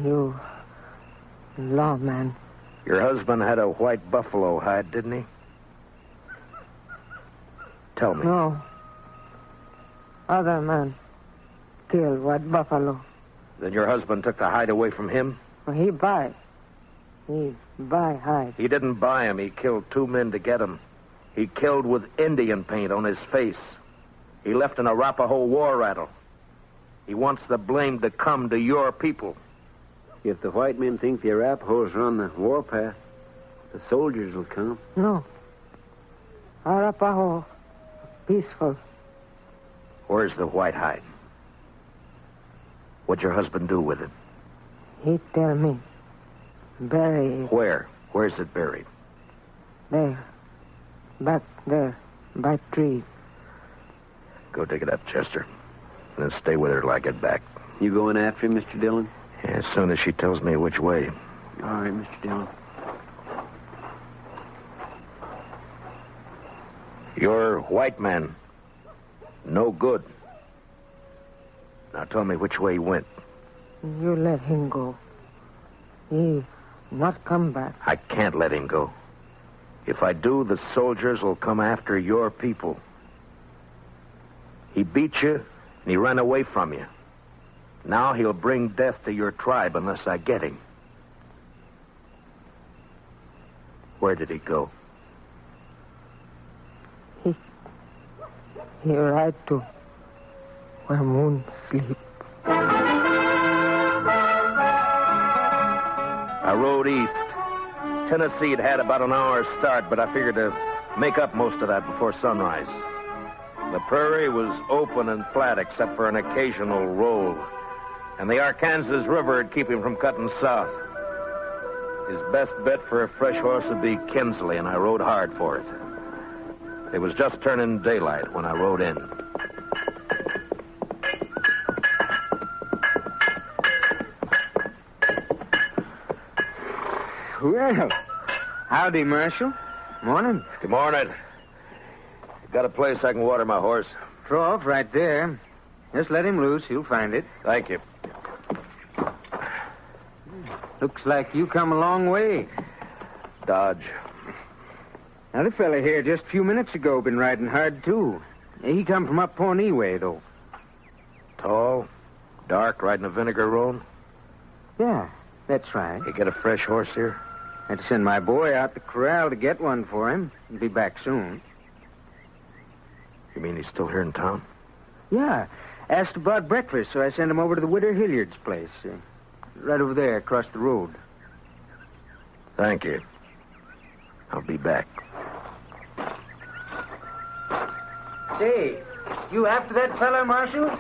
You lawman. Your husband had a white buffalo hide, didn't he? Tell me. No. Other man killed white buffalo. Then your husband took the hide away from him? He buy hide. He didn't buy him. He killed 2 men to get him. He killed with Indian paint on his face. He left an Arapaho war rattle. He wants the blame to come to your people. If the white men think the Arapahoes are on the warpath, the soldiers will come. No. Arapaho, peaceful. Where's the white hide? What'd your husband do with it? He tell me. Bury it. Where? Where's it buried? There. Back there. By tree. Go dig it up, Chester. And then stay with her till I get back. You going after him, Mr. Dillon? As soon as she tells me which way. All right, Mr. Dillon. You're white man. No good. Now tell me which way he went. You let him go. He not come back. I can't let him go. If I do, the soldiers will come after your people. He beat you, and he ran away from you. Now he'll bring death to your tribe unless I get him. Where did he go? He ride to where moon sleep. I rode east. Tennessee had about an hour's start, but I figured to make up most of that before sunrise. The prairie was open and flat except for an occasional roll, and the Arkansas River would keep him from cutting south. His best bet for a fresh horse would be Kinsley, and I rode hard for it. It was just turning daylight when I rode in. Well, howdy, Marshal. Morning. Good morning. Got a place I can water my horse? Trough right there. Just let him loose. He'll find it. Thank you. Looks like you come a long way. Dodge. Now, the fella here just a few minutes ago been riding hard, too. He come from up Pawnee way, though. Tall, dark, riding a vinegar roan? Yeah, that's right. You get a fresh horse here? Had to send my boy out the corral to get one for him. He'll be back soon. You mean he's still here in town? Yeah. Asked about breakfast, so I sent him over to the Widow Hilliard's place. Right over there, across the road. Thank you. I'll be back. Say, You after that fella, Marshal?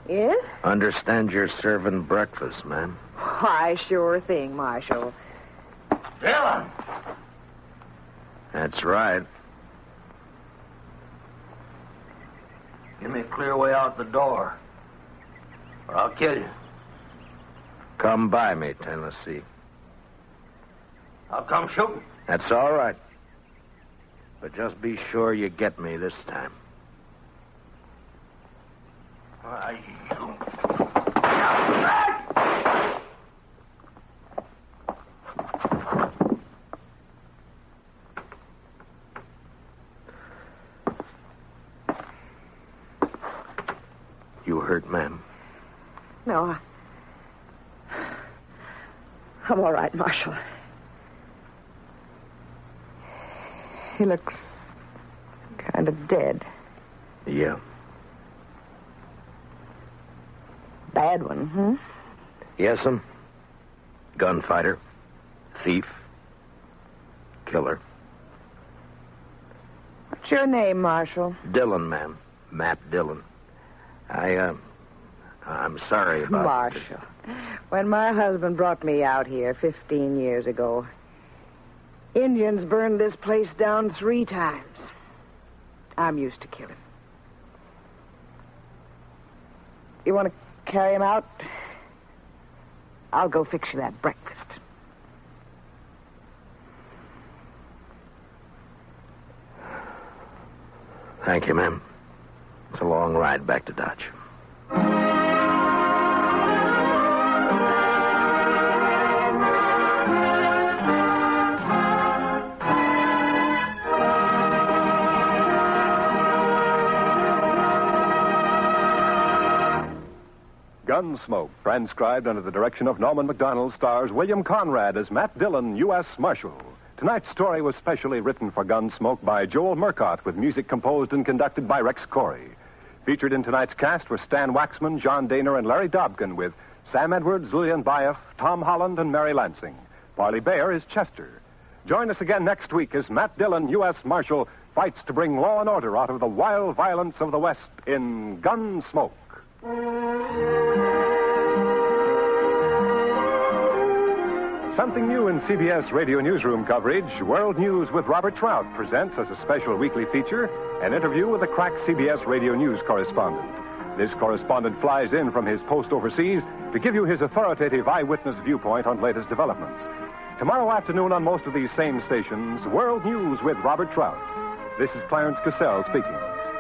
Yes? Understand you're serving breakfast, ma'am. Why, sure thing, Marshal. Dillon! That's right. Give me a clear way out the door, or I'll kill you. Come by me, Tennessee. I'll come shooting. That's all right. But just be sure you get me this time. You hurt, ma'am? No, I'm all right, Marshal. He looks kind of dead. Yeah. Bad one, huh? Yes'm. Gunfighter. Thief. Killer. What's your name, Marshal? Dillon, ma'am. Matt Dillon. I'm sorry about Marshal. When my husband brought me out here 15 years ago, Indians burned this place down 3 times. I'm used to killing. You want to carry him out? I'll go fix you that breakfast. Thank you, ma'am. It's a long ride back to Dodge. Gunsmoke, transcribed under the direction of Norman MacDonald, stars William Conrad as Matt Dillon, U.S. Marshal. Tonight's story was specially written for Gunsmoke by Joel Murcott, with music composed and conducted by Rex Corey. Featured in tonight's cast were Stan Waxman, John Daner, and Larry Dobkin, with Sam Edwards, Lillian Baeff, Tom Holland, and Mary Lansing. Parley Bayer is Chester. Join us again next week as Matt Dillon, U.S. Marshal, fights to bring law and order out of the wild violence of the West in Gunsmoke. Something new in CBS Radio Newsroom coverage, World News with Robert Trout presents as a special weekly feature an interview with a crack CBS Radio News correspondent. This correspondent flies in from his post overseas to give you his authoritative eyewitness viewpoint on latest developments. Tomorrow afternoon on most of these same stations, World News with Robert Trout. This is Clarence Cassell speaking.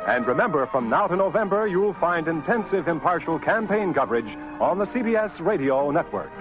And remember, from now to November, you'll find intensive, impartial campaign coverage on the CBS Radio Network.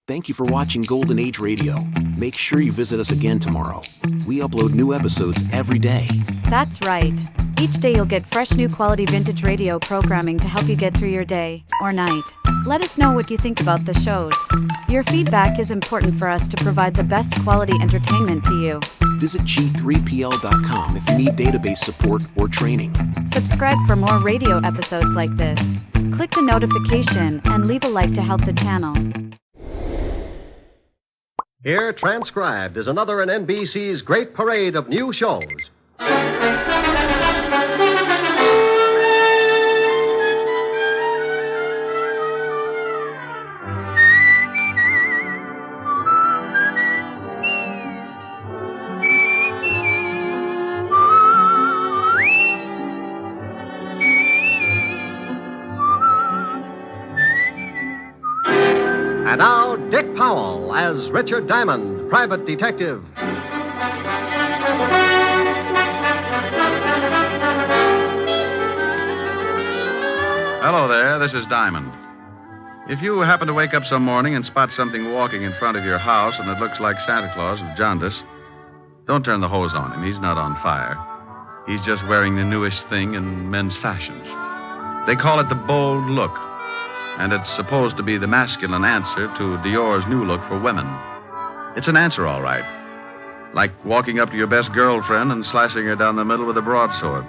Thank you for watching Golden Age Radio. Make sure you visit us again tomorrow. We upload new episodes every day. That's right. Each day you'll get fresh new quality vintage radio programming to help you get through your day or night. Let us know what you think about the shows. Your feedback is important for us to provide the best quality entertainment to you. Visit G3PL.com if you need database support or training. Subscribe for more radio episodes like this. Click the notification and leave a like to help the channel. Here, transcribed, is another in NBC's great parade of new shows. as Richard Diamond, private detective. Hello there, this is Diamond. If you happen to wake up some morning and spot something walking in front of your house and it looks like Santa Claus with jaundice, don't turn the hose on him. He's not on fire. He's just wearing the newest thing in men's fashions. They call it the bold look, and it's supposed to be the masculine answer to Dior's new look for women. It's an answer, all right. Like walking up to your best girlfriend and slashing her down the middle with a broadsword.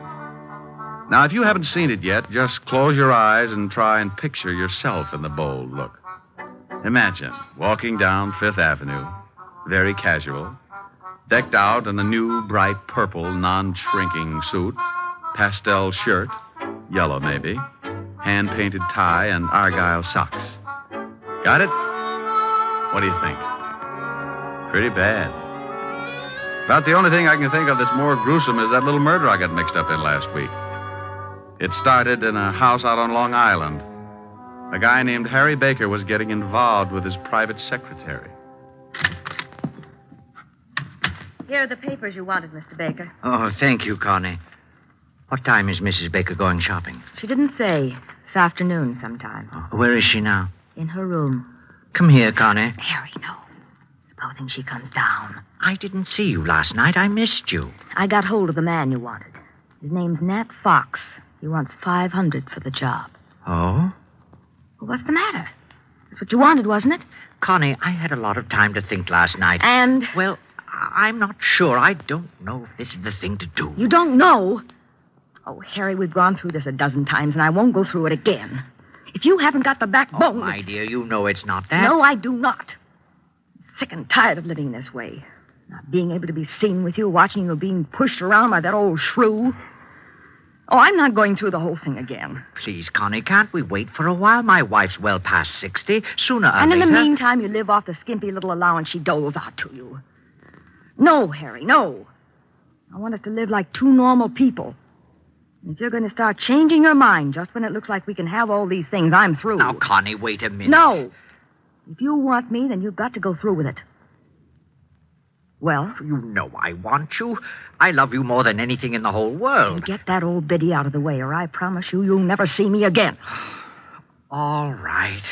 Now, if you haven't seen it yet, just close your eyes and try and picture yourself in the bold look. Imagine walking down Fifth Avenue, very casual, decked out in a new, bright purple, non-shrinking suit, pastel shirt, yellow maybe, hand-painted tie, and argyle socks. Got it? What do you think? Pretty bad. About the only thing I can think of that's more gruesome is that little murder I got mixed up in last week. It started in a house out on Long Island. A guy named Harry Baker was getting involved with his private secretary. Here are the papers you wanted, Mr. Baker. Oh, thank you, Connie. What time is Mrs. Baker going shopping? She didn't say. This afternoon sometime. Where is she now? In her room. Come here, Connie. Harry, no. Supposing she comes down. I didn't see you last night. I missed you. I got hold of the man you wanted. His name's Nat Fox. He wants $500 for the job. Oh? Well, what's the matter? That's what you wanted, wasn't it? Connie, I had a lot of time to think last night. And? Well, I'm not sure. I don't know if this is the thing to do. You don't know? Oh, Harry, we've gone through this a dozen times, and I won't go through it again. If you haven't got the backbone... Oh, my dear, you know it's not that. No, I do not. I'm sick and tired of living this way. Not being able to be seen with you, watching you being pushed around by that old shrew. Oh, I'm not going through the whole thing again. Please, Connie, can't we wait for a while? My wife's well past 60. Sooner or and later... in the meantime, you live off the skimpy little allowance she doles out to you. No, Harry, no. I want us to live like two normal people. And if you're going to start changing your mind just when it looks like we can have all these things, I'm through. Now, Connie, wait a minute. No. If you want me, then you've got to go through with it. Well? You know I want you. I love you more than anything in the whole world. Then get that old biddy out of the way, or I promise you'll never see me again. All right.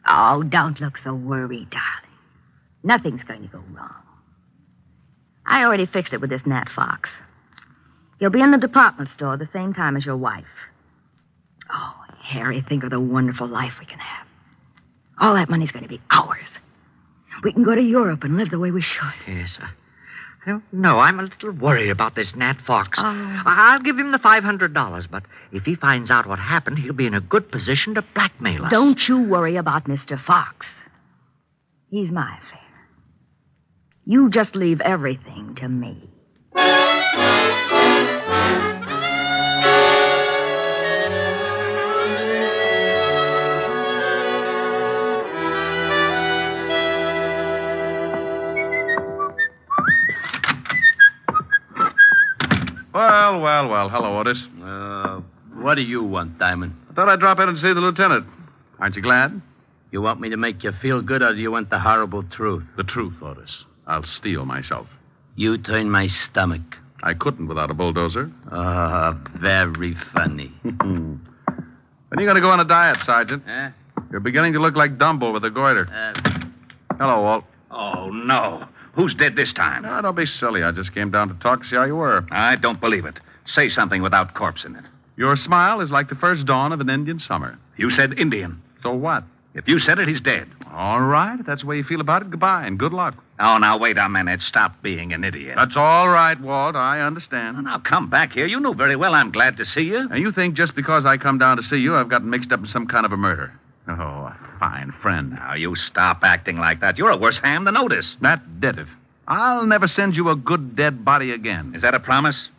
Oh, don't look so worried, darling. Nothing's going to go wrong. I already fixed it with this Nat Fox. He'll be in the department store the same time as your wife. Oh, Harry, think of the wonderful life we can have. All that money's going to be ours. We can go to Europe and live the way we should. Yes, I don't know. I'm a little worried about this Nat Fox. Oh. I'll give him the $500, but if he finds out what happened, he'll be in a good position to blackmail us. Don't you worry about Mr. Fox. He's my affair. You just leave everything to me. Well. Hello, Otis. What do you want, Diamond? I thought I'd drop in and see the lieutenant. Aren't you glad? You want me to make you feel good, or do you want the horrible truth? The truth, Otis. I'll steel myself. You turn my stomach. I couldn't without a bulldozer. Very funny. When are you going to go on a diet, Sergeant? Eh? You're beginning to look like Dumbo with a goiter. Hello, Walt. Oh, no. Who's dead this time? No, don't be silly. I just came down to talk to see how you were. I don't believe it. Say something without corpse in it. Your smile is like the first dawn of an Indian summer. You said Indian. So what? If you said it, he's dead. All right. If that's the way you feel about it, goodbye and good luck. Oh, now, wait a minute. Stop being an idiot. That's all right, Walt. I understand. Now, come back here. You know very well I'm glad to see you. And you think just because I come down to see you, I've gotten mixed up in some kind of a murder. Oh, a fine friend. Now, you stop acting like that. You're a worse ham than Otis. That deadative. I'll never send you a good dead body again. Is that a promise?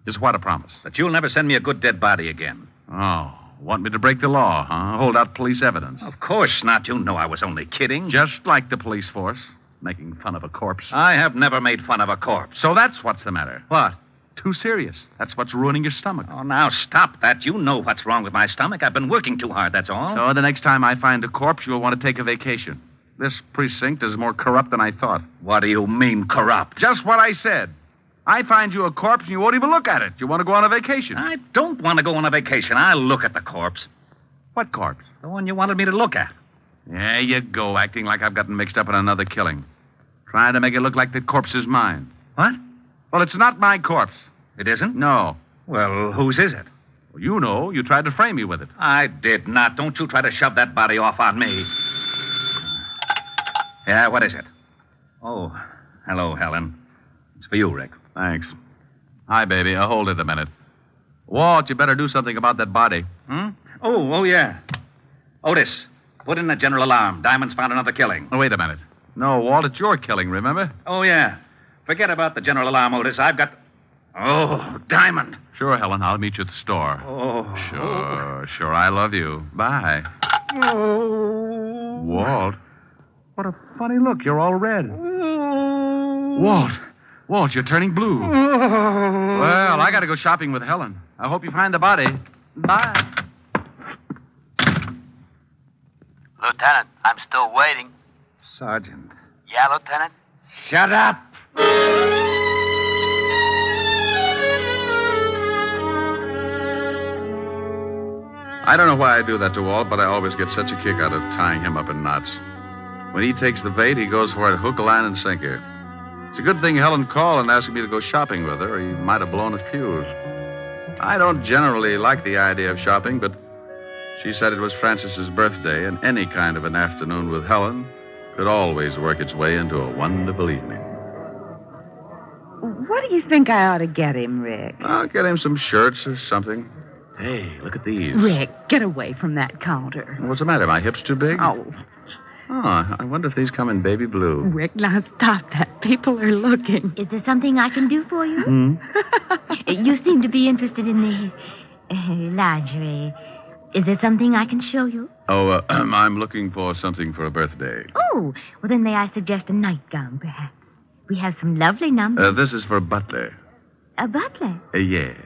Is what a promise? That you'll never send me a good dead body again. Oh, want me to break the law, huh? Hold out police evidence. Of course not. You know I was only kidding. Just like the police force, making fun of a corpse. I have never made fun of a corpse. So that's what's the matter. What? Too serious. That's what's ruining your stomach. Oh, now stop that. You know what's wrong with my stomach. I've been working too hard, that's all. So the next time I find a corpse, you'll want to take a vacation. This precinct is more corrupt than I thought. What do you mean, corrupt? Just what I said. I find you a corpse and you won't even look at it. You want to go on a vacation. I don't want to go on a vacation. I'll look at the corpse. What corpse? The one you wanted me to look at. There you go, acting like I've gotten mixed up in another killing. Trying to make it look like the corpse is mine. What? Well, it's not my corpse. It isn't? No. Well, whose is it? Well, you know. You tried to frame me with it. I did not. Don't you try to shove that body off on me. Yeah, what is it? Oh, hello, Helen. It's for you, Rick. Thanks. Hi, baby. Hold it a minute. Walt, you better do something about that body. Oh, yeah. Otis, put in the general alarm. Diamond's found another killing. Oh, wait a minute. No, Walt, it's your killing, remember? Oh, yeah. Forget about the general alarm, Otis. I've got... Oh, Diamond. Sure, Helen. I'll meet you at the store. Oh. Sure. I love you. Bye. Oh. Walt, what a funny look. You're all red. Walt, you're turning blue. Well, I got to go shopping with Helen. I hope you find the body. Bye. Lieutenant, I'm still waiting. Sergeant. Yeah, Lieutenant? Shut up. I don't know why I do that to Walt, but I always get such a kick out of tying him up in knots. When he takes the bait, he goes for it hook, line, and sinker. It's a good thing Helen called and asked me to go shopping with her, or he might have blown a fuse. I don't generally like the idea of shopping, but she said it was Francis's birthday, and any kind of an afternoon with Helen could always work its way into a wonderful evening. What do you think I ought to get him, Rick? I'll get him some shirts or something. Hey, look at these. Rick, get away from that counter. What's the matter? My hips too big? Oh, I wonder if these come in baby blue. Rick, now stop that. People are looking. Is there something I can do for you? You seem to be interested in the lingerie. Is there something I can show you? Oh, I'm looking for something for a birthday. Oh, well, then may I suggest a nightgown, perhaps? We have some lovely numbers. This is for Butler. A butler? Yes.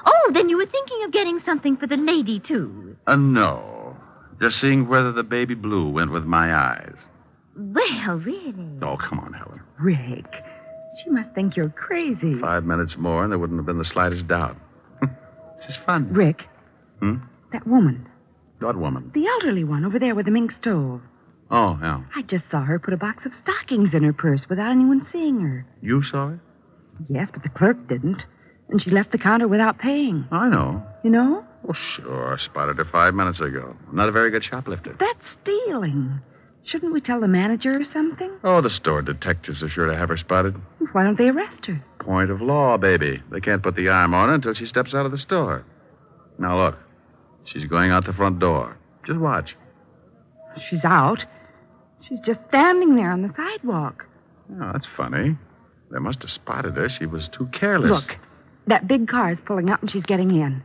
Oh, then you were thinking of getting something for the lady, too. No. Just seeing whether the baby blue went with my eyes. Well, really? Oh, come on, Helen. Rick, she must think you're crazy. 5 minutes more, and there wouldn't have been the slightest doubt. This is fun. Rick. That woman. What woman? The elderly one over there with the mink stove. Oh, yeah. I just saw her put a box of stockings in her purse without anyone seeing her. You saw it? Yes, but the clerk didn't. And she left the counter without paying. I know. You know? Oh, sure. I spotted her 5 minutes ago. Not a very good shoplifter. That's stealing. Shouldn't we tell the manager or something? Oh, the store detectives are sure to have her spotted. Why don't they arrest her? Point of law, baby. They can't put the arm on her until she steps out of the store. Now, look. She's going out the front door. Just watch. She's out. She's just standing there on the sidewalk. Oh, that's funny. They must have spotted her. She was too careless. Look, that big car is pulling up and she's getting in.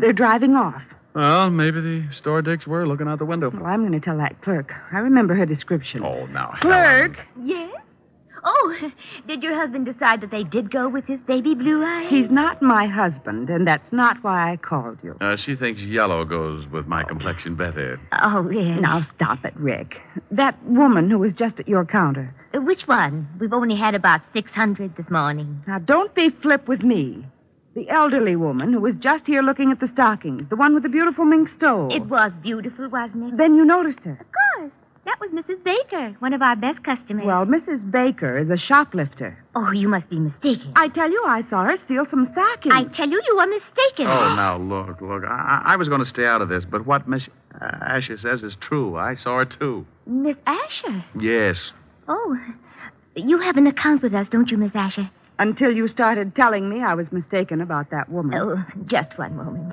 They're driving off. Well, maybe the store dicks were looking out the window. Well, I'm going to tell that clerk. I remember her description. Oh, now, Clerk! Helen. Yes? Oh, did your husband decide that they did go with his baby blue eyes? He's not my husband, and that's not why I called you. She thinks yellow goes with my complexion better. Oh, yes. Now, stop it, Rick. That woman who was just at your counter. Which one? We've only had about 600 this morning. Now, don't be flip with me. The elderly woman who was just here looking at the stockings. The one with the beautiful mink stove. It was beautiful, wasn't it? Then you noticed her. Of course. That was Mrs. Baker, one of our best customers. Well, Mrs. Baker is a shoplifter. Oh, you must be mistaken. I tell you, I saw her steal some stockings. I tell you, you are mistaken. Oh, now, look. I was going to stay out of this, but what Miss Asher says is true. I saw her, too. Miss Asher? Yes. Oh, you have an account with us, don't you, Miss Asher? Until you started telling me I was mistaken about that woman. Oh, just one moment.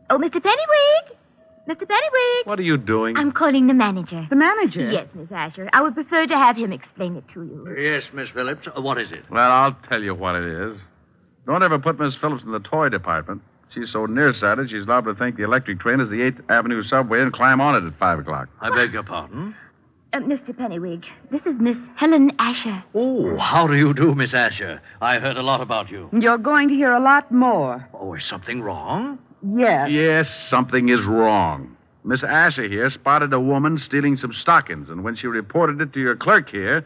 Oh, Mr. Pennywig! Mr. Pennywig! What are you doing? I'm calling the manager. The manager? Yes, Miss Asher. I would prefer to have him explain it to you. Yes, Miss Phillips. What is it? Well, I'll tell you what it is. Don't ever put Miss Phillips in the toy department. She's so nearsighted, she's liable to think the electric train is the 8th Avenue subway and climb on it at 5 o'clock. I beg your pardon? Mr. Pennywig, this is Miss Helen Asher. Oh, how do you do, Miss Asher? I heard a lot about you. You're going to hear a lot more. Oh, is something wrong? Yes. Yes, something is wrong. Miss Asher here spotted a woman stealing some stockings, and when she reported it to your clerk here,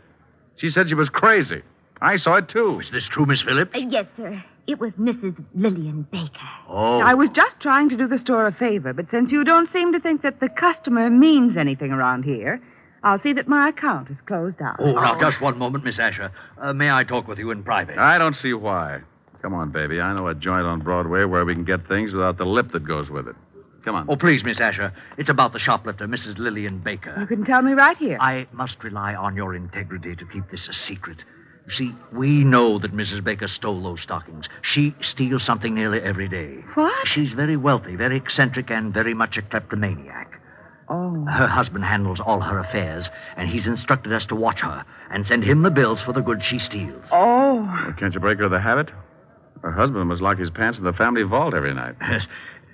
she said she was crazy. I saw it, too. Is this true, Miss Phillips? Yes, sir. It was Mrs. Lillian Baker. Oh. I was just trying to do the store a favor, but since you don't seem to think that the customer means anything around here, I'll see that my account is closed out. Oh, now, just one moment, Miss Asher. May I talk with you in private? I don't see why. Come on, baby. I know a joint on Broadway where we can get things without the lip that goes with it. Come on. Oh, please, Miss Asher. It's about the shoplifter, Mrs. Lillian Baker. You can tell me right here. I must rely on your integrity to keep this a secret. You see, we know that Mrs. Baker stole those stockings. She steals something nearly every day. What? She's very wealthy, very eccentric, and very much a kleptomaniac. Oh. Her husband handles all her affairs, and he's instructed us to watch her and send him the bills for the goods she steals. Oh. Well, can't you break her of the habit? Her husband must lock his pants in the family vault every night. Yes.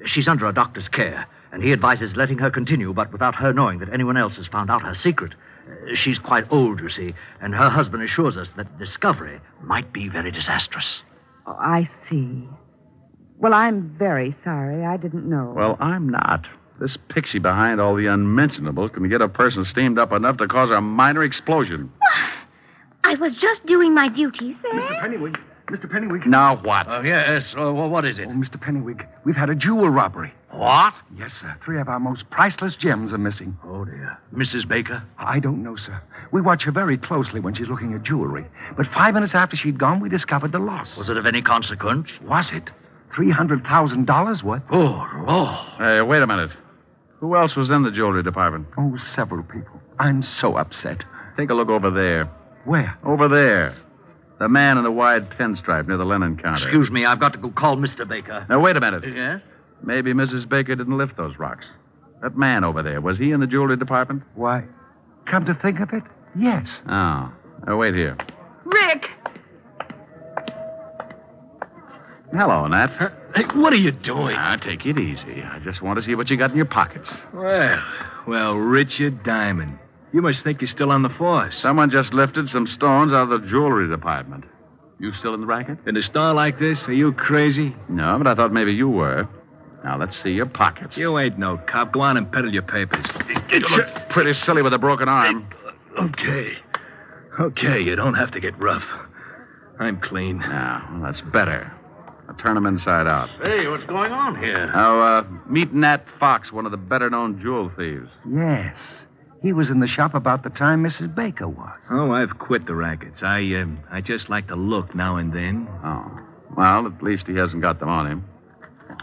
She's under a doctor's care, and he advises letting her continue, but without her knowing that anyone else has found out her secret. She's quite old, you see, and her husband assures us that discovery might be very disastrous. Oh, I see. Well, I'm very sorry. I didn't know. Well, I'm not. This pixie behind all the unmentionables can get a person steamed up enough to cause a minor explosion. I was just doing my duty, sir. Mr. Pennywig. Mr. Pennywig. Now what? Yes, what is it? Oh, Mr. Pennywig, we've had a jewel robbery. What? Yes, sir. 3 of our most priceless gems are missing. Oh, dear. Mrs. Baker? I don't know, sir. We watch her very closely when she's looking at jewelry. But 5 minutes after she'd gone, we discovered the loss. Was it of any consequence? Was it? $300,000 worth? Oh, Lord. Hey, wait a minute. Who else was in the jewelry department? Oh, several people. I'm so upset. Take a look over there. Where? Over there. The man in the wide pinstripe near the linen counter. Excuse me, I've got to go call Mr. Baker. Now, wait a minute. Yes? Maybe Mrs. Baker didn't lift those rocks. That man over there, was he in the jewelry department? Why, come to think of it, yes. Oh. Now, wait here. Rick! Hello, Nat. Hey, what are you doing? Now, take it easy. I just want to see what you got in your pockets. Well, Richard Diamond. You must think you're still on the force. Someone just lifted some stones out of the jewelry department. You still in the racket? In a store like this? Are you crazy? No, but I thought maybe you were. Now, let's see your pockets. You ain't no cop. Go on and peddle your papers. You look pretty silly with a broken arm. Okay, you don't have to get rough. I'm clean. Now, well, that's better. Now, turn them inside out. Hey, what's going on here? Now, meet Nat Fox, one of the better-known jewel thieves. Yes. He was in the shop about the time Mrs. Baker was. Oh, I've quit the rackets. I just like to look now and then. Oh. Well, at least he hasn't got them on him.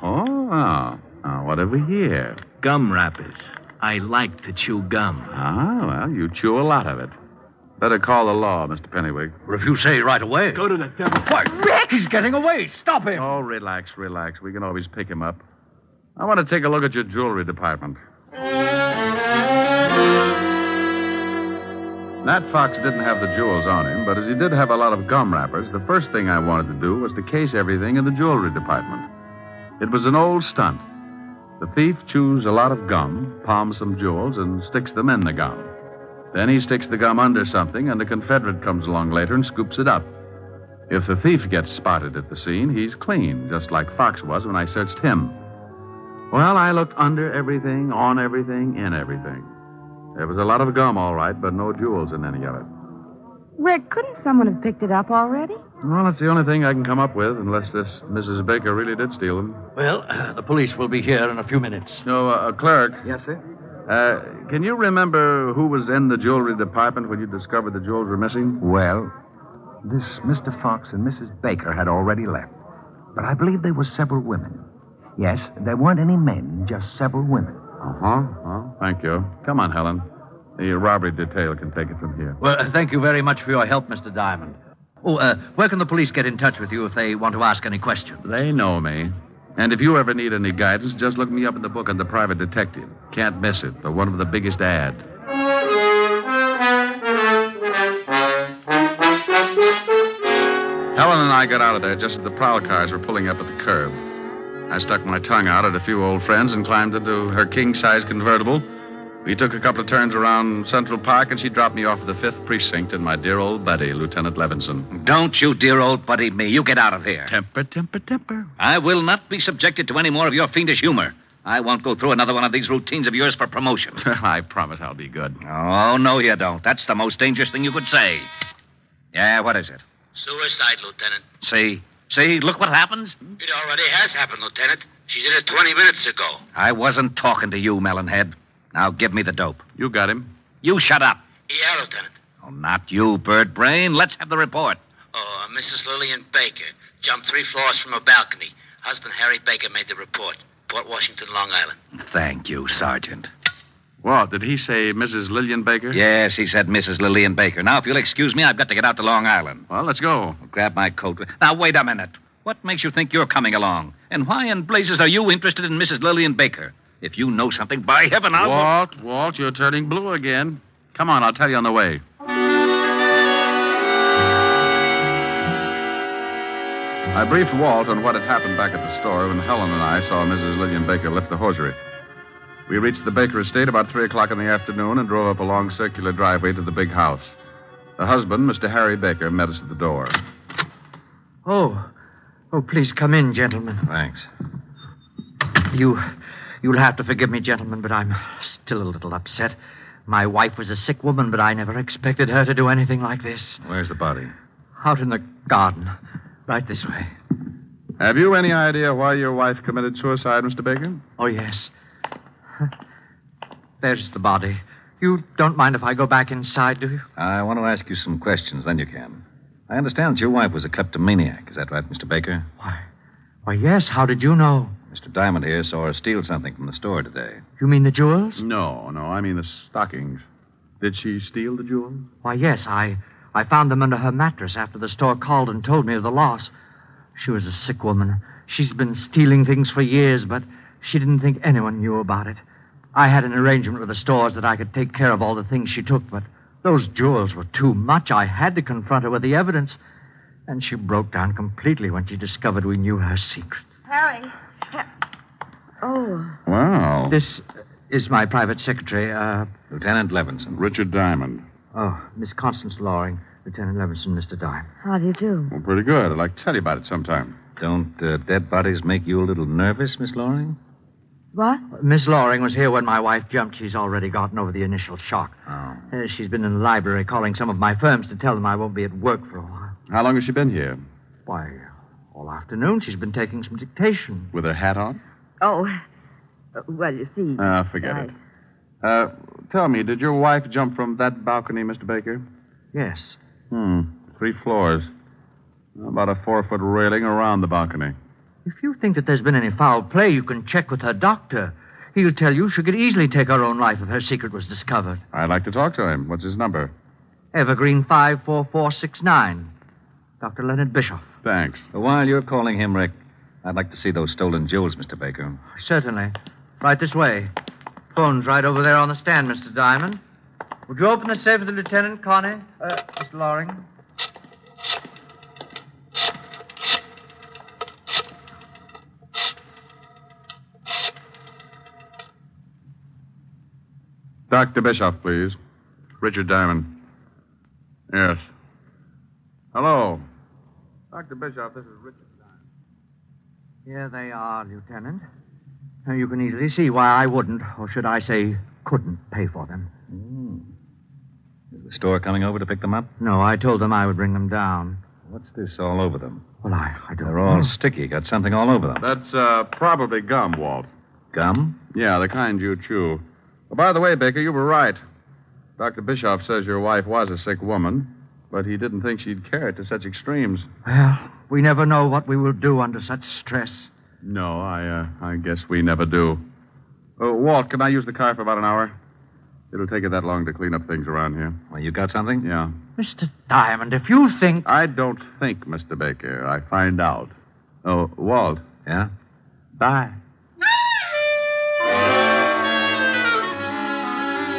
Oh, what have we here? Gum wrappers. I like to chew gum. Ah, well, you chew a lot of it. Better call the law, Mr. Pennywig. Well, if you say right away. Go to the devil. What? Rick! He's getting away. Stop him. Oh, relax. We can always pick him up. I want to take a look at your jewelry department. Nat Fox didn't have the jewels on him, but as he did have a lot of gum wrappers, the first thing I wanted to do was to case everything in the jewelry department. It was an old stunt. The thief chews a lot of gum, palms some jewels, and sticks them in the gum. Then he sticks the gum under something, and a Confederate comes along later and scoops it up. If the thief gets spotted at the scene, he's clean, just like Fox was when I searched him. Well, I looked under everything, on everything, in everything. There was a lot of gum, all right, but no jewels in any of it. Rick, couldn't someone have picked it up already? Well, that's the only thing I can come up with, unless this Mrs. Baker really did steal them. Well, the police will be here in a few minutes. No, clerk. Yes, sir? Can you remember who was in the jewelry department when you discovered the jewels were missing? Well, this Mr. Fox and Mrs. Baker had already left. But I believe there were several women. Yes, there weren't any men, just several women. Uh-huh. Well, thank you. Come on, Helen. The robbery detail can take it from here. Well, thank you very much for your help, Mr. Diamond. Oh, where can the police get in touch with you if they want to ask any questions? They know me. And if you ever need any guidance, just look me up in the book on the private detective. Can't miss it. The one with the biggest ad. Helen and I got out of there just as the prowl cars were pulling up at the curb. I stuck my tongue out at a few old friends and climbed into her king-size convertible. We took a couple of turns around Central Park, and she dropped me off at the 5th Precinct in my dear old buddy, Lieutenant Levinson. Don't you dear old buddy me. You get out of here. Temper. I will not be subjected to any more of your fiendish humor. I won't go through another one of these routines of yours for promotion. I promise I'll be good. Oh, no, you don't. That's the most dangerous thing you could say. Yeah, what is it? Suicide, Lieutenant. See, look what happens. It already has happened, Lieutenant. She did it 20 minutes ago. I wasn't talking to you, Melonhead. Now give me the dope. You got him. You shut up. Yeah, Lieutenant. Oh, not you, Bird Brain. Let's have the report. Mrs. Lillian Baker jumped 3 floors from a balcony. Husband Harry Baker made the report. Port Washington, Long Island. Thank you, Sergeant. What, did he say Mrs. Lillian Baker? Yes, he said Mrs. Lillian Baker. Now, if you'll excuse me, I've got to get out to Long Island. Well, let's go. I'll grab my coat. Now, wait a minute. What makes you think you're coming along? And why in blazes are you interested in Mrs. Lillian Baker? If you know something, by heaven, I'll... Walt, you're turning blue again. Come on, I'll tell you on the way. I briefed Walt on what had happened back at the store when Helen and I saw Mrs. Lillian Baker lift the hosiery. We reached the Baker estate about 3 o'clock in the afternoon and drove up a long circular driveway to the big house. The husband, Mr. Harry Baker, met us at the door. Oh, please come in, gentlemen. Thanks. You'll have to forgive me, gentlemen, but I'm still a little upset. My wife was a sick woman, but I never expected her to do anything like this. Where's the body? Out in the garden. Right this way. Have you any idea why your wife committed suicide, Mr. Baker? Oh, yes. There's the body. You don't mind if I go back inside, do you? I want to ask you some questions, then you can. I understand that your wife was a kleptomaniac. Is that right, Mr. Baker? Why, yes. How did you know? Mr. Diamond here saw her steal something from the store today. You mean the jewels? No, I mean the stockings. Did she steal the jewels? Why, yes. I found them under her mattress after the store called and told me of the loss. She was a sick woman. She's been stealing things for years, but she didn't think anyone knew about it. I had an arrangement with the stores that I could take care of all the things she took, but those jewels were too much. I had to confront her with the evidence. And she broke down completely when she discovered we knew her secret. Harry. Oh. Wow. This is my private secretary, Lieutenant Levinson. Richard Diamond. Oh, Miss Constance Loring, Lieutenant Levinson, Mr. Diamond. How do you do? Well, pretty good. I'd like to tell you about it sometime. Don't dead bodies make you a little nervous, Miss Loring? What? Miss Loring was here when my wife jumped. She's already gotten over the initial shock. Oh. She's been in the library calling some of my firms to tell them I won't be at work for a while. How long has she been here? Why, all afternoon she's been taking some dictation. With her hat on? Oh, well, you see... Forget it. Tell me, did your wife jump from that balcony, Mr. Baker? Yes. 3 floors. About a 4-foot railing around the balcony. If you think that there's been any foul play, you can check with her doctor. He'll tell you she could easily take her own life if her secret was discovered. I'd like to talk to him. What's his number? Evergreen 54469. Dr. Leonard Bischoff. Thanks. While you're calling him, Rick, I'd like to see those stolen jewels, Mr. Baker. Certainly. Right this way. Phone's right over there on the stand, Mr. Diamond. Would you open the safe for the lieutenant, Connie? Mr. Loring? Dr. Bischoff, please. Richard Diamond. Yes. Hello. Dr. Bischoff, this is Richard Diamond. Here they are, Lieutenant. Now, you can easily see why I wouldn't, or should I say, couldn't pay for them. Is the store coming over to pick them up? No, I told them I would bring them down. What's this all over them? Well, I don't They're all know. sticky. Got something all over them. That's probably gum, Walt. Gum? Yeah, the kind you chew. Oh, by the way, Baker, you were right. Dr. Bischoff says your wife was a sick woman, but he didn't think she'd carry it to such extremes. Well, we never know what we will do under such stress. No, I guess we never do. Walt, can I use the car for about an hour? It'll take you that long to clean up things around here. Well, you got something? Yeah. Mr. Diamond, if you think... I don't think, Mr. Baker. I find out. Oh, Walt. Yeah? Bye.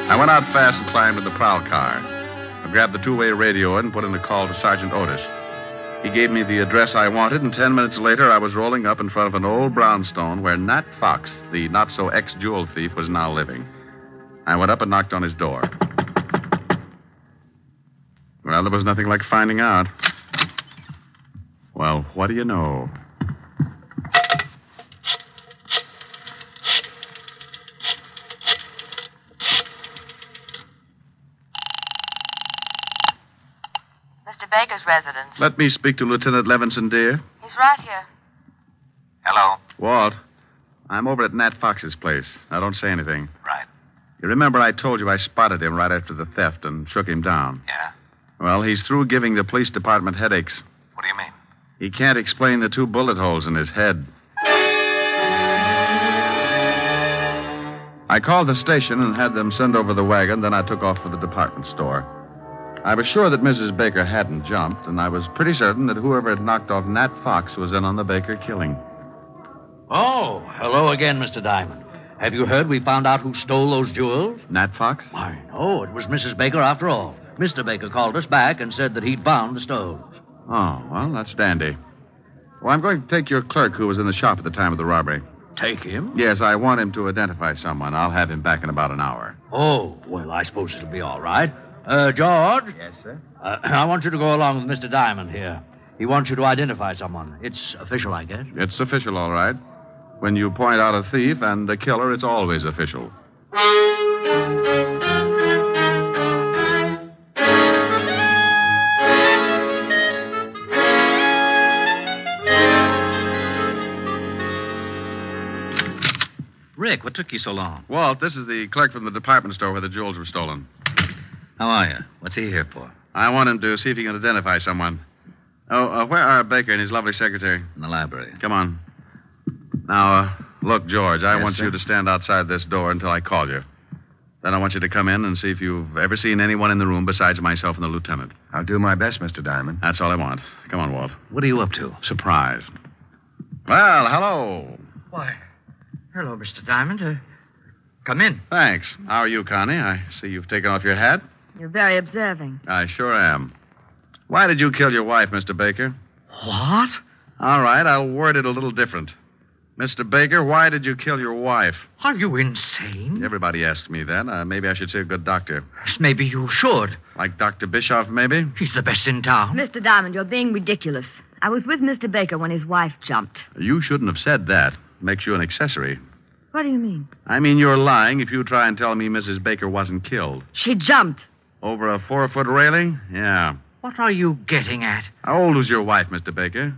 I went out fast and climbed in the prowl car. I grabbed the 2-way radio and put in a call to Sergeant Otis. He gave me the address I wanted, and 10 minutes later I was rolling up in front of an old brownstone where Nat Fox, the not-so-ex-jewel thief, was now living. I went up and knocked on his door. Well, there was nothing like finding out. Well, what do you know? Baker's residence. Let me speak to Lieutenant Levinson, dear. He's right here. Hello? Walt, I'm over at Nat Fox's place. Now, don't say anything. Right. You remember I told you I spotted him right after the theft and shook him down? Yeah? Well, he's through giving the police department headaches. What do you mean? He can't explain the 2 bullet holes in his head. I called the station and had them send over the wagon, then I took off for the department store. I was sure that Mrs. Baker hadn't jumped, and I was pretty certain that whoever had knocked off Nat Fox was in on the Baker killing. Oh, hello again, Mr. Diamond. Have you heard we found out who stole those jewels? Nat Fox? I know. It was Mrs. Baker after all. Mr. Baker called us back and said that he'd found the stones. Oh, well, that's dandy. Well, I'm going to take your clerk who was in the shop at the time of the robbery. Take him? Yes, I want him to identify someone. I'll have him back in about an hour. Oh, well, I suppose it'll be all right. George? Yes, sir? I want you to go along with Mr. Diamond here. He wants you to identify someone. It's official, I guess. It's official, all right. When you point out a thief and a killer, it's always official. Rick, what took you so long? Walt, this is the clerk from the department store where the jewels were stolen. How are you? What's he here for? I want him to see if he can identify someone. Oh, where are Baker and his lovely secretary? In the library. Come on. Now, look, George, I Yes, want sir? you to stand outside this door until I call you. Then I want you to come in and see if you've ever seen anyone in the room besides myself and the lieutenant. I'll do my best, Mr. Diamond. That's all I want. Come on, Walt. What are you up to? Surprise. Well, hello. Why, hello, Mr. Diamond. Come in. Thanks. How are you, Connie? I see you've taken off your hat. You're very observing. I sure am. Why did you kill your wife, Mr. Baker? What? All right, I'll word it a little different. Mr. Baker, why did you kill your wife? Are you insane? Everybody asks me that. Maybe I should see a good doctor. Maybe you should. Like Dr. Bischoff, maybe? He's the best in town. Mr. Diamond, you're being ridiculous. I was with Mr. Baker when his wife jumped. You shouldn't have said that. Makes you an accessory. What do you mean? I mean, you're lying if you try and tell me Mrs. Baker wasn't killed. She jumped. Over a 4-foot railing? Yeah. What are you getting at? How old was your wife, Mr. Baker?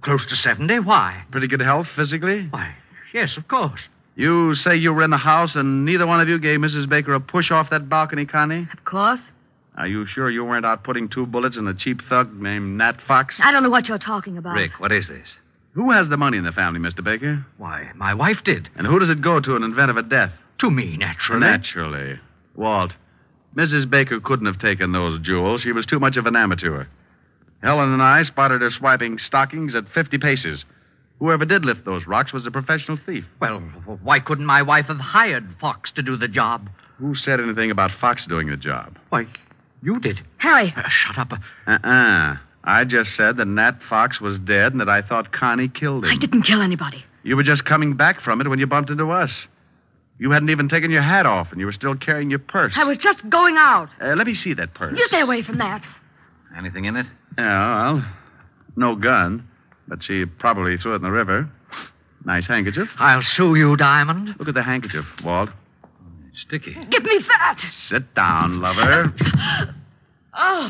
Close to 70. Why? Pretty good health physically? Why, yes, of course. You say you were in the house and neither one of you gave Mrs. Baker a push off that balcony, Connie? Of course. Are you sure you weren't out putting 2 bullets in a cheap thug named Nat Fox? I don't know what you're talking about. Rick, what is this? Who has the money in the family, Mr. Baker? Why, my wife did. And who does it go to in event of a death? To me, naturally. Naturally. Walt, Mrs. Baker couldn't have taken those jewels. She was too much of an amateur. Helen and I spotted her swiping stockings at 50 paces. Whoever did lift those rocks was a professional thief. Well, why couldn't my wife have hired Fox to do the job? Who said anything about Fox doing the job? Why, you did. Harry. Shut up. I just said that Nat Fox was dead and that I thought Connie killed him. I didn't kill anybody. You were just coming back from it when you bumped into us. You hadn't even taken your hat off, and you were still carrying your purse. I was just going out. Let me see that purse. You stay away from that. Anything in it? Yeah, well, no gun, but she probably threw it in the river. Nice handkerchief. I'll sue you, Diamond. Look at the handkerchief, Walt. It's sticky. Give me that. Sit down, lover. Oh.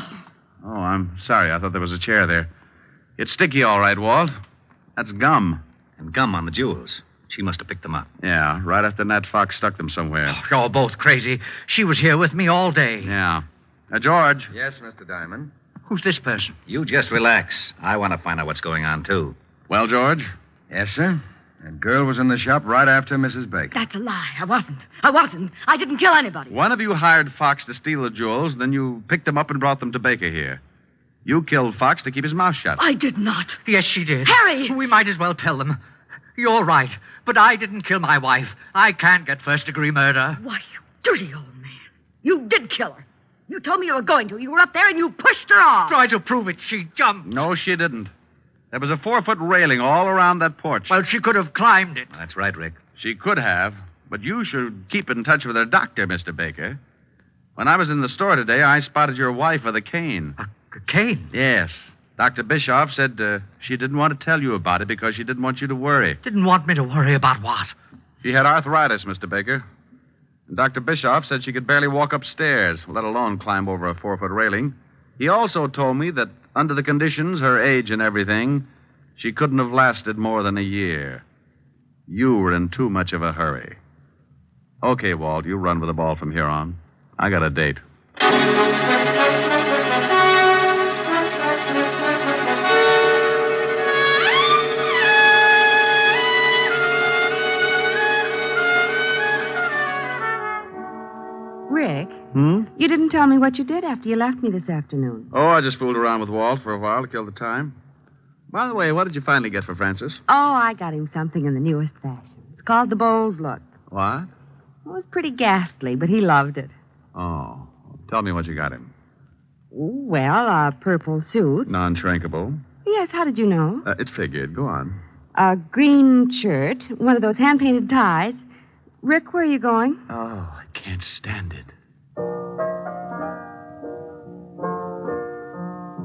Oh, I'm sorry. I thought there was a chair there. It's sticky, all right, Walt. That's gum. And gum on the jewels. She must have picked them up. Yeah, right after Nat Fox stuck them somewhere. Oh, you're both crazy. She was here with me all day. Yeah. George. Yes, Mr. Diamond. Who's this person? You just relax. I want to find out what's going on, too. Well, George? Yes, sir. That girl was in the shop right after Mrs. Baker. That's a lie. I wasn't. I didn't kill anybody. One of you hired Fox to steal the jewels, then you picked them up and brought them to Baker here. You killed Fox to keep his mouth shut. I did not. Yes, she did. Harry! We might as well tell them. You're right, but I didn't kill my wife. I can't get first-degree murder. Why, you dirty old man. You did kill her. You told me you were going to. You were up there and you pushed her off. Try to prove it. She jumped. No, she didn't. There was a 4-foot railing all around that porch. Well, she could have climbed it. That's right, Rick. She could have, but you should keep in touch with her doctor, Mr. Baker. When I was in the store today, I spotted your wife with a cane. A cane? Yes. Dr. Bischoff said she didn't want to tell you about it because she didn't want you to worry. Didn't want me to worry about what? She had arthritis, Mr. Baker. And Dr. Bischoff said she could barely walk upstairs, let alone climb over a 4-foot railing. He also told me that under the conditions, her age and everything, she couldn't have lasted more than a year. You were in too much of a hurry. Okay, Walt, you run with the ball from here on. I got a date. Rick, Hmm? you didn't tell me what you did after you left me this afternoon. Oh, I just fooled around with Walt for a while to kill the time. By the way, what did you finally get for Francis? Oh, I got him something in the newest fashion. It's called the Bold Look. What? It was pretty ghastly, but he loved it. Oh, tell me what you got him. Well, a purple suit. Non-shrinkable. Yes, how did you know? It figured. Go on. A green shirt, one of those hand-painted ties. Rick, where are you going? Oh, I can't stand it.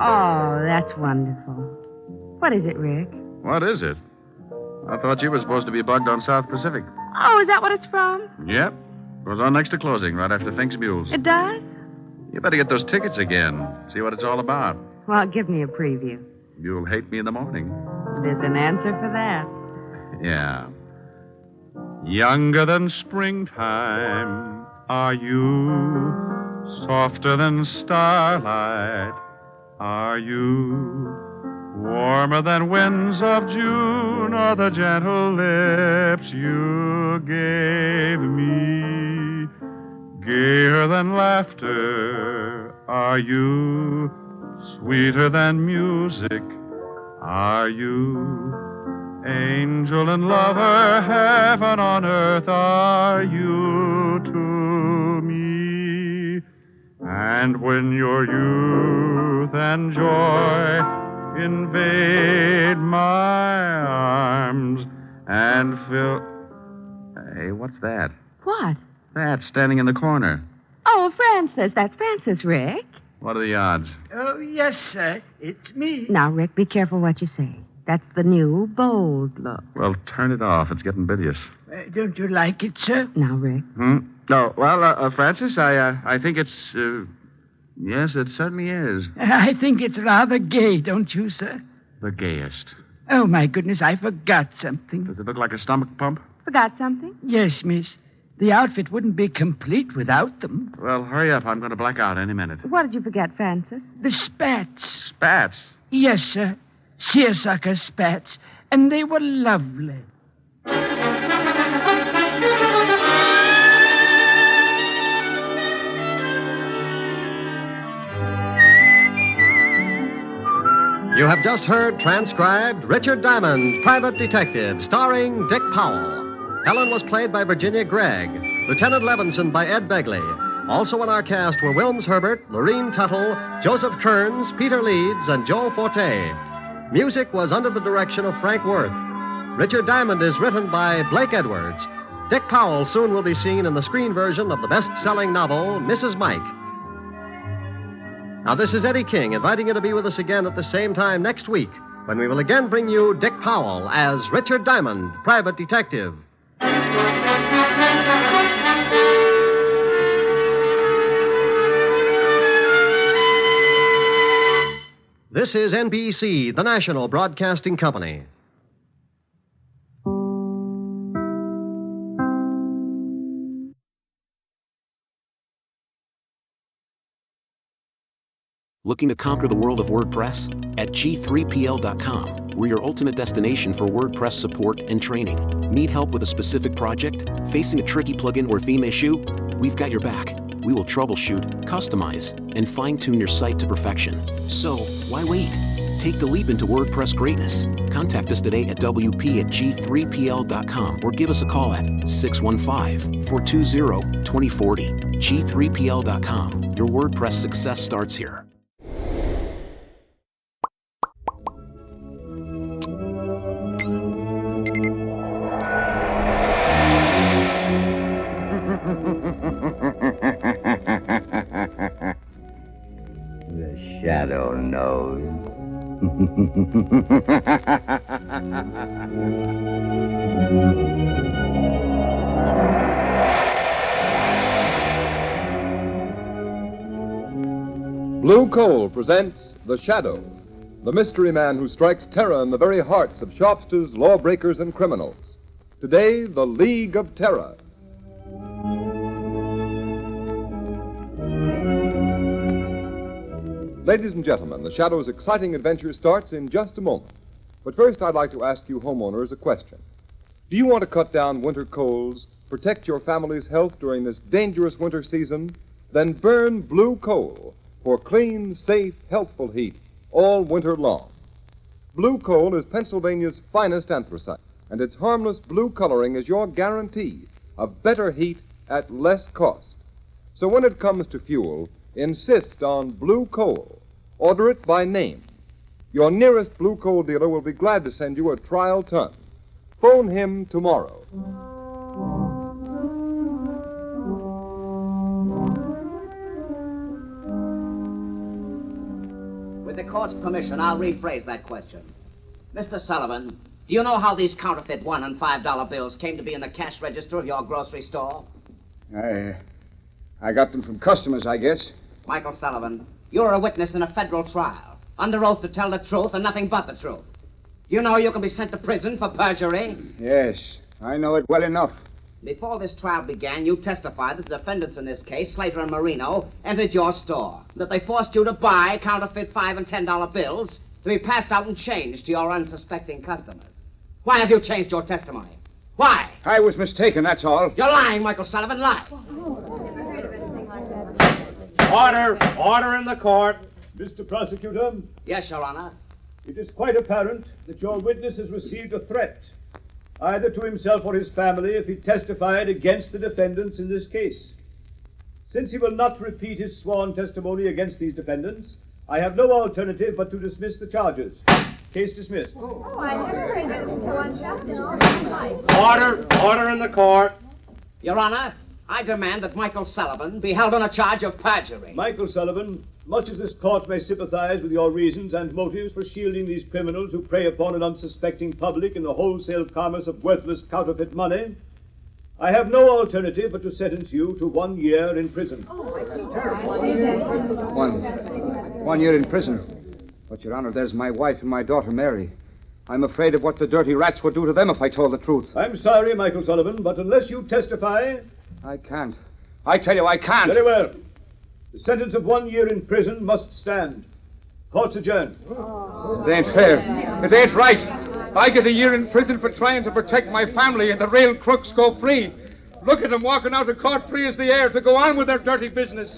Oh, that's wonderful. What is it, Rick? What is it? I thought you were supposed to be bugged on South Pacific. Oh, is that what it's from? Yep. Goes on next to closing, right after Fink's Mules. It does? You better get those tickets again. See what it's all about. Well, give me a preview. You'll hate me in the morning. There's an answer for that. Yeah. Younger than springtime are you, softer than starlight are you, warmer than winds of June are the gentle lips you gave me, gayer than laughter are you, sweeter than music are you, angel and lover, heaven on earth are you to me. And when your youth and joy invade my arms and fill... Hey, what's that? What? That standing in the corner. Oh, Francis. That's Francis, Rick. What are the odds? Oh, yes, sir. It's me. Now, Rick, be careful what you say. That's the new Bold Look. Well, turn it off. It's getting bilious. Don't you like it, sir? Now, Rick. No, well, Francis, I think it's... yes, it certainly is. I think it's rather gay, don't you, sir? The gayest. Oh, my goodness, I forgot something. Does it look like a stomach pump? Forgot something? Yes, miss. The outfit wouldn't be complete without them. Well, hurry up. I'm going to black out any minute. What did you forget, Francis? The spats. Spats? Yes, sir. Seersucker spats. And they were lovely. You have just heard transcribed Richard Diamond, Private Detective, starring Dick Powell. Helen was played by Virginia Gregg, Lieutenant Levinson by Ed Begley. Also in our cast were Wilms Herbert, Lorene Tuttle, Joseph Kearns, Peter Leeds, and Joe Forte. Music was under the direction of Frank Worth. Richard Diamond is written by Blake Edwards. Dick Powell soon will be seen in the screen version of the best-selling novel, Mrs. Mike. Now, this is Eddie King inviting you to be with us again at the same time next week when we will again bring you Dick Powell as Richard Diamond, Private Detective. This is NBC, the national broadcasting company. Looking to conquer the world of WordPress? At G3PL.com, we're your ultimate destination for WordPress support and training. Need help with a specific project? Facing a tricky plugin or theme issue? We've got your back. We will troubleshoot, customize, and fine-tune your site to perfection. So, why wait? Take the leap into WordPress greatness. Contact us today at WP@G3PL.com or give us a call at 615-420-2040. G3PL.com. Your WordPress success starts here. The shadow knows. Blue Coal presents The Shadow, the mystery man who strikes terror in the very hearts of shopsters, lawbreakers, and criminals. Today, The League of Terror. Ladies and gentlemen, The Shadow's exciting adventure starts in just a moment. But first, I'd like to ask you homeowners a question. Do you want to cut down winter colds, protect your family's health during this dangerous winter season? Then burn Blue Coal for clean, safe, healthful heat all winter long. Blue Coal is Pennsylvania's finest anthracite, and its harmless blue coloring is your guarantee of better heat at less cost. So when it comes to fuel, insist on Blue Coal. Order it by name. Your nearest Blue Coal dealer will be glad to send you a trial ton. Phone him tomorrow. With the court's permission, I'll rephrase that question. Mr. Sullivan, do you know how these counterfeit $1 and $5 bills came to be in the cash register of your grocery store? I got them from customers, I guess. Michael Sullivan, you're a witness in a federal trial, under oath to tell the truth and nothing but the truth. Do you know you can be sent to prison for perjury? Yes, I know it well enough. Before this trial began, you testified that the defendants in this case, Slater and Marino, entered your store, that they forced you to buy counterfeit $5 and $10 bills to be passed out and changed to your unsuspecting customers. Why have you changed your testimony? Why? I was mistaken, that's all. You're lying, Michael Sullivan, lie. Order in the court. Mr. Prosecutor? Yes, Your Honor. It is quite apparent that your witness has received a threat, either to himself or his family, if he testified against the defendants in this case. Since he will not repeat his sworn testimony against these defendants, I have no alternative but to dismiss the charges. Case dismissed. Order in the court. Your Honor, I demand that Michael Sullivan be held on a charge of perjury. Michael Sullivan, much as this court may sympathize with your reasons and motives for shielding these criminals who prey upon an unsuspecting public in the wholesale commerce of worthless counterfeit money, I have no alternative but to sentence you to 1 year in prison. 1 year in prison. But, Your Honor, there's my wife and my daughter, Mary. I'm afraid of what the dirty rats would do to them if I told the truth. I'm sorry, Michael Sullivan, but unless you testify... I can't. I tell you, I can't. Very well. The sentence of 1 year in prison must stand. Court's adjourned. It ain't fair. It ain't right. I get a year in prison for trying to protect my family, and the real crooks go free. Look at them walking out of court free as the air to go on with their dirty business.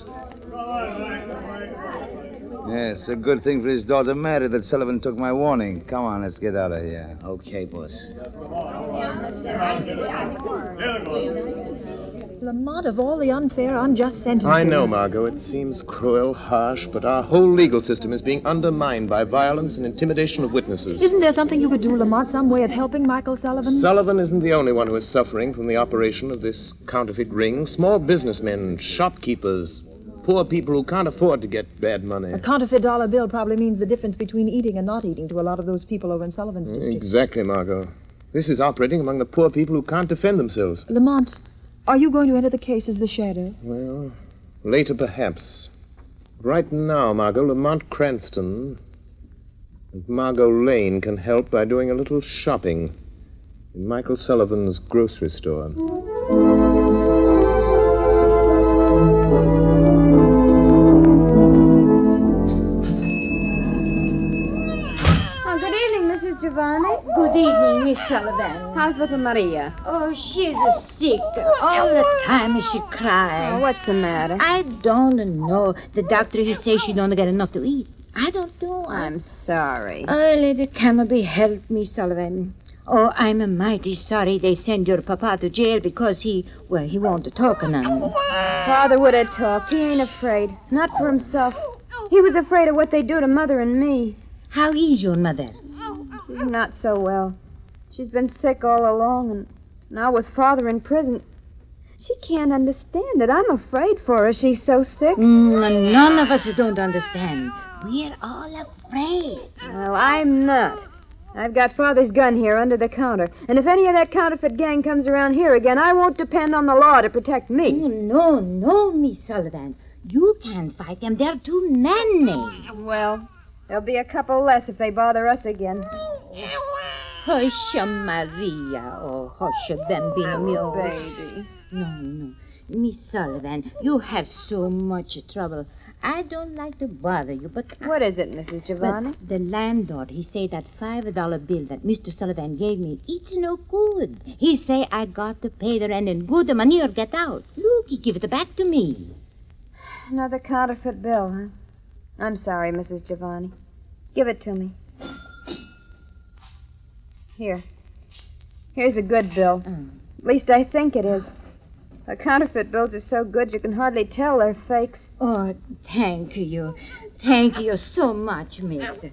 Yes, it's a good thing for his daughter Mary that Sullivan took my warning. Come on, let's get out of here. Okay, boss. Lamont, of all the unfair, unjust sentences... I know, Margot. It seems cruel, harsh, but our whole legal system is being undermined by violence and intimidation of witnesses. Isn't there something you could do, Lamont, some way of helping Michael Sullivan? Sullivan isn't the only one who is suffering from the operation of this counterfeit ring. Small businessmen, shopkeepers, poor people who can't afford to get bad money. A counterfeit dollar bill probably means the difference between eating and not eating to a lot of those people over in Sullivan's district. Exactly, Margot. This is operating among the poor people who can't defend themselves. Lamont, are you going to enter the case as the shadow? Well, later perhaps. Right now, Margot, Lamont Cranston and Margot Lane can help by doing a little shopping in Michael Sullivan's grocery store. Giovanni? Good evening, Miss Sullivan. How's little Maria? Oh, she's sick. All the time she cries. Oh, what's the matter? I don't know. The doctor, he says she don't get enough to eat. I don't know. I'm sorry. Oh, lady, cannot be helped, Miss Sullivan. Oh, I'm mighty sorry they send your papa to jail because he won't talk none. Father would have talked. He ain't afraid. Not for himself. He was afraid of what they do to Mother and me. How is your mother? She's not so well. She's been sick all along, and now with Father in prison. She can't understand it. I'm afraid for her. She's so sick. None of us don't understand. We're all afraid. Well, I'm not. I've got Father's gun here under the counter. And if any of that counterfeit gang comes around here again, I won't depend on the law to protect me. No, Miss Sullivan. You can't fight them. There are too many. Well, there'll be a couple less if they bother us again. Hush, Maria. Oh, hush, bambino mio. Baby. No. Miss Sullivan, you have so much trouble. I don't like to bother you, but... What is it, Mrs. Giovanni? But the landlord, he say that $5 bill that Mr. Sullivan gave me, it's no good. He say I got to pay the rent in good money or get out. Look, he give it back to me. Another counterfeit bill, huh? I'm sorry, Mrs. Giovanni. Give it to me. Here. Here's a good bill. At least I think it is. The counterfeit bills are so good you can hardly tell they're fakes. Oh, thank you. Thank you so much, mister.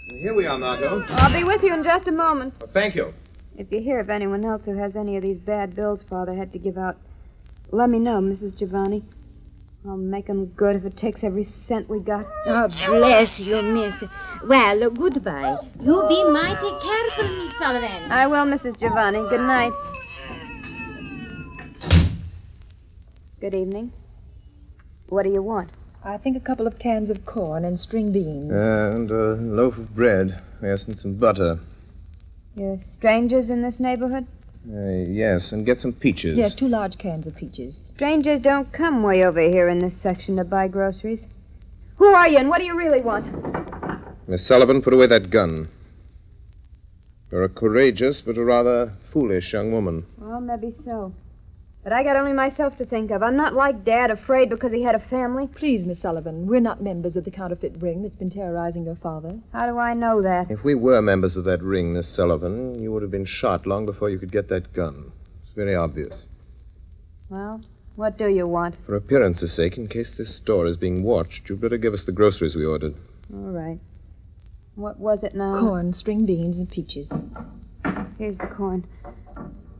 Here we are, Margot. I'll be with you in just a moment. Well, thank you. If you hear of anyone else who has any of these bad bills Father had to give out, let me know, Mrs. Giovanni. I'll make 'em good if it takes every cent we got. Oh, bless you, miss. Well, goodbye. You be mighty careful, Miss Sullivan. I will, Mrs. Giovanni. Good night. Good evening. What do you want? I think a couple of cans of corn and string beans. And a loaf of bread. Yes, and some butter. You're strangers in this neighborhood? Yes, and get some peaches. Yes, 2 large cans of peaches. Strangers don't come way over here in this section to buy groceries. Who are you, and what do you really want? Miss Sullivan, put away that gun. You're a courageous but a rather foolish young woman. Well, maybe so. But I got only myself to think of. I'm not like Dad, afraid because he had a family. Please, Miss Sullivan, we're not members of the counterfeit ring that's been terrorizing your father. How do I know that? If we were members of that ring, Miss Sullivan, you would have been shot long before you could get that gun. It's very obvious. Well, what do you want? For appearance's sake, in case this store is being watched, you'd better give us the groceries we ordered. All right. What was it now? Corn, string beans, and peaches. Here's the corn.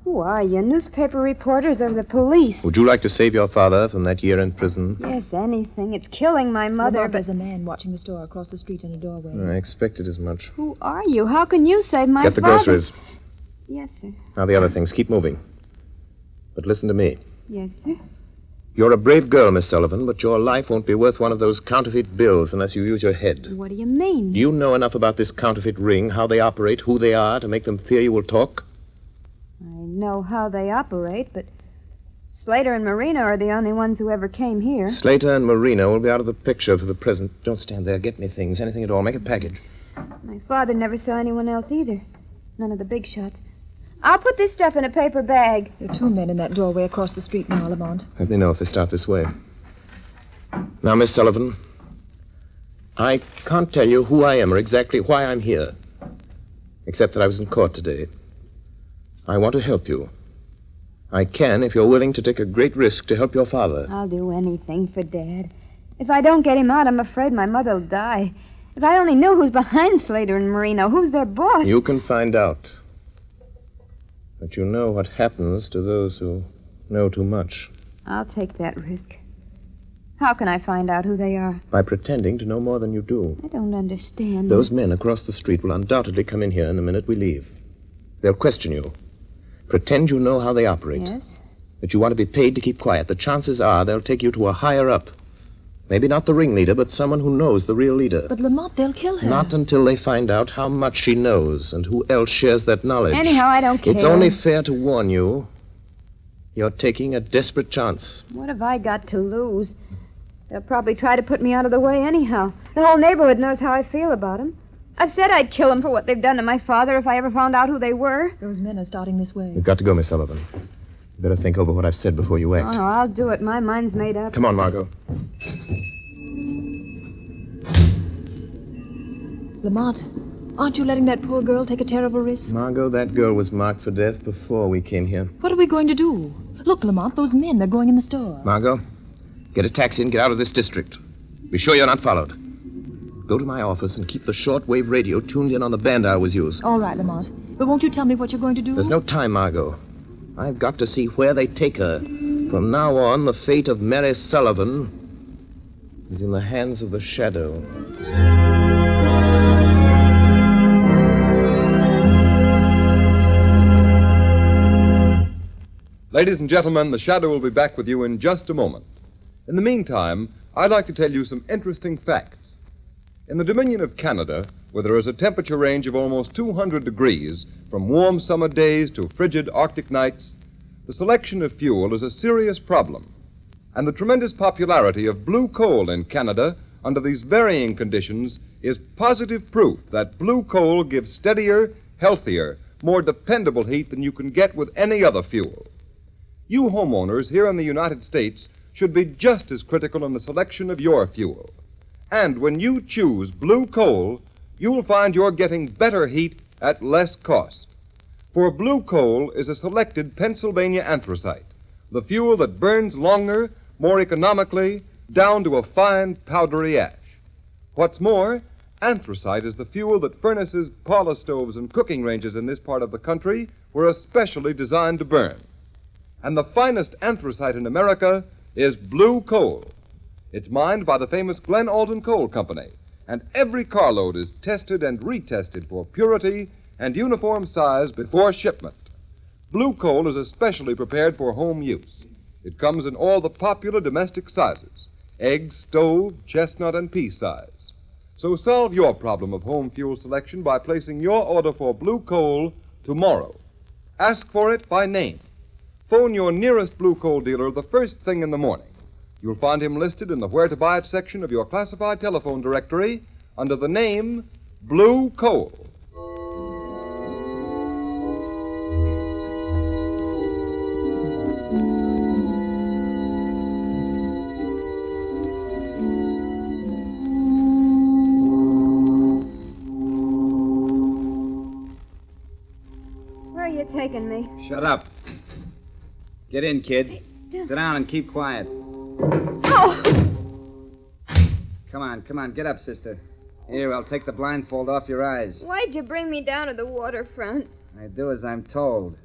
Who are you? Newspaper reporters or the police? Would you like to save your father from that year in prison? Yes, anything. It's killing my mother, but... There's a man watching the store across the street in a doorway. I expected as much. Who are you? How can you save my Get the father? groceries. Yes, sir. Now the other things. Keep moving. But listen to me. Yes, sir. You're a brave girl, Miss Sullivan, but your life won't be worth one of those counterfeit bills unless you use your head. What do you mean? Do you know enough about this counterfeit ring, how they operate, who they are, to make them fear you will talk? I know how they operate, but Slater and Marino are the only ones who ever came here. Slater and Marino will be out of the picture for the present. Don't stand there. Get me things, anything at all. Make a package. My father never saw anyone else either. None of the big shots. I'll put this stuff in a paper bag. There are 2 men in that doorway across the street now, Lamont. Let me know if they start this way. Now, Miss Sullivan, I can't tell you who I am or exactly why I'm here, except that I was in court today. I want to help you. I can if you're willing to take a great risk to help your father. I'll do anything for Dad. If I don't get him out, I'm afraid my mother'll die. If I only knew who's behind Slater and Marino, who's their boss. You can find out. But you know what happens to those who know too much. I'll take that risk. How can I find out who they are? By pretending to know more than you do. I don't understand. Those men across the street will undoubtedly come in here in the minute we leave. They'll question you. Pretend you know how they operate. Yes? That you want to be paid to keep quiet. The chances are they'll take you to a higher up. Maybe not the ringleader, but someone who knows the real leader. But Lamont, they'll kill her. Not until they find out how much she knows and who else shares that knowledge. Anyhow, I don't care. It's only fair to warn you. You're taking a desperate chance. What have I got to lose? They'll probably try to put me out of the way anyhow. The whole neighborhood knows how I feel about them. I've said I'd kill them for what they've done to my father if I ever found out who they were. Those men are starting this way. You've got to go, Miss Sullivan. You better think over what I've said before you act. Oh, no, I'll do it. My mind's made up. Come on, Margot. Lamont, aren't you letting that poor girl take a terrible risk? Margot, that girl was marked for death before we came here. What are we going to do? Look, Lamont, those men, they're going in the store. Margot, get a taxi and get out of this district. Be sure you're not followed. Go to my office and keep the shortwave radio tuned in on the band I always use. All right, Lamont. But won't you tell me what you're going to do? There's no time, Margot. I've got to see where they take her. From now on, the fate of Mary Sullivan is in the hands of the shadow. Ladies and gentlemen, the Shadow will be back with you in just a moment. In the meantime, I'd like to tell you some interesting facts. In the Dominion of Canada, where there is a temperature range of almost 200 degrees, from warm summer days to frigid Arctic nights, the selection of fuel is a serious problem. And the tremendous popularity of blue coal in Canada under these varying conditions is positive proof that blue coal gives steadier, healthier, more dependable heat than you can get with any other fuel. You homeowners here in the United States should be just as critical in the selection of your fuel. And when you choose blue coal, you'll find you're getting better heat at less cost. For blue coal is a selected Pennsylvania anthracite, the fuel that burns longer, more economically, down to a fine, powdery ash. What's more, anthracite is the fuel that furnaces, parlor stoves, and cooking ranges in this part of the country were especially designed to burn. And the finest anthracite in America is blue coal. It's mined by the famous Glen Alden Coal Company, and every carload is tested and retested for purity and uniform size before shipment. Blue coal is especially prepared for home use. It comes in all the popular domestic sizes: egg, stove, chestnut, and pea size. So solve your problem of home fuel selection by placing your order for blue coal tomorrow. Ask for it by name. Phone your nearest blue coal dealer the first thing in the morning. You'll find him listed in the Where to Buy It section of your classified telephone directory under the name Blue Coal. Where are you taking me? Shut up. Get in, kid. Sit down and keep quiet. Oh! Come on, get up, sister. Here, I'll take the blindfold off your eyes. Why'd you bring me down to the waterfront? I do as I'm told.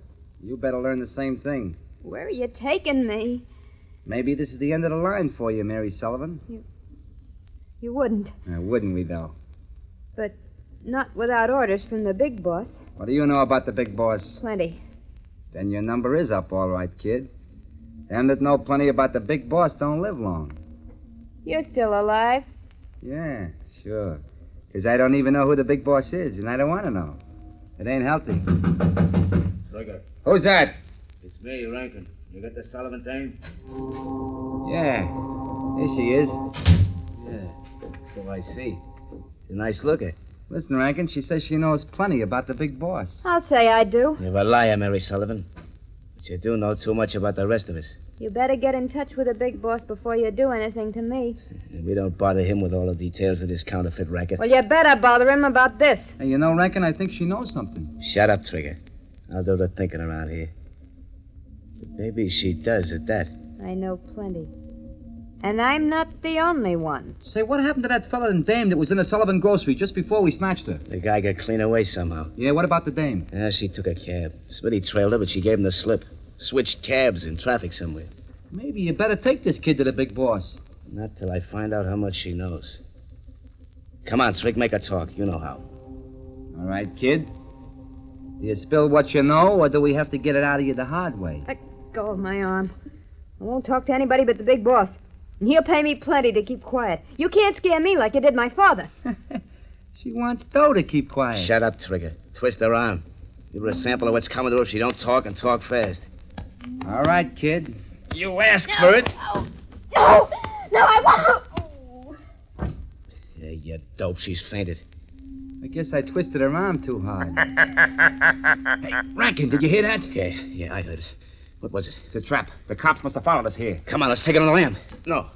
You better learn the same thing. Where are you taking me? Maybe this is the end of the line for you, Mary Sullivan. You wouldn't. Wouldn't we, though? But not without orders from the big boss. What do you know about the big boss? Plenty. Then your number is up, all right, kid. Them that know plenty about the big boss don't live long. You're still alive? Yeah, sure. 'Cause I don't even know who the big boss is, and I don't want to know. It ain't healthy. Trigger. Who's that? It's me, Rankin. You got the Sullivan dame? Yeah. Here she is. Yeah, so I see. She's a nice looker. Listen, Rankin, she says she knows plenty about the big boss. I'll say I do. You're a liar, Mary Sullivan. But you do know too much about the rest of us. You better get in touch with the big boss before you do anything to me. We don't bother him with all the details of this counterfeit racket. Well, you better bother him about this. Hey, you know, Rankin, I think she knows something. Shut up, Trigger. I'll do the thinking around here. But maybe she does at that. I know plenty. And I'm not the only one. Say, what happened to that fella and dame that was in the Sullivan grocery just before we snatched her? The guy got clean away somehow. Yeah, what about the dame? Yeah, she took a cab. Smitty trailed her, but she gave him the slip. Switched cabs in traffic somewhere. Maybe you better take this kid to the big boss. Not till I find out how much she knows. Come on, Trig, make her talk. You know how. All right, kid. Do you spill what you know, or do we have to get it out of you the hard way? Let go of my arm. I won't talk to anybody but the big boss. And he'll pay me plenty to keep quiet. You can't scare me like you did my father. She wants dough to keep quiet. Shut up, Trigger. Twist her arm. Give her a sample of what's coming to her if she don't talk, and talk fast. All right, kid. You asked for it. No, I won't. Yeah, you dope. She's fainted. I guess I twisted her arm too hard. Hey, Rankin, did you hear that? Yeah, I heard it. What was it? It's a trap. The cops must have followed us here. Come on, let's take it on the lam. No,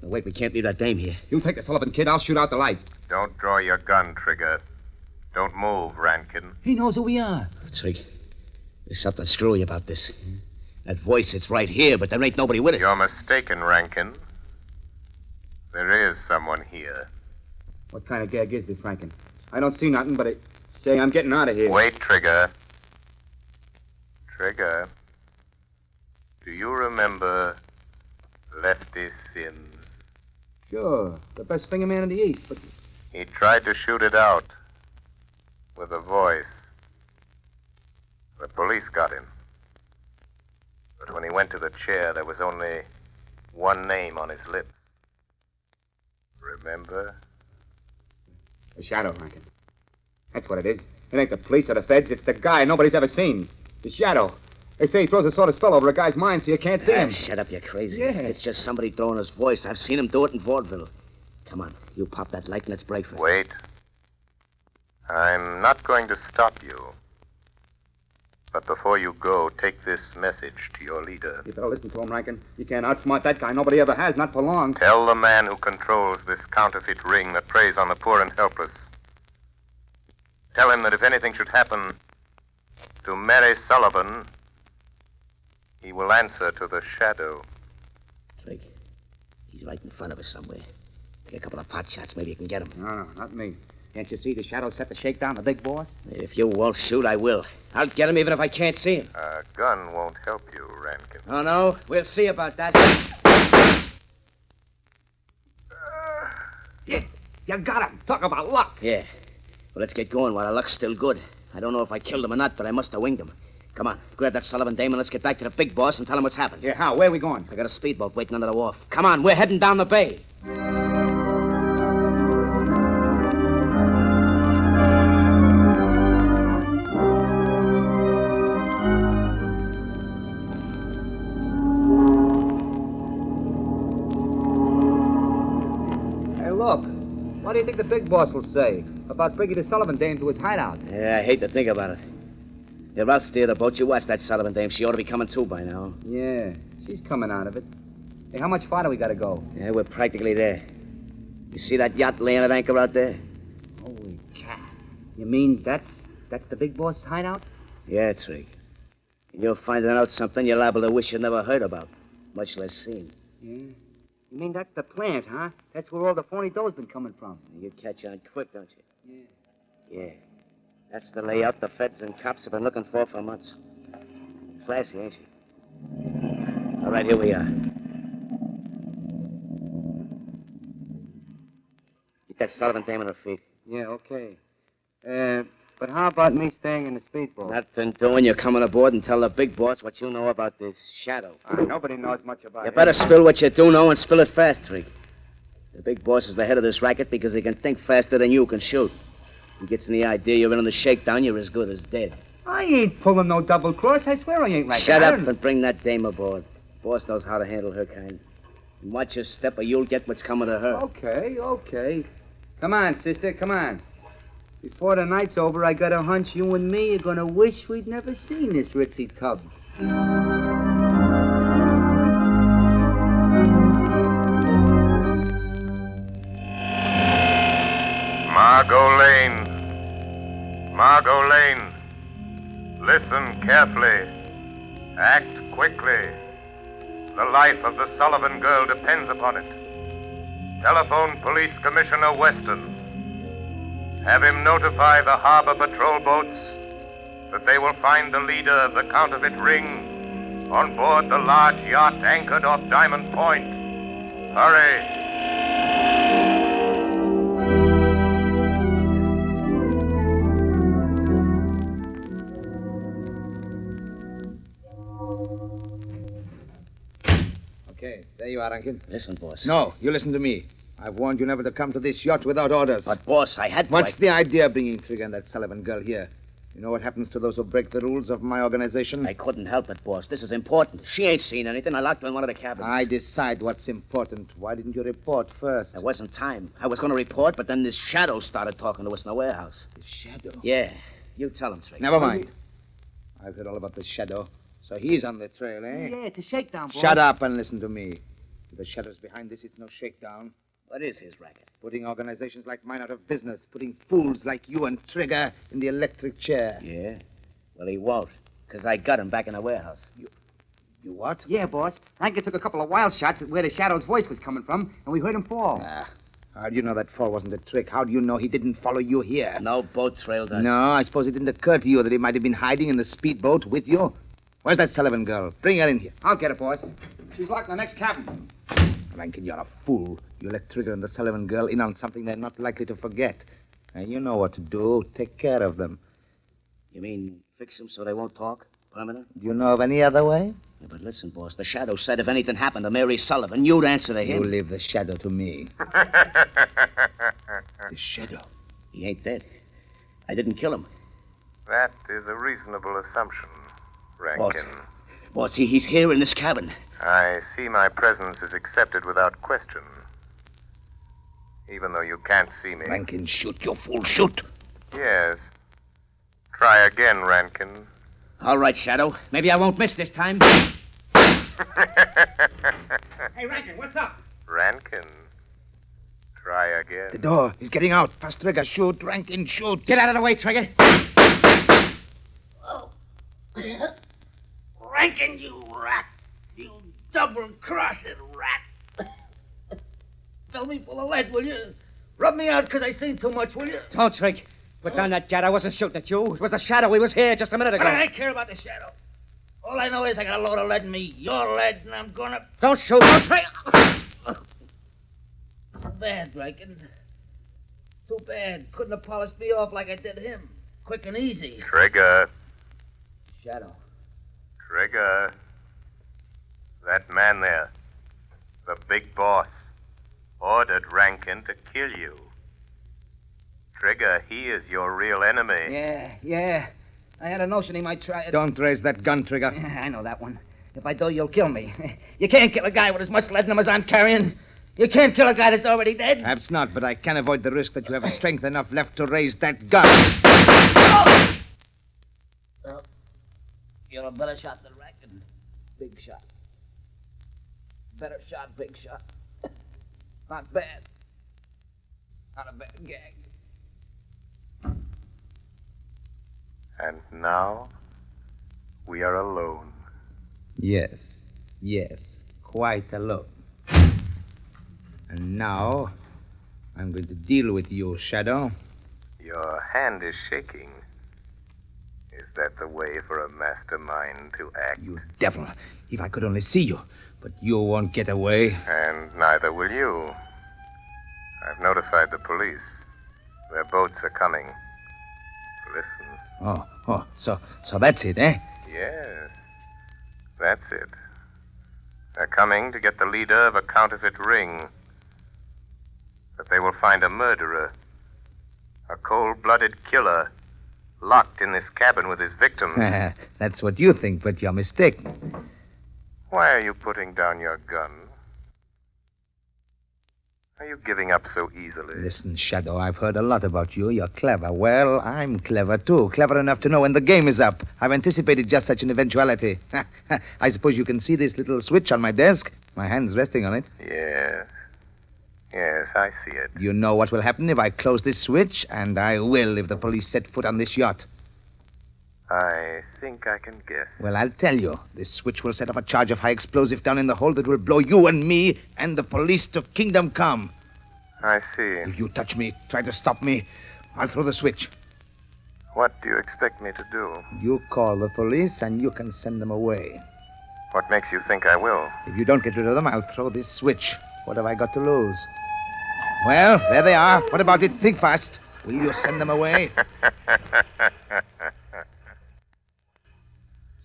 wait, we can't leave that dame here. You take the Sullivan kid. I'll shoot out the light. Don't draw your gun, Trigger. Don't move, Rankin. He knows who we are. Trig, there's something screwy about this. That voice, it's right here, but there ain't nobody with it. You're mistaken, Rankin. There is someone here. What kind of gag is this, Rankin? I don't see nothing, but say I'm getting out of here. Wait, Trigger. Trigger. Do you remember Lefty Sims? Sure. The best finger man in the East, but... He tried to shoot it out with a voice. The police got him. But when he went to the chair, there was only one name on his lips. Remember? The shadow, Rankin. That's what it is. It ain't the police or the feds. It's the guy nobody's ever seen. The shadow. They say he throws a sort of spell over a guy's mind so you can't see him. Shut up, you're crazy. Yeah. It's just somebody throwing his voice. I've seen him do it in vaudeville. Come on, you pop that light and let's break for it. Wait. I'm not going to stop you. But before you go, take this message to your leader. You better listen to him, Rankin. You can't outsmart that guy. Nobody ever has, not for long. Tell the man who controls this counterfeit ring that preys on the poor and helpless. Tell him that if anything should happen to Mary Sullivan, he will answer to the shadow. Drake, he's right in front of us somewhere. Take a couple of pot shots. Maybe you can get him. No, not me. Can't you see the shadow set the shakedown, the big boss? If you won't shoot, I will. I'll get him even if I can't see him. A gun won't help you, Rankin. Oh, no? We'll see about that. Yeah, you got him. Talk about luck. Yeah. Well, let's get going while our luck's still good. I don't know if I killed him or not, but I must have winged him. Come on, grab that Sullivan dame and let's get back to the big boss and tell him what's happened. Yeah, how? Where are we going? I got a speedboat waiting under the wharf. Come on, we're heading down the bay. Hey, look. What do you think the big boss will say about bringing the Sullivan dame to his hideout? Yeah, I hate to think about it. If I'll steer the boat, you watch that Sullivan dame. She ought to be coming too by now. Yeah, she's coming out of it. Hey, how much farther we got to go? Yeah, we're practically there. You see that yacht laying at anchor out there? Holy cat. You mean that's the big boss hideout? Yeah, Trig. And you're finding out something you're liable to wish you never heard about, much less seen. Yeah. You mean that's the plant, huh? That's where all the phony dough's been coming from. You catch on quick, don't you? Yeah. Yeah. That's the layout the feds and cops have been looking for months. Classy, ain't she? All right, here we are. Get that Sullivan dame on her feet. Yeah, okay. But how about me staying in the speedboat? Nothing doing. You're coming aboard and tell the big boss what you know about this shadow. Nobody knows much about it. You better spill what you do know and spill it fast, Trig. The big boss is the head of this racket because he can think faster than you can shoot. He gets in the idea you're in on the shakedown, you're as good as dead. I ain't pulling no double cross. I swear I ain't like Shut that. up and bring that dame aboard. Boss knows how to handle her kind. And watch your step or you'll get what's coming to her. Okay. Come on, sister, come on. Before the night's over, I got a hunch you and me are gonna wish we'd never seen this ritzy tub. Margot Lane. Listen carefully. Act quickly. The life of the Sullivan girl depends upon it. Telephone Police Commissioner Weston. Have him notify the harbor patrol boats that they will find the leader of the counterfeit ring on board the large yacht anchored off Diamond Point. Hurry. Okay, there you are, Rankin. Listen, boss. No, you listen to me. I've warned you never to come to this yacht without orders. But, boss, I had to. What's the idea of bringing Trigger and that Sullivan girl here? You know what happens to those who break the rules of my organization? I couldn't help it, boss. This is important. She ain't seen anything. I locked her in one of the cabins. I decide what's important. Why didn't you report first? There wasn't time. I was going to report, but then this shadow started talking to us in the warehouse. The shadow? Yeah. You tell him, Trigger. Never mind. I've heard all about the shadow. So he's on the trail, eh? Yeah, it's a shakedown, boss. Shut up and listen to me. If the shadow's behind this, it's no shakedown. What is his racket? Putting organizations like mine out of business. Putting fools like you and Trigger in the electric chair. Yeah? Well, he won't, because I got him back in the warehouse. You what? Yeah, boss. Rankin took a couple of wild shots at where the shadow's voice was coming from, and we heard him fall. How do you know that fall wasn't a trick? How do you know he didn't follow you here? No boat trailed us. No, I suppose it didn't occur to you that he might have been hiding in the speedboat with you? Where's that Sullivan girl? Bring her in here. I'll get her, boss. She's locked in the next cabin. Rankin, you're a fool. You let Trigger and the Sullivan girl in on something they're not likely to forget. And you know what to do. Take care of them. You mean fix them so they won't talk? Affirmative. Do you know of any other way? Yeah, but listen, boss. The Shadow said if anything happened to Mary Sullivan, you'd answer to him. You leave the Shadow to me. The Shadow? He ain't dead. I didn't kill him. That is a reasonable assumption, Rankin. Boss, he's here in this cabin. I see my presence is accepted without question. Even though you can't see me. Rankin, shoot, you fool, shoot. Yes. Try again, Rankin. All right, Shadow. Maybe I won't miss this time. Hey, Rankin, what's up? Rankin. Try again. The door. He's getting out. Fast trigger. Shoot, Rankin, shoot. Get out of the way, Trigger. Rankin, you rat. You double-crossed rat. Fill me full of lead, will you? Rub me out because I seen too much, will you? Don't, Trig. Put down that gat. I wasn't shooting at you. It was the Shadow. He was here just a minute ago. I don't care about the Shadow. All I know is I got a load of lead in me. Your lead, and I'm gonna... Don't shoot. Don't try. Too bad, Rankin. Too bad. Couldn't have polished me off like I did him. Quick and easy. Trigger. Shadow. Trigger. That man there, the big boss, ordered Rankin to kill you. Trigger, he is your real enemy. Yeah. I had a notion he might try it. Don't raise that gun, Trigger. I know that one. If I do, you'll kill me. You can't kill a guy with as much lead in him as I'm carrying. You can't kill a guy that's already dead. Perhaps not, but I can't avoid the risk that you have strength enough left to raise that gun. Oh. You're a better shot than Rankin. Big shot. Better shot, big shot. Not bad. Not a bad gag. And now, we are alone. Yes, quite alone. And now, I'm going to deal with you, Shadow. Your hand is shaking. Is that the way for a mastermind to act? You devil. If I could only see you. But you won't get away. And neither will you. I've notified the police. Their boats are coming. Listen. Oh, so that's it, eh? Yes, that's it. They're coming to get the leader of a counterfeit ring. But they will find a murderer, a cold-blooded killer, locked in this cabin with his victims. That's what you think, but you're mistaken. Why are you putting down your gun? Are you giving up so easily? Listen, Shadow, I've heard a lot about you. You're clever. Well, I'm clever, too. Clever enough to know when the game is up. I've anticipated just such an eventuality. I suppose you can see this little switch on my desk? My hand's resting on it. Yes, I see it. You know what will happen if I close this switch, and I will if the police set foot on this yacht. I think I can guess. Well, I'll tell you. This switch will set off a charge of high explosive down in the hold that will blow you and me and the police to kingdom come. I see. If you touch me, try to stop me, I'll throw the switch. What do you expect me to do? You call the police and you can send them away. What makes you think I will? If you don't get rid of them, I'll throw this switch. What have I got to lose? Well, there they are. What about it? Think fast. Will you send them away?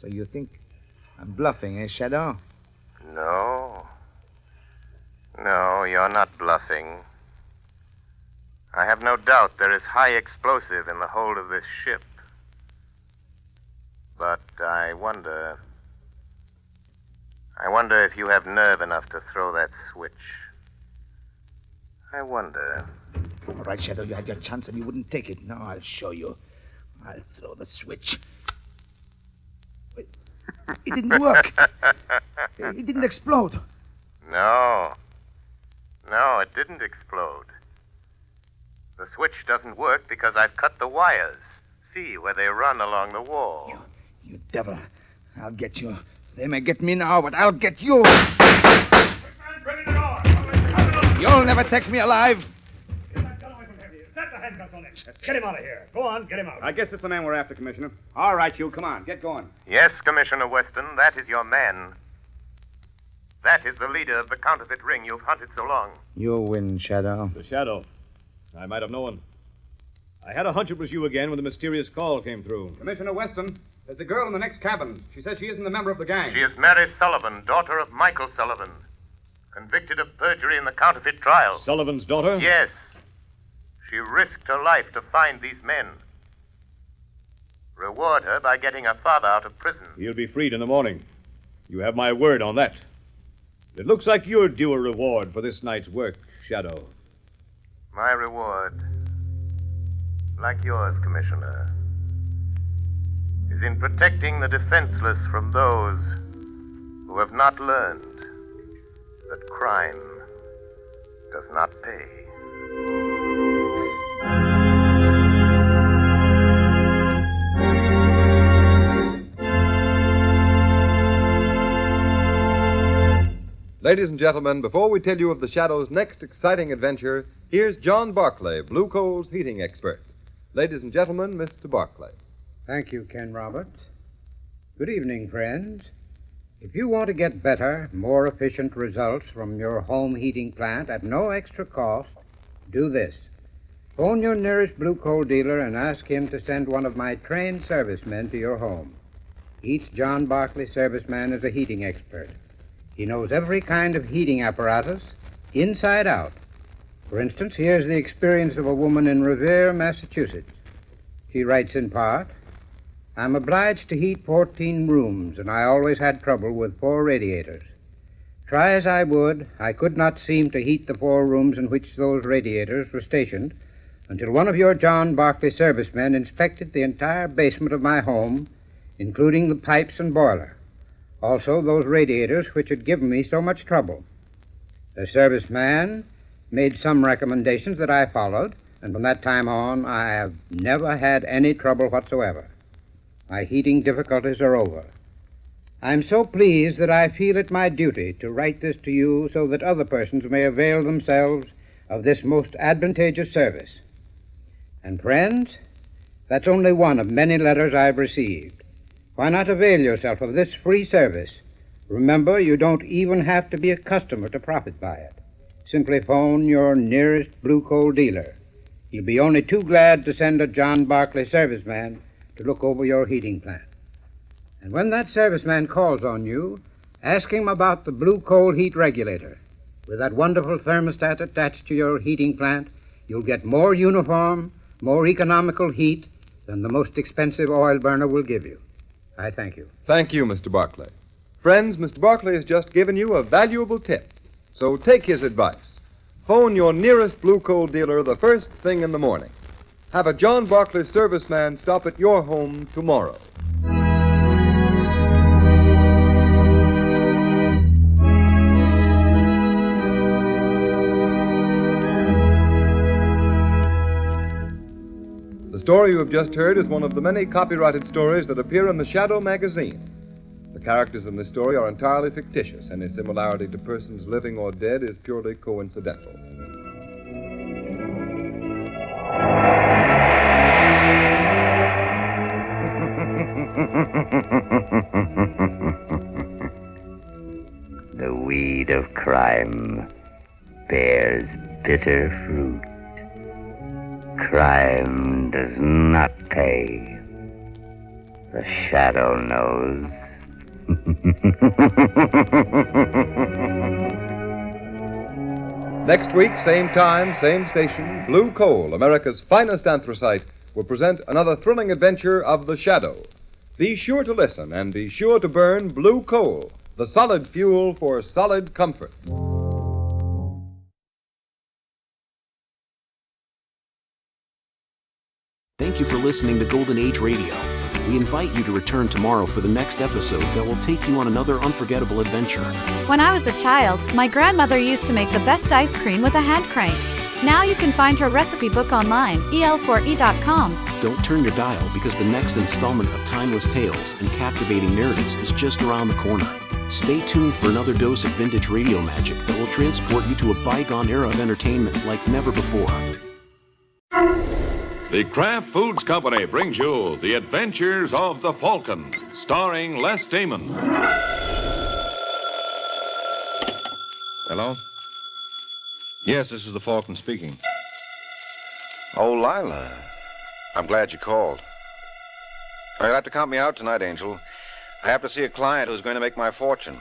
So you think I'm bluffing, eh, Shadow? No, you're not bluffing. I have no doubt there is high explosive in the hold of this ship. But I wonder if you have nerve enough to throw that switch. I wonder. All right, Shadow, you had your chance and you wouldn't take it. Now I'll show you. I'll throw the switch. Wait, it didn't work. It didn't explode. No, it didn't explode. The switch doesn't work because I've cut the wires. See where they run along the wall. You devil. I'll get you. They may get me now, but I'll get you. You'll never take me alive. Get him out of here. Go on, get him out. I guess it's the man we're after, Commissioner. All right, you, come on, get going. Yes, Commissioner Weston, that is your man. That is the leader of the counterfeit ring you've hunted so long. You win, Shadow. The Shadow. I might have known. I had a hunch it was you again when the mysterious call came through. Commissioner Weston, there's a girl in the next cabin. She says she isn't a member of the gang. She is Mary Sullivan, daughter of Michael Sullivan, convicted of perjury in the counterfeit trial. Sullivan's daughter? Yes. She risked her life to find these men. Reward her by getting her father out of prison. He'll be freed in the morning. You have my word on that. It looks like you're due a reward for this night's work, Shadow. My reward, like yours, Commissioner, is in protecting the defenseless from those who have not learned that crime does not pay. Ladies and gentlemen, before we tell you of the Shadow's next exciting adventure, here's John Barclay, Blue Coal's heating expert. Ladies and gentlemen, Mr. Barclay. Thank you, Ken Roberts. Good evening, friends. If you want to get better, more efficient results from your home heating plant at no extra cost, do this. Phone your nearest Blue Coal dealer and ask him to send one of my trained servicemen to your home. Each John Barclay serviceman is a heating expert. He knows every kind of heating apparatus, inside out. For instance, here's the experience of a woman in Revere, Massachusetts. She writes in part, I'm obliged to heat 14 rooms, and I always had trouble with 4 radiators. Try as I would, I could not seem to heat the 4 rooms in which those radiators were stationed until one of your John Barclay servicemen inspected the entire basement of my home, including the pipes and boiler. Also, those radiators which had given me so much trouble. The serviceman made some recommendations that I followed, and from that time on, I have never had any trouble whatsoever. My heating difficulties are over. I'm so pleased that I feel it my duty to write this to you so that other persons may avail themselves of this most advantageous service. And friends, that's only one of many letters I've received. Why not avail yourself of this free service? Remember, you don't even have to be a customer to profit by it. Simply phone your nearest Blue Coal dealer. He'll be only too glad to send a John Barclay serviceman to look over your heating plant. And when that serviceman calls on you, ask him about the Blue Coal heat regulator. With that wonderful thermostat attached to your heating plant, you'll get more uniform, more economical heat than the most expensive oil burner will give you. I thank you. Thank you, Mr. Barclay. Friends, Mr. Barclay has just given you a valuable tip. So take his advice. Phone your nearest Blue Coal dealer the first thing in the morning. Have a John Barclay serviceman stop at your home tomorrow. The story you have just heard is one of the many copyrighted stories that appear in the Shadow magazine. The characters in this story are entirely fictitious. Any similarity to persons living or dead is purely coincidental. The weed of crime bears bitter fruit. Crime does not pay. The Shadow knows. Next week, same time, same station, Blue Coal, America's finest anthracite, will present another thrilling adventure of the Shadow. Be sure to listen and be sure to burn Blue Coal, the solid fuel for solid comfort. Thank you for listening to Golden Age Radio. We invite you to return tomorrow for the next episode that will take you on another unforgettable adventure. When I was a child, my grandmother used to make the best ice cream with a hand crank. Now you can find her recipe book online, el4e.com. Don't turn your dial because the next installment of timeless tales and captivating narratives is just around the corner. Stay tuned for another dose of vintage radio magic that will transport you to a bygone era of entertainment like never before. The Kraft Foods Company brings you The Adventures of the Falcon, starring Les Damon. Hello? Yes, this is the Falcon speaking. Oh, Lila, I'm glad you called. You'll have to count me out tonight, Angel. I have to see a client who's going to make my fortune.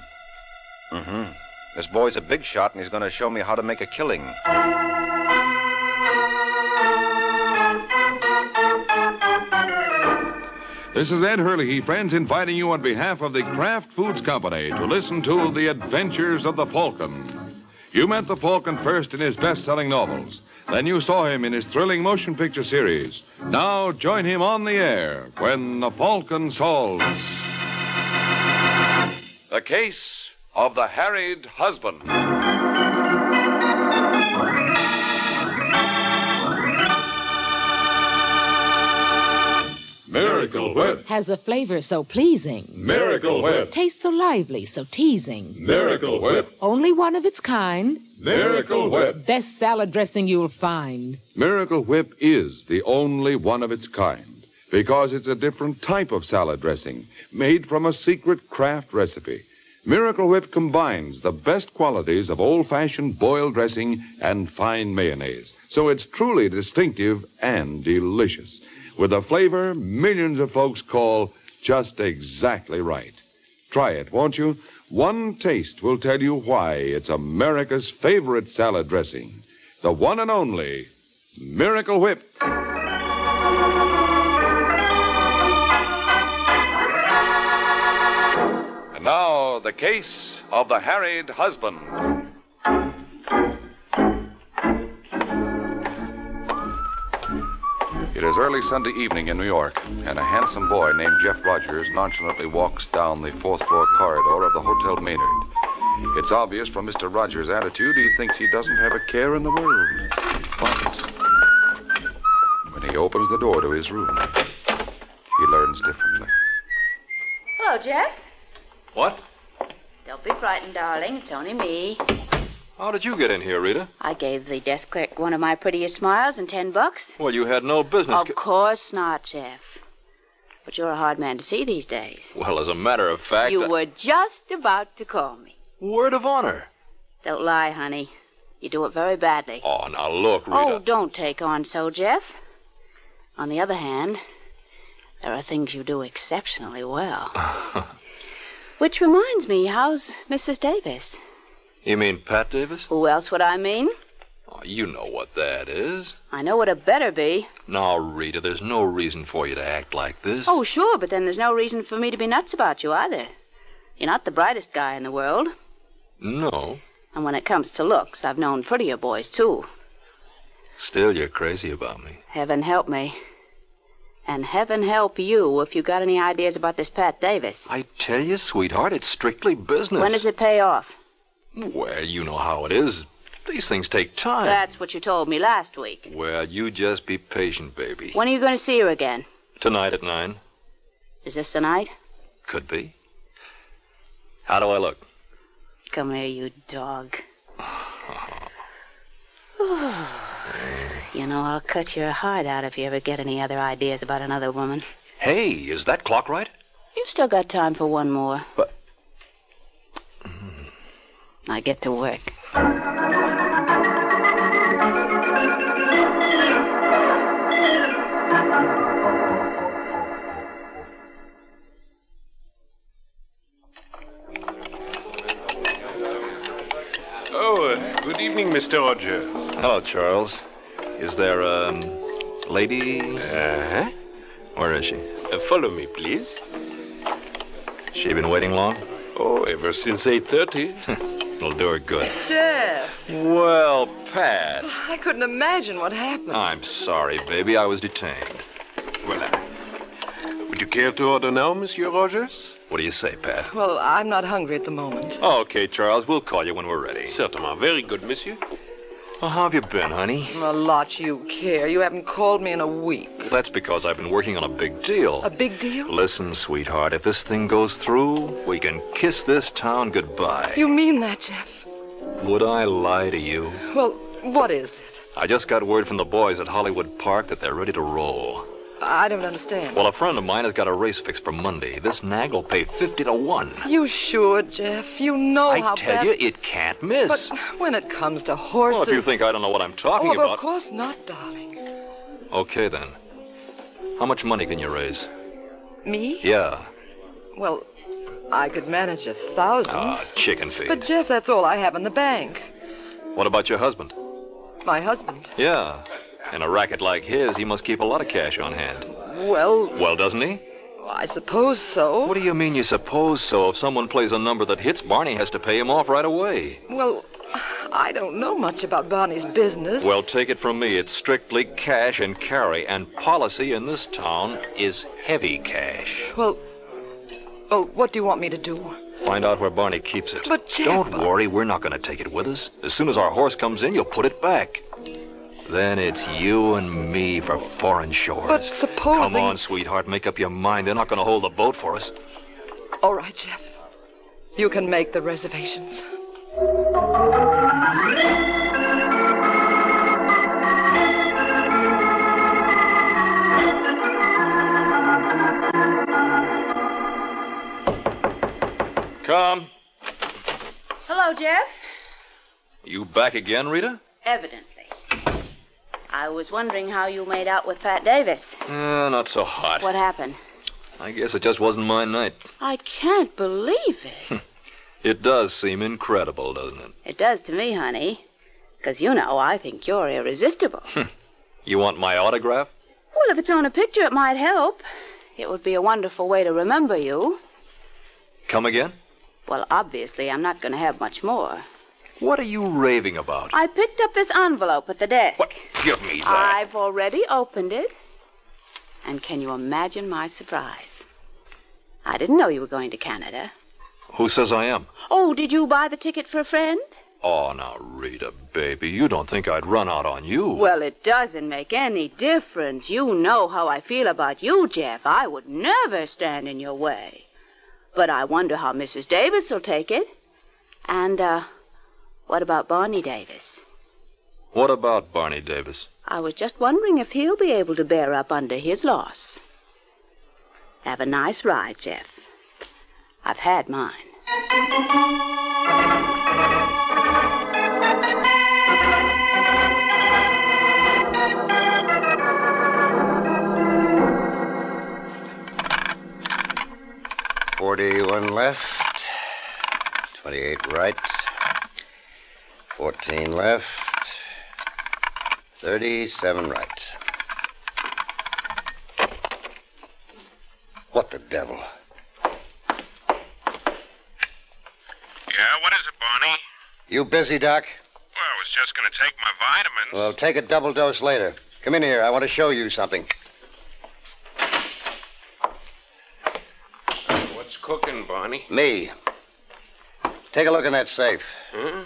Mm-hmm. This boy's a big shot, and he's going to show me how to make a killing. This is Ed Hurley, friends, inviting you on behalf of the Kraft Foods Company to listen to The Adventures of the Falcon. You met the Falcon first in his best-selling novels. Then you saw him in his thrilling motion picture series. Now join him on the air when the Falcon solves The Case of the Harried Husband. Miracle Whip has a flavor so pleasing. Miracle Whip Tastes so lively, so teasing. Miracle Whip Only one of its kind. Miracle Whip. Best salad dressing you'll find. Miracle Whip is the only one of its kind because it's a different type of salad dressing made from a secret Kraft recipe. Miracle Whip combines the best qualities of old-fashioned boiled dressing and fine mayonnaise, so it's truly distinctive and delicious, with a flavor millions of folks call just exactly right. Try it, won't you? One taste will tell you why it's America's favorite salad dressing. The one and only Miracle Whip. And now, the case of the harried husband. It is early Sunday evening in New York, and a handsome boy named Jeff Rogers nonchalantly walks down the fourth-floor corridor of the Hotel Maynard. It's obvious from Mr. Rogers' attitude he thinks he doesn't have a care in the world. But when he opens the door to his room, he learns differently. Hello, Jeff. What? Don't be frightened, darling. It's only me. How did you get in here, Rita? I gave the desk clerk one of my prettiest smiles and $10. Well, you had no business... Of course not, Jeff. But you're a hard man to see these days. Well, as a matter of fact... You were just about to call me. Word of honor. Don't lie, honey. You do it very badly. Oh, now look, Rita. Oh, don't take on so, Jeff. On the other hand, there are things you do exceptionally well. Which reminds me, how's Mrs. Davis? You mean Pat Davis? Who else would I mean? Oh, you know what that is. I know what it better be. Now, Rita, there's no reason for you to act like this. Oh, sure, but then there's no reason for me to be nuts about you either. You're not the brightest guy in the world. No. And when it comes to looks, I've known prettier boys, too. Still, you're crazy about me. Heaven help me. And heaven help you if you got any ideas about this Pat Davis. I tell you, sweetheart, it's strictly business. When does it pay off? Well, you know how it is. These things take time. That's what you told me last week. Well, you just be patient, baby. When are you going to see her again? Tonight at 9. Is this the night? Could be. How do I look? Come here, you dog. You know, I'll cut your heart out if you ever get any other ideas about another woman. Hey, is that clock right? You've still got time for one more. But... Now get to work. Oh, good evening, Mr. Rogers. Hello, Charles. Is there a lady? Uh-huh. Where is she? Follow me, please. She been waiting long? Oh, ever since 8:30. It'll do her good. Jeff. Well, Pat. I couldn't imagine what happened. I'm sorry, baby. I was detained. Well, would you care to order now, Monsieur Rogers? What do you say, Pat? Well, I'm not hungry at the moment. Okay, Charles. We'll call you when we're ready. Certainement. Very good, monsieur. Well, how have you been, honey? A lot you care. You haven't called me in a week. Well, that's because I've been working on a big deal. A big deal? Listen, sweetheart, if this thing goes through, we can kiss this town goodbye. You mean that, Jeff? Would I lie to you? Well, what is it? I just got word from the boys at Hollywood Park that they're ready to roll. I don't understand. Well, a friend of mine has got a race fixed for Monday. This nag will pay 50 to 1. You sure, Jeff? You know how I tell you, it can't miss. But when it comes to horses... Well, if you think I don't know what I'm talking Of about... course not, darling. Okay, then. How much money can you raise? Me? Yeah. Well, I could manage 1,000. Ah, chicken feed. But, Jeff, that's all I have in the bank. What about your husband? My husband. Yeah. In a racket like his, he must keep a lot of cash on hand. Well, Well, doesn't he? I suppose so. What do you mean you suppose so? If someone plays a number that hits, Barney has to pay him off right away. Well, I don't know much about Barney's business. Well, take it from me. It's strictly cash and carry, and policy in this town is heavy cash. Well, what do you want me to do? Find out where Barney keeps it. But, Jeff... Don't worry, we're not going to take it with us. As soon as our horse comes in, you'll put it back. Then it's you and me for foreign shores. But supposing... Come on, sweetheart, make up your mind. They're not going to hold the boat for us. All right, Jeff. You can make the reservations. Come. Hello, Jeff. You back again, Rita? Evidently. I was wondering how you made out with Pat Davis. Not so hot. What happened? I guess it just wasn't my night. I can't believe it. It does seem incredible, doesn't it? It does to me, honey. 'Cause you know I think you're irresistible. You want my autograph? Well, if it's on a picture, it might help. It would be a wonderful way to remember you. Come again? Well, obviously, I'm not going to have much more. What are you raving about? I picked up this envelope at the desk. What? Give me that. I've already opened it. And can you imagine my surprise? I didn't know you were going to Canada. Who says I am? Oh, did you buy the ticket for a friend? Oh, now, Rita, baby, you don't think I'd run out on you. Well, it doesn't make any difference. You know how I feel about you, Jeff. I would never stand in your way. But I wonder how Mrs. Davis will take it. And, what about Barney Davis? What about Barney Davis? I was just wondering if he'll be able to bear up under his loss. Have a nice ride, Jeff. I've had mine. $41 left, 28 right, 14 left, 37 right. What the devil? Yeah, what is it, Barney? You busy, Doc? Well, I was just going to take my vitamins. Well, take a double dose later. Come in here. I want to show you something. What's cooking, Barney? Me. Take a look in that safe. Huh?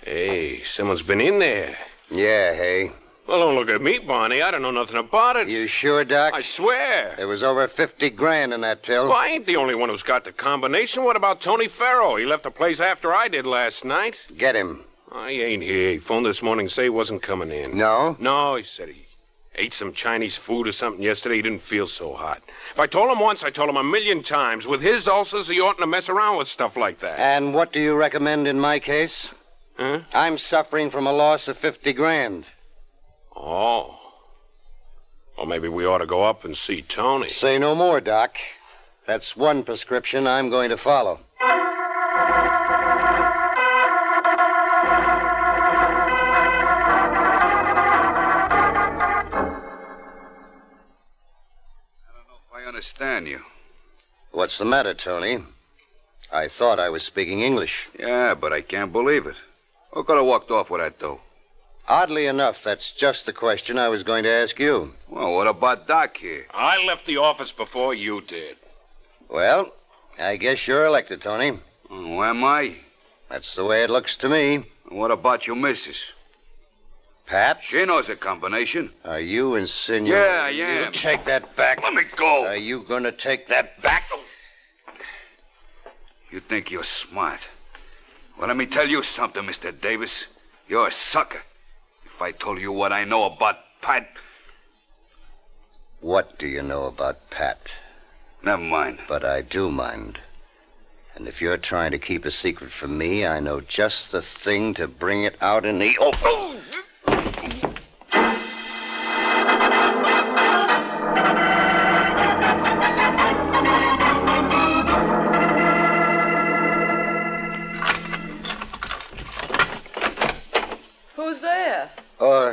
Hey, someone's been in there. Yeah, hey. Well, don't look at me, Barney. I don't know nothing about it. You sure, Doc? I swear. There was over 50 grand in that till. Well, I ain't the only one who's got the combination. What about Tony Farrow? He left the place after I did last night. Get him. Oh, he ain't here. He phoned this morning to say he wasn't coming in. No? No, he said he ate some Chinese food or something yesterday. He didn't feel so hot. If I told him once, I told him 1,000,000 times. With his ulcers, he oughtn't to mess around with stuff like that. And what do you recommend in my case? Huh? I'm suffering from a loss of 50 grand. Oh. Well, maybe we ought to go up and see Tony. Say no more, Doc. That's one prescription I'm going to follow. I understand you. What's the matter, Tony? I thought I was speaking English. Yeah, but I can't believe it. Who could have walked off with that dough? Oddly enough, that's just the question I was going to ask you. Well, what about Doc here? I left the office before you did. Well, I guess you're elected, Tony. Oh, am I? That's the way it looks to me. What about your missus? Pat? She knows the combination. Are you insinuating? Yeah, I am. You take that back. Let me go. Are you going to take that back? You think you're smart. Well, let me tell you something, Mr. Davis. You're a sucker. If I told you what I know about Pat... What do you know about Pat? Never mind. But I do mind. And if you're trying to keep a secret from me, I know just the thing to bring it out in the open.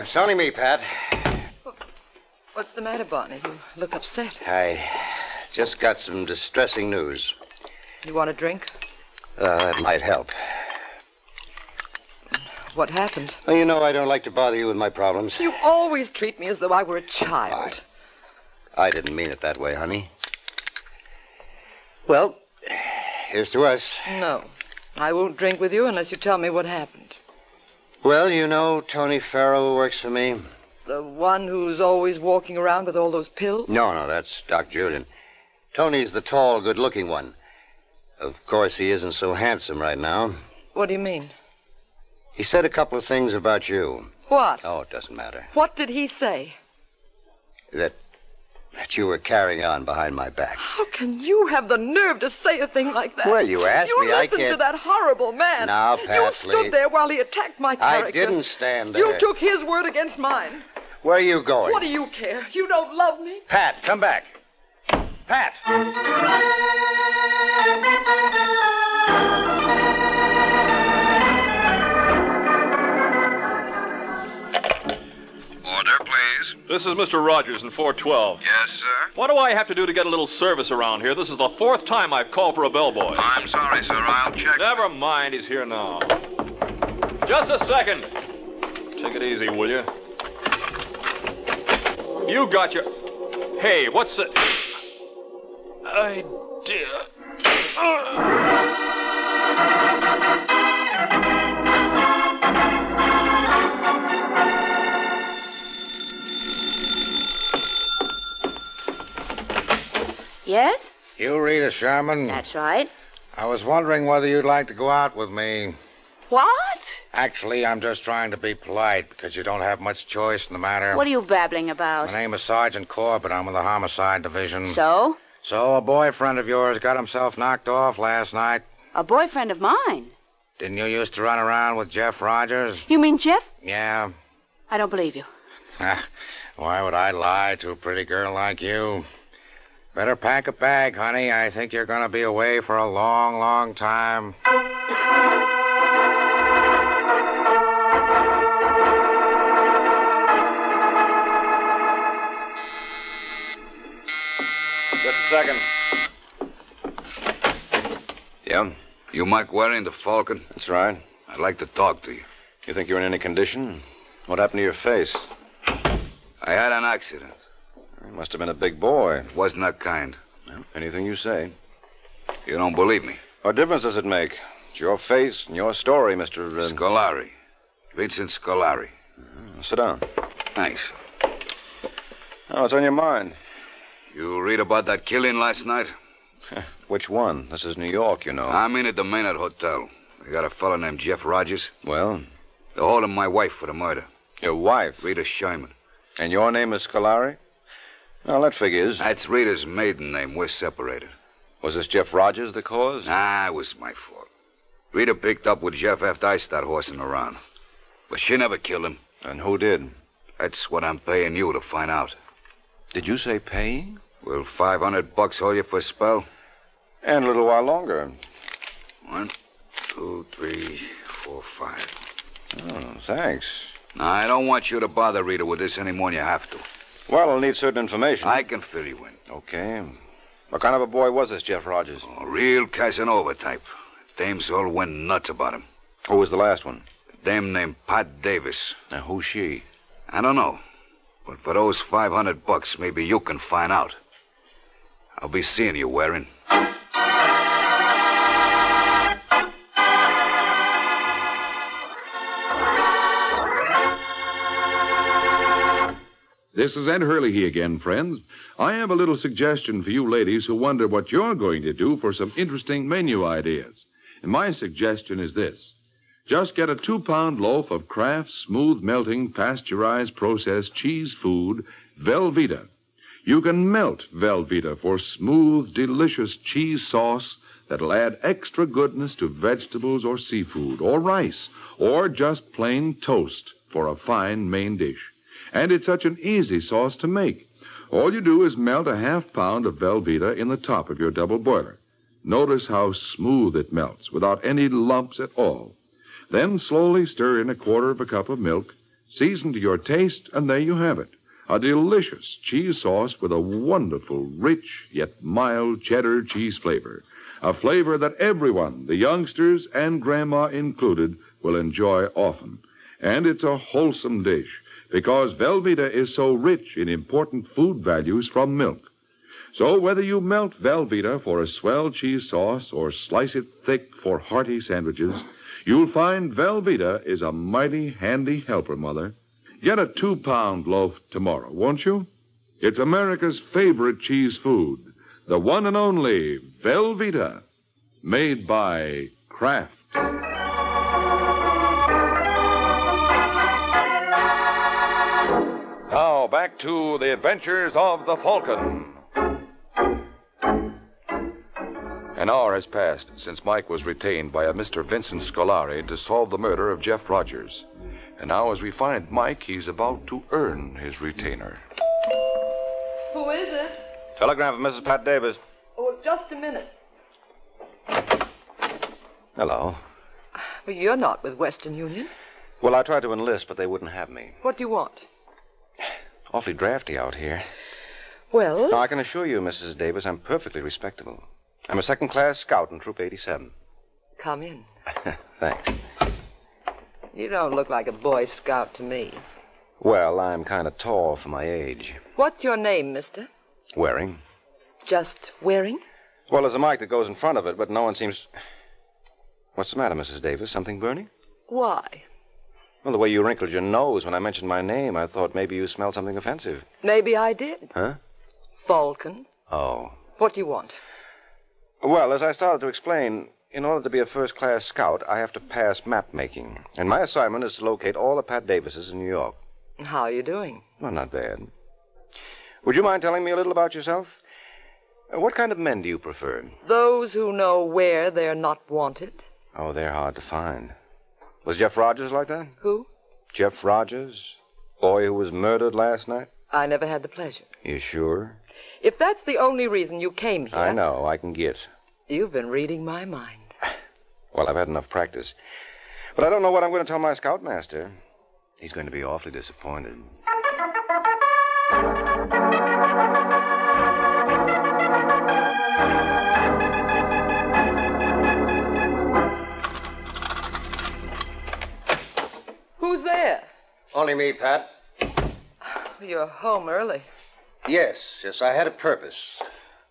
It's only me, Pat. What's the matter, Barney? You look upset. I just got some distressing news. You want a drink? That might help. What happened? Well, you know I don't like to bother you with my problems. You always treat me as though I were a child. I didn't mean it that way, honey. Well, here's to us. No. I won't drink with you unless you tell me what happened. Well, you know Tony Farrell works for me. The one who's always walking around with all those pills? No, that's Doc Julian. Tony's the tall, good-looking one. Of course, he isn't so handsome right now. What do you mean? He said a couple of things about you. What? Oh, it doesn't matter. What did he say? That you were carrying on behind my back. How can you have the nerve to say a thing like that? Well, you asked me. I You listened can't. to that horrible man. Now, Pat, you stood there while he attacked my character. I didn't stand there. You took his word against mine. Where are you going? What do you care? You don't love me. Pat, come back. Pat! Order, please. This is Mr. Rogers in 412. Yes, sir. What do I have to do to get a little service around here? This is the fourth time I've called for a bellboy. I'm sorry, sir. I'll check. Never mind. He's here now. Just a second. Take it easy, will you? You got your... Hey, what's the... idea? Yes? You, Rita Sherman? That's right. I was wondering whether you'd like to go out with me. What? Actually, I'm just trying to be polite because you don't have much choice in the matter. What are you babbling about? My name is Sergeant Corbett. I'm with the Homicide Division. So? So a boyfriend of yours got himself knocked off last night. A boyfriend of mine? Didn't you used to run around with Jeff Rogers? You mean Jeff? Yeah. I don't believe you. Why would I lie to a pretty girl like you? Better pack a bag, honey. I think you're going to be away for a long, long time. Just a second. Yeah? You Mike Waring, the Falcon? That's right. I'd like to talk to you. You think you're in any condition? What happened to your face? I had an accident. You must have been a big boy. Wasn't that kind. Well, anything you say. You don't believe me? What difference does it make? It's your face and your story, Mr. Scolari. Vincent Scolari. Sit down. Thanks. Oh, what's on your mind? You read about that killing last night? Which one? This is New York, you know. I'm in at the Maynard Hotel. I got a fellow named Jeff Rogers. Well? They're holding my wife for the murder. Your wife? Rita Sherman. And your name is Scolari? Well, that figures. That's Rita's maiden name. We're separated. Was this Jeff Rogers the cause? Nah, it was my fault. Rita picked up with Jeff after I started horsing around. But she never killed him. And who did? That's what I'm paying you to find out. Did you say paying? Will $500 hold you for a spell? And a little while longer. 1, 2, 3, 4, 5. Oh, thanks. Now, I don't want you to bother Rita with this any more than you have to. Well, I'll need certain information. I can fill you in. Okay. What kind of a boy was this Jeff Rogers? A real Casanova type. Dames all went nuts about him. Who was the last one? A dame named Pat Davis. Now, who's she? I don't know. But for those $500, maybe you can find out. I'll be seeing you, Waring. This is Ed Hurley again, friends. I have a little suggestion for you ladies who wonder what you're going to do for some interesting menu ideas. And my suggestion is this. Just get a 2-pound loaf of Kraft smooth melting pasteurized processed cheese food, Velveeta. You can melt Velveeta for smooth, delicious cheese sauce that'll add extra goodness to vegetables or seafood or rice or just plain toast for a fine main dish. And it's such an easy sauce to make. All you do is melt a half-pound of Velveeta in the top of your double boiler. Notice how smooth it melts without any lumps at all. Then slowly stir in a quarter of a cup of milk, seasoned to your taste, and there you have it. A delicious cheese sauce with a wonderful, rich, yet mild cheddar cheese flavor. A flavor that everyone, the youngsters and Grandma included, will enjoy often. And it's a wholesome dish because Velveeta is so rich in important food values from milk. So whether you melt Velveeta for a swell cheese sauce or slice it thick for hearty sandwiches, you'll find Velveeta is a mighty handy helper, Mother. Get a 2-pound loaf tomorrow, won't you? It's America's favorite cheese food, the one and only Velveeta, made by Kraft. Now, back to the adventures of the Falcon. An hour has passed since Mike was retained by a Mr. Vincent Scolari to solve the murder of Jeff Rogers. And now, as we find Mike, he's about to earn his retainer. Who is it? Telegram from Mrs. Pat Davis. Oh, just a minute. Hello. Well, you're not with Western Union. Well, I tried to enlist, but they wouldn't have me. What do you want? Awfully drafty out here. Well? Now, I can assure you, Mrs. Davis, I'm perfectly respectable. I'm a second-class scout in Troop 87. Come in. Thanks. You don't look like a Boy Scout to me. Well, I'm kind of tall for my age. What's your name, mister? Waring. Just Waring? Well, there's a mic that goes in front of it, but no one seems... What's the matter, Mrs. Davis? Something burning? Why? Well, the way you wrinkled your nose when I mentioned my name, I thought maybe you smelled something offensive. Maybe I did. Huh? Falcon. Oh. What do you want? Well, as I started to explain, in order to be a first-class scout, I have to pass map making. And my assignment is to locate all the Pat Davises in New York. How are you doing? Well, not bad. Would you mind telling me a little about yourself? What kind of men do you prefer? Those who know where they're not wanted. Oh, they're hard to find. Was Jeff Rogers like that? Who? Jeff Rogers? Boy who was murdered last night? I never had the pleasure. You sure? If that's the only reason you came here... I know, I can get. You've been reading my mind. Well, I've had enough practice. But I don't know what I'm going to tell my scoutmaster. He's going to be awfully disappointed. Who's there? Only me, Pat. You're home early. Yes, I had a purpose.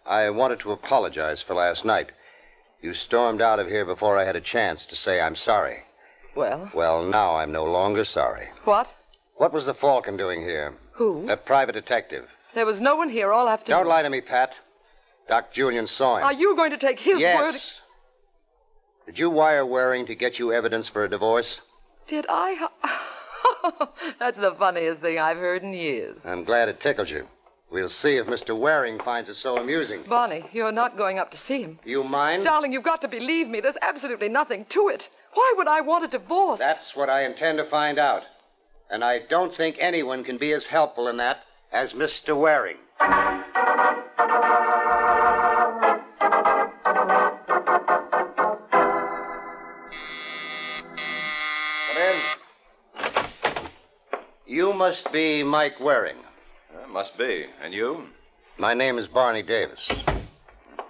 I wanted to apologize for last night. You stormed out of here before I had a chance to say I'm sorry. Well? Well, now I'm no longer sorry. What? What was the Falcon doing here? Who? A private detective. There was no one here all afternoon. Don't lie to me, Pat. Doc Julian saw him. Are you going to take his word? Yes. Did you wire Waring to get you evidence for a divorce? Did I? That's the funniest thing I've heard in years. I'm glad it tickled you. We'll see if Mr. Waring finds it so amusing. Bonnie, you're not going up to see him. You mind? Darling, you've got to believe me. There's absolutely nothing to it. Why would I want a divorce? That's what I intend to find out. And I don't think anyone can be as helpful in that as Mr. Waring. Come in. You must be Mike Waring. Must be. And you? My name is Barney Davis.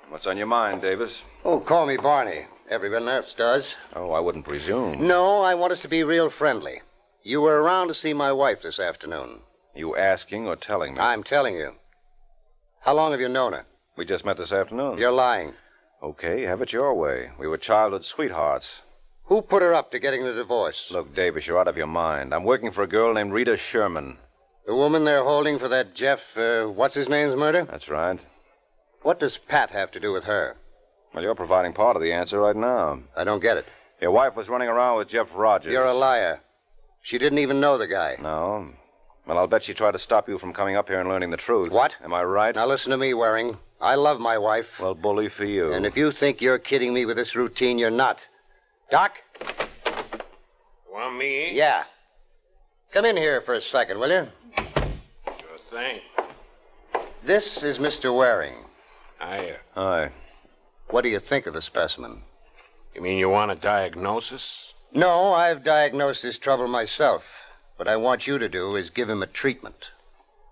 What's on your mind, Davis? Oh, call me Barney. Everyone else does. Oh, I wouldn't presume. No, I want us to be real friendly. You were around to see my wife this afternoon. You asking or telling me? I'm telling you. How long have you known her? We just met this afternoon. You're lying. Okay, have it your way. We were childhood sweethearts. Who put her up to getting the divorce? Look, Davis, you're out of your mind. I'm working for a girl named Rita Sherman. The woman they're holding for that Jeff, what's-his-name's murder? That's right. What does Pat have to do with her? Well, you're providing part of the answer right now. I don't get it. Your wife was running around with Jeff Rogers. You're a liar. She didn't even know the guy. No. Well, I'll bet she tried to stop you from coming up here and learning the truth. What? Am I right? Now listen to me, Waring. I love my wife. Well, bully for you. And if you think you're kidding me with this routine, you're not. Doc? Want me? Yeah. Come in here for a second, will you? Sure thing. This is Mr. Waring. Hi. What do you think of the specimen? You mean you want a diagnosis? No, I've diagnosed this trouble myself. What I want you to do is give him a treatment.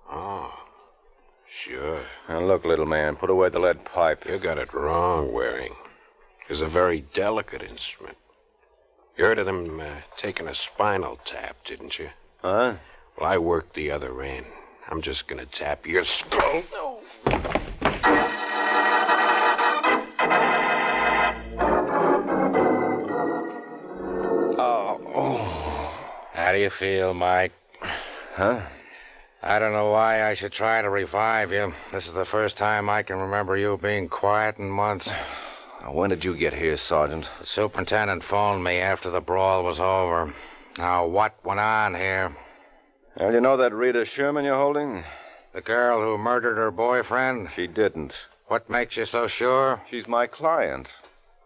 Oh, sure. Now, look, little man, put away the lead pipe. You got it wrong, Waring. It's a very delicate instrument. You heard of them taking a spinal tap, didn't you? Huh? Well, I worked the other end. I'm just going to tap your skull. How do you feel, Mike? Huh? I don't know why I should try to revive you. This is the first time I can remember you being quiet in months. When did you get here, Sergeant? The superintendent phoned me after the brawl was over. Now, what went on here? Well, you know that Rita Sherman you're holding? The girl who murdered her boyfriend? She didn't. What makes you so sure? She's my client.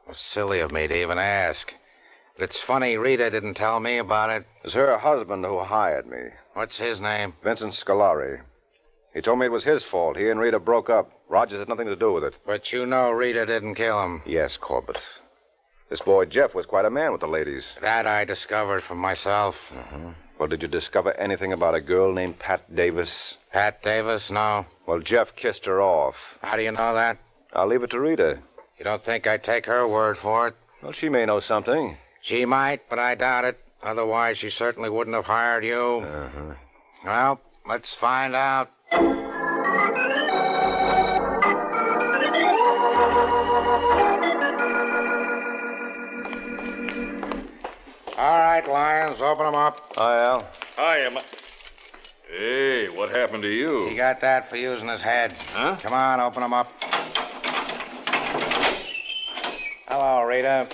Well, silly of me to even ask. But it's funny Rita didn't tell me about it. It was her husband who hired me. What's his name? Vincent Scolari. He told me it was his fault. He and Rita broke up. Rogers had nothing to do with it. But you know Rita didn't kill him. Yes, Corbett. This boy Jeff was quite a man with the ladies. That I discovered for myself. Well, did you discover anything about a girl named Pat Davis? Pat Davis? No. Well, Jeff kissed her off. How do you know that? I'll leave it to Rita. You don't think I'd take her word for it? Well, she may know something. She might, but I doubt it. Otherwise, she certainly wouldn't have hired you. Well, let's find out. All right, Lyons, open them up. Hi, Al. Hi, Emma. Hey, what happened to you? He got that for using his head. Huh? Come on, open them up. Hello, Rita.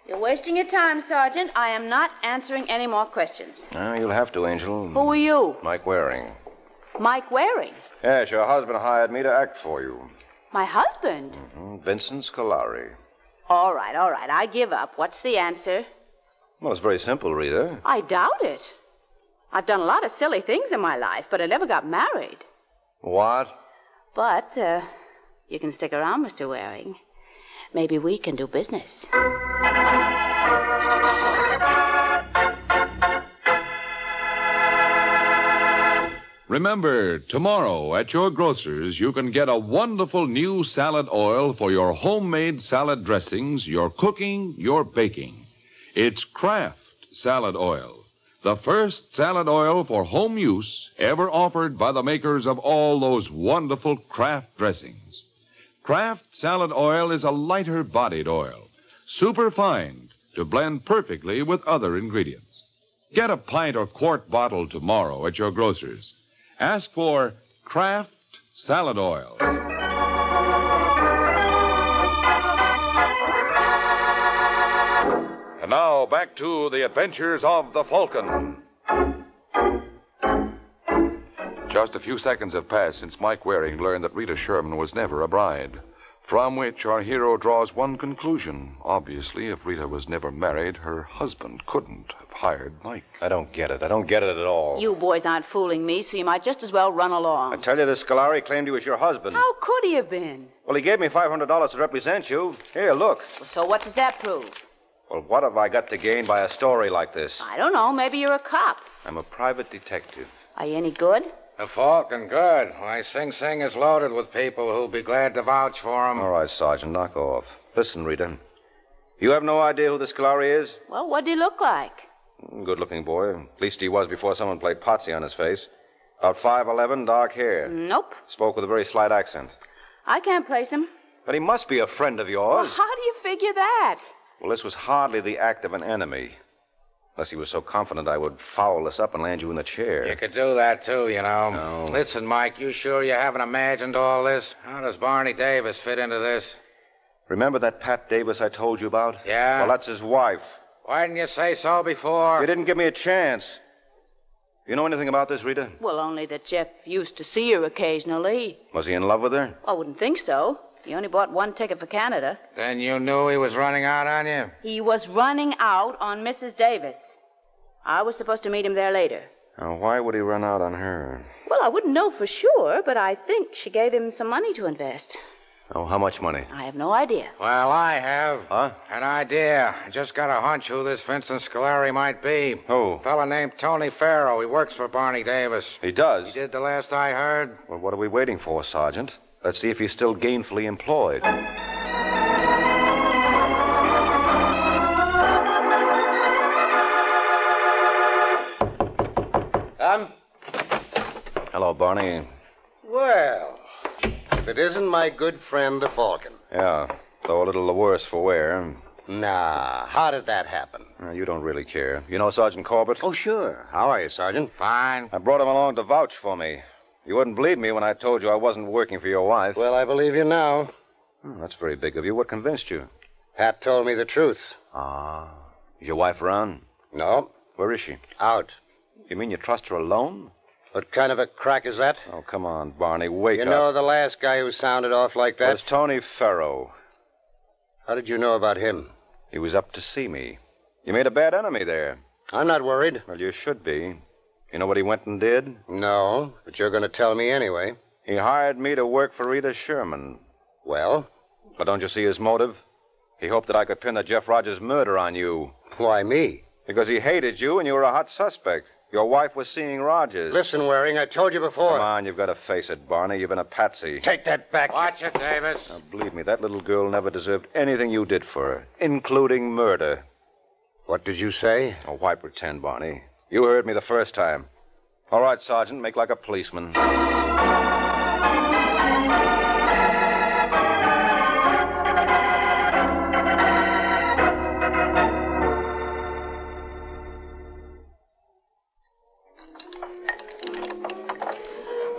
You're wasting your time, Sergeant. I am not answering any more questions. You'll have to, Angel. Who are you? Mike Waring. Mike Waring. Yes, your husband hired me to act for you. My husband? Vincent Scolari. All right. I give up. What's the answer? Well, it's very simple, Rita. I doubt it. I've done a lot of silly things in my life, but I never got married. What? But, you can stick around, Mr. Waring. Maybe we can do business. Remember, tomorrow at your grocer's, you can get a wonderful new salad oil for your homemade salad dressings, your cooking, your baking. It's Kraft Salad Oil, the first salad oil for home use ever offered by the makers of all those wonderful Kraft dressings. Kraft Salad Oil is a lighter-bodied oil, superfine to blend perfectly with other ingredients. Get a pint or quart bottle tomorrow at your grocer's. Ask for Kraft Salad Oil. And now back to the adventures of the Falcon. Just a few seconds have passed since Mike Waring learned that Rita Sherman was never a bride. From which our hero draws one conclusion. Obviously, if Rita was never married, her husband couldn't have hired Mike. I don't get it. I don't get it at all. You boys aren't fooling me, so you might just as well run along. I tell you, this Scolari claimed he was your husband. How could he have been? Well, he gave me $500 to represent you. Here, look. So what does that prove? Well, what have I got to gain by a story like this? I don't know. Maybe you're a cop. I'm a private detective. Are you any good? The Falcon, good. Why, Sing Sing is loaded with people who'll be glad to vouch for him. All right, Sergeant, knock off. Listen, Rita. You have no idea who this Scolari is? Well, what did he look like? Good-looking boy. At least he was before someone played Potsy on his face. About 5'11", dark hair. Nope. Spoke with a very slight accent. I can't place him. But he must be a friend of yours. Well, how do you figure that? Well, this was hardly the act of an enemy. Unless he was so confident I would foul this up and land you in the chair. You could do that, too, you know. No. Listen, Mike, you sure you haven't imagined all this? How does Barney Davis fit into this? Remember that Pat Davis I told you about? Yeah? Well, that's his wife. Why didn't you say so before? You didn't give me a chance. You know anything about this, Rita? Well, only that Jeff used to see her occasionally. Was he in love with her? I wouldn't think so. He only bought one ticket for Canada. Then you knew he was running out on you? He was running out on Mrs. Davis. I was supposed to meet him there later. Now, why would he run out on her? Well, I wouldn't know for sure, but I think she gave him some money to invest. Oh, how much money? I have no idea. Well, I have. Huh? An idea. I just got a hunch who this Vincent Scolari might be. Who? A fella named Tony Farrow. He works for Barney Davis. He does? He did the last I heard. Well, what are we waiting for, Sergeant? Let's see if he's still gainfully employed. Hello, Barney. Well, if it isn't my good friend, the Falcon. Yeah, though a little the worse for wear. Nah, how did that happen? You don't really care. You know Sergeant Corbett? Oh, sure. How are you, Sergeant? Fine. I brought him along to vouch for me. You wouldn't believe me when I told you I wasn't working for your wife. Well, I believe you now. Oh, that's very big of you. What convinced you? Pat told me the truth. Ah. Is your wife around? No. Where is she? Out. You mean you trust her alone? What kind of a crack is that? Oh, come on, Barney. Wake up. You know the last guy who sounded off like that? Was Tony Farrow. How did you know about him? He was up to see me. You made a bad enemy there. I'm not worried. Well, you should be. You know what he went and did? No, but you're going to tell me anyway. He hired me to work for Rita Sherman. Well? But don't you see his motive? He hoped that I could pin the Jeff Rogers murder on you. Why me? Because he hated you and you were a hot suspect. Your wife was seeing Rogers. Listen, Waring, I told you before. Come on, you've got to face it, Barney. You've been a patsy. Take that back. Watch it, Davis. Now, believe me, that little girl never deserved anything you did for her, including murder. What did you say? Oh, why pretend, Barney? You heard me the first time. All right, Sergeant, make like a policeman.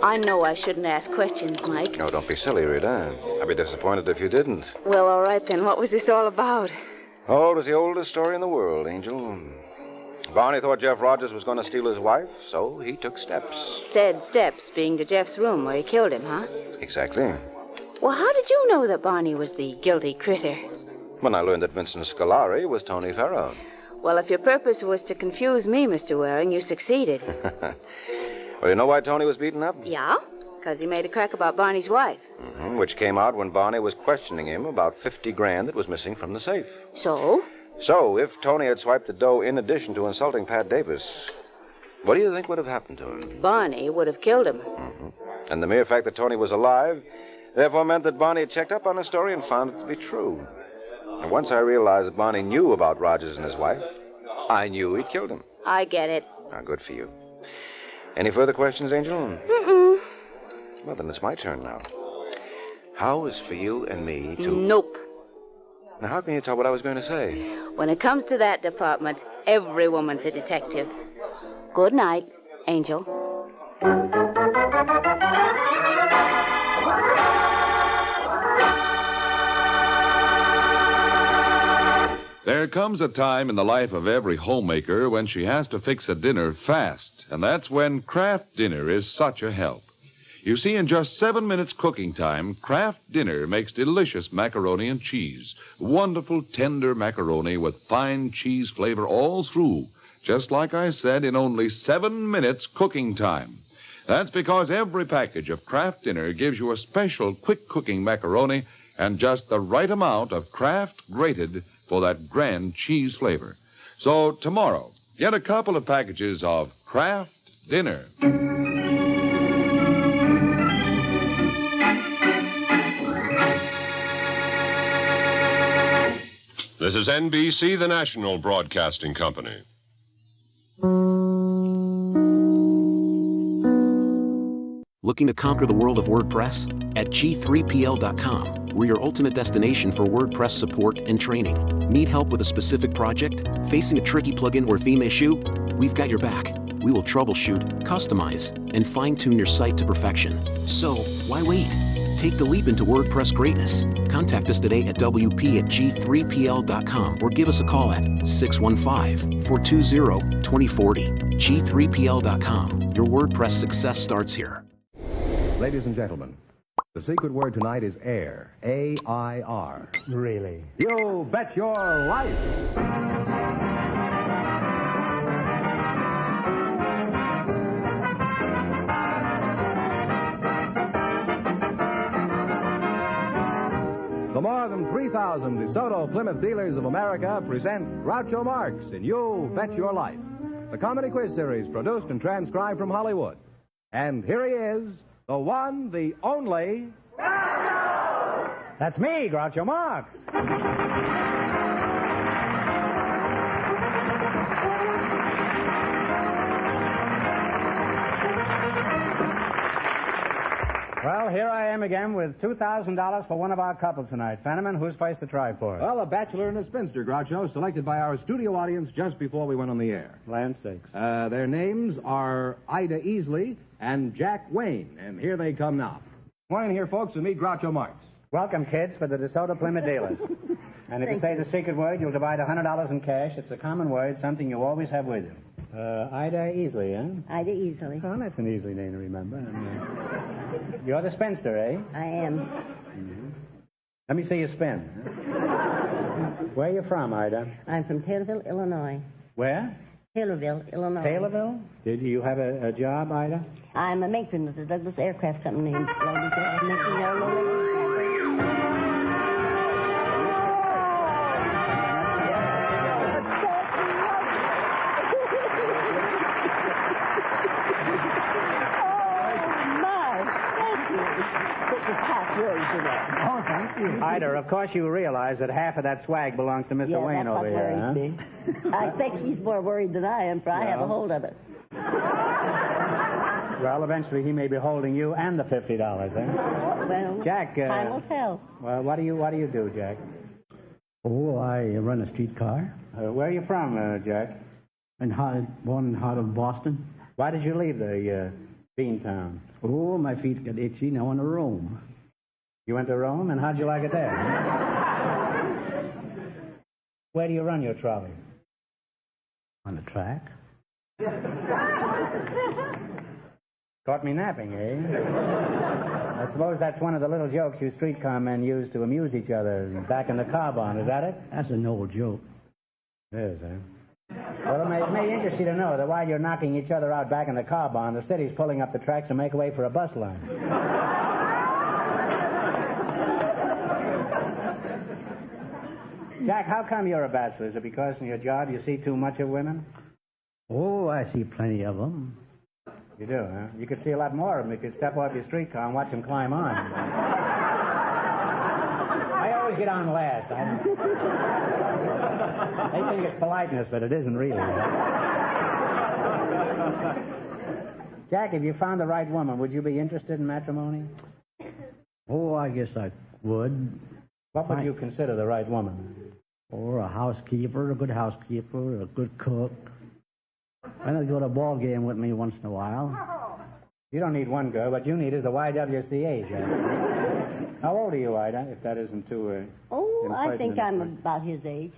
I know I shouldn't ask questions, Mike. No, don't be silly, Rita. I'd be disappointed if you didn't. Well, all right then. What was this all about? Oh, it was the oldest story in the world, Angel. Barney thought Jeff Rogers was going to steal his wife, so he took steps. Said steps, being to Jeff's room where he killed him, huh? Exactly. Well, how did you know that Barney was the guilty critter? When I learned that Vincent Scolari was Tony Farrow. Well, if your purpose was to confuse me, Mr. Waring, you succeeded. Well, you know why Tony was beaten up? Yeah? Because he made a crack about Barney's wife. Mm-hmm, which came out when Barney was questioning him about 50 grand that was missing from the safe. So? So, if Tony had swiped the dough in addition to insulting Pat Davis, what do you think would have happened to him? Barney would have killed him. Mm-hmm. And the mere fact that Tony was alive, therefore meant that Barney had checked up on the story and found it to be true. And once I realized that Barney knew about Rogers and his wife, I knew he'd killed him. I get it. Now, good for you. Any further questions, Angel? Mm-mm. Well, then it's my turn now. How is for you and me to... Nope. Now, how can you tell what I was going to say? When it comes to that department, every woman's a detective. Good night, Angel. There comes a time in the life of every homemaker when she has to fix a dinner fast, and that's when Kraft Dinner is such a help. You see, in just 7 minutes cooking time, Kraft Dinner makes delicious macaroni and cheese. Wonderful, tender macaroni with fine cheese flavor all through, just like I said, in only 7 minutes cooking time. That's because every package of Kraft Dinner gives you a special quick cooking macaroni and just the right amount of Kraft grated for that grand cheese flavor. So tomorrow, get a couple of packages of Kraft Dinner. This is NBC, the national broadcasting company. Looking to conquer the world of WordPress? At G3PL.com, we're your ultimate destination for WordPress support and training. Need help with a specific project? Facing a tricky plugin or theme issue? We've got your back. We will troubleshoot, customize, and fine-tune your site to perfection. So, why wait? Take the leap into WordPress greatness. Contact us today at WP@G3PL.com or give us a call at 615-420-2040. G3PL.com. Your WordPress success starts here. Ladies and gentlemen, the secret word tonight is air. A-I-R. Really? You bet your life. more than 3,000 DeSoto Plymouth dealers of America present Groucho Marx in You Bet Your Life, the comedy quiz series produced and transcribed from Hollywood. And here he is, the one, the only... That's me, Groucho Marx. Well, here I am again with $2,000 for one of our couples tonight. Fenneman, who's first to try for it? Well, a bachelor and a spinster, Groucho, selected by our studio audience just before we went on the air. Land sakes. Their names are Ida Easley and Jack Wayne, and here they come now. Morning here, folks, and meet Groucho Marx. Welcome, kids, for the DeSoto Plymouth dealers. And if you say the secret word, you'll divide $100 in cash. It's a common word, something you always have with you. Ida Easley, eh? Ida Easley. Oh, that's an easy name to remember. And, you're the spinster, eh? I am. Mm-hmm. Let me see you spin. Where are you from, Ida? I'm from Taylorville, Illinois. Where? Taylorville, Illinois. Taylorville? Did you have a job, Ida? I'm a matron at the Douglas Aircraft Company in Oh, thank you. Ida, of course you realize that half of that swag belongs to Mr. Wayne over here, huh? That's what worries me. I think he's more worried than I am, for I have a hold of it. Well, eventually he may be holding you and the $50, eh? Well, Jack, time will tell. Well, what do you do, Jack? Oh, I run a streetcar. Where are you from, Jack? Born in the heart of Boston. Why did you leave the Beantown? Oh, my feet got itchy. Now I want to roam. You went to Rome, and how'd you like it there? Where do you run your trolley? On the track. Caught me napping, eh? I suppose that's one of the little jokes you streetcar men use to amuse each other back in the car barn. Is that it? That's an old joke. It is, eh? Well, it may interest you to know that while you're knocking each other out back in the car barn, the city's pulling up the tracks to make way for a bus line. Jack, how come you're a bachelor? Is it because in your job you see too much of women? Oh, I see plenty of them. You do, huh? You could see a lot more of them if you'd step off your streetcar and watch them climb on. I always get on last. They think it's politeness, but it isn't really. Jack, if you found the right woman, would you be interested in matrimony? Oh, I guess I would. What would you consider the right woman? Or a housekeeper, a good housekeeper, a good cook. Why not go to a ball game with me once in a while? You don't need one girl. What you need is the YWCA, Jack. How old are you, Ida, if that isn't too... Oh, I think I'm about his age.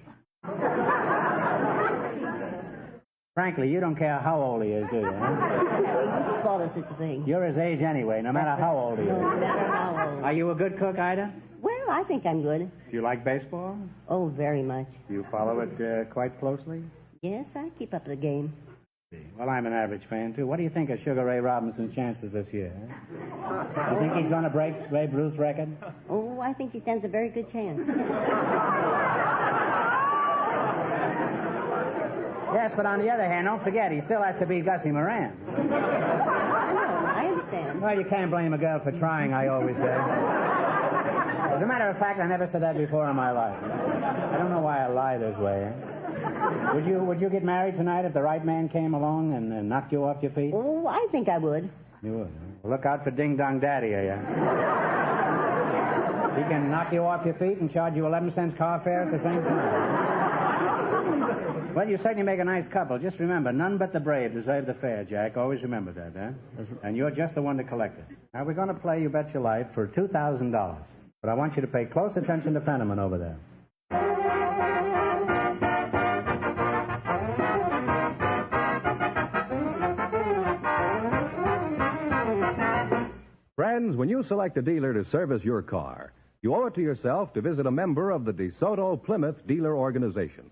Frankly, you don't care how old he is, do you? Huh? Who thought of such a thing? You're his age anyway, no matter how old he is. No matter how old. Are you a good cook, Ida? Well, I think I'm good. Do you like baseball? Oh, very much. Do you follow it quite closely? Yes, I keep up the game. Well, I'm an average fan, too. What do you think of Sugar Ray Robinson's chances this year? You think he's going to break Babe Ruth's record? Oh, I think he stands a very good chance. Yes, but on the other hand, don't forget, he still has to beat Gussie Moran. I understand. Well, you can't blame a girl for trying, I always say. As a matter of fact, I never said that before in my life. I don't know why I lie this way. Eh? Would you get married tonight if the right man came along and knocked you off your feet? Oh, I think I would. You would. Well, look out for Ding Dong Daddy, yeah. He can knock you off your feet and charge you 11 cents car fare at the same time. Well, you certainly make a nice couple. Just remember, none but the brave deserve the fair, Jack. Always remember that, eh? And you're just the one to collect it. Now, we're going to play You Bet Your Life for $2,000. But I want you to pay close attention to Fenneman over there. Friends, when you select a dealer to service your car, you owe it to yourself to visit a member of the DeSoto Plymouth Dealer Organization.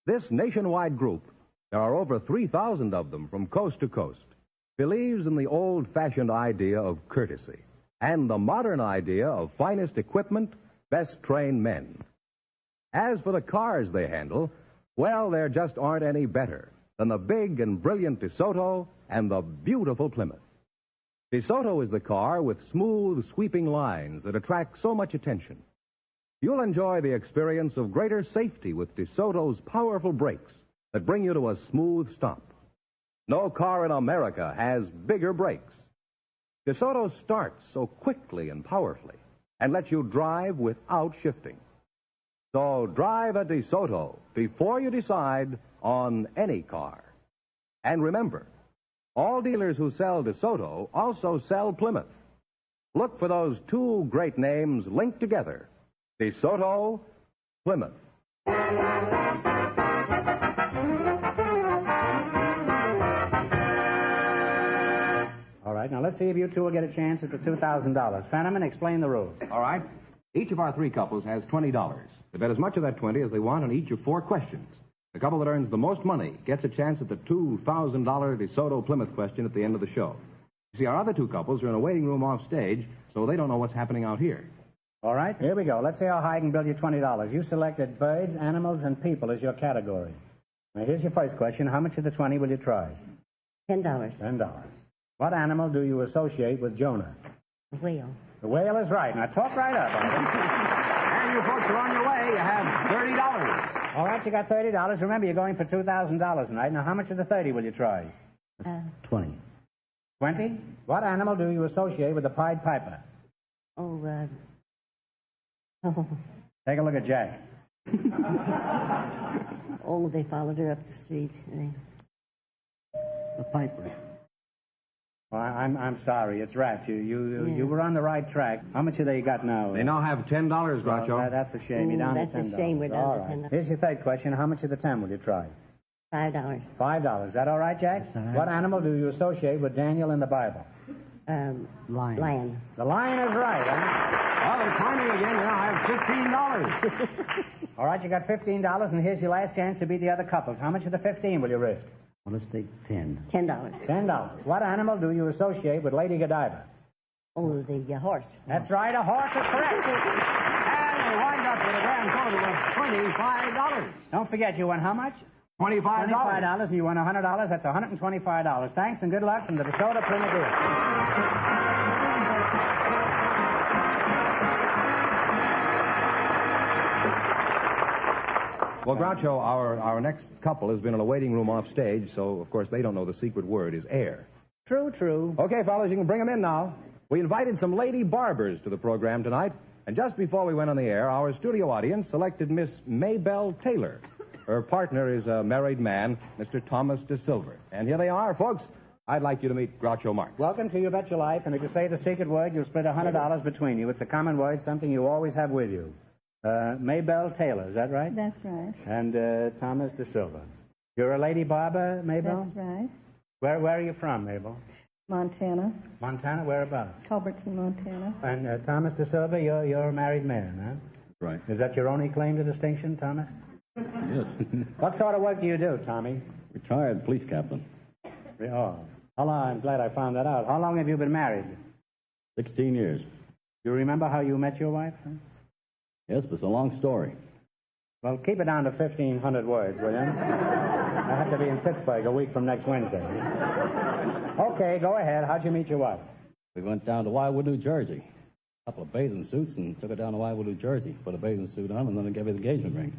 This nationwide group, there are over 3,000 of them from coast to coast, believes in the old-fashioned idea of courtesy and the modern idea of finest equipment best trained men. As for the cars they handle, well, there just aren't any better than the big and brilliant DeSoto and the beautiful Plymouth. DeSoto is the car with smooth, sweeping lines that attract so much attention. You'll enjoy the experience of greater safety with DeSoto's powerful brakes that bring you to a smooth stop. No car in America has bigger brakes. DeSoto starts so quickly and powerfully and lets you drive without shifting. So drive a DeSoto before you decide on any car. And remember, all dealers who sell DeSoto also sell Plymouth. Look for those two great names linked together, DeSoto, Plymouth. All right, now let's see if you two will get a chance at the $2,000. Fenneman, explain the rules. All right. Each of our three couples has $20. They bet as much of that 20 as they want on each of four questions. The couple that earns the most money gets a chance at the $2,000 DeSoto Plymouth question at the end of the show. You see, our other two couples are in a waiting room off stage, so they don't know what's happening out here. All right, here we go. Let's see how high I can build you $20. You selected birds, animals, and people as your category. Now, here's your first question. How much of the 20 will you try? $10. $10. What animal do you associate with Jonah? A whale. The whale is right. Now, talk right up. And you folks are on your way. You have $30. All right, you got $30. Remember, you're going for $2,000 tonight. Now, how much of the 30 will you try? 20. 20? What animal do you associate with the Pied Piper? Oh, Take a look at Jack. Oh, they followed her up the street. The piper. Well, I'm sorry. It's rats. You were on the right track. How much have they got now? They now have $10, Groucho. Well, that's a shame. You're down to $10. That's a shame. We're down to $10. Here's your third question. How much of the 10 will you try? $5. $5. Is that all right, Jack? That's all right. What animal do you associate with Daniel in the Bible? Lion. The lion is right, huh? Well, they're climbing again. You now have $15. All right, you got $15, and here's your last chance to beat the other couples. How much of the 15 will you risk? Well, let's take 10. $10. $10. What animal do you associate with Lady Godiva? Oh, the horse. That's right, a horse is correct. And they wind up with a grand total of $25. Don't forget, you won how much? $25. $25, and you won $100. That's $125. Thanks and good luck from the DeSoto Plymouth Dealer. Well, Groucho, our next couple has been in a waiting room off stage, so, of course, they don't know the secret word is air. True. Okay, fellas, you can bring them in now. We invited some lady barbers to the program tonight, and just before we went on the air, our studio audience selected Miss Maybelle Taylor. Her partner is a married man, Mr. Thomas DeSilver. And here they are, folks. I'd like you to meet Groucho Marx. Welcome to You Bet Your Life, and if you say the secret word, you'll split $100 between you. It's a common word, something you always have with you. Maybelle Taylor, is that right? That's right. And Thomas DeSilva. You're a lady barber, Maybelle? That's right. Where are you from, Mabel? Montana. Montana, whereabouts? Culbertson, Montana. And Thomas DeSilva, you're a married man, huh? Right. Is that your only claim to distinction, Thomas? Yes. What sort of work do you do, Tommy? Retired police captain. Oh, how long? I'm glad I found that out. How long have you been married? 16 years. You remember how you met your wife? Huh? Yes, but it's a long story. Well, keep it down to 1,500 words, will you? I have to be in Pittsburgh a week from next Wednesday. Okay, go ahead. How'd you meet your wife? We went down to Wildwood, New Jersey. A couple of bathing suits and took her down to Wildwood, New Jersey. Put a bathing suit on and then I gave her the engagement ring.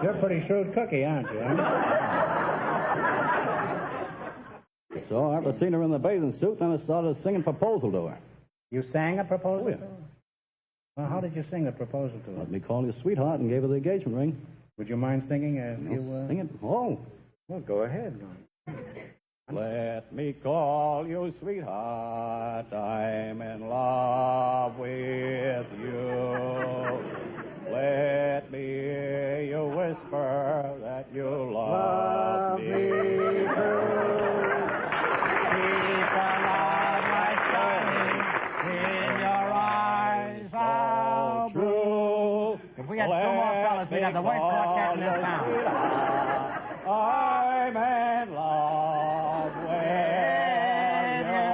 You're a pretty shrewd cookie, aren't you? Huh? So after seeing her in the bathing suit, then I started singing proposal to her. You sang a proposal? Oh, yeah. To her? Well, how did you sing a proposal to her? Let me call you sweetheart and gave her the engagement ring. Would you mind singing Sing it? Oh. Well, go ahead. Let me call you sweetheart, I'm in love with you. Let me hear you whisper that you love me true. Keep the love light shining in your eyes, how true. If we had two more fellas, we'd have the worst quartet in this town. I'm in love with you.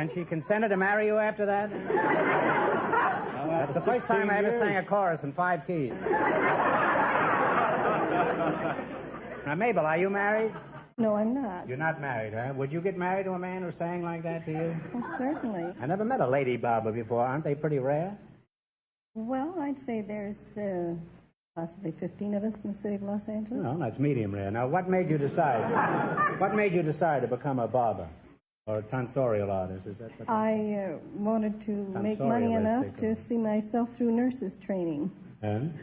And she consented to marry you after that? That's the first time I ever sang a chorus in 5 keys. Now, Mabel, are you married? No, I'm not. You're not married, huh? Would you get married to a man who sang like that to you? Well, certainly. I never met a lady barber before. Aren't they pretty rare? Well, I'd say there's possibly 15 of us in the city of Los Angeles. No, that's medium rare. Now, what made you decide? What made you decide to become a barber or a tonsorial artist? Is that? I wanted to make money enough to see myself through nurses training. And?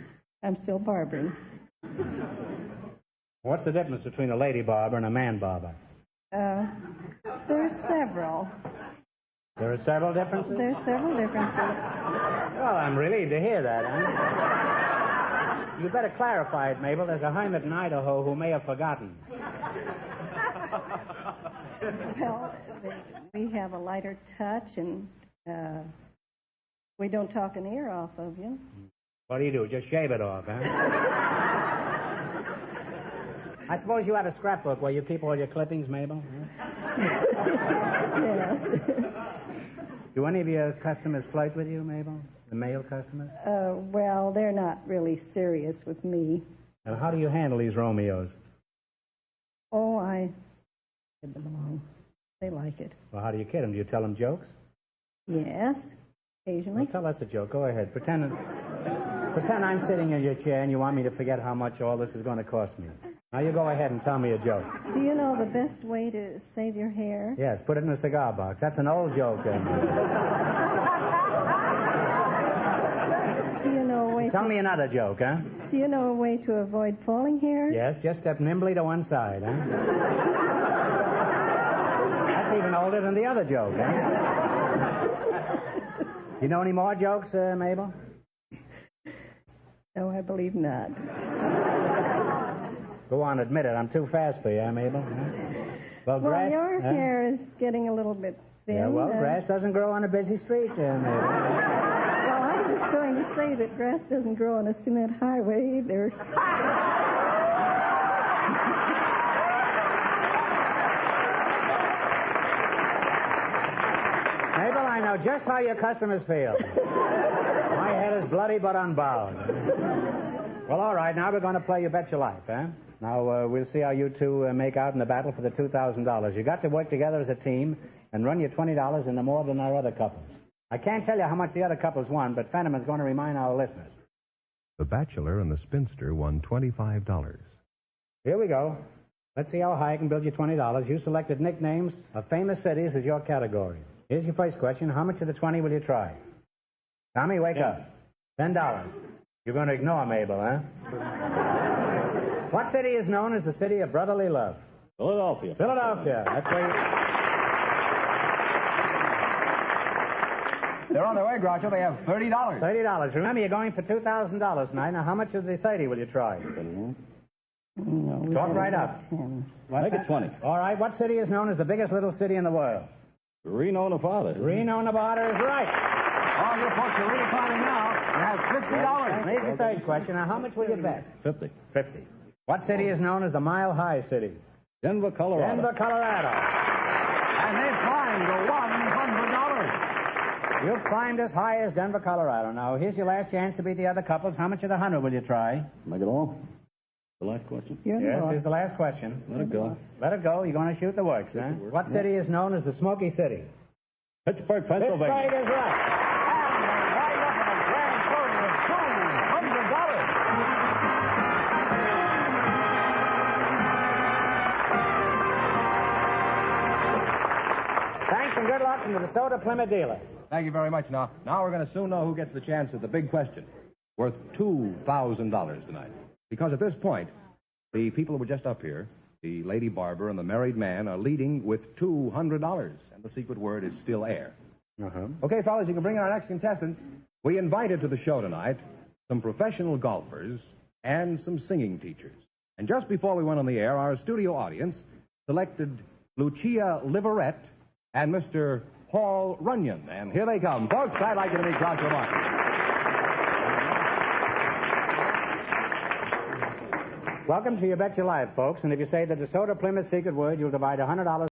I'm still barbering. What's the difference between a lady barber and a man barber? There's several. There are several differences? There's several differences. Well, I'm relieved to hear that, huh? You better clarify it, Mabel. There's a hermit in Idaho who may have forgotten. Well, we have a lighter touch, and we don't talk an ear off of you. What do? Just shave it off, huh? I suppose you have a scrapbook where you keep all your clippings, Mabel? Yes. Do any of your customers flirt with you, Mabel? The male customers? Well, they're not really serious with me. Now, how do you handle these Romeos? Oh, I kid them along. They like it. Well, how do you kid them? Do you tell them jokes? Yes, occasionally. Well, tell us a joke. Go ahead. Pretend I'm sitting in your chair and you want me to forget how much all this is going to cost me. Now you go ahead and tell me a joke. Do you know the best way to save your hair? Yes, put it in a cigar box. That's an old joke. Do you know a way Tell me another joke, huh? Do you know a way to avoid falling hair? Yes, just step nimbly to one side, huh? That's even older than the other joke, huh? You know any more jokes, Mabel? No, I believe not. Go on, admit it. I'm too fast for you, huh, Mabel? Well, grass, your hair is getting a little bit thin. Yeah, well, grass doesn't grow on a busy street, Mabel. Well, I was going to say that grass doesn't grow on a cement highway either. Mabel, I know just how your customers feel. My head is bloody but unbowed. Well, all right, now we're going to play You Bet Your Life, huh? Now, we'll see how you two make out in the battle for the $2,000. You got to work together as a team and run your $20 into more than our other couples. I can't tell you how much the other couples won, but Fenneman's going to remind our listeners. The Bachelor and the Spinster won $25. Here we go. Let's see how high I can build you $20. You selected nicknames of famous cities as your category. Here's your first question. How much of the 20 will you try? Tommy, wake up. $10. You're going to ignore Mabel, huh? What city is known as the city of brotherly love? Philadelphia. Philadelphia. That's where you... They're on their way, Groucho. They have $30. $30. Remember, you're going for $2,000 tonight. Now, how much of the 30 will you try? No, Talk right up. 10. Make it 20. All right. What city is known as the biggest little city in the world? Reno, Nevada. Reno, Nevada is right. Oh, you folks are really climbing now. You have $50. Here's the third question. Now, how much will you bet? 50. 50. What city is known as the Mile High City? Denver, Colorado. Denver, Colorado. And they've climbed to $100. You've climbed as high as Denver, Colorado. Now, here's your last chance to beat the other couples. How much of the 100 will you try? Make it all? The last question? You're Yes, the here's the last question. Let it go. Let it go. You're going to shoot the works, huh? What city is known as the Smoky City? Pittsburgh, Pennsylvania. Pittsburgh is right. Thanks and good luck from the DeSoto Plymouth dealers. Thank you very much. Now we're going to soon know who gets the chance at the big question, worth $2,000 tonight. Because at this point, the people who were just up here, the lady barber and the married man, are leading with $200, and the secret word is still air. Okay, fellas, you can bring in our next contestants. We invited to the show tonight some professional golfers and some singing teachers. And just before we went on the air, our studio audience selected Lucia Liverette and Mr. Paul Runyon. And here they come. Folks, I'd like you to meet Groucho Marx. Welcome to You Bet Your Life, folks. And if you say the DeSoto Plymouth secret word, you'll divide $100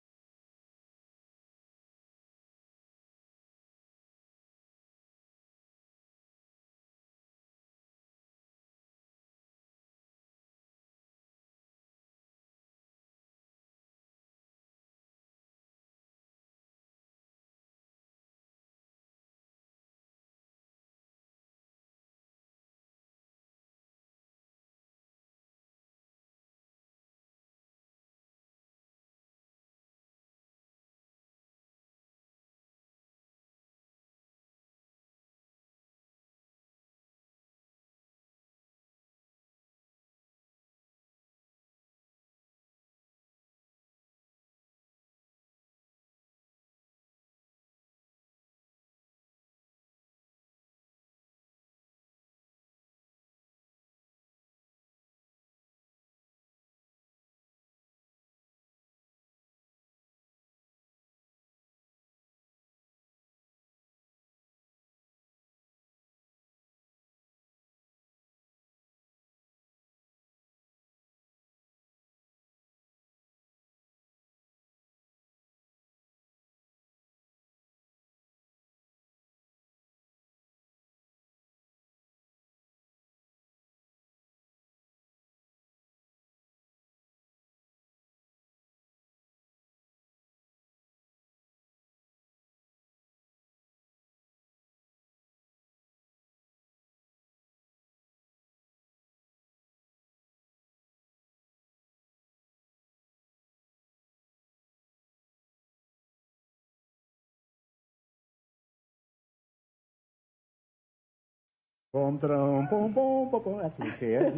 Boom, boom, boom, boom, boom. That's what she is.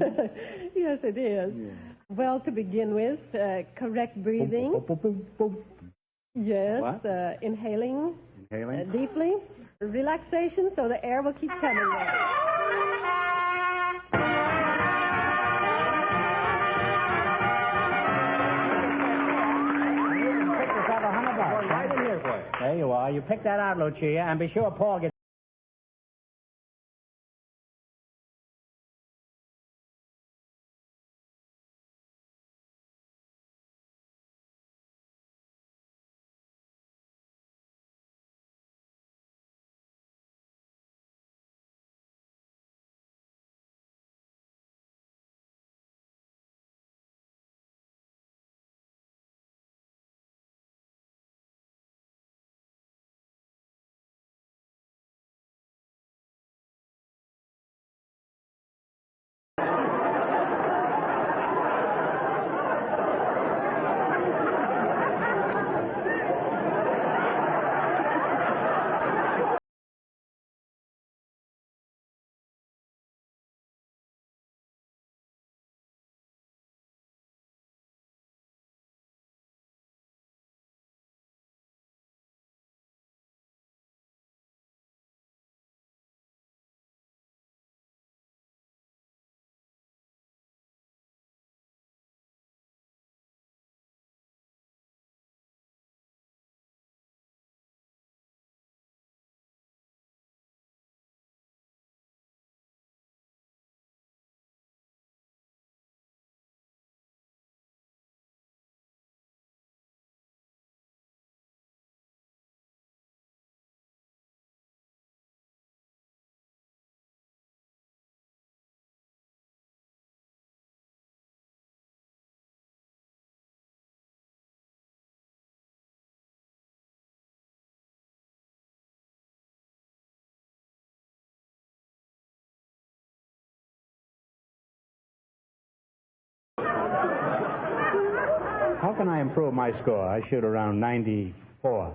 Yes, it is. Yeah. Well, to begin with, correct breathing. Boom, boom, boom, boom, boom. Yes, What? Inhaling Inhaling. deeply. Relaxation so the air will keep coming there. Right in here for you. There you are. You pick that out, Lucia, and be sure Paul gets... How can I improve my score? I shoot around 94.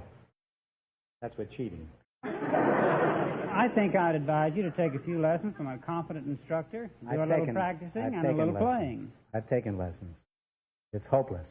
That's with cheating. I think I'd advise you to take a few lessons from a competent instructor, do a little practicing and a little playing. I've taken lessons. It's hopeless.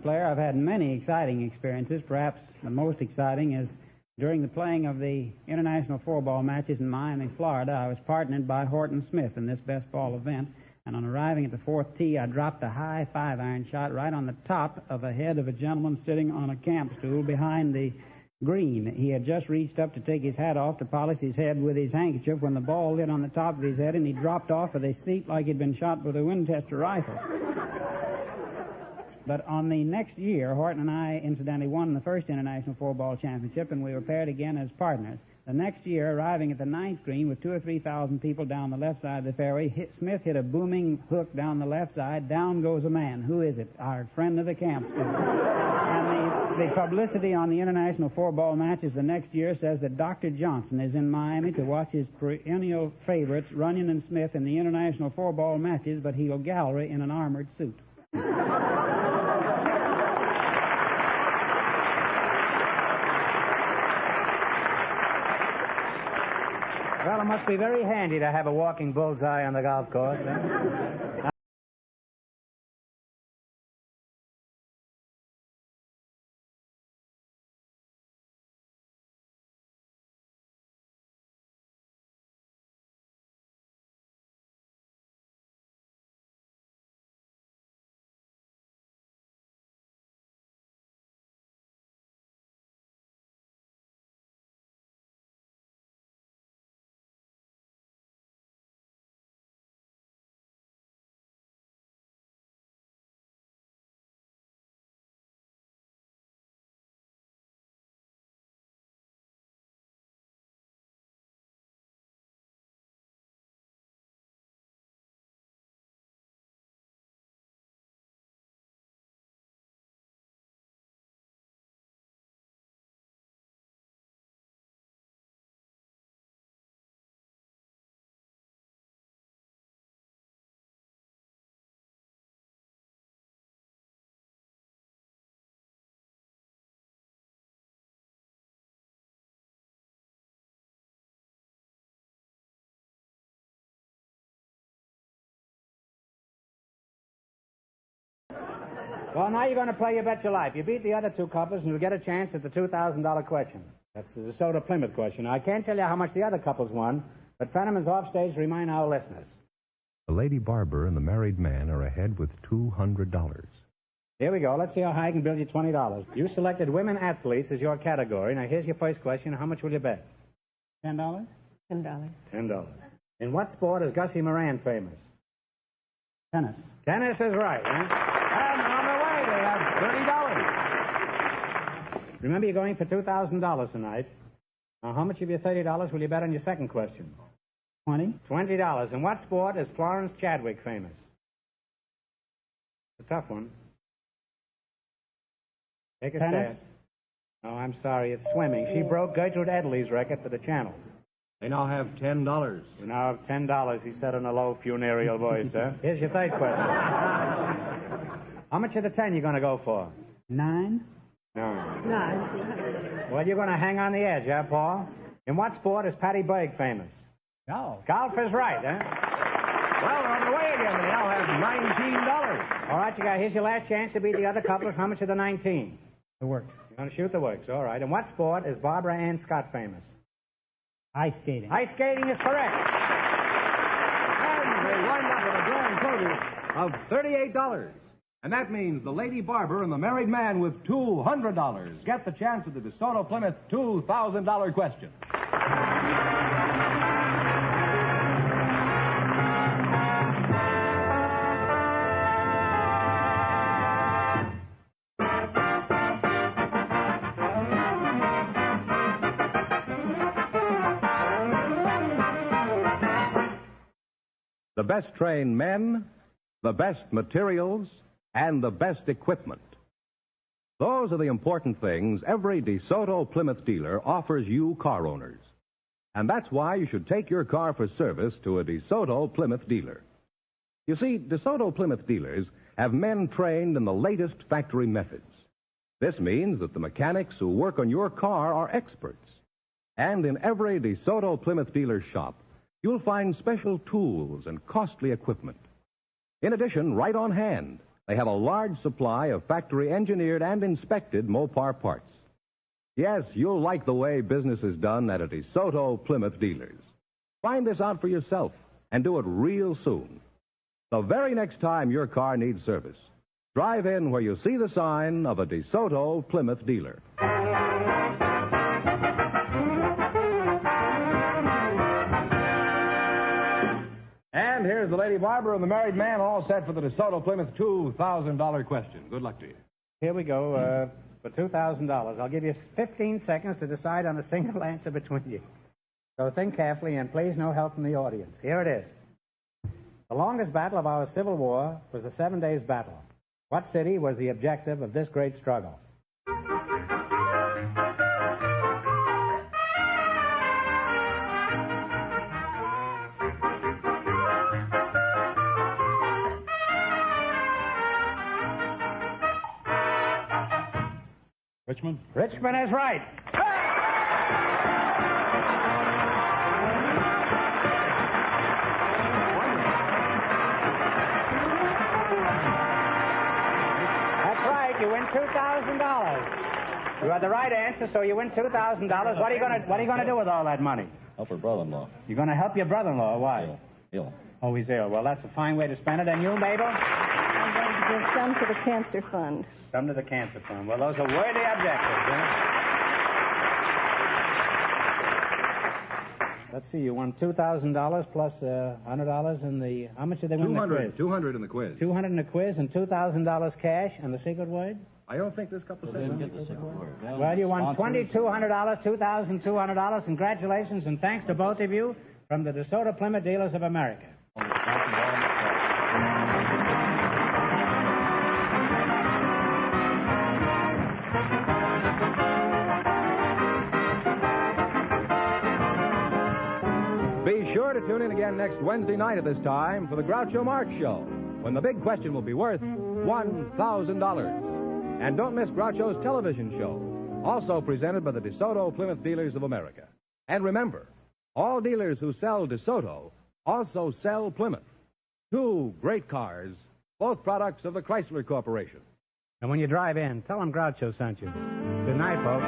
Player, I've had many exciting experiences. Perhaps the most exciting is during the playing of the international four-ball matches in Miami, Florida. I was partnered by Horton Smith in this best ball event, and on arriving at the fourth tee, I dropped a high 5-iron shot right on the top of the head of a gentleman sitting on a camp stool behind the green. He had just reached up to take his hat off to polish his head with his handkerchief when the ball hit on the top of his head, and he dropped off of the seat like he'd been shot with a Winchester rifle. But on the next year, Horton and I incidentally won the first International Four-Ball Championship, and we were paired again as partners. The next year, arriving at the ninth green with 2,000 or 3,000 people down the left side of the fairway, Smith hit a booming hook down the left side. Down goes a man. Who is it? Our friend of the camp stool. And the publicity on the International Four-Ball matches the next year says that Dr. Johnson is in Miami to watch his perennial favorites, Runyon and Smith, in the International Four-Ball matches, but he'll gallery in an armored suit. Well, it must be very handy to have a walking bullseye on the golf course. Eh? Well, now you're going to play You Bet Your Life. You beat the other two couples, and you'll get a chance at the $2,000 question. That's the DeSoto Plymouth question. Now, I can't tell you how much the other couples won, but Fenneman's offstage to remind our listeners. The lady barber and the married man are ahead with $200. Here we go. Let's see how high I can build you $20. You selected women athletes as your category. Now, here's your first question. How much will you bet? $10? $10. $10. In what sport is Gussie Moran famous? Tennis. Tennis is right. Huh? And on the way, they have $30. Remember, you're going for $2,000 tonight. Now, how much of your $30 will you bet on your second question? $20. In what sport is Florence Chadwick famous? It's a tough one. Take a Tennis? stab. Oh, I'm sorry. It's swimming. She broke Gertrude Edley's record for the channel. They now have $10. You now have $10, he said in a low, funereal voice, sir. Here's your third question. How much of the 10 you going to go for? 9? No. 9. Well, you're going to hang on the edge, huh, Paul? In what sport is Patty Berg famous? Golf. Golf is right, huh? Well, on the way again. They now have $19. All right, here's your last chance to beat the other couples. How much of the 19? The works. You're going to shoot the works, all right. In what sport is Barbara Ann Scott famous? Ice skating. Ice skating is correct. And they wind up with a grand total of $38. And that means the lady barber and the married man with $200 get the chance at the DeSoto Plymouth $2,000 question. The best trained men, the best materials, and the best equipment. Those are the important things every DeSoto Plymouth dealer offers you car owners. And that's why you should take your car for service to a DeSoto Plymouth dealer. You see, DeSoto Plymouth dealers have men trained in the latest factory methods. This means that the mechanics who work on your car are experts. And in every DeSoto Plymouth dealer's shop, you'll find special tools and costly equipment. In addition, right on hand, they have a large supply of factory-engineered and inspected Mopar parts. Yes, you'll like the way business is done at a DeSoto Plymouth dealers. Find this out for yourself and do it real soon. The very next time your car needs service, drive in where you see the sign of a DeSoto Plymouth dealer. And here's the lady barber and the married man all set for the DeSoto Plymouth $2,000 question. Good luck to you. Here we go for $2,000. I'll give you 15 seconds to decide on a single answer between you. So think carefully and please no help from the audience. Here it is. The longest battle of our Civil War was the 7 Days Battle. What city was the objective of this great struggle? Richmond? Richmond is right. That's right. You win $2,000. You had the right answer, so you win $2,000. What are you going to do with all that money? Help her brother-in-law. You're going to help your brother-in-law. Why? Ill. Oh, he's ill. Well, that's a fine way to spend it. And you, Mabel? I'm going to give some to the cancer fund. Some to the cancer fund. Well, those are worthy objectives, huh? Let's see, you won $2,000 plus $100 in the... How much did they win in the quiz? 200 in the quiz. 200 in the quiz and $2,000 cash and the secret word? I don't think this couple said Get the second word. Well, you won $2,200, $2,200. Congratulations and thanks to both of you from the DeSoto Plymouth Dealers of America. Be sure to tune in again next Wednesday night at this time for the Groucho Marx Show, when the big question will be worth $1,000. And don't miss Groucho's television show, also presented by the DeSoto Plymouth Dealers of America. And remember, all dealers who sell DeSoto also sell Plymouth. Two great cars, both products of the Chrysler Corporation. And when you drive in, tell them Groucho sent you. Good night, folks.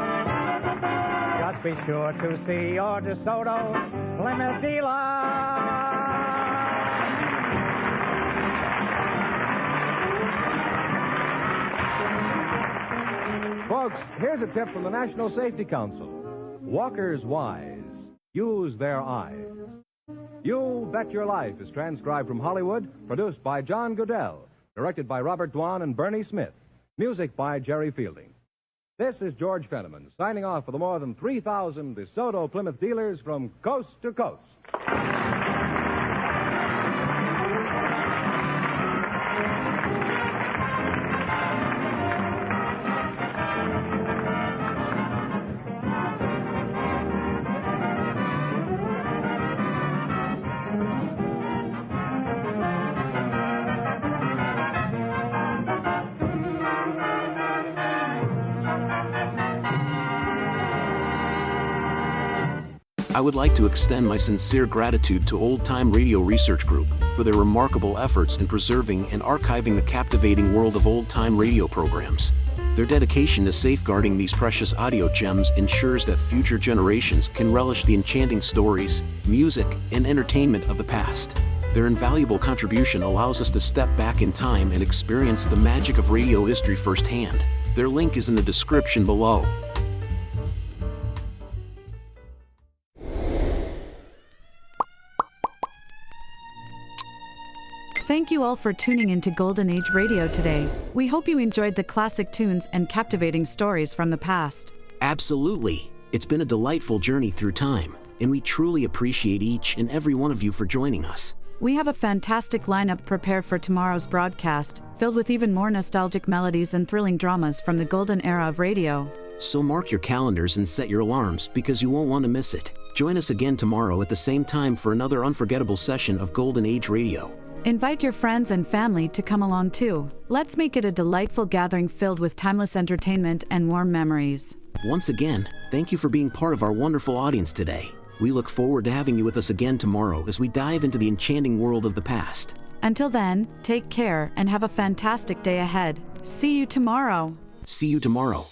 Just be sure to see your DeSoto Plymouth dealer. Folks, here's a tip from the National Safety Council. Walkers wise, use their eyes. You Bet Your Life is transcribed from Hollywood, produced by John Goodell, directed by Robert Dwan and Bernie Smith, music by Jerry Fielding. This is George Fenneman, signing off for the more than 3,000 DeSoto Plymouth dealers from coast to coast. I would like to extend my sincere gratitude to Old Time Radio Research Group for their remarkable efforts in preserving and archiving the captivating world of old-time radio programs. Their dedication to safeguarding these precious audio gems ensures that future generations can relish the enchanting stories, music, and entertainment of the past. Their invaluable contribution allows us to step back in time and experience the magic of radio history firsthand. Their link is in the description below. Thank you all for tuning into Golden Age Radio today. We hope you enjoyed the classic tunes and captivating stories from the past. Absolutely. It's been a delightful journey through time, and we truly appreciate each and every one of you for joining us. We have a fantastic lineup prepared for tomorrow's broadcast, filled with even more nostalgic melodies and thrilling dramas from the golden era of radio. So mark your calendars and set your alarms because you won't want to miss it. Join us again tomorrow at the same time for another unforgettable session of Golden Age Radio. Invite your friends and family to come along too. Let's make it a delightful gathering filled with timeless entertainment and warm memories. Once again, thank you for being part of our wonderful audience today. We look forward to having you with us again tomorrow as we dive into the enchanting world of the past. Until then, take care and have a fantastic day ahead. See you tomorrow. See you tomorrow.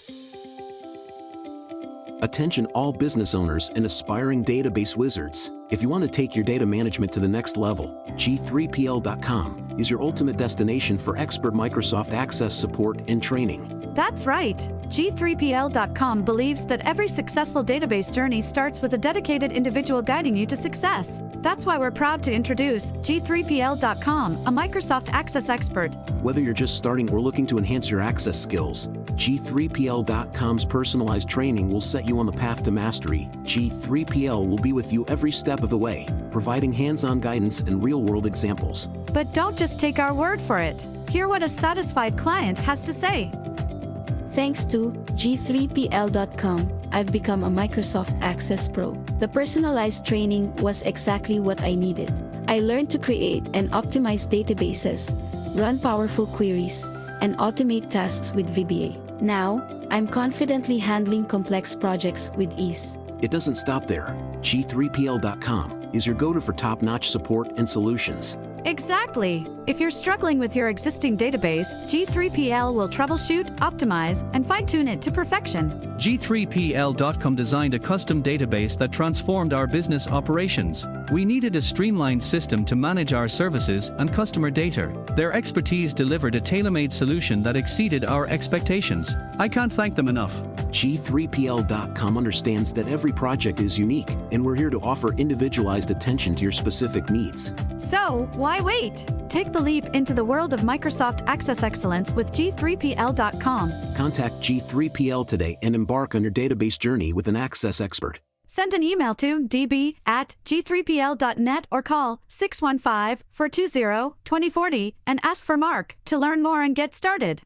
Attention all business owners and aspiring database wizards. If you want to take your data management to the next level, G3PL.com is your ultimate destination for expert Microsoft Access support and training. That's right. G3PL.com believes that every successful database journey starts with a dedicated individual guiding you to success. That's why we're proud to introduce G3PL.com, a Microsoft Access expert. Whether you're just starting or looking to enhance your access skills, G3PL.com's personalized training will set you on the path to mastery. G3PL will be with you every step of the way, providing hands-on guidance and real-world examples. But don't just take our word for it. Hear what a satisfied client has to say. Thanks to G3PL.com, I've become a Microsoft Access Pro. The personalized training was exactly what I needed. I learned to create and optimize databases, run powerful queries, and automate tasks with VBA. Now, I'm confidently handling complex projects with ease. It doesn't stop there. G3PL.com is your go-to for top-notch support and solutions. Exactly. If you're struggling with your existing database, G3PL will troubleshoot, optimize, and fine-tune it to perfection. G3PL.com designed a custom database that transformed our business operations. We needed a streamlined system to manage our services and customer data. Their expertise delivered a tailor-made solution that exceeded our expectations. I can't thank them enough. G3PL.com understands that every project is unique, and we're here to offer individualized attention to your specific needs. So, why wait? Take the leap into the world of Microsoft Access Excellence with G3PL.com. Contact G3PL today and embark on your database journey with an Access expert. Send an email to db@g3pl.net or call 615-420-2040 and ask for Mark to learn more and get started.